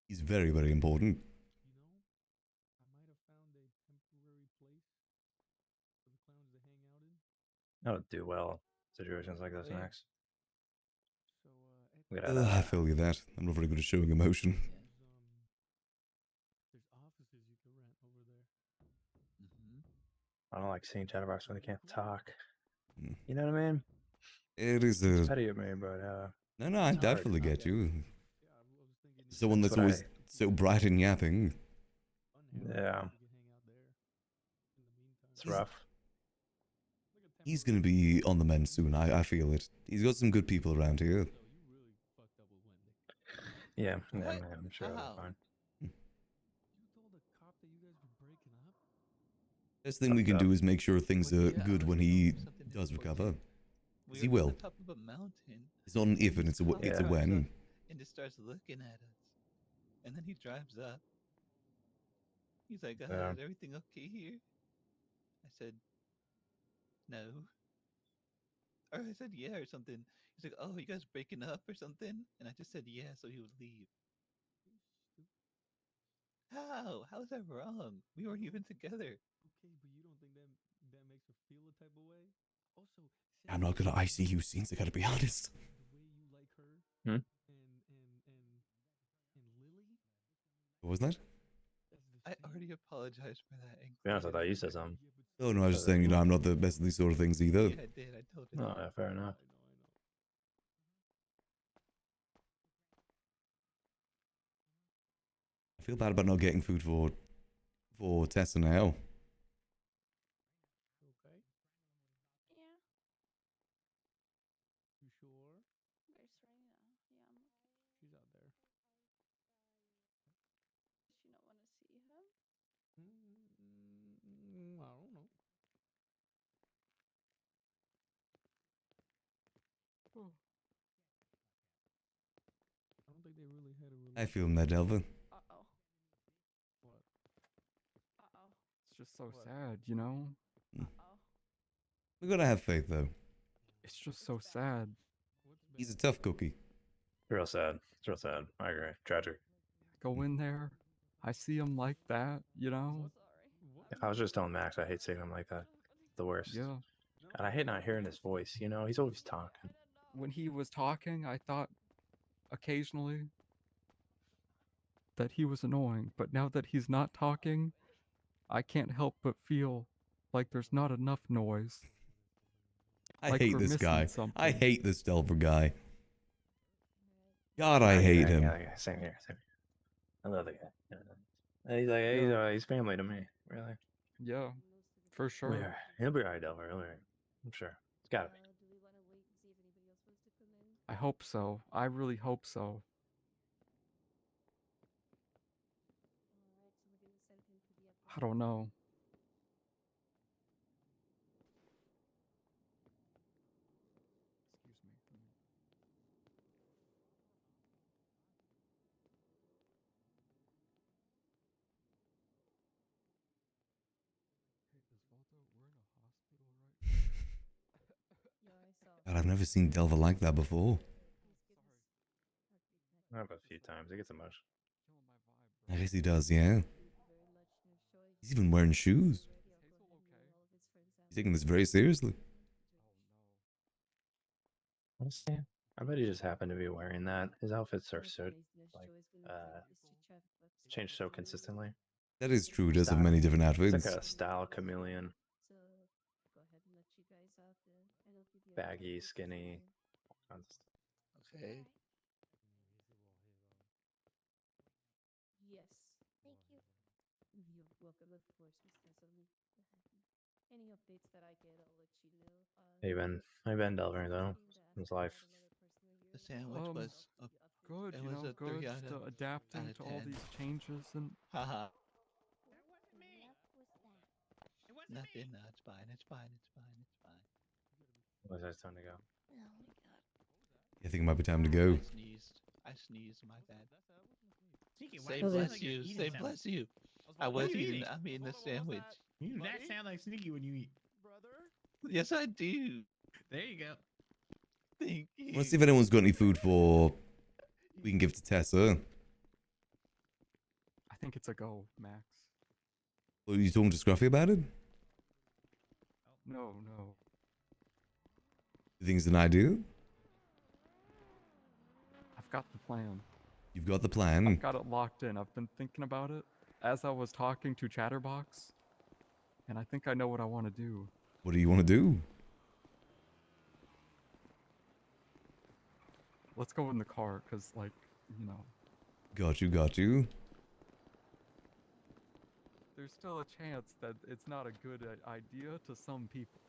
He's very, very important. I would do well in situations like this, Max. I feel you that. I'm not very good at showing emotion. There's offices you can rent over there. I don't like seeing chatterbox when they can't talk. You know what I mean? It is It's petty of me, but No, I definitely get you. Someone that's always so bright and yapping. Yeah. It's rough. He's gonna be on the mend soon. I feel it. He's got some good people around here. Yeah, I'm sure I'll be fine. Best thing we can do is make sure things are good when he does recover. Because he will. Top of a mountain. It's not an if and it's a when. And just starts looking at us. And then he drives up. He's like, is everything okay here? I said, no. Or I said, yeah, or something. He's like, oh, you guys breaking up or something? And I just said, yeah, so he would leave. How? How is that wrong? We weren't even together. Okay, but you don't think that makes her feel a type of way? Also, I'm not gonna ICU scenes, I gotta be honest. the way you like her Hmm? and Lily. What was that? I already apologized for that. To be honest, I thought you said something. Oh no, I was just saying, I'm not the best at these sort of things either. Yeah, I did. I told you. Oh, yeah, fair enough. I feel bad about not getting food for Tessa now. I feel him there, Delver. Uh-oh. What? Uh-oh. It's just so sad, you know? We gotta have faith, though. It's just so sad. He's a tough cookie. Real sad. It's real sad. I agree. Tragic. Go in there. I see him like that, you know? I was just telling Max I hate seeing him like that. The worst. Yeah. And I hate not hearing his voice. You know, he's always talking. When he was talking, I thought occasionally that he was annoying, but now that he's not talking, I can't help but feel like there's not enough noise. I Like hate we're this missing guy. I something. hate this Delver guy. God, I hate him. Yeah, same here. Same here. I love the guy. He's like he's family to me. Really. Yeah, for sure. Yeah, he'll be alright, Delver. He'll be alright. I'm sure. It's gotta be. I hope so. I really hope so. I don't know. Excuse me. God, I've never seen Delver like that before. Not a few times. He gets emotional. I guess he does, yeah. He's even wearing shoes. He's taking this very seriously. Honestly, I bet he just happened to be wearing that. His outfits are so change so consistently. That is true. He does have many different outfits. It's like a style chameleon. Baggy, skinny, all kinds of stuff. Okay. Yes. Thank you. You're welcome, of course, Mr. Solomon. Any updates that I get, I'll let you know. Hey Ben Delver though. His life. The sandwich was a Good, it you was know, a good 3 out to of adapting out of to all 10. these changes and Haha. Nothing. No, it's fine. It's fine. It's fine. It's fine. Was that time to go? Oh my god. I think it might be time to go. I sneezed. My bad. Sneaky, Say why- bless like you. you're eating Say something. bless you. What I are was you eating. eating? I mean the sandwich. You do not sound like Sneaky when you eat. Yes, I do. There you go. Thank you. Let's see if anyone's got any food for we can give to Tessa. I think it's a go, Max. Are you talking to Scruffy about it? No, no. You think it's an idea? I've got the plan. You've got the plan. I've got it locked in. I've been thinking about it as I was talking to Chatterbox, and I think I know what I want to do. What do you want to do? Let's go in the car, because, like, you know, Got you, got you. there's still a chance that it's not a good idea to some people.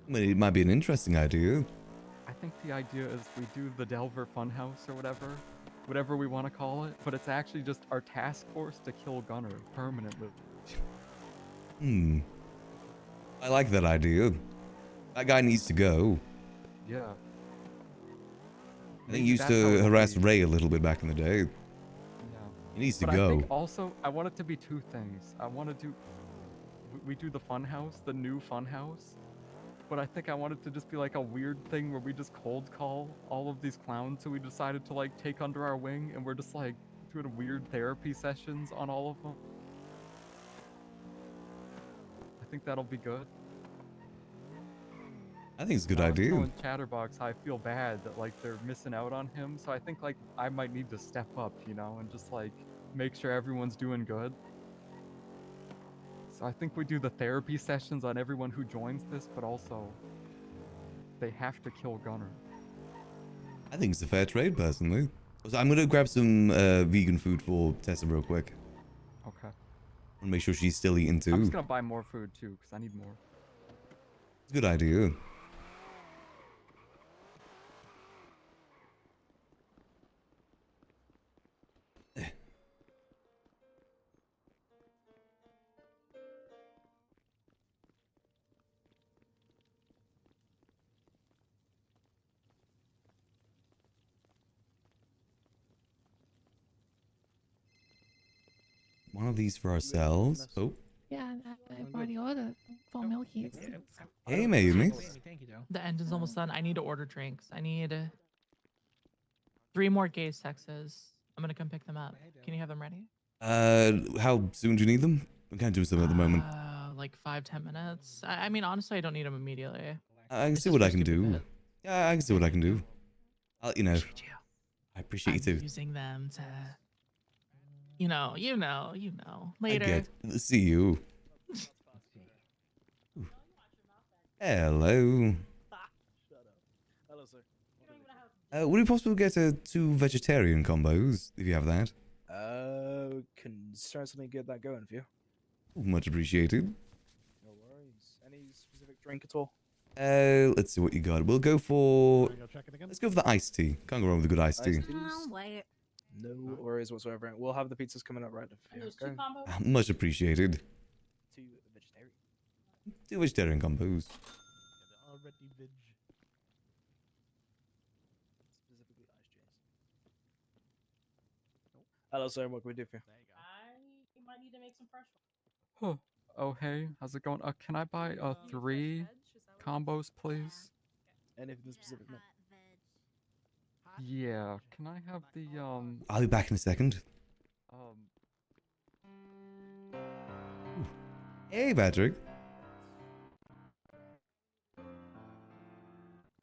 I mean, it might be an interesting idea. I think the idea is we do the Delver Funhouse or whatever we want to call it, but it's actually just our task force to kill Gunner permanently. I like that idea. That guy needs to go. Yeah. I think he used to harass Ray a little bit back in the day. Yeah. He needs to But go. I think also, I want it to be two things. I want to do, we do the Funhouse, the new Funhouse, but I think I want it to just be like a weird thing where we just cold call all of these clowns who we decided to like take under our wing, and we're just like doing weird therapy sessions on all of them. I think that'll be good. I think it's a good I was idea. telling Chatterbox I feel bad that like they're missing out on him, so I think like I might need to step up, you know, and just like make sure everyone's doing good. So I think we do the therapy sessions on everyone who joins this, but also they have to kill Gunner. I think it's a fair trade, personally. So I'm gonna grab some vegan food for Tessa real quick. Okay. And make sure she's still eating too. I'm just gonna buy more food too, because I need more. It's a good idea. One of these for ourselves. Oh, Yeah, I've already ordered 4 milkies. hey, Mayumi. Thank you, Joe. The engine's almost done. I need to order drinks. I need 3 more gay sexes. I'm gonna come pick them up. Can you have them ready? How soon do you need them? I'm kind of doing something at the moment. Like 5-10 minutes. I mean, honestly, I don't need them immediately. I can It's see just what for I can stupid do. bit. Yeah, I can see what I can do. I'll let you know. I appreciate you I'm too. using them to, you know, I later. get. See you. Ooh. Hello. Hello, sir. Would it be possible to get 2 vegetarian combos if you have that? Can certainly get that going for you. Much appreciated. No worries. Any specific drink at all? Let's see what you got. We'll go for. Wanna go check it again? Let's go for the iced tea. Can't go wrong with a good iced tea. Iced teas? No worries whatsoever. We'll have the pizzas coming up right for you. Okay? Much appreciated. 2 vegetarian. 2 vegetarian combos. Already veg. Specifically iced cheese. Hello, sir. What can we do for you? You might need to make some fresh Huh. Oh, hey, how's it going? Can I buy 3 combos, please? Anything specific, mate? Yeah, can I have the I'll be back in a second. Hey, Patrick.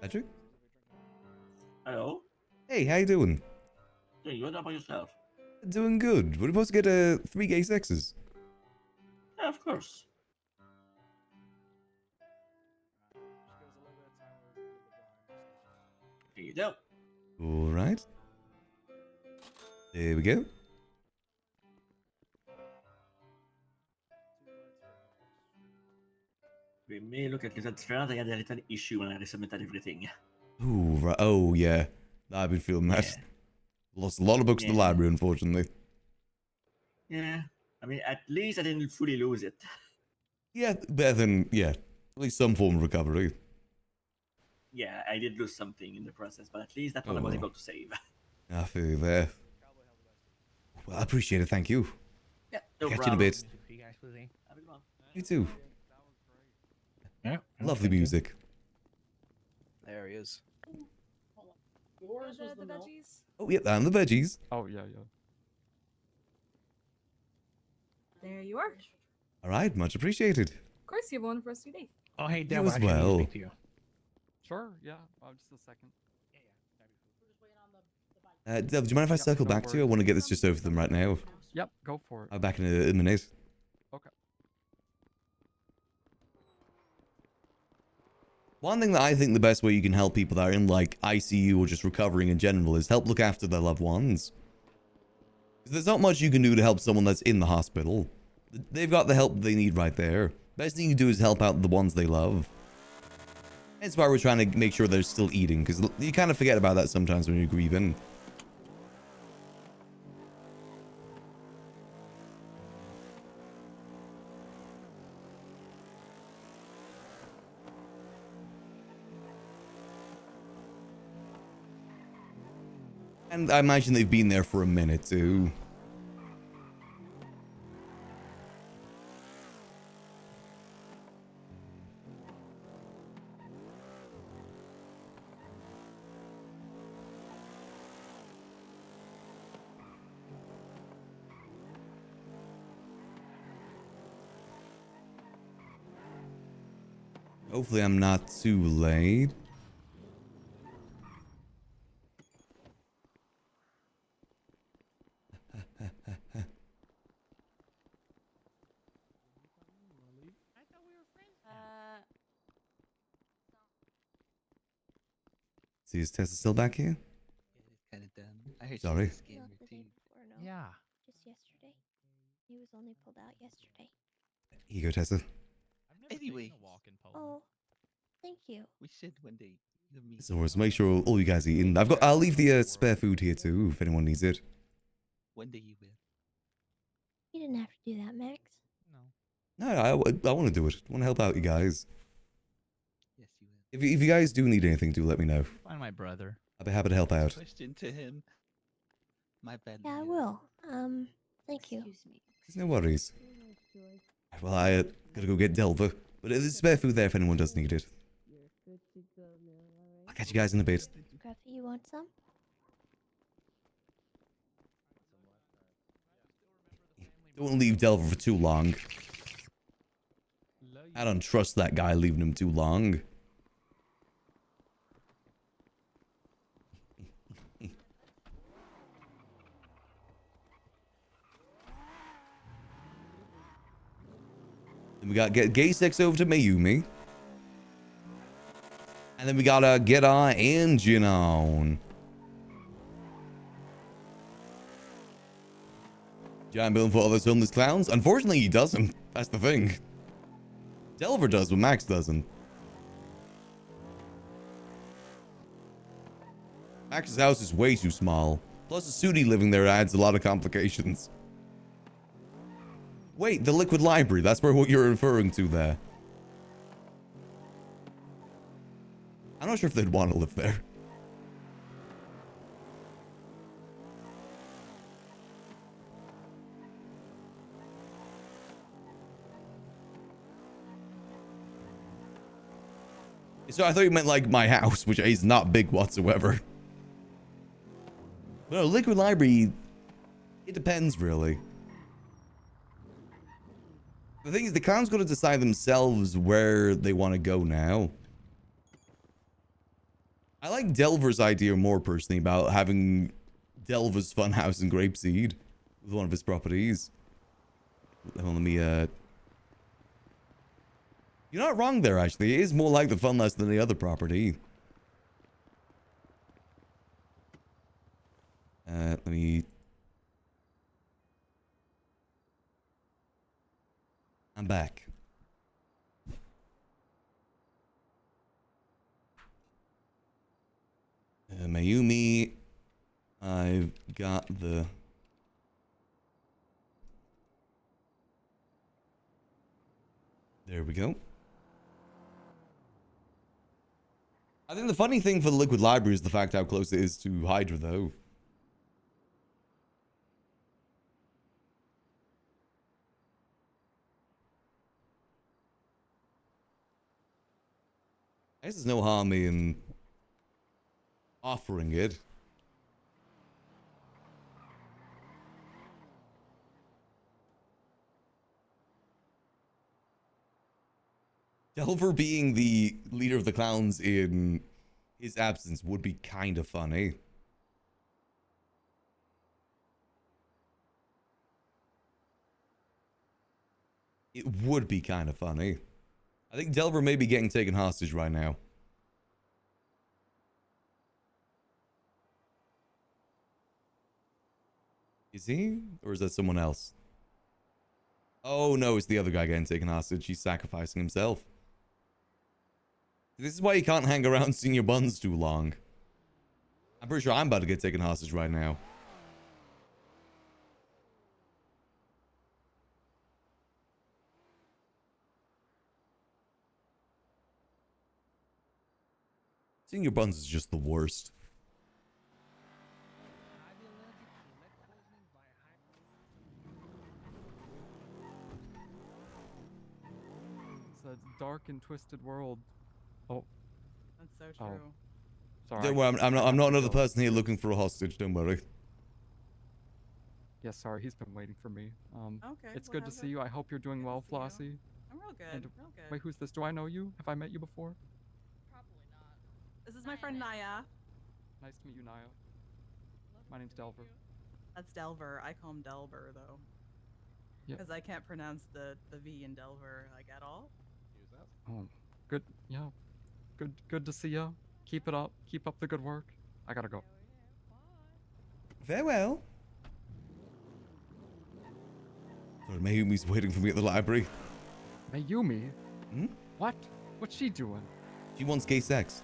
Patrick? Hello. Hey, how you doing? Doing good. How about yourself? Doing good. Would you supposed to get 3 gay sexes? Yeah, of course. Here you go. All right. There we go. We may look at this first. I had a little issue when I resubmitted everything. Ooh, right. Oh, yeah. I've been feeling that. Lost a lot of books to the library, unfortunately. Yeah. I mean, at least I didn't fully lose it. Yeah, better than, yeah. At least some form of recovery. Yeah, I did lose something in the process, but at least that one I Oh, was well. able to save. I feel you there. Well, I appreciate it. Thank you. Yeah, no Catch problem. you in a bit. Have a good one. You too. Yeah. Lovely music. There he is. Yours was the milk. veggies. Oh, yep, and the veggies. Oh, yeah. There you are. All right, much appreciated. Of course, you have one for us today. Oh, hey, You Deb, as I actually need to well. speak to you. Sure, yeah. Just a second. Dev, do you mind if I circle no back to you? I want to get this just over to them right now. Yep, go for it. I'll be back in a minute. Okay. One thing that I think the best way you can help people that are in like ICU or just recovering in general is help look after their loved ones. 'Cause there's not much you can do to help someone that's in the hospital. They've got the help they need right there. Best thing you can do is help out the ones they love. That's why we're trying to make sure they're still eating, because you kind of forget about that sometimes when you're grieving. And I imagine they've been there for a minute too. Hopefully I'm not too late. See, is Tessa still back here? Kind of done. I heard Sorry. she's a scammer too. Yeah. Just yesterday. He was only pulled out yesterday. Here you go, Tessa. Anyway. Oh, thank you. We should one day. You and me. So let's make sure all you guys are eating. I'll leave the spare food here too if anyone needs it. One day you will. You didn't have to do that, Max. No, I want to do it. I want to help out you guys. Yes, you will. If you guys do need anything, do let me know. Find my brother. I'll be happy to help out. Question to him. My bad. Yeah, I will. Thank you. Excuse me. No worries. Well, I gotta go get Delver. But there's spare food there if anyone does need it. I'll catch you guys in a bit. Gruffy, you want some? Don't want to leave Delver for too long. I don't trust that guy leaving him too long. Then we gotta get gay sex over to Mayumi. And then we gotta get our engine on. Giant building for other homeless clowns? Unfortunately, he doesn't. That's the thing. Delver does, but Max doesn't. Max's house is way too small. Plus, a Sudi living there adds a lot of complications. Wait, the liquid library. That's what you're referring to there. I'm not sure if they'd want to live there. So I thought you meant like my house, which is not big whatsoever. No, liquid library, it depends really. The thing is, the clown's going to decide themselves where they want to go now. I like Delver's idea more personally about having Delver's Funhouse in Grapeseed with one of his properties. Hold on, let me, You're not wrong there, actually. It is more like the Funhouse than the other property. Let me... I'm back. Mayumi. I've got the... There we go. I think the funny thing for the Liquid Library is the fact how close it is to Hydra, though. I guess there's no harm in offering it. Delver being the leader of the clowns in his absence would be kind of funny. It would be kind of funny. I think Delver may be getting taken hostage right now. Is he? Or is that someone else? Oh no, it's the other guy getting taken hostage. He's sacrificing himself. This is why you can't hang around Senior Buns too long. I'm pretty sure I'm about to get taken hostage right now. Senior Buns is just the worst. It's a dark and twisted world. Oh. That's so true. Sorry. Don't worry, I'm not another person here looking for a hostage. Don't worry. Yeah, sorry, he's been waiting for me. Okay, It's well, good to see you. I hope you're doing well, Flossie. I'm real good. And, real good. wait, who's this? Do I know you? Have I met you before? This is my friend Naya. Nice to meet you, Naya. My name's Delver. That's Delver. I call him Delver though. Yeah. Because I can't pronounce the V in Delver like at all. Oh, good. Yeah. Good to see you. Keep it up. Keep up the good work. I gotta go. Very well. Sorry, Mayumi's waiting for me at the library. Mayumi? Hmm? What? What's she doing? She wants gay sex.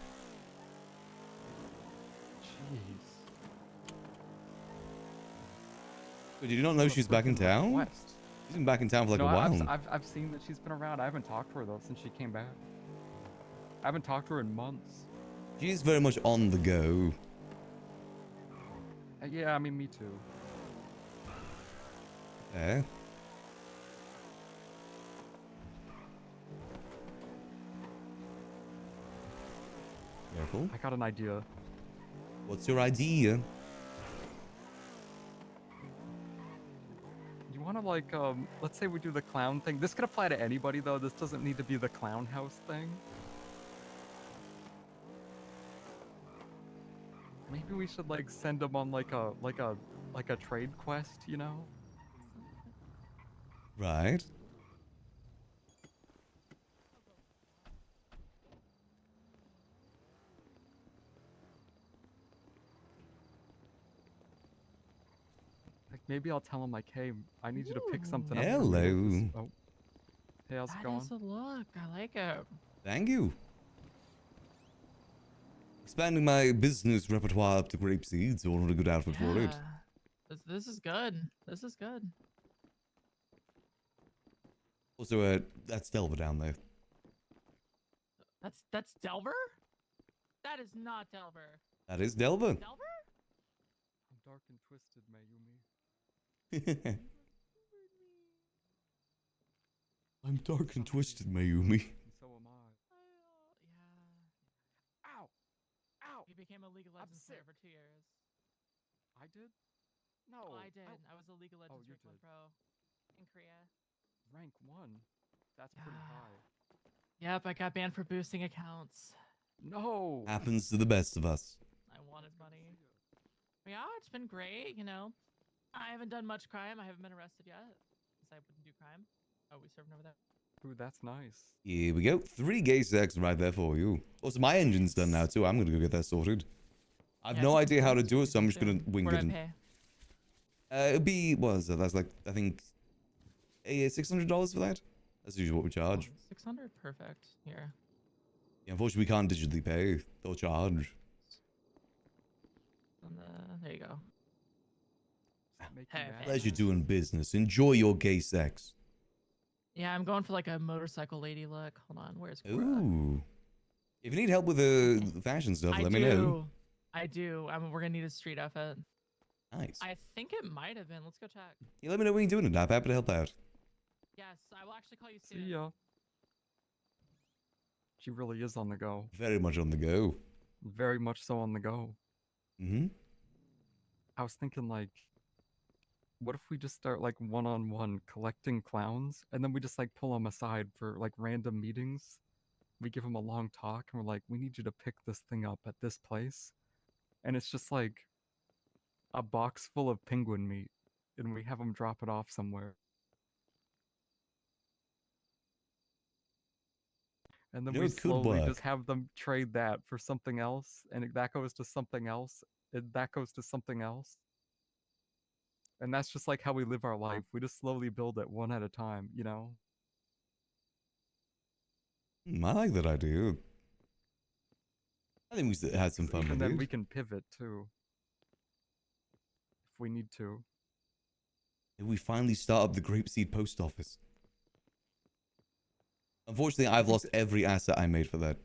Jeez. Wait, did you not know she's back in town? West. She's been back in town for like No, a while. I've seen that she's been around. I haven't talked to her though since she came back. I haven't talked to her in months. She's very much on the go. Yeah, I mean, me too. Yeah. Careful. I got an idea. What's your idea? You want to like, let's say we do the clown thing. This could apply to anybody though. This doesn't need to be the clown house thing. Maybe we should like send them on like a trade quest, you know? Right. Like maybe I'll tell him like, hey, I need you to pick something up for me. Hello. Oh. Hey, how's it That going? is a look. I like it. Thank you. Expanding my business repertoire up to grape seeds. I wanted a good outfit for it. This is good. This is good. Also, that's Delver down there. That's Delver? That is not Delver. That is Delver. Delver? I'm dark and twisted, Mayumi. I'm dark and twisted, Mayumi. So am I. Yeah. Ow! Ow! He became a League of Legends player for 2 years. I did? No. I did. I was a League of Legends you Rank 1 did. pro in Korea. Rank 1? That's pretty high. Yep, I got banned for boosting accounts. No! Happens to the best of us. I wanted money. Yeah, it's been great, you know. I haven't done much crime. I haven't been arrested yet. Because I wouldn't do crime. Oh, we serving over there. Ooh, that's nice. Here we go. 3 gay sex right there for you. Also, my engine's done now too. I'm gonna go get that sorted. I've no idea how to do it, so I'm just gonna wing it. It'd be, what is that? That's like, I think, $600 for that? That's usually what we charge. 600? Perfect. Here. Yeah, unfortunately, we can't digitally pay. They'll charge. There you go. Pleasure doing business. Enjoy your gay sex. Yeah, I'm going for like a motorcycle lady look. Hold on, where's Cora? Ooh. If you need help with the fashion stuff, let me know. I do. We're gonna need a street outfit. Nice. I think it might have been. Let's go check. Yeah, let me know when you're doing it. I'm happy to help out. Yes, I will actually call you soon. See ya. She really is on the go. Very much on the go. Very much so on the go. Mm-hmm. I was thinking like, what if we just start like one-on-one collecting clowns and then we just like pull them aside for like random meetings. We give them a long talk and we're like, we need you to pick this thing up at this place. And it's just like a box full of penguin meat and we have them drop it off somewhere. And then You know, we it could slowly work. just have them trade that for something else and that goes to something else and that goes to something else. And that's just like how we live our life. We just slowly build it one at a time, you know? I like that idea. I think we had some fun And with then it. we can pivot too. If we need to. Maybe we finally start up the Grapeseed post office. Unfortunately, I've lost every asset I made for that.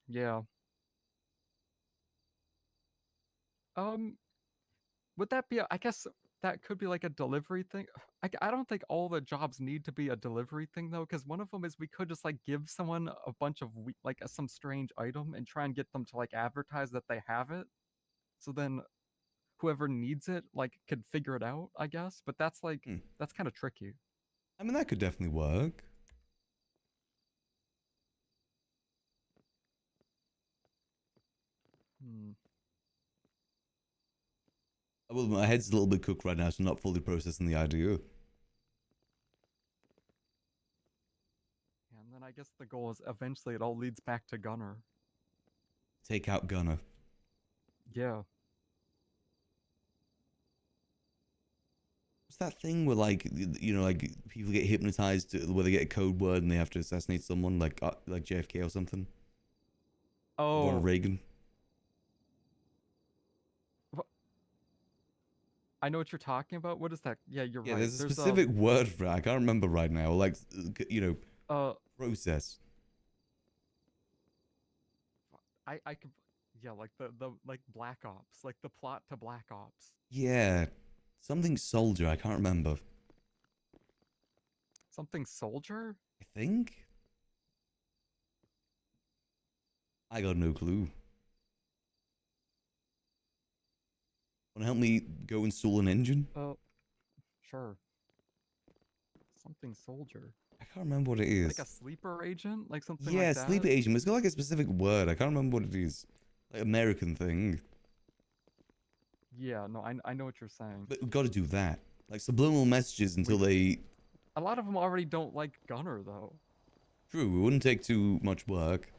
Yeah. Would that be, I guess that could be like a delivery thing. I don't think all the jobs need to be a delivery thing though, because one of them is we could just like give someone a bunch of like some strange item and try and get them to like advertise that they have it. So then whoever needs it like could figure it out, I guess. But that's like, that's kind of tricky. I mean, that could definitely work. Well, my head's a little bit cooked right now, so I'm not fully processing the idea. And then I guess the goal is eventually it all leads back to Gunner. Take out Gunner. Yeah. What's that thing where, like, you know, like people get hypnotized where they get a code word and they have to assassinate someone, like JFK or something? Oh. Ronald Reagan. I know what you're talking about. What is that? Yeah, you're Yeah, right. there's a specific word for it. I can't remember right now. Like, you know, process. I could, yeah, like the like Black Ops, like the plot to Black Ops. Yeah, something soldier. I can't remember. Something soldier? I think. I got no clue. Want to help me go install an engine? Oh, sure. Something soldier. I can't remember what it is. Like a sleeper agent? Like something Yeah, like that? sleeper agent. It's got like a specific word. I can't remember what it is. Like American thing. Yeah, no, I know what you're saying. But we've got to do that. Like subliminal messages until they... A lot of them already don't like Gunner, though. True, it wouldn't take too much work.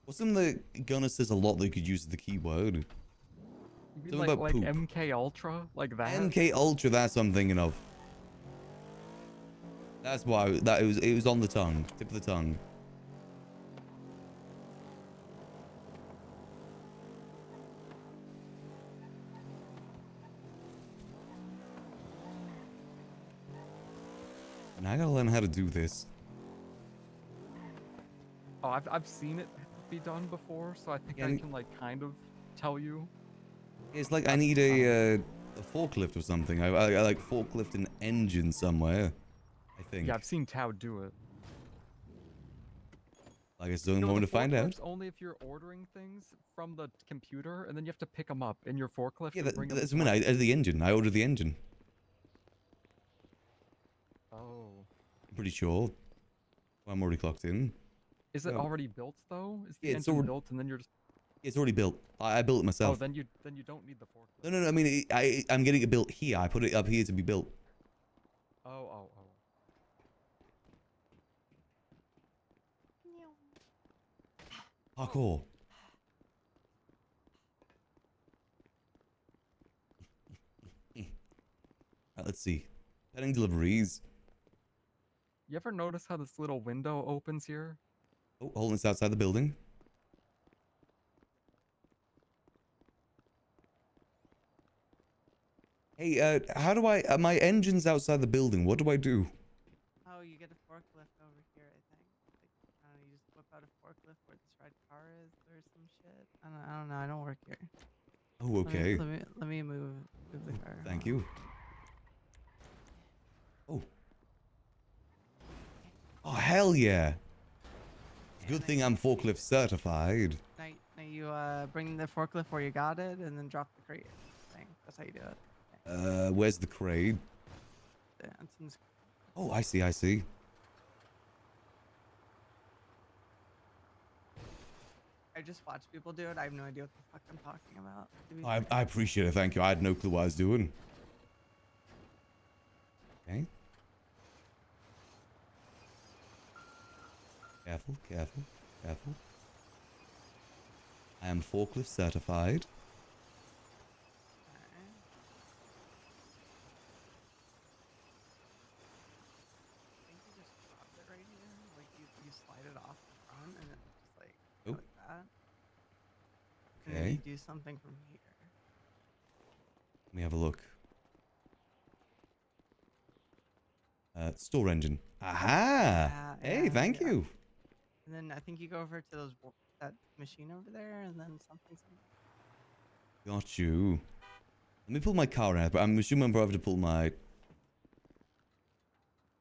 What's something that Gunner says a lot that you could use as the keyword? You mean Something about poop. MK Ultra? Like that? MK Ultra, that's what I'm thinking of. That's why it was on the tongue, tip of the tongue. And I gotta learn how to do this. Oh, I've seen it be done before, so I think Yeah, I can like kind of tell you. It's like I need a forklift or something. I like forklift an engine somewhere. I think. Yeah, I've seen Tao do it. I guess I'm No, going the to find out. forklift's only if you're ordering things from the computer, and then you have to pick them up in your forklift. Yeah, and bring them that's to what I mean. I ordered the engine. I ordered the engine. Oh. I'm pretty sure. Well, I'm already clocked in. Is it No. already built though? Is the Yeah, it's engine already built and then you're just... It's already built. I built it Oh, myself. then you don't need the forklift. No. I mean, I'm getting it built here. I put it up here to be built. Oh. Parkour. Let's see. Pending deliveries. You ever notice how this little window opens here? Oh, holding this outside the building. Hey, how do I... my engine's outside the building. What do I do? Oh, you get a forklift over here, I think. Like, I don't know, you just whip out a forklift where this red car is or some shit. I don't know. I don't work here. Oh, okay. Let me move the car. Thank you. Oh. Oh, hell yeah. Good thing I'm forklift certified. Now you bring the forklift where you got it and then drop the crate thing. That's how you do it. Where's the crate? Yeah, it's in this. Oh, I see. I just watch people do it. I have no idea what the fuck I'm talking about. to be I appreciate it. Thank you. I had no clue what I was doing. Okay. Careful. I am forklift certified. I think you just drop it right here. Like you slide it off the front and then just like Oh. like that. And then Okay. you do something from here. Let me have a look. Store engine. Aha! Hey, thank you. And then I think you go over to that machine over there and then something. Got you. Let me pull my car out, but I'm assuming I'm probably have to pull my... How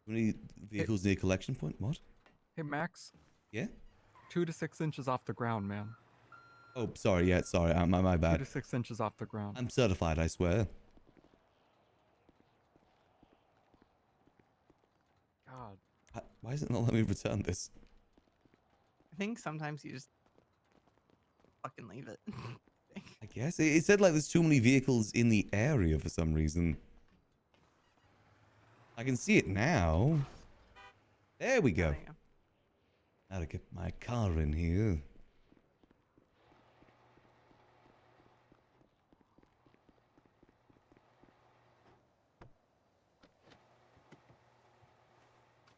many vehicles near collection point? What? Hey, Max. Yeah? 2 to 6 inches off the ground, man. Oh, sorry. Yeah, sorry. My 2 bad. to 6 inches off the ground. I'm certified, I swear. God. Why is it not letting me return this? I think sometimes you just fucking leave it. I guess. It said like there's too many vehicles in the area for some reason. I can see it now. There we go. Now to get my car in here.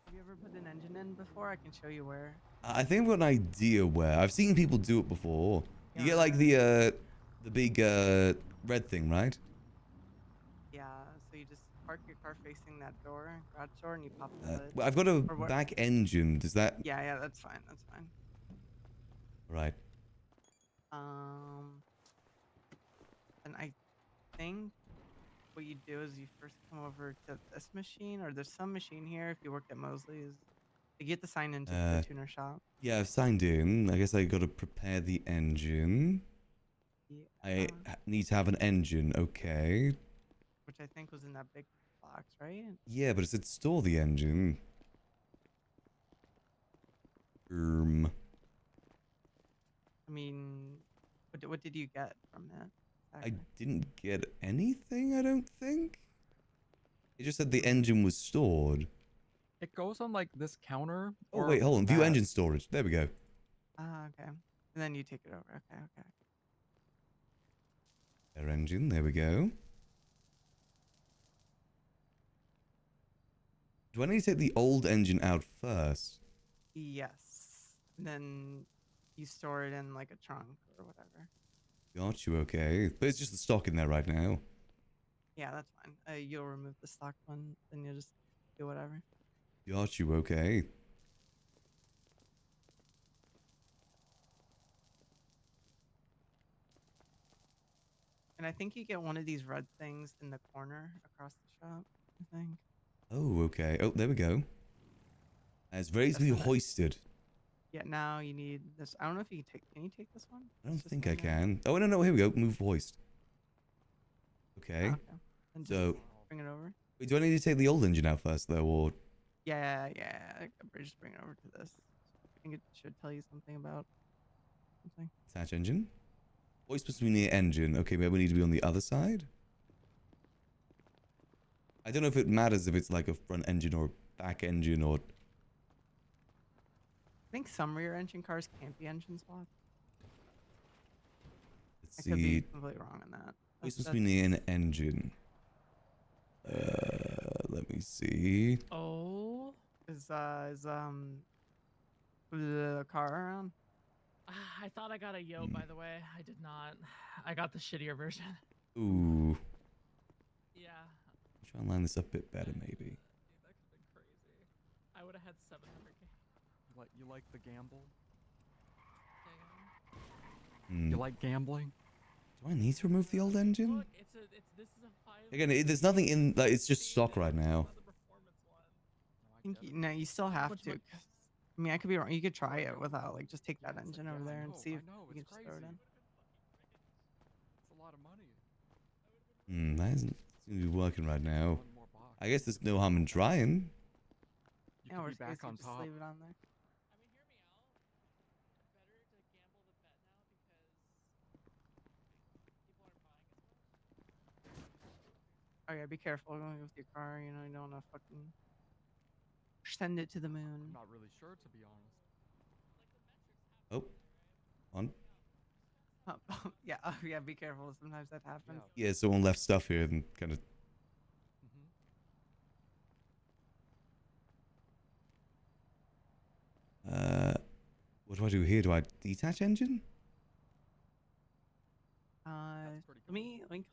Have you ever put an engine in before? I can show you where. I think I've got an idea where. I've seen people do it before. You get like the big red thing, right? Yeah, so you just park your car facing that door, garage door, and you pop the lid. Well, I've got a Or what- back engine. Does that... Yeah, that's fine. That's fine. Right. And I think what you do is you first come over to this machine, or there's some machine here if you work at Mosley's. You get to sign into the tuner shop. Yeah, I've signed in. I guess I got to prepare the engine. Yeah. I need to have an engine. Okay. Which I think was in that big box, right? Yeah, but it said store the engine. I mean, what did you get from that? I didn't get anything, I don't think. It just said the engine was stored. It goes on like this counter. Oh, wait, hold on. View that. engine storage. There we go. Ah, okay. And then you take it over. Okay, okay. Their engine. There we go. Do I need to take the old engine out first? Yes. And then you store it in like a trunk or whatever. Got you, okay. But it's just the stock in there right now. Yeah, that's fine. You'll remove the stock one, then you'll just do whatever. Got you, okay. And I think you get one of these red things in the corner across the shop, I think. Oh, okay. Oh, there we go. It's ready to be hoisted. Yeah, now you need this. I don't know if you can you take this one? I don't think I can. Oh, no, here we go. Move hoist. Okay. Okay. And So, just bring it over. wait, do I need to take the old engine out first, though, or? Yeah. Just bring it over to this. I think it should tell you something about something. Attach engine? Hoist supposed to be near engine. Okay, maybe we need to be on the other side? I don't know if it matters if it's like a front engine or back engine or... I think some rear engine cars can't be engine swapped. Let's I could be see. completely wrong on that. Hoist supposed to be near an engine. Let me see. Oh. Is the car around? I thought I got a yo, by the way. I did not. I got the shittier version. Ooh. Yeah. Try and line this up a bit better, maybe. Dude, that could have been crazy. I would have had 700k. You like the gamble? Hmm. You like gambling? Do I need to remove the old engine? Look, this is a 5. Again, there's nothing in... Like, it's just stock right now. I think no, you still have to. 'Cause, I mean, I could be wrong. You could try it without, like, just take that engine over there and see if you can just throw it in. It's a lot of money. That isn't seem to be working right now. I guess there's no harm in trying. Yeah, could we're be back just on top. leave it on there. Oh yeah, be careful going with your car. You know, you don't want to fucking send it to the moon. I'm not really sure, to be honest. Oh. On. Yeah, be careful. Sometimes that happens. Yeah, someone left stuff here and kind of... What do I do here? Do I detach engine? Let me link.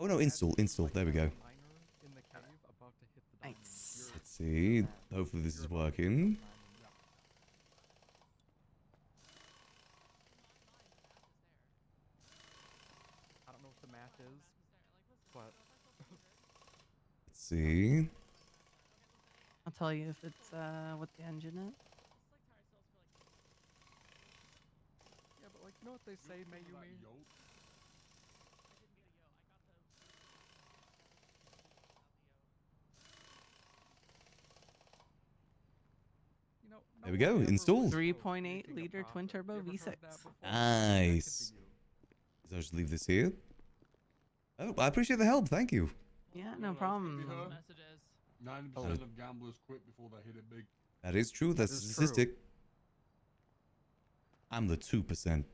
Oh no, install. There we go. Nice. Let's see. Hopefully this is working. I don't know what the math is, but Let's see. I'll tell you if it's what the engine is. yeah, but like, you know what they say, Mayumi? You know, There we go. Installed. 3.8 liter twin turbo V6. Nice. So I'll just leave this here. Oh, I appreciate the help. Thank you. Yeah, no problem. 90% of gamblers quit before they hit it big. That is true. That's a is true. statistic. I'm the 2%.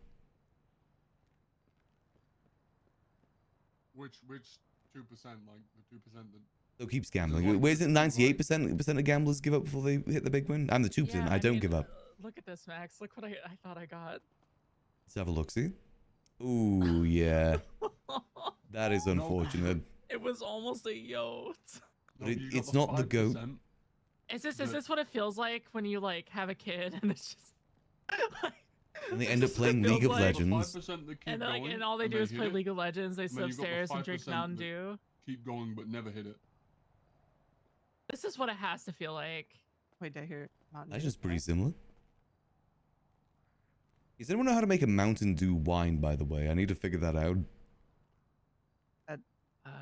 Which 2%? Like the 2% that... So keeps gambling. Where's it? 98% of gamblers give up before they hit the big win. I'm the 2%. Yeah, I don't mean, give up. Look at this, Max. Look what I thought I got. Let's have a look. See. Ooh, yeah. That is unfortunate. It was almost a yo. But it's not the goat. Is this what it feels like when you like have a kid and it's just And they end up playing League of Legends. and then, like, and all they do is play League of Legends. They sit upstairs and drink Mountain Dew. Keep going, but never hit it. This is what it has to feel like. Wait, did I hear Mountain That's Dew? just pretty similar. Does anyone know how to make a Mountain Dew wine, by the way? I need to figure that out. That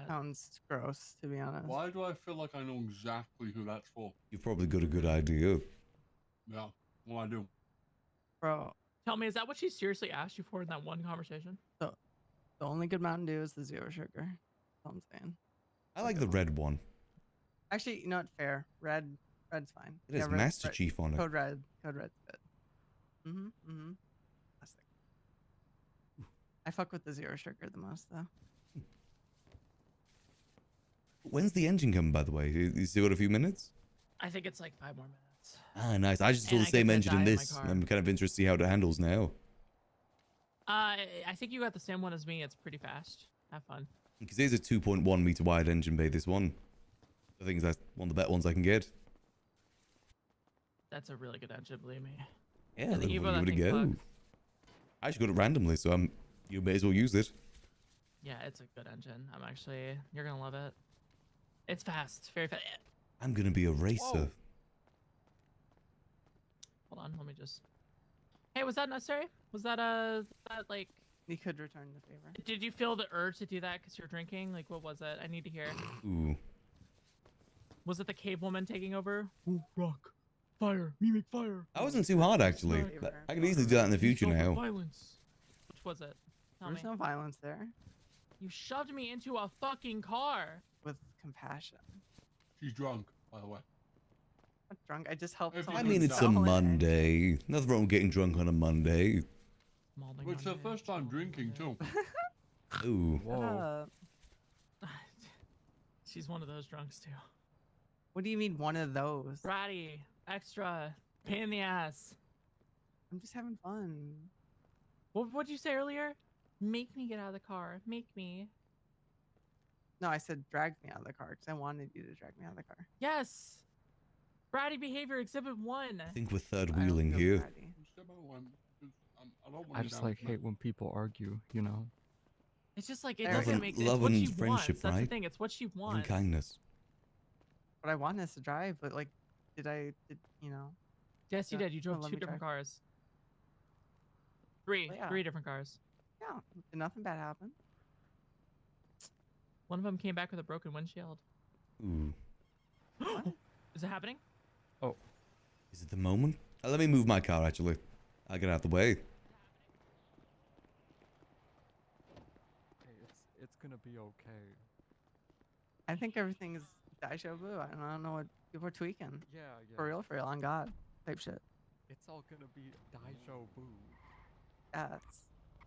sounds gross, to be honest. Why do I feel like I know exactly who that's for? You've probably got a good idea. Yeah, well, I do. Bro, Tell me, is that what she seriously asked you for in that one conversation? the only good Mountain Dew is the zero sugar. That's all I'm saying. I like the red one. Actually, you know what? Fair. Red's fine. It has Master Chief on it. Code Red's good. Mm-hmm. Classic. I fuck with the zero sugar the most, though. When's the engine coming, by the way? You still got a few minutes? I think it's like 5 more minutes. Ah, nice. I just saw And the I get same to engine die in in my this. car. I'm kind of interested to see how it handles now. I think you got the same one as me. It's pretty fast. Have fun. Because it is a 2.1 meter wide engine bay, this one. I think that's one of the better ones I can get. That's a really good engine, believe me. Yeah, And the give Evo, that it a thing go. fucks. I just got it randomly, so you may as well use it. Yeah, it's a good engine. You're gonna love it. It's fast, very fast. I'm gonna be a racer. Whoa. Hold on, let me just. Hey, was that necessary? Was that like? You could return the favor. Did you feel the urge to do that because you're drinking? Like, what was it? I need to hear. Ooh. Was it the cave woman taking over? Ooh, rock, fire, me make fire. That wasn't too hard, actually. I could easily do that in the future now. Violence. Which was it? Tell There's me. no violence there. You shoved me into a fucking car. With compassion. She's drunk, by the way. I'm not drunk. I just helped. If you I someone mean, it's a sell it. Monday. Nothing wrong with getting drunk on a Monday. Well, it's her first time drinking, too. Ooh. Whoa. She's one of those drunks too. What do you mean one of those? Bratty, extra, pain in the ass. I'm just having fun. What'd you say earlier? Make me get out of the car. Make me. No, I said drag me out of the car because I wanted you to drag me out of the car. Yes. Bratty behavior exhibit 1. I think we're third wheeling here. I just like hate when people argue, you know. It's just like it Love doesn't and- make sense. love It's what and she friendship, wants. That's the right? thing. It's what she Love and wants. kindness. But I wanted us to drive, but like, did you know? Yes, you Yeah, did. You well, drove let 2 me different drive. cars. Three. Well, yeah. 3 different cars. Yeah, did nothing bad happen. One of them came back with a broken windshield. Ooh. Is it happening? Oh. Is it the moment? Let me move my car, actually. I'll get out the way. Hey, it's gonna be okay. I think everything's Daisho Blue. I don't know what people are tweaking. Yeah. For real, on God. Type shit. It's all gonna be Daisho Boo. Yes.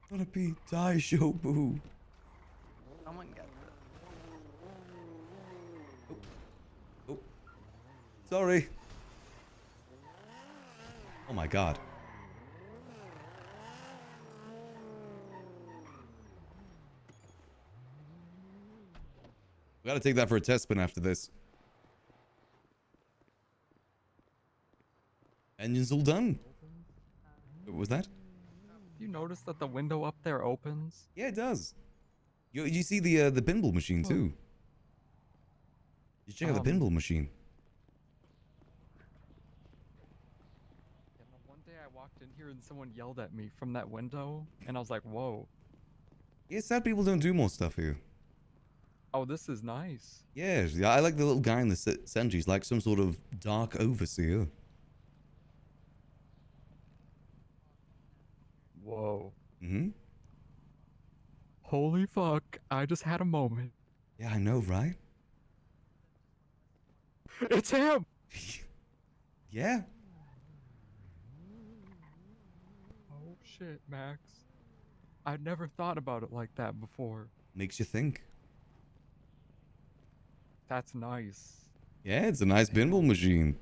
Gonna be die show boo. Someone gets it. Oh. Sorry. Oh my god. We gotta take that for a test spin after this. Engine's all done. What was that? You notice that the window up there opens? Yeah, it does. You see the pinball machine too. You check out the pinball machine. Yeah, no, one day I walked in here and someone yelled at me from that window, and I was like, whoa. Yeah, sad people don't do more stuff here. Oh, this is nice. Yeah, I like the little guy in the Senji. He's like some sort of dark overseer. Whoa. Mm-hmm. Holy fuck, I just had a moment. Yeah, I know, right? It's him! Yeah. Oh shit, Max. I'd never thought about it like that before. Makes you think. That's nice. Yeah, it's a nice pinball machine.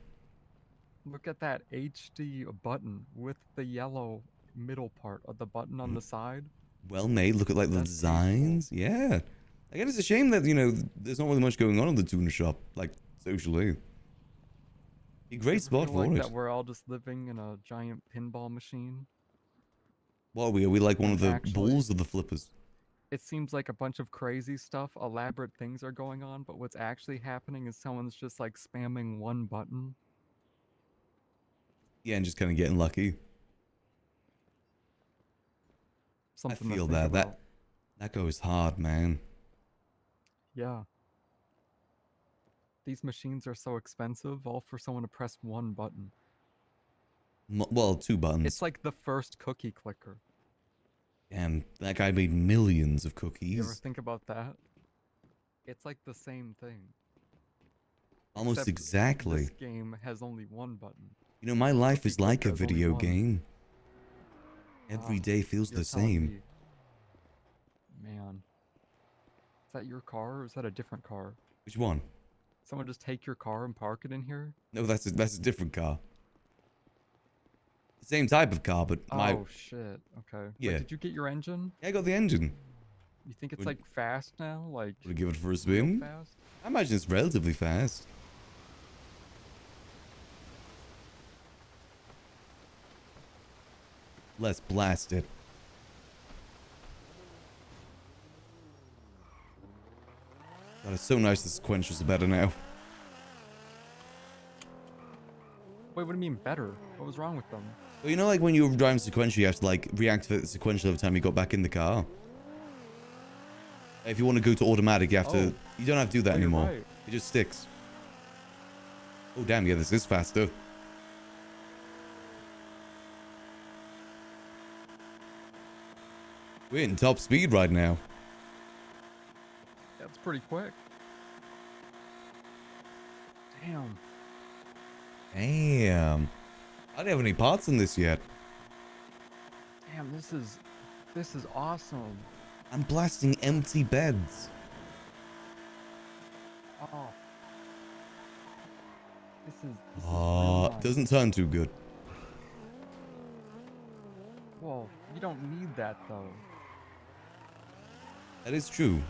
Look at that HD button with the yellow middle part of the button on the side. Well made. Look at like the designs. Yeah. Again, it's a shame that, you know, there's not really much going on in the tuna shop, like socially. A great spot Feel like for it. that we're all just living in a giant pinball machine. What are we? Are we like one of the Actually- balls of the flippers? it seems like a bunch of crazy stuff, elaborate things are going on, but what's actually happening is someone's just like spamming one button. Yeah, and just kind of getting lucky. Something I to feel think that. about. That goes hard, man. Yeah. These machines are so expensive, all for someone to press one button. Well, 2 buttons. It's like the first cookie clicker. Damn, that guy made millions of You ever cookies. think about that? It's like the same thing. Almost Except exactly. This game has only one button. You know, my life is like a There's only video one. game. Every day feels You're the telling same. me. Man. Is that your car or is that a different car? Which one? Someone just take your car and park it in here? No, that's a different car. The same type of car, but my... Oh, shit. Okay. Yeah. Wait, did you get your engine? Yeah, I got the engine. You think it's Would- like fast now? Like Would I give it for a real spin? fast? I imagine it's relatively fast. Let's blast it. God, it's so nice the sequentials are better now. Wait, what do you mean better? What was wrong with them? Well, you know, like when you're driving sequential, you have to like reactivate the sequential every time you got back in the car. If you want to go to automatic, you have to. You don't have to do that Oh, you're anymore. right. It just sticks. Oh damn! Yeah, this is faster. We're in top speed right now. That's pretty quick. Damn. Damn. I didn't have any parts in this yet. Damn, this is awesome. I'm blasting empty beds. Oh. This is Oh, real nice. doesn't turn too good. Well, you don't need that though. That is true.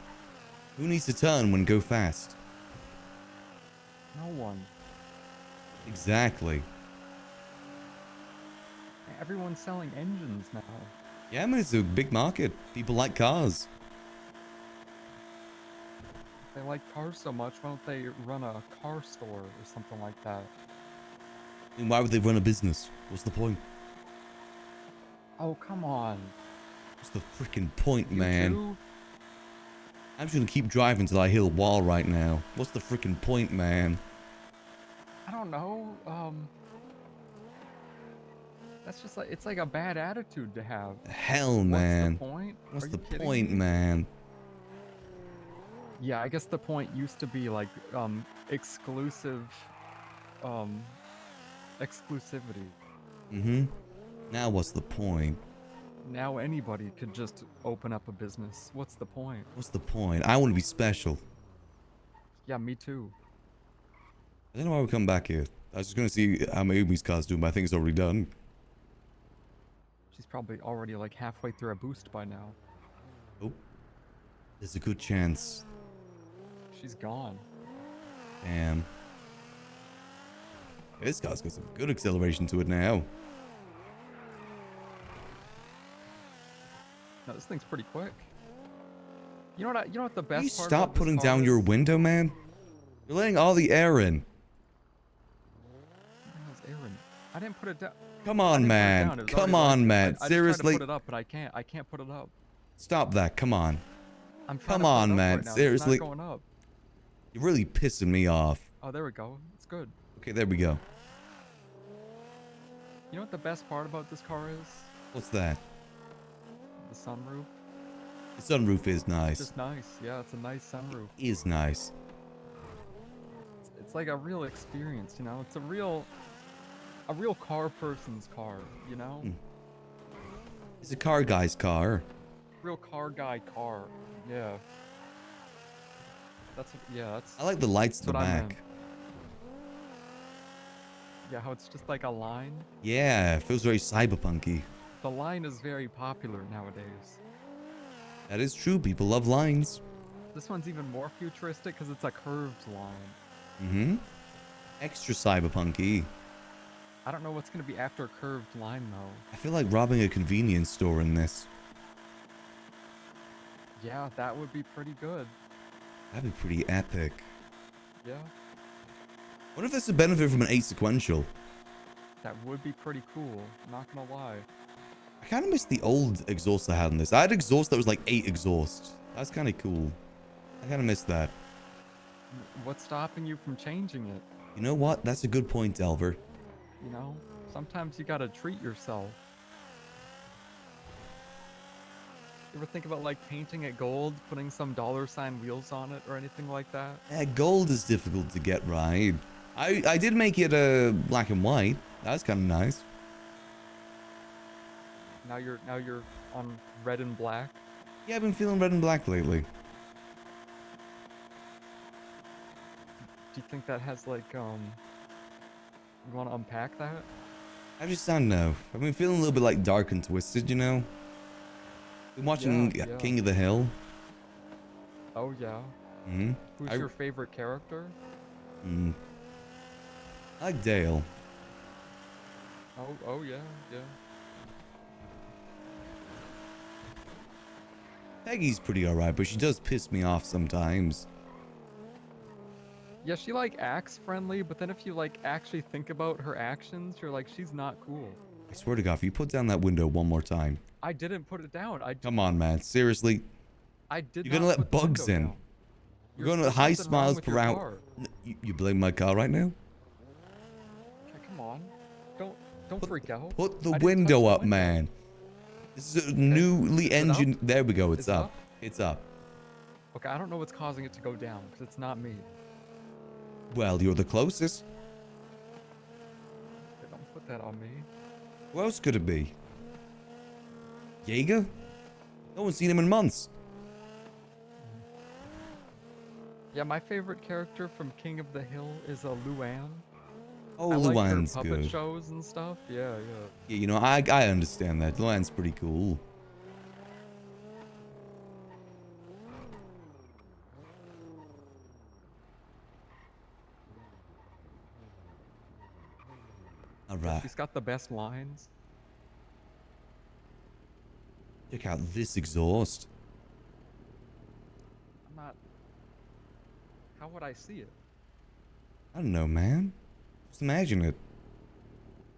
Who needs to turn when go fast? No one. Exactly. Everyone's selling engines now. Yeah, I mean, it's a big market. People like cars. If they like cars so much, why don't they run a car store or something like that? And why would they run a business? What's the point? Oh, come on. What's the freaking point, You man? too? I'm just gonna keep driving till I hit a wall right now. What's the freaking point, man? I don't know. That's just like, it's like a bad attitude to have. Hell, man. What's the point? What's Are the you kidding point, me? man? Yeah, I guess the point used to be like exclusive exclusivity. Mm-hmm. Now what's the point? Now anybody could just open up a business. What's the point? What's the point? I want to be special. Yeah, me too. I don't know why we come back here. I was just gonna see how Mayumi's car's doing, but I think it's already done. She's probably already like halfway through a boost by now. Oh. There's a good chance. She's gone. Damn. This car's got some good acceleration to it now. No, this thing's pretty quick. You know what the best You part stop about this putting car down is? your window, man. You're letting all the air in. What the hell's Aaron? I didn't put it down. Come I on, didn't put it man. down. It was Come already on, like- man. I just tried Seriously. to put it up, but I can't. I can't put it up. Stop that. Come on. I'm trying Come to put it on, up man. right now. It's Seriously. not going up. You're really pissing me off. Oh, there we go. It's good. Okay, there we go. You know what the best part about this car is? What's that? The sunroof. The sunroof is It's nice. just nice. Yeah, it's a nice sunroof. Is nice. It's like a real experience, you know? It's a real car person's car, you know? Hmm. It's a car guy's car. Real car guy car. Yeah. That's I like the lights in the what I back. meant. Yeah, how it's just like a line. Yeah, it feels very cyberpunky. The line is very popular nowadays. That is true. People love lines. This one's even more futuristic because it's a curved line. Mm-hmm. Extra cyberpunky. I don't know what's gonna be after a curved line though. I feel like robbing a convenience store in this. Yeah, that would be pretty good. That'd be pretty epic. Yeah, What if there's a benefit from an 8 sequential? that would be pretty cool. Not gonna lie. I kind of miss the old exhaust I had in this. I had exhaust that was like 8 exhaust. That's kind of cool. I kind of miss that. What's stopping you from changing it? You know what? That's a good point, Delver. You know, sometimes you gotta treat yourself. You ever think about like painting it gold, putting some $ wheels on it or anything like that? Yeah, gold is difficult to get right. I did make it black and white. That's kind of nice. Now you're on red and black. Yeah, I've been feeling red and black lately. Do you think that has like you want to unpack that? I just don't know. I've been feeling a little bit like dark and twisted, you know? Been watching Yeah. King of the Hill. Oh yeah. Hmm. Who's your favorite character? I like Dale. Oh yeah, yeah. Peggy's pretty alright, but she does piss me off sometimes. Yeah, she like acts friendly, but then if you like actually think about her actions, you're like, she's not cool. I swear to God, if you put down that window one more time. I didn't put it down. Come on, man. Seriously? I did You're gonna not let put the bugs window in. down. You're going to high something wrong miles with per your hour. car. You blame my car right now? Okay, come on. Don't freak out. Put the I didn't touch window the up, window. man. This is a newly Is it up? engined. There we go. It's Is it up. up? It's up. Okay, I don't know what's causing it to go down because it's not me. Well, you're the closest. Okay, don't put that on me. Who else could it be? Jaeger? No one's seen him in months. Yeah, my favorite character from King of the Hill is Luann. Oh, I like her Luann's puppet good. shows and stuff. Yeah, yeah. Yeah, you know, I understand that. Luann's pretty cool. All Yeah, right. she's got the best lines. Check out this exhaust. I'm not. How would I see it? I don't know, man. Just imagine it.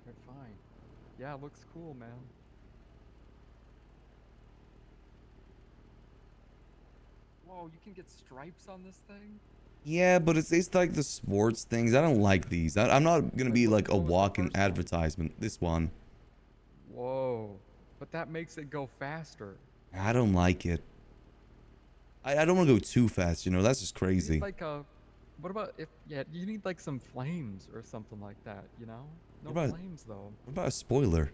Okay, fine. Yeah, it looks cool, man. Whoa, you can get stripes on this thing? Yeah, but it's like the sports things. I don't like these. I'm not gonna be like a walking advertisement. This one. Whoa. But that makes it go faster. I don't like it. I don't want to go too fast, you know, that's just You crazy. need like a. What about if. Yeah, you need like some flames or something like that, you know? No What about- flames though. What about a spoiler?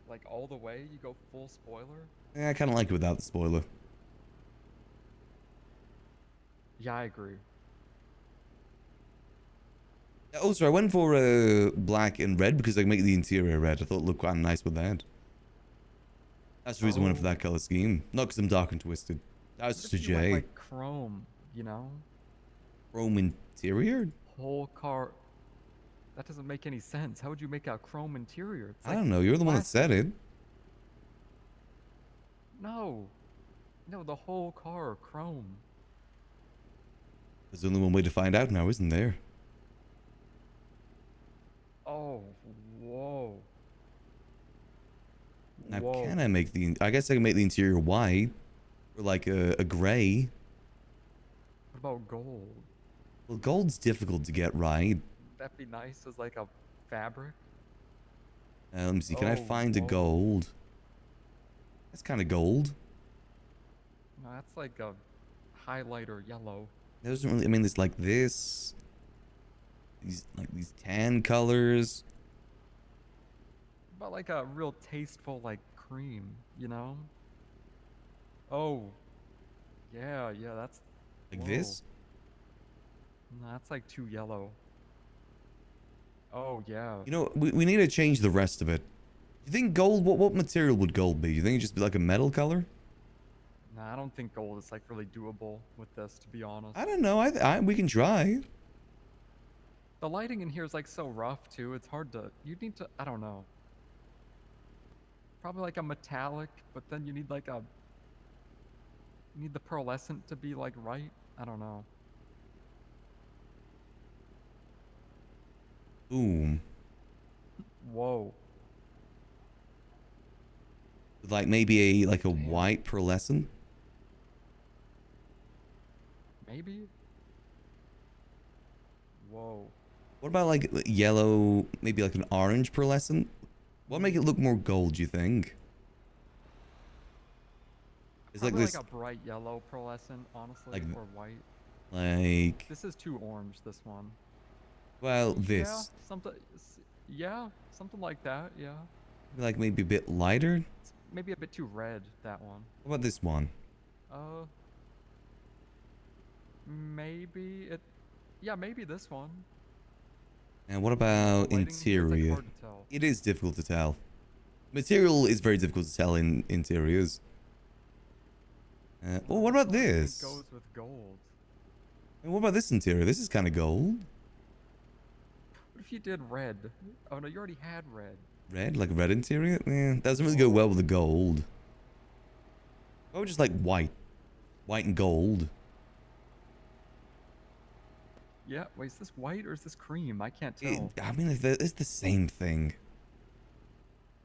Like all the way, you go full spoiler? Yeah, I kind of like it without the spoiler. Yeah, I agree. Also, I went for black and red because I can make the interior red. I thought it looked quite nice with that. That's the reason I went for that color scheme. Not because I'm dark and twisted. That was just a What if you went, J. like chrome, you know? Chrome interior? Whole car. That doesn't make any sense. How would you make a chrome interior? It's I like don't know. You're the one that plastic. said it. No. No, the whole car chrome. There's only one way to find out now, isn't there? Oh, whoa. Now, Whoa. can I make the... I guess I can make the interior white. Or like a gray. What about gold? Well, gold's difficult to get right. That'd be nice as like a fabric. Let me see. Can I Oh, find a whoa. gold? That's kind of gold. No, that's like a highlighter yellow. There doesn't really... I mean, there's like this. These tan colors. What about like a real tasteful like cream, you know? Oh. Yeah, yeah, that's Like whoa. this? No, that's like too yellow. Oh yeah. You know, we need to change the rest of it. You think gold... What material would gold be? You think it'd just be like a metal color? Nah, I don't think gold is like really doable with this, to be honest. I don't know. We can try. The lighting in here is like so rough too. It's hard to. You need to. I don't know. Probably like a metallic, but then you need like a. You need the pearlescent to be like right. I don't know. Boom. Whoa. Like maybe a white pearlescent. Maybe. Whoa. What about like yellow, maybe like an orange pearlescent? What make it look more gold, do you think? It's Probably like this, like a bright yellow pearlescent, honestly, like- or white. like, This is too orange. This one. well, Yeah, this. something. Yeah, something like that. Yeah. Like maybe a bit lighter? It's maybe a bit too red. That one. What about this one? Maybe it. Yeah, maybe this one. And what about lighting here, it's, like, interior? hard to tell. It is difficult to tell. Material is very difficult to tell in interiors. Oh, what about It this? goes with gold. And what about this interior? This is kind of gold. What if you did red? Oh no, you already had red. Red? Like a red interior? Yeah, doesn't really go well with the gold. Oh, just like white. White and gold. Yeah. Wait, is this white or is this cream? I can't tell. I mean, it's the same thing.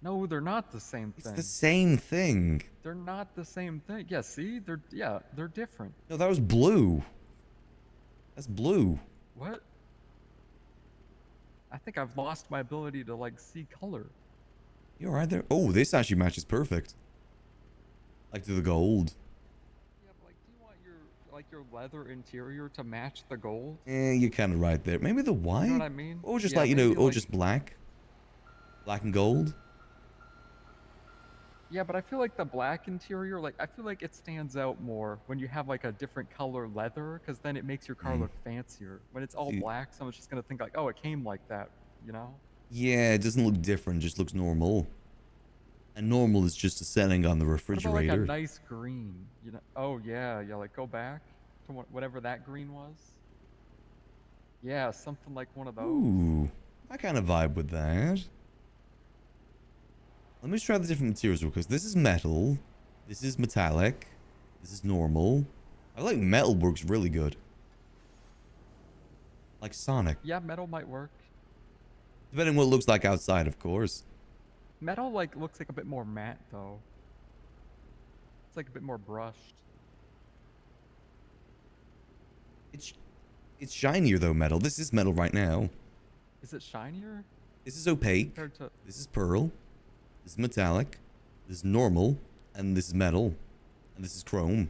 No, they're not the same It's thing. the same thing. They're not the same thing. Yeah, see? They're different. No, that was blue. That's blue. What? I think I've lost my ability to like see color. You alright there? Oh, this actually matches perfect. Like to the gold. Yeah, but like, do you want your leather interior to match the gold? You're kind of right there. Maybe the white? You know what I mean? Or just Yeah, like, you know, maybe, or like- just black. Black and gold. Yeah, but I feel like the black interior, like I feel like it stands out more when you have like a different color leather, because then it makes your car look fancier. When it's all See- black, someone's just gonna think like, oh, it came like that, you know? Yeah, it doesn't look different, just looks normal. And normal is just a setting on the What about like refrigerator. a nice green? You know? Oh yeah, yeah. Like go back to whatever that green was. Yeah, something like one of those. Ooh, I kind of vibe with that. Let me just try the different materials because this is metal, this is metallic, this is normal. I like metal works really good. Like Sonic. Yeah, metal might work. Depending on what it looks like outside, of course. Metal like looks like a bit more matte though. It's like a bit more brushed. It's shinier though, metal. This is metal right now. Is it shinier? This is opaque. Compared to This is pearl. This is metallic. This is normal. And this is metal. And this is chrome.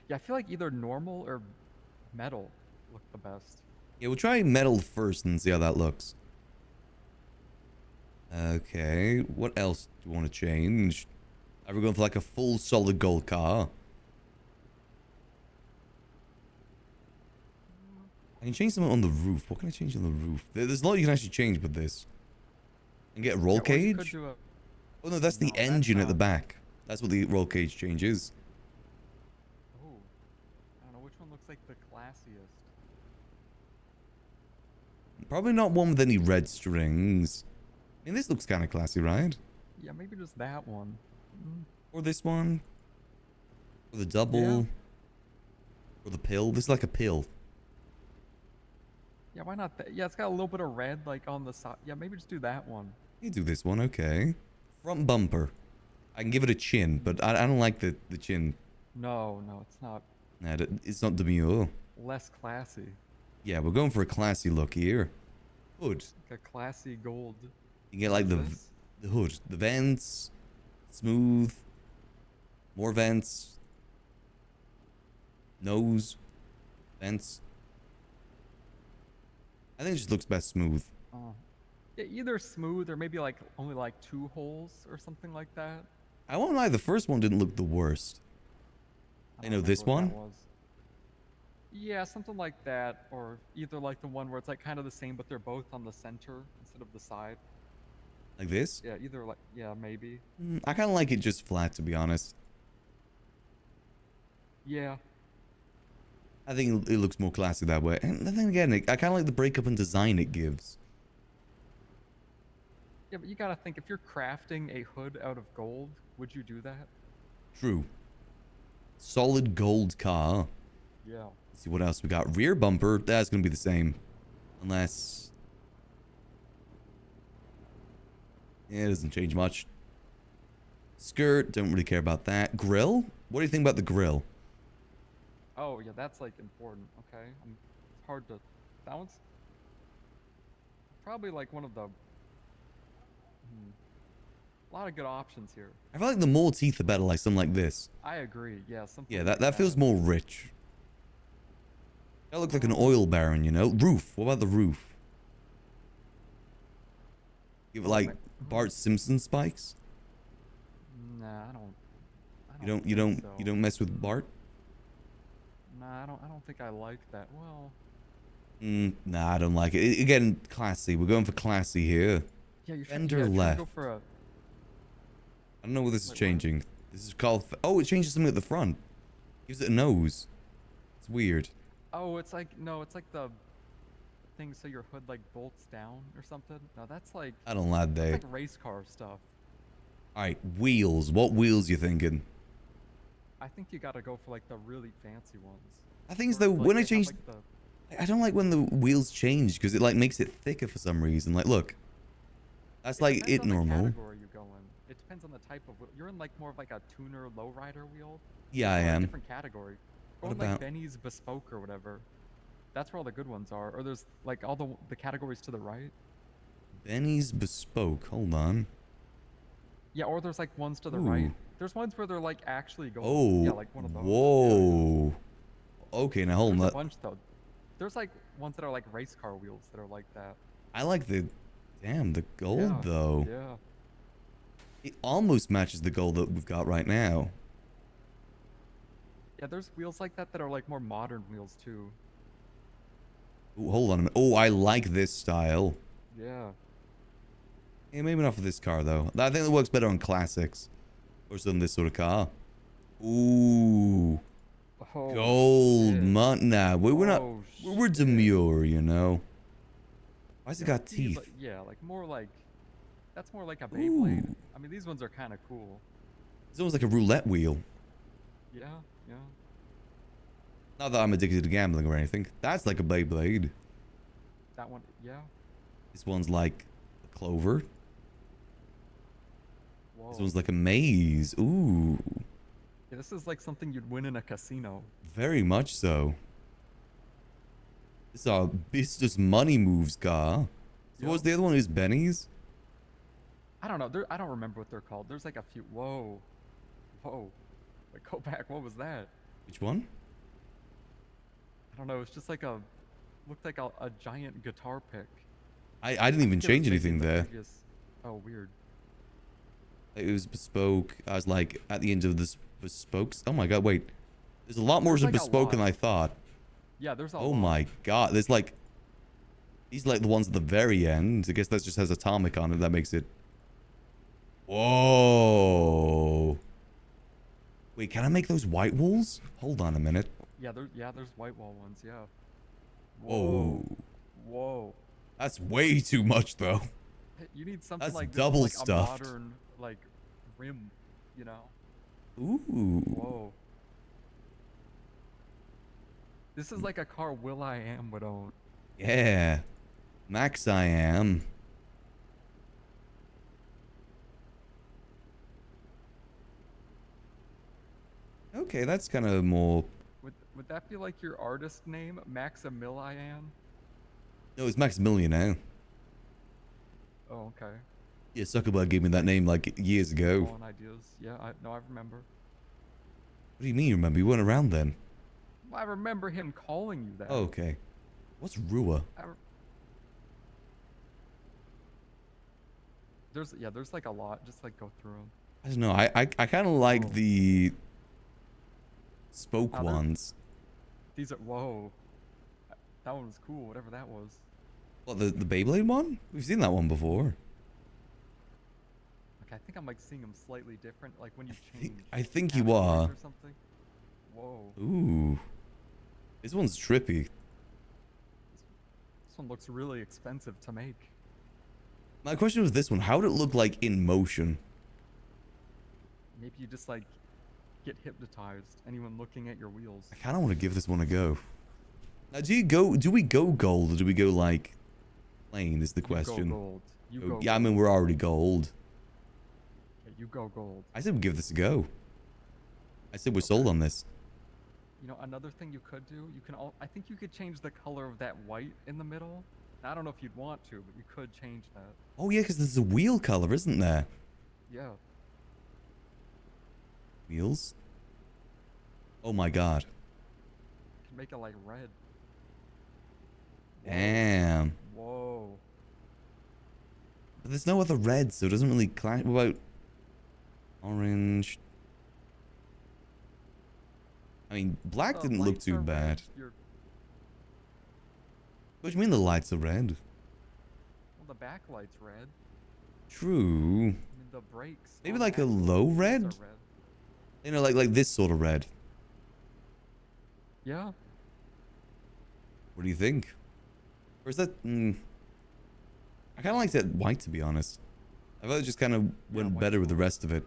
Yeah, I feel like either normal or metal look the best. Yeah, we'll try metal first and see how that looks. Okay, what else do we want to change? Are we going for like a full solid gold car? I can change something on the roof. What can I change on the roof? There's a lot you can actually change with this. And get a roll Yeah, or you could cage? do a- Oh no, that's the engine at the back. That's what the roll cage changes. Oh, I don't know which one looks like the classiest. Probably not one with any red strings. I mean, this looks kind of classy, right? Yeah, maybe just that one. Or this one. Or the double. Or the pill. This is like a pill. Yeah, why not? Yeah, it's got a little bit of red like on the side. Yeah, maybe just do that one. You do this one, okay. Front bumper. I can give it a chin, but I don't like the chin. No, no, it's not. Nah, it's not demure. Less classy. Yeah, we're going for a classy look here. Hood. Like a classy gold. You get like This? the hood. The vents. Smooth. More vents. Nose. Vents. I think it just looks best smooth. Oh. Yeah, either smooth or maybe like only like 2 holes or something like that. I won't lie, the first one didn't look the worst. I know this one. Yeah, something like that, or either like the one where it's like kind of the same, but they're both on the center instead of the side. Like this? Yeah, either like maybe. I kind of like it just flat, to be honest. Yeah. I think it looks more classy that way. And then again, I kind of like the breakup and design it gives. Yeah, but you gotta think, if you're crafting a hood out of gold, would you do that? True. Solid gold car. Yeah. Let's see what else we got. Rear bumper. That's gonna be the same, unless. Yeah, it doesn't change much. Skirt. Don't really care about that. Grill. What do you think about the grill? Oh, yeah, that's like important. Okay. It's hard to. That one's probably like one of the. A lot of good options here. I feel like the more teeth, the better. Like something like this. I agree. Yeah, something. Yeah, like that feels more rich. That looks like an oil baron, you know. Roof. What about the roof? Give it like Bart Simpson spikes. Nah, I don't. You don't mess with Bart. Nah, I don't think I like that. Well. Nah, I don't like it. Again, classy. We're going for classy here. Yeah, you're Fender trying to left. go for a. I don't know what this is changing. This is called. Oh, it changes something at the front. Gives it a nose. It's weird. Oh, it's like no, it's like the thing so your hood like bolts down or something. No, that's like. I don't like that. That's like race car stuff. All right, wheels. What wheels you thinking? I think you gotta go for like the really fancy ones. I think though when I changed, I don't like when the wheels change because it like makes it thicker for some reason. Like, look, that's like it normal. Category you go in. It depends on the type of wheel. You're in like more of like a tuner lowrider wheel. Yeah, I Or a am. different category. Go What in like about- Benny's bespoke or whatever. That's where all the good ones are. Or there's like all the categories to the right. Benny's bespoke. Hold on. Yeah, or there's like ones to the Ooh. right. There's ones where they're like actually gold. Oh. Yeah, like one of those. Whoa. Okay, now hold There's on. a bunch though. There's like ones that are like race car wheels that are like that. I like the, damn, the gold Yeah, though. Yeah. It almost matches the gold that we've got right now. Yeah, there's wheels like that that are like more modern wheels too. Ooh, hold on a minute. Oh, I like this style. Yeah. Yeah, maybe not for this car though. I think it works better on classics, or some this sort of car. Ooh, Oh, gold mon. Nah, we're not. Oh, We're demure, you know. Why's it got These, teeth? like, yeah, like more like. That's more like a Beyblade. Ooh. I mean, these ones are kind of cool. It's almost like a roulette wheel. Yeah, yeah. Not that I'm addicted to gambling or anything. That's like a Beyblade. That one, yeah. This one's like a clover. Whoa. This one's like a maze. Ooh, Yeah, this is like something you'd win in a casino. very much so. This is just money moves car. So what was the other one? Is Benny's? I don't know. I don't remember what they're called. There's like a few. Whoa. Whoa. Wait, go back. What was that? Which one? I don't know. It's just like a. Looked like a giant guitar pick. I didn't even It was change maybe anything the there. previous- Oh, weird. It was bespoke. I was like at the end of this bespokes. Oh my god, wait. There's a lot more There's, to like, a bespoke than lot. I thought. Yeah, there's a Oh lot. my god. There's like these are like the ones at the very end. I guess that just has atomic on it. That makes it. Whoa. Wait, can I make those white walls? Hold on a minute. Yeah, there's white wall ones. Yeah. Whoa. Whoa. That's way too much though. Hey, you need something That's like this, double like stuffed. a modern like rim, you know. Ooh. Whoa. This is like a car Will I Am would own. Yeah. Max I am. Okay, that's kind of more. Would that be like your artist name, Maximillian? No, it's Maximillian now. Oh, okay. Yeah, Zuckerberg gave me that name like years ago. On ideas. Yeah, I remember. What do you mean you remember? You weren't around then. Well, I remember him calling you that. Oh, okay. What's Rua? There's like a lot. Just like go through them. I don't know. I kind of like the spoke they're- ones. These are whoa. That one was cool. Whatever that was. What, the Beyblade one? We've seen that one before. Okay, I think I'm like seeing them slightly different. Like when you change. I think you categories are. Or something. Whoa. Ooh. This one's trippy. This one looks really expensive to make. My question was this one. How would it look like in motion? Maybe you just like get hypnotized. Anyone looking at your wheels. I kind of want to give this one a go. Now, do we go gold or do we go like plain is the question. Go gold. You Oh, go yeah, I mean, gold. we're already gold. Okay, you go gold. I said we give this a go. I said we're sold on this. You know, another thing you could do, I think you could change the color of that white in the middle. I don't know if you'd want to, but you could change that. Oh, yeah, because there's a wheel color, isn't there? Yeah. Wheels? Oh my god. You can make it like red. Damn. Whoa. But there's no other red, so it doesn't really clash. What about orange? I mean, black didn't look too bad. What do you mean the lights are red? Well, the backlight's red. True. I mean, the brakes. Maybe like a low red? You know, like this sort of red. Yeah. What do you think? Or is that... I kind of like that white, to be honest. I thought it just kind of went better with the rest of it.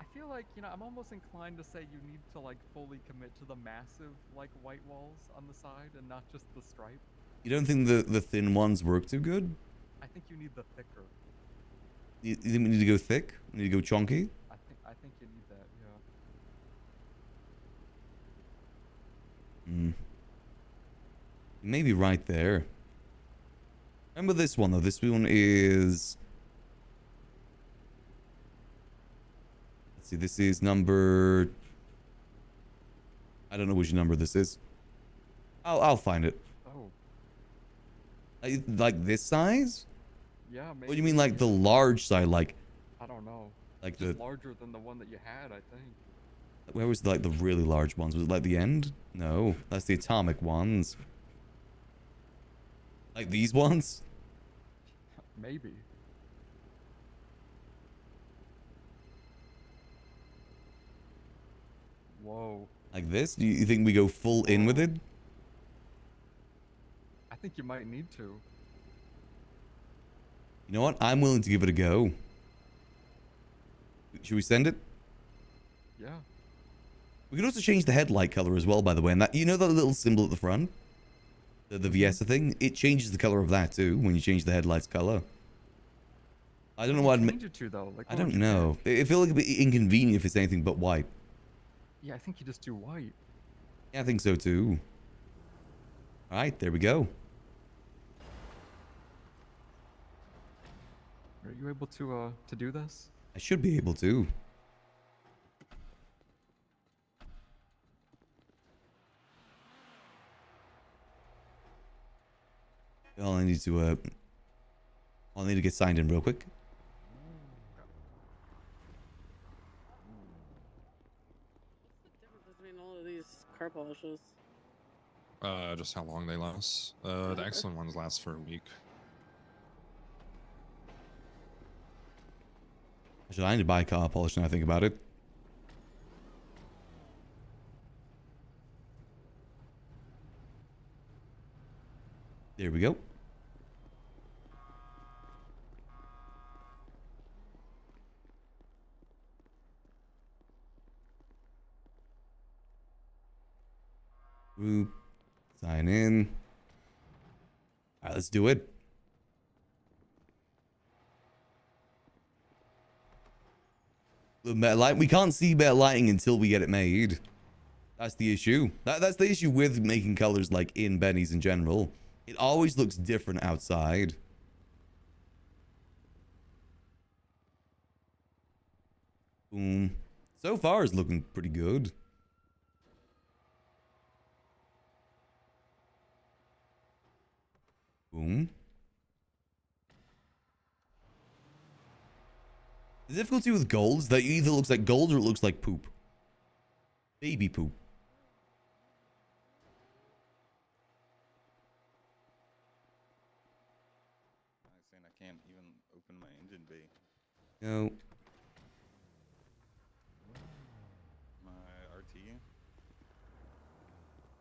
I feel like, you know, I'm almost inclined to say you need to like fully commit to the massive like white walls on the side and not just the stripe. You don't think the thin ones work too good? I think you need the thicker. You think we need to go thick? We need to go chunky? I think you need that, yeah. You may be right there. Remember this one though. This one is... Let's see. This is number... I don't know which number this is. I'll find it. Oh. Like this size? Yeah, maybe. What do you mean like the large side? Like... I don't know. Like Just the... larger than the one that you had, I think. Where was like the really large ones? Was it like the end? No, that's the atomic ones. Like these ones? Maybe. Whoa. Like this? Do you think we go full in with it? I think you might need to. You know what? I'm willing to give it a go. Should we send it? Yeah. We could also change the headlight color as well, by the way. And that, you know that little symbol at the front? The Viesa thing? It changes the color of that too when you change the headlight's color. I don't know what I'd change it to though. Like, I what don't would you know. It feels like a bit inconvenient if it's anything but white. Yeah, I think you just do white. Yeah, I think so too. Alright, there we go. Are you able to do this? I should be able to. I need to get signed in real quick. Between all of these car polishes. Just how long they last. The excellent ones last for a week. Actually, I need to buy car polish now I think about it. There we go. Group. Sign in. Alright, let's do it. The better light. We can't see better lighting until we get it made. That's the issue. That's the issue with making colors like in Benny's in general. It always looks different outside. Boom. So far it's looking pretty good. Boom. The difficulty with gold is that it either looks like gold or it looks like poop. Baby poop. Saying I can't even open my engine bay. No. My RT.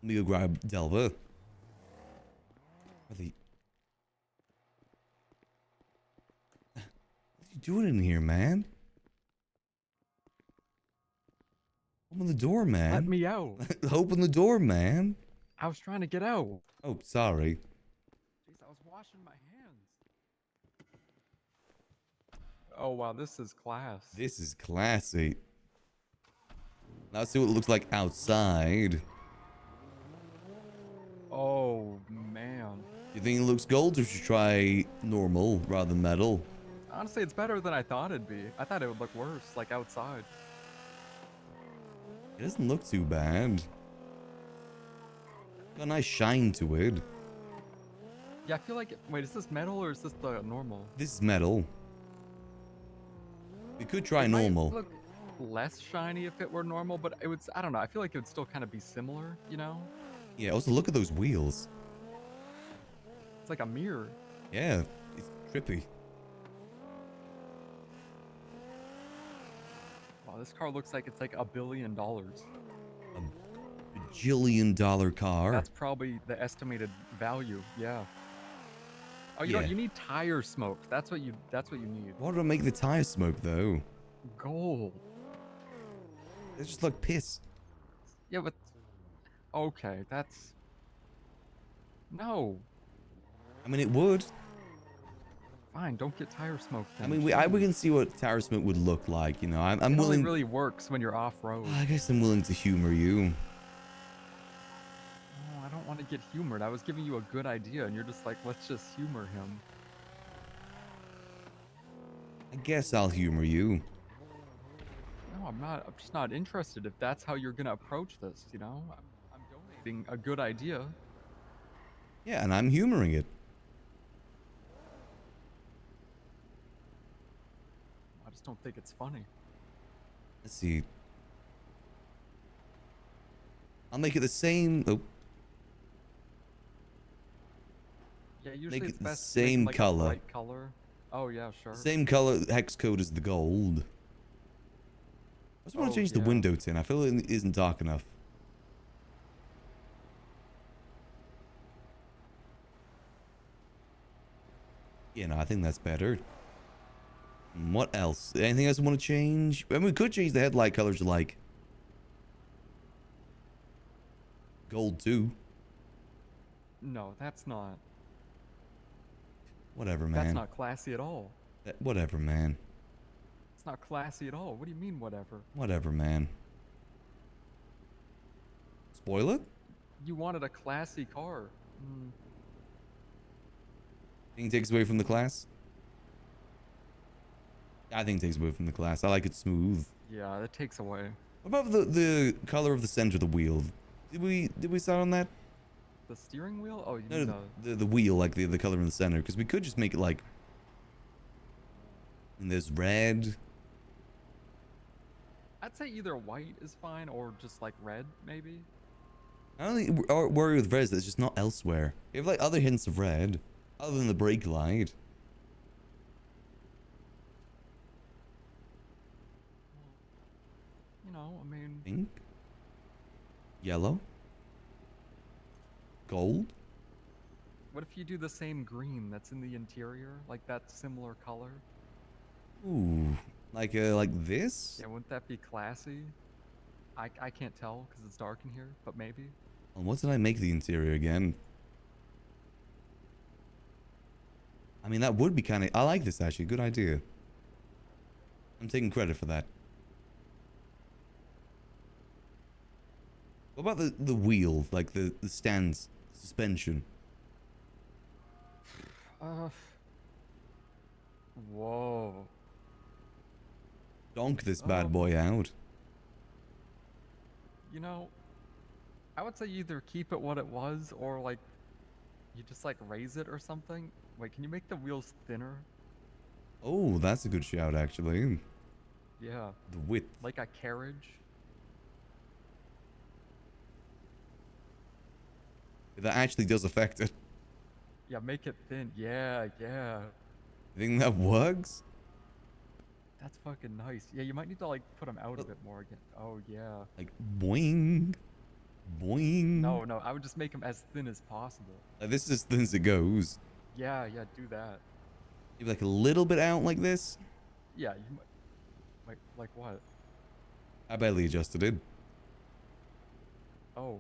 Let me go grab Delva. Are they... doing in here, man? Open the door, man. Let me out. Open the door, man. I was trying to get out. Oh, sorry. Jeez, I was washing my hands. Oh wow, this is class. This is classy. Let's see what it looks like outside. Oh man. You think it looks gold, or should you try normal rather than metal? Honestly, it's better than I thought it'd be. I thought it would look worse, like outside. It doesn't look too bad. Got a nice shine to it. Yeah, I feel like. Wait, is this metal or is this the normal? This is metal. We could try It might normal. look less shiny if it were normal, but it would. I don't know. I feel like it would still kind of be similar, you know? Yeah, also look at those wheels. It's like a mirror. Yeah, it's trippy. Wow, this car looks like it's like $1 billion. $1 car. That's probably the estimated value. Yeah. Oh, you know, Yeah. you need tire smoke. That's what you need. Why do I make the tire smoke though? Gold. It's just like piss. Yeah, but okay, that's no. I mean, it would. Fine, don't get tire smoke. I Then. mean, we Jeez. can see what tire smoke would look like. You know, I'm It only willing. really works when you're off road. I guess I'm willing to humor you. Oh, I don't want to get humored. I was giving you a good idea, and you're just like, let's just humor him. I guess I'll humor you. No, I'm not. I'm just not interested. If that's how you're gonna approach this, you know, I'm donating a good idea. Yeah, and I'm humoring it. I just don't think it's funny. Let's see. I'll make it the same. Oh, Yeah, usually Make it's it the best to make it, same like, a color. bright color. Oh yeah, sure. same color hex code as the gold. I just want Oh, to change the yeah. window tint. I feel it isn't dark enough. Yeah, no, I think that's better. What else? Anything else you want to change? I mean, we could change the headlight colors to like gold too. No, that's not. Whatever, man. That's not classy at all. Whatever, man. It's not classy at all. What do you mean, whatever? Whatever, man. Spoil it? You wanted a classy car. Think it takes away from the class? I think it takes away from the class. I like it smooth. Yeah, that takes away. What about the color of the center of the wheel? Did we start on that? The steering wheel? Oh, you No, mean the wheel, like the color in the center, because we could just make it like. And there's red. I'd say either white is fine or just like red, maybe. I don't think worry with red. That's just not elsewhere. We have like other hints of red, other than the brake light. You know, I mean. Pink. Yellow. Gold. What if you do the same green that's in the interior, like that similar color? Ooh, like this? Yeah, wouldn't that be classy? I can't tell because it's dark in here, but maybe. And what did I make the interior again? I mean, that would be kind of. I like this actually. Good idea. I'm taking credit for that. What about the wheel, like the stands, suspension? Whoa. Donk this bad boy out. You know, I would say either keep it what it was or like you just like raise it or something. Wait, can you make the wheels thinner? Oh, that's a good shout actually. Yeah. The width. Like a carriage. That actually does affect it. Yeah, make it thin. Yeah, yeah. You think that works? That's fucking nice. Yeah, you might need to like put them out a bit more again. Oh yeah. Like boing, boing. No, no, I would just make them as thin as possible. Like, this is as thin as it goes. Yeah, yeah, do that. Maybe like a little bit out like this. Yeah, you might. Like what? I barely adjusted it. Oh,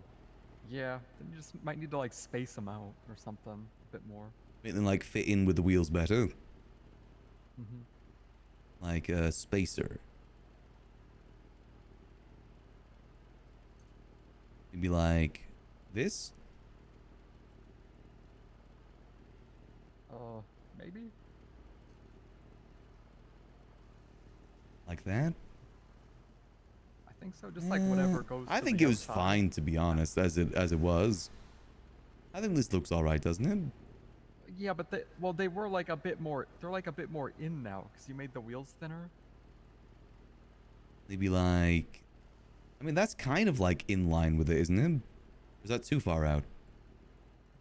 yeah. Then you just might need to like space them out or something a bit more. Make them like fit in with the wheels better. Mm-hmm. Like a spacer. Maybe like this? Maybe. Like that? I think so. Just like whatever goes. I to think the it was outside. fine, to be honest, as it was. I think this looks all right, doesn't it? Yeah, but they were like a bit more. They're like a bit more in now because you made the wheels thinner. Maybe like, I mean, that's kind of like in line with it, isn't it? Or is that too far out?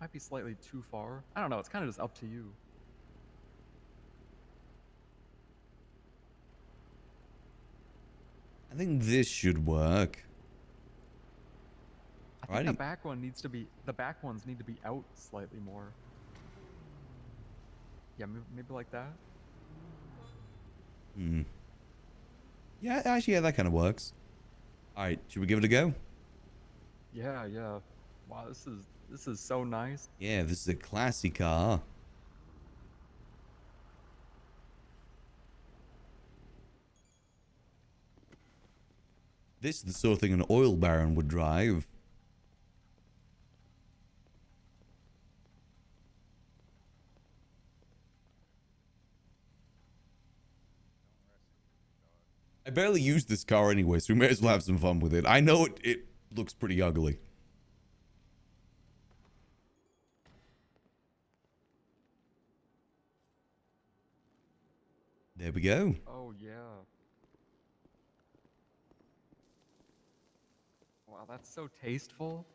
Might be slightly too far. I don't know. It's kind of just up to you. I think this should work. I think the back one needs to be. The back ones need to be out slightly more. Yeah, maybe like that. Hmm. Yeah, actually, yeah, that kind of works. All right, should we give it a go? Yeah, yeah. Wow, this is so nice. Yeah, this is a classy car. This is the sort of thing an oil baron would drive. I barely use this car anyway, so we may as well have some fun with it. I know it looks pretty ugly. There we go. Oh yeah. Wow, that's so tasteful.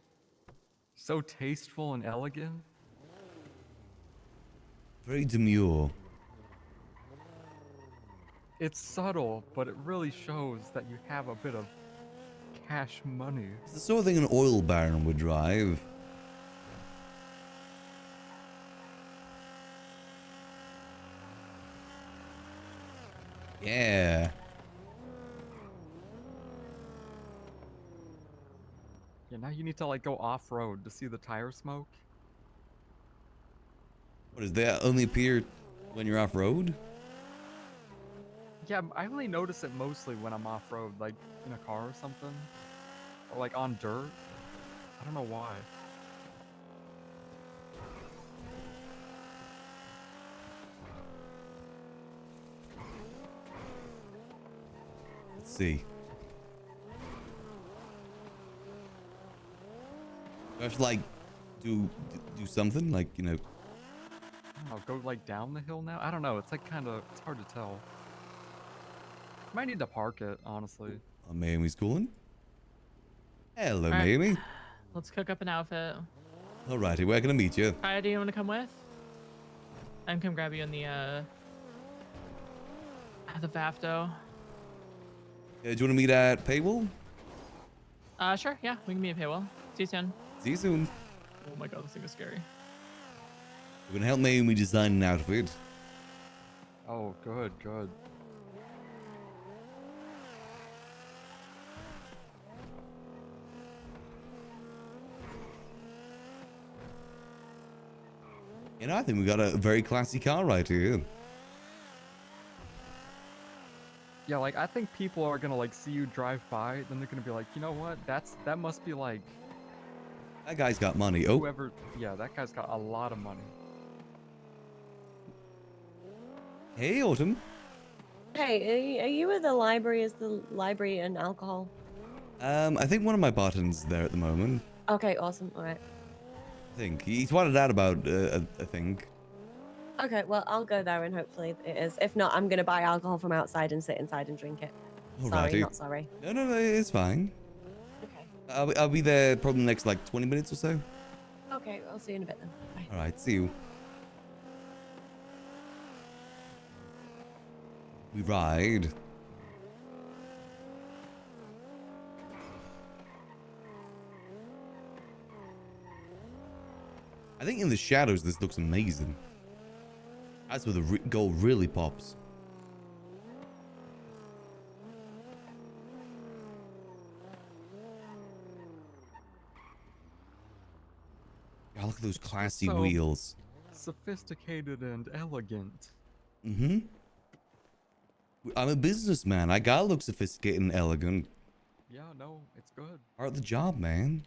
So tasteful and elegant. Very demure. It's subtle, but it really shows that you have a bit of cash money. It's the sort of thing an oil baron would drive. Yeah. Yeah, now you need to like go off-road to see the tire smoke. What does that only appear when you're off-road? Yeah, I only notice it mostly when I'm off-road, like in a car or something. Or like on dirt. I don't know why. Let's see. Do I have to like do something like, you know? I'll go like down the hill now. I don't know. It's like it's hard to tell. Might need to park it, honestly. Oh, Mamie's cooling. Hello, All right. Mamie. Let's cook up an outfit. Alrighty, where can I meet you? Kaya, do you want to come with? I can come grab you in the Vafto. Do you want to meet at Paywall? Sure. Yeah, we can meet at Paywall. See you soon. See you soon. Oh my god, this thing is scary. You're gonna help Mamie design an outfit. Oh, good, good. You know, I think we got a very classy car right here. Yeah, like I think people are gonna like see you drive by, then they're gonna be like, you know what? That must be like That guy's got money. Oh, whoever. Yeah, that guy's got a lot of money. hey, Autumn. Hey, are you at the library? Is the library and alcohol? I think one of my bartenders is there at the moment. Okay, awesome. All right. I think he's wanted out about I think. Okay, well, I'll go there and hopefully it is. If not, I'm going to buy alcohol from outside and sit inside and drink it. Sorry, Alrighty. not sorry. No, it's fine. Okay. I'll be there probably in the next like 20 minutes or so. Okay, I'll see you in a bit then. Bye. All right, see you. We ride. I think in the shadows this looks amazing. That's where the gold really pops. Wow, look at those It's just classy so wheels. sophisticated and elegant. Mm-hmm. I'm a businessman. I gotta look sophisticated and elegant. Yeah, no, it's good. Part of the job, man.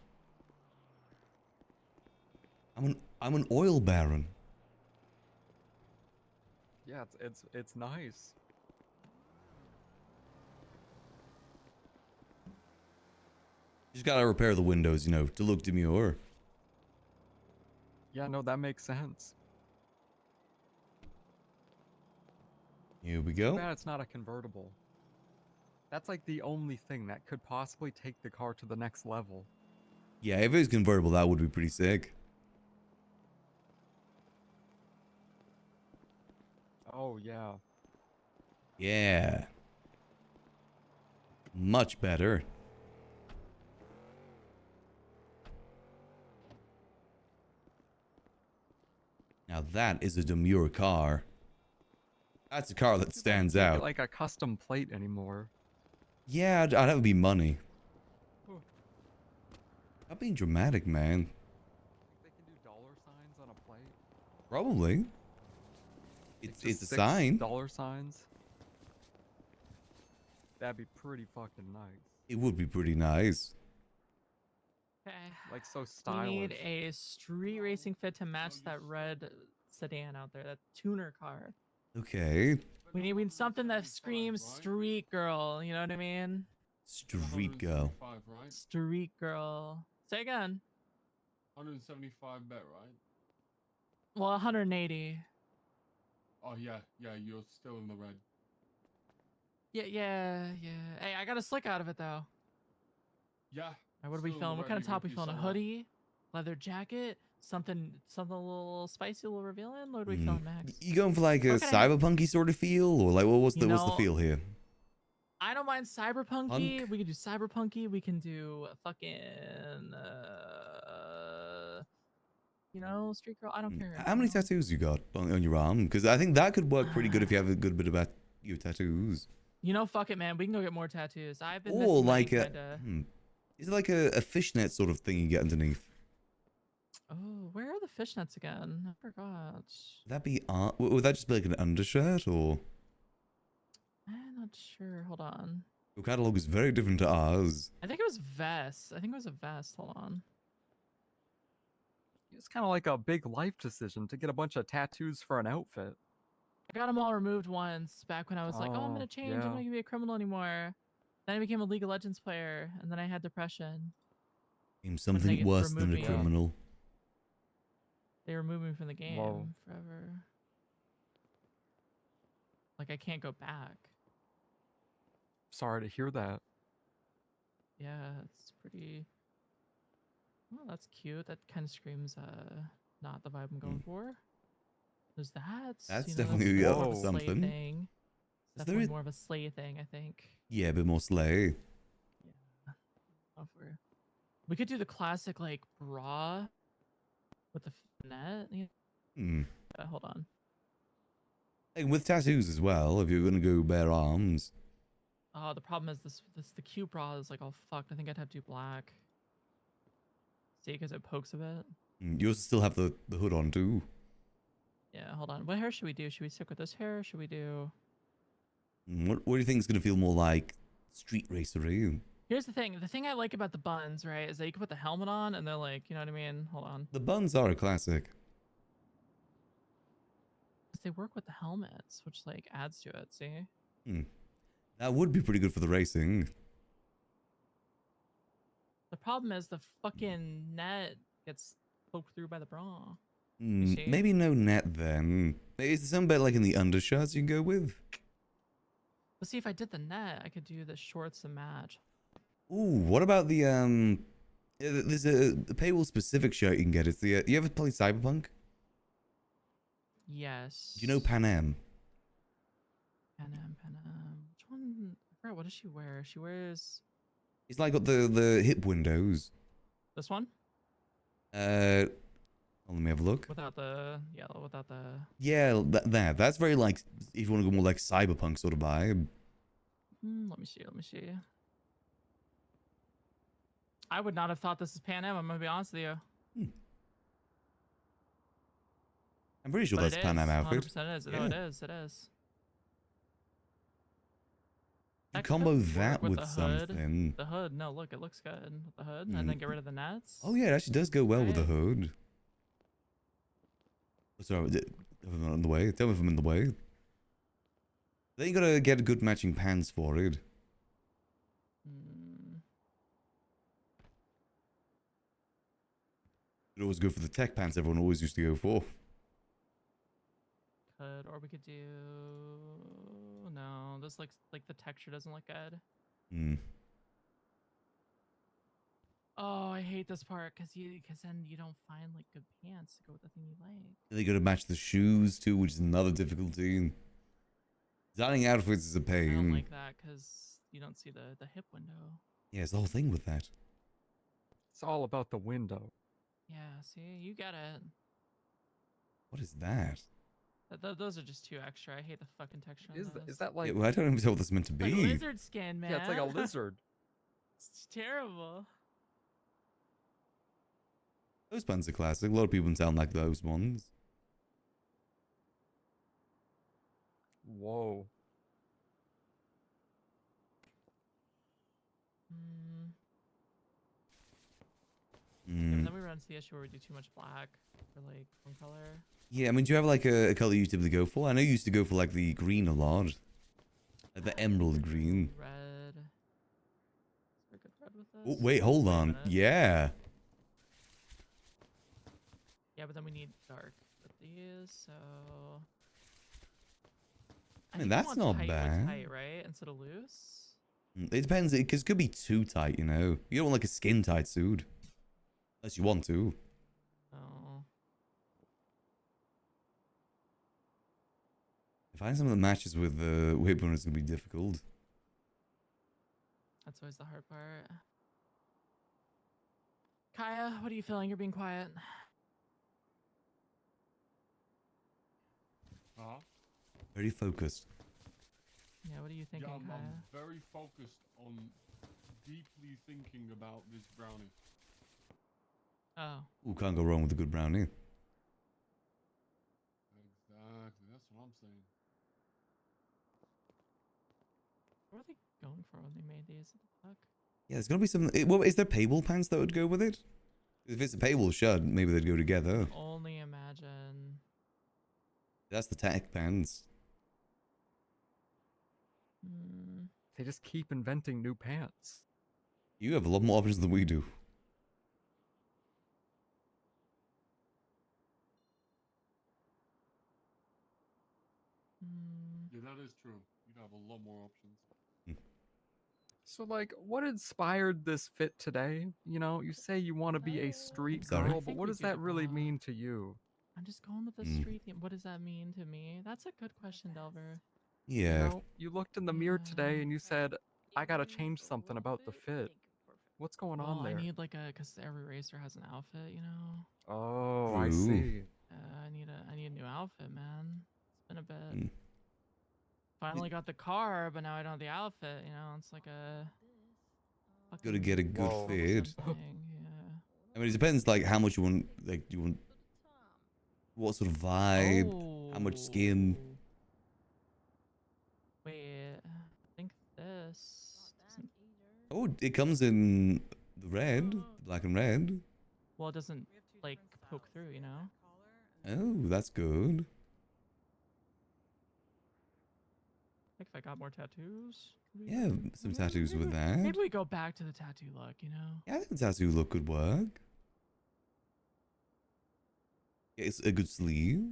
I'm an oil baron. Yeah, it's nice. Just gotta repair the windows, you know, to look demure. Yeah, no, that makes sense. Here we Too go. bad it's not a convertible. That's like the only thing that could possibly take the car to the next level. Yeah, if it was convertible, that would be pretty sick. Oh, yeah. Yeah. Much better. Now that is a demure car. That's a car that stands Make it out. like a custom plate anymore. Yeah, I'd have to be money. Ooh. I'm being dramatic, man. They can do dollar signs on a plate. Probably. It's a Just sign. dollar signs. That'd be pretty fucking nice. It would be pretty nice. Okay. Like so We stylish. need a street racing fit to match that red sedan out there, that tuner car. Okay. We need something that screams street girl, you know what I mean? Street girl. Right? Street girl. Say again. 175 bet, right? Well, 180. Oh yeah, you're still in the red. Yeah. Hey, I got a slick out of it though. Yeah. Alright, what are we still in feeling? the What red, kind of even top if we you feeling? A sell out. hoodie? Leather jacket? Something a little spicy, a little revealing? What are we feeling, Max? You going for like a What can I- cyberpunky sort of feel, or like what's You the know, feel here? I don't mind cyberpunky. Punk? We could do cyberpunky. We can do fucking you know, street girl. I don't care. How many tattoos you got on your arm? Because I think that could work pretty good if you have a good bit about your tattoos. You know, fuck it, man. We can go get more tattoos. I've been Or missing money, like a, kinda. is it like a fishnet sort of thing you get underneath? Oh, where are the fishnets again? I forgot. Would that be would that just be like an undershirt, or I'm not sure. Hold on. your catalog is very different to ours? I think it was vest. I think it was a vest. Hold on. It's kind of like a big life decision to get a bunch of tattoos for an outfit. I got them all removed once back when I was like, oh, I'm Oh, gonna change. yeah. I'm not gonna be a criminal anymore. Then I became a League of Legends player, and then I had depression. Seems When something they worse than removed a me. criminal. They removed me from the game Whoa. forever. Like I can't go back. Sorry to hear that. Yeah, it's pretty. Well, that's cute. That kind of screams not the vibe I'm going for. There's the hats. That's you know, definitely more of a slay something. thing. Is Definitely there more of a slay thing, I think. Yeah, a bit more slay. We could do the classic like bra with the net. Hold on. And with tattoos as well, if you're gonna go bare arms. Oh, the problem is this the cute bra is like all fucked. I think I'd have to do black. See, because it pokes a bit. You also still have the hood on too. Yeah, hold on. What hair should we do? Should we stick with this hair? Or should we do? What do you think is gonna feel more like street racery? Here's the thing. The thing I like about the buns, right, is that you can put the helmet on and they're like, you know what I mean? Hold on. The buns are a classic. They work with the helmets, which like adds to it. See? That would be pretty good for the racing. The problem is the fucking net gets poked through by the bra. You see? Maybe no net then. Is there some bit like in the undershirts you can go with? But see, if I did the net, I could do the shorts to match. Ooh, what about the there's a paywall specific shirt you can get. It's the you ever play Cyberpunk? Yes. Do you know Pan Am? Pan Am. Which one? I forgot. What does she wear? She wears It's like got the hip windows. this one Let me have a look. without the yellow, without the. Yeah, that's very like if you want to go more like cyberpunk sort of vibe. Let me see. Let me see. I would not have thought this is Pan Am. I'm gonna be honest with you. I'm pretty sure But that's it Pan Am is, outfit. 100% is. No, Yeah. it is. It is. You That combo could work that with the hood. something. The hood. No, look, it looks good with the hood, Mm. and then get rid of the nets. Oh yeah, it actually does go well with the Right. hood. Oh, sorry, if I'm not in the way. Tell me if I'm in the way. Then you gotta get good matching pants for it. Mm. You'd always go for the tech pants everyone always used to go for. Could, or we could do. No, this looks like the texture doesn't look good. Hmm. Oh, I hate this part because then you don't find like good pants to go with the thing you like. Then you gotta match the shoes too, which is another difficulty. Designing outfits is a I pain. don't like that because you don't see the hip window. Yeah, it's the whole thing with that. It's all about the window. Yeah, see, you get it. What is that? Those are just too extra. I hate the fucking texture on those. Is that like? Yeah, well, I don't even know what this is meant to Like be. lizard skin, man. Yeah, it's like a lizard. It's terrible. Those pants are classic. A lot of people sound like those ones. Whoa. Yeah, Mm. but then we run into the issue where we do too much black for like one color. Yeah, I mean, do you have like a color you typically go for? I know you used to go for like the green a lot. Like the emerald green. Red. Is there a good red with this? Oh, wait, hold Wait a on. minute. Yeah. Yeah, but then we need dark with these, so. I mean, think we that's want not tight with bad. Tight, right? Instead of loose. It depends, because it could be too tight, you know? You don't want like a skin tight suit. Unless you want to. Oh. Find something that matches with the whip one is going to be difficult. That's always the hard part. Kaya, what are you feeling? You're being quiet. Huh? Very focused. Yeah, what are you thinking, Yeah, Kaya? I'm very focused on deeply thinking about this brownie. Oh. Ooh, can't go wrong with a good brownie. Exactly, that's what I'm saying. What were they going for when they made these? What the fuck? Yeah, there's going to be some... Well, is there paywall pants that would go with it? If it's a paywall shirt, maybe they'd go together. Only imagine. That's the tech pants. They just keep inventing new pants. You have a lot more options than we do. Yeah, that is true. You'd have a lot more options. So, like, what inspired this fit today? You know, you say you want to be a street Sorry? girl, but what does that really mean to you? I'm just going with the street theme. What does that mean to me? That's a good question, Delver. Yeah. You know, you looked in the mirror today and you said, I gotta change something about the fit. What's going on Well, there? I need like a, because every racer has an outfit, you know. Oh, I True. see. I need a new outfit, man. It's been a bit. Mm. Finally got the car, but now I don't have the outfit. You know, it's like a. Gotta get a good Whoa. fit. Thing, yeah. I mean, it depends, like, how much you want, like, you want... What sort of vibe, how much skin. Wait, I think this doesn't. Oh, it comes in the red, the black and red. Well, it doesn't like poke through, you know. Oh, that's good. Like if I got more tattoos. Yeah, some tattoos with that. Maybe we go back to the tattoo look, you know. Yeah, I think the tattoo look could work. Yeah, it's a good sleeve.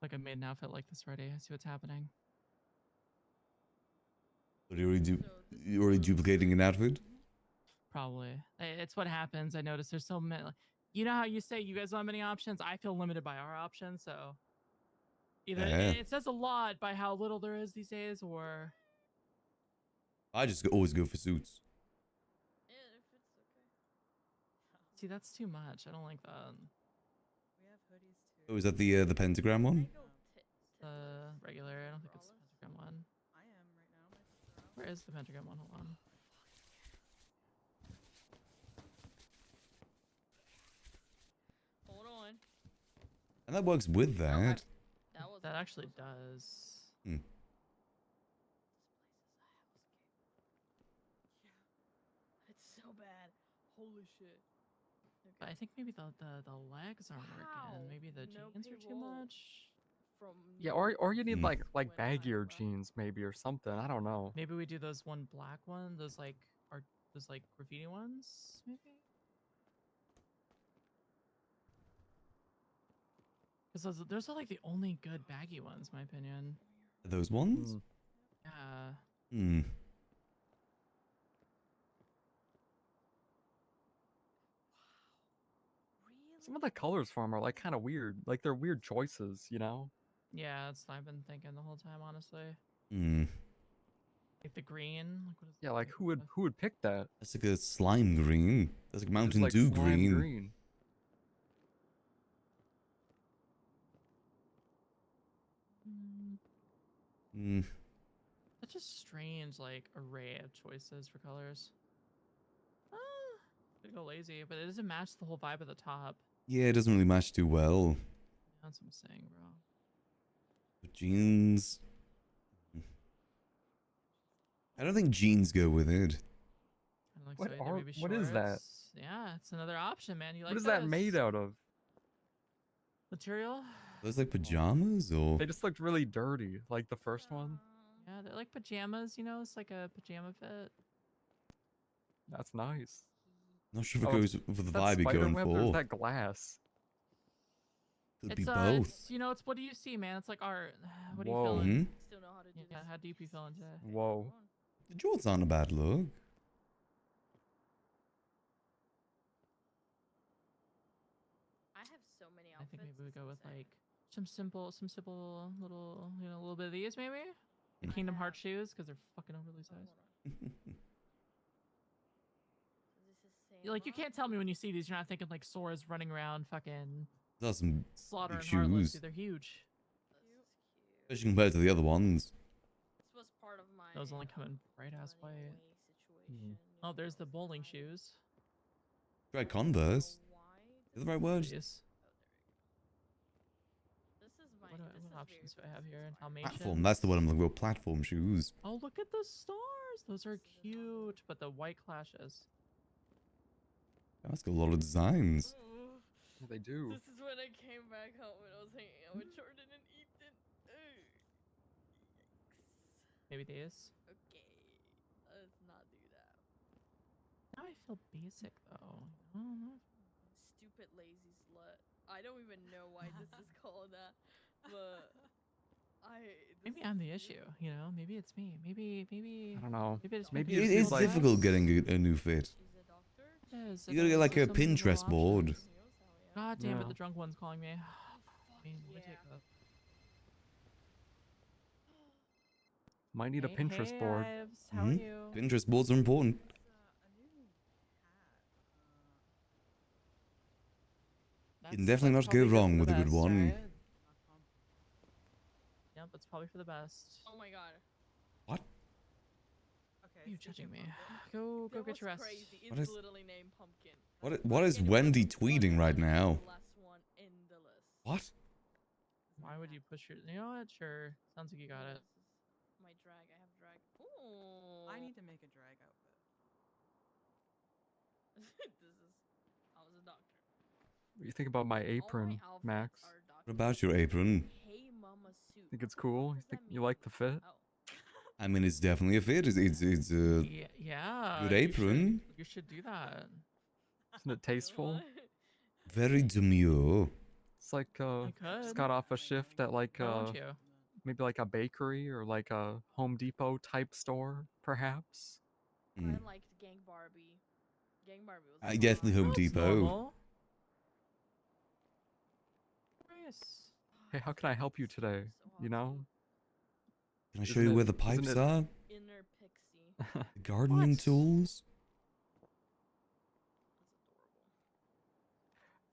Like I made an outfit like this already. I see what's happening. But you're already duplicating an outfit? Probably. It's what happens. I noticed there's so many. You know how you say you guys don't have many options? I feel limited by our options, so either Yeah. it says a lot by how little there is these days, or I just always go for suits. see that's too much. I don't like that. We have hoodies too. Oh, is that the pentagram one? The regular. I don't think it's the pentagram one. I am right now. My tits are out. Where is the pentagram one? Hold on. Hold on. And that works with that. That actually does. Hmm. It's so bad. Holy shit. But I think maybe the legs aren't working. Maybe the No jeans are too payroll much. From Yeah, or you need Hmm. like baggier jeans maybe or something. I don't know. Maybe we do those one black one, those like graffiti ones, maybe? Because those are like the only good baggy ones, in my opinion. Those ones? Yeah. Hmm. Some of the colors for them are like kind of weird. Like they're weird choices, you know? Yeah, that's what I've been thinking the whole time, honestly. Hmm. Like the green. Like what is Yeah, like who would pick that? That's like a slime green. That's like Just Mountain like Dew slime green. Hmm. Such a strange like array of choices for colors. Could go lazy, but it doesn't match the whole vibe of the top. Yeah, it doesn't really match too well. That's what I'm saying, bro. But jeans. I don't think jeans go with it. I like What so either are- maybe what is that? shorts. Yeah, it's another option, man. You like What is that made those? out of? Material? Those like pajamas or They just looked really dirty, like the first one. Yeah, they're like pajamas, you know? It's like a pajama fit. That's nice. not sure if it Oh, goes for the is that vibe you're spider going web or is for. that glass? Could be It's both. it's you know, it's what do you see, man? It's like art. What are you Whoa. feeling? Mhm. Still know how to do Yeah, this. how deep you feeling today? Whoa. The jorts aren't a bad look. I have so many I outfits. think maybe we it's go with insane. like some simple little, you know, a little bit of these maybe. The Kingdom Hearts shoes because they're fucking overly sized. Like you can't tell me when you see these, you're not thinking like Sora's running around fucking That's some slaughtering big Heartless. shoes, Dude, they're huge. especially compared to the other ones. This was part of my Those only come in bright ass white. situation. Oh, there's the bowling shoes. Try Converse. Is that the right word? These. This is my What options do I have here? Platform. That's the word I'm looking for. Platform shoes. Oh, look at the stars. Those are cute, but the white clashes. That's got a lot of designs. Yeah, they do. This is when I came back home and I was hanging out with Jordan and Ethan. Maybe these. Okay, let's not do that. Now I feel basic though. Stupid lazy slut. I don't even know why this is called that, but Maybe I'm the issue. You know, maybe it's me. Maybe. I don't know. Maybe it's Maybe It is difficult getting a new fit. You gotta get like a Pinterest board. God damn Yeah. it! The drunk one's calling me. I mean, let me take a- Might need a Hey, Pinterest hey, board. Ives, how are Mhm. you? Pinterest boards are important. You can definitely not go probably good wrong for with the a good best, one. right? Yep, that's probably for the best. Oh my god. What? Okay. You judging me? Go get your rest. Crazy. What It's is- literally named Pumpkin. What is Wendy tweeting right now? The last one in the list. What? Why would you push your? You know what? Sure. Sounds like you got it. My drag. I have drag. Ooh. I need to make a drag outfit. This is. I was a doctor. What do you think about my apron, outfits Max? are What about your apron? Hey mama suit. Think it's cool? You like the fit? I mean, it's definitely a fit. It's a Yeah. good apron. You should do that. Isn't it tasteful? Very demure. It's like I just could. got off a shift at like Why won't you? maybe like a bakery or like a Home Depot type store, perhaps. Hmm. I liked Gang Barbie. Gang Barbie was. I definitely Home That's Depot. normal. Nice. Hey, how can I help you today? You know? Can I show you where the pipes isn't it- are? Inner Pixie. The gardening What? tools?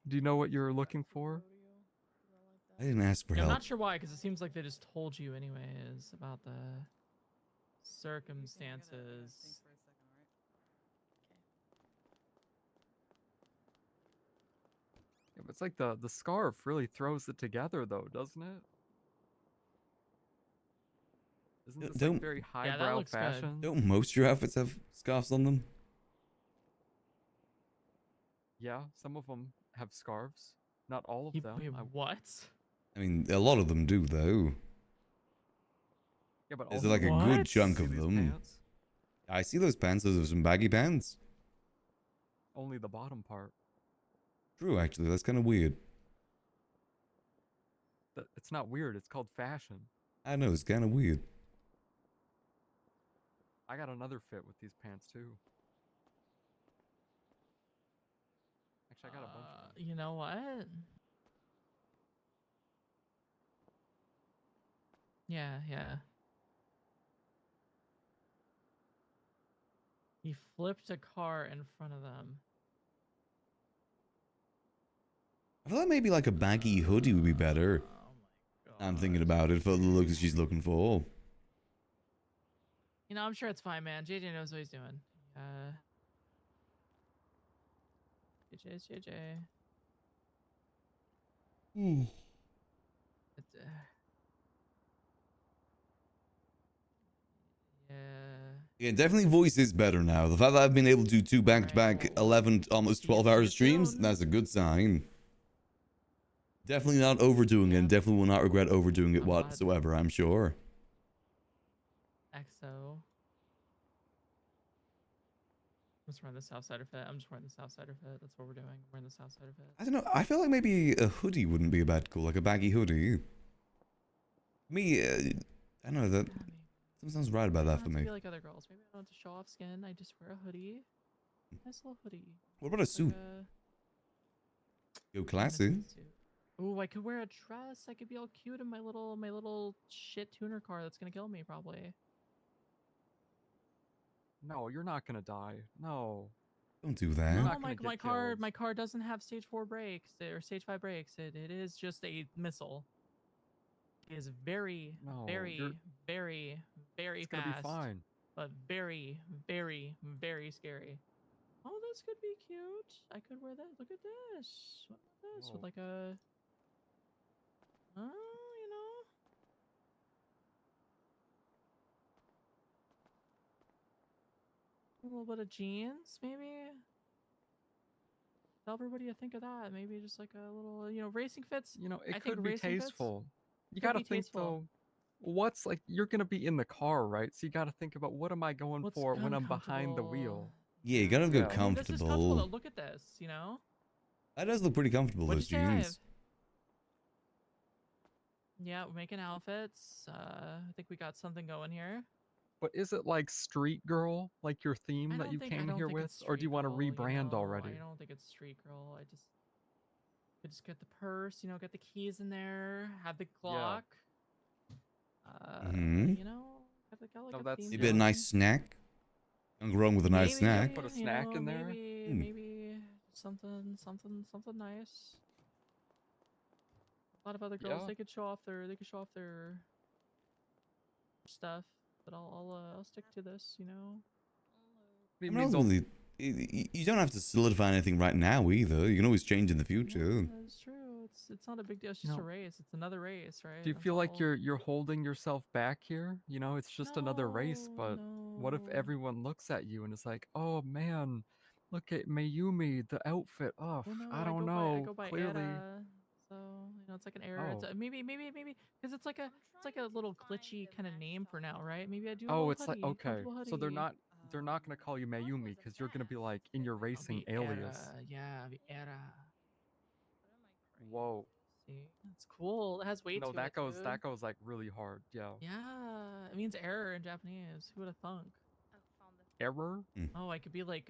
Do you know what you're looking for? I didn't ask for Yeah, I'm help. not sure why, because it seems like they just told you anyways about the circumstances. Yeah, It's like the scarf really throws it together, though, doesn't it? Isn't this Don't like very Yeah, that highbrow looks good. fashion? don't most your outfits have scarves on them? Yeah, some of them have scarves. Not all of them. Wait, what? I mean, a lot of them do though. Yeah, but There's also like a good What? chunk see of these them. pants? I see those pants. Those are some baggy pants. Only the bottom part. True, actually, that's kind of weird. It's not weird. It's called fashion. I know it's kind of weird. I got another fit with these pants too. Actually, I got a bunch of them. You know what? Yeah, yeah. He flipped a car in front of them. I feel like maybe like a baggy hoodie would be better. I'm thinking about it for the look that she's looking for. You know, I'm sure it's fine, man. JJ knows what he's doing. JJ's JJ. It's, yeah. Yeah, definitely voice is better now. The fact that I've been able to do 2 back-to-back 11, almost 12-hour streams, that's a good sign. Definitely not overdoing it, and definitely will not regret overdoing it whatsoever, I'm sure. EXO. I'm just wearing the Southsider fit. I'm just wearing the Southsider fit. That's what we're doing. We're wearing the Southsider fit. I don't know, I feel like maybe a hoodie wouldn't be a bad cool, like a baggy hoodie. Me, I don't know, that something sounds right about I that don't for have to me. be like other girls. Maybe I don't have to show off skin. I just wear a hoodie. Nice little hoodie. What about a suit? Go classy. Ooh, I could wear a dress. I could be all cute in my little shit tuner car that's gonna kill me probably. No, you're not gonna die. No. Don't do You're that. No, not gonna my get car killed. my car doesn't have stage 4 brakes or stage 5 brakes. It is just a missile. It is very, No, very, you're- very, very It's gonna be fast. fine. But very, very, very scary. Oh, this could be cute. I could wear that. Look at this. What about this? With Whoa. like a you know. A little bit of jeans, maybe. Tell everybody to think of that. Maybe just like a little, racing fits. You know, it I could think be racing fits tasteful. You could gotta be think tasteful. though, what's like you're gonna be in the car, right? So you gotta think about what am I going What's for when I'm behind the wheel. Yeah, you gotta go Yeah. I mean, this is comfortable. comfortable. Though. Look at this, you know. That does look pretty comfortable, What'd those you say I have? jeans. Yeah, we're making outfits. I think we got something going here. But is it like street girl, like your theme that you came here with, or do you want to rebrand already? I don't think it's street girl. I just get the purse, get the keys in there, have the Glock. Mhm. Got like No, a that's theme Maybe a going. nice snack. Nothing wrong with a nice snack. Put a snack in there. Maybe something nice. A lot of other girls, Yeah. they could show off their stuff, but I'll stick to this, What do I you mean, mean, ultimately, you don't have to solidify anything right now either. You can always change in the future. That's true. It's not a big deal. It's just a No. race. It's another race, right? Do you That's feel like all. you're holding yourself back here? You know, it's just another race, but what if everyone looks at you and is like, "Oh man, look at Mayumi, the outfit. Oh, Well, no, I don't I know. go by Clearly." Era, so it's like an error. It's Oh. maybe because it's like a little glitchy kind of name for now, right? Maybe I do a Oh, little it's like hoodie, okay. comfortable hoodie. So they're not gonna call you Mayumi because you're gonna be like in your racing alias. Yeah, the Era. Whoa. See, that's cool. It has weight No, to that it. goes Dude. like really hard. Yeah. Yeah, it means error in Japanese. Who would have thunk? Error? Oh, I could be like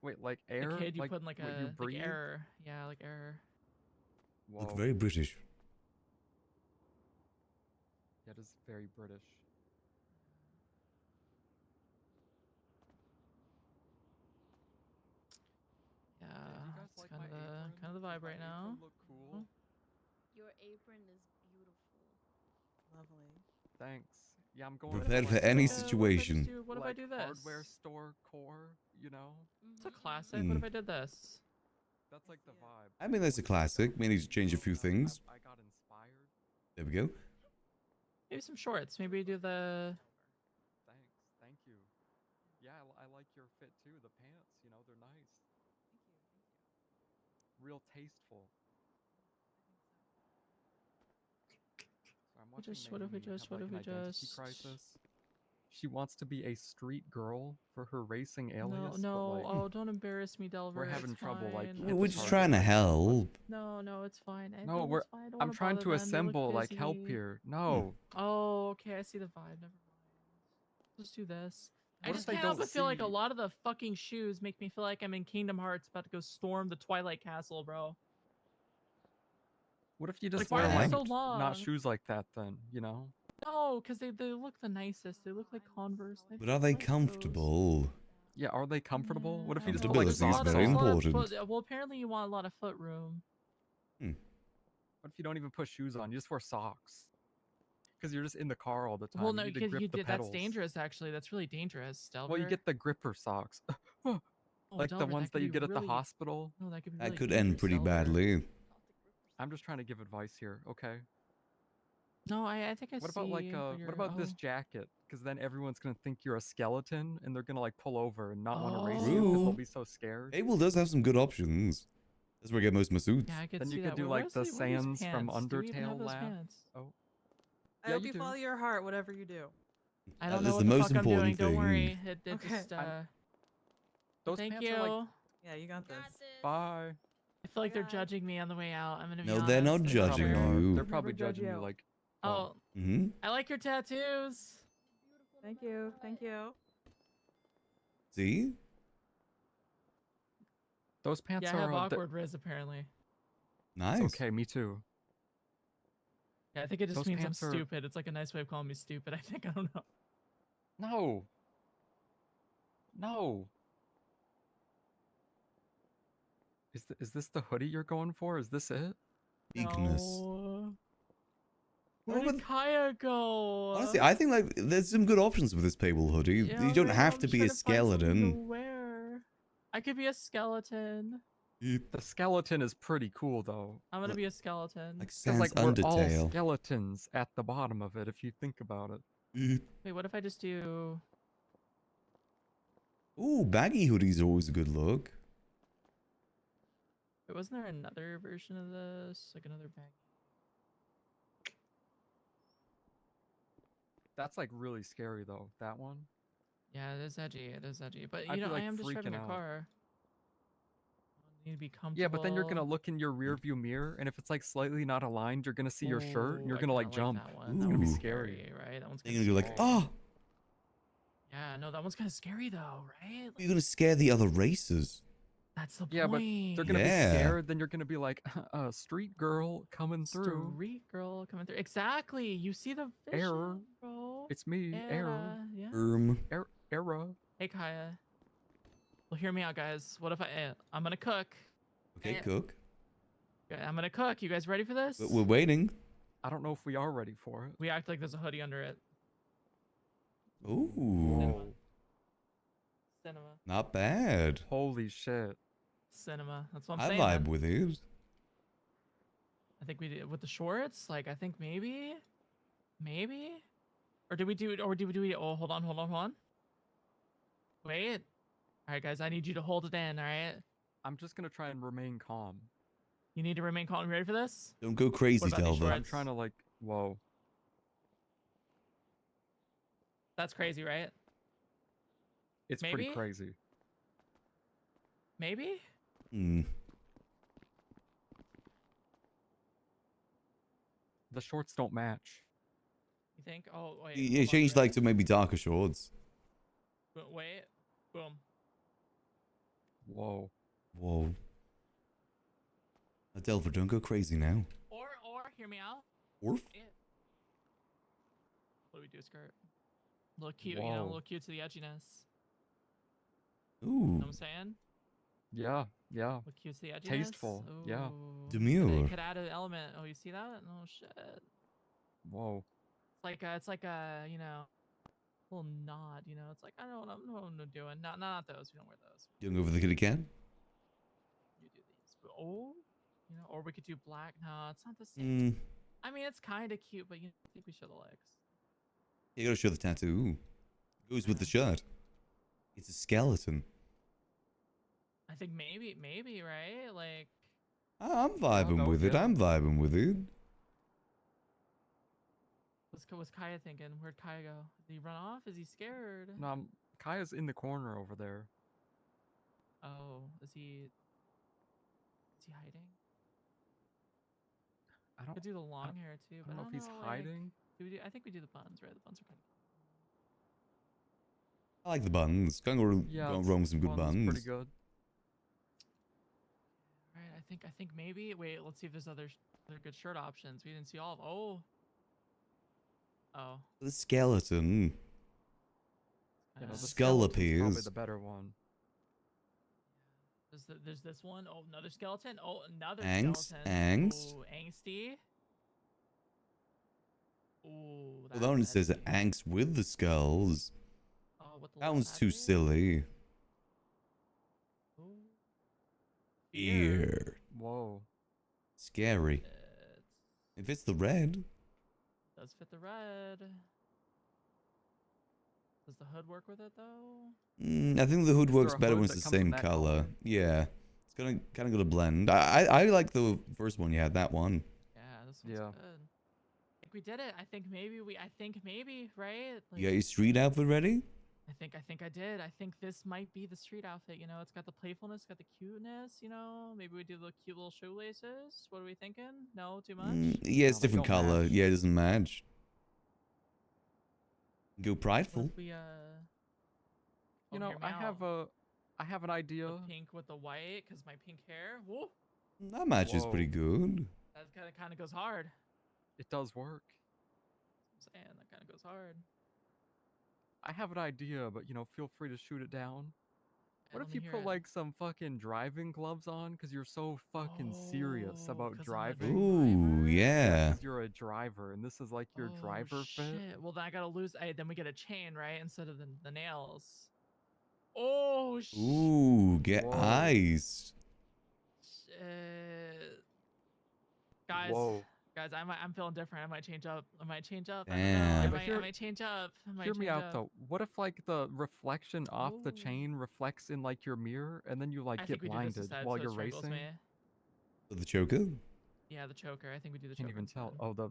Wait, like the air? kid you like put in like what a you like breathe? error. Yeah, like error. Look Whoa. very British. That is very British. Yeah, guys it's like kind my of the apron? kind of the vibe Does my right now. apron look cool? Your apron is beautiful. Lovely. Thanks. Yeah, I'm going Prepared for for like, any what if I just situation. What if I do this? Hardware store core, you know? It's a classic. What if I did this? That's like the vibe. I mean, that's a classic. May need to change a few things. I got inspired. There we go. Maybe some shorts. Maybe do the. Thanks. Thank you. Yeah, I like your fit too. The pants, you know, they're nice. Real tasteful. So I'm watching What if we Naomi just? have, What if like, we an identity just? crisis. She wants to be a street girl for her racing No, alias, no. but like Oh, don't embarrass me, Delver. we're having it's trouble like fine. hit We're the just target trying to right now. help. No, no, it's fine. I No, think we're it's fine. I don't I'm wanna trying bother to them. They look assemble like help busy. here. No. Oh, okay. I see the vibe. Never mind. Let's do this. I What if just they can't help don't but feel like a see- lot of the fucking shoes make me feel like I'm in Kingdom Hearts about to go storm the Twilight Castle, bro. What if you Like, just why wear are they like so long? not shoes like that then, you know? No, because they look the nicest. They look like Converse. I But are they like those. comfortable? Yeah, are they comfortable? What if you just put Well, like Comfortability is socks very on? important. Well, apparently you want a lot of foot room. What if you don't even put shoes on? You just wear socks. Because you're just in the car all the time. Well, You no, need to because grip you the did. That's pedals. dangerous, actually. That's really dangerous, Delver. Well, you get the gripper socks. Like the Delver, ones that you get at the hospital. No, that could be That really could end dangerous, pretty Delver. badly. I'm just trying to give advice here, okay? No, I think I What see. about like what what about this jacket? Because then everyone's gonna think you're a skeleton and they're gonna like pull over and not want to race you because they'll True. be so scared. Fable does have some good options. That's where I get most of my suits. Yeah, I could Then see you could that. do Where- like the where's where are these Sans from pants? Do we even have Undertale those laugh. pants? Oh. I Yeah, hope you you do. follow your heart, whatever you do. I don't That know is what the the most fuck I'm doing. important Don't worry. thing. It Okay. just. Those Thank pants you. are like Yeah, you got this. bye. I feel like they're judging me on the way out. I'm gonna be No, honest. they're not They judging probably are. you. They're probably judge judging you you. like Oh, Mm-hmm. I like your tattoos. Thank you. Thank you. See? those pants Yeah, I have are awkward riz apparently. Nice. It's okay, me too. Yeah, I think it just Those means I'm pants are- stupid. It's like a nice way of calling me stupid. I think I don't know. No. No. Is this the hoodie you're going for? Is this it? Weakness. No. Where did Kaya go? Honestly, I think like there's some good options with this Fable hoodie. Yeah, You don't right, have I'm to just be a trying to find something to skeleton. wear. I could be a skeleton. The skeleton is pretty cool though. I'm gonna be a skeleton. Like Because Sans like we're all Undertale. skeletons at the bottom of it if you think about it. Wait, what if I just do? Ooh, baggy hoodies are always a good look. Wait, wasn't there another version of this? Like another bag? That's like really scary though. That one. Yeah, it is edgy. It is edgy. But I'd you be, know, I like, am just driving freaking a out. car. I need to be comfortable. Yeah, but then you're gonna look in your rear view mirror, and if it's like slightly not aligned, you're gonna see your shirt, and Ooh, you're I gonna like kinda jump. that one. It's That gonna be one's scary. right? That one's Then kinda you're gonna be like, scary. oh, Yeah, no, that one's kind of scary though, right? you're gonna scare the other racers. That's the Yeah, but point. they're gonna Yeah. be scared. Then you're gonna be like, street girl coming through. Street girl coming through. Exactly. You see the vision, Error. bro. It's me, error. Yeah. Error. Hey, Kaya. Well, hear me out, guys. What if I'm gonna cook. Okay, cook. Okay, I'm gonna cook. You guys ready for this? But we're waiting. I don't know if we are ready for it. We act like there's a hoodie under it. Ooh, Cinema. not bad. Holy shit. Cinema. That's what I'm I saying. vibe man. with it. I think we did with the shorts. Like, I think maybe, or did we do it? Or did we do it? Oh, hold on. Wait. All right, guys. I need you to hold it in. All right. I'm just gonna try and remain calm. You need to remain calm. You ready for this? Don't go crazy, What about these Delver. I'm shorts? trying to like, whoa. That's crazy, right? It's Maybe? pretty crazy. Maybe. Hmm. The shorts don't match. You think? Oh, wait. Yeah, hold on, change ready? like to maybe darker shorts. Wait. Boom. Whoa. Whoa. Now, Delver, don't go crazy now. Or hear me out. Orf. What do we do, skirt? A little cute, you know, a Whoa. little cute to the edginess. Ooh. Know what I'm saying? Yeah. Yeah. Look cute to the edginess. Tasteful. Yeah. Ooh. Demure. It could add an element. Oh, you see that? Oh shit. Whoa. It's like a you know, little nod. You know, it's like I know what I'm doing. Not those. We don't wear those. Young over the kitty cat. You do these. Oh, you know, or we could do black. No, it's not the same. Mm. I mean, it's kind of cute, but you know, I think we show the legs. You gotta show the tattoo. Goes with the shirt. It's a skeleton. I think maybe, right? Like, I'm vibing no, with it. yeah. I'm vibing with it. what's Kaya thinking? Where'd Kaya go? Did he run off? Is he scared? No, Kaya's in the corner over there. Oh, is he hiding? I don't. Could do the long hair too, I but don't know if he's like, hiding. do we do? I think we do the buns, right? The buns are kind of. I like the buns. Can't go, Yeah, go wrong with some good one's buns. pretty good. All right, I think maybe. Wait, let's see if there's other good shirt options. We didn't see all of. Oh. The skeleton. You know, the Skull skeleton's probably appears. the better one. There's this one. Oh, another skeleton. Oh, another Angst, skeleton. angst. Oh, angsty. Oh, Well, that one says angst with the skulls. Oh, with the That one's too silly. Fear. Whoa. Scary. If it's the red. Does fit the red. Does the hood work with it though? I think the hood Is works there a better hood when it's that the comes in same that color. color? Yeah. It's kind of got a blend. I like the first one you had, that one. Yeah, this one's good. I think we did it. I think maybe, right? You got your street outfit ready? I think I did. I think this might be the street outfit, you know. It's got the playfulness, got the cuteness, you know. Maybe we do the cute little shoelaces. What are we thinking? No, too much? Yeah, it's they different don't color. match. Yeah, it doesn't match. Go prideful. What if we You oh, know, hear me I have an idea. The pink with the white, cause my pink hair. Whoa, That match is pretty good. that kind of goes hard. It does work. I'm saying that kind of goes hard. I have an idea, but you know, feel free to shoot it down. What let if me you hear put it. like some fucking driving gloves on because you're so fucking serious about 'cause I'm a driving? Ooh, yeah. 'Cause you're a driver, and this is like your driver fit. Shit. Well, then I gotta lose. Then we get a chain, right, instead of the nails. Oh shit. Ooh, get iced. Guys, Whoa. guys, I'm feeling different. I might change up. I might change up. I don't Damn. know. Yeah, I but might change up. I might Hear me change out up. though. What if like the reflection off the chain reflects in like your mirror, and then you like I get think we do this blinded instead, while so it you're strangles racing? me. The choker? Yeah, the choker. I think we do the Can't choker. even tell. instead. Oh, the.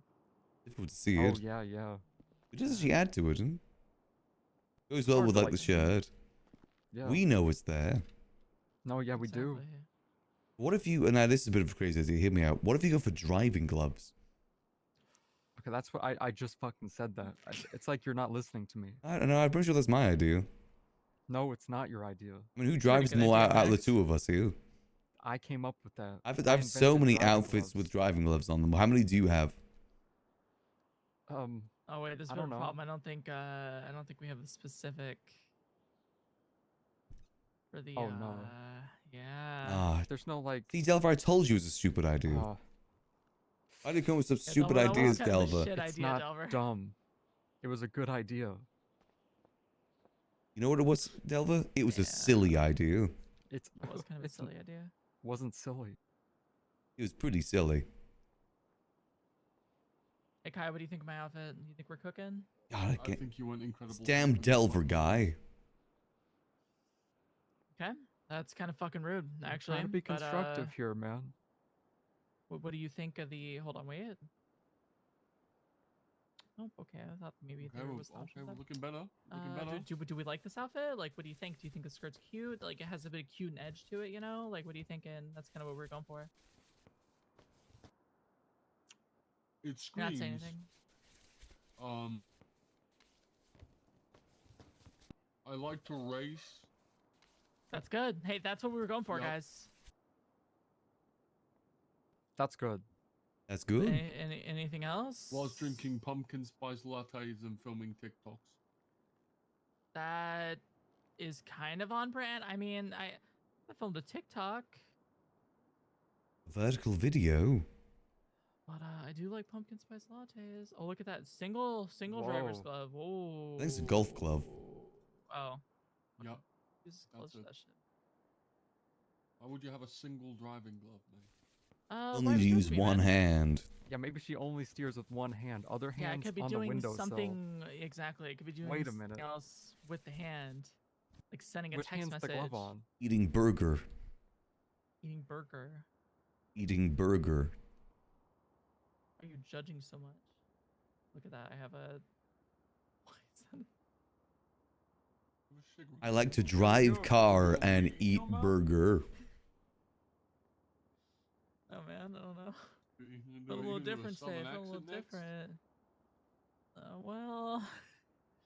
Difficult to see Oh it. yeah, yeah. It does actually add to it, huh? Goes well hard with to, like the see. shirt. Yeah. We know it's there. No, yeah, we do. What if you, and now this is a bit of a crazy idea, hear me out. What if you go for driving gloves? Okay, that's what I just fucking said that. It's like you're not listening to me. I don't know, I'm pretty sure that's my idea. No, it's not your idea. I mean, who drives good more idea, out of the Max. two of us here? I came up with that. I've I so invented many driving outfits gloves. with driving gloves on them. How many do you have? Oh wait, there's I a bit of don't a know. problem. I don't think we have the specific for the. Oh, no. Yeah. Ah, There's no like. see, Delver, I told you it was a stupid idea. Oh, Why do you come with some Yeah, stupid Delver, that was ideas, kind of a Delver? shit it's idea, not Delver. dumb. It was a good idea. You know what it was, Delver? It was a silly idea. It's It was kind of a it's silly idea. wasn't silly. It was pretty silly. Hey Kai, what do you think of my outfit? You think we're cooking? God, I I can't. think you went incredible. This damn Delver guy. Okay, that's kind of fucking rude, I'm actually. trying to be but, constructive here, man. What do you think of the? Hold on, wait. Oh, okay. I thought maybe Okay, there we're, was an option okay, for we're that. looking better. Looking better. Do we like this outfit? Like, what do you think? Do you think the skirt's cute? Like, it has a bit of cute and edge to it, you know? Like, what are you thinking? That's kind of what we're going for. It You're screams. not saying anything. I like to race. That's good. Hey, that's what we were going for, Yep. guys. That's good. That's good. Anything else? Whilst drinking pumpkin spice lattes and filming TikToks. That is kind of on brand. I mean, I filmed a TikTok, Vertical video. but I do like pumpkin spice lattes. Oh, look at that single driver's Whoa. glove. Whoa. I think it's a golf glove. Oh. Yep. Just That's close it. that shit. Why would you have a single driving glove, mate? Only to use one hand. Yeah, maybe she only steers with one hand. Other Yeah, it hands could be on the doing windowsill. something exactly. It could be doing Wait a something minute. else with the hand, like sending a Which text hand's message. the glove on? Eating burger. Eating burger. Eating burger. Are you judging so much? Look at that. I have a. Why is that? I like to drive car and eat burger. Oh man, I don't know. You Felt a little different today. Southern Felt a little accent next? different. Well.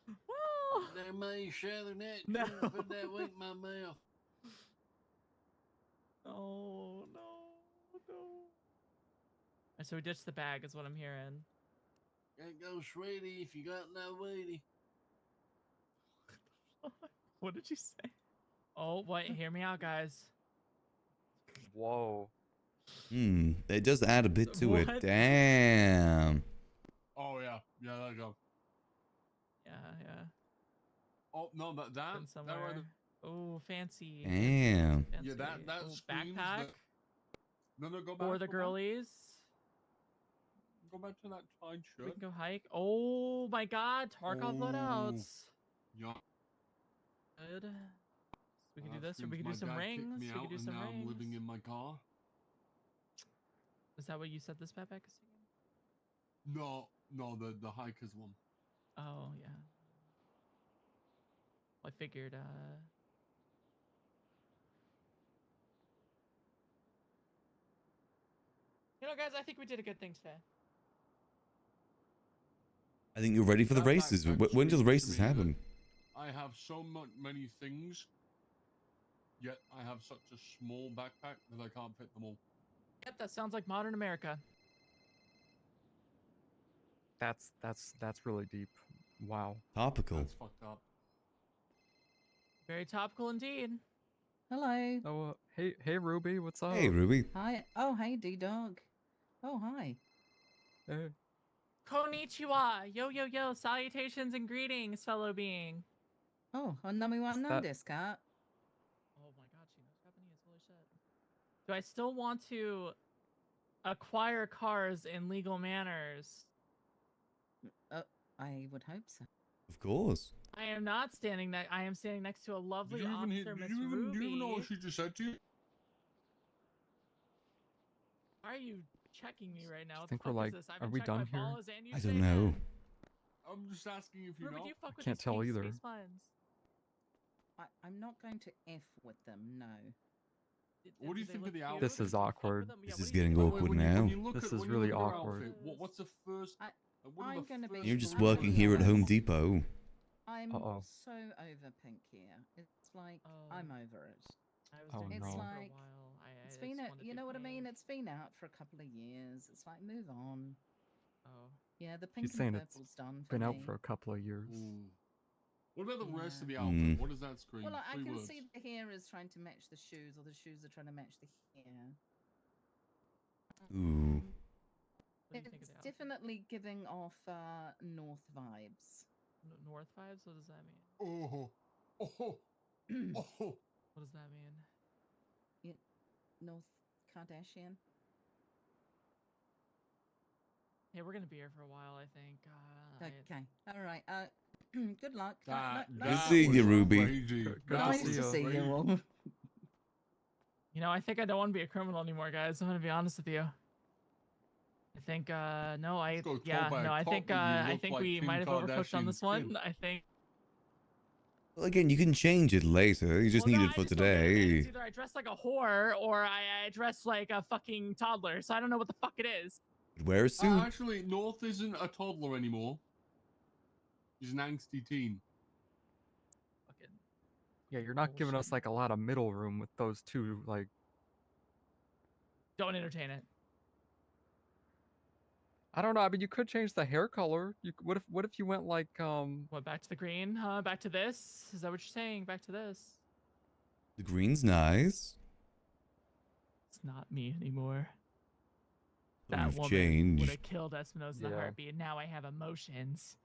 Well. There may southern accent. No. Put that weight in my mouth. Oh no, no. And so we ditched the bag, is what I'm hearing. Can't go sweetie if you got no weedy. What did you say? Oh, what? Hear me out, guys. Whoa. It does add a bit to it. What? Damn. Oh yeah, yeah, there you go. Yeah, yeah. Oh no, Been that somewhere. right. Oh, fancy. Damn. Fancy. Yeah, that Ooh, screams backpack that. No, go back. for the go back. girlies. Go back to that tied We shirt. can go hike. Oh my God, Tarkov loadouts. Yeah. Good. We can do That this, or we screams can do my some dad kicked rings. me We out can do and some now rings. I'm living in my car. Is that what you said this backpack is again? No, the hikers one. Oh yeah. Well, I figured. You know, guys, I think we did a good thing today. I think you're ready for the That races. backpack When do the screams to races me happen? that I have so many things, yet I have such a small backpack that I can't fit them all. Yep, that sounds like modern America. That's really deep. Wow. Topical. That's fucked up. Very topical indeed. Hello. Oh, hey Ruby, what's up? Hey, Ruby. Hi. Oh, hey, D-Dog. Oh, hi. Hey. Konnichiwa. Yo, yo, yo. Salutations and greetings, fellow being. Oh, nami wa nan that- desu ka? Oh my God, she knows Japanese. Holy shit. Do I still want to acquire cars in legal manners? I would hope so. Of course. I am not standing next. I am standing next to a lovely officer, Miss Do you even know what Ruby. she just said to you? Why are you checking me right now? What think the we're fuck like, is this? I've are been we checking done my here? balls and you I say don't know. that. I'm just asking if you Ruby, know. do you fuck with Can't these tell space either. puns? I'm not going to F with them, no. What do you they think of look the cute? outfit? This is awkward. This is getting Wait, awkward when you- now. when you look This at- is when you really look at her awkward. outfit, what's the first? what are I'm the gonna be first You're just three working words here you at Home have? Depot. I'm Uh-oh. so over pink here. It's like, I'm over it. I was Oh, doing It's this no. for a like, while. it's I been, just wanted you to know what I mean? behave. It's been out for a couple of years. It's like, move on. Oh. Yeah, the pink She's saying and it's purple's done for been out me. for a couple of years. Ooh. What about the rest of the Yeah. outfit? What does that scream? Well, I Three can words. see the hair is trying to match the shoes, or the shoes are trying to match the hair. Ooh. What do you think of It's the outfit? definitely giving off North vibes. North vibes? What does that mean? Oh, oh, oh. What does that mean? Yeah, North Kardashian. Hey, we're gonna be here for a while, I think. Okay. All right. Good luck. Good seeing you, Ruby. Good Nice to see you all. You know, I think I don't want to be a criminal anymore, guys. I'm gonna be honest with you. I think, no, I think we Kim might have overcooked on Kardashian's this one. kid. I think. Well, again, you can change it later. You just Well, need no, it I for just don't get it, man. today. It's either I dress like a whore or I dress like a fucking toddler. So I don't know what the fuck it is. Wear a suit. Actually, North isn't a toddler anymore. He's an angsty teen. Fucking. Yeah, you're not giving us like a lot of middle room with those two. Like, Don't entertain it. I don't know. I mean, you could change the hair color. What if you went like What, back to the green? Huh? Back to this? Is that what you're saying? Back to this? The green's nice. It's not me anymore. Oh, That you've woman changed. would have killed Espinosa in a Yeah. heartbeat. Now I have emotions.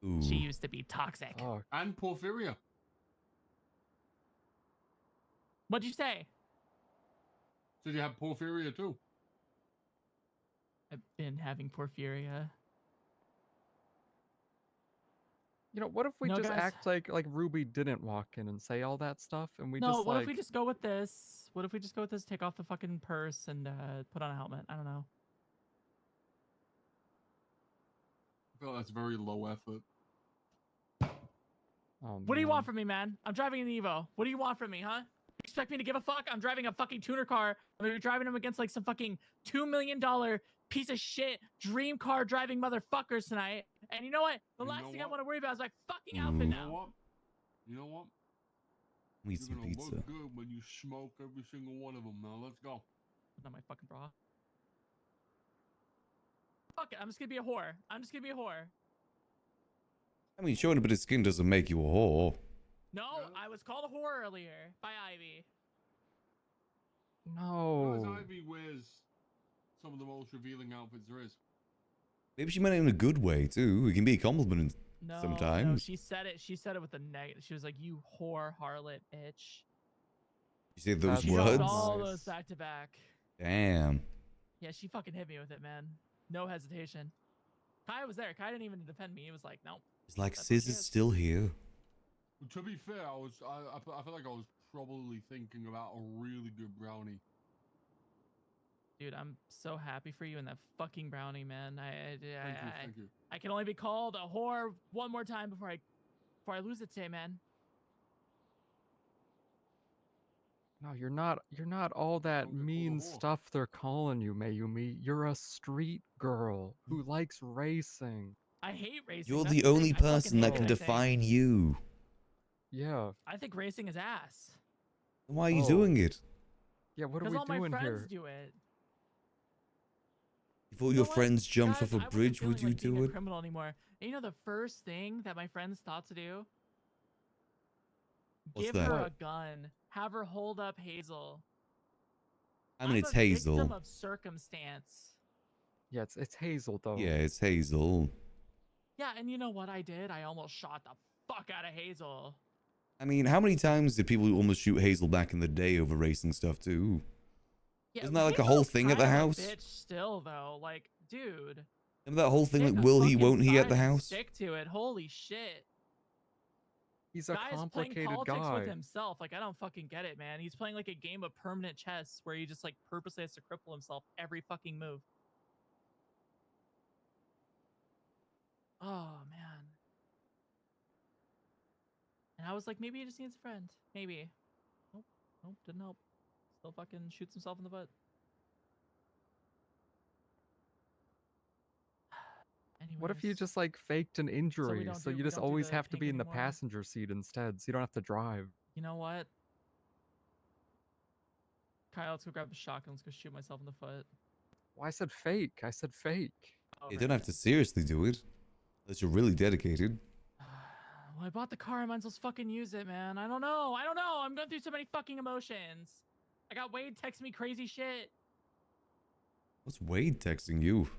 Ooh. She used to be toxic. oh, And Porphyria. What'd you say? Did you have porphyria too? I've been having porphyria. You know, what if we No, just guys. act like Ruby didn't walk in and say all that stuff, and we No, just what like if we just go with this? What if we just go with this? Take off the fucking purse and put on a helmet. I don't know. I feel that's very low effort. Oh, What do you want man. from me, man? I'm driving an Evo. What do you want from me, huh? You expect me to give a fuck? I'm driving a fucking tuner car. I'm gonna be driving them against like some fucking $2 million piece of shit dream car driving motherfuckers tonight. And you know what? The You last know thing I what? want to worry about is my fucking outfit You now. know what? You know what? Eat You're some gonna pizza. look good when you smoke every single one of them. Now let's go. Not my fucking bra. Fuck it. I'm just gonna be a whore. I'm just gonna be a whore. I mean, showing a bit of skin doesn't make you a whore. No, I was called a whore earlier by Ivy. Because No. Ivy wears some of the most revealing outfits there is. Maybe she meant it in a good way too. It can be a compliment No, sometimes. no, she said it. She said it with a negative. She was like, "You whore, harlot, bitch." You say those She dropped words? all those back to back. Damn. Yeah, she fucking hit me with it, man. No hesitation. Kai was there. Kai didn't even defend me. He was like, "Nope." It's like That's what Sis she is is. still here. To be fair, I feel like I was probably thinking about a really good brownie. Dude, I'm so happy for you and that fucking brownie, man. Thank you. I can only be called a whore one more time before I lose it today, man. No, you're not all that mean stuff they're calling you, Mayumi. You're a street girl who likes racing. I hate racing. You're That's the thing. only I fucking person hate that it, can I think. define you. Yeah. I think racing is ass. Then why are you Oh. doing it? Yeah, what are Because we all my doing friends here? do it. If all You your know what, friends jumped guys, off a I wasn't bridge, feeling would you like being do a it? criminal anymore. And you know the first thing that my friends thought to do? What's Give that? her What? a gun. Have her hold up Hazel. I mean, I'm it's a victim Hazel. of circumstance. Yeah, it's Hazel though. Yeah, it's Hazel. Yeah, and you know what I did? I almost shot the fuck out of Hazel. I mean, how many times did people almost shoot Hazel back in the day over racing stuff too? Yeah, Wasn't that like a whole Hazel's thing at the kind of a house? bitch still though, like, dude. Remember that whole thing Pick like a will he, fucking won't he at the side and house? Stick to it. Holy shit. He's a Guy is playing complicated politics guy. with himself. Like, I don't fucking get it, man. He's playing like a game of permanent chess where he just like purposely has to cripple himself every fucking move. Oh man. And I was like, maybe he just needs a friend. Maybe. Nope. Nope. Didn't help. Still fucking shoots himself in the butt. What if you Anyways. just like faked an injury, don't so do- you we just don't do always the have to be pink in the anymore? passenger seat instead, so you don't have to drive? You know what? Kyle, let's go grab a shotgun. Let's go shoot myself in the foot. Well, I said fake. I said fake. Oh, You very don't have to seriously do it. Unless you're really dedicated. Well, I bought the car. I might as well fucking use it, man. I don't know. I don't know. I'm going through so many fucking emotions. I got Wade texting me crazy shit. What's Wade texting you?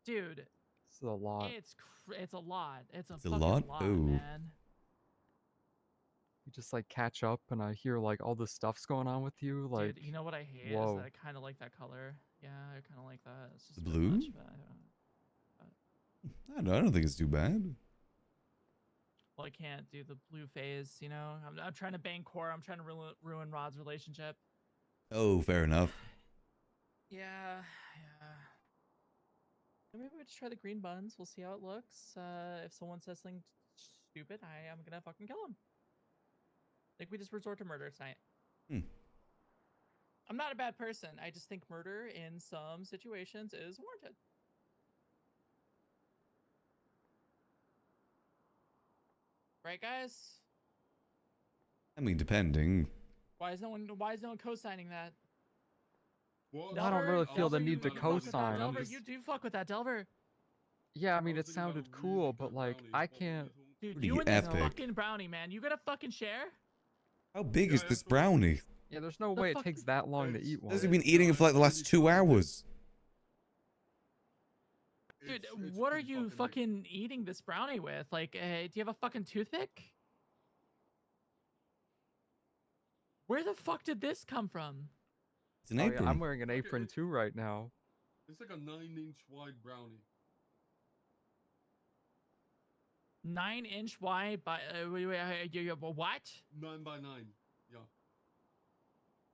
Dude. It's a lot. It's a lot. It's a It's a fucking lot? lot, Oh. man. You just like catch up, and I hear like all this stuff's going on with you. Like, Dude, you know what I hate whoa. is that I kind of like that color. Yeah, I kind of like that. It's just The a bit blue? much, but I don't think it's too bad. well, I can't do the blue phase, you know? I'm trying to bang Cora. I'm trying to ruin Rod's relationship. Oh, fair enough. Yeah. Maybe we just try the green buns. We'll see how it looks. If someone says something stupid, I am gonna fucking kill him. Like, we just resort to murder tonight. I'm not a bad person. I just think murder in some situations is warranted. Right, guys? I mean, depending. Why is no one co-signing that? What? I don't really feel the thinking need to about it, but co-sign. I'm Delver, just, you do fuck with that, Delver. yeah, I mean, it sounded cool, but like, I can't. Dude, Pretty you and this epic. fucking brownie, man. You gotta fucking share? How big is this brownie? Yeah, there's no way it takes that long to eat one. Has he been eating it for like the last 2 hours? Dude, what are you fucking eating this brownie with? Like, do you have a fucking toothpick? Where the fuck did this come from? It's an Oh, apron. yeah, I'm wearing an apron too right now. It's like a 9-inch wide brownie. 9-inch wide by what? 9 by 9. Yeah.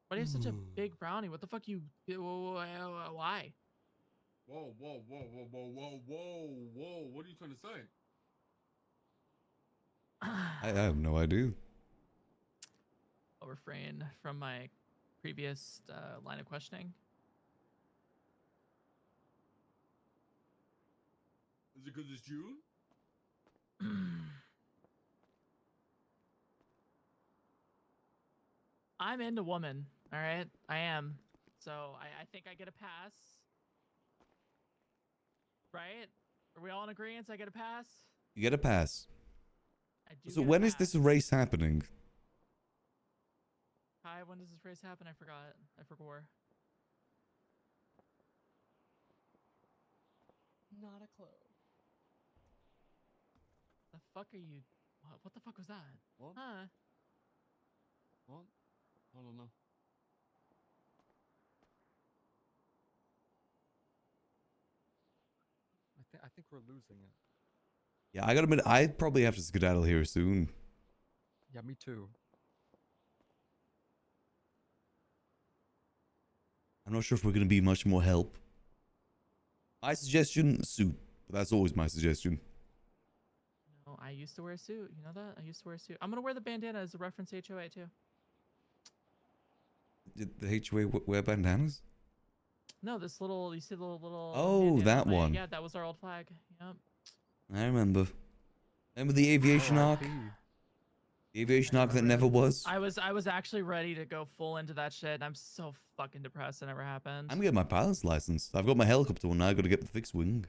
Why do you have such a big brownie? What the fuck you? Why? Whoa, whoa, whoa, whoa, whoa, whoa, whoa, whoa. What are you trying to say? I have no idea. I'll refrain from my previous line of questioning. Is it because it's June? I'm into woman. All right, I am. So I think I get a pass. Right? Are we all in agreement? I get a pass. You get a pass. I do So get a when is pass. this race happening? Hi, when does this race happen? I forgot. I forgot. Not a clue. The fuck are you? What the fuck was that? What? Huh? What? I don't know. I think we're losing it. Yeah, I gotta admit, I probably have to skedaddle here soon. Yeah, me too. I'm not sure if we're gonna be much more help. My suggestion, suit. But that's always my suggestion. No, I used to wear a suit. You know that? I used to wear a suit. I'm gonna wear the bandana as a reference to HOA too. Did the HOA wear bandanas? No, this little. You see the little. Oh, bandana that on my- one. Yeah, that was our old flag. Yep. I remember. Remember the aviation arc? The aviation arc that never was? I was actually ready to go full into that shit. And I'm so fucking depressed it never happened. I'm getting my pilot's license. I've got my helicopter one now. I gotta get the fixed wing.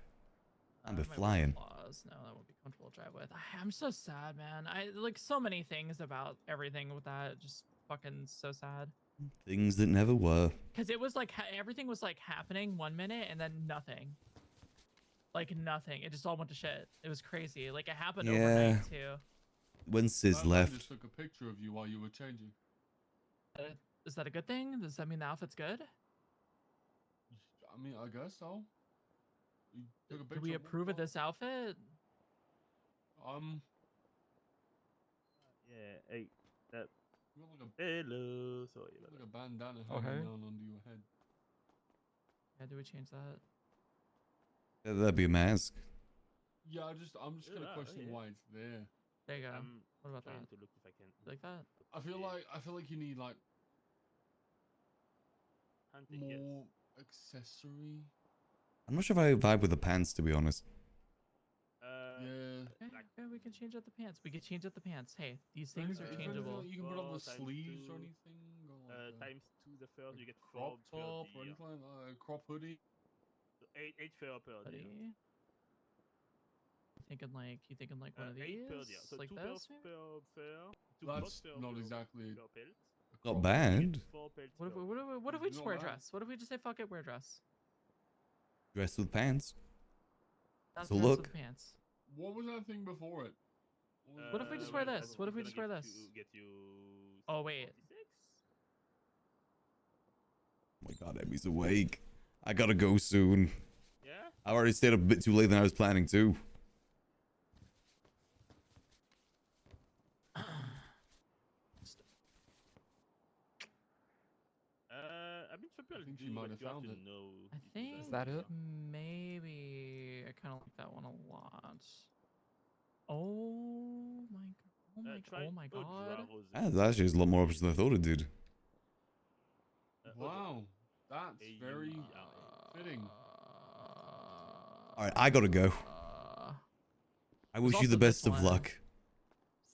I'm be My flying. Laws. No, that won't be comfortable to drive with. I'm so sad, man. I like so many things about everything with that. Just fucking so sad. Things that never were. Because it was like everything was like happening 1 minute and then nothing. Like nothing. It just all went to shit. It was crazy. Like it happened Yeah. overnight too. When Sis That man left. just took a picture of you while you were changing. Is that a good thing? Does that mean the outfit's good? I mean, I guess so. You took a Do picture. we approve of this outfit? Yeah, hey, that. You got like Hello, sorry about like a bandana Oh, hanging hey. down under your head. Yeah, do we change that? That'd be a mask. Yeah, I'm just kind of Yeah, questioning yeah. why it's there. There you go. I'm What about trying that? to look if I can. Like that? I feel like you need like Hunting, yes. more accessory. I'm not sure if I vibe with the pants, to be honest. Yeah. Okay, we can change out the pants. We can change out the pants. Hey, these things are Is there anything changeable. that you can put on the Times sleeves two, or anything? Or like a times 2 the first, you get 4 crop per top or deer. anything like that? A crop hoodie? 8 fur per deer. Buddy. You thinking like one of 8 per these? deer. So Like 2 this? pairs per fur. 2 That's box fur not per, exactly per pelt. Not bad. 4 pelts What if per what if we just Not wear a bad. dress? What if we just say fuck it, wear a dress? Dressed with pants. That's So dress look. with pants. What was that thing before it? What if we just wear well, this? What if we it's just wear gonna this? Get you Oh wait. 46? Oh my god, Emmy's awake. I gotta go soon. Yeah? I already stayed up a bit too late than I was planning to. I've been super think she good, might but have you have found to it. know. I to do think Is that it? maybe I kind of like that one a lot. Oh my god! Try Oh my Audra god! Rose. That actually has a lot more options than I thought it did. Wow, that's very fitting. Alright, I gotta go. I wish you the best of luck.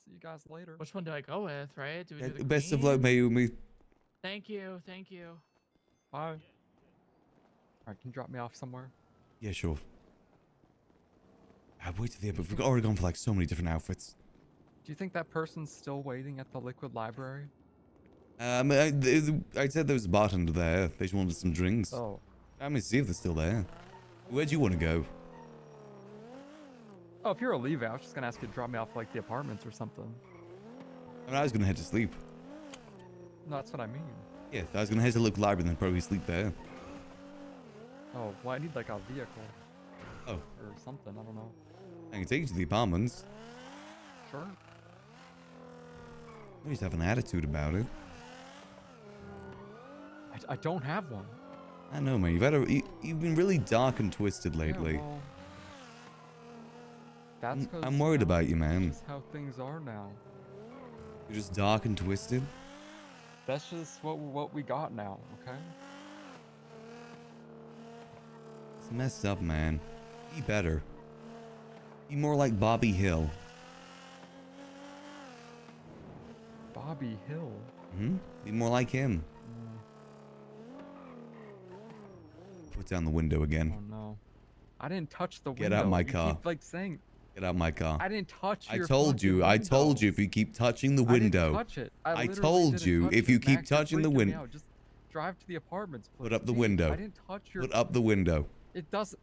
See you guys later. Which one do I go with? Right? Do we do the Best of luck, queen? Mayumi. Thank you. Thank you. Bye. Alright, can you drop me off somewhere? Yeah, sure. I wait to the end, but we've already gone for like so many different outfits. Do you think that person's still waiting at the liquid library? I said there was a bartender there. They just wanted some drinks. Oh. I'm gonna see if they're still there. Where do you want to go? Oh, if you're a leave, I was just gonna ask you to drop me off like the apartments or something. I mean, I was gonna head to sleep. No, that's what I mean. Yeah, if I was gonna head to the local library, then probably sleep there. Oh, well, I need like a vehicle. Oh. Or something, I don't know. I can take you to the apartments. Sure. You just have an attitude about it. I don't have one. I know, man. You've been really dark and twisted lately. Yeah, well, that's 'cause, I'm worried about you, that's man. just how things are now. You're just dark and twisted. That's just what we got now, okay? It's messed up, man. Be better. Be more like Bobby Hill. Bobby Hill. Be more like him. Put down the window again. Oh no. I didn't touch the window. Get out my You car. keep, like saying. Get out my car. I didn't touch I your told fucking you. I told window. you if you keep touching the I didn't window. touch it. I literally told didn't you touch if it. you keep Max, you're touching the freaking me window. out. Just drive to the apartments, please. Put up the Jeez, window. I didn't touch your. Put up the window. It doesn't.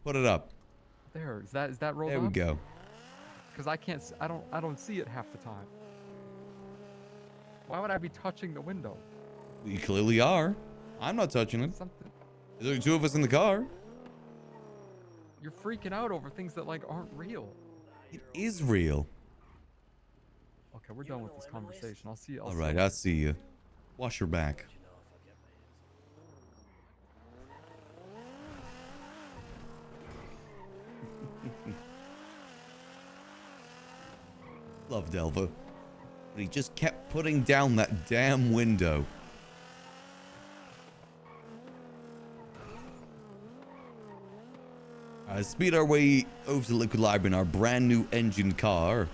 Put it up. There. Is that rolled There up? we go. Because I can't. I don't see it half the time. Why would I be touching the window? You clearly are. I'm not touching it. Something. There's only two of us in the car. You're freaking out over things that like aren't real. It is real. Okay, we're done with this conversation. I'll see you. All right, I see you. Wash your back. Love Delva. But he just kept putting down that damn window. Speed our way over to the Liquid Library in our brand new engine car.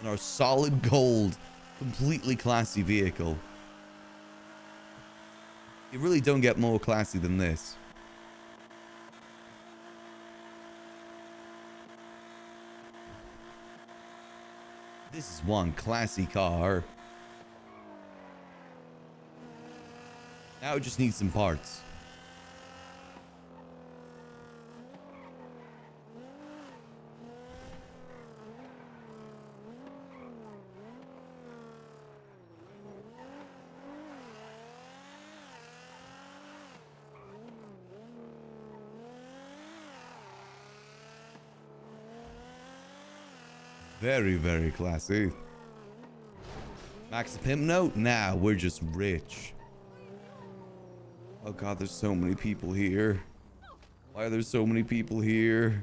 In our solid gold, completely classy vehicle. You really don't get more classy than this. This is one classy car. Now it just needs some parts. Very, very classy. Max the Pimp note? Nah, we're just rich. Oh god, there's so many people here. Why are there so many people here?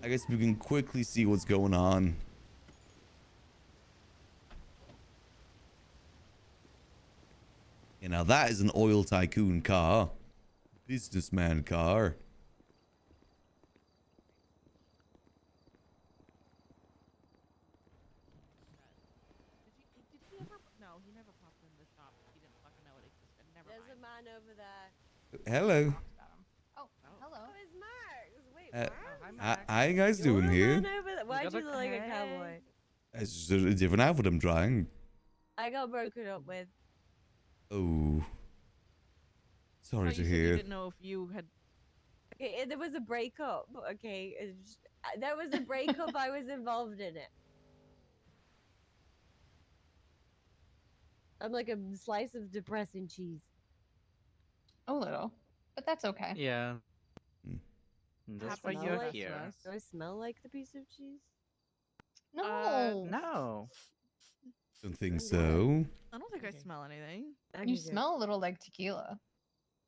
I guess we can quickly see what's going on. Yeah, now that is an oil tycoon car. Businessman car. No, he never popped in the shop. He didn't fucking know it existed. Never There's mind. a man over there. Hello. Oh, hello. Oh, it's Mark. Wait, How you guys doing here? Man over there. Why'd you look like a cowboy? It's just a different outfit I'm trying. I got broken up with. Oh. Sorry You to said you hear. didn't know if you had. Okay, there was a breakup. Okay, there was a breakup. I was involved in it. I'm like a slice of depressing cheese. A little, but that's okay. Yeah. That's why you're here. Do I smell like the piece of cheese? No. No. Don't think so. I don't think I smell anything. You smell a little like tequila.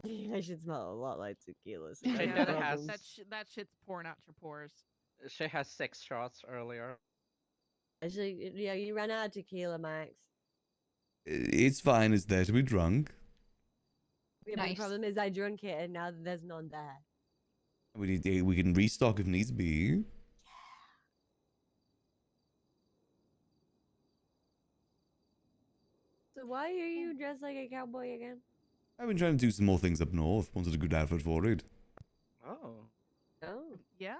I should smell a lot like tequila. So She I did have has- problems. That shit's pouring out your pores. She has 6 shots earlier. Actually, yeah, you ran out of tequila, Max. It's fine. It's there to be drunk. Yeah, but the problem is I drank it and now there's none there. We can restock if needs be. So why are you dressed like a cowboy again? I've been trying to do some more things up north. Wanted a good outfit for it. Oh. Oh. Yeah,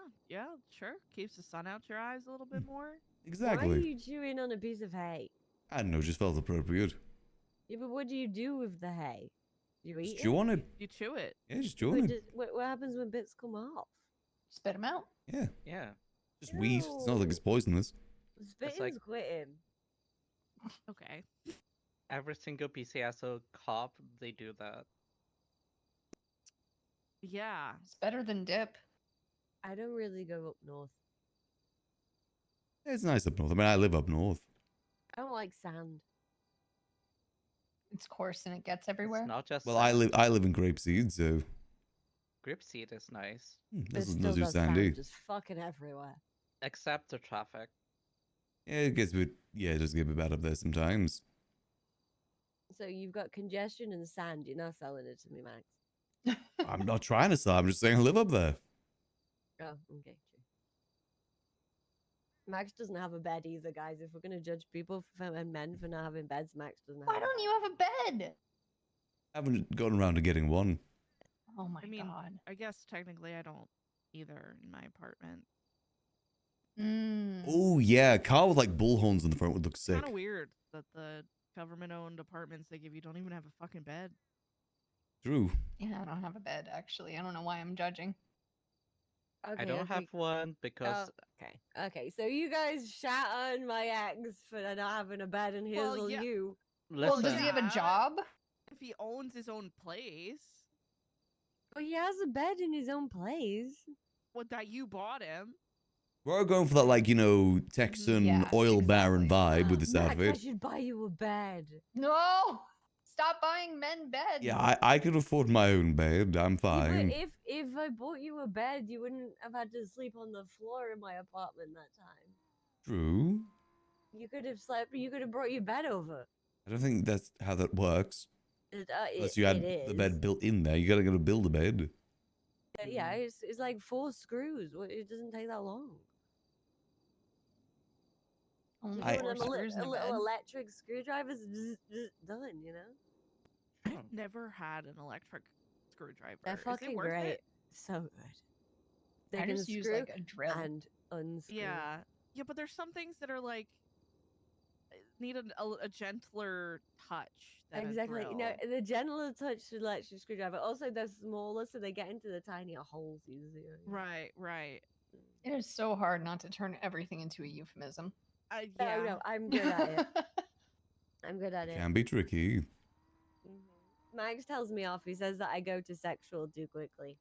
sure. Keeps the sun out your eyes a little bit more. Why are Exactly. you chewing on a piece of hay? I don't know, just felt appropriate. Yeah, but what do you do with the hay? You eat Just chew on it. You chew it. Yeah, just chew on Wait, it. what happens when bits come off? Spit them out. Yeah. Yeah. Just weed. It's not like it's poisonous. Spitting's quitting. Okay. Every single PCSO cop, they do that. Yeah. It's better than dip. I don't really go up north. It's nice up north. I mean, I live up north. I don't like sand. It's coarse and it gets everywhere. It's not just Well, sand. I live in Grapeseed, so Grapeseed is nice. There's doesn't still do does sandy. sand just fucking everywhere. Except the traffic. Yeah, it gets a bit. Yeah, it does get a bit bad up there sometimes. So you've got congestion and sand. You're not selling it to me, Max. I'm not trying to sell. I'm just saying I live up there. Oh, okay, true. Max doesn't have a bed either, guys. If we're gonna judge people and men for not having beds, Max doesn't have. Why don't you have a bed? I haven't gotten around to getting one. Oh my I mean, god. I guess technically I don't either in my apartment. Oh yeah, a car with like bull horns in the front would look sick. Kind of weird that the government-owned apartments they give you don't even have a fucking bed. True. Yeah, I don't have a bed actually. I don't know why I'm judging. Okay, I don't have one because okay, okay. So you guys shat on my ex for not having a bed, and here's Well, all yeah. you. Well, does he have a job? If he owns his own place, Well, he has a bed in his own place. what that you bought him. We're going for that, like, you know, Texan Yeah, oil baron vibe with this Max, I outfit. should buy you a bed. No! Stop buying men beds. Yeah, I can afford my own bed. I'm Yeah, fine. but if I bought you a bed, you wouldn't have had to sleep on the floor in my apartment that time. True. You could have slept. You could have brought your bed over. I don't think that's how that works. Unless you It had the is. bed built in there. You gotta go build a bed. Yeah, it's like 4 screws. It doesn't take that long. Only You I- do one of them screws in a little bed. electric screwdrivers, done. You know. I've never had an electric screwdriver. They're Is it fucking worth great. it? So good. They I can just use screw like a drill. and unscrew. Yeah, yeah, but there's some things that are like need a gentler touch. Than Exactly. A drill. No, the gentler touch electric screwdriver. Also, they're smaller, so they get into the tinier holes easier. Right, right. It is so hard not to turn everything into a euphemism. Yeah. No, I'm good at it. I'm good at it. Can be tricky. Max tells me off. He says that I go to sexual too quickly.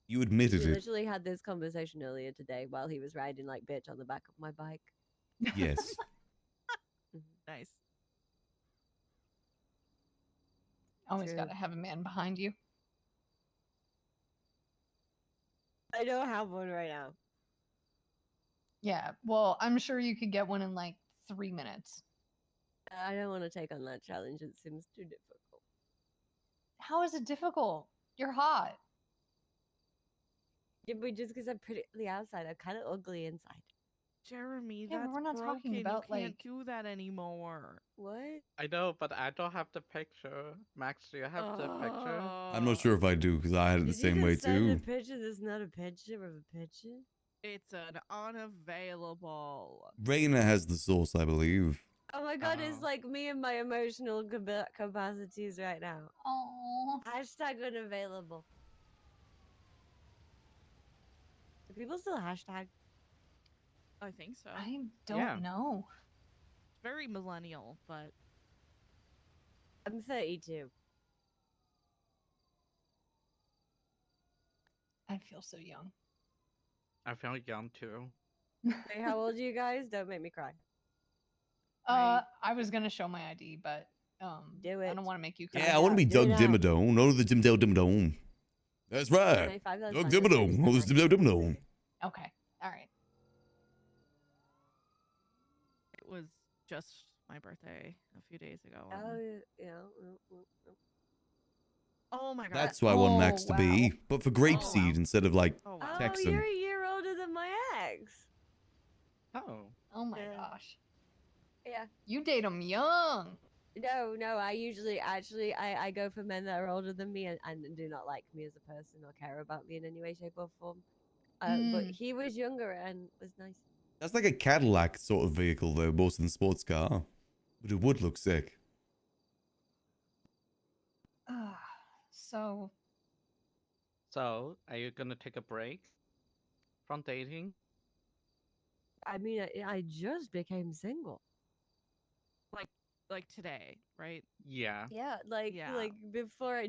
You We admitted it. literally had this conversation earlier today while he was riding like bitch on the back of my bike. Yes. Nice. Always True. gotta have a man behind you. I don't have one right now. Yeah, well, I'm sure you could get one in like 3 minutes. I don't want to take on that challenge. It seems too difficult. How is it difficult? You're hot. Yeah, but just because I'm pretty on the outside, I'm kind of ugly inside. Jeremy, Yeah, but that's we're not talking broken. about, You can't like- do that anymore. What? I know, but I don't have the picture. Max, do you have the picture? I'm not sure if I do because I had it the Did same you way just send a too. picture that's not a picture of a picture? It's an unavailable. Raina has the source, I believe. Oh my god, it's like me and my emotional capacities right now. Oh. Hashtag unavailable. Do people still hashtag? I think so. I don't Yeah. know. It's very millennial, but I'm 32. I feel so young. I feel young too. Hey, how old are you guys? Don't make me cry. I was gonna show my ID, but Do I it. don't want to make you cry. Yeah, I want to be Do it Doug now. Dimmadome. No, the Dimmadome. That's right. 25, that's Doug fine, that's Dimmadome. fine, No, that's the Dimmadome. Okay. All right. it was just my birthday a few days ago. Oh, and- yeah. Oh my god. That's who I want Max to be, wow. but for Grapeseed instead of like Oh, wow. Oh, Texan. you're a year older than my ex. Oh. Oh my Yeah. gosh. Yeah. You date them young. No, I usually actually I go for men that are older than me and do not like me as a person or care about me in any way, shape, or form. But he was younger and was nice. That's like a Cadillac sort of vehicle though, more than sports car. But it would look sick. So So, are you gonna take a break from dating? I mean, I just became single. like today, right? Yeah. Yeah, like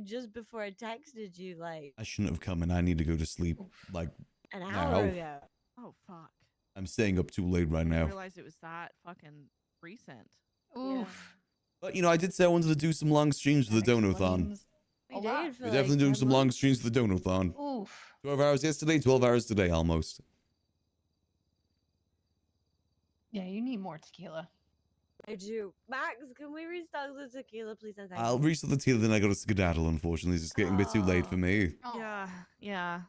just before I texted you like I shouldn't have come in. I need to go to sleep. Like, an now. hour ago. Oh fuck! I'm staying up too late right I didn't now. realize it was that fucking recent. Oof. But, you know, I did say I wanted to do some long streams for the Donothon. We did for We're like definitely doing 10 some long months. streams for the Donothon. Oof. 12 hours yesterday, 12 hours today, almost. Yeah, you need more tequila. I do. Max, can we restock the tequila, please? And thank I'll you. restart the tequila, then I got to skedaddle, unfortunately. It's just getting a bit too late for me. Yeah, yeah.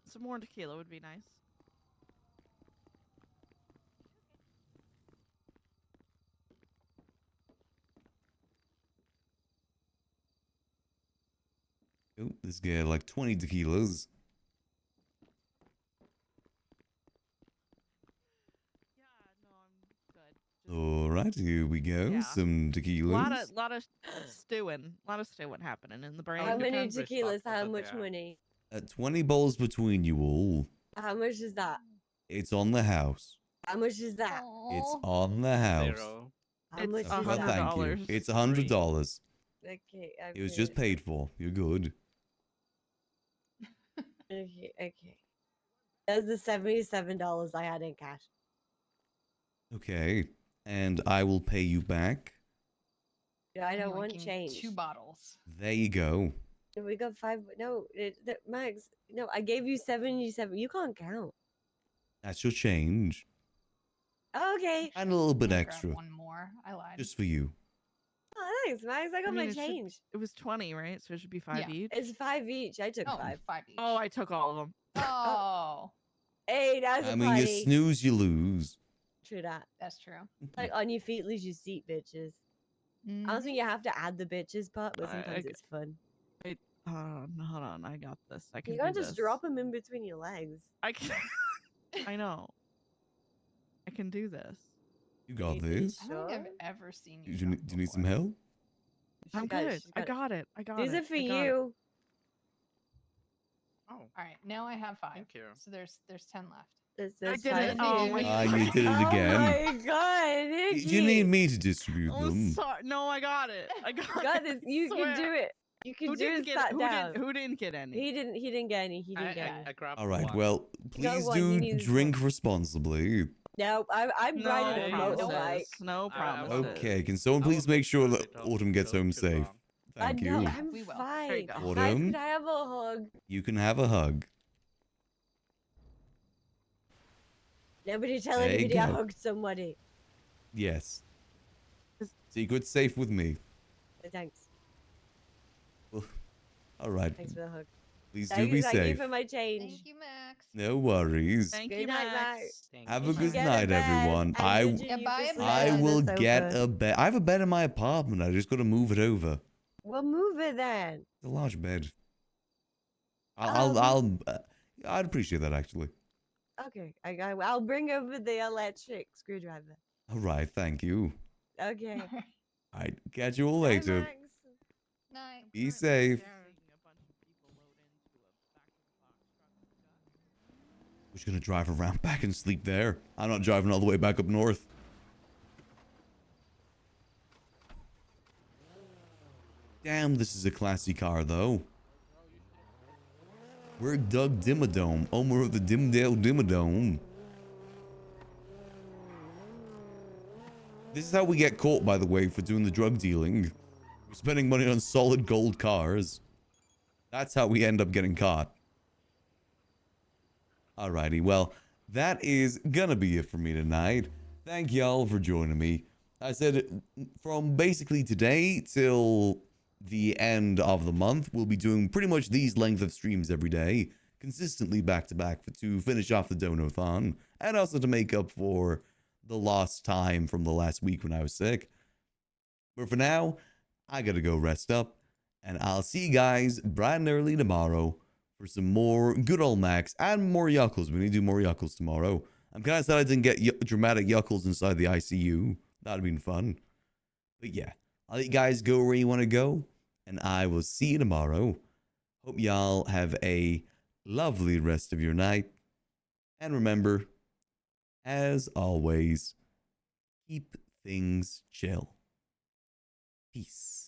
Some more tequila would be nice. Oh, this guy had like 20 tequilas. Alright, here we go. Yeah. Some tequilas. Lot of stewing happening in the brain. How many tequilas? How much money? 20 bowls between you all. How much is that? It's on the house. How much is that? It's on the house. How much is Oh, that? thank you. It's $100. Okay, It was just paid for. You're good. Okay. That's the $77 I had in cash. Okay. And I will pay you back. Yeah, I You're don't want liking change. 2 bottles. There you go. We got 5. No, Max. No, I gave you 77. You can't count. That's your change. Okay. And a little bit Grab extra. one more. I lied. Just for you. Oh, thanks, Max. I got my change. It was 20, right? So it should be 5 Yeah. each. It's 5 each. I took 5. 5 each. Oh, I took all of them. Oh. Hey, that's I a mean, you party. snooze, you lose. True that. That's true. Like on your feet, lose your seat, bitches. I don't think you have to add the bitches part, but sometimes it's fun. Wait, hold on. I got this. I can You gotta do just this. drop them in between your legs. I can. I know. I can do this. You got this. I don't think I've ever seen you. Do you need some help? I'm good. I got it. I got it. These are for I got it. you. Oh. All right. Now I have 5. Thank you. So there's 10 left. There's did 5 it. Oh for my you. Ah, you did it again. Oh my god, Nikki. You need me to distribute Oh, them. sorry. No, I got it. I got God, it. you Swear. can do it. You can Who do didn't it. get? Sat Who down. didn't? Who didn't get any? He didn't get any. He didn't get any. I grabbed All right. one. Well, You got please one, you do need drink responsibly. No, I'm No riding a promises. motorbike. No promises. Okay. Can someone please make sure that Autumn gets home safe? Thank No, you. I'm We will. fine. Guys, Autumn, could I have a hug? you can have a hug. Nobody tell There you anybody I go. hugged somebody. Yes. Secret safe with me. Thanks. All right. Thanks for the hug. Please do Thank be you, thank you safe. for my change. Thank you, Max. No worries. Thank Good you, night, Max. Have You a should good get a night, bed. everyone. I'm judging you for bye, sleeping I on the will get sofa. a bed. I have a bed in my apartment. I just got to move it over. Well, move it then. It's a large bed. Um, I'd appreciate that actually. Okay, I'll bring over the electric screwdriver. All right, thank you. Okay. I catch you all Bye, later. Max. Night. Be safe. We're just gonna drive around back and sleep there. I'm not driving all the way back up north. Damn, this is a classy car though. We're Doug Dimmadome, owner of the Dimdale Dimmadome. This is how we get caught, by the way, for doing the drug dealing. We're spending money on solid gold cars. That's how we end up getting caught. Alrighty, well, that is gonna be it for me tonight. Thank y'all for joining me. I said from basically today till the end of the month, we'll be doing pretty much these length of streams every day, consistently back to back to finish off the Donothon, and also to make up for the lost time from the last week when I was sick. But for now, I gotta go rest up, and I'll see you guys bright and early tomorrow for some more good old Max and more Yuckles. We need to do more Yuckles tomorrow. I'm kind of sad I didn't get dramatic Yuckles inside the ICU. That'd have been fun. But yeah, I'll let you guys go where you want to go, and I will see you tomorrow. Hope y'all have a lovely rest of your night. And remember, as always, keep things chill. Peace.